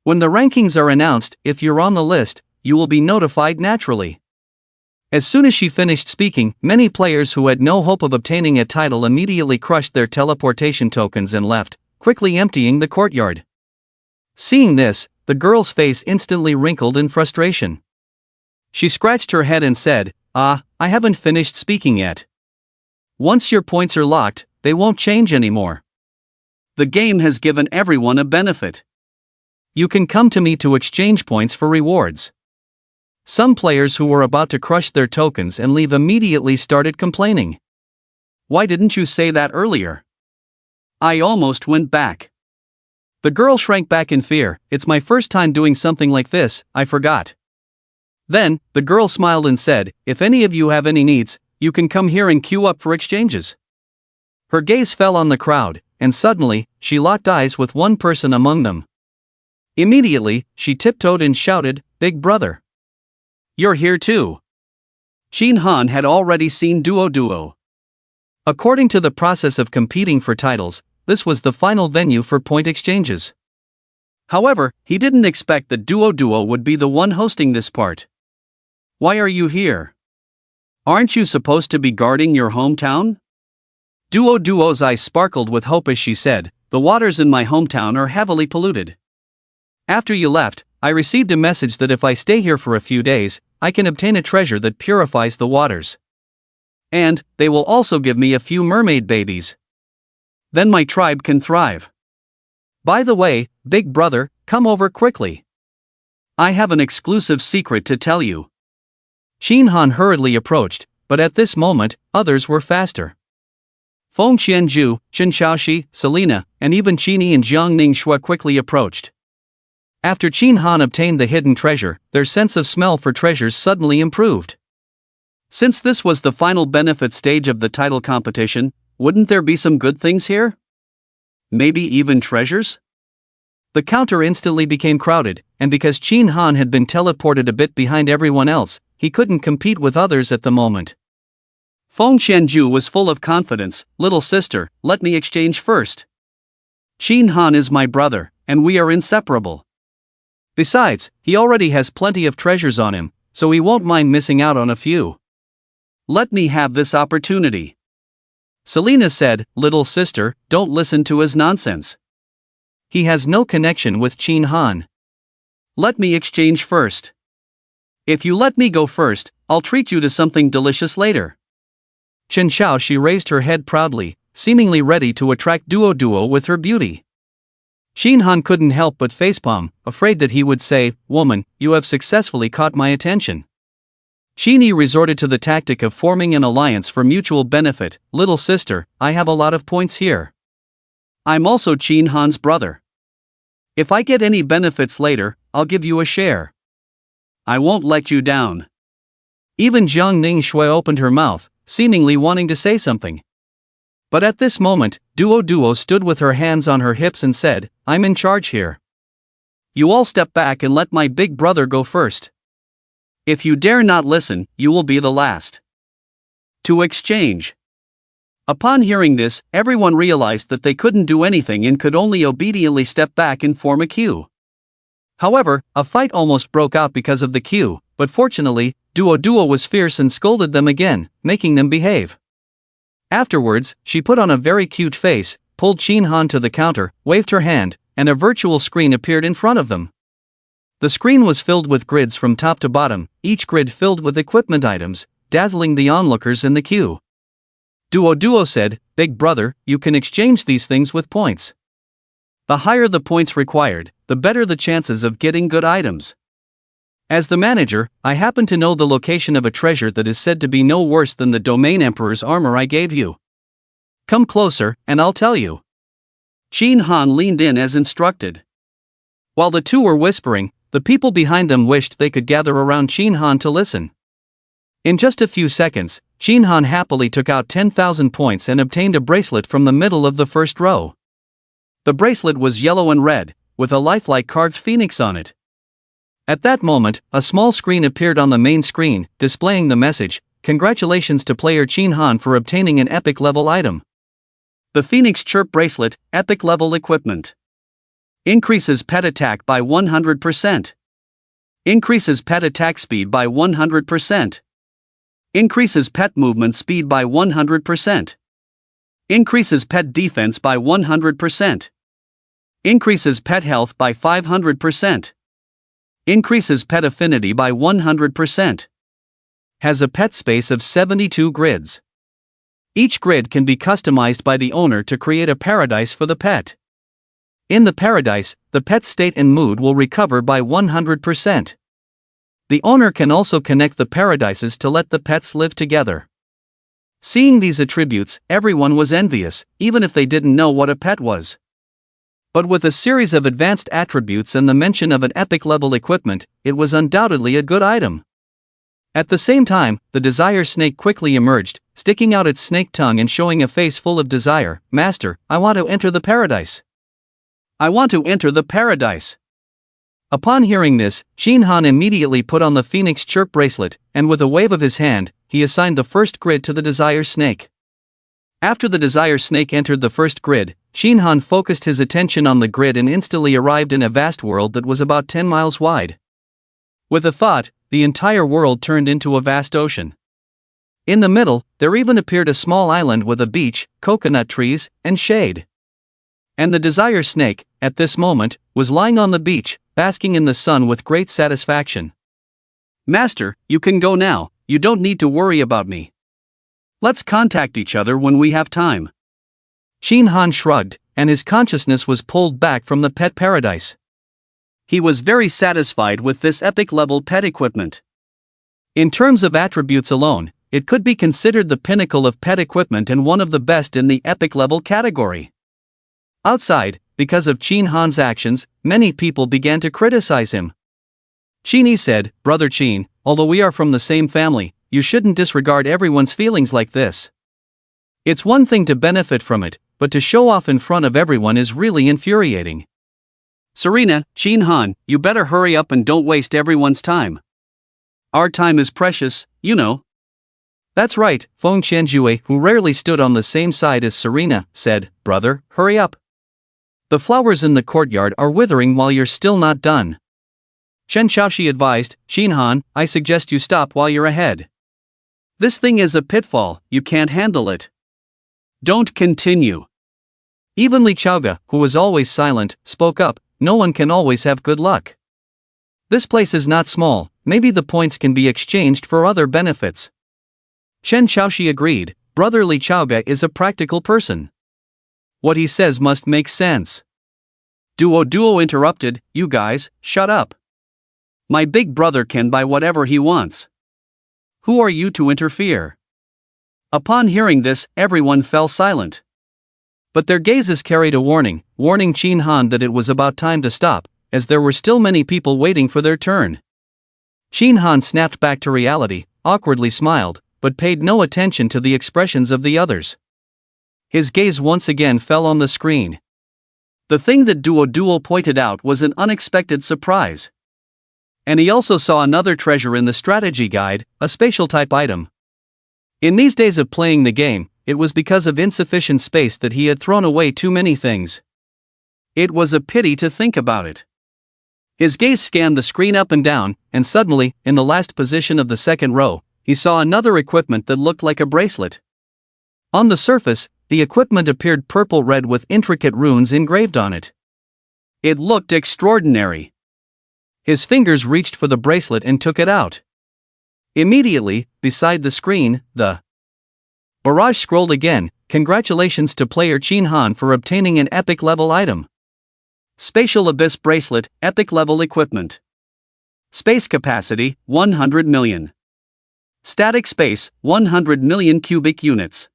When the rankings are announced, if you're on the list, you will be notified naturally. As soon as she finished speaking, many players who had no hope of obtaining a title immediately crushed their teleportation tokens and left, quickly emptying the courtyard. Seeing this, the girl's face instantly wrinkled in frustration. She scratched her head and said, I haven't finished speaking yet. Once your points are locked, they won't change anymore. The game has given everyone a benefit. You can come to me to exchange points for rewards. Some players who were about to crush their tokens and leave immediately started complaining. Why didn't you say that earlier? I almost went back. The girl shrank back in fear. It's my first time doing something like this, I forgot. Then, the girl smiled and said, if any of you have any needs, you can come here and queue up for exchanges. Her gaze fell on the crowd, and suddenly, she locked eyes with one person among them. Immediately, she tiptoed and shouted, Big brother. You're here too. Chin Han had already seen Duo. According to the process of competing for titles, this was the final venue for point exchanges. However, he didn't expect that Duo would be the one hosting this part. Why are you here? Aren't you supposed to be guarding your hometown? Duo's eyes sparkled with hope as she said, the waters in my hometown are heavily polluted. After you left, I received a message that if I stay here for a few days, I can obtain a treasure that purifies the waters. And, they will also give me a few mermaid babies. Then my tribe can thrive. By the way, big brother, come over quickly. I have an exclusive secret to tell you. Chin Han hurriedly approached, but at this moment, others were faster. Feng Qianju, Qin Chaoxi, Selena, and even Qini and Zhang Ningxue quickly approached. After Chin Han obtained the hidden treasure, their sense of smell for treasures suddenly improved. Since this was the final benefit stage of the title competition, wouldn't there be some good things here? Maybe even treasures? The counter instantly became crowded, and because Qin Han had been teleported a bit behind everyone else, he couldn't compete with others at the moment. Feng Qianju was full of confidence. Little sister, let me exchange first. Qin Han is my brother, and we are inseparable. Besides, he already has plenty of treasures on him, so he won't mind missing out on a few. Let me have this opportunity. Selena said, little sister, don't listen to his nonsense. He has no connection with Qin Han. Let me exchange first. If you let me go first, I'll treat you to something delicious later. Chen Xiao, she raised her head proudly, seemingly ready to attract Duo with her beauty. Qin Han couldn't help but facepalm, afraid that he would say, woman, you have successfully caught my attention. Qin Yi resorted to the tactic of forming an alliance for mutual benefit. Little sister, I have a lot of points here. I'm also Qin Han's brother. If I get any benefits later, I'll give you a share. I won't let you down. Even Jiang Ning Shui opened her mouth, seemingly wanting to say something. But at this moment, Duo stood with her hands on her hips and said, I'm in charge here. You all step back and let my big brother go first. If you dare not listen, you will be the last. To exchange. Upon hearing this, everyone realized that they couldn't do anything and could only obediently step back and form a queue. However, a fight almost broke out because of the queue, but fortunately, Duo was fierce and scolded them again, making them behave. Afterwards, she put on a very cute face, pulled Qin Han to the counter, waved her hand, and a virtual screen appeared in front of them. The screen was filled with grids from top to bottom, each grid filled with equipment items, dazzling the onlookers in the queue. Duo said, Big brother, you can exchange these things with points. The higher the points required, the better the chances of getting good items. As the manager, I happen to know the location of a treasure that is said to be no worse than the Domain Emperor's armor I gave you. Come closer, and I'll tell you. Qin Han leaned in as instructed. While the two were whispering, the people behind them wished they could gather around Qin Han to listen. In just a few seconds, Qin Han happily took out 10,000 points and obtained a bracelet from the middle of the first row. The bracelet was yellow and red, with a lifelike carved phoenix on it. At that moment, a small screen appeared on the main screen, displaying the message, Congratulations to player Qin Han for obtaining an epic level item. The Phoenix Chirp Bracelet, Epic Level Equipment. Increases pet attack by 100%. Increases pet attack speed by 100%. Increases pet movement speed by 100%. Increases pet defense by 100%. Increases pet health by 500%. Increases pet affinity by 100%. Has a pet space of 72 grids. Each grid can be customized by the owner to create a paradise for the pet. In the paradise, the pet's state and mood will recover by 100%. The owner can also connect the paradises to let the pets live together. Seeing these attributes, everyone was envious, even if they didn't know what a pet was. But with a series of advanced attributes and the mention of an epic level equipment, it was undoubtedly a good item. At the same time, the desire snake quickly emerged, sticking out its snake tongue and showing a face full of desire. Master, I want to enter the paradise. I want to enter the paradise. Upon hearing this, Qin Han immediately put on the Phoenix Chirp bracelet, and with a wave of his hand, he assigned the first grid to the desire snake. After the desire snake entered the first grid, Qin Han focused his attention on the grid and instantly arrived in a vast world that was about 10 miles wide. With a thought, the entire world turned into a vast ocean. In the middle, there even appeared a small island with a beach, coconut trees, and shade. And the desire snake, at this moment, was lying on the beach, basking in the sun with great satisfaction. Master, you can go now, you don't need to worry about me. Let's contact each other when we have time. Qin Han shrugged, and his consciousness was pulled back from the pet paradise. He was very satisfied with this epic-level pet equipment. In terms of attributes alone, it could be considered the pinnacle of pet equipment and one of the best in the epic-level category. Outside, because of Qin Han's actions, many people began to criticize him. Qin Yi said, Brother Qin, although we are from the same family, you shouldn't disregard everyone's feelings like this. It's one thing to benefit from it, but to show off in front of everyone is really infuriating. Serena, Chin Han, you better hurry up and don't waste everyone's time. Our time is precious, you know. That's right, Feng Qianjue, who rarely stood on the same side as Serena, said, Brother, hurry up. The flowers in the courtyard are withering while you're still not done. Chen Xiaoxi advised, Chin Han, I suggest you stop while you're ahead. This thing is a pitfall, you can't handle it. Don't continue. Even Li Chaoga, who was always silent, spoke up, no one can always have good luck. This place is not small, maybe the points can be exchanged for other benefits. Chen Xiaoxi agreed, Brother Li Chaoga is a practical person. What he says must make sense. Duo interrupted, you guys, shut up. My big brother can buy whatever he wants. Who are you to interfere? Upon hearing this, everyone fell silent. But their gazes carried a warning, warning Chin Han that it was about time to stop, as there were still many people waiting for their turn. Chin Han snapped back to reality, awkwardly smiled, but paid no attention to the expressions of the others. His gaze once again fell on the screen. The thing that Duo pointed out was an unexpected surprise. And he also saw another treasure in the strategy guide, a spatial type item. In these days of playing the game, it was because of insufficient space that he had thrown away too many things. It was a pity to think about it. His gaze scanned the screen up and down, and suddenly, in the last position of the second row, he saw another equipment that looked like a bracelet. On the surface, the equipment appeared purple-red with intricate runes engraved on it. It looked extraordinary. His fingers reached for the bracelet and took it out. Immediately, beside the screen, the barrage scrolled again, congratulations to player Chin Han for obtaining an epic level item. Spatial Abyss Bracelet, epic level equipment. Space capacity, 100 million. Static space, 100 million cubic units.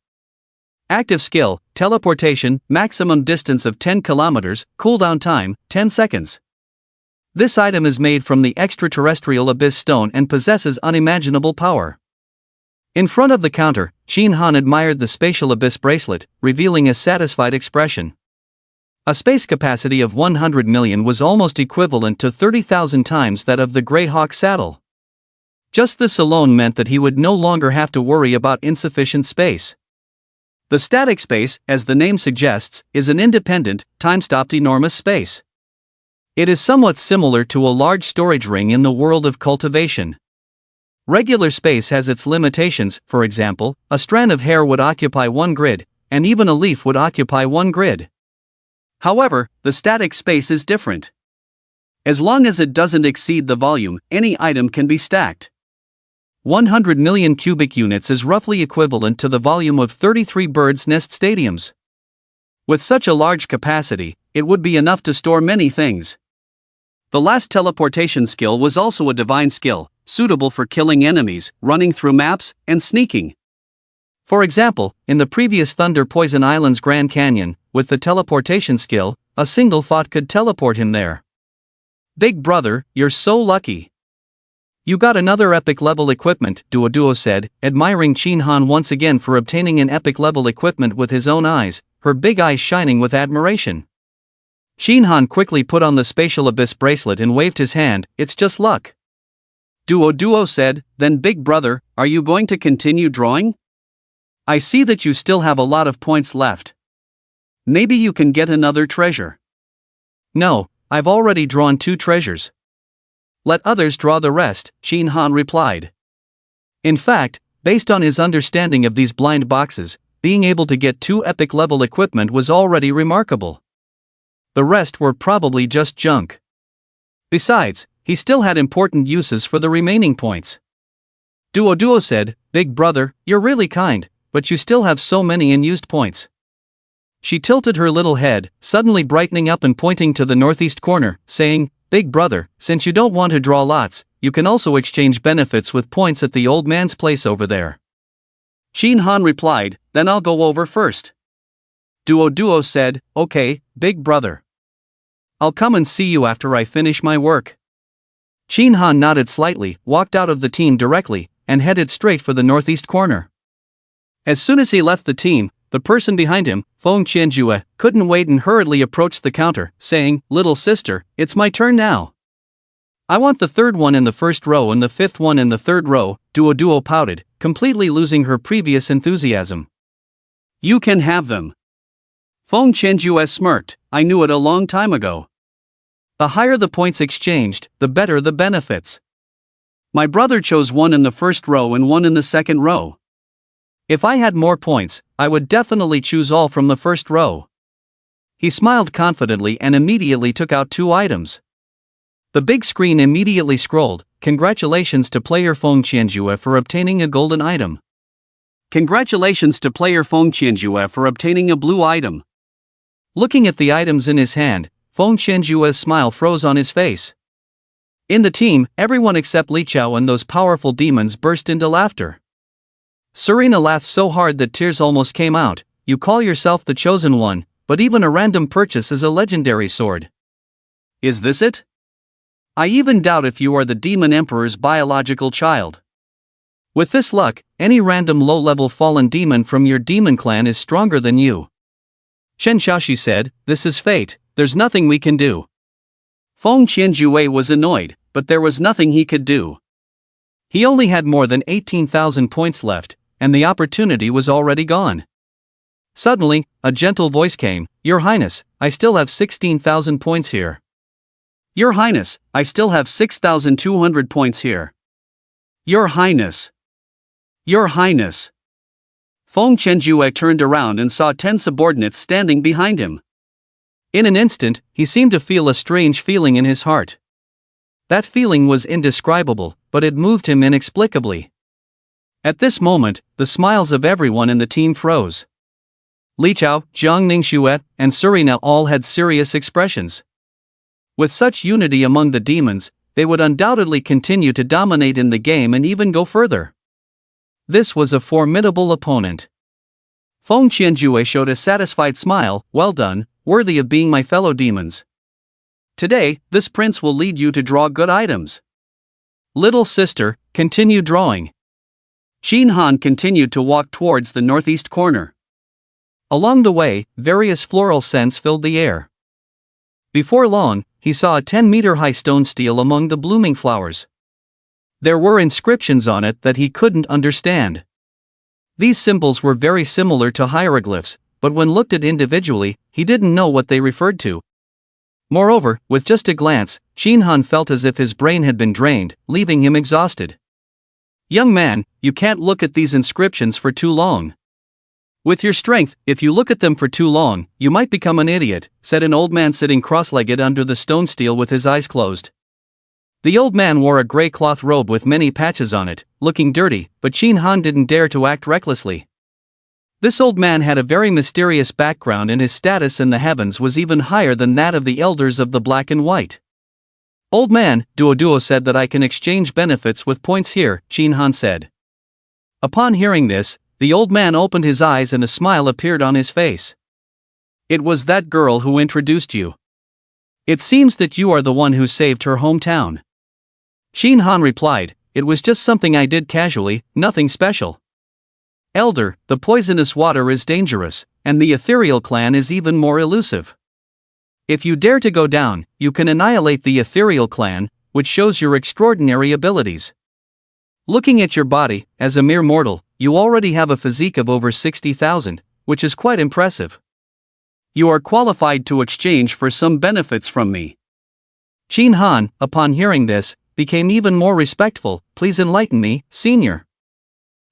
Active skill, teleportation, maximum distance of 10 kilometers, cooldown time, 10 seconds. This item is made from the extraterrestrial abyss stone and possesses unimaginable power. In front of the counter, Chin Han admired the spatial abyss bracelet, revealing a satisfied expression. A space capacity of 100 million was almost equivalent to 30,000 times that of the Grey Hawk saddle. Just this alone meant that he would no longer have to worry about insufficient space. The static space, as the name suggests, is an independent, time-stopped enormous space. It is somewhat similar to a large storage ring in the world of cultivation. Regular space has its limitations, for example, a strand of hair would occupy one grid, and even a leaf would occupy one grid. However, the static space is different. As long as it doesn't exceed the volume, any item can be stacked. 100 million cubic units is roughly equivalent to the volume of 33 birds' nest stadiums. With such a large capacity, it would be enough to store many things. The last teleportation skill was also a divine skill, suitable for killing enemies, running through maps, and sneaking. For example, in the previous Thunder Poison Island's Grand Canyon, with the teleportation skill, a single thought could teleport him there. Big brother, you're so lucky. You got another epic level equipment, Duo said, admiring Chin Han once again for obtaining an epic level equipment with his own eyes, her big eyes shining with admiration. Chin Han quickly put on the spatial abyss bracelet and waved his hand, it's just luck. Duo said, then big brother, are you going to continue drawing? I see that you still have a lot of points left. Maybe you can get another treasure. No, I've already drawn 2 treasures. Let others draw the rest, Chin Han replied. In fact, based on his understanding of these blind boxes, being able to get 2 epic level equipment was already remarkable. The rest were probably just junk. Besides, he still had important uses for the remaining points. Duo said, big brother, you're really kind, but you still have so many unused points. She tilted her little head, suddenly brightening up and pointing to the northeast corner, saying, big brother, since you don't want to draw lots, you can also exchange benefits with points at the old man's place over there. Chin Han replied, then I'll go over first. Duo said, okay, big brother. I'll come and see you after I finish my work. Chin Han nodded slightly, walked out of the team directly, and headed straight for the northeast corner. As soon as he left the team, the person behind him, Feng Qianjue, couldn't wait and hurriedly approached the counter, saying, "Little sister, it's my turn now. I want the third one in the first row and the fifth one in the third row." Duo pouted, completely losing her previous enthusiasm. "You can have them." Feng Qianjue smirked, "I knew it a long time ago. The higher the points exchanged, the better the benefits. My brother chose one in the first row and one in the second row. If I had more points, I would definitely choose all from the first row." He smiled confidently and immediately took out 2 items. The big screen immediately scrolled, "Congratulations to player Feng Qianjue for obtaining a golden item. Congratulations to player Feng Qianjue for obtaining a blue item." Looking at the items in his hand, Feng Qianjue's smile froze on his face. In the team, everyone except Li Chao and those powerful demons burst into laughter. Serena laughed so hard that tears almost came out. "You call yourself the chosen one, but even a random purchase is a legendary sword. Is this it? I even doubt if you are the Demon Emperor's biological child. With this luck, any random low-level fallen demon from your demon clan is stronger than you." Chen Xiaoxi said, "This is fate, there's nothing we can do." Feng Qianjue was annoyed, but there was nothing he could do. He only had more than 18,000 points left, and the opportunity was already gone. Suddenly, a gentle voice came, "Your Highness, I still have 16,000 points here." "Your Highness, I still have 6,200 points here." "Your Highness. Your Highness." Feng Qianjue turned around and saw 10 subordinates standing behind him. In an instant, he seemed to feel a strange feeling in his heart. That feeling was indescribable, but it moved him inexplicably. At this moment, the smiles of everyone in the team froze. Li Chao, Jiang Ningxue, and Serena all had serious expressions. With such unity among the demons, they would undoubtedly continue to dominate in the game and even go further. This was a formidable opponent. Feng Qianjue showed a satisfied smile, "Well done, worthy of being my fellow demons. Today, this prince will lead you to draw good items. Little sister, continue drawing." Qin Han continued to walk towards the northeast corner. Along the way, various floral scents filled the air. Before long, he saw a 10-meter-high stone stele among the blooming flowers. There were inscriptions on it that he couldn't understand. These symbols were very similar to hieroglyphs, but when looked at individually, he didn't know what they referred to. Moreover, with just a glance, Qin Han felt as if his brain had been drained, leaving him exhausted. "Young man, you can't look at these inscriptions for too long. With your strength, if you look at them for too long, you might become an idiot," said an old man sitting cross-legged under the stone stele with his eyes closed. The old man wore a gray cloth robe with many patches on it, looking dirty, but Qin Han didn't dare to act recklessly. This old man had a very mysterious background and his status in the heavens was even higher than that of the elders of the black and white. "Old man, Duo said that I can exchange benefits with points here," Qin Han said. Upon hearing this, the old man opened his eyes and a smile appeared on his face. "It was that girl who introduced you. It seems that you are the one who saved her hometown." Qin Han replied, "It was just something I did casually, nothing special. Elder, the poisonous water is dangerous, and the ethereal clan is even more elusive. If you dare to go down, you can annihilate the ethereal clan, which shows your extraordinary abilities. Looking at your body, as a mere mortal, you already have a physique of over 60,000, which is quite impressive. You are qualified to exchange for some benefits from me." Qin Han, upon hearing this, became even more respectful. "Please enlighten me, senior."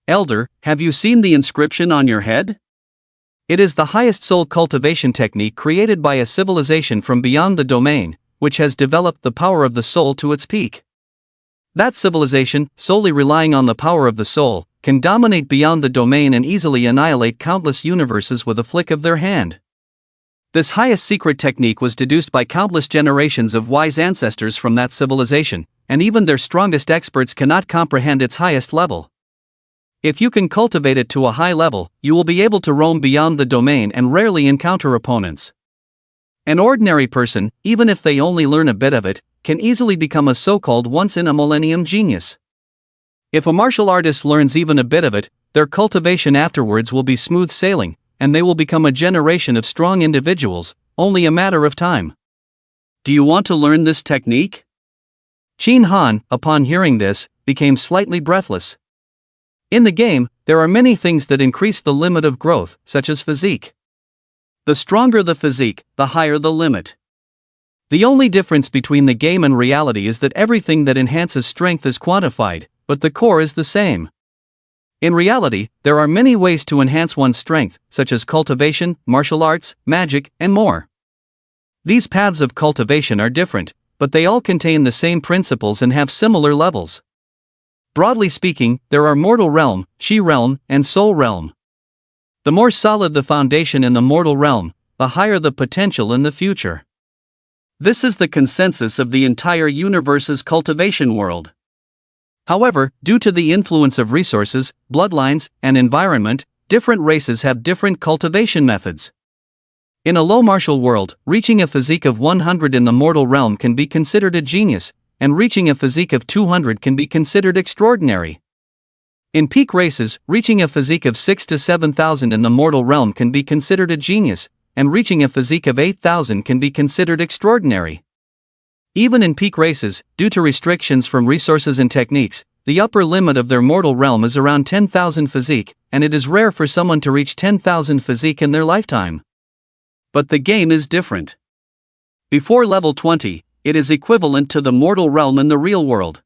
"Elder, have you seen the inscription on your head? It is the highest soul cultivation technique created by a civilization from beyond the domain, which has developed the power of the soul to its peak. That civilization, solely relying on the power of the soul, can dominate beyond the domain and easily annihilate countless universes with a flick of their hand. This highest secret technique was deduced by countless generations of wise ancestors from that civilization, and even their strongest experts cannot comprehend its highest level. If you can cultivate it to a high level, you will be able to roam beyond the domain and rarely encounter opponents. An ordinary person, even if they only learn a bit of it, can easily become a so-called once-in-a-millennium genius. If a martial artist learns even a bit of it, their cultivation afterwards will be smooth sailing, and they will become a generation of strong individuals, only a matter of time. Do you want to learn this technique? Chin Han, upon hearing this, became slightly breathless. In the game, there are many things that increase the limit of growth, such as physique. The stronger the physique, the higher the limit. The only difference between the game and reality is that everything that enhances strength is quantified, but the core is the same. In reality, there are many ways to enhance one's strength, such as cultivation, martial arts, magic, and more. These paths of cultivation are different, but they all contain the same principles and have similar levels. Broadly speaking, there are mortal realm, Shi realm, and soul realm. The more solid the foundation in the mortal realm, the higher the potential in the future. This is the consensus of the entire universe's cultivation world. However, due to the influence of resources, bloodlines, and environment, different races have different cultivation methods. In a low martial world, reaching a physique of 100 in the mortal realm can be considered a genius, and reaching a physique of 200 can be considered extraordinary. In peak races, reaching a physique of 6 to 7,000 in the mortal realm can be considered a genius, and reaching a physique of 8,000 can be considered extraordinary. Even in peak races, due to restrictions from resources and techniques, the upper limit of their mortal realm is around 10,000 physique, and it is rare for someone to reach 10,000 physique in their lifetime. But the game is different. Before level 20, it is equivalent to the mortal realm in the real world.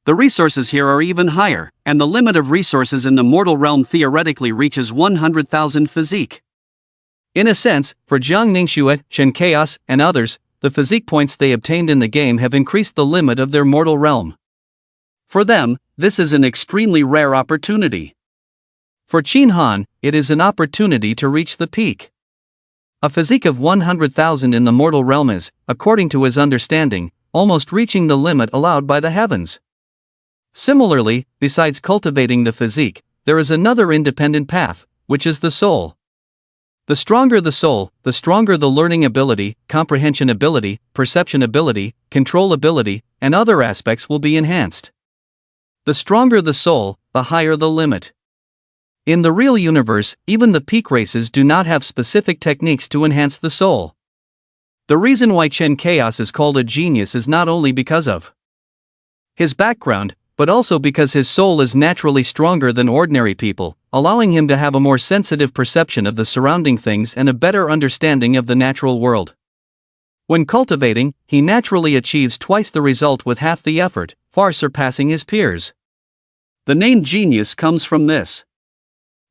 The resources here are even higher, and the limit of resources in the mortal realm theoretically reaches 100,000 physique. In a sense, for Jiang Ningxue, Shen Chaos, and others, the physique points they obtained in the game have increased the limit of their mortal realm. For them, this is an extremely rare opportunity. For Chin Han, it is an opportunity to reach the peak. A physique of 100,000 in the mortal realm is, according to his understanding, almost reaching the limit allowed by the heavens. Similarly, besides cultivating the physique, there is another independent path, which is the soul. The stronger the soul, the stronger the learning ability, comprehension ability, perception ability, control ability, and other aspects will be enhanced. The stronger the soul, the higher the limit. In the real universe, even the peak races do not have specific techniques to enhance the soul. The reason why Chen Chaos is called a genius is not only because of his background, but also because his soul is naturally stronger than ordinary people, allowing him to have a more sensitive perception of the surrounding things and a better understanding of the natural world. When cultivating, he naturally achieves twice the result with half the effort, far surpassing his peers. The name genius comes from this.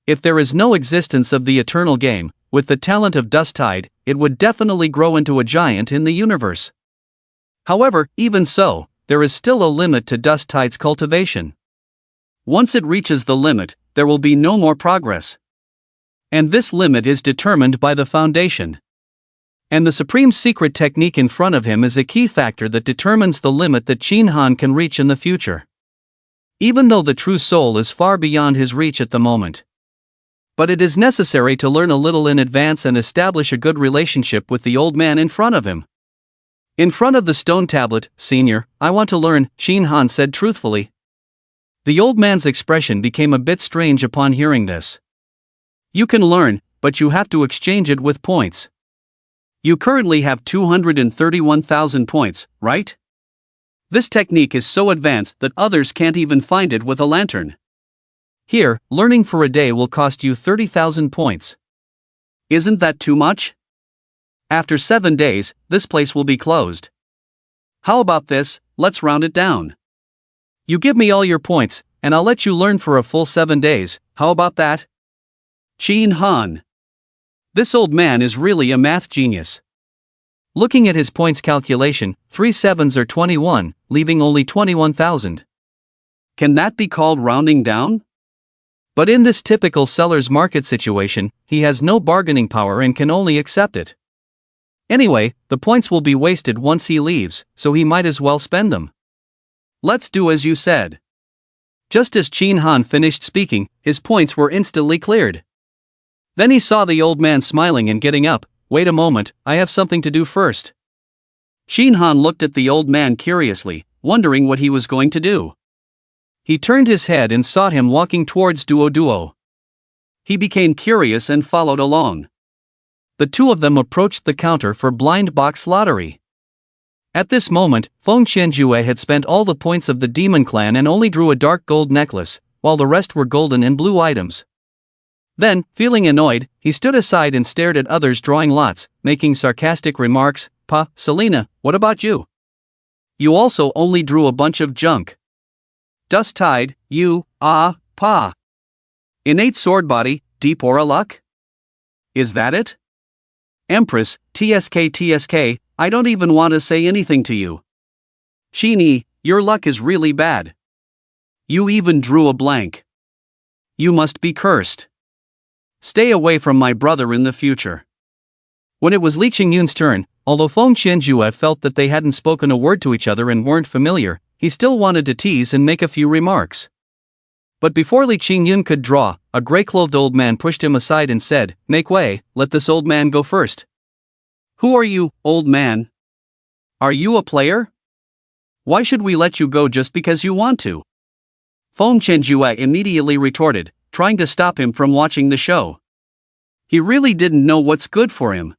If there is no existence of the eternal game, with the talent of Dust Tide, it would definitely grow into a giant in the universe. However, even so, there is still a limit to Dust Tide's cultivation. Once it reaches the limit, there will be no more progress. And this limit is determined by the foundation. And the supreme secret technique in front of him is a key factor that determines the limit that Chin Han can reach in the future. Even though the true soul is far beyond his reach at the moment. But it is necessary to learn a little in advance and establish a good relationship with the old man in front of him. In front of the stone tablet, Senior, I want to learn, Chin Han said truthfully. The old man's expression became a bit strange upon hearing this. You can learn, but you have to exchange it with points. You currently have 231,000 points, right? This technique is so advanced that others can't even find it with a lantern. Here, learning for a day will cost you 30,000 points. Isn't that too much? After 7 days, this place will be closed. How about this, let's round it down. You give me all your points, and I'll let you learn for a full 7 days, how about that? Chin Han. This old man is really a math genius. Looking at his points calculation, 3 sevens are 21, leaving only 21,000. Can that be called rounding down? But in this typical seller's market situation, he has no bargaining power and can only accept it. Anyway, the points will be wasted once he leaves, so he might as well spend them. Let's do as you said. Just as Chin Han finished speaking, his points were instantly cleared. Then he saw the old man smiling and getting up. Wait a moment, I have something to do first. Chin Han looked at the old man curiously, wondering what he was going to do. He turned his head and saw him walking towards Duo Duo. He became curious and followed along. The two of them approached the counter for blind box lottery. At this moment, Feng Qianjue had spent all the points of the demon clan and only drew a dark gold necklace, while the rest were golden and blue items. Then, feeling annoyed, he stood aside and stared at others drawing lots, making sarcastic remarks. "Pa, Selena, what about you? You also only drew a bunch of junk. Dust-tied, pa. Innate sword body, deep aura luck? Is that it? Empress, TSK, I don't even want to say anything to you. Shini, your luck is really bad. You even drew a blank. You must be cursed. Stay away from my brother in the future." When it was Li Qingyun's turn, although Feng Qianjue felt that they hadn't spoken a word to each other and weren't familiar, he still wanted to tease and make a few remarks. But before Li Qingyun could draw, a gray-clothed old man pushed him aside and said, "Make way, let this old man go first." "Who are you, old man? Are you a player? Why should we let you go just because you want to?" Feng Qianjue immediately retorted, trying to stop him from watching the show. He really didn't know what's good for him.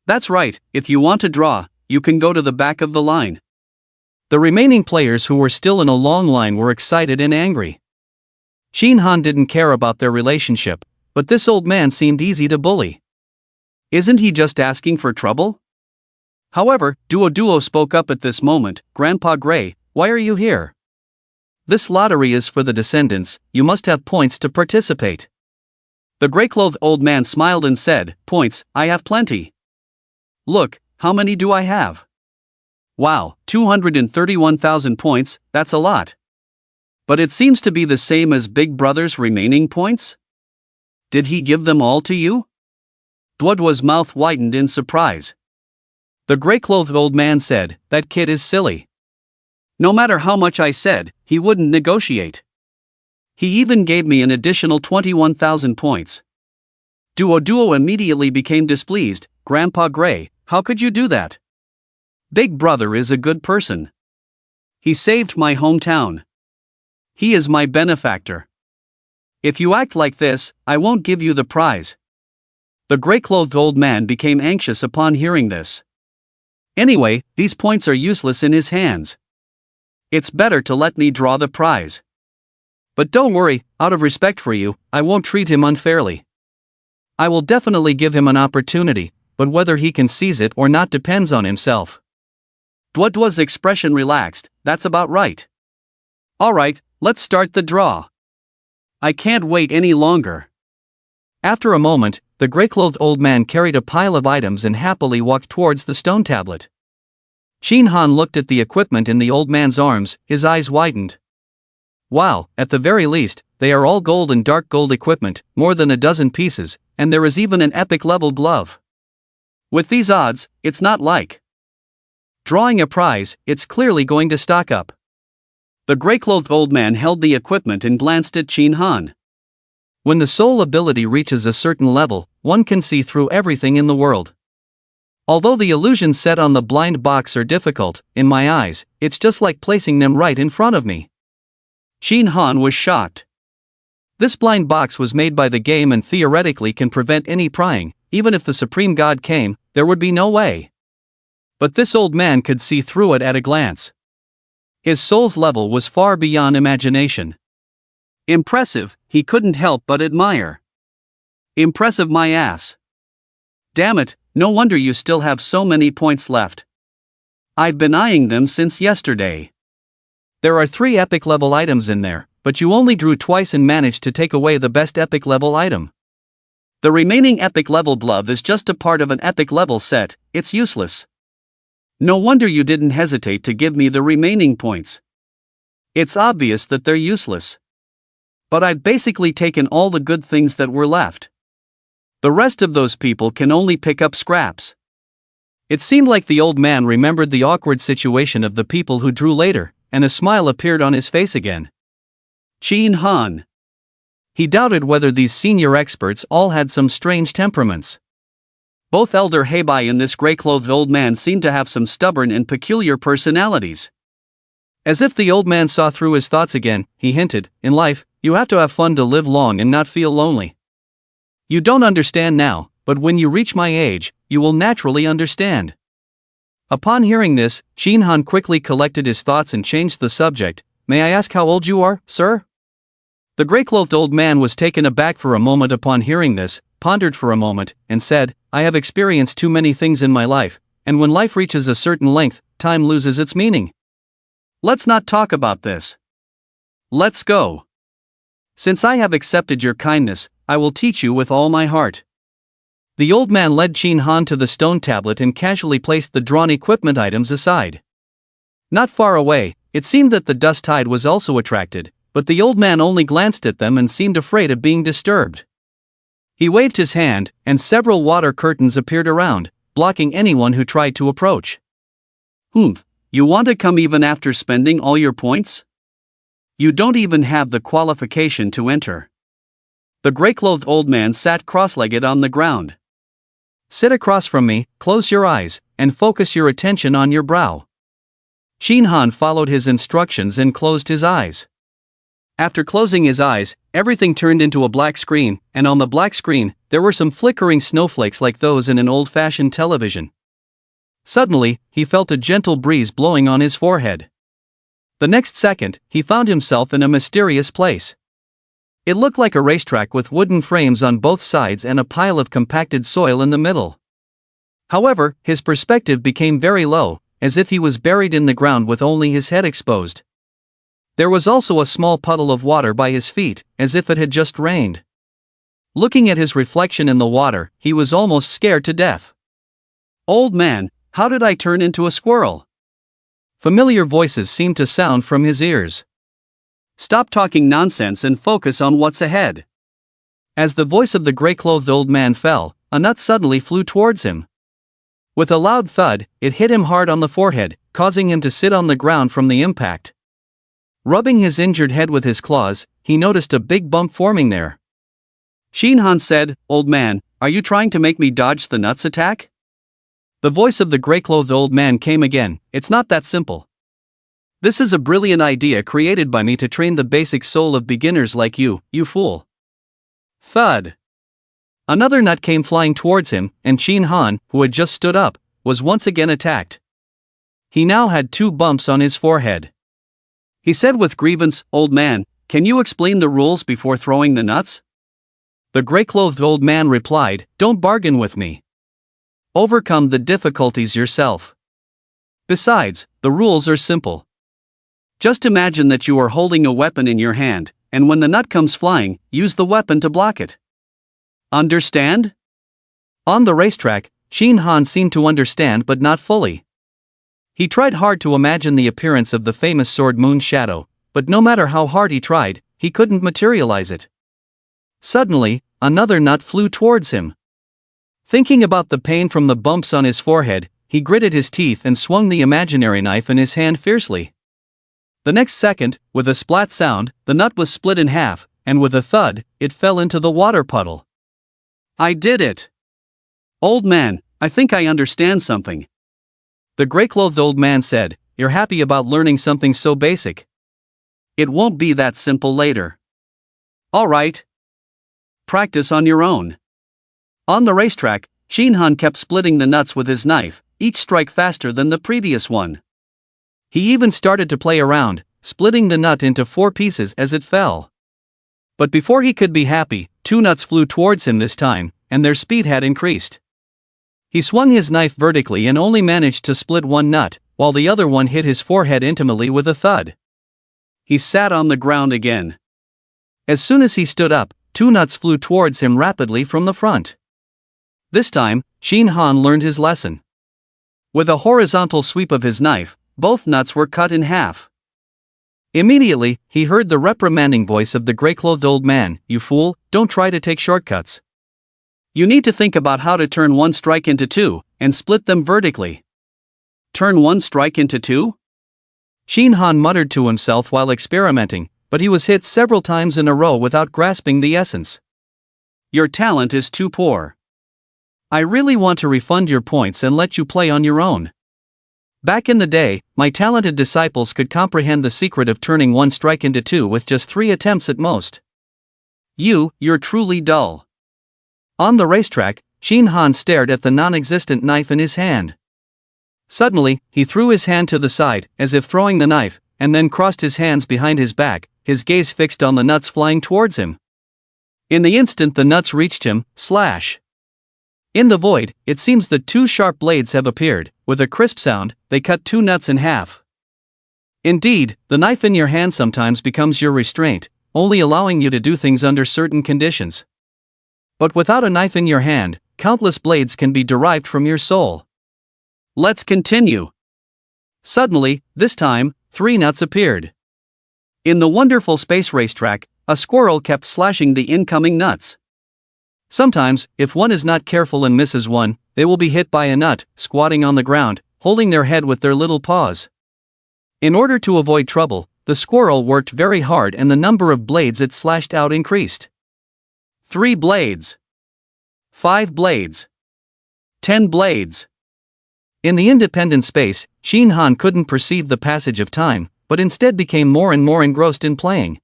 "That's right, if you want to draw, you can go to the back of the line." The remaining players who were still in a long line were excited and angry. Shin Han didn't care about their relationship, but this old man seemed easy to bully. Isn't he just asking for trouble? However, Duo spoke up at this moment. "Grandpa Gray, why are you here? This lottery is for the descendants, you must have points to participate." The gray-clothed old man smiled and said, "Points, I have plenty. Look, how many do I have? Wow, 231,000 points, that's a lot. But it seems to be the same as Big Brother's remaining points? Did he give them all to you?" Duoduo's mouth widened in surprise. The gray-clothed old man said, "That kid is silly. No matter how much I said, he wouldn't negotiate. He even gave me an additional 21,000 points." Duo immediately became displeased. "Grandpa Gray, how could you do that? Big Brother is a good person. He saved my hometown. He is my benefactor. If you act like this, I won't give you the prize." The gray-clothed old man became anxious upon hearing this. Anyway, these points are useless in his hands. It's better to let me draw the prize. But don't worry, out of respect for you, I won't treat him unfairly. I will definitely give him an opportunity, but whether he can seize it or not depends on himself. Duoduo's expression relaxed. "That's about right. Alright, let's start the draw. I can't wait any longer." After a moment, the gray-clothed old man carried a pile of items and happily walked towards the stone tablet. Shin Han looked at the equipment in the old man's arms, his eyes widened. Wow, at the very least, they are all gold and dark gold equipment, more than a dozen pieces, and there is even an epic-level glove. With these odds, it's not like drawing a prize, it's clearly going to stock up. The gray-clothed old man held the equipment and glanced at Shin Han. When the soul ability reaches a certain level, one can see through everything in the world. Although the illusions set on the blind box are difficult, in my eyes, it's just like placing them right in front of me. Shin Han was shocked. This blind box was made by the game and theoretically can prevent any prying. Even if the Supreme God came, there would be no way. But this old man could see through it at a glance. His soul's level was far beyond imagination. Impressive, he couldn't help but admire. Impressive my ass. Damn it, no wonder you still have so many points left. I've been eyeing them since yesterday. There are 3 epic level items in there, but you only drew twice and managed to take away the best epic level item. The remaining epic level glove is just a part of an epic level set, it's useless. No wonder you didn't hesitate to give me the remaining points. It's obvious that they're useless. But I've basically taken all the good things that were left. The rest of those people can only pick up scraps. It seemed like the old man remembered the awkward situation of the people who drew later, and a smile appeared on his face again. Shin Han. He doubted whether these senior experts all had some strange temperaments. Both Elder Heibai and this gray-clothed old man seemed to have some stubborn and peculiar personalities. As if the old man saw through his thoughts again, he hinted, "In life, you have to have fun to live long and not feel lonely. You don't understand now, but when you reach my age, you will naturally understand. Upon hearing this, Shin Han quickly collected his thoughts and changed the subject. May I ask how old you are, sir? The gray-clothed old man was taken aback for a moment upon hearing this, pondered for a moment, and said, I have experienced too many things in my life, and when life reaches a certain length, time loses its meaning. Let's not talk about this. Let's go. Since I have accepted your kindness, I will teach you with all my heart. The old man led Shin Han to the stone tablet and casually placed the drawn equipment items aside. Not far away, it seemed that the dust tide was also attracted, but the old man only glanced at them and seemed afraid of being disturbed. He waved his hand, and several water curtains appeared around, blocking anyone who tried to approach. Humph, you want to come even after spending all your points? You don't even have the qualification to enter. The gray-clothed old man sat cross-legged on the ground. Sit across from me, close your eyes, and focus your attention on your brow. Shin Han followed his instructions and closed his eyes. After closing his eyes, everything turned into a black screen, and on the black screen, there were some flickering snowflakes like those in an old-fashioned television. Suddenly, he felt a gentle breeze blowing on his forehead. The next second, he found himself in a mysterious place. It looked like a racetrack with wooden frames on both sides and a pile of compacted soil in the middle. However, his perspective became very low, as if he was buried in the ground with only his head exposed. There was also a small puddle of water by his feet, as if it had just rained. Looking at his reflection in the water, he was almost scared to death. Old man, how did I turn into a squirrel? Familiar voices seemed to sound from his ears. Stop talking nonsense and focus on what's ahead. As the voice of the gray-clothed old man fell, a nut suddenly flew towards him. With a loud thud, it hit him hard on the forehead, causing him to sit on the ground from the impact. Rubbing his injured head with his claws, he noticed a big bump forming there. Shin Han said, Old man, are you trying to make me dodge the nut's attack? The voice of the gray-clothed old man came again, It's not that simple. This is a brilliant idea created by me to train the basic soul of beginners like you, you fool. Thud. Another nut came flying towards him, and Shin Han, who had just stood up, was once again attacked. He now had 2 bumps on his forehead. He said with grievance, Old man, can you explain the rules before throwing the nuts? The gray-clothed old man replied, Don't bargain with me. Overcome the difficulties yourself. Besides, the rules are simple. Just imagine that you are holding a weapon in your hand, and when the nut comes flying, use the weapon to block it. Understand? On the racetrack, Shin Han seemed to understand but not fully. He tried hard to imagine the appearance of the famous sword Moon Shadow, but no matter how hard he tried, he couldn't materialize it. Suddenly, another nut flew towards him. Thinking about the pain from the bumps on his forehead, he gritted his teeth and swung the imaginary knife in his hand fiercely. The next second, with a splat sound, the nut was split in half, and with a thud, it fell into the water puddle. I did it! Old man, I think I understand something. The gray-clothed old man said, You're happy about learning something so basic. It won't be that simple later. All right. Practice on your own. On the racetrack, Shin Han kept splitting the nuts with his knife, each strike faster than the previous one. He even started to play around, splitting the nut into 4 pieces as it fell. But before he could be happy, 2 nuts flew towards him this time, and their speed had increased. He swung his knife vertically and only managed to split 1 nut, while the other one hit his forehead intimately with a thud. He sat on the ground again. As soon as he stood up, 2 nuts flew towards him rapidly from the front. This time, Shin Han learned his lesson. With a horizontal sweep of his knife, both nuts were cut in half. Immediately, he heard the reprimanding voice of the gray-clothed old man, You fool, don't try to take shortcuts. You need to think about how to turn 1 strike into 2, and split them vertically. Turn 1 strike into 2? Shin Han muttered to himself while experimenting, but he was hit several times in a row without grasping the essence. Your talent is too poor. I really want to refund your points and let you play on your own. Back in the day, my talented disciples could comprehend the secret of turning 1 strike into 2 with just 3 attempts at most. You're truly dull. On the racetrack, Shin Han stared at the non-existent knife in his hand. Suddenly, he threw his hand to the side, as if throwing the knife, and then crossed his hands behind his back, his gaze fixed on the nuts flying towards him. In the instant the nuts reached him, slash! In the void, it seems that two sharp blades have appeared. With a crisp sound, they cut two nuts in half. Indeed, the knife in your hand sometimes becomes your restraint, only allowing you to do things under certain conditions. But without a knife in your hand, countless blades can be derived from your soul. Let's continue. Suddenly, this time, three nuts appeared. In the wonderful space racetrack, a squirrel kept slashing the incoming nuts. Sometimes, if one is not careful and misses one, they will be hit by a nut, squatting on the ground, holding their head with their little paws. In order to avoid trouble, the squirrel worked very hard and the number of blades it slashed out increased. 3 blades. 5 blades. 10 blades. In the independent space, Shin Han couldn't perceive the passage of time, but instead became more and more engrossed in playing.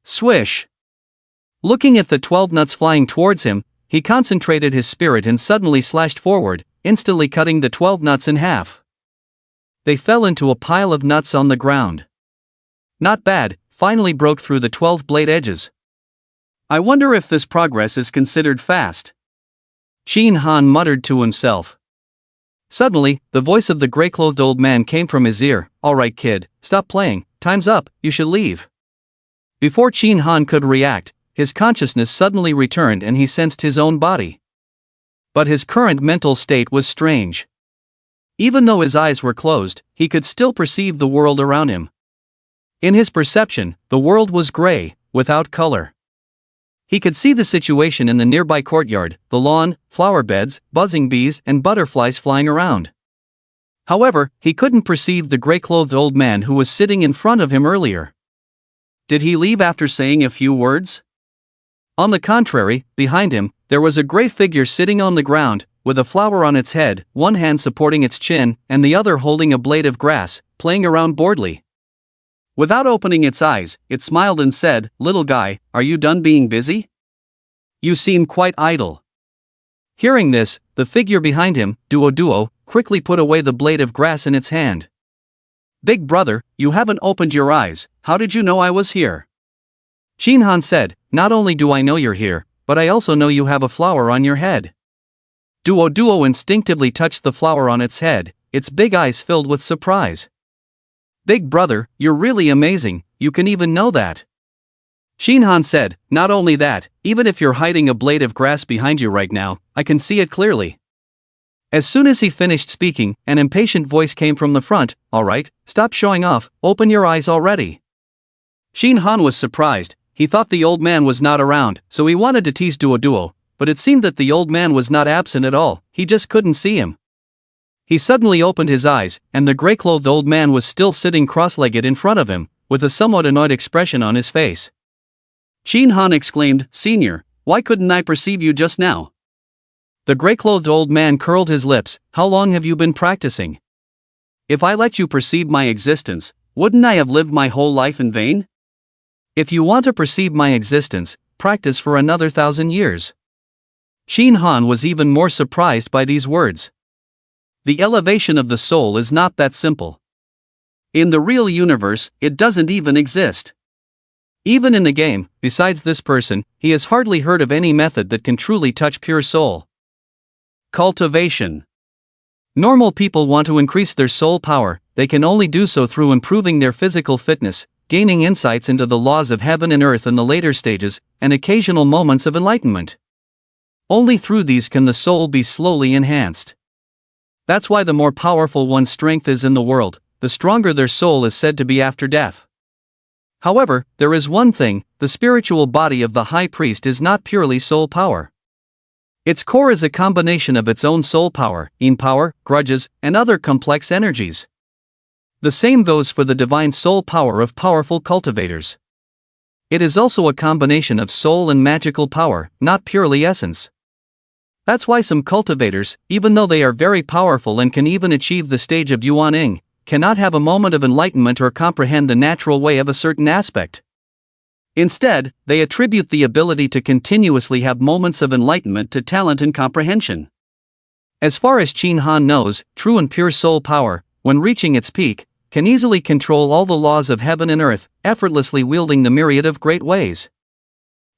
Swish! Looking at the 12 nuts flying towards him, he concentrated his spirit and suddenly slashed forward, instantly cutting the 12 nuts in half. They fell into a pile of nuts on the ground. Not bad, finally broke through the 12 blade edges. I wonder if this progress is considered fast. Shin Han muttered to himself. Suddenly, the voice of the gray-clothed old man came from his ear. All right, kid, stop playing, time's up, you should leave. Before Shin Han could react, his consciousness suddenly returned and he sensed his own body. But his current mental state was strange. Even though his eyes were closed, he could still perceive the world around him. In his perception, the world was gray, without color. He could see the situation in the nearby courtyard, the lawn, flower beds, buzzing bees, and butterflies flying around. However, he couldn't perceive the gray-clothed old man who was sitting in front of him earlier. Did he leave after saying a few words? On the contrary, behind him, there was a gray figure sitting on the ground, with a flower on its head, one hand supporting its chin, and the other holding a blade of grass, playing around boredly. Without opening its eyes, it smiled and said, "Little guy, are you done being busy? You seem quite idle." Hearing this, the figure behind him, Duo, quickly put away the blade of grass in its hand. "Big brother, you haven't opened your eyes, how did you know I was here?" Shin Han said, "Not only do I know you're here, but I also know you have a flower on your head." Duo instinctively touched the flower on its head, its big eyes filled with surprise. "Big brother, you're really amazing, you can even know that." Shin Han said, "Not only that, even if you're hiding a blade of grass behind you right now, I can see it clearly." As soon as he finished speaking, an impatient voice came from the front, "All right, stop showing off, open your eyes already." Shin Han was surprised. He thought the old man was not around, so he wanted to tease Duo, but it seemed that the old man was not absent at all, he just couldn't see him. He suddenly opened his eyes, and the gray-clothed old man was still sitting cross-legged in front of him, with a somewhat annoyed expression on his face. Shin Han exclaimed, "Senior, why couldn't I perceive you just now?" The gray-clothed old man curled his lips. "How long have you been practicing? If I let you perceive my existence, wouldn't I have lived my whole life in vain? If you want to perceive my existence, practice for another 1,000 years. Shin Han was even more surprised by these words. The elevation of the soul is not that simple. In the real universe, it doesn't even exist. Even in the game, besides this person, he has hardly heard of any method that can truly touch pure soul. Cultivation. Normal people want to increase their soul power, they can only do so through improving their physical fitness, gaining insights into the laws of heaven and earth in the later stages, and occasional moments of enlightenment. Only through these can the soul be slowly enhanced. That's why the more powerful one's strength is in the world, the stronger their soul is said to be after death. However, there is one thing, the spiritual body of the high priest is not purely soul power. Its core is a combination of its own soul power, yin power, grudges, and other complex energies. The same goes for the divine soul power of powerful cultivators. It is also a combination of soul and magical power, not purely essence. That's why some cultivators, even though they are very powerful and can even achieve the stage of Yuan-ing, cannot have a moment of enlightenment or comprehend the natural way of a certain aspect. Instead, they attribute the ability to continuously have moments of enlightenment to talent and comprehension. As far as Qin Han knows, true and pure soul power, when reaching its peak, can easily control all the laws of heaven and earth, effortlessly wielding the myriad of great ways.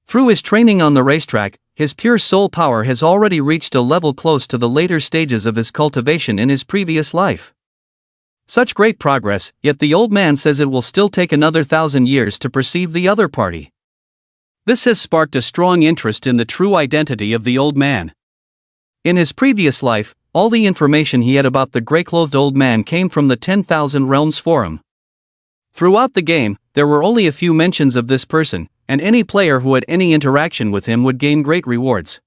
Through his training on the racetrack, his pure soul power has already reached a level close to the later stages of his cultivation in his previous life. Such great progress, yet the old man says it will still take another 1,000 years to perceive the other party. This has sparked a strong interest in the true identity of the old man. In his previous life, all the information he had about the gray-clothed old man came from the 10,000 Realms forum. Throughout the game, there were only a few mentions of this person, and any player who had any interaction with him would gain great rewards.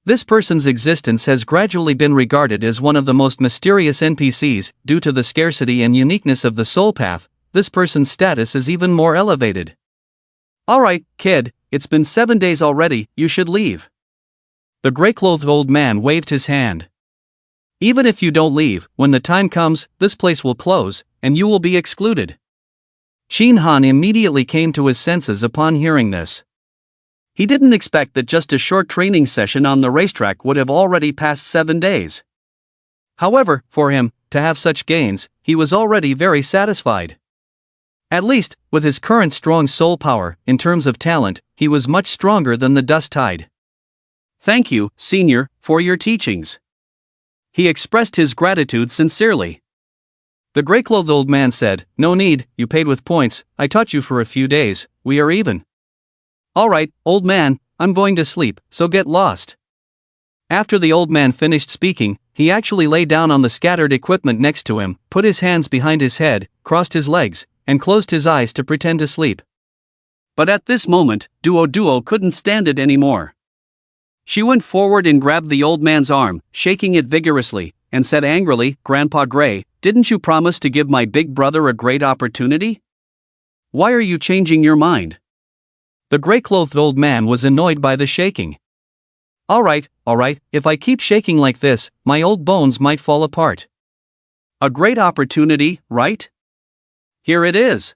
This person's existence has gradually been regarded as one of the most mysterious NPCs. Due to the scarcity and uniqueness of the soul path, this person's status is even more elevated. "Alright, kid, it's been 7 days already, you should leave." The gray-clothed old man waved his hand. "Even if you don't leave, when the time comes, this place will close, and you will be excluded." Qin Han immediately came to his senses upon hearing this. He didn't expect that just a short training session on the racetrack would have already passed 7 days. However, for him, to have such gains, he was already very satisfied. At least, with his current strong soul power, in terms of talent, he was much stronger than the dust tide. "Thank you, senior, for your teachings." He expressed his gratitude sincerely. The gray-clothed old man said, "No need, you paid with points, I taught you for a few days, we are even." "Alright, old man, I'm going to sleep, so get lost." After the old man finished speaking, he actually lay down on the scattered equipment next to him, put his hands behind his head, crossed his legs, and closed his eyes to pretend to sleep. But at this moment, Duo couldn't stand it anymore. She went forward and grabbed the old man's arm, shaking it vigorously, and said angrily, "Grandpa Gray, didn't you promise to give my big brother a great opportunity? Why are you changing your mind?" The gray-clothed old man was annoyed by the shaking. Alright, if I keep shaking like this, my old bones might fall apart." "A great opportunity, right? Here it is."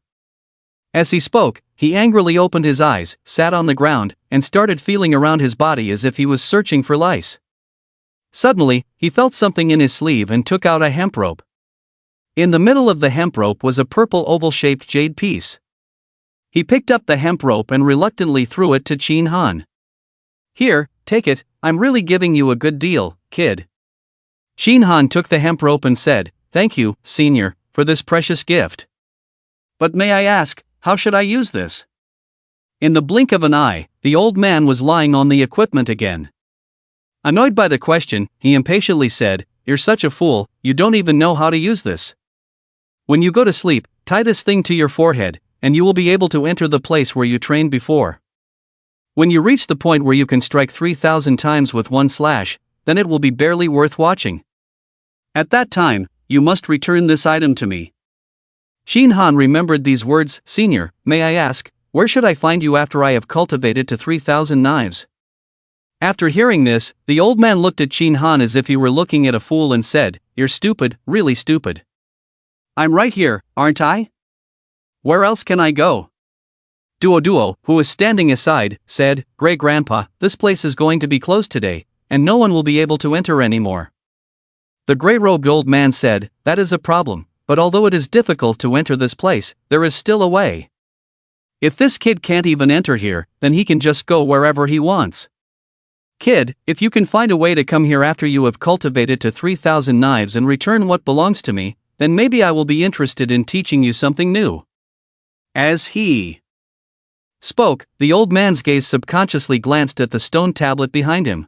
As he spoke, he angrily opened his eyes, sat on the ground, and started feeling around his body as if he was searching for lice. Suddenly, he felt something in his sleeve and took out a hemp rope. In the middle of the hemp rope was a purple oval-shaped jade piece. He picked up the hemp rope and reluctantly threw it to Qin Han. "Here, take it, I'm really giving you a good deal, kid." Qin Han took the hemp rope and said, "Thank you, senior, for this precious gift. But may I ask, how should I use this?" In the blink of an eye, the old man was lying on the equipment again. Annoyed by the question, he impatiently said, "You're such a fool, you don't even know how to use this. When you go to sleep, tie this thing to your forehead, and you will be able to enter the place where you trained before. When you reach the point where you can strike 3,000 times with one slash, then it will be barely worth watching. At that time, you must return this item to me." Qin Han remembered these words. "Senior, may I ask, where should I find you after I have cultivated to 3,000 knives?" After hearing this, the old man looked at Qin Han as if he were looking at a fool and said, "You're stupid, really stupid. I'm right here, aren't I? Where else can I go?" Duo, who was standing aside, said, "Great-grandpa, this place is going to be closed today, and no one will be able to enter anymore." The gray-robed old man said, "That is a problem, but although it is difficult to enter this place, there is still a way. If this kid can't even enter here, then he can just go wherever he wants. Kid, if you can find a way to come here after you have cultivated to 3,000 knives and return what belongs to me, then maybe I will be interested in teaching you something new." As he spoke, the old man's gaze subconsciously glanced at the stone tablet behind him.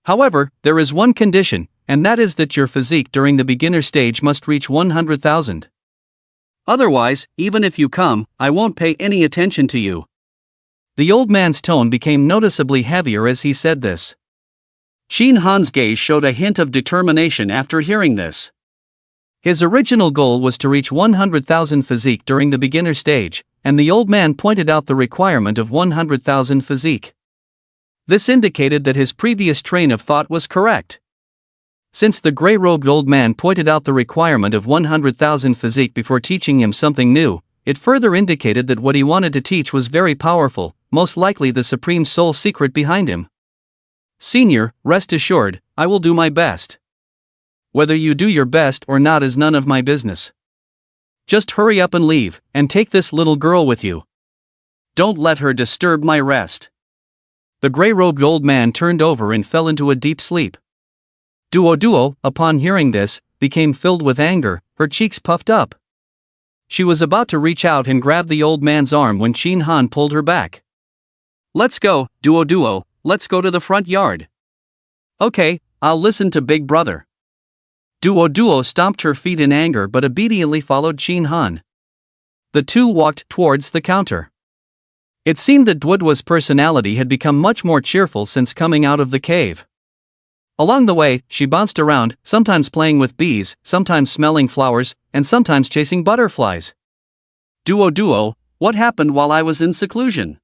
"However, there is one condition, and that is that your physique during the beginner stage must reach 100,000. Otherwise, even if you come, I won't pay any attention to you." The old man's tone became noticeably heavier as he said this. Qin Han's gaze showed a hint of determination after hearing this. His original goal was to reach 100,000 physique during the beginner stage, and the old man pointed out the requirement of 100,000 physique. This indicated that his previous train of thought was correct. Since the gray-robed old man pointed out the requirement of 100,000 physique before teaching him something new, it further indicated that what he wanted to teach was very powerful, most likely the supreme soul secret behind him. Senior, rest assured, I will do my best. Whether you do your best or not is none of my business. Just hurry up and leave, and take this little girl with you. Don't let her disturb my rest. The gray-robed old man turned over and fell into a deep sleep. Duo, upon hearing this, became filled with anger, her cheeks puffed up. She was about to reach out and grab the old man's arm when Chin Han pulled her back. Let's go, Duo, let's go to the front yard. Okay, I'll listen to Big Brother. Duo stomped her feet in anger but obediently followed Chin Han. The two walked towards the counter. It seemed that Duo's personality had become much more cheerful since coming out of the cave. Along the way, she bounced around, sometimes playing with bees, sometimes smelling flowers, and sometimes chasing butterflies. Duo, what happened while I was in seclusion?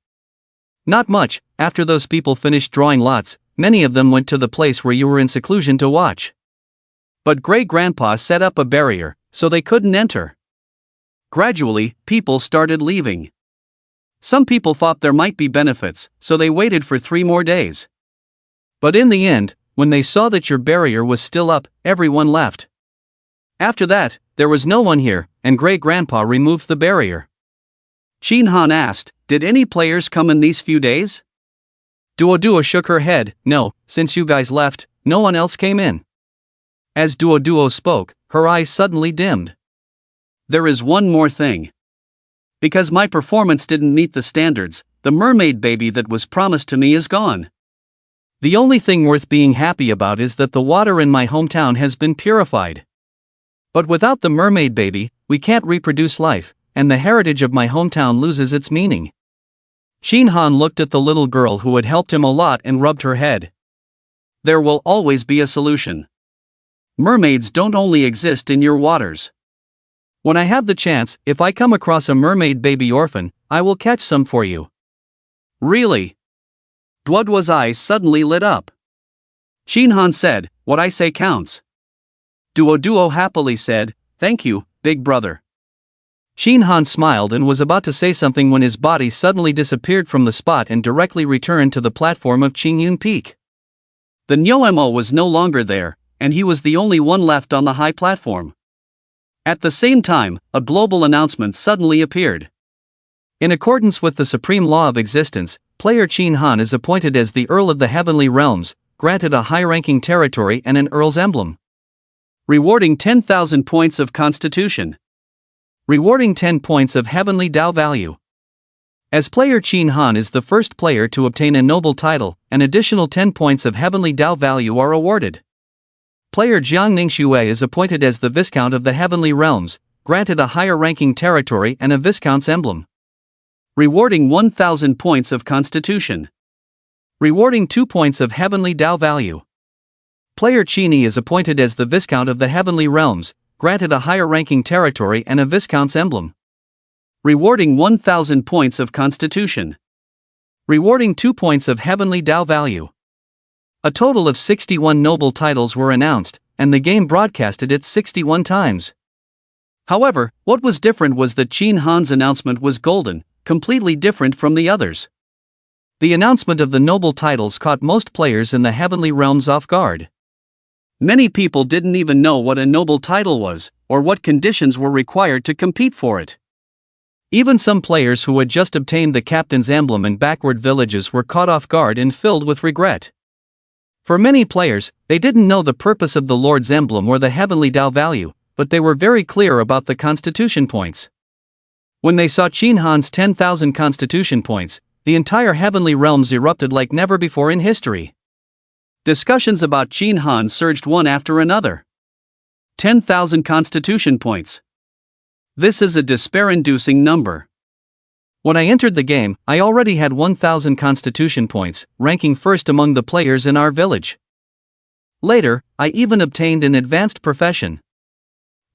Not much. After those people finished drawing lots, many of them went to the place where you were in seclusion to watch. But Grandpa set up a barrier, so they couldn't enter. Gradually, people started leaving. Some people thought there might be benefits, so they waited for 3 more days. But in the end, when they saw that your barrier was still up, everyone left. After that, there was no one here, and Grandpa removed the barrier. Chin Han asked, did any players come in these few days? Duo shook her head, no, since you guys left, no one else came in. As Duo spoke, her eyes suddenly dimmed. There is one more thing. Because my performance didn't meet the standards, the mermaid baby that was promised to me is gone. The only thing worth being happy about is that the water in my hometown has been purified. But without the mermaid baby, we can't reproduce life, and the heritage of my hometown loses its meaning. Chin Han looked at the little girl who had helped him a lot and rubbed her head. There will always be a solution. Mermaids don't only exist in your waters. When I have the chance, if I come across a mermaid baby orphan, I will catch some for you. Really? Duo's eyes suddenly lit up. Chin Han said, what I say counts. Duo happily said, thank you, Big Brother. Chin Han smiled and was about to say something when his body suddenly disappeared from the spot and directly returned to the platform of Qingyun Peak. The Nyoemo was no longer there, and he was the only one left on the high platform. At the same time, a global announcement suddenly appeared. In accordance with the supreme law of existence, player Chin Han is appointed as the Earl of the Heavenly Realms, granted a high-ranking territory and an Earl's emblem. Rewarding 10,000 points of Constitution. Rewarding 10 points of Heavenly Dao value. As player Chin Han is the first player to obtain a noble title, an additional 10 points of Heavenly Dao value are awarded. Player Jiang Ningxue is appointed as the Viscount of the Heavenly Realms, granted a higher-ranking territory and a Viscount's emblem. Rewarding 1,000 points of Constitution. Rewarding 2 points of Heavenly Dao value. Player Chini is appointed as the Viscount of the Heavenly Realms, granted a higher-ranking territory and a Viscount's emblem. Rewarding 1,000 points of Constitution. Rewarding 2 points of Heavenly Dao value. A total of 61 noble titles were announced, and the game broadcasted it 61 times. However, what was different was that Chin Han's announcement was golden, completely different from the others. The announcement of the noble titles caught most players in the Heavenly Realms off guard. Many people didn't even know what a noble title was, or what conditions were required to compete for it. Even some players who had just obtained the captain's emblem in backward villages were caught off guard and filled with regret. For many players, they didn't know the purpose of the Lord's emblem or the Heavenly Dao value, but they were very clear about the Constitution points. When they saw Chin Han's 10,000 Constitution points, the entire Heavenly Realms erupted like never before in history. Discussions about Chin Han surged one after another. 10,000 Constitution points. This is a despair-inducing number. When I entered the game, I already had 1,000 Constitution points, ranking first among the players in our village. Later, I even obtained an advanced profession.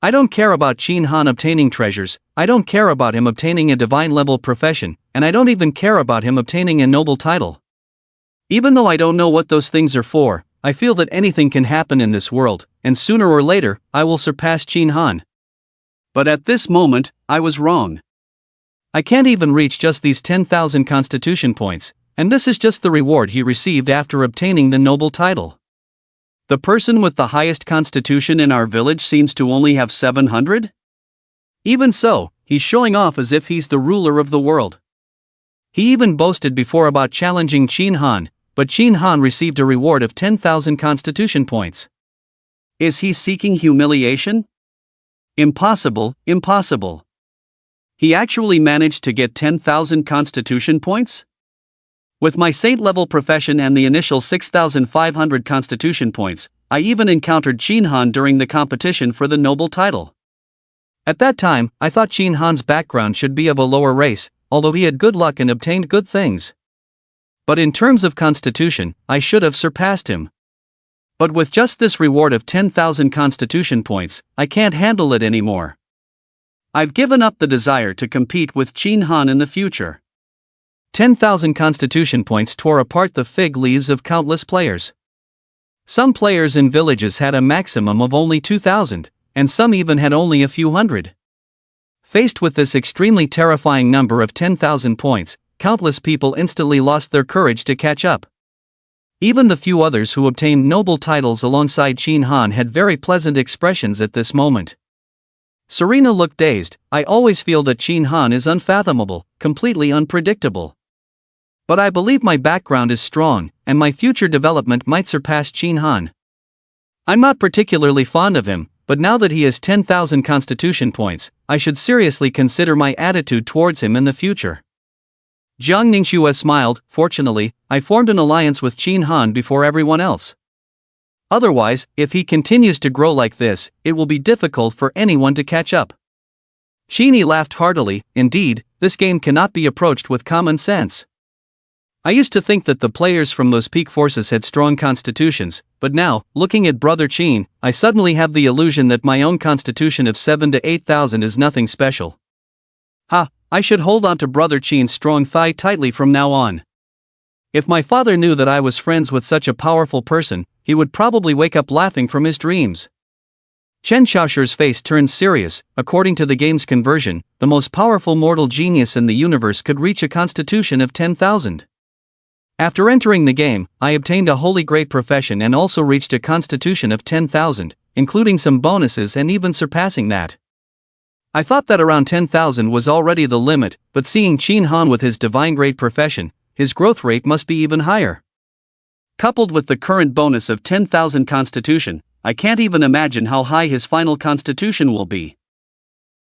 I don't care about Chin Han obtaining treasures, I don't care about him obtaining a divine-level profession, and I don't even care about him obtaining a noble title. Even though I don't know what those things are for, I feel that anything can happen in this world, and sooner or later, I will surpass Chin Han. But at this moment, I was wrong. I can't even reach just these 10,000 constitution points, and this is just the reward he received after obtaining the noble title. The person with the highest constitution in our village seems to only have 700? Even so, he's showing off as if he's the ruler of the world. He even boasted before about challenging Qin Han, but Qin Han received a reward of 10,000 constitution points. Is he seeking humiliation? Impossible, impossible. He actually managed to get 10,000 constitution points? With my saint-level profession and the initial 6,500 constitution points, I even encountered Qin Han during the competition for the noble title. At that time, I thought Qin Han's background should be of a lower race, although he had good luck and obtained good things. But in terms of constitution, I should have surpassed him. But with just this reward of 10,000 constitution points, I can't handle it anymore. I've given up the desire to compete with Qin Han in the future. 10,000 constitution points tore apart the fig leaves of countless players. Some players in villages had a maximum of only 2,000, and some even had only a few hundred. Faced with this extremely terrifying number of 10,000 points, countless people instantly lost their courage to catch up. Even the few others who obtained noble titles alongside Qin Han had very pleasant expressions at this moment. Serena looked dazed. I always feel that Qin Han is unfathomable, completely unpredictable. But I believe my background is strong, and my future development might surpass Qin Han. I'm not particularly fond of him, but now that he has 10,000 constitution points, I should seriously consider my attitude towards him in the future. Jiang Ningxue smiled. Fortunately, I formed an alliance with Qin Han before everyone else. Otherwise, if he continues to grow like this, it will be difficult for anyone to catch up. Sheenie laughed heartily. Indeed, this game cannot be approached with common sense. I used to think that the players from those peak forces had strong constitutions, but now, looking at Brother Qin, I suddenly have the illusion that my own constitution of 7 to 8,000 is nothing special. Ha! I should hold on to Brother Qin's strong thigh tightly from now on. If my father knew that I was friends with such a powerful person, he would probably wake up laughing from his dreams. Chen Xiaoshu's face turned serious. According to the game's conversion, the most powerful mortal genius in the universe could reach a constitution of 10,000. After entering the game, I obtained a holy great profession and also reached a constitution of 10,000, including some bonuses and even surpassing that. I thought that around 10,000 was already the limit, but seeing Qin Han with his divine great profession, his growth rate must be even higher. Coupled with the current bonus of 10,000 constitution, I can't even imagine how high his final constitution will be.